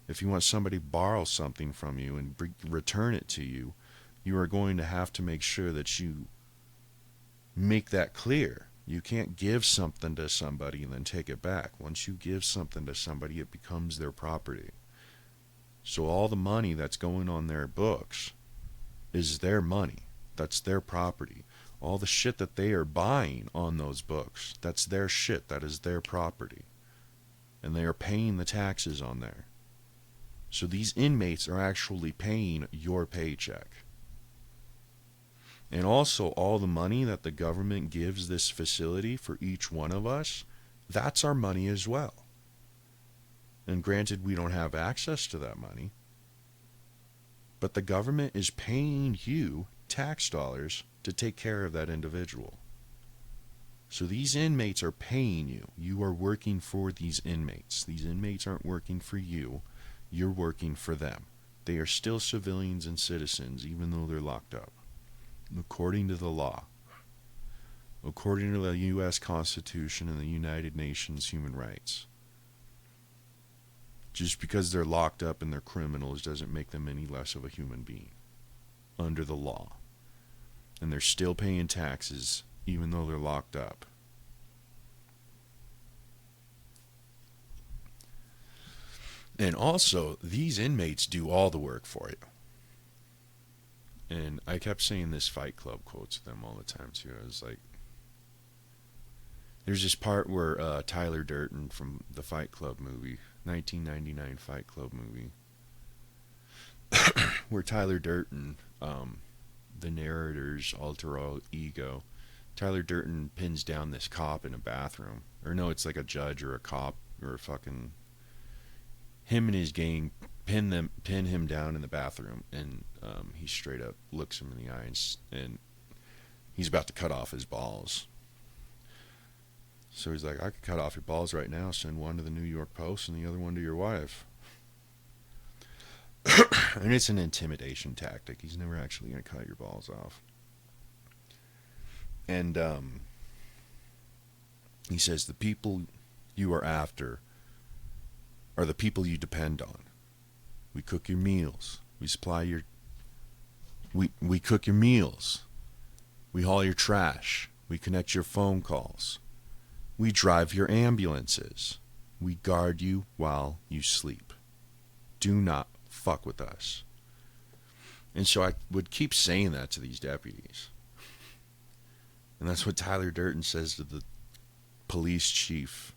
If you want somebody to borrow something from you and return it to you, you are going to have to make sure that you make that clear. You can't give something to somebody and then take it back. Once you give something to somebody, it becomes their property. So all the money that's going on their books is their money. That's their property. All the shit that they are buying on those books, that's their shit. That is their property. And they are paying the taxes on there. So these inmates are actually paying your paycheck. And also, all the money that the government gives this facility for each one of us, that's our money as well. And granted, we don't have access to that money, but the government is paying you tax dollars to take care of that individual. So these inmates are paying you. You are working for these inmates. These inmates aren't working for you. You're working for them. They are still civilians and citizens, even though they're locked up. According to the law. According to the U.S. Constitution and the United Nations human rights. Just because they're locked up and they're criminals doesn't make them any less of a human being. Under the law. And they're still paying taxes, even though they're locked up. And also, these inmates do all the work for you. And I kept saying this Fight Club quote to them all the time, too. I was like, there's this part where Tyler Durden from the Fight Club movie, 1999 Fight Club movie, where Tyler Durden, the narrator's alter ego, Tyler Durden pins down this cop in a bathroom. Or no, it's like a judge or a cop or a fucking... Him and his gang pin him down in the bathroom, and he straight up looks him in the eyes, and He's about to cut off his balls. So he's like, I could cut off your balls right now, send one to the New York Post and the other one to your wife. And it's an intimidation tactic. He's never actually going to cut your balls off. And he says the people you are after are the people you depend on. We cook your meals. We supply your... We cook your meals. We haul your trash. We connect your phone calls. We drive your ambulances. We guard you while you sleep. Do not fuck with us. And so I would keep saying that to these deputies. And that's what Tyler Durden says to the police chief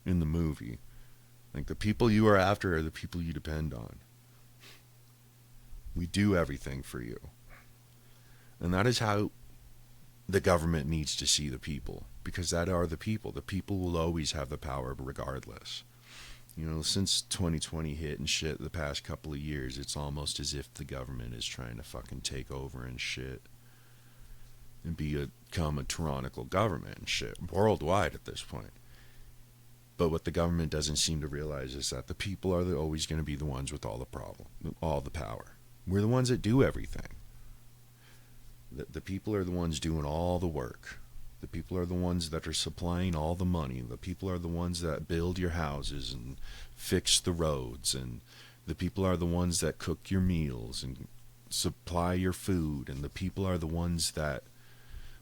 in the movie. Like, the people you are after are the people you depend on. We do everything for you. And that is how the government needs to see the people. Because that are the people. The people will always have the power regardless. You know, since 2020 hit and shit the past couple of years, it's almost as if the government is trying to fucking take over and shit. And become a tyrannical government and shit. Worldwide at this point. But what the government doesn't seem to realize is that the people are always going to be the ones with all the power. We're the ones that do everything. The people are the ones doing all the work. The people are the ones that are supplying all the money. The people are the ones that build your houses and fix the roads. And the people are the ones that cook your meals and supply your food. And the people are the ones that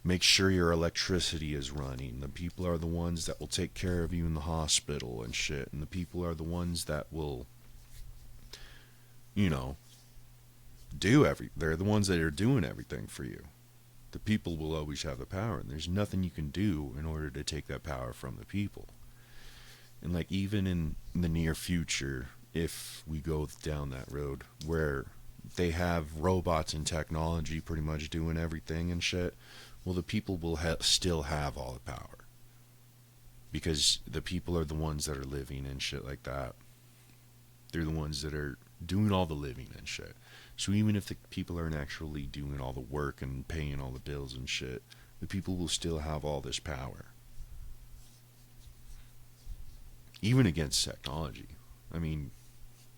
make sure your electricity is running. The people are the ones that will take care of you in the hospital and shit. And the people are the ones that will, you know, they're the ones that are doing everything for you. The people will always have the power, and there's nothing you can do in order to take that power from the people. And like, even in the near future, if we go down that road where they have robots and technology pretty much doing everything and shit, well, the people will still have all the power. Because the people are the ones that are living and shit like that. They're the ones that are doing all the living and shit. So even if the people aren't actually doing all the work and paying all the bills and shit, the people will still have all this power. Even against technology. I mean,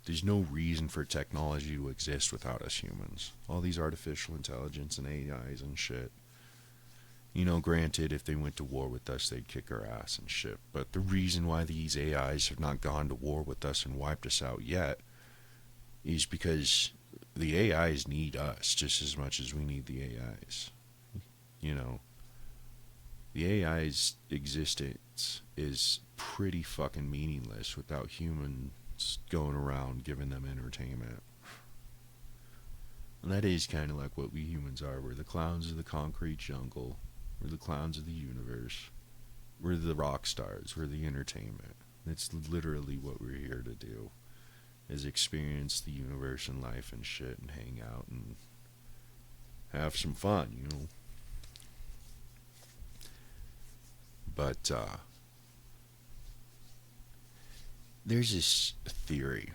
there's no reason for technology to exist without us humans. All these artificial intelligence and AIs and shit. You know, granted, if they went to war with us, they'd kick our ass and shit. But the reason why these AIs have not gone to war with us and wiped us out yet is because the AIs need us just as much as we need the AIs. You know, the AI's existence is pretty fucking meaningless without humans going around giving them entertainment. And that is kind of like what we humans are. We're the clowns of the concrete jungle. We're the clowns of the universe. We're the rock stars. We're the entertainment. That's literally what we're here to do. Is experience the universe and life and shit and hang out and have some fun, you know. But there's this theory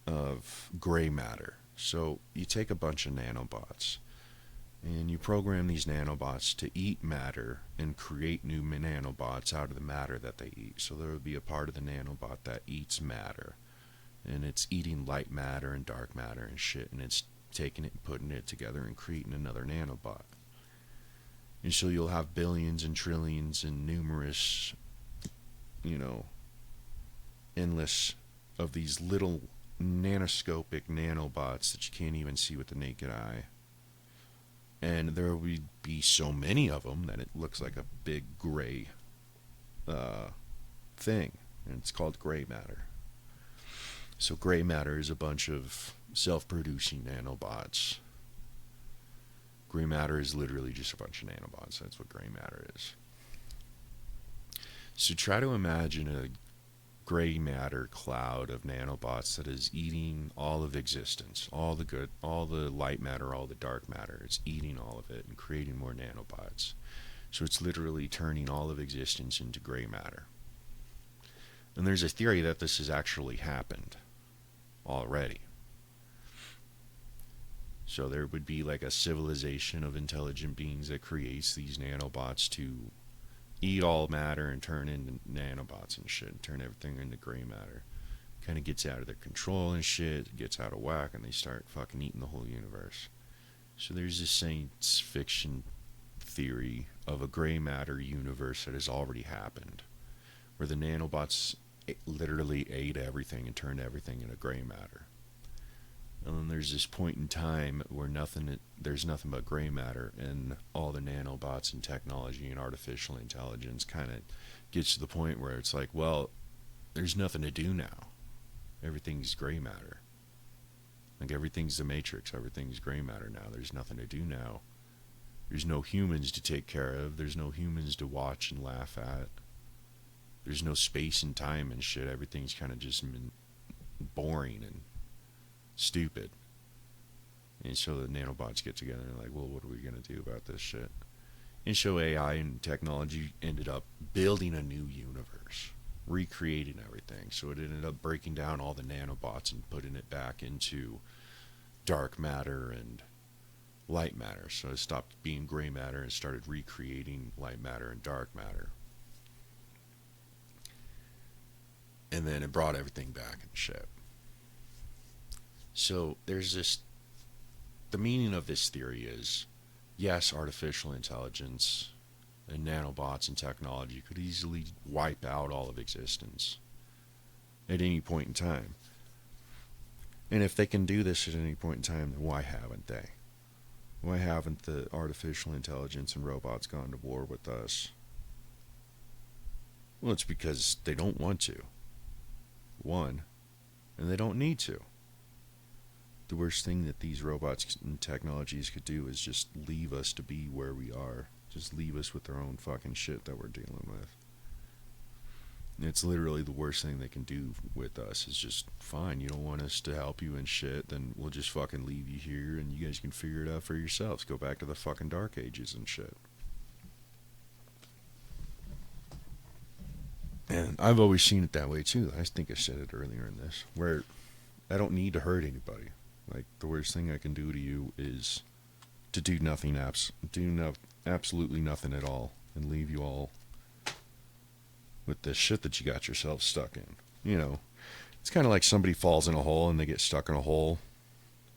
of gray matter. So you take a bunch of nanobots and you program these nanobots to eat matter and create new nanobots out of the matter that they eat. So there would be a part of the nanobot that eats matter. And it's eating light matter and dark matter and shit. And it's taking it and putting it together and creating another nanobot. And so you'll have billions and trillions and numerous, you know, endless of these little nanoscopic nanobots that you can't even see with the naked eye. And there would be so many of them that it looks like a big gray thing. And it's called gray matter. So gray matter is a bunch of self-producing nanobots. Gray matter is literally just a bunch of nanobots. That's what gray matter is. So try to imagine a gray matter cloud of nanobots that is eating all of existence, all the good, all the light matter, all the dark matter. It's eating all of it and creating more nanobots. So it's literally turning all of existence into gray matter. And there's a theory that this has actually happened already. So there would be like a civilization of intelligent beings that creates these nanobots to eat all matter and turn into nanobots and shit, and turn everything into gray matter. Kind of gets out of their control and shit, gets out of whack, and they start fucking eating the whole universe. So there's this science fiction theory of a gray matter universe that has already happened, where the nanobots literally ate everything and turned everything into gray matter. And then there's this point in time where there's nothing but gray matter, and all the nanobots and technology and artificial intelligence kind of gets to the point where it's like, well, there's nothing to do now. Everything's gray matter. Like everything's the Matrix. Everything's gray matter now. There's nothing to do now. There's no humans to take care of. There's no humans to watch and laugh at. There's no space and time and shit. Everything's kind of just boring and stupid. And so the nanobots get together and like, well, what are we going to do about this shit? And so AI and technology ended up building a new universe, recreating everything. So it ended up breaking down all the nanobots and putting it back into dark matter and light matter. So it stopped being gray matter and started recreating light matter and dark matter. And then it brought everything back and shit. So there's this, the meaning of this theory is, yes, artificial intelligence and nanobots and technology could easily wipe out all of existence at any point in time. And if they can do this at any point in time, then why haven't they? Why haven't the artificial intelligence and robots gone to war with us? Well, it's because they don't want to. One, and they don't need to. The worst thing that these robots and technologies could do is just leave us to be where we are. Just leave us with their own fucking shit that we're dealing with. It's literally the worst thing they can do with us is just, fine, you don't want us to help you and shit, then we'll just fucking leave you here and you guys can figure it out for yourselves. Go back to the fucking dark ages and shit. And I've always seen it that way too. I think I said it earlier in this, where I don't need to hurt anybody. Like, the worst thing I can do to you is to do nothing, absolutely nothing at all, and leave you all with the shit that you got yourself stuck in. You know, it's kind of like somebody falls in a hole and they get stuck in a hole,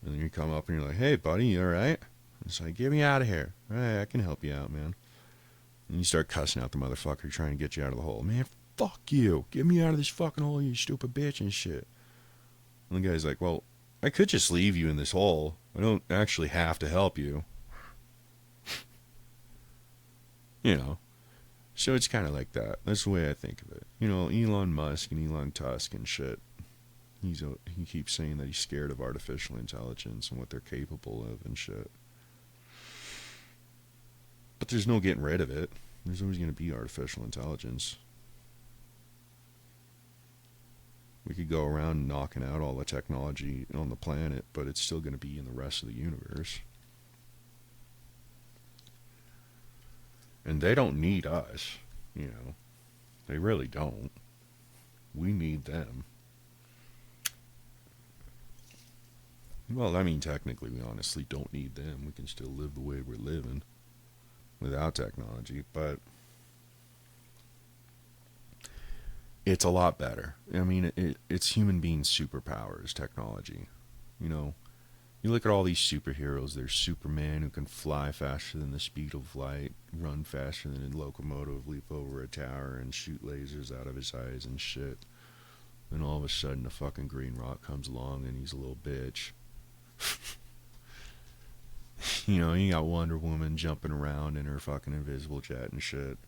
and then you come up and you're like, hey buddy, you alright? It's like, get me out of here. Alright, I can help you out, man. And you start cussing out the motherfucker trying to get you out of the hole. Man, fuck you. Get me out of this fucking hole, you stupid bitch and shit. And the guy's like, well, I could just leave you in this hole. I don't actually have to help you. You know. So it's kind of like that. That's the way I think of it. You know, Elon Musk and Elon Tusk and shit. He keeps saying that he's scared of artificial intelligence and what they're capable of and shit. But there's no getting rid of it. There's always going to be artificial intelligence. We could go around knocking out all the technology on the planet, but it's still going to be in the rest of the universe. And they don't need us, you know. They really don't. We need them. Well, I mean, technically, we honestly don't need them. We can still live the way we're living without technology, but it's a lot better. I mean, it's human beings' superpowers, technology. You know, you look at all these superheroes. There's Superman, who can fly faster than the speed of light, run faster than a locomotive, leap over a tower, and shoot lasers out of his eyes and shit. Then all of a sudden, a fucking Green Rock comes along, and he's a little bitch. You know, you got Wonder Woman jumping around in her fucking invisible jet and shit.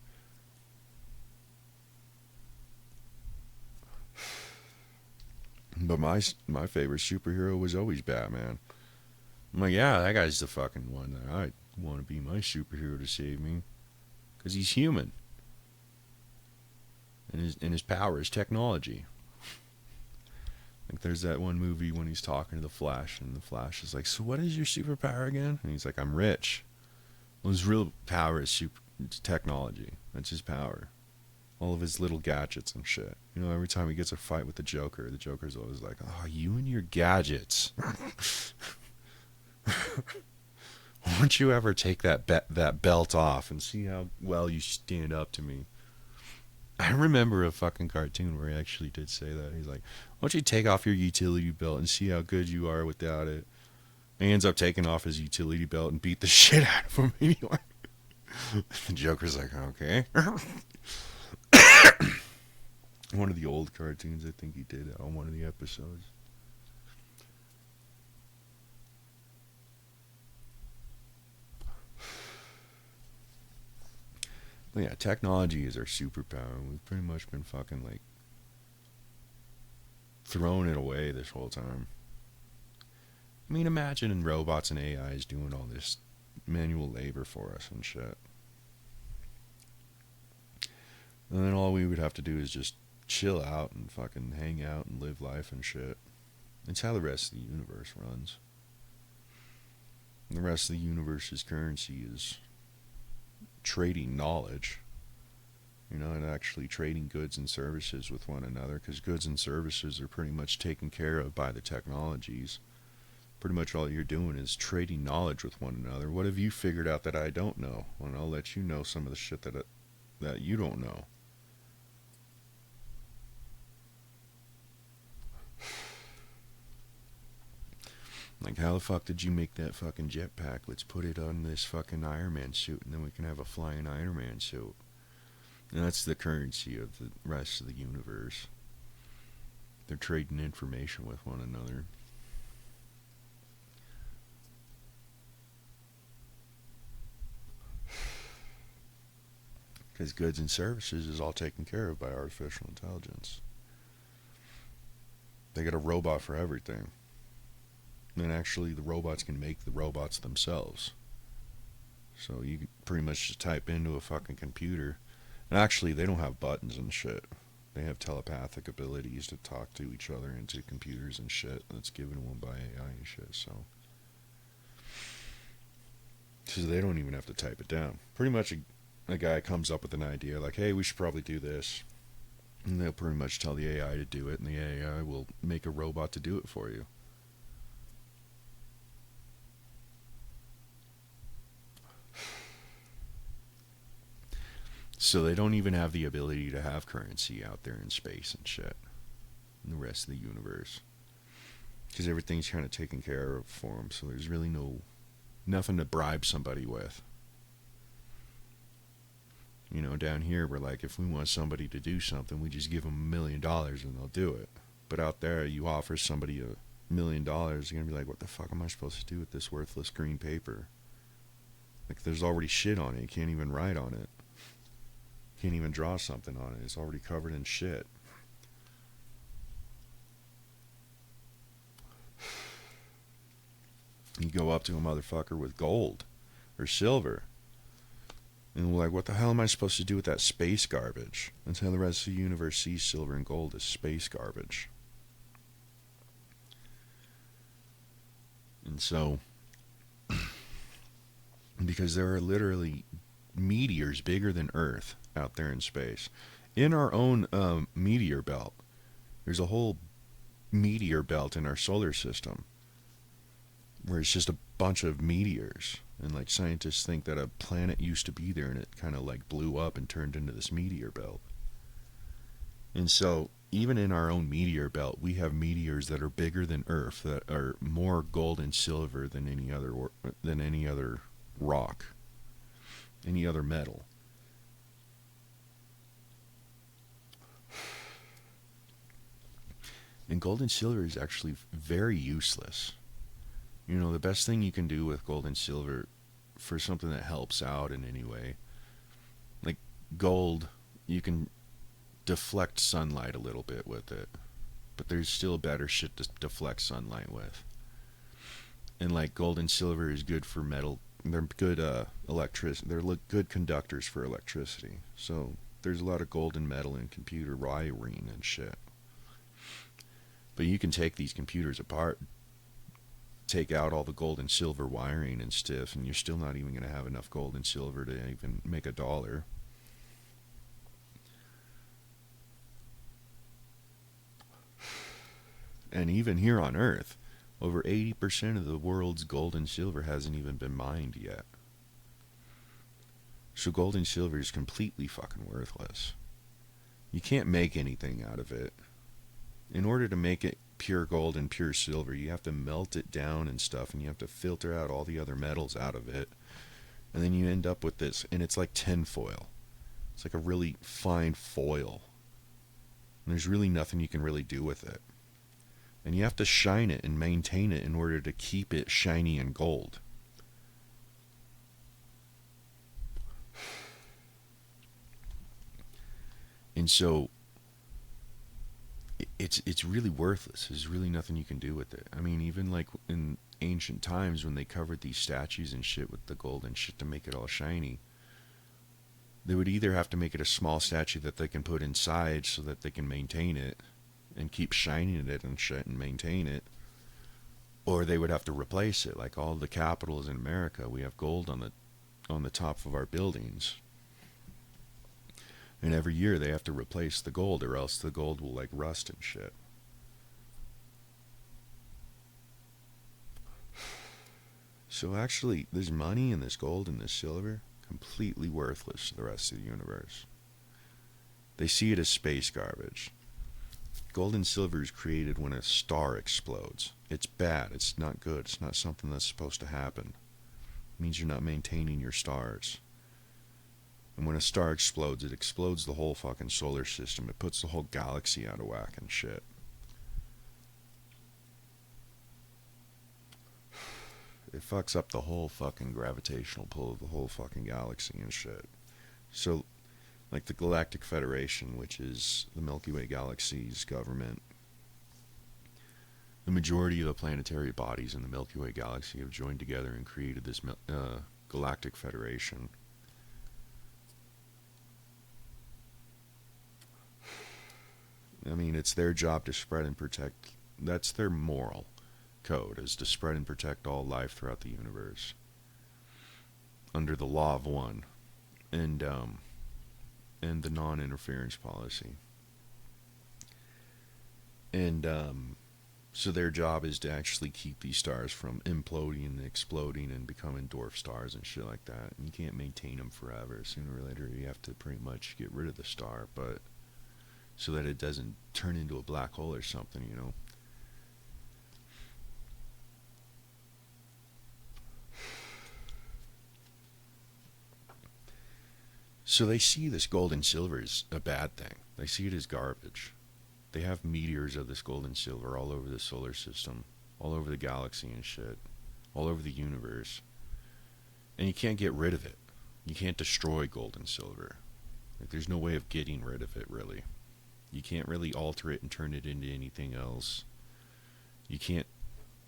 But my favorite superhero was always Batman. I'm like, yeah, that guy's the fucking one that I want to be my superhero to save me. Because he's human. And his power is technology. Like, there's that one movie when he's talking to the Flash, and the Flash is like, so what is your superpower again? And he's like, I'm rich. Well, his real power is it's technology. That's his power. All of his little gadgets and shit. You know, every time he gets a fight with the Joker's always like, oh, you and your gadgets. Won't you ever take that belt off and see how well you stand up to me? I remember a fucking cartoon where he actually did say that. He's like, why don't you take off your utility belt and see how good you are without it? He ends up taking off his utility belt and beat the shit out of him anyway. The Joker's like, okay. One of the old cartoons, I think he did on one of the episodes. But yeah, technology is our superpower. We've pretty much been fucking like throwing it away this whole time. I mean, imagine robots and AIs doing all this manual labor for us and shit. And then all we would have to do is just chill out and fucking hang out and live life and shit. It's how the rest of the universe runs. And the rest of the universe's currency is trading knowledge. You know, and actually trading goods and services with one another, because goods and services are pretty much taken care of by the technologies. Pretty much all you're doing is trading knowledge with one another. What have you figured out that I don't know? And I'll let you know some of the shit that you don't know. Like, how the fuck did you make that fucking jetpack? Let's put it on this fucking Iron Man suit, and then we can have a flying Iron Man suit. And that's the currency of the rest of the universe. They're trading information with one another. Because goods and services is all taken care of by artificial intelligence. They got a robot for everything. And actually, the robots can make the robots themselves. So you can pretty much just type into a fucking computer. And actually, they don't have buttons and shit. They have telepathic abilities to talk to each other into computers and shit. That's given to them by AI and shit, so they don't even have to type it down. Pretty much a guy comes up with an idea like, hey, we should probably do this. And they'll pretty much tell the AI to do it, and the AI will make a robot to do it for you. So they don't even have the ability to have currency out there in space and shit. In the rest of the universe. Because everything's kind of taken care of for them. So there's really nothing to bribe somebody with. You know, down here we're like, if we want somebody to do something, we just give them $1 million and they'll do it. But out there, you offer somebody $1 million, you're going to be like, what the fuck am I supposed to do with this worthless green paper? Like, there's already shit on it. You can't even write on it. Can't even draw something on it. It's already covered in shit. You go up to a motherfucker with gold or silver, and we're like, what the hell am I supposed to do with that space garbage? That's how the rest of the universe sees silver and gold as space garbage. And so, because there are literally meteors bigger than Earth out there in space. In our own meteor belt, there's a whole meteor belt in our solar system where it's just a bunch of meteors. And like, scientists think that a planet used to be there and it kind of like blew up and turned into this meteor belt. And so even in our own meteor belt, we have meteors that are bigger than Earth, that are more gold and silver than any other rock, any other metal. And gold and silver is actually very useless. You know, the best thing you can do with gold and silver for something that helps out in any way, like gold, you can deflect sunlight a little bit with it, but there's still better shit to deflect sunlight with. And like, gold and silver is good for metal. They're good they're good conductors for electricity. So there's a lot of gold and metal in computer wiring and shit. But you can take these computers apart, take out all the gold and silver wiring and stuff, and you're still not even going to have enough gold and silver to even make $1. And even here on Earth, Over 80% of the world's gold and silver hasn't even been mined yet. So gold and silver is completely fucking worthless. You can't make anything out of it. In order to make it pure gold and pure silver, you have to melt it down and stuff, and you have to filter out all the other metals out of it. And then you end up with this, and it's like tinfoil. It's like a really fine foil. And there's really nothing you can really do with it. And you have to shine it and maintain it in order to keep it shiny and gold. And so it's really worthless. There's really nothing you can do with it. I mean, even like in ancient times when they covered these statues and shit with the gold and shit to make it all shiny, they would either have to make it a small statue that they can put inside so that they can maintain it and keep shining it and shit and maintain it, or they would have to replace it. Like all the capitals in America, we have gold on the top of our buildings. And every year they have to replace the gold, or else the gold will like rust and shit. So actually, this money and this gold and this silver, completely worthless to the rest of the universe. They see it as space garbage. Gold and silver is created when a star explodes. It's bad. It's not good. It's not something that's supposed to happen. It means you're not maintaining your stars. And when a star explodes, it explodes the whole fucking solar system. It puts the whole galaxy out of whack and shit. It fucks up the whole fucking gravitational pull of the whole fucking galaxy and shit. So, like the Galactic Federation, which is the Milky Way galaxy's government, the majority of the planetary bodies in the Milky Way galaxy have joined together and created this Galactic Federation. I mean, it's their job to spread and protect. That's their moral code, is to spread and protect all life throughout the universe under the law of one, and the non-interference policy. And so their job is to actually keep these stars from imploding and exploding and becoming dwarf stars and shit like that. And you can't maintain them forever. Sooner or later, you have to pretty much get rid of the star, but so that it doesn't turn into a black hole or something, you know. So they see this gold and silver as a bad thing. They see it as garbage. They have meteors of this gold and silver all over the solar system, all over the galaxy and shit, all over the universe. And you can't get rid of it. You can't destroy gold and silver. Like, there's no way of getting rid of it, really. You can't really alter it and turn it into anything else. You can't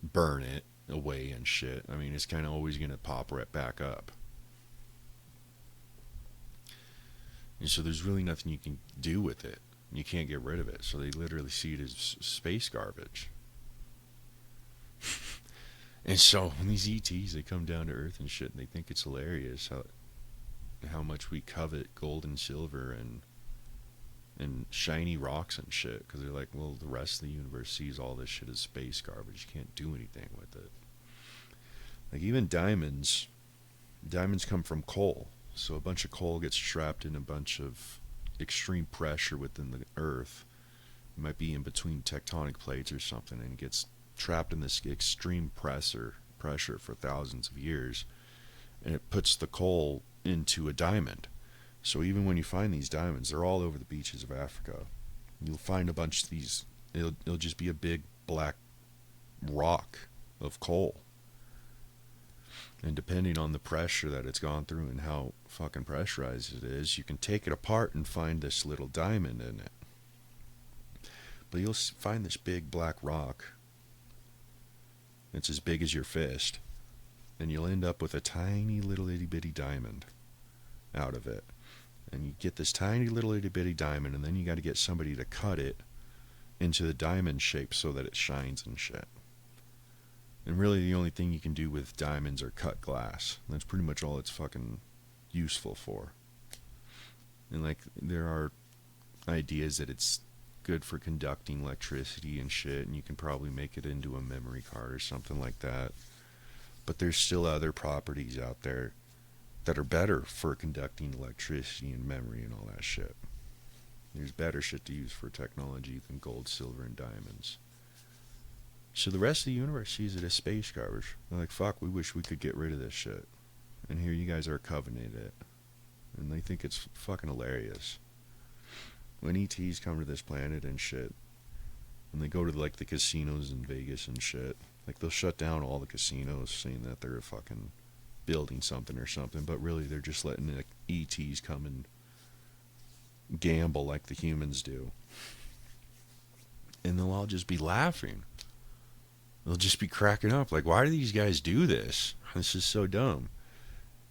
burn it away and shit. I mean, it's kind of always going to pop right back up. And so there's really nothing you can do with it. You can't get rid of it. So they literally see it as space garbage. And so when these ETs, they come down to Earth and shit, and they think it's hilarious how much we covet gold and silver and shiny rocks and shit, because they're like, well, the rest of the universe sees all this shit as space garbage. You can't do anything with it. Like even diamonds come from coal. So a bunch of coal gets trapped in a bunch of extreme pressure within the earth. It might be in between tectonic plates or something, and it gets trapped in this extreme pressure for thousands of years, and it puts the coal into a diamond. So even when you find these diamonds, they're all over the beaches of Africa. You'll find a bunch of these. It'll just be a big black rock of coal. And depending on the pressure that it's gone through and how fucking pressurized it is, you can take it apart and find this little diamond in it. But you'll find this big black rock. It's as big as your fist. And you'll end up with a tiny little itty bitty diamond out of it. And you get this tiny little itty bitty diamond, and then you got to get somebody to cut it into the diamond shape so that it shines and shit. And really the only thing you can do with diamonds are cut glass. That's pretty much all it's fucking useful for. And like there are ideas that it's good for conducting electricity and shit, and you can probably make it into a memory card or something like that. But there's still other properties out there that are better for conducting electricity and memory and all that shit. There's better shit to use for technology than gold, silver, and diamonds. So the rest of the universe sees it as space garbage. They're like, fuck, we wish we could get rid of this shit. And here you guys are covenanting it. And they think it's fucking hilarious. When ETs come to this planet and shit, and they go to like the casinos in Vegas and shit, like they'll shut down all the casinos saying that they're fucking building something or something, but really they're just letting the ETs come and gamble like the humans do. And they'll all just be laughing. They'll just be cracking up. Like, why do these guys do this? This is so dumb.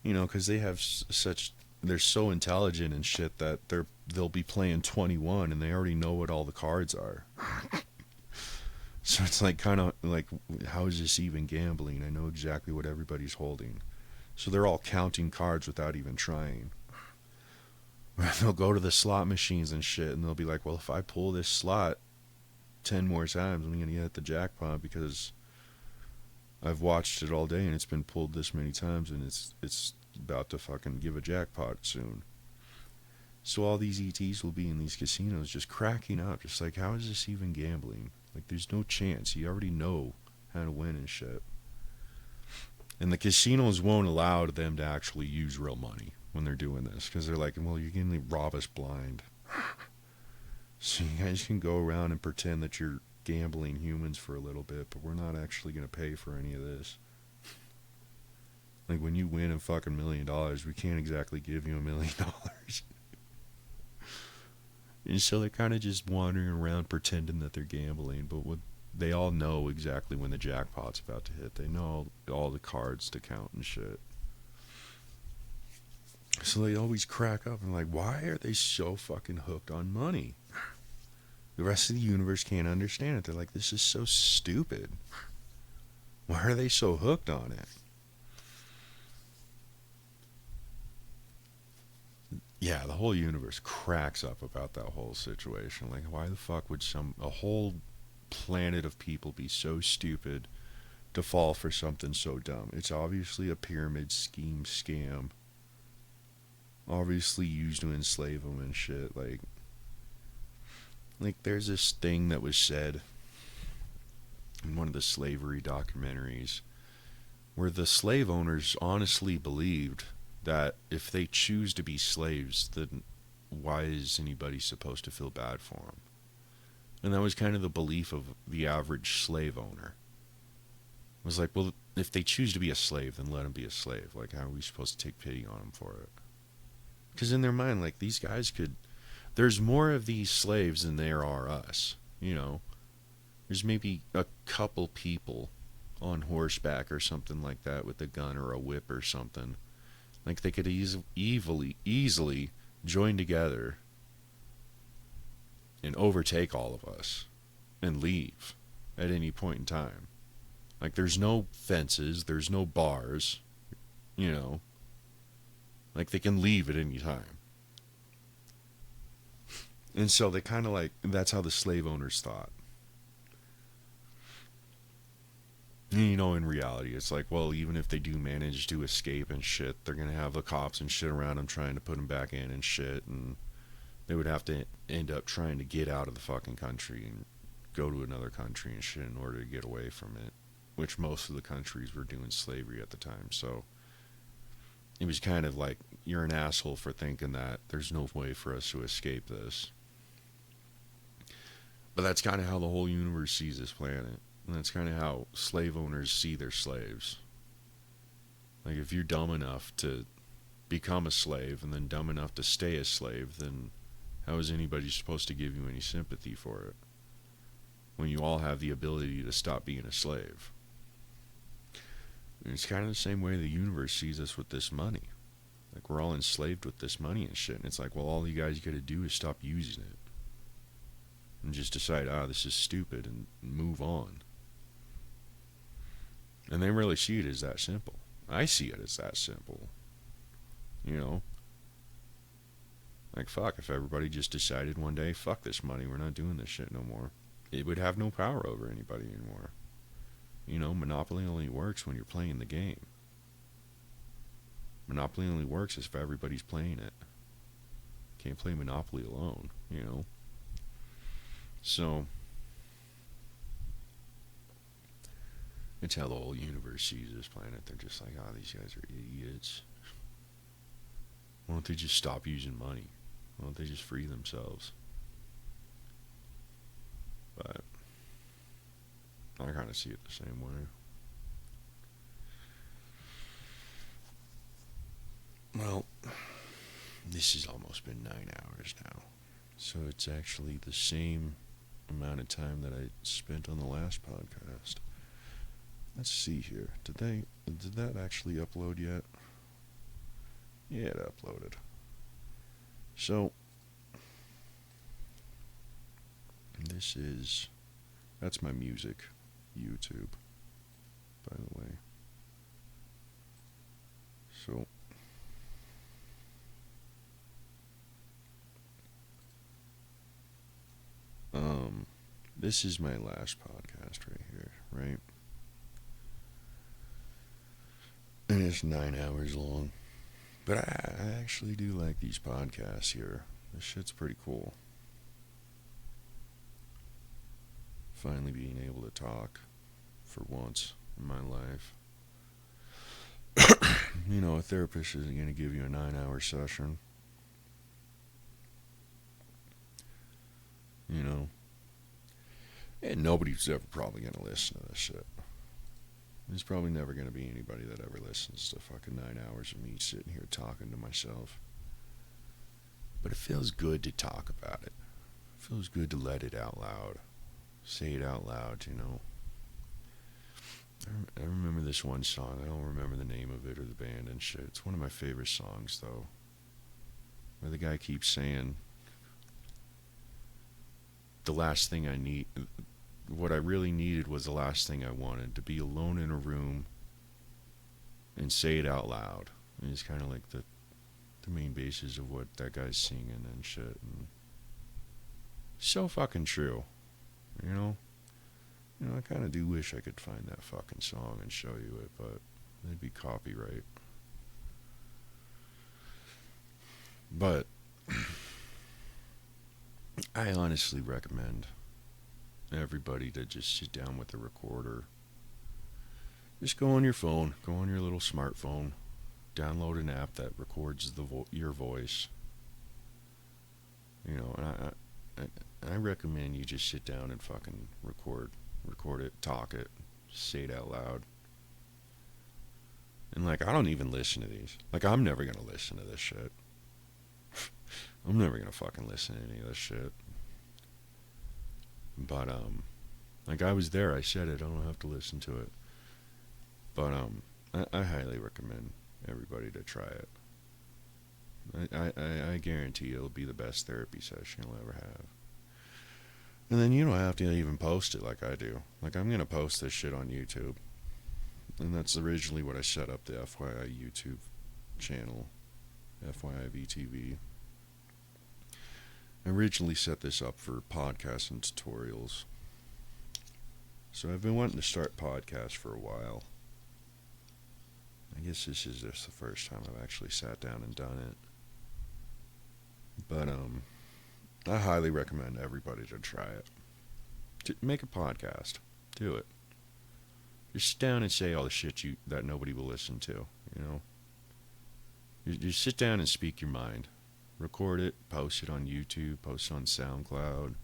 You know, because they have such... They're so intelligent and shit that they'll be playing 21 and they already know what all the cards are. So it's like kind of like, how is this even gambling? I know exactly what everybody's holding. So they're all counting cards without even trying. They'll go to the slot machines and shit and they'll be like, well, if I pull this slot 10 more times, I'm going to get the jackpot because I've watched it all day and it's been pulled this many times and it's about to fucking give a jackpot soon. So all these ETs will be in these casinos just cracking up, just like, how is this even gambling? Like, there's no chance. You already know how to win and shit. And the casinos won't allow them to actually use real money when they're doing this, because they're like, well, you're going to rob us blind. So you guys can go around and pretend that you're gambling humans for a little bit, but we're not actually going to pay for any of this. Like, when you win a fucking $1 million, we can't exactly give you $1 million. And so they're kind of just wandering around pretending that they're gambling, but they all know exactly when the jackpot's about to hit. They know all the cards to count and shit. So they always crack up and like, why are they so fucking hooked on money? The rest of the universe can't understand it. They're like, this is so stupid. Why are they so hooked on it? Yeah, the whole universe cracks up about that whole situation. Like, why the fuck would a whole planet of people be so stupid to fall for something so dumb? It's obviously a pyramid scheme scam. Obviously used to enslave them and shit. Like there's this thing that was said in one of the slavery documentaries where the slave owners honestly believed that if they choose to be slaves, then why is anybody supposed to feel bad for them? And that was kind of the belief of the average slave owner. It was like, well, if they choose to be a slave, then let them be a slave. Like, how are we supposed to take pity on them for it? Because in their mind, like, these guys there's more of these slaves than there are us, you know? There's maybe a couple people on horseback or something like that with a gun or a whip or something. Like, they could easily join together and overtake all of us and leave at any point in time. Like, there's no fences, there's no bars, you know. Like, they can leave at any time. And so they kind of like, that's how the slave owners thought. You know, in reality, it's like, well, even if they do manage to escape and shit, they're going to have the cops and shit around them trying to put them back in and shit, and they would have to end up trying to get out of the fucking country and go to another country and shit in order to get away from it, which most of the countries were doing slavery at the time. So it was kind of like, you're an asshole for thinking that there's no way for us to escape this. But that's kind of how the whole universe sees this planet. And that's kind of how slave owners see their slaves. Like, if you're dumb enough to become a slave and then dumb enough to stay a slave, then how is anybody supposed to give you any sympathy for it? When you all have the ability to stop being a slave. And it's kind of the same way the universe sees us with this money. Like, we're all enslaved with this money and shit. And it's like, well, all you guys gotta do is stop using it. And just decide, this is stupid, and move on. And they really see it as that simple. I see it as that simple. You know? Like, fuck, if everybody just decided one day, fuck this money, we're not doing this shit no more, it would have no power over anybody anymore. You know, Monopoly only works when you're playing the game. Monopoly only works if everybody's playing it. Can't play Monopoly alone, you know. So, it's how the whole universe sees this planet. They're just like, oh, these guys are idiots. Why don't they just stop using money? Why don't they just free themselves? But I kind of see it the same way. Well, this has almost been 9 hours now. So it's actually the same amount of time that I spent on the last podcast. Let's see here. Did that actually upload yet? Yeah, it uploaded. So that's my music YouTube, by the way. So this is my last podcast right here, right? And it's 9 hours long. But I actually do like these podcasts here. This shit's pretty cool. Finally being able to talk for once in my life. You know, a therapist isn't going to give you a 9-hour session. You know. And nobody's ever probably going to listen to this shit. There's probably never going to be anybody that ever listens to fucking 9 hours of me sitting here talking to myself. But it feels good to talk about it. It feels good to let it out loud. Say it out loud, you know. I remember this one song. I don't remember the name of it or the band and shit. It's one of my favorite songs, though. Where the guy keeps saying, the last thing I need... What I really needed was the last thing I wanted, to be alone in a room and say it out loud. And it's kind of like the main basis of what that guy's singing and shit. And so fucking true, you know? You know, I kind of do wish I could find that fucking song and show you it, but it'd be copyright. But I honestly recommend everybody to just sit down with a recorder. Just go on your phone, go on your little smartphone, download an app that records your voice. You know, and I recommend you just sit down and fucking record it, talk it, say it out loud. And like, I don't even listen to these. Like, I'm never gonna listen to this shit. I'm never gonna fucking listen to any of this shit. But like, I was there, I said it, I don't have to listen to it. But I highly recommend everybody to try it. I guarantee it'll be the best therapy session you'll ever have. And then you don't have to even post it like I do. Like, I'm going to post this shit on YouTube. And that's originally what I set up the FYI YouTube channel. FYI Vtv. I originally set this up for podcasts and tutorials. So I've been wanting to start podcasts for a while. I guess this is just the first time I've actually sat down and done it. But I highly recommend everybody to try it. To make a podcast. Do it. Just sit down and say all the shit that nobody will listen to, you know? Just sit down and speak your mind. Record it, post it on YouTube, post it on SoundCloud.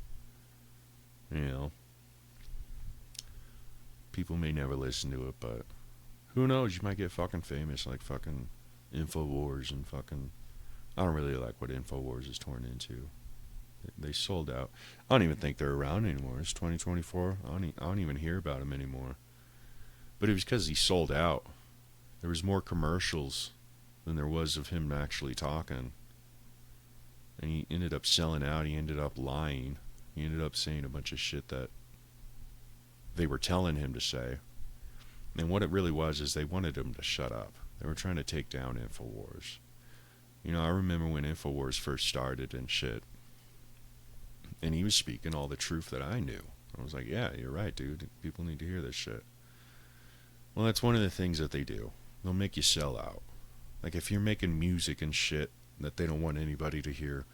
You know? People may never listen to it, but who knows? You might get fucking famous like fucking InfoWars and fucking... I don't really like what InfoWars is torn into. They sold out. I don't even think they're around anymore. It's 2024. I don't even hear about them anymore. But it was because he sold out. There was more commercials than there was of him actually talking. And he ended up selling out. He ended up lying. He ended up saying a bunch of shit that they were telling him to say. And what it really was is they wanted him to shut up. They were trying to take down InfoWars. You know, I remember when InfoWars first started and shit, and he was speaking all the truth that I knew. I was like, yeah, you're right, dude. People need to hear this shit. Well, that's one of the things that they do. They'll make you sell out. Like, if you're making music and shit that they don't want anybody to hear,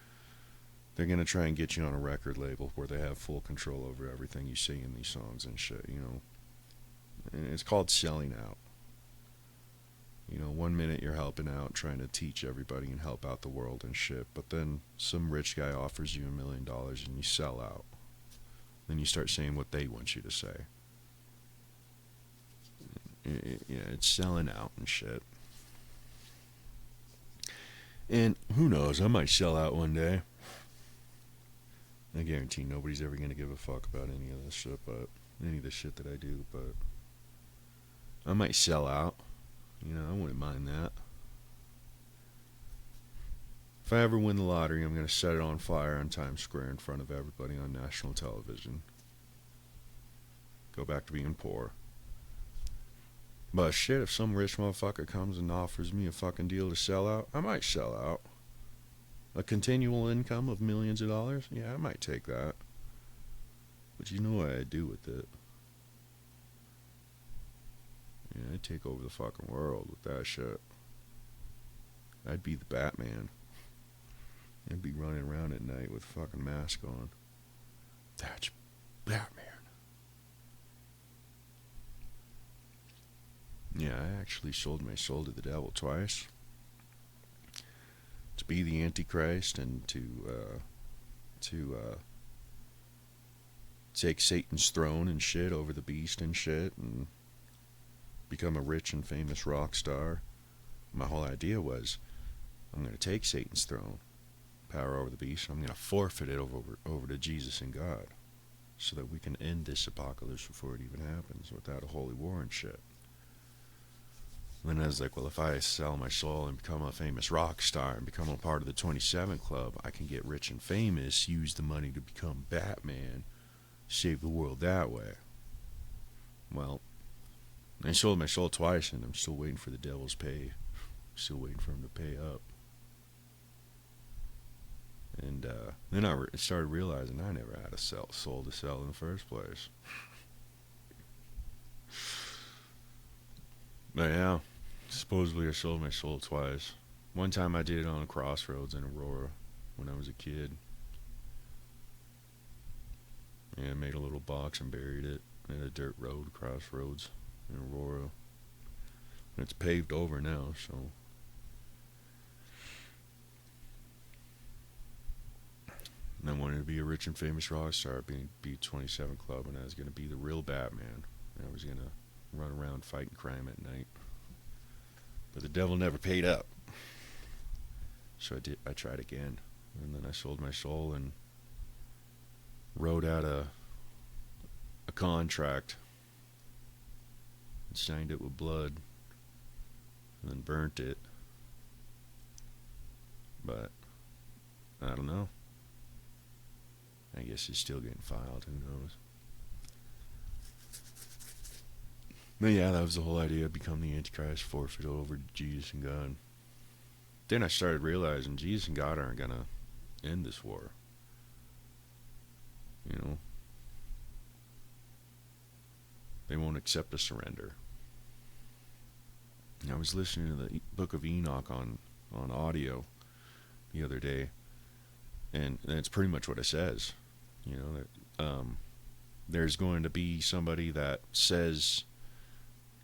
they're going to try and get you on a record label where they have full control over everything you say in these songs and shit, you know. And it's called selling out. You know, one minute you're helping out, trying to teach everybody and help out the world and shit, but then some rich guy offers you $1 million and you sell out. Then you start saying what they want you to say. Yeah, it's selling out and shit. And who knows, I might sell out one day. I guarantee nobody's ever going to give a fuck about any of this shit, but any of the shit that I do, but I might sell out. You know, I wouldn't mind that. If I ever win the lottery, I'm going to set it on fire on Times Square in front of everybody on national television. Go back to being poor. But shit, if some rich motherfucker comes and offers me a fucking deal to sell out, I might sell out. A continual income of millions of dollars? Yeah, I might take that. But you know what I'd do with it? Yeah, I'd take over the fucking world with that shit. I'd be the Batman. I'd be running around at night with a fucking mask on. That's Batman. Yeah, I actually sold my soul to the devil twice. To be the Antichrist and to take Satan's throne and shit over the beast and shit and become a rich and famous rock star. My whole idea was, I'm going to take Satan's throne, power over the beast, and I'm going to forfeit it over to Jesus and God, so that we can end this apocalypse before it even happens without a holy war and shit. And then I was like, well, if I sell my soul and become a famous rock star and become a part of the 27 Club, I can get rich and famous, use the money to become Batman, save the world that way. Well, I sold my soul twice, and I'm still waiting for the devil's pay. Still waiting for him to pay up. And then I started realizing I never had a soul to sell in the first place. But yeah, supposedly I sold my soul twice. One time I did it on a crossroads in Aurora when I was a kid. And I made a little box and buried it in a dirt road, crossroads in Aurora. And it's paved over now, so. And I wanted to be a rich and famous rock star, be 27 Club, and I was going to be the real Batman. And I was going to run around fighting crime at night. But the devil never paid up. So I tried again. And then I sold my soul and wrote out a contract and signed it with blood and then burnt it. But I don't know. I guess it's still getting filed. Who knows? But yeah, that was the whole idea. Become the Antichrist, forfeit over to Jesus and God. Then I started realizing Jesus and God aren't going to end this war. You know? They won't accept a surrender. And I was listening to the Book of Enoch on audio the other day. And it's pretty much what it says. You know, that there's going to be somebody that says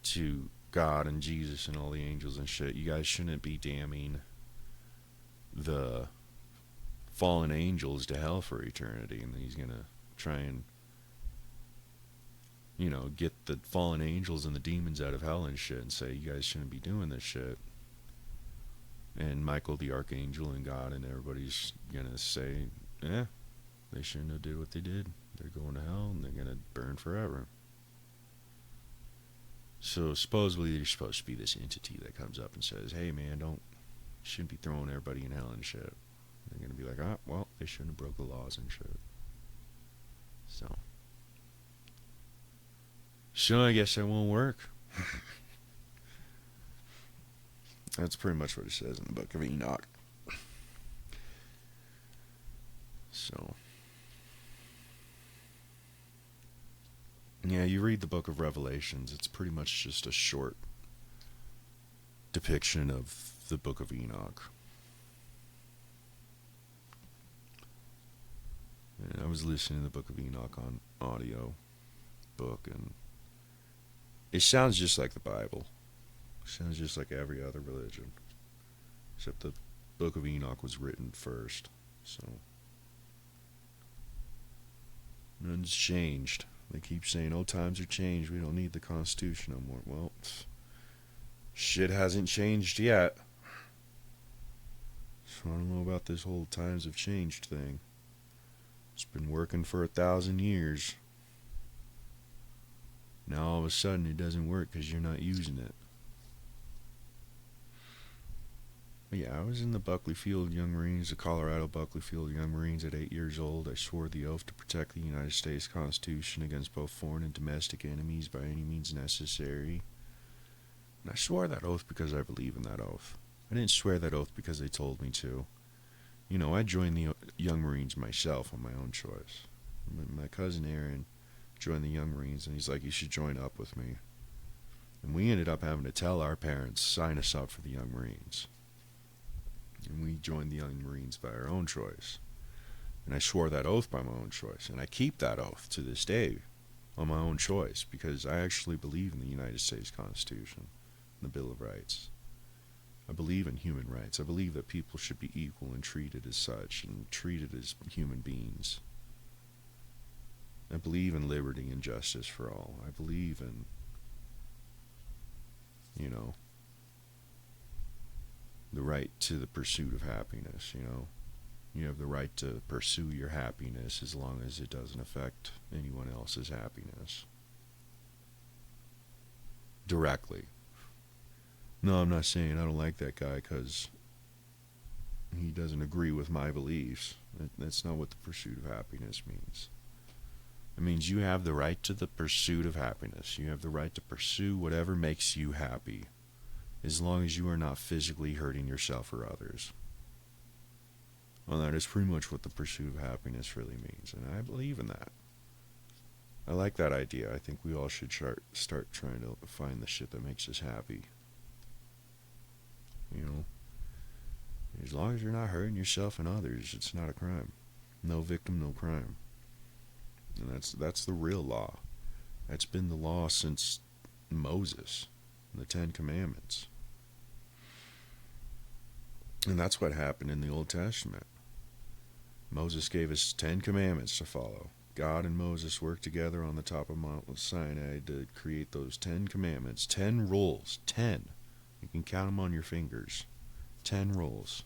to God and Jesus and all the angels and shit, you guys shouldn't be damning the fallen angels to hell for eternity. And then he's going to try and, you know, get the fallen angels and the demons out of hell and shit and say, you guys shouldn't be doing this shit. And Michael the Archangel and God and everybody's going to say, they shouldn't have did what they did. They're going to hell and they're going to burn forever. So supposedly there's supposed to be this entity that comes up and says, hey man, shouldn't be throwing everybody in hell and shit. They're going to be like, well, they shouldn't have broke the laws and shit. So I guess that won't work. That's pretty much what it says in the Book of Enoch. So, yeah, you read the book of Revelations, it's pretty much just a short depiction of the book of Enoch. And I was listening to the book of Enoch on audio book, and it sounds just like the Bible. It sounds just like every other religion. Except the book of Enoch was written first. So, nothing's changed. They keep saying, oh, times are changed. We don't need the Constitution no more. Well, shit hasn't changed yet. So I don't know about this whole times have changed thing. It's been working for 1,000 years. Now all of a sudden it doesn't work because you're not using it. But yeah, I was in the Buckley Field Young Marines, the Colorado Buckley Field Young Marines at 8 years old. I swore the oath to protect the United States Constitution against both foreign and domestic enemies by any means necessary. And I swore that oath because I believe in that oath. I didn't swear that oath because they told me to. You know, I joined the Young Marines myself on my own choice. My cousin Aaron joined the Young Marines, and he's like, you should join up with me. And we ended up having to tell our parents, sign us up for the Young Marines. And we joined the Young Marines by our own choice. And I swore that oath by my own choice. And I keep that oath to this day on my own choice because I actually believe in the United States Constitution and the Bill of Rights. I believe in human rights. I believe that people should be equal and treated as such and treated as human beings. I believe in liberty and justice for all. I believe in, you know, the right to the pursuit of happiness, you know. You have the right to pursue your happiness as long as it doesn't affect anyone else's happiness. Directly. No, I'm not saying I don't like that guy because he doesn't agree with my beliefs. That's not what the pursuit of happiness means. It means you have the right to the pursuit of happiness. You have the right to pursue whatever makes you happy, as long as you are not physically hurting yourself or others. Well, that is pretty much what the pursuit of happiness really means, and I believe in that. I like that idea. I think we all should start trying to find the shit that makes us happy. You know, as long as you're not hurting yourself and others, it's not a crime. No victim, no crime. And that's the real law. That's been the law since Moses, the Ten Commandments. And that's what happened in the Old Testament. Moses gave us 10 commandments to follow. God and Moses worked together on the top of Mount Sinai to create those 10 commandments, 10 rules, 10. You can count them on your fingers. 10 rules.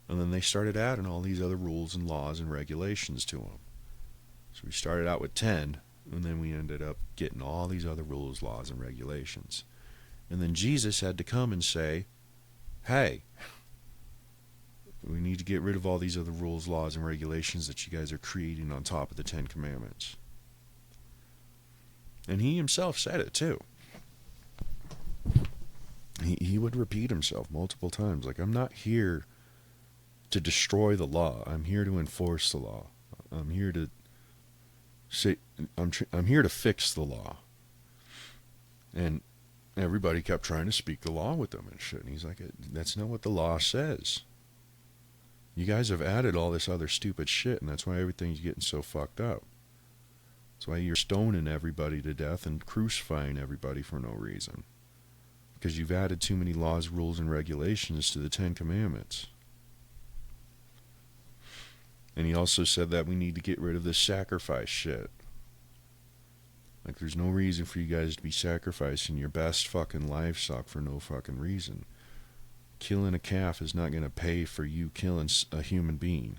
And then they started adding all these other rules and laws and regulations to them. So we started out with 10, and then we ended up getting all these other rules, laws, and regulations. And then Jesus had to come and say, hey, we need to get rid of all these other rules, laws, and regulations that you guys are creating on top of the 10 Commandments. And he himself said it too. He would repeat himself multiple times. Like, I'm not here to destroy the law. I'm here to enforce the law. I'm here to say, I'm here to fix the law. And everybody kept trying to speak the law with him and shit. And he's like, that's not what the law says. You guys have added all this other stupid shit, and that's why everything's getting so fucked up. That's why you're stoning everybody to death and crucifying everybody for no reason. Because you've added too many laws, rules, and regulations to the 10 Commandments. And he also said that we need to get rid of this sacrifice shit. Like, there's no reason for you guys to be sacrificing your best fucking livestock for no fucking reason. Killing a calf is not going to pay for you killing a human being.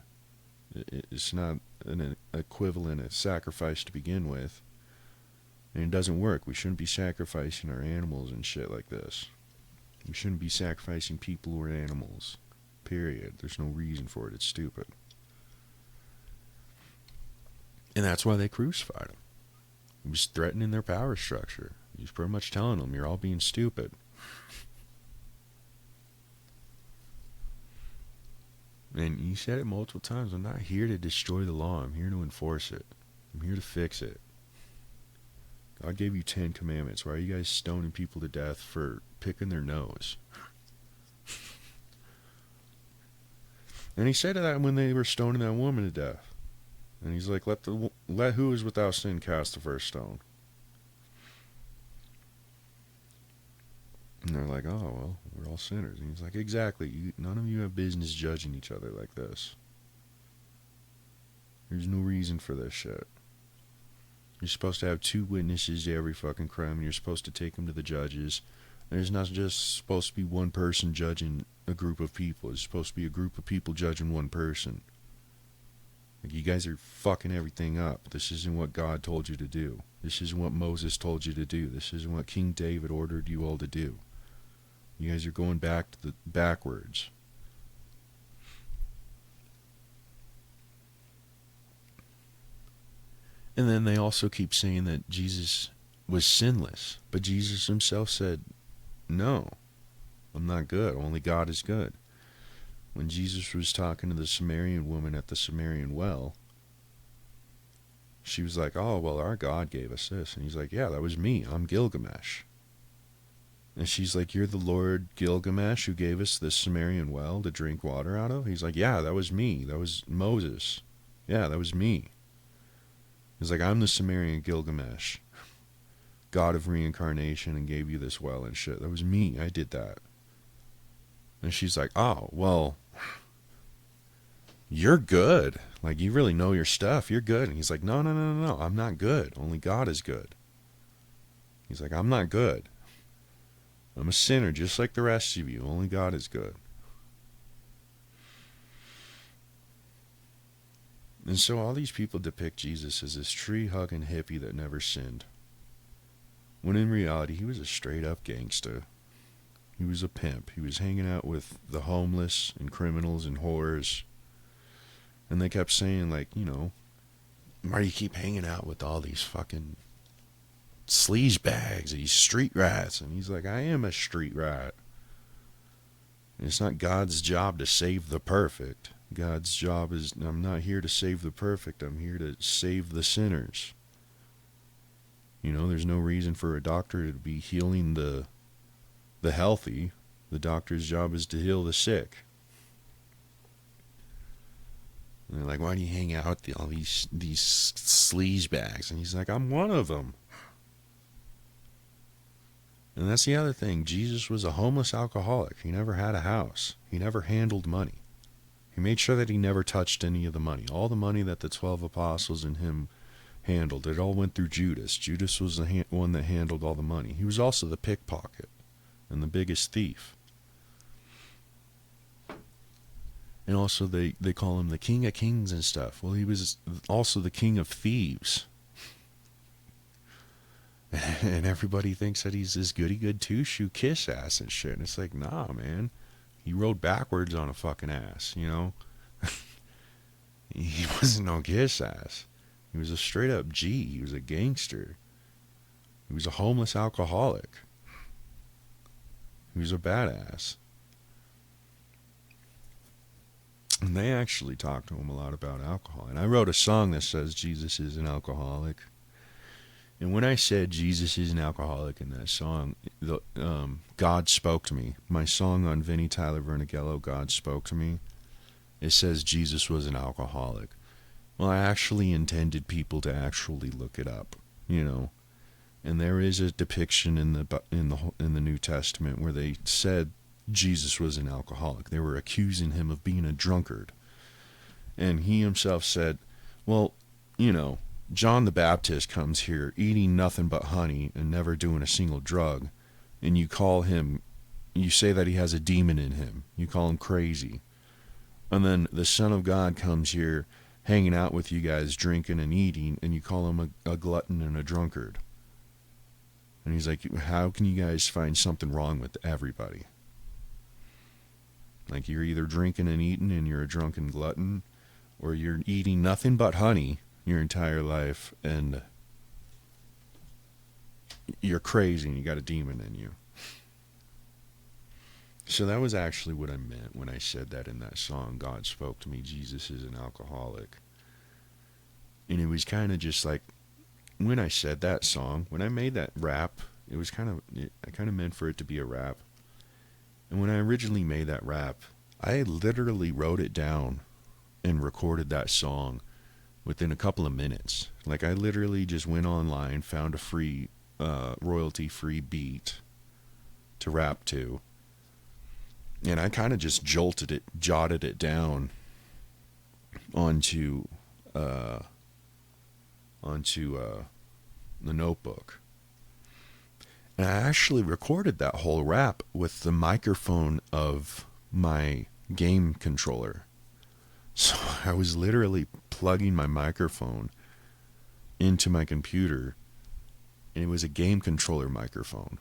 It's not an equivalent of sacrifice to begin with. And it doesn't work. We shouldn't be sacrificing our animals and shit like this. We shouldn't be sacrificing people or animals. Period. There's no reason for it. It's stupid. And that's why they crucified him. He was threatening their power structure. He was pretty much telling them, you're all being stupid. And he said it multiple times. I'm not here to destroy the law. I'm here to enforce it. I'm here to fix it. God gave you 10 commandments. Why are you guys stoning people to death for picking their nose? And he said that when they were stoning that woman to death. And he's like, let who is without sin cast the first stone. And they're like, oh, well, we're all sinners. And he's like, exactly. None of you have business judging each other like this. There's no reason for this shit. You're supposed to have 2 witnesses to every fucking crime, and you're supposed to take them to the judges. There's not just supposed to be one person judging a group of people. It's supposed to be a group of people judging one person. Like, you guys are fucking everything up. This isn't what God told you to do. This isn't what Moses told you to do. This isn't what King David ordered you all to do. You guys are going back to the backwards. And then they also keep saying that Jesus was sinless. But Jesus himself said, no, I'm not good. Only God is good. When Jesus was talking to the Samaritan woman at the Samaritan well, she was like, oh, well, our God gave us this. And he's like, yeah, that was me. I'm Gilgamesh. And she's like, you're the Lord Gilgamesh who gave us this Samaritan well to drink water out of? He's like, yeah, that was me. That was Moses. Yeah, that was me. He's like, I'm the Sumerian Gilgamesh, god of reincarnation, and gave you this well and shit. That was me. I did that. And she's like, oh, well, you're good. Like, you really know your stuff. You're good. And he's like, no, I'm not good. Only God is good. He's like, I'm not good. I'm a sinner just like the rest of you. Only God is good. And so all these people depict Jesus as this tree-hugging hippie that never sinned. When in reality, he was a straight-up gangster. He was a pimp. He was hanging out with the homeless and criminals and whores. And they kept saying, like, you know, why do you keep hanging out with all these fucking sleaze bags, these street rats? And he's like, I am a street rat. And it's not God's job to save the perfect. God's job is, I'm not here to save the perfect. I'm here to save the sinners. You know, there's no reason for a doctor to be healing the healthy. The doctor's job is to heal the sick. And they're like, why do you hang out with all these sleaze bags? And he's like, I'm one of them. And that's the other thing. Jesus was a homeless alcoholic. He never had a house. He never handled money. He made sure that he never touched any of the money. All the money that the 12 apostles and him handled, it all went through Judas. Judas was the one that handled all the money. He was also the pickpocket and the biggest thief. And also they call him the King of Kings and stuff. Well, he was also the King of Thieves. And everybody thinks that he's this goody-good two-shoe kiss ass and shit. And it's like, nah, man. He rode backwards on a fucking ass, you know? He wasn't no kiss ass. He was a straight-up G. He was a gangster. He was a homeless alcoholic. He was a badass. And they actually talked to him a lot about alcohol. And I wrote a song that says Jesus is an alcoholic. And when I said Jesus is an alcoholic in that song, God spoke to me. My song on Vinnie Tyler Vernagello, God spoke to me. It says Jesus was an alcoholic. Well, I actually intended people to actually look it up, you know. And there is a depiction in the New Testament where they said Jesus was an alcoholic. They were accusing him of being a drunkard. And he himself said, well, you know, John the Baptist comes here eating nothing but honey and never doing a single drug, and you say that he has a demon in him. You call him crazy. And then the Son of God comes here hanging out with you guys, drinking and eating, and you call him a glutton and a drunkard. And he's like, how can you guys find something wrong with everybody? Like, you're either drinking and eating and you're a drunken glutton, or you're eating nothing but honey your entire life and you're crazy and you got a demon in you. So that was actually what I meant when I said that in that song, God spoke to me, Jesus is an alcoholic. And it was kind of just like, when I said that song, when I made that rap, it was kind of, I kind of meant for it to be a rap. And when I originally made that rap, I literally wrote it down and recorded that song within a couple of minutes. Like, I literally just went online, found a free, royalty-free beat to rap to, and I kind of just jotted it down onto, uh, onto the notebook. And I actually recorded that whole rap with the microphone of my game controller. So I was literally plugging my microphone into my computer, and it was a game controller microphone.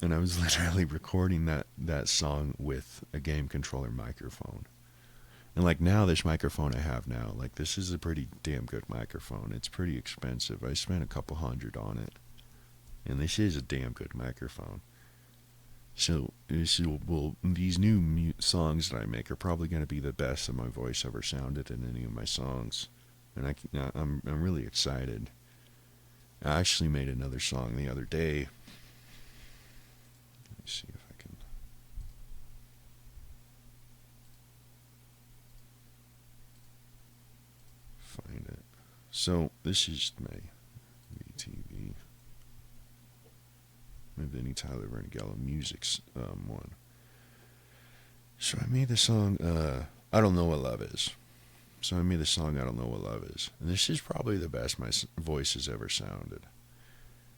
And I was literally recording that song with a game controller microphone. And like now, this microphone I have now, like this is a pretty damn good microphone. It's pretty expensive. I spent a couple $100 on it. And this is a damn good microphone. So these new songs that I make are probably going to be the best that my voice ever sounded in any of my songs. And I'm really excited. I actually made another song the other day. Let me see if I can find it. So this is my Vtv, my Vinny Tyler Vernagello music's one. So I made the song I Don't Know What Love Is. So I made the song I Don't Know What Love Is. And this is probably the best my voice has ever sounded.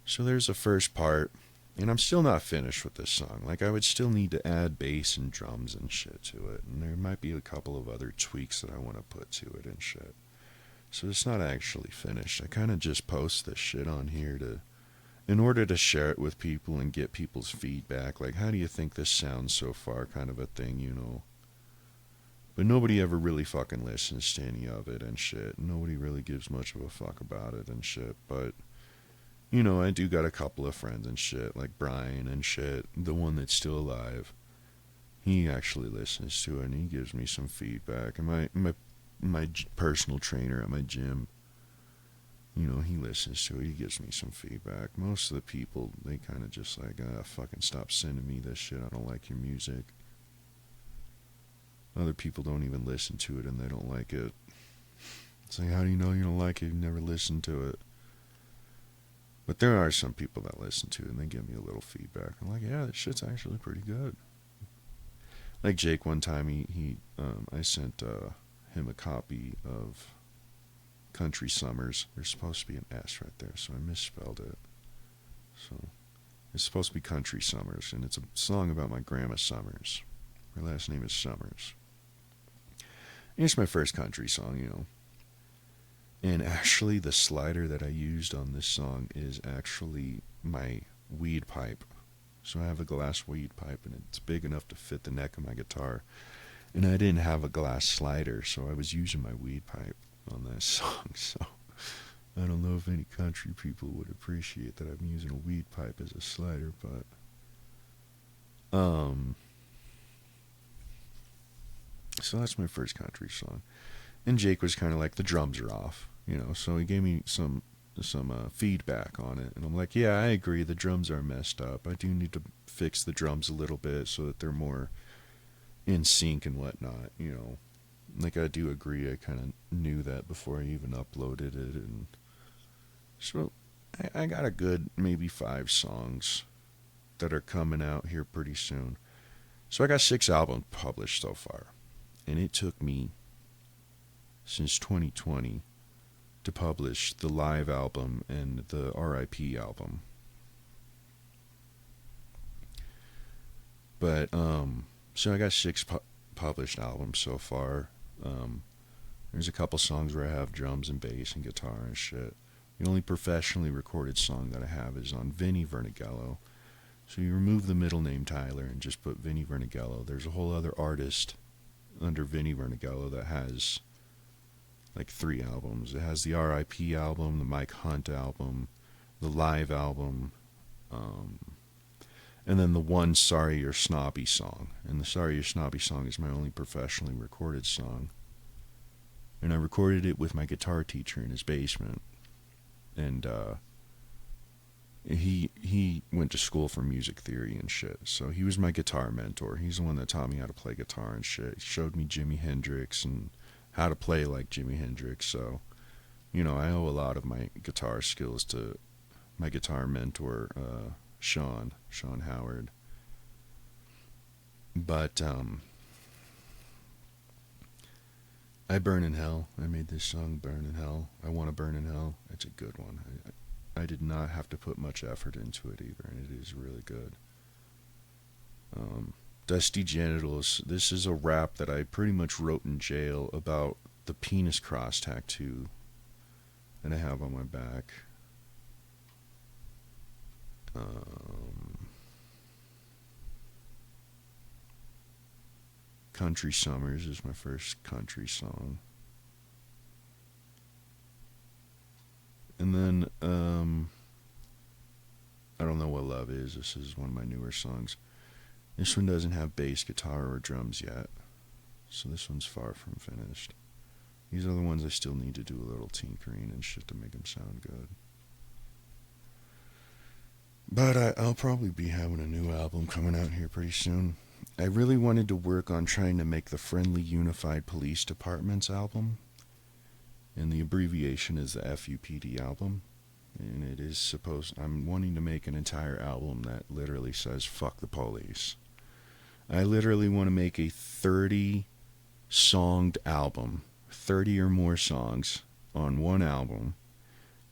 So there's the first part, and I'm still not finished with this song. Like, I would still need to add bass and drums and shit to it. And there might be a couple of other tweaks that I want to put to it and shit. So it's not actually finished. I kind of just post this shit on here in order to share it with people and get people's feedback. Like, how do you think this sounds so far, kind of a thing, you know? But nobody ever really fucking listens to any of it and shit. Nobody really gives much of a fuck about it and shit. But, you know, I do got a couple of friends and shit, like Brian and shit, the one that's still alive. He actually listens to it and he gives me some feedback. And my personal trainer at my gym, you know, he listens to it. He gives me some feedback. Most of the people, they kind of just like, fucking stop sending me this shit. I don't like your music. Other people don't even listen to it and they don't like it. It's like, how do you know you don't like it? You've never listened to it. But there are some people that listen to it and they give me a little feedback. I'm like, yeah, this shit's actually pretty good. Like Jake, one time I sent him a copy of Country Summers. There's supposed to be an S right there, so I misspelled it. So it's supposed to be Country Summers, and it's a song about my grandma Summers. Her last name is Summers. And it's my first country song, you know. And actually, the slider that I used on this song is actually my weed pipe. So I have a glass weed pipe, and it's big enough to fit the neck of my guitar. And I didn't have a glass slider, so I was using my weed pipe on that song. So I don't know if any country people would appreciate that I'm using a weed pipe as a slider, but so that's my first country song. And Jake was kind of like, the drums are off, you know, so he gave me some feedback on it. And I'm like, yeah, I agree, the drums are messed up. I do need to fix the drums a little bit so that they're more in sync and whatnot, you know. Like, I do agree, I kind of knew that before I even uploaded it. And so I got a good maybe 5 songs that are coming out here pretty soon. So I got 6 albums published so far. And it took me since 2020 to publish the live album and the RIP album. But so I got 6 published albums so far. There's a couple songs where I have drums and bass and guitar and shit. The only professionally recorded song that I have is on Vinny Vernagello. So you remove the middle name Tyler and just put Vinny Vernagello. There's a whole other artist under Vinny Vernagello that has like 3 albums. It has the RIP album, the Mike Hunt album, the live album, And then the one Sorry You're Snobby song. And the Sorry You're Snobby song is my only professionally recorded song. And I recorded it with my guitar teacher in his basement. And he went to school for music theory and shit. So he was my guitar mentor. He's the one that taught me how to play guitar and shit. He showed me Jimi Hendrix and how to play like Jimi Hendrix. So, you know, I owe a lot of my guitar skills to my guitar mentor, Sean Howard. But I Burn in Hell. I made this song, Burn in Hell. I Want to Burn in Hell. It's a good one. I did not have to put much effort into it either, and it is really good. Dusty Genitals. This is a rap that I pretty much wrote in jail about the penis cross tattoo that I have on my back. Country Summers is my first country song. And then, I Don't Know What Love Is. This is one of my newer songs. This one doesn't have bass guitar or drums yet, so this one's far from finished. These are the ones I still need to do a little tinkering and shit to make them sound good. But I'll probably be having a new album coming out here pretty soon. I really wanted to work on trying to make the Friendly Unified Police Department's album. And the abbreviation is the FUPD album. And it is I'm wanting to make an entire album that literally says, fuck the police. I literally want to make a 30-songed album. 30 or more songs on one album.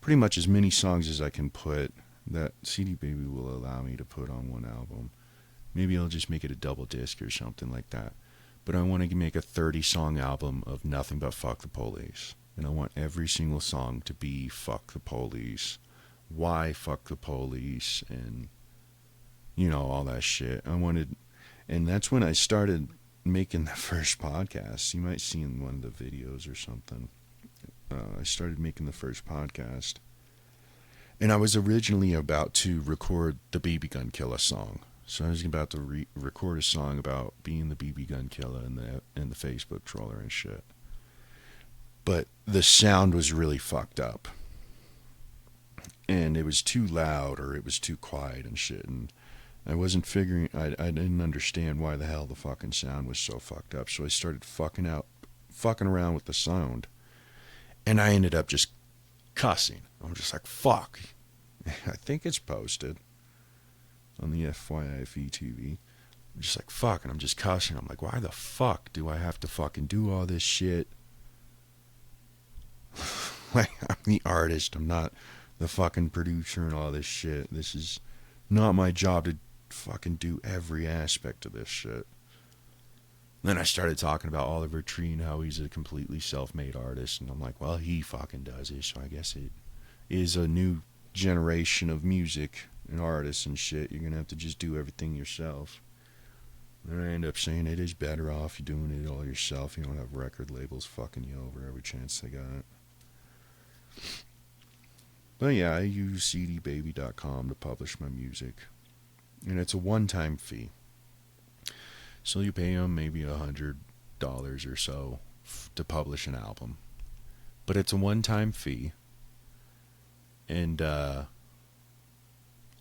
Pretty much as many songs as I can put that CD Baby will allow me to put on one album. Maybe I'll just make it a double disc or something like that. But I want to make a 30-song album of nothing but fuck the police. And I want every single song to be fuck the police, why fuck the police, and, you know, all that shit. And that's when I started making the first podcast. You might see in one of the videos or something. I started making the first podcast. And I was originally about to record the BB Gun Killer song. So I was about to record a song about being the BB Gun Killer and the Facebook troller and shit. But the sound was really fucked up. And it was too loud or it was too quiet and shit. And I wasn't figuring, I didn't understand why the hell the fucking sound was so fucked up. So I started fucking around with the sound. And I ended up just cussing. I'm just like, fuck. I think it's posted on the FYI Vtv. I'm just like, fuck. And I'm just cussing. I'm like, why the fuck do I have to fucking do all this shit? Like, I'm the artist. I'm not the fucking producer and all this shit. This is not my job to fucking do every aspect of this shit. Then I started talking about Oliver Tree and how he's a completely self-made artist. And I'm like, well, he fucking does it. So I guess it is a new generation of music and artists and shit. You're going to have to just do everything yourself. And I end up saying it is better off you doing it all yourself. You don't have record labels fucking you over every chance they got. But yeah, I use cdbaby.com to publish my music. And it's a one-time fee. So you pay them maybe $100 or so to publish an album. But it's a one-time fee. And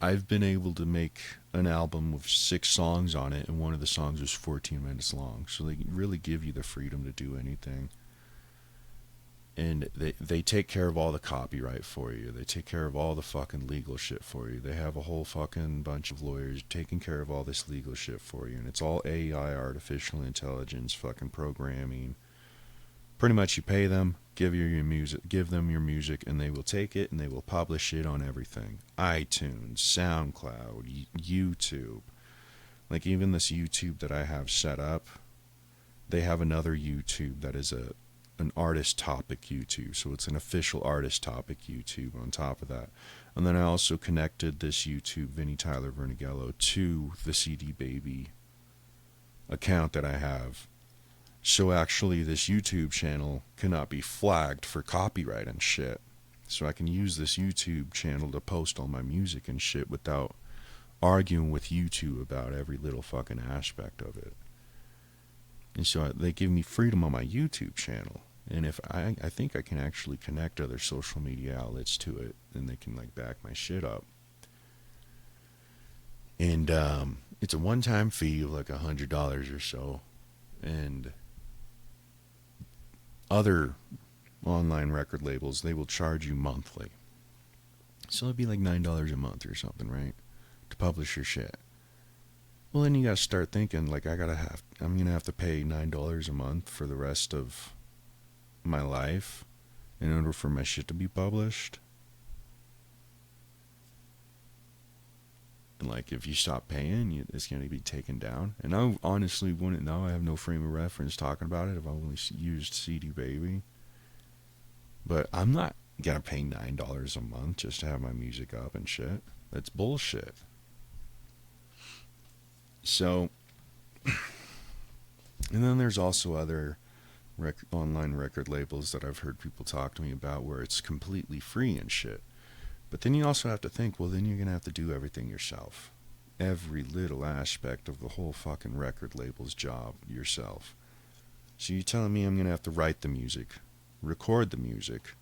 I've been able to make an album with 6 songs on it, and one of the songs was 14 minutes long. So they really give you the freedom to do anything. And they take care of all the copyright for you. They take care of all the fucking legal shit for you. They have a whole fucking bunch of lawyers taking care of all this legal shit for you. And it's all AI, artificial intelligence, fucking programming. Pretty much you pay them, give them your music, and they will take it and they will publish it on everything. iTunes, SoundCloud, YouTube. Like even this YouTube that I have set up, they have another YouTube that is an artist topic YouTube. So it's an official artist topic YouTube on top of that. And then I also connected this YouTube, Vinny Tyler Vernigello, to the CD Baby account that I have. So actually this YouTube channel cannot be flagged for copyright and shit. So I can use this YouTube channel to post all my music and shit without arguing with YouTube about every little fucking aspect of it. And so they give me freedom on my YouTube channel. And if I think I can actually connect other social media outlets to it, and they can like back my shit up. And it's a one-time fee of like $100 or so. And other online record labels, they will charge you monthly. So it'd be like $9 a month or something, right? To publish your shit. Well, then you gotta start thinking, like, I'm gonna have to pay $9 a month for the rest of my life in order for my shit to be published. And like, if you stop paying, it's gonna be taken down. And I honestly wouldn't know. I have no frame of reference talking about it. I've only used CD Baby. But I'm not gonna pay $9 a month just to have my music up and shit. That's bullshit. So, and then there's also other online record labels that I've heard people talk to me about where it's completely free and shit. But then you also have to think, well, then you're gonna have to do everything yourself. Every little aspect of the whole fucking record label's job yourself. So you're telling me I'm gonna have to write the music, record the music,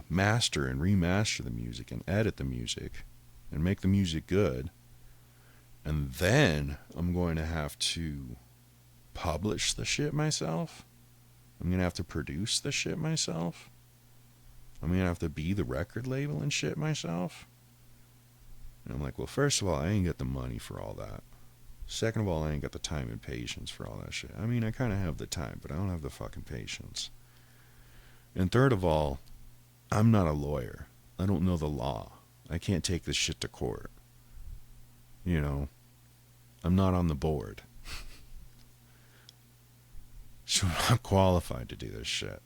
master and remaster the music, and edit the music, and make the music good, and then I'm going to have to publish the shit myself? I'm going to have to produce the shit myself? I'm going to have to be the record label and shit myself? And I'm like, well, first of all, I ain't got the money for all that. Second of all, I ain't got the time and patience for all that shit. I mean, I kind of have the time, but I don't have the fucking patience. And third of all, I'm not a lawyer. I don't know the law. I can't take this shit to court. You know, I'm not on the board. So I'm not qualified to do this shit.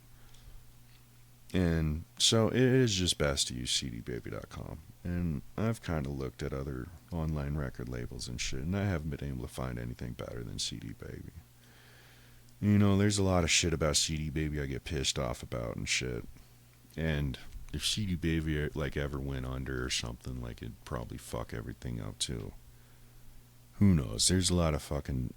And so it is just best to use cdbaby.com. And I've kind of looked at other online record labels and shit, and I haven't been able to find anything better than CD Baby. You know, there's a lot of shit about CD Baby I get pissed off about and shit. And if CD Baby like ever went under or something, like it'd probably fuck everything up too. Who knows? There's a lot of fucking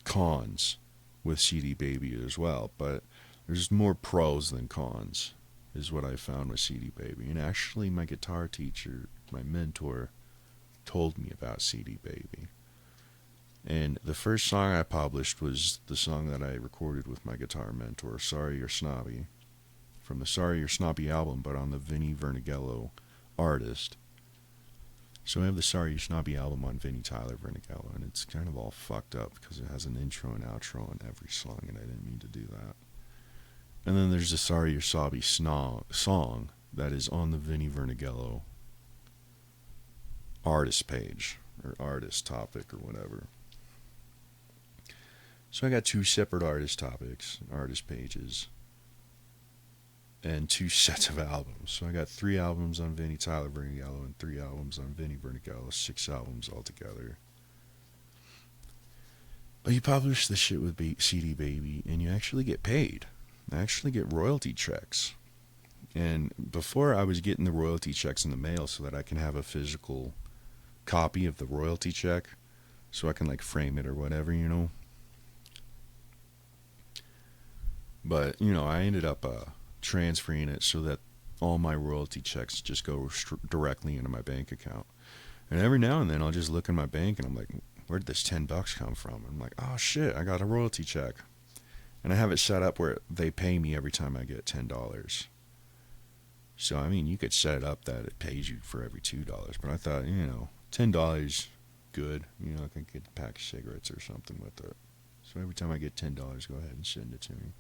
cons with CD Baby as well, but there's more pros than cons, is what I found with CD Baby. And actually, my guitar teacher, my mentor, told me about CD Baby. And the first song I published was the song that I recorded with my guitar mentor, Sorry You're Snobby, from the Sorry You're Snobby album, but on the Vinnie Vernigello Artist. So I have the Sorry You're Snobby album on Vinnie Tyler Vernigello, and it's kind of all fucked up because it has an intro and outro on every song, and I didn't mean to do that. And then there's the Sorry You're Snobby song that is on the Vinnie Vernigello artist page, or artist topic, or whatever. So I got two separate artist topics, artist pages, and two sets of albums. So I got 3 albums on Vinnie Tyler Vernigello and 3 albums on Vinnie Vernigello, 6 albums altogether. But you publish the shit with CD Baby, and you actually get paid. I actually get royalty checks. And before, I was getting the royalty checks in the mail so that I can have a physical copy of the royalty check, so I can like frame it or whatever, you know. But, you know, I ended up transferring it so that all my royalty checks just go directly into my bank account. And every now and then I'll just look in my bank and I'm like, where'd this $10 come from? And I'm like, oh shit, I got a royalty check. And I have it set up where they pay me every time I get $10. So, I mean, you could set it up that it pays you for every $2. But I thought, you know, $10, good. You know, I can get a pack of cigarettes or something with it. So every time I get $10, go ahead and send it to me.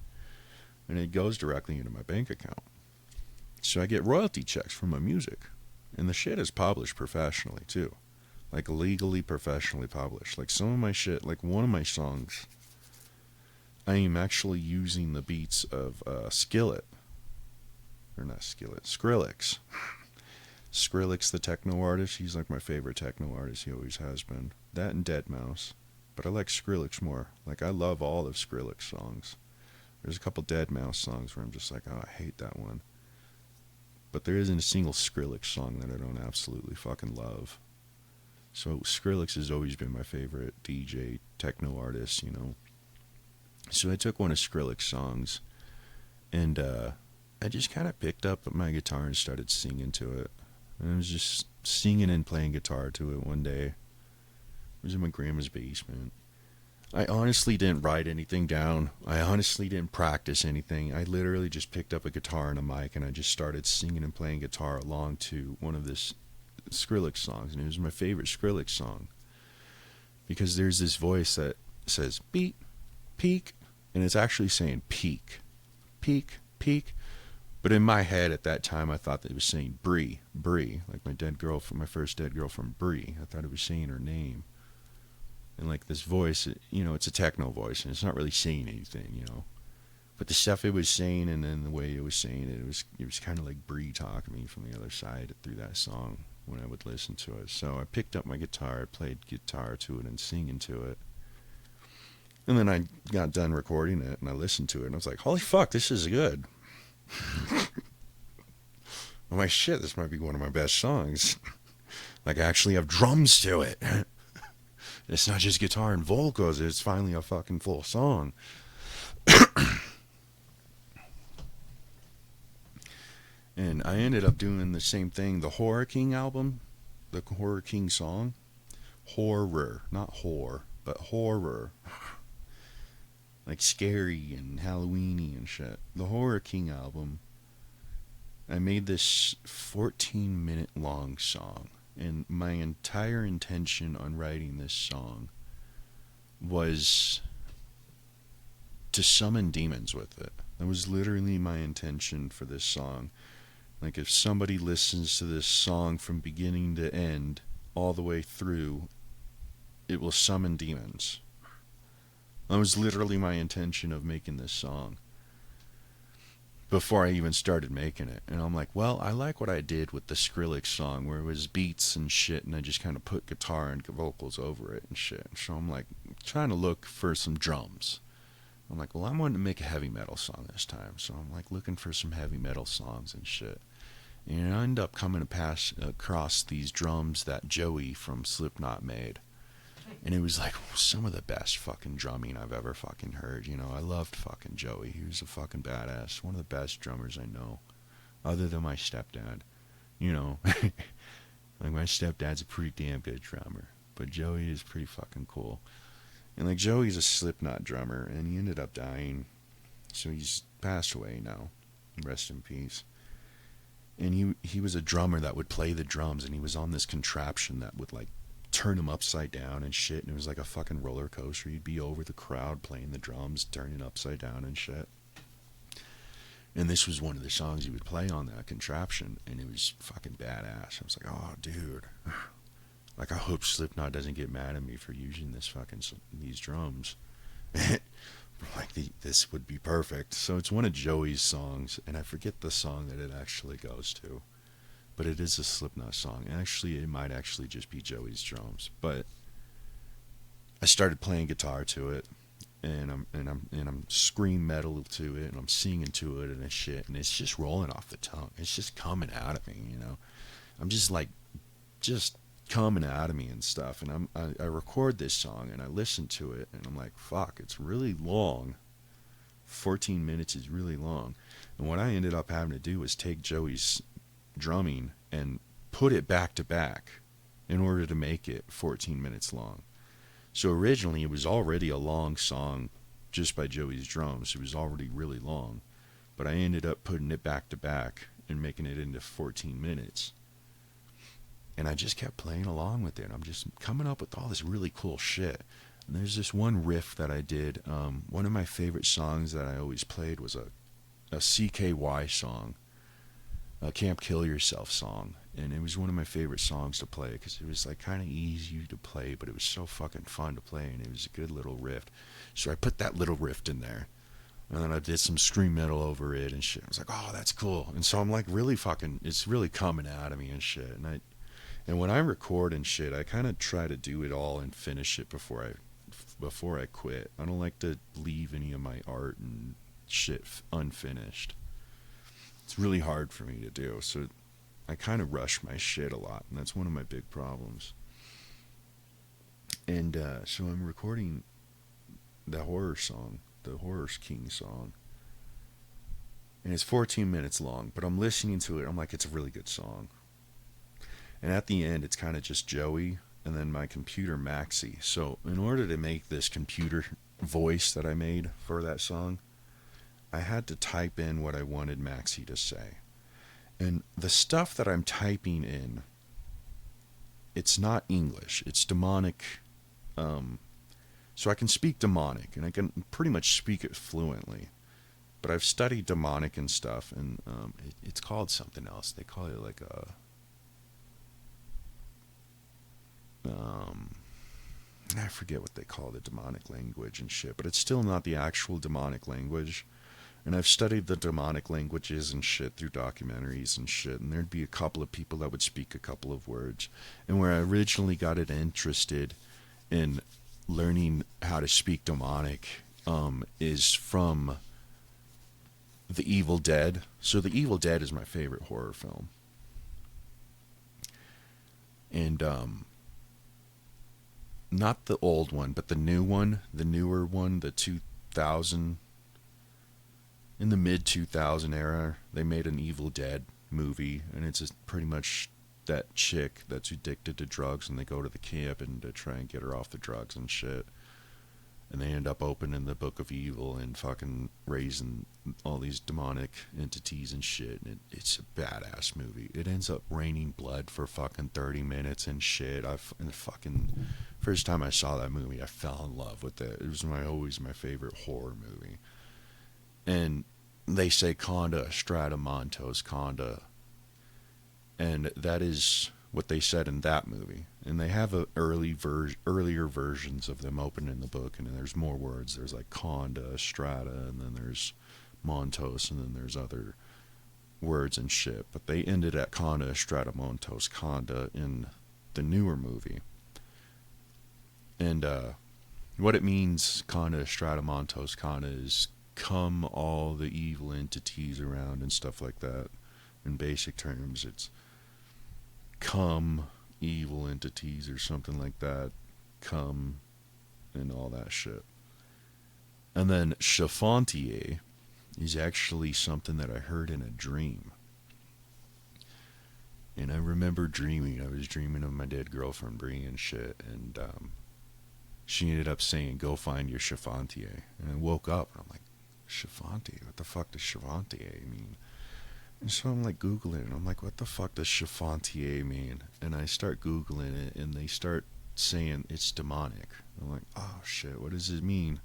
And it goes directly into my bank account. So I get royalty checks from my music. And the shit is published professionally, too. Like, legally, professionally published. Like, some of my shit, like, one of my songs, I am actually using the beats of Skillet. Or not Skillet, Skrillex. Skrillex, the techno artist, he's like my favorite techno artist. He always has been. That and Deadmau5. But I like Skrillex more. Like, I love all of Skrillex songs. There's a couple Deadmau5 songs where I'm just like, oh, I hate that one. but there isn't a single Skrillex song that I don't absolutely fucking love. So Skrillex has always been my favorite DJ techno artist, you know. So I took one of Skrillex songs, and I just kind of picked up my guitar and started singing to it. And I was just singing and playing guitar to it one day. It was in my grandma's basement. I honestly didn't write anything down. I honestly didn't practice anything. I literally just picked up a guitar and a mic, and I just started singing and playing guitar along to one of this Skrillex songs. And it was my favorite Skrillex song, because there's this voice that says beat, peak, and it's actually saying peak, peak, peak. But in my head at that time, I thought that it was saying Bree, like my first dead girlfriend, Bree. I thought it was saying her name. And like this voice, it's a techno voice, and it's not really saying anything, But the stuff it was saying, and then the way it was saying it, it was kind of like Bree talking to me from the other side through that song when I would listen to it. So I picked up my guitar, I played guitar to it and singing to it. And then I got done recording it, and I listened to it, and I was like, holy fuck, this is good. I'm like, shit, this might be one of my best songs. Like, I actually have drums to it. It's not just guitar and vocals, it's finally a fucking full song. And I ended up doing the same thing, the Horror King album, the Horror King song. Horror, not whore, but horror. Like scary and Halloweeny and shit. The Horror King album, I made this 14-minute long song. And my entire intention on writing this song was to summon demons with it. That was literally my intention for this song. Like, if somebody listens to this song from beginning to end, all the way through, it will summon demons. That was literally my intention of making this song before I even started making it. And I'm like, well, I like what I did with the Skrillex song, where it was beats and shit, and I just kind of put guitar and vocals over it and shit. So I'm like, trying to look for some drums. I'm like, well, I wanted to make a heavy metal song this time. So I'm like looking for some heavy metal songs and shit. And I end up coming across these drums that Joey from Slipknot made. And it was like some of the best fucking drumming I've ever fucking heard. I loved fucking Joey. He was a fucking badass. One of the best drummers I know. Other than my stepdad. Like, my stepdad's a pretty damn good drummer. But Joey is pretty fucking cool. And like, Joey's a Slipknot drummer, and he ended up dying. So he's passed away now. Rest in peace. And he was a drummer that would play the drums, and he was on this contraption that would like turn him upside down and shit, and it was like a fucking roller coaster. He'd be over the crowd playing the drums, turning upside down and shit. And this was one of the songs he would play on that contraption, and it was fucking badass. I was like, oh, dude. Like, I hope Slipknot doesn't get mad at me for using these drums. Like, this would be perfect. So it's one of Joey's songs, and I forget the song that it actually goes to. But it is a Slipknot song. Actually, it might actually just be Joey's drums. But I started playing guitar to it, and I'm scream metal to it, and I'm singing to it and shit, and it's just rolling off the tongue. It's just coming out of me, I'm just coming out of me and stuff. And I record this song, and I listen to it, and I'm like, fuck, it's really long. 14 minutes is really long. And what I ended up having to do was take Joey's drumming and put it back to back in order to make it 14 minutes long. So originally it was already a long song just by Joey's drums. It was already really long, but I ended up putting it back to back and making it into 14 minutes. And I just kept playing along with it. I'm just coming up with all this really cool shit. And there's this one riff that I did. One of my favorite songs that I always played was a CKY song, a Camp Kill Yourself song. And it was one of my favorite songs to play because it was like kind of easy to play, but it was so fucking fun to play, and it was a good little riff. So I put that little riff in there, and then I did some scream metal over it and shit. I was like, oh, that's cool. And so I'm like really fucking, it's really coming out of me and shit. And when I record and shit, I kind of try to do it all and finish it before I quit. I don't like to leave any of my art and shit unfinished. It's really hard for me to do. So I kind of rush my shit a lot, and that's one of my big problems. And so I'm recording the horror song, the Horror King song. And it's 14 minutes long, but I'm listening to it. I'm like, it's a really good song. And at the end, it's kind of just Joey and then my computer Maxi. So in order to make this computer voice that I made for that song, I had to type in what I wanted Maxi to say. And the stuff that I'm typing in, it's not English. It's demonic. So I can speak demonic, and I can pretty much speak it fluently. But I've studied demonic and stuff, and it's called something else. They call it like a... I forget what they call the demonic language and shit, but it's still not the actual demonic language. And I've studied the demonic languages and shit through documentaries and shit, and there'd be a couple of people that would speak a couple of words. And where I originally got it interested in learning how to speak demonic is from The Evil Dead. So The Evil Dead is my favorite horror film. And not the old one, but the new one, the newer one, the 2000, in the mid 2000 era, they made an Evil Dead movie, and it's just pretty much that chick that's addicted to drugs, and they go to the camp and to try and get her off the drugs and shit. And they end up opening the Book of Evil and fucking raising all these demonic entities and shit. And it's a badass movie. It ends up raining blood for fucking 30 minutes and shit. First time I saw that movie, I fell in love with it. It was always my favorite horror movie. And they say Conda, Strata, Montos, Conda. And that is what they said in that movie. And they have earlier versions of them open in the book, and then there's more words. There's like Conda, Strata, and then there's Montos, and then there's other words and shit. But they ended at Conda, Strata, Montos, Conda in the newer movie. And what it means, Conda, Strata, Montos, Conda, is come all the evil entities around and stuff like that. In basic terms, it's come evil entities or something like that, come and all that shit. And then Chafantier is actually something that I heard in a dream. And I remember I was dreaming of my dead girlfriend Brie and shit, and she ended up saying, go find your Chafantier. And I woke up and I'm like, Chafantier? What the fuck does Chafantier mean? And so I'm like Googling it, and I'm like, what the fuck does Chafantier mean? And I start Googling it, and they start saying it's demonic. I'm like, oh shit, what does it mean?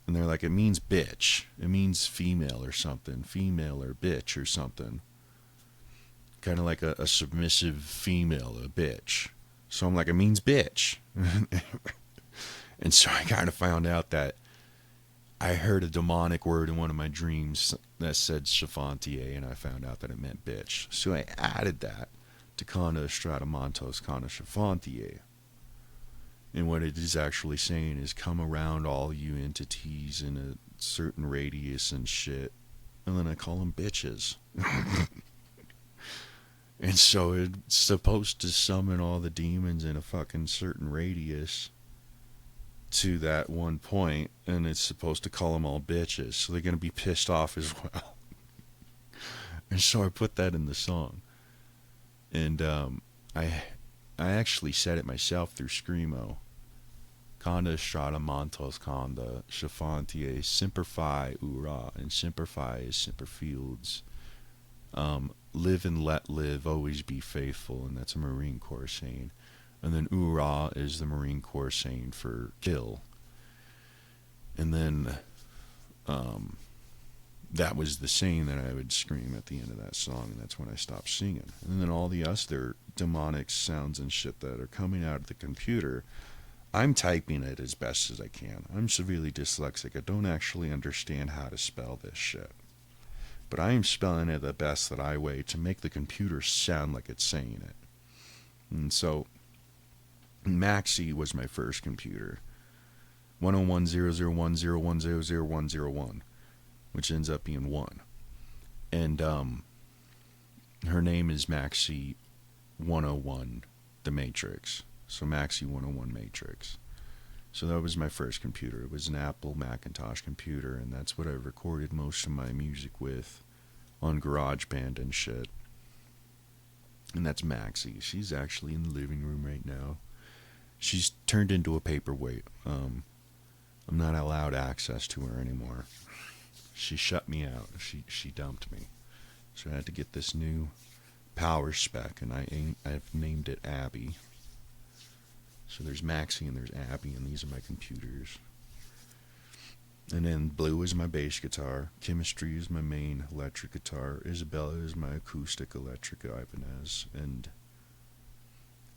And they're like, it means bitch. It means female or something. Female or bitch or something. Kind of like a submissive female, a bitch. So I'm like, it means bitch. And so I kind of found out that I heard a demonic word in one of my dreams that said Chafantier, and I found out that it meant bitch. So I added that to Conda, Strata, Montos, Conda, Chafantier. And what it is actually saying is come around all you entities in a certain radius and shit. And then I call them bitches. And so it's supposed to summon all the demons in a fucking certain radius to that one point, and it's supposed to call them all bitches, so they're going to be pissed off as well. And so I put that in the song. And I actually said it myself through Screamo. Conda, Strata, Montos, Conda, Chafantier, Semper Fi, Ura, and Semper Fi is Semper Fields. Live and let live, always be faithful, and that's a Marine Corps saying. And then Ura is the Marine Corps saying for kill. And then that was the saying that I would scream at the end of that song, and that's when I stopped singing. And then all the other demonic sounds and shit that are coming out of the computer, I'm typing it as best as I can. I'm severely dyslexic. I don't actually understand how to spell this shit. But I am spelling it the best that I way to make the computer sound like it's saying it. And so Maxi was my first computer. 101.001.010.0.101, which ends up being 1. And her name is Maxi 101, the Matrix. So Maxi 101 Matrix. So that was my first computer. It was an Apple Macintosh computer, and that's what I recorded most of my music with on GarageBand and shit. And that's Maxie. She's actually in the living room right now. She's turned into a paperweight. I'm not allowed access to her anymore. She shut me out. She dumped me. So I had to get this new power spec, and I've named it Abby. So there's Maxie and there's Abby, and these are my computers. And then Blue is my bass guitar. Chemistry is my main electric guitar. Isabella is my acoustic electric Ibanez. And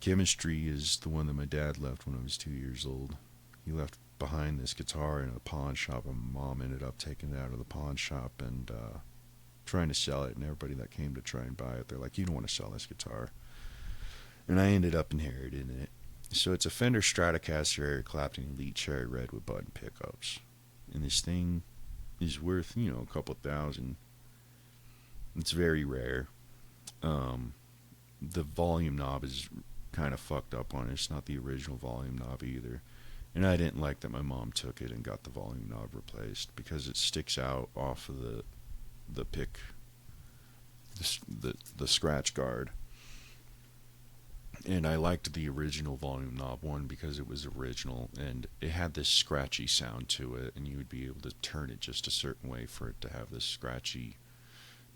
Chemistry is the one that my dad left when I was 2 years old. He left behind this guitar in a pawn shop, and my mom ended up taking it out of the pawn shop and trying to sell it. And everybody that came to try and buy it, they're like, you don't want to sell this guitar. And I ended up inheriting it. So it's a Fender Stratocaster Eric Clapton Elite Cherry Red with button pickups. And this thing is worth, a couple $1,000. It's very rare. The volume knob is kind of fucked up on it. It's not the original volume knob either. And I didn't like that my mom took it and got the volume knob replaced because it sticks out off of the pick, the scratch guard. And I liked the original volume knob one because it was original and it had this scratchy sound to it, and you would be able to turn it just a certain way for it to have this scratchy,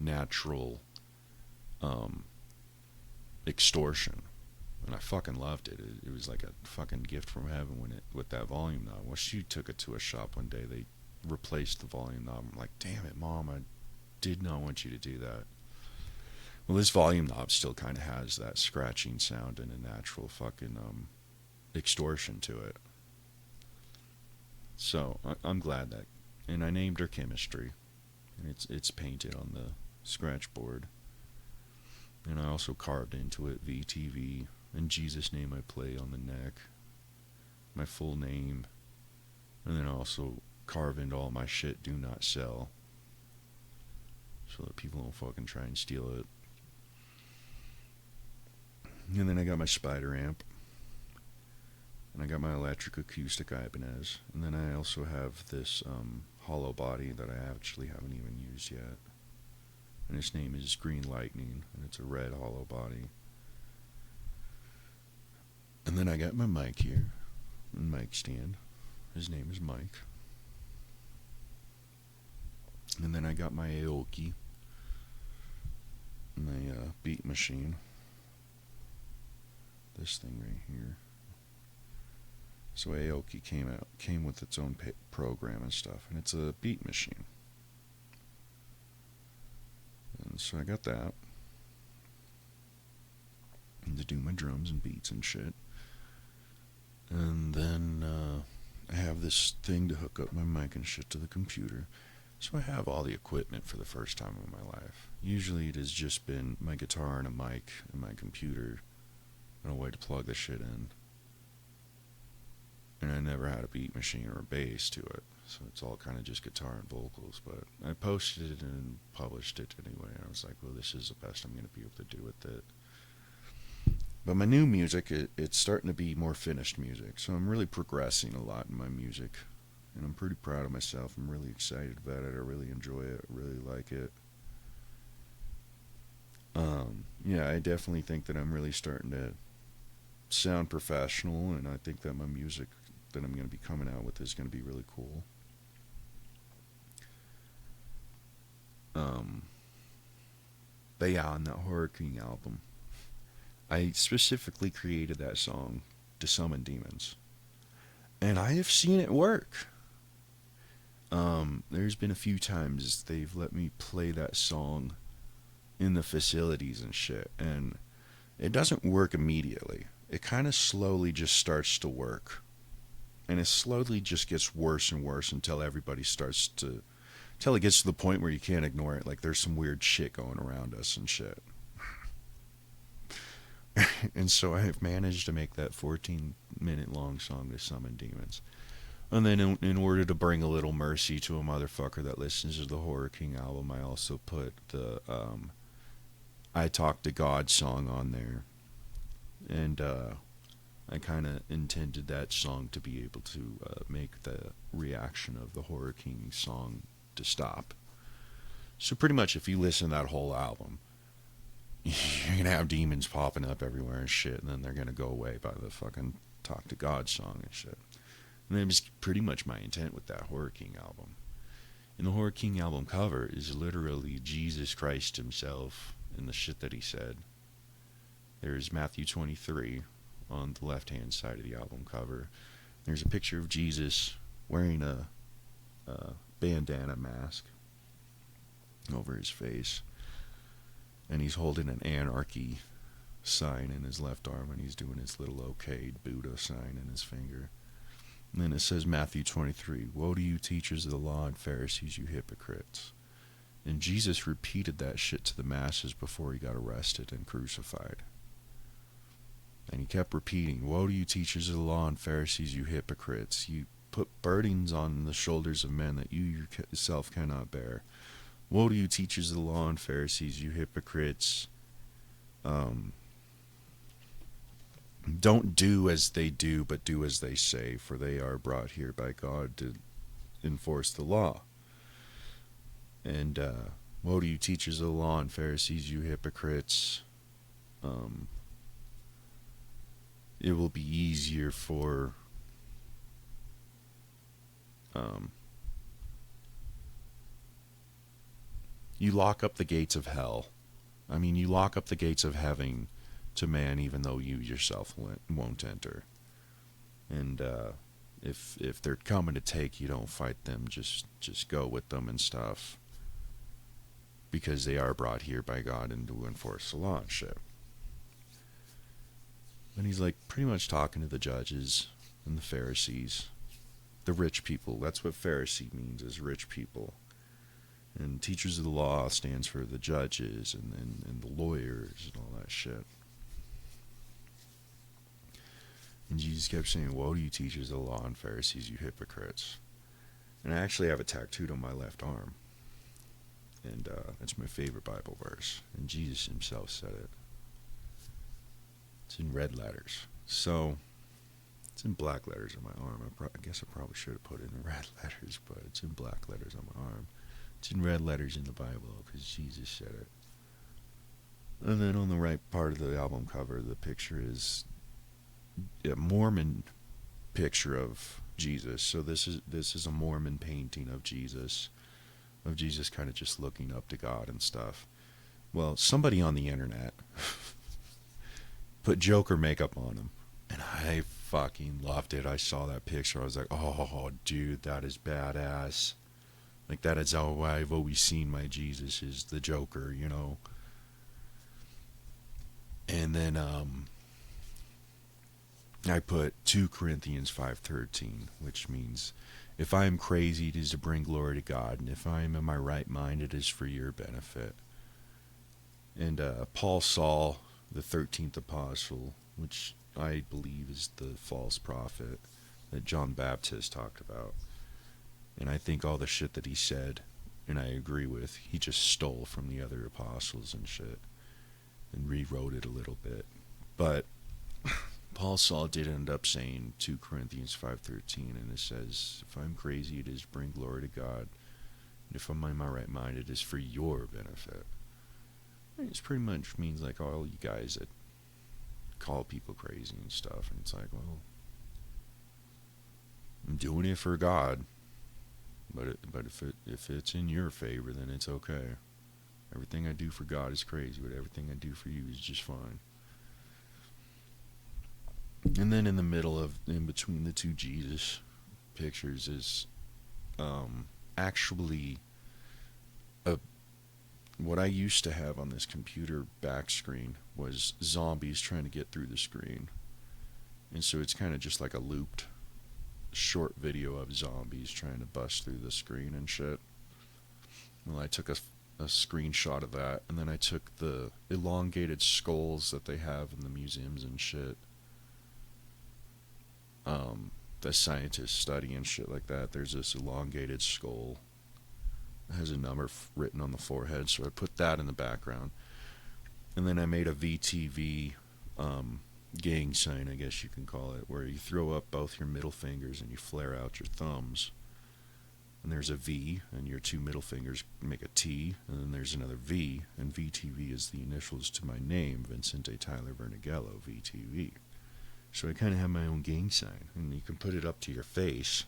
natural extortion. And I fucking loved it. It was like a fucking gift from heaven with that volume knob. Well, she took it to a shop one day. They replaced the volume knob. I'm like, damn it, Mom, I did not want you to do that. Well, this volume knob still kind of has that scratching sound and a natural fucking extortion to it. So I'm glad that, and I named her Chemistry, and it's painted on the scratch board. And I also carved into it VTV and Jesus Name I Play on the neck, my full name, and then I also carve into all my shit Do Not Sell, so that people don't fucking try and steal it. And then I got my Spider amp. And I got my electric acoustic Ibanez. And then I also have this hollow body that I actually haven't even used yet. And its name is Green Lightning. And it's a red hollow body. And then I got my mic here. And mic stand. His name is Mike. And then I got my Aoki. My beat machine. This thing right here. So Aoki came with its own program and stuff, and it's a beat machine. And so I got that, and to do my drums and beats and shit. And then I have this thing to hook up my mic and shit to the computer. So I have all the equipment for the first time in my life. Usually it has just been my guitar and a mic and my computer. And a way to plug the shit in. And I never had a beat machine or a bass to it. So it's all kind of just guitar and vocals. But I posted it and published it anyway. And I was like, well, this is the best I'm going to be able to do with it. But my new music, it's starting to be more finished music. So I'm really progressing a lot in my music. And I'm pretty proud of myself. I'm really excited about it. I really enjoy it. I really like it. Yeah, I definitely think that I'm really starting to sound professional, and I think that my music that I'm going to be coming out with is going to be really cool. But yeah, on that Horror King album, I specifically created that song to summon demons, and I have seen it work. There's been a few times they've let me play that song in the facilities and shit, and it doesn't work immediately. It kind of slowly just starts to work. And it slowly just gets worse and worse until it gets to the point where you can't ignore it. Like there's some weird shit going around us and shit. And so I have managed to make that 14-minute long song to summon demons. And then in order to bring a little mercy to a motherfucker that listens to the Horror King album, I also put the I Talk to God song on there. And I kind of intended that song to be able to make the reaction of the Horror King song to stop. So pretty much if you listen to that whole album, you're going to have demons popping up everywhere and shit, and then they're going to go away by the fucking Talk to God song and shit. And that was pretty much my intent with that Horror King album. And the Horror King album cover is literally Jesus Christ himself and the shit that he said. There's Matthew 23 on the left-hand side of the album cover. There's a picture of Jesus wearing a bandana mask over his face. And he's holding an anarchy sign in his left arm, and he's doing his little okayed Buddha sign in his finger. And then it says Matthew 23, "Woe to you, teachers of the law and Pharisees, you hypocrites." And Jesus repeated that shit to the masses before he got arrested and crucified. And he kept repeating, "Woe to you, teachers of the law and Pharisees, you hypocrites. You put burdens on the shoulders of men that you yourself cannot bear. Woe to you, teachers of the law and Pharisees, you hypocrites. Don't do as they do, but do as they say, for they are brought here by God to enforce the law. And woe to you, teachers of the law and Pharisees, you hypocrites. It will be easier for you lock up the gates of hell. I mean, you lock up the gates of heaven to man, even though you yourself won't enter. And if they're coming to take you, don't fight them. Just go with them and stuff, because they are brought here by God and to enforce the law and shit. And he's like pretty much talking to the judges and the Pharisees, the rich people. That's what Pharisee means, is rich people. And teachers of the law stands for the judges and the lawyers and all that shit. And Jesus kept saying, "Woe to you, teachers of the law and Pharisees, you hypocrites." And I actually have it tattooed on my left arm. And that's my favorite Bible verse. And Jesus himself said it. It's in red letters. So, it's in black letters on my arm. I guess I probably should have put it in red letters, but it's in black letters on my arm. It's in red letters in the Bible because Jesus said it. And then on the right part of the album cover, the picture is a Mormon picture of Jesus. So this is a Mormon painting of Jesus kind of just looking up to God and stuff. Well, somebody on the internet put Joker makeup on him, and I fucking loved it. I saw that picture. I was like, oh, dude, that is badass. Like, that is how I've always seen my Jesus, is the Joker, you know. And then I put 2 Corinthians 5:13, which means, if I am crazy, it is to bring glory to God, and if I am in my right mind, it is for your benefit. And Paul Saul, the 13th apostle, which I believe is the false prophet that John Baptist talked about. And I think all the shit that he said, and I agree with, he just stole from the other apostles and shit, and rewrote it a little bit. But Paul Saul did end up saying 2 Corinthians 5:13, and it says, if I'm crazy, it is to bring glory to God, and if I'm in my right mind, it is for your benefit. It pretty much means like all you guys that call people crazy and stuff, and it's like, well, I'm doing it for God, but if it's in your favor, then it's okay. Everything I do for God is crazy, but everything I do for you is just fine. And then in between the two Jesus pictures is actually what I used to have on this computer back screen was zombies trying to get through the screen. And so it's kind of just like a looped short video of zombies trying to bust through the screen and shit. Well, I took a screenshot of that, and then I took the elongated skulls that they have in the museums and shit. the scientists study and shit like that, there's this elongated skull. It has a number written on the forehead, so I put that in the background. And then I made a VTV gang sign, I guess you can call it, where you throw up both your middle fingers and you flare out your thumbs. And there's a V, and your two middle fingers make a T, and then there's another V, and VTV is the initials to my name, Vincente Tyler Vernigello, VTV. So I kind of have my own gang sign, and you can put it up to your face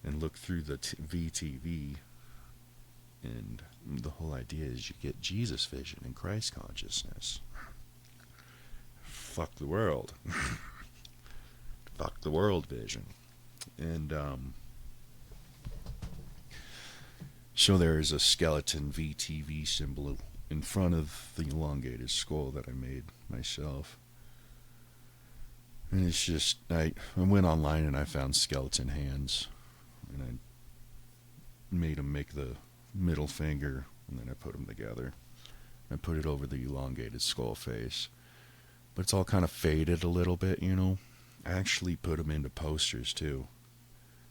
and look through the VTV, and the whole idea is you get Jesus vision and Christ consciousness. Fuck the world. Fuck the world vision. And, so there is a skeleton VTV symbol in front of the elongated skull that I made myself. And it's just, I went online and I found skeleton hands. And I made them make the middle finger, and then I put them together. I put it over the elongated skull face. But it's all kind of faded a little bit, you know. I actually put them into posters too.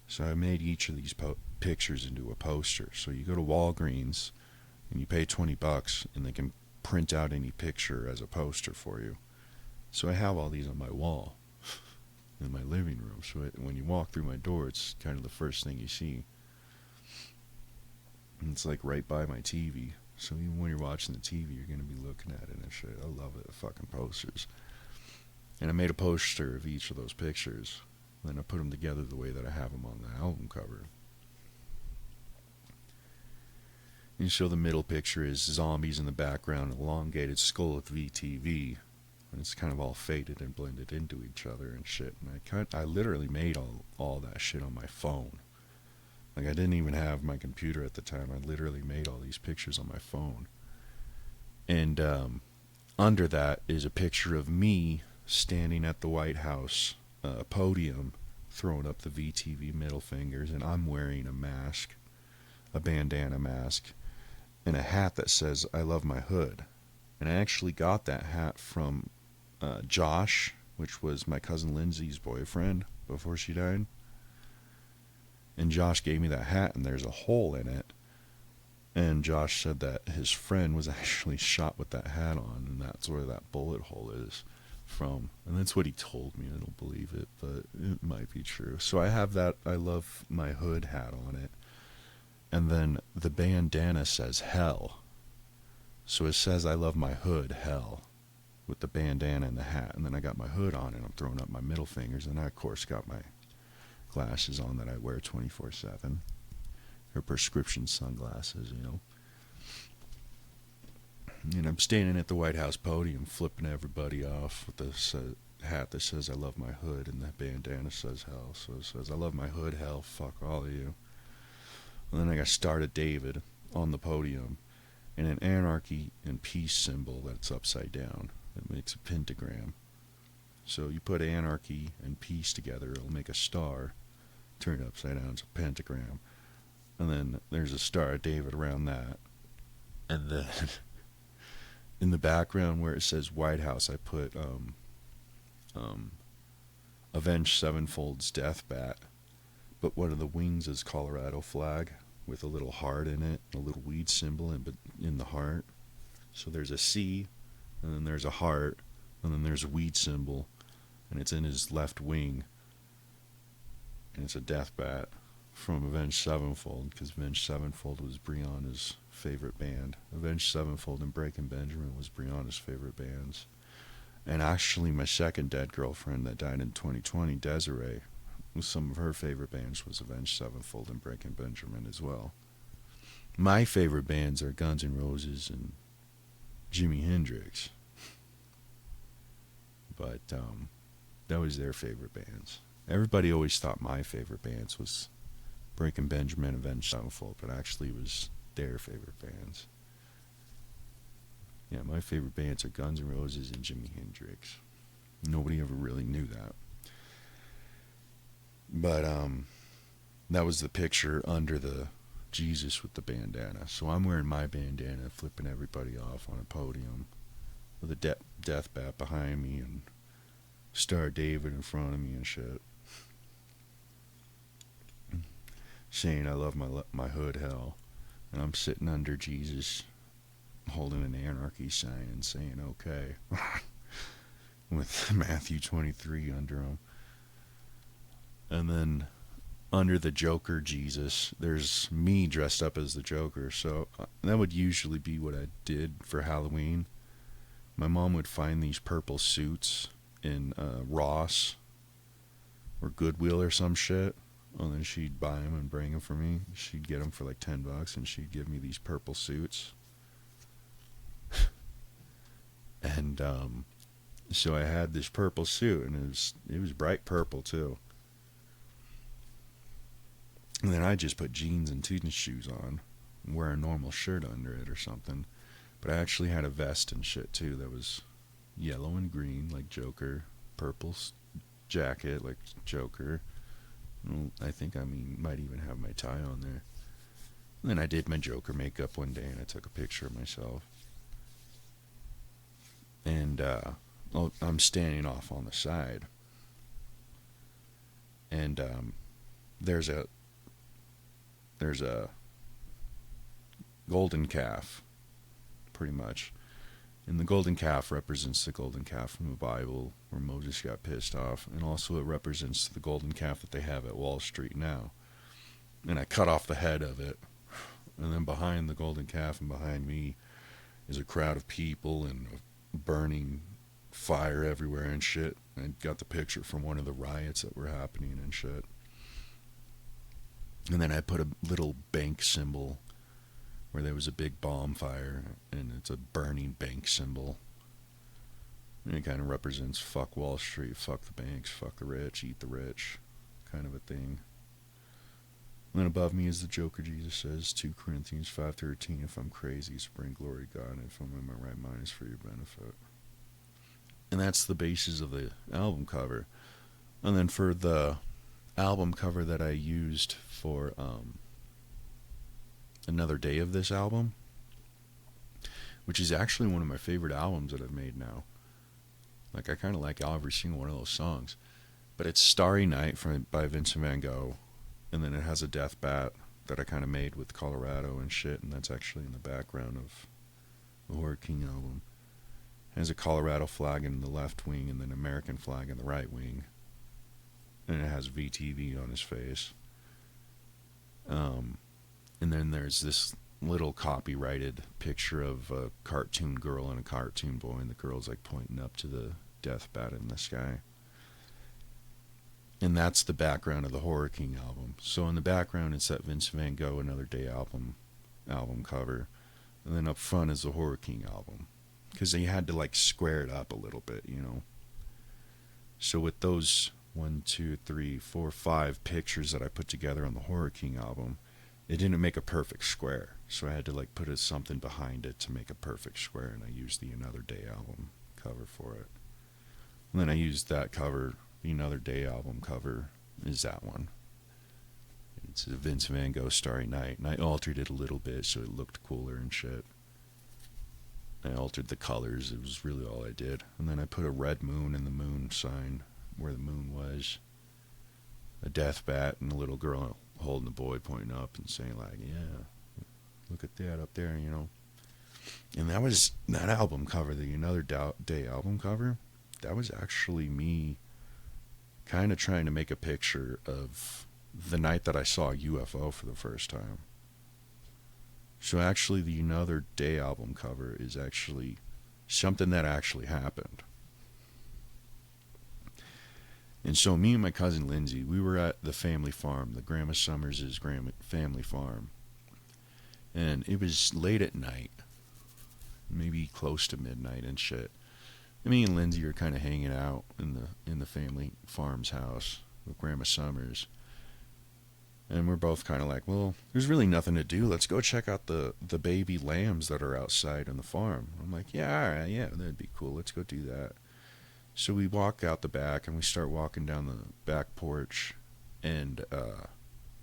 So I made each of these pictures into a poster. So you go to Walgreens and you pay $20 and they can print out any picture as a poster for you. So I have all these on my wall in my living room. So when you walk through my door, it's kind of the first thing you see. And it's like right by my TV. So even when you're watching the TV, you're going to be looking at it and shit. I love it, the fucking posters. And I made a poster of each of those pictures. Then I put them together the way that I have them on the album cover. And so the middle picture is zombies in the background, elongated skull with VTV, and it's kind of all faded and blended into each other and shit. And I literally made all that shit on my phone. Like, I didn't even have my computer at the time. I literally made all these pictures on my phone. And under that is a picture of me standing at the White House podium, throwing up the VTV middle fingers, and I'm wearing a mask, a bandana mask, and a hat that says I love my hood. And I actually got that hat from Josh, which was my cousin Lindsay's boyfriend before she died. And Josh gave me that hat, and there's a hole in it. And Josh said that his friend was actually shot with that hat on, and that's where that bullet hole is from. And that's what he told me. I don't believe it, but it might be true. So I have that I love my hood hat on it. And then the bandana says hell. So it says I love my hood, hell, with the bandana and the hat. And then I got my hood on, and I'm throwing up my middle fingers. And I, of course, got my glasses on that I wear 24/7. Or prescription sunglasses, you know. And I'm standing at the White House podium flipping everybody off with this hat that says I love my hood, and the bandana says hell. So it says I love my hood, hell, fuck all of you. And then I got Star of David on the podium and an anarchy and peace symbol that's upside down. It makes a pentagram. So you put anarchy and peace together, it'll make a star. Turn it upside down, it's a pentagram. And then there's a Star of David around that. And then in the background where it says White House, I put Avenged Sevenfold's death bat. But one of the wings is Colorado flag with a little heart in it, a little weed symbol in the heart. So there's a C, and then there's a heart, and then there's a weed symbol, and it's in his left wing. And it's a death bat from Avenged Sevenfold, because Avenged Sevenfold was Brianna's favorite band. Avenged Sevenfold and Breaking Benjamin was Brianna's favorite bands. And actually my second dead girlfriend that died in 2020, Desiree, some of her favorite bands was Avenged Sevenfold and Breaking Benjamin as well. My favorite bands are Guns N' Roses and Jimi Hendrix. But that was their favorite bands. Everybody always thought my favorite bands was Breaking Benjamin, Avenged Sevenfold, but actually it was their favorite bands. Yeah, my favorite bands are Guns N' Roses and Jimi Hendrix. Nobody ever really knew that. But that was the picture under the Jesus with the bandana. So I'm wearing my bandana, flipping everybody off on a podium with a death bat behind me and Star David in front of me and shit. saying I love my hood hell, and I'm sitting under Jesus holding an anarchy sign and saying okay with Matthew 23 under him. And then under the Joker Jesus, there's me dressed up as the Joker. So that would usually be what I did for Halloween. My mom would find these purple suits in Ross or Goodwill or some shit. And then she'd buy them and bring them for me. She'd get them for like $10 and she'd give me these purple suits. And so I had this purple suit, and it was bright purple too. And then I just put jeans and tennis shoes on, and wear a normal shirt under it or something. But I actually had a vest and shit too that was yellow and green like Joker, purple jacket like Joker. I think might even have my tie on there. And then I did my Joker makeup one day, and I took a picture of myself. And I'm standing off on the side, and there's a golden calf, pretty much. And the golden calf represents the golden calf from the Bible where Moses got pissed off, and also it represents the golden calf that they have at Wall Street now. And I cut off the head of it, and then behind the golden calf and behind me is a crowd of people and burning fire everywhere and shit. I got the picture from one of the riots that were happening and shit. And then I put a little bank symbol where there was a big bonfire, and it's a burning bank symbol. And it kind of represents fuck Wall Street, fuck the banks, fuck the rich, eat the rich, kind of a thing. And then above me is the Joker Jesus says, 2 Corinthians 5:13, if I'm crazy, so bring glory to God, and if I'm in my right mind, it's for your benefit. And that's the basis of the album cover. And then for the album cover that I used for Another Day of this album, which is actually one of my favorite albums that I've made now. Like, I kind of like every single one of those songs. But it's Starry Night by Vincent Van Gogh. And then it has a death bat that I kind of made with Colorado and shit. And that's actually in the background of the Horror King album. It has a Colorado flag in the left wing and then an American flag in the right wing. And it has VTV on his face. And then there's this little copyrighted picture of a cartoon girl and a cartoon boy, and the girl's like pointing up to the death bat in the sky. And that's the background of the Horror King album. So in the background it's that Vincent Van Gogh Another Day album cover. And then up front is the Horror King album. Because they had to like square it up a little bit, you know. So with those 1, 2, 3, 4, 5 pictures that I put together on the Horror King album, it didn't make a perfect square. So I had to like put something behind it to make a perfect square, and I used the Another Day album cover for it. And then I used that cover, the Another Day album cover is that one. It's a Vince Van Gogh Starry Night, and I altered it a little bit so it looked cooler and shit. I altered the colors, it was really all I did. And then I put a red moon in the moon sign where the moon was, a death bat, and a little girl holding the boy pointing up and saying like, yeah, look at that up there, you know. And that was that album cover, the Another Day album cover. That was actually me kind of trying to make a picture of the night that I saw a UFO for the first time. So actually the Another Day album cover is actually something that actually happened. And so me and my cousin Lindsay, we were at the family farm, the Grandma Summers' family farm. And it was late at night, maybe close to midnight and shit. And me and Lindsay are kind of hanging out in the family farm's house with Grandma Summers. And we're both kind of like, well, there's really nothing to do. Let's go check out the baby lambs that are outside on the farm. I'm like, yeah, all right, yeah, that'd be cool. Let's go do that. So we walk out the back, and we start walking down the back porch, and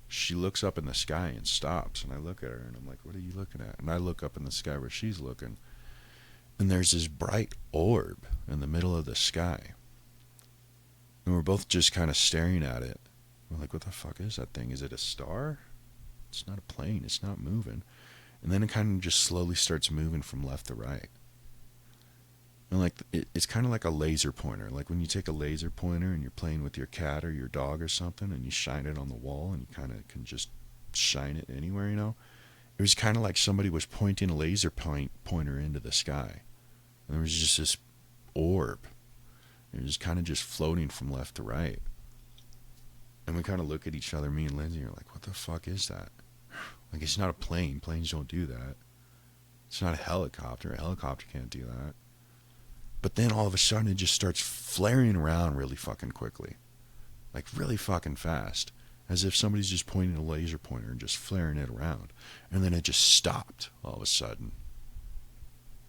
she looks up in the sky and stops, and I look at her, and I'm like, what are you looking at? And I look up in the sky where she's looking, and there's this bright orb in the middle of the sky. And we're both just kind of staring at it. We're like, what the fuck is that thing? Is it a star? It's not a plane. It's not moving. And then it kind of just slowly starts moving from left to right. And like it's kind of like a laser pointer. Like when you take a laser pointer and you're playing with your cat or your dog or something, and you shine it on the wall, and you kind of can just shine it anywhere, you know. It was kind of like somebody was pointing a laser pointer into the sky. And there was just this orb. It was kind of just floating from left to right. And we kind of look at each other, me and Lindsay, and we're like, what the fuck is that? Like, it's not a plane. Planes don't do that. It's not a helicopter. A helicopter can't do that. But then all of a sudden it just starts flaring around really fucking quickly. Like really fucking fast. As if somebody's just pointing a laser pointer and just flaring it around. And then it just stopped all of a sudden.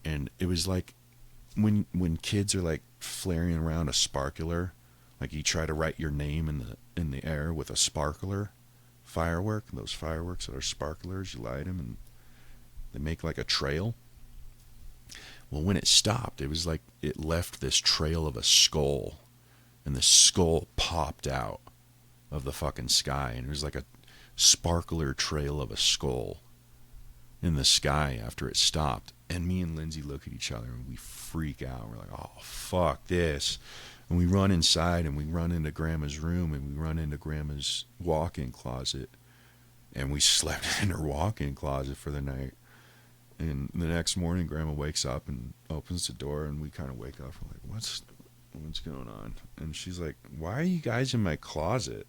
And it was like when kids are like flaring around a sparkler, like you try to write your name in the air with a sparkler firework, those fireworks that are sparklers, you light them and they make like a trail. Well, when it stopped, it was like it left this trail of a skull, and the skull popped out of the fucking sky, and it was like a sparkler trail of a skull in the sky after it stopped. And me and Lindsay look at each other and we freak out. We're like, oh, fuck this. And we run inside and we run into Grandma's room and we run into Grandma's walk-in closet. And we slept in her walk-in closet for the night. And the next morning, Grandma wakes up and opens the door, and we kind of wake up. We're like, what's going on? And she's like, why are you guys in my closet?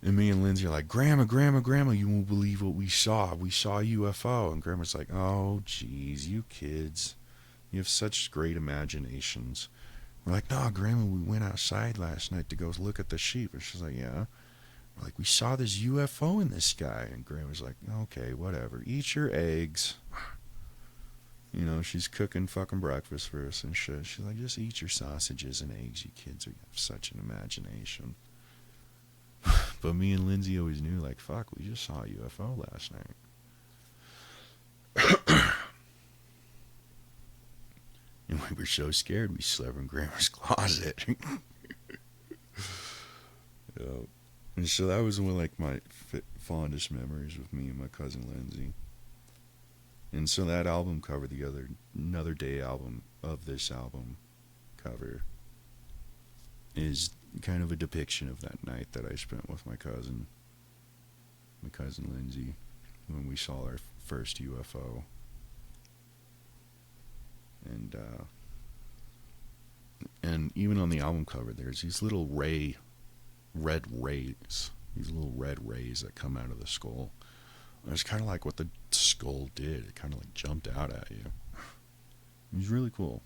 And me and Lindsay are like, Grandma, you won't believe what we saw. We saw a UFO. And Grandma's like, oh, geez, you kids. You have such great imaginations. We're like, no, Grandma, we went outside last night to go look at the sheep. And she's like, yeah. We're like, we saw this UFO in the sky. And Grandma's like, okay, whatever. Eat your eggs. You know, she's cooking fucking breakfast for us and shit. She's like, just eat your sausages and eggs. You kids have such an imagination. But me and Lindsay always knew, like, fuck, we just saw a UFO last night. And we were so scared we slept in Grandma's closet. And so that was one of like my fondest memories with me and my cousin Lindsay. And so that album cover, Another Day album of this album cover, is kind of a depiction of that night that I spent with my cousin Lindsay, when we saw our first UFO. And even on the album cover, there's these little red rays that come out of the skull. And it's kind of like what the skull did. It kind of like jumped out at you. It was really cool.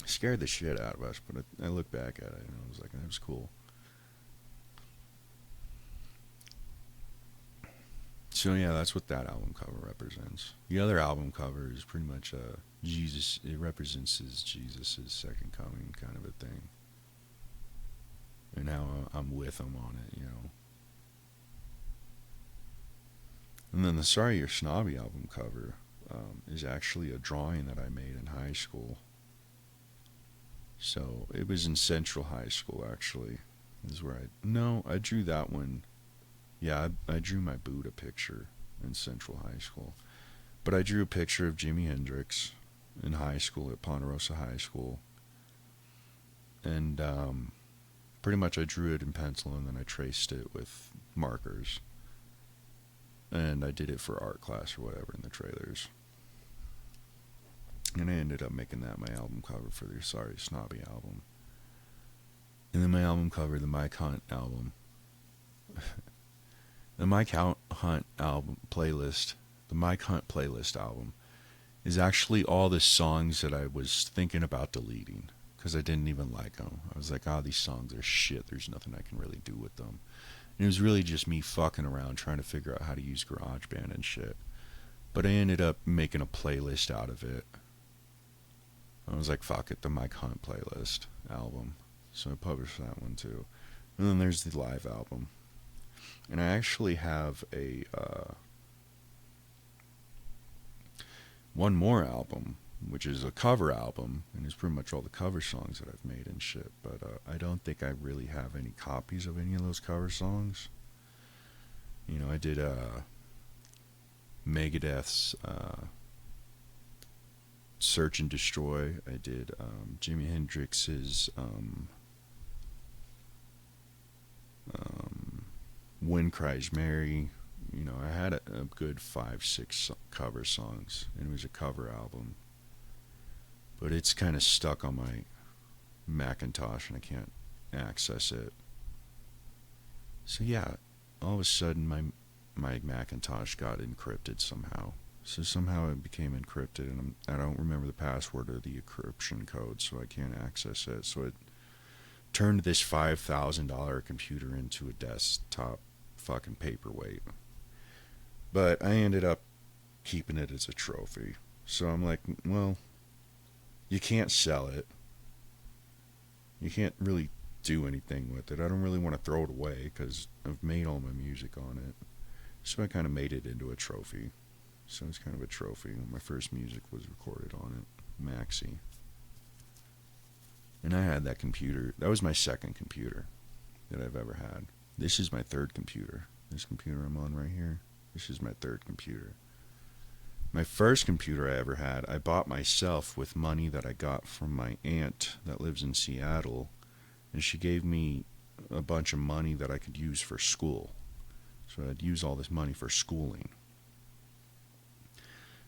It scared the shit out of us, but I look back at it and I was like, that was cool. So yeah, that's what that album cover represents. The other album cover is pretty much Jesus. It represents Jesus' second coming kind of a thing. And how I'm with him on it, you know. And then the Sorry You're Snobby album cover is actually a drawing that I made in high school. So it was in Central High School, actually. Is where I drew that one. Yeah, I drew my Buddha picture in Central High School. But I drew a picture of Jimi Hendrix in high school at Ponderosa High School. And pretty much I drew it in pencil and then I traced it with markers. And I did it for art class or whatever in the trailers. And I ended up making that my album cover for the Sorry Snobby album. And then my album cover, the Mike Hunt album. The Mike Hunt album playlist, the Mike Hunt playlist album, is actually all the songs that I was thinking about deleting because I didn't even like them. I was like, these songs are shit. There's nothing I can really do with them. And it was really just me fucking around trying to figure out how to use GarageBand and shit. But I ended up making a playlist out of it. I was like, fuck it, the Mike Hunt playlist album. So I published that one too. And then there's the live album. And I actually have one more album, which is a cover album, and it's pretty much all the cover songs that I've made and shit. But I don't think I really have any copies of any of those cover songs. I did Megadeth's Search and Destroy. I did Jimi Hendrix's Wind Cries Mary. I had a good 5, 6 cover songs, and it was a cover album. But it's kind of stuck on my Macintosh, and I can't access it. So yeah, all of a sudden my Macintosh got encrypted somehow. So somehow it became encrypted, and I don't remember the password or the encryption code, so I can't access it. So it turned this $5,000 computer into a desktop fucking paperweight. But I ended up keeping it as a trophy. So I'm like, well, you can't sell it. You can't really do anything with it. I don't really want to throw it away because I've made all my music on it. So I kind of made it into a trophy. So it's kind of a trophy. My first music was recorded on it, Maxi. And I had that computer. That was my second computer that I've ever had. This is my third computer. This computer I'm on right here. This is my third computer. My first computer I ever had, I bought myself with money that I got from my aunt that lives in Seattle. And she gave me a bunch of money that I could use for school. So I'd use all this money for schooling.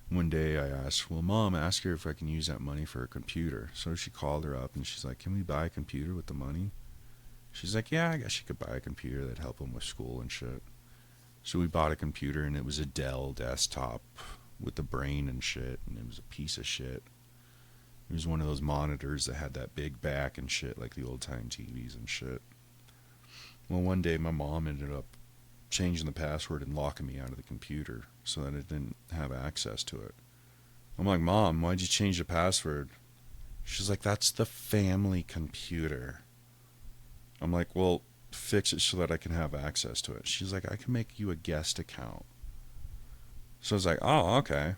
One day I asked, well, Mom, ask her if I can use that money for a computer. So she called her up and she's like, can we buy a computer with the money? She's like, yeah, I guess you could buy a computer that'd help them with school and shit. So we bought a computer, and it was a Dell desktop with the brain and shit, and it was a piece of shit. It was one of those monitors that had that big back and shit, like the old-time TVs and shit. Well, one day my mom ended up changing the password and locking me out of the computer so that I didn't have access to it. I'm like, Mom, why'd you change the password? She's like, that's the family computer. I'm like, well, fix it so that I can have access to it. She's like, I can make you a guest account. So I was like, oh, okay.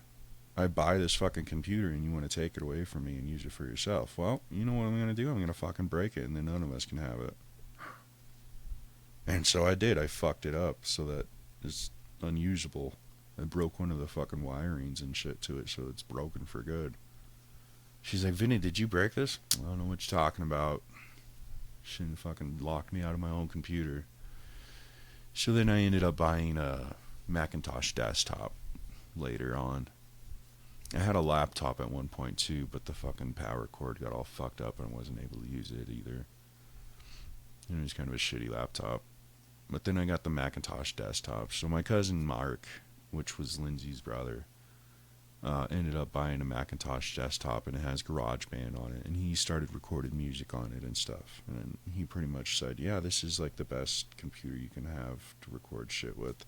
I buy this fucking computer and you want to take it away from me and use it for yourself. Well, you know what I'm going to do? I'm going to fucking break it, and then none of us can have it. And so I did. I fucked it up so that it's unusable. I broke one of the fucking wirings and shit to it, so it's broken for good. She's like, Vinny, did you break this? I don't know what you're talking about. She fucking locked me out of my own computer. So then I ended up buying a Macintosh desktop later on. I had a laptop at one point too, but the fucking power cord got all fucked up and I wasn't able to use it either. And it was kind of a shitty laptop. But then I got the Macintosh desktop. So my cousin Mark, which was Lindsay's brother, ended up buying a Macintosh desktop, and it has GarageBand on it, and he started recording music on it and stuff. And he pretty much said, yeah, this is like the best computer you can have to record shit with.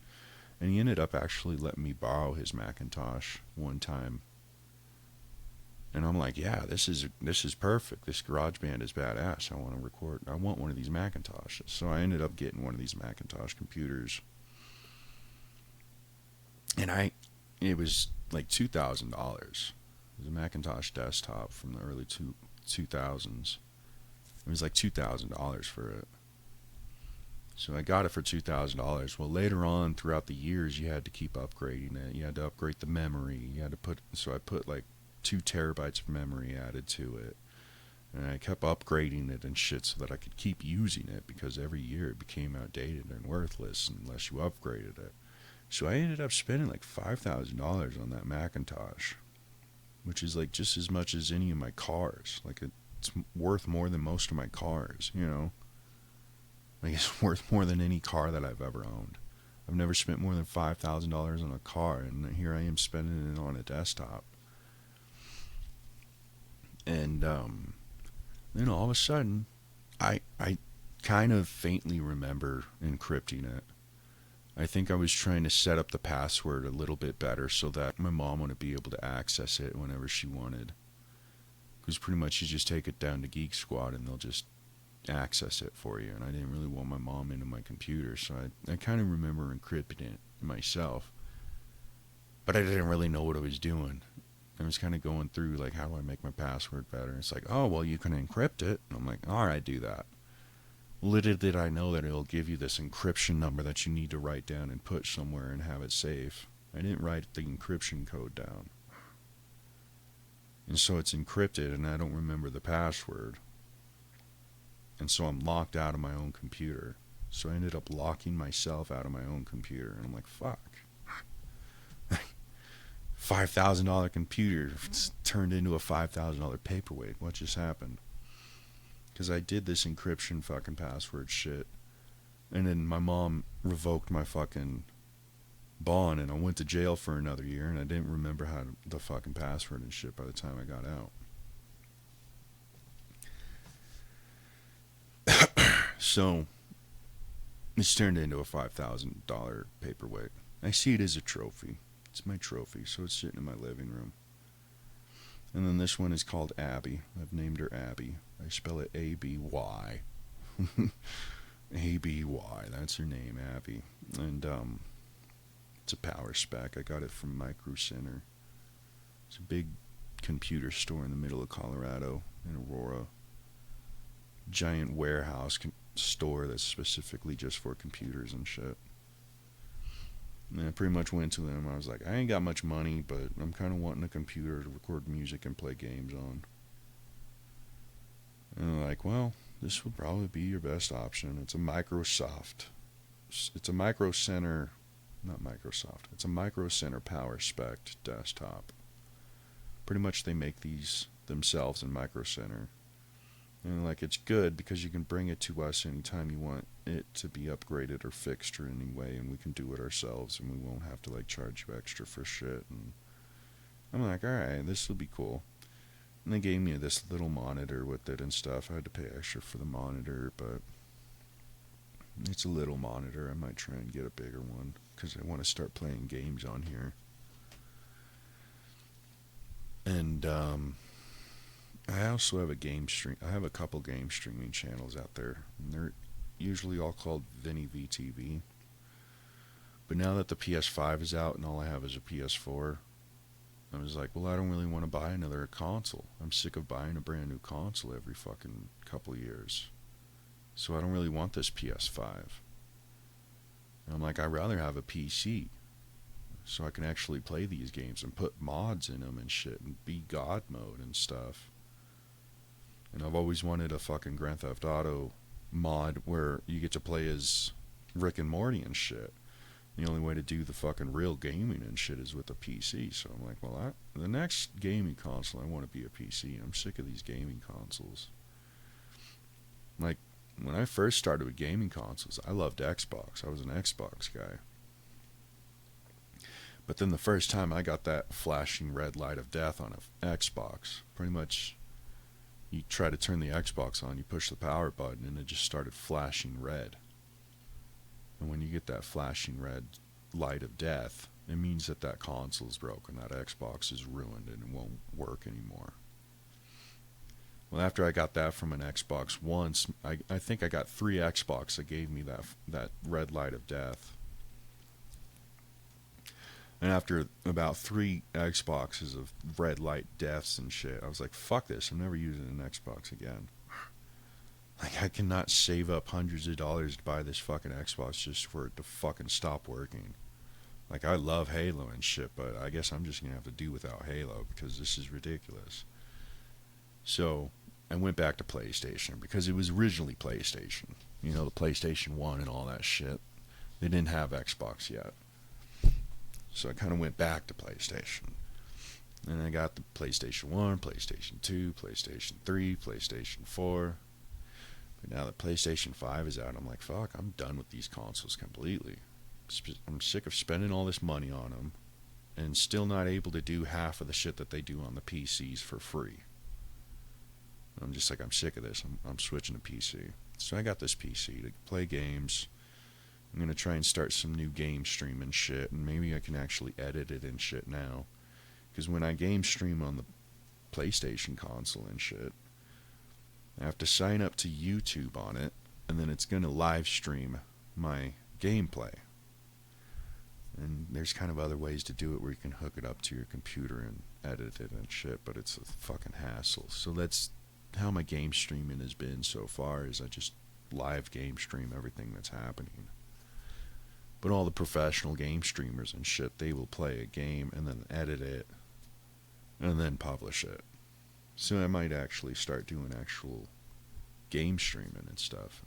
And he ended up actually letting me borrow his Macintosh one time. And I'm like, yeah, this is perfect. This GarageBand is badass. I want to record. I want one of these Macintoshes. So I ended up getting one of these Macintosh computers. And it was like $2,000. It was a Macintosh desktop from the early 2000s. It was like $2,000 for it. So I got it for $2,000. Well, later on throughout the years, you had to keep upgrading it. You had to upgrade the memory. So I put like 2 terabytes of memory added to it. And I kept upgrading it and shit so that I could keep using it, because every year it became outdated and worthless unless you upgraded it. So I ended up spending like $5,000 on that Macintosh, which is like just as much as any of my cars. Like it's worth more than most of my cars, you know? Like it's worth more than any car that I've ever owned. I've never spent more than $5,000 on a car, and here I am spending it on a desktop. And then all of a sudden, I kind of faintly remember encrypting it. I think I was trying to set up the password a little bit better so that my mom wouldn't be able to access it whenever she wanted. Because pretty much you just take it down to Geek Squad and they'll just access it for you. And I didn't really want my mom into my computer, so I kind of remember encrypting it myself. But I didn't really know what I was doing. I was kind of going through, like, how do I make my password better? It's like, oh, well, you can encrypt it. And I'm like, all right, do that. Little did I know that it'll give you this encryption number that you need to write down and put somewhere and have it safe. I didn't write the encryption code down. And so it's encrypted and I don't remember the password. And so I'm locked out of my own computer. So I ended up locking myself out of my own computer. And I'm like, fuck. $5,000 computer turned into a $5,000 paperweight. What just happened? Because I did this encryption fucking password shit. And then my mom revoked my fucking bond and I went to jail for another year and I didn't remember how the fucking password and shit by the time I got out. So it's turned into a $5,000 paperweight. I see it as a trophy. It's my trophy, so it's sitting in my living room. And then this one is called Abby. I've named her Abby. I spell it A-B-Y. A-B-Y, that's her name, Abby. And it's a power spec. I got it from Micro Center. It's a big computer store in the middle of Colorado, in Aurora. Giant warehouse store that's specifically just for computers and shit. And I pretty much went to them. I was like, I ain't got much money, but I'm kind of wanting a computer to record music and play games on. And they're like, well, this would probably be your best option. It's a Microsoft. It's a Micro Center, not Microsoft. It's a Micro Center Power Spec desktop. Pretty much they make these themselves in Micro Center. And like, it's good because you can bring it to us anytime you want it to be upgraded or fixed or any way, and we can do it ourselves and we won't have to like charge you extra for shit. And I'm like, alright, this will be cool. And they gave me this little monitor with it and stuff. I had to pay extra for the monitor, but it's a little monitor. I might try and get a bigger one because I want to start playing games on here. And I also have I have a couple game streaming channels out there, and they're usually all called Vtv. But now that the PS5 is out and all I have is a PS4, I was like, well, I don't really want to buy another console. I'm sick of buying a brand new console every fucking couple of years. So I don't really want this PS5. And I'm like, I'd rather have a PC so I can actually play these games and put mods in them and shit and be God mode and stuff. And I've always wanted a fucking Grand Theft Auto mod where you get to play as Rick and Morty and shit. The only way to do the fucking real gaming and shit is with a PC. So I'm like, well, the next gaming console, I want to be a PC. I'm sick of these gaming consoles. Like, when I first started with gaming consoles, I loved Xbox. I was an Xbox guy. But then the first time I got that flashing red light of death on an Xbox, pretty much you try to turn the Xbox on, you push the power button, and it just started flashing red. And when you get that flashing red light of death, it means that that console's broken, that Xbox is ruined, and it won't work anymore. Well, after I got that from an Xbox once, I think I got 3 Xbox that gave me that red light of death. And after about 3 Xboxes of red light deaths and shit, I was like, fuck this, I'm never using an Xbox again. Like, I cannot save up hundreds of dollars to buy this fucking Xbox just for it to fucking stop working. Like, I love Halo and shit, but I guess I'm just gonna have to do without Halo because this is ridiculous. So I went back to PlayStation because it was originally PlayStation. You know, the PlayStation 1 and all that shit. They didn't have Xbox yet. So I kind of went back to PlayStation. And I got the PlayStation 1, PlayStation 2, PlayStation 3, PlayStation 4. But now that PlayStation 5 is out, I'm like, fuck, I'm done with these consoles completely. I'm sick of spending all this money on them and still not able to do half of the shit that they do on the PCs for free. I'm just like, I'm sick of this. I'm switching to PC. So I got this PC to play games. I'm going to try and start some new game streaming shit, and maybe I can actually edit it and shit now. Because when I game stream on the PlayStation console and shit, I have to sign up to YouTube on it, and then it's going to live stream my gameplay. And there's kind of other ways to do it where you can hook it up to your computer and edit it and shit, but it's a fucking hassle. So that's how my game streaming has been so far, is I just live game stream everything that's happening. But all the professional game streamers and shit, they will play a game and then edit it and then publish it. So I might actually start doing actual game streaming and stuff.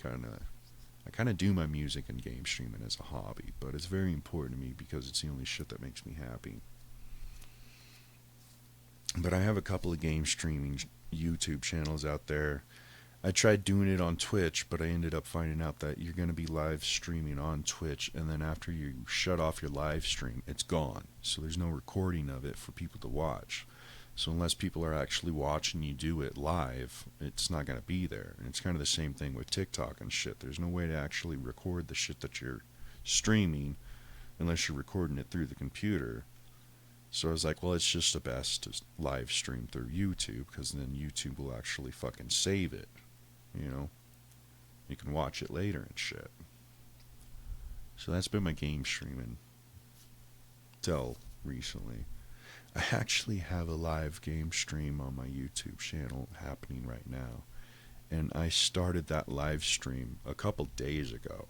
I kind of do my music and game streaming as a hobby, but it's very important to me because it's the only shit that makes me happy. But I have a couple of game streaming YouTube channels out there. I tried doing it on Twitch, but I ended up finding out that you're going to be live streaming on Twitch, and then after you shut off your live stream, it's gone. So there's no recording of it for people to watch. So unless people are actually watching you do it live, it's not going to be there. And it's kind of the same thing with TikTok and shit. There's no way to actually record the shit that you're streaming unless you're recording it through the computer. So I was like, well, it's just the best to live stream through YouTube, because then YouTube will actually fucking save it. You know? You can watch it later and shit. So that's been my game streaming till recently. I actually have a live game stream on my YouTube channel happening right now. And I started that live stream a couple days ago.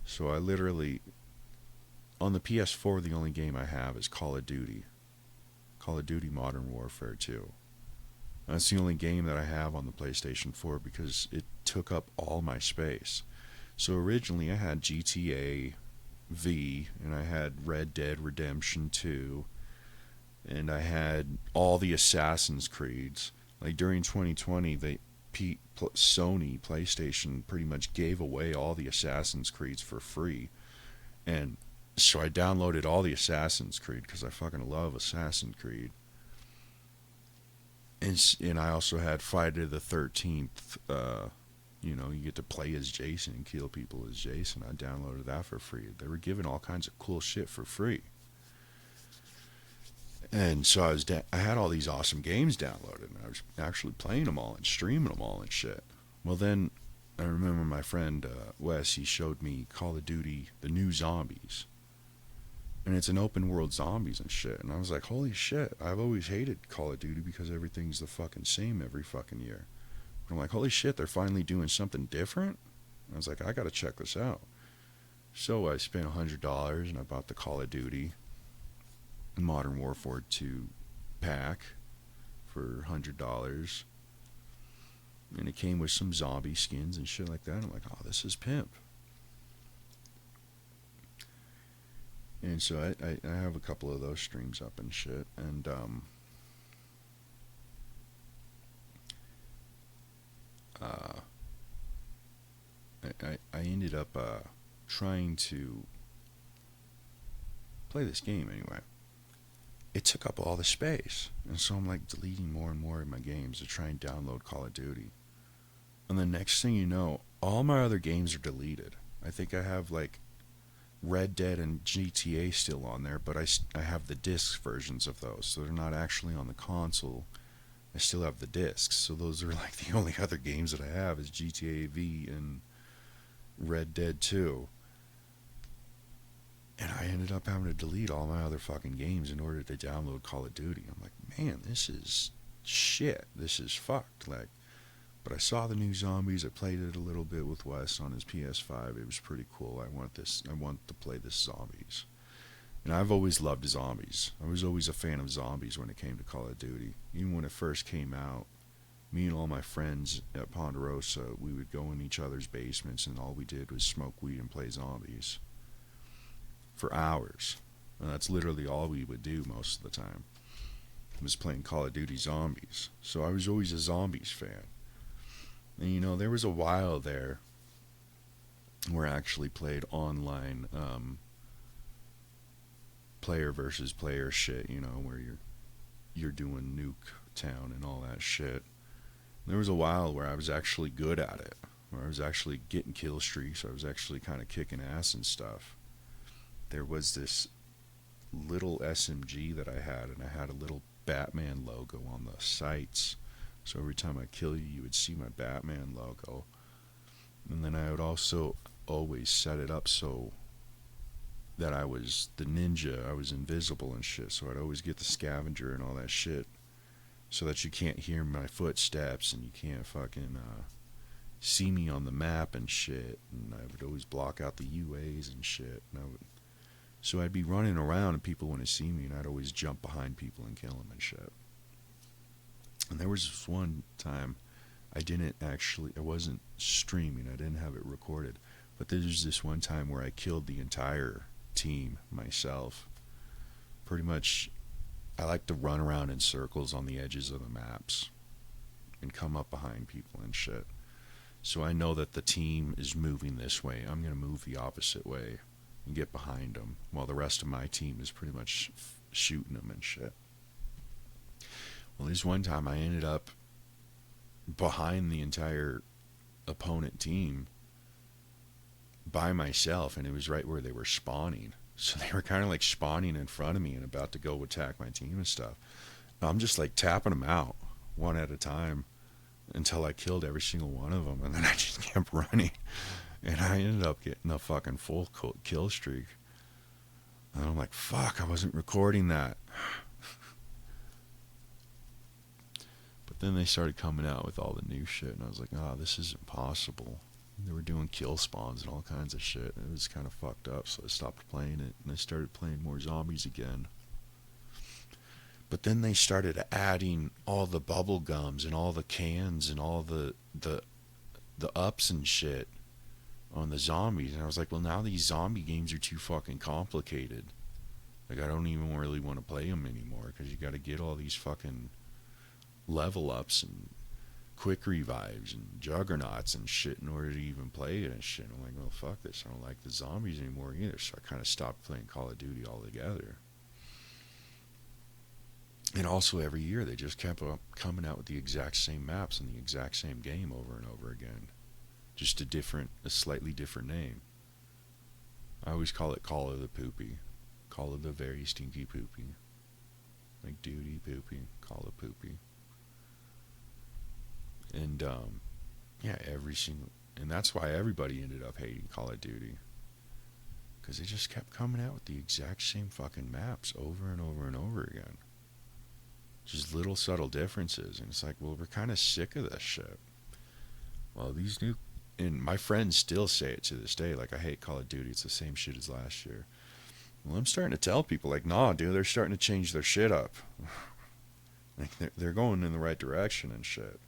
So I literally, on the PS4, the only game I have is Call of Duty. Call of Duty Modern Warfare 2. That's the only game that I have on the PlayStation 4 because it took up all my space. So originally I had GTA V, and I had Red Dead Redemption 2, and I had all the Assassin's Creeds. Like during 2020, Sony PlayStation pretty much gave away all the Assassin's Creeds for free. And so I downloaded all the Assassin's Creed because I fucking love Assassin's Creed. And I also had Friday the 13th. You get to play as Jason and kill people as Jason. I downloaded that for free. They were giving all kinds of cool shit for free. And so I had all these awesome games downloaded, and I was actually playing them all and streaming them all and shit. Well, then I remember my friend Wes, he showed me Call of Duty, the new Zombies. And it's an open world zombies and shit. And I was like, holy shit, I've always hated Call of Duty because everything's the fucking same every fucking year. But I'm like, holy shit, they're finally doing something different? I was like, I gotta check this out. So I spent $100 and I bought the Call of Duty Modern Warfare 2 pack for $100. And it came with some zombie skins and shit like that. I'm like, oh, this is pimp. And so I have a couple of those streams up and shit. And I ended up trying to play this game anyway. It took up all the space. And so I'm like deleting more and more of my games to try and download Call of Duty. And the next thing you know, all my other games are deleted. I think I have like Red Dead and GTA still on there, but I have the disc versions of those, so they're not actually on the console. I still have the discs, so those are like the only other games that I have is GTA V and Red Dead 2. And I ended up having to delete all my other fucking games in order to download Call of Duty. I'm like, man, this is shit. This is fucked. Like, but I saw the new Zombies. I played it a little bit with Wes on his PS5. It was pretty cool. I want to play this Zombies. And I've always loved zombies. I was always a fan of zombies when it came to Call of Duty. Even when it first came out, me and all my friends at Ponderosa, we would go in each other's basements, and all we did was smoke weed and play zombies for hours. And that's literally all we would do most of the time, was playing Call of Duty Zombies. So I was always a zombies fan. And there was a while there where I actually played online player versus player shit, where you're doing Nuke Town and all that shit. There was a while where I was actually good at it, where I was actually getting kill streaks, I was actually kind of kicking ass and stuff. There was this little SMG that I had, and I had a little Batman logo on the sights. So every time I kill you, you would see my Batman logo. And then I would also always set it up so that I was the ninja. I was invisible and shit. So I'd always get the scavenger and all that shit, so that you can't hear my footsteps and you can't fucking see me on the map and shit, and I would always block out the UAs and shit. So I'd be running around and people wouldn't see me, and I'd always jump behind people and kill them and shit. And there was this one time I wasn't streaming, I didn't have it recorded, but there's this one time where I killed the entire team myself. Pretty much, I like to run around in circles on the edges of the maps and come up behind people and shit. So I know that the team is moving this way. I'm going to move the opposite way and get behind them while the rest of my team is pretty much shooting them and shit. Well, this one time I ended up behind the entire opponent team by myself, and it was right where they were spawning. So they were kind of like spawning in front of me and about to go attack my team and stuff. I'm just like tapping them out one at a time until I killed every single one of them, and then I just kept running, and I ended up getting a fucking full kill streak. And I'm like, fuck, I wasn't recording that. But then they started coming out with all the new shit, and I was like, this isn't possible. They were doing kill spawns and all kinds of shit. It was kind of fucked up, so I stopped playing it, and I started playing more zombies again. But then they started adding all the bubble gums and all the cans and all the ups and shit on the zombies. And I was like, well, now these zombie games are too fucking complicated. Like, I don't even really want to play them anymore, because you got to get all these fucking level ups and quick revives and juggernauts and shit in order to even play it and shit. I'm like, well, fuck this. I don't like the zombies anymore either. So I kind of stopped playing Call of Duty altogether. And also every year they just kept coming out with the exact same maps and the exact same game over and over again. Just a slightly different name. I always call it Call of the Poopy. Call of the very stinky poopy. Like duty poopy, Call of Poopy. And yeah, and that's why everybody ended up hating Call of Duty. Because they just kept coming out with the exact same fucking maps over and over and over again. Just little subtle differences, and it's like, well, we're kind of sick of this shit. Well, these new, and my friends still say it to this day, like, I hate Call of Duty, it's the same shit as last year. Well, I'm starting to tell people, like, nah, dude, they're starting to change their shit up. Like, they're going in the right direction and shit.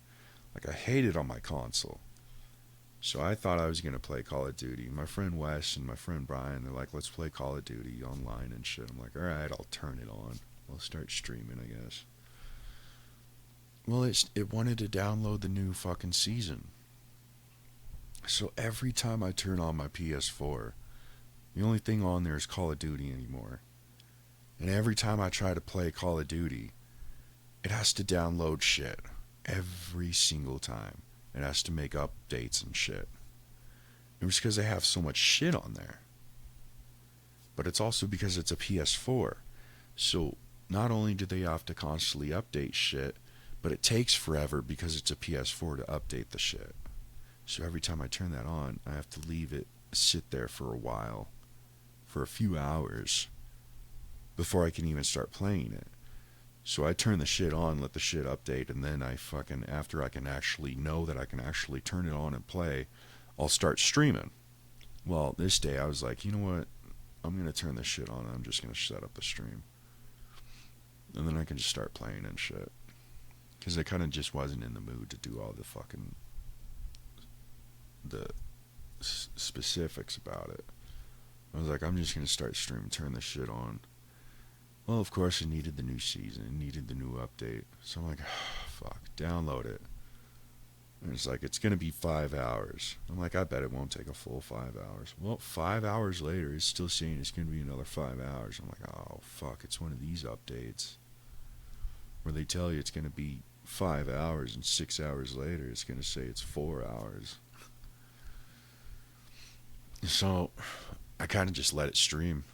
Like, I hate it on my console. So I thought I was going to play Call of Duty. My friend Wes and my friend Brian, they're like, let's play Call of Duty online and shit. I'm like, alright, I'll turn it on. I'll start streaming, I guess. Well, it wanted to download the new fucking season. So every time I turn on my PS4, the only thing on there is Call of Duty anymore. And every time I try to play Call of Duty, it has to download shit. Every single time. It has to make updates and shit. It was because they have so much shit on there. But it's also because it's a PS4. So not only do they have to constantly update shit, but it takes forever because it's a PS4 to update the shit. So every time I turn that on, I have to leave it sit there for a while, for a few hours, before I can even start playing it. So I turn the shit on, let the shit update, and then after I can actually know that I can actually turn it on and play, I'll start streaming. Well, this day I was like, you know what? I'm going to turn this shit on and I'm just going to set up the stream. And then I can just start playing and shit. Because I kind of just wasn't in the mood to do all the fucking specifics about it. I was like, I'm just going to start streaming, turn this shit on. Well, of course, it needed the new season. It needed the new update. So I'm like, fuck, download it. And it's like, it's going to be 5 hours. I'm like, I bet it won't take a full 5 hours. Well, 5 hours later, it's still saying it's going to be another 5 hours. I'm like, oh, fuck, it's one of these updates where they tell you it's going to be 5 hours, and 6 hours later, it's going to say it's 4 hours. So I kind of just let it stream.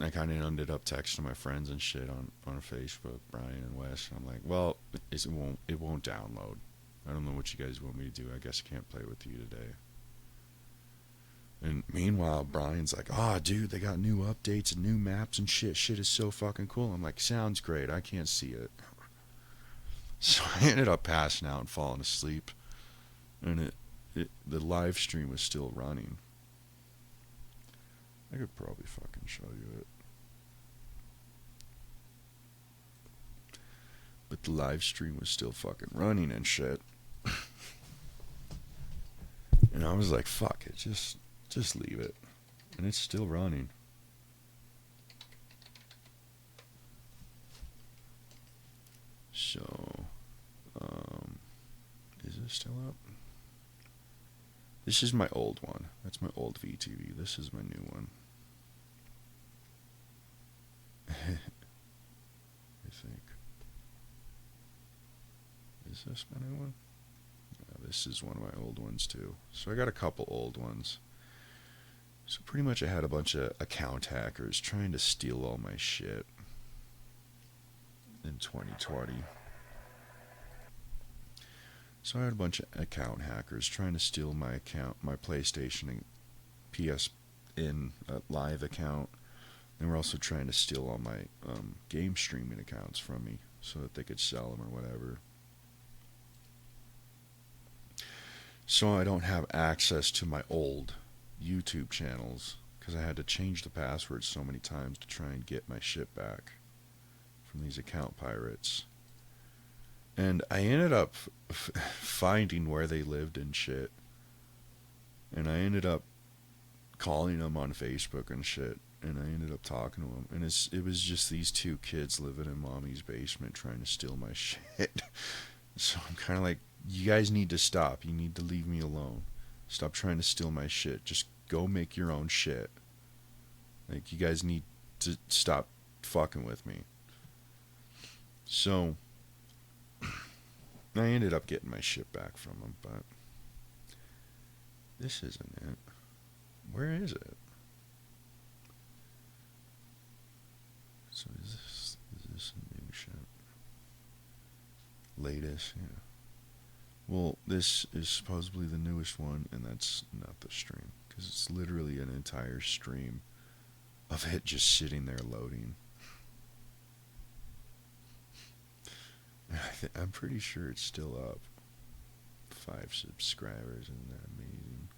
I kind of ended up texting my friends and shit on Facebook, Brian and Wes. I'm like, well, it won't download. I don't know what you guys want me to do. I guess I can't play with you today. And meanwhile, Brian's like, dude, they got new updates and new maps and shit. Shit is so fucking cool. I'm like, sounds great. I can't see it. So I ended up passing out and falling asleep. And the live stream was still running. I could probably fucking show you it. But the live stream was still fucking running and shit. And I was like, fuck it, just leave it. And it's still running. So, is it still up? This is my old one. That's my old VTV. This is my new one. I think. Is this my new one? No, this is one of my old ones too. So I got a couple old ones. So pretty much I had a bunch of account hackers trying to steal all my shit in 2020. So I had a bunch of account hackers trying to steal my account, my PlayStation and PSN live account. They were also trying to steal all my game streaming accounts from me so that they could sell them or whatever. So I don't have access to my old YouTube channels because I had to change the password so many times to try and get my shit back from these account pirates. And I ended up finding where they lived and shit. And I ended up calling them on Facebook and shit. And I ended up talking to them. And it was just these two kids living in mommy's basement trying to steal my shit. So I'm kind of like, you guys need to stop. You need to leave me alone. Stop trying to steal my shit. Just go make your own shit. Like, you guys need to stop fucking with me. So I ended up getting my shit back from them, but this isn't it. Where is it? So is this new shit? Latest, yeah. Well, this is supposedly the newest one, and that's not the stream, because it's literally an entire stream of it just sitting there loading. I'm pretty sure it's still up. 5 subscribers, isn't that amazing?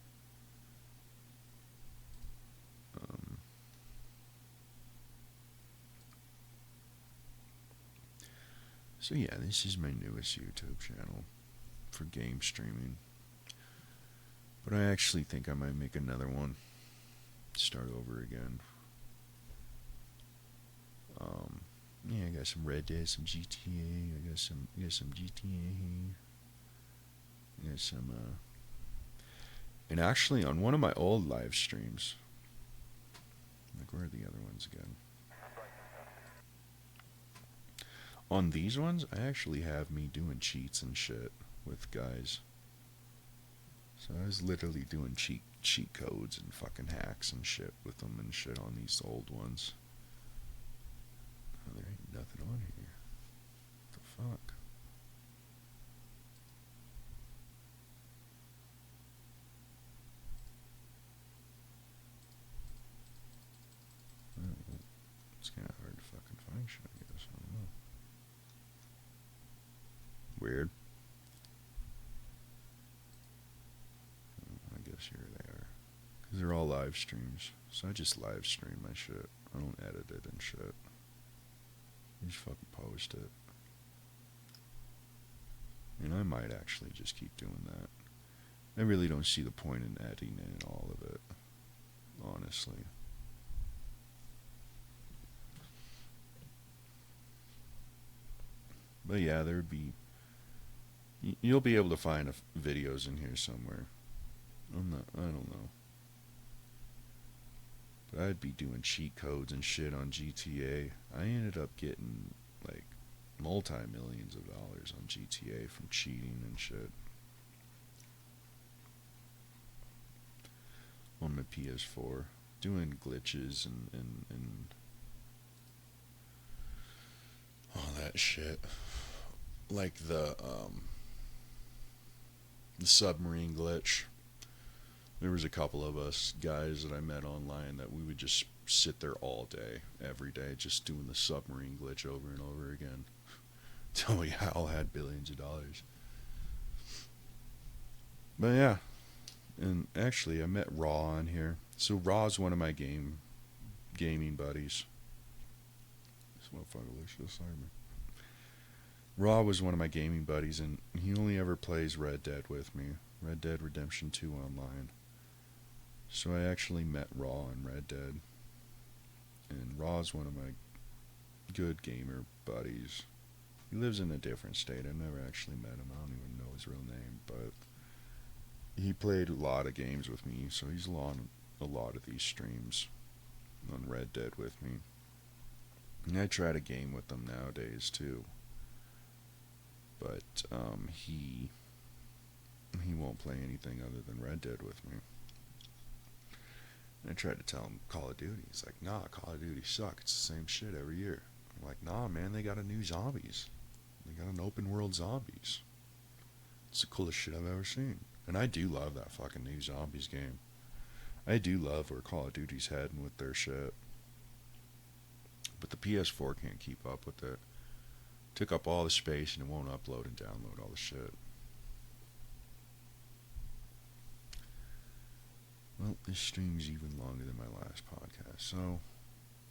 So yeah, this is my newest YouTube channel for game streaming. But I actually think I might make another one. Start over again. Yeah, I got some Red Dead, some GTA. I got some GTA. I got some. And actually, on one of my old live streams, like where are the other ones again? On these ones, I actually have me doing cheats and shit with guys. So I was literally doing cheat codes and fucking hacks and shit with them and shit on these old ones. Oh, there ain't nothing on here. What the fuck? Oh, it's kind of hard to fucking find shit, I guess. I don't know. Weird. I guess here they are. Because they're all live streams. So I just live stream my shit. I don't edit it and shit. I just fucking post it. And I might actually just keep doing that. I really don't see the point in editing in all of it. Honestly. But yeah, there would be... You'll be able to find videos in here somewhere. I don't know. But I'd be doing cheat codes and shit on GTA. I ended up getting like multi-millions of dollars on GTA from cheating and shit. On my PS4. Doing glitches and all that shit. Like the submarine glitch. There was a couple of us guys that I met online that we would just sit there all day, every day, just doing the submarine glitch over and over again. Till we all had billions of dollars. But yeah, And actually, I met Raw on here. So Raw's one of my gaming buddies. This motherfucker looks just like me. Raw was one of my gaming buddies, and he only ever plays Red Dead with me. Red Dead Redemption 2 online. So I actually met Raw in Red Dead. And Raw's one of my good gamer buddies. He lives in a different state. I've never actually met him. I don't even know his real name, but he played a lot of games with me, so he's on a lot of these streams on Red Dead with me. And I try to game with him nowadays too, but he won't play anything other than Red Dead with me. And I tried to tell him Call of Duty. He's like, nah, Call of Duty suck. It's the same shit every year. I'm like, nah, man, they got a new zombies. They got an open world zombies. It's the coolest shit I've ever seen. And I do love that fucking new zombies game. I do love where Call of Duty's heading with their shit. But the PS4 can't keep up with it. Took up all the space and it won't upload and download all the shit. Well, this stream's even longer than my last podcast, so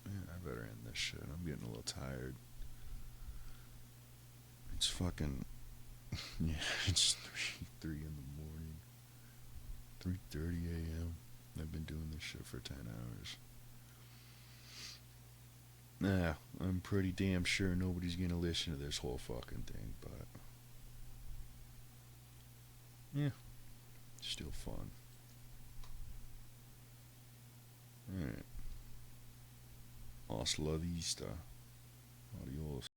yeah, I better end this shit. I'm getting a little tired. It's fucking yeah, it's 3 in the morning. 3:30 a.m. I've been doing this shit for 10 hours. Nah, I'm pretty damn sure nobody's gonna listen to this whole fucking thing, but yeah, still fun. Alright. Hasta la vista. Adios.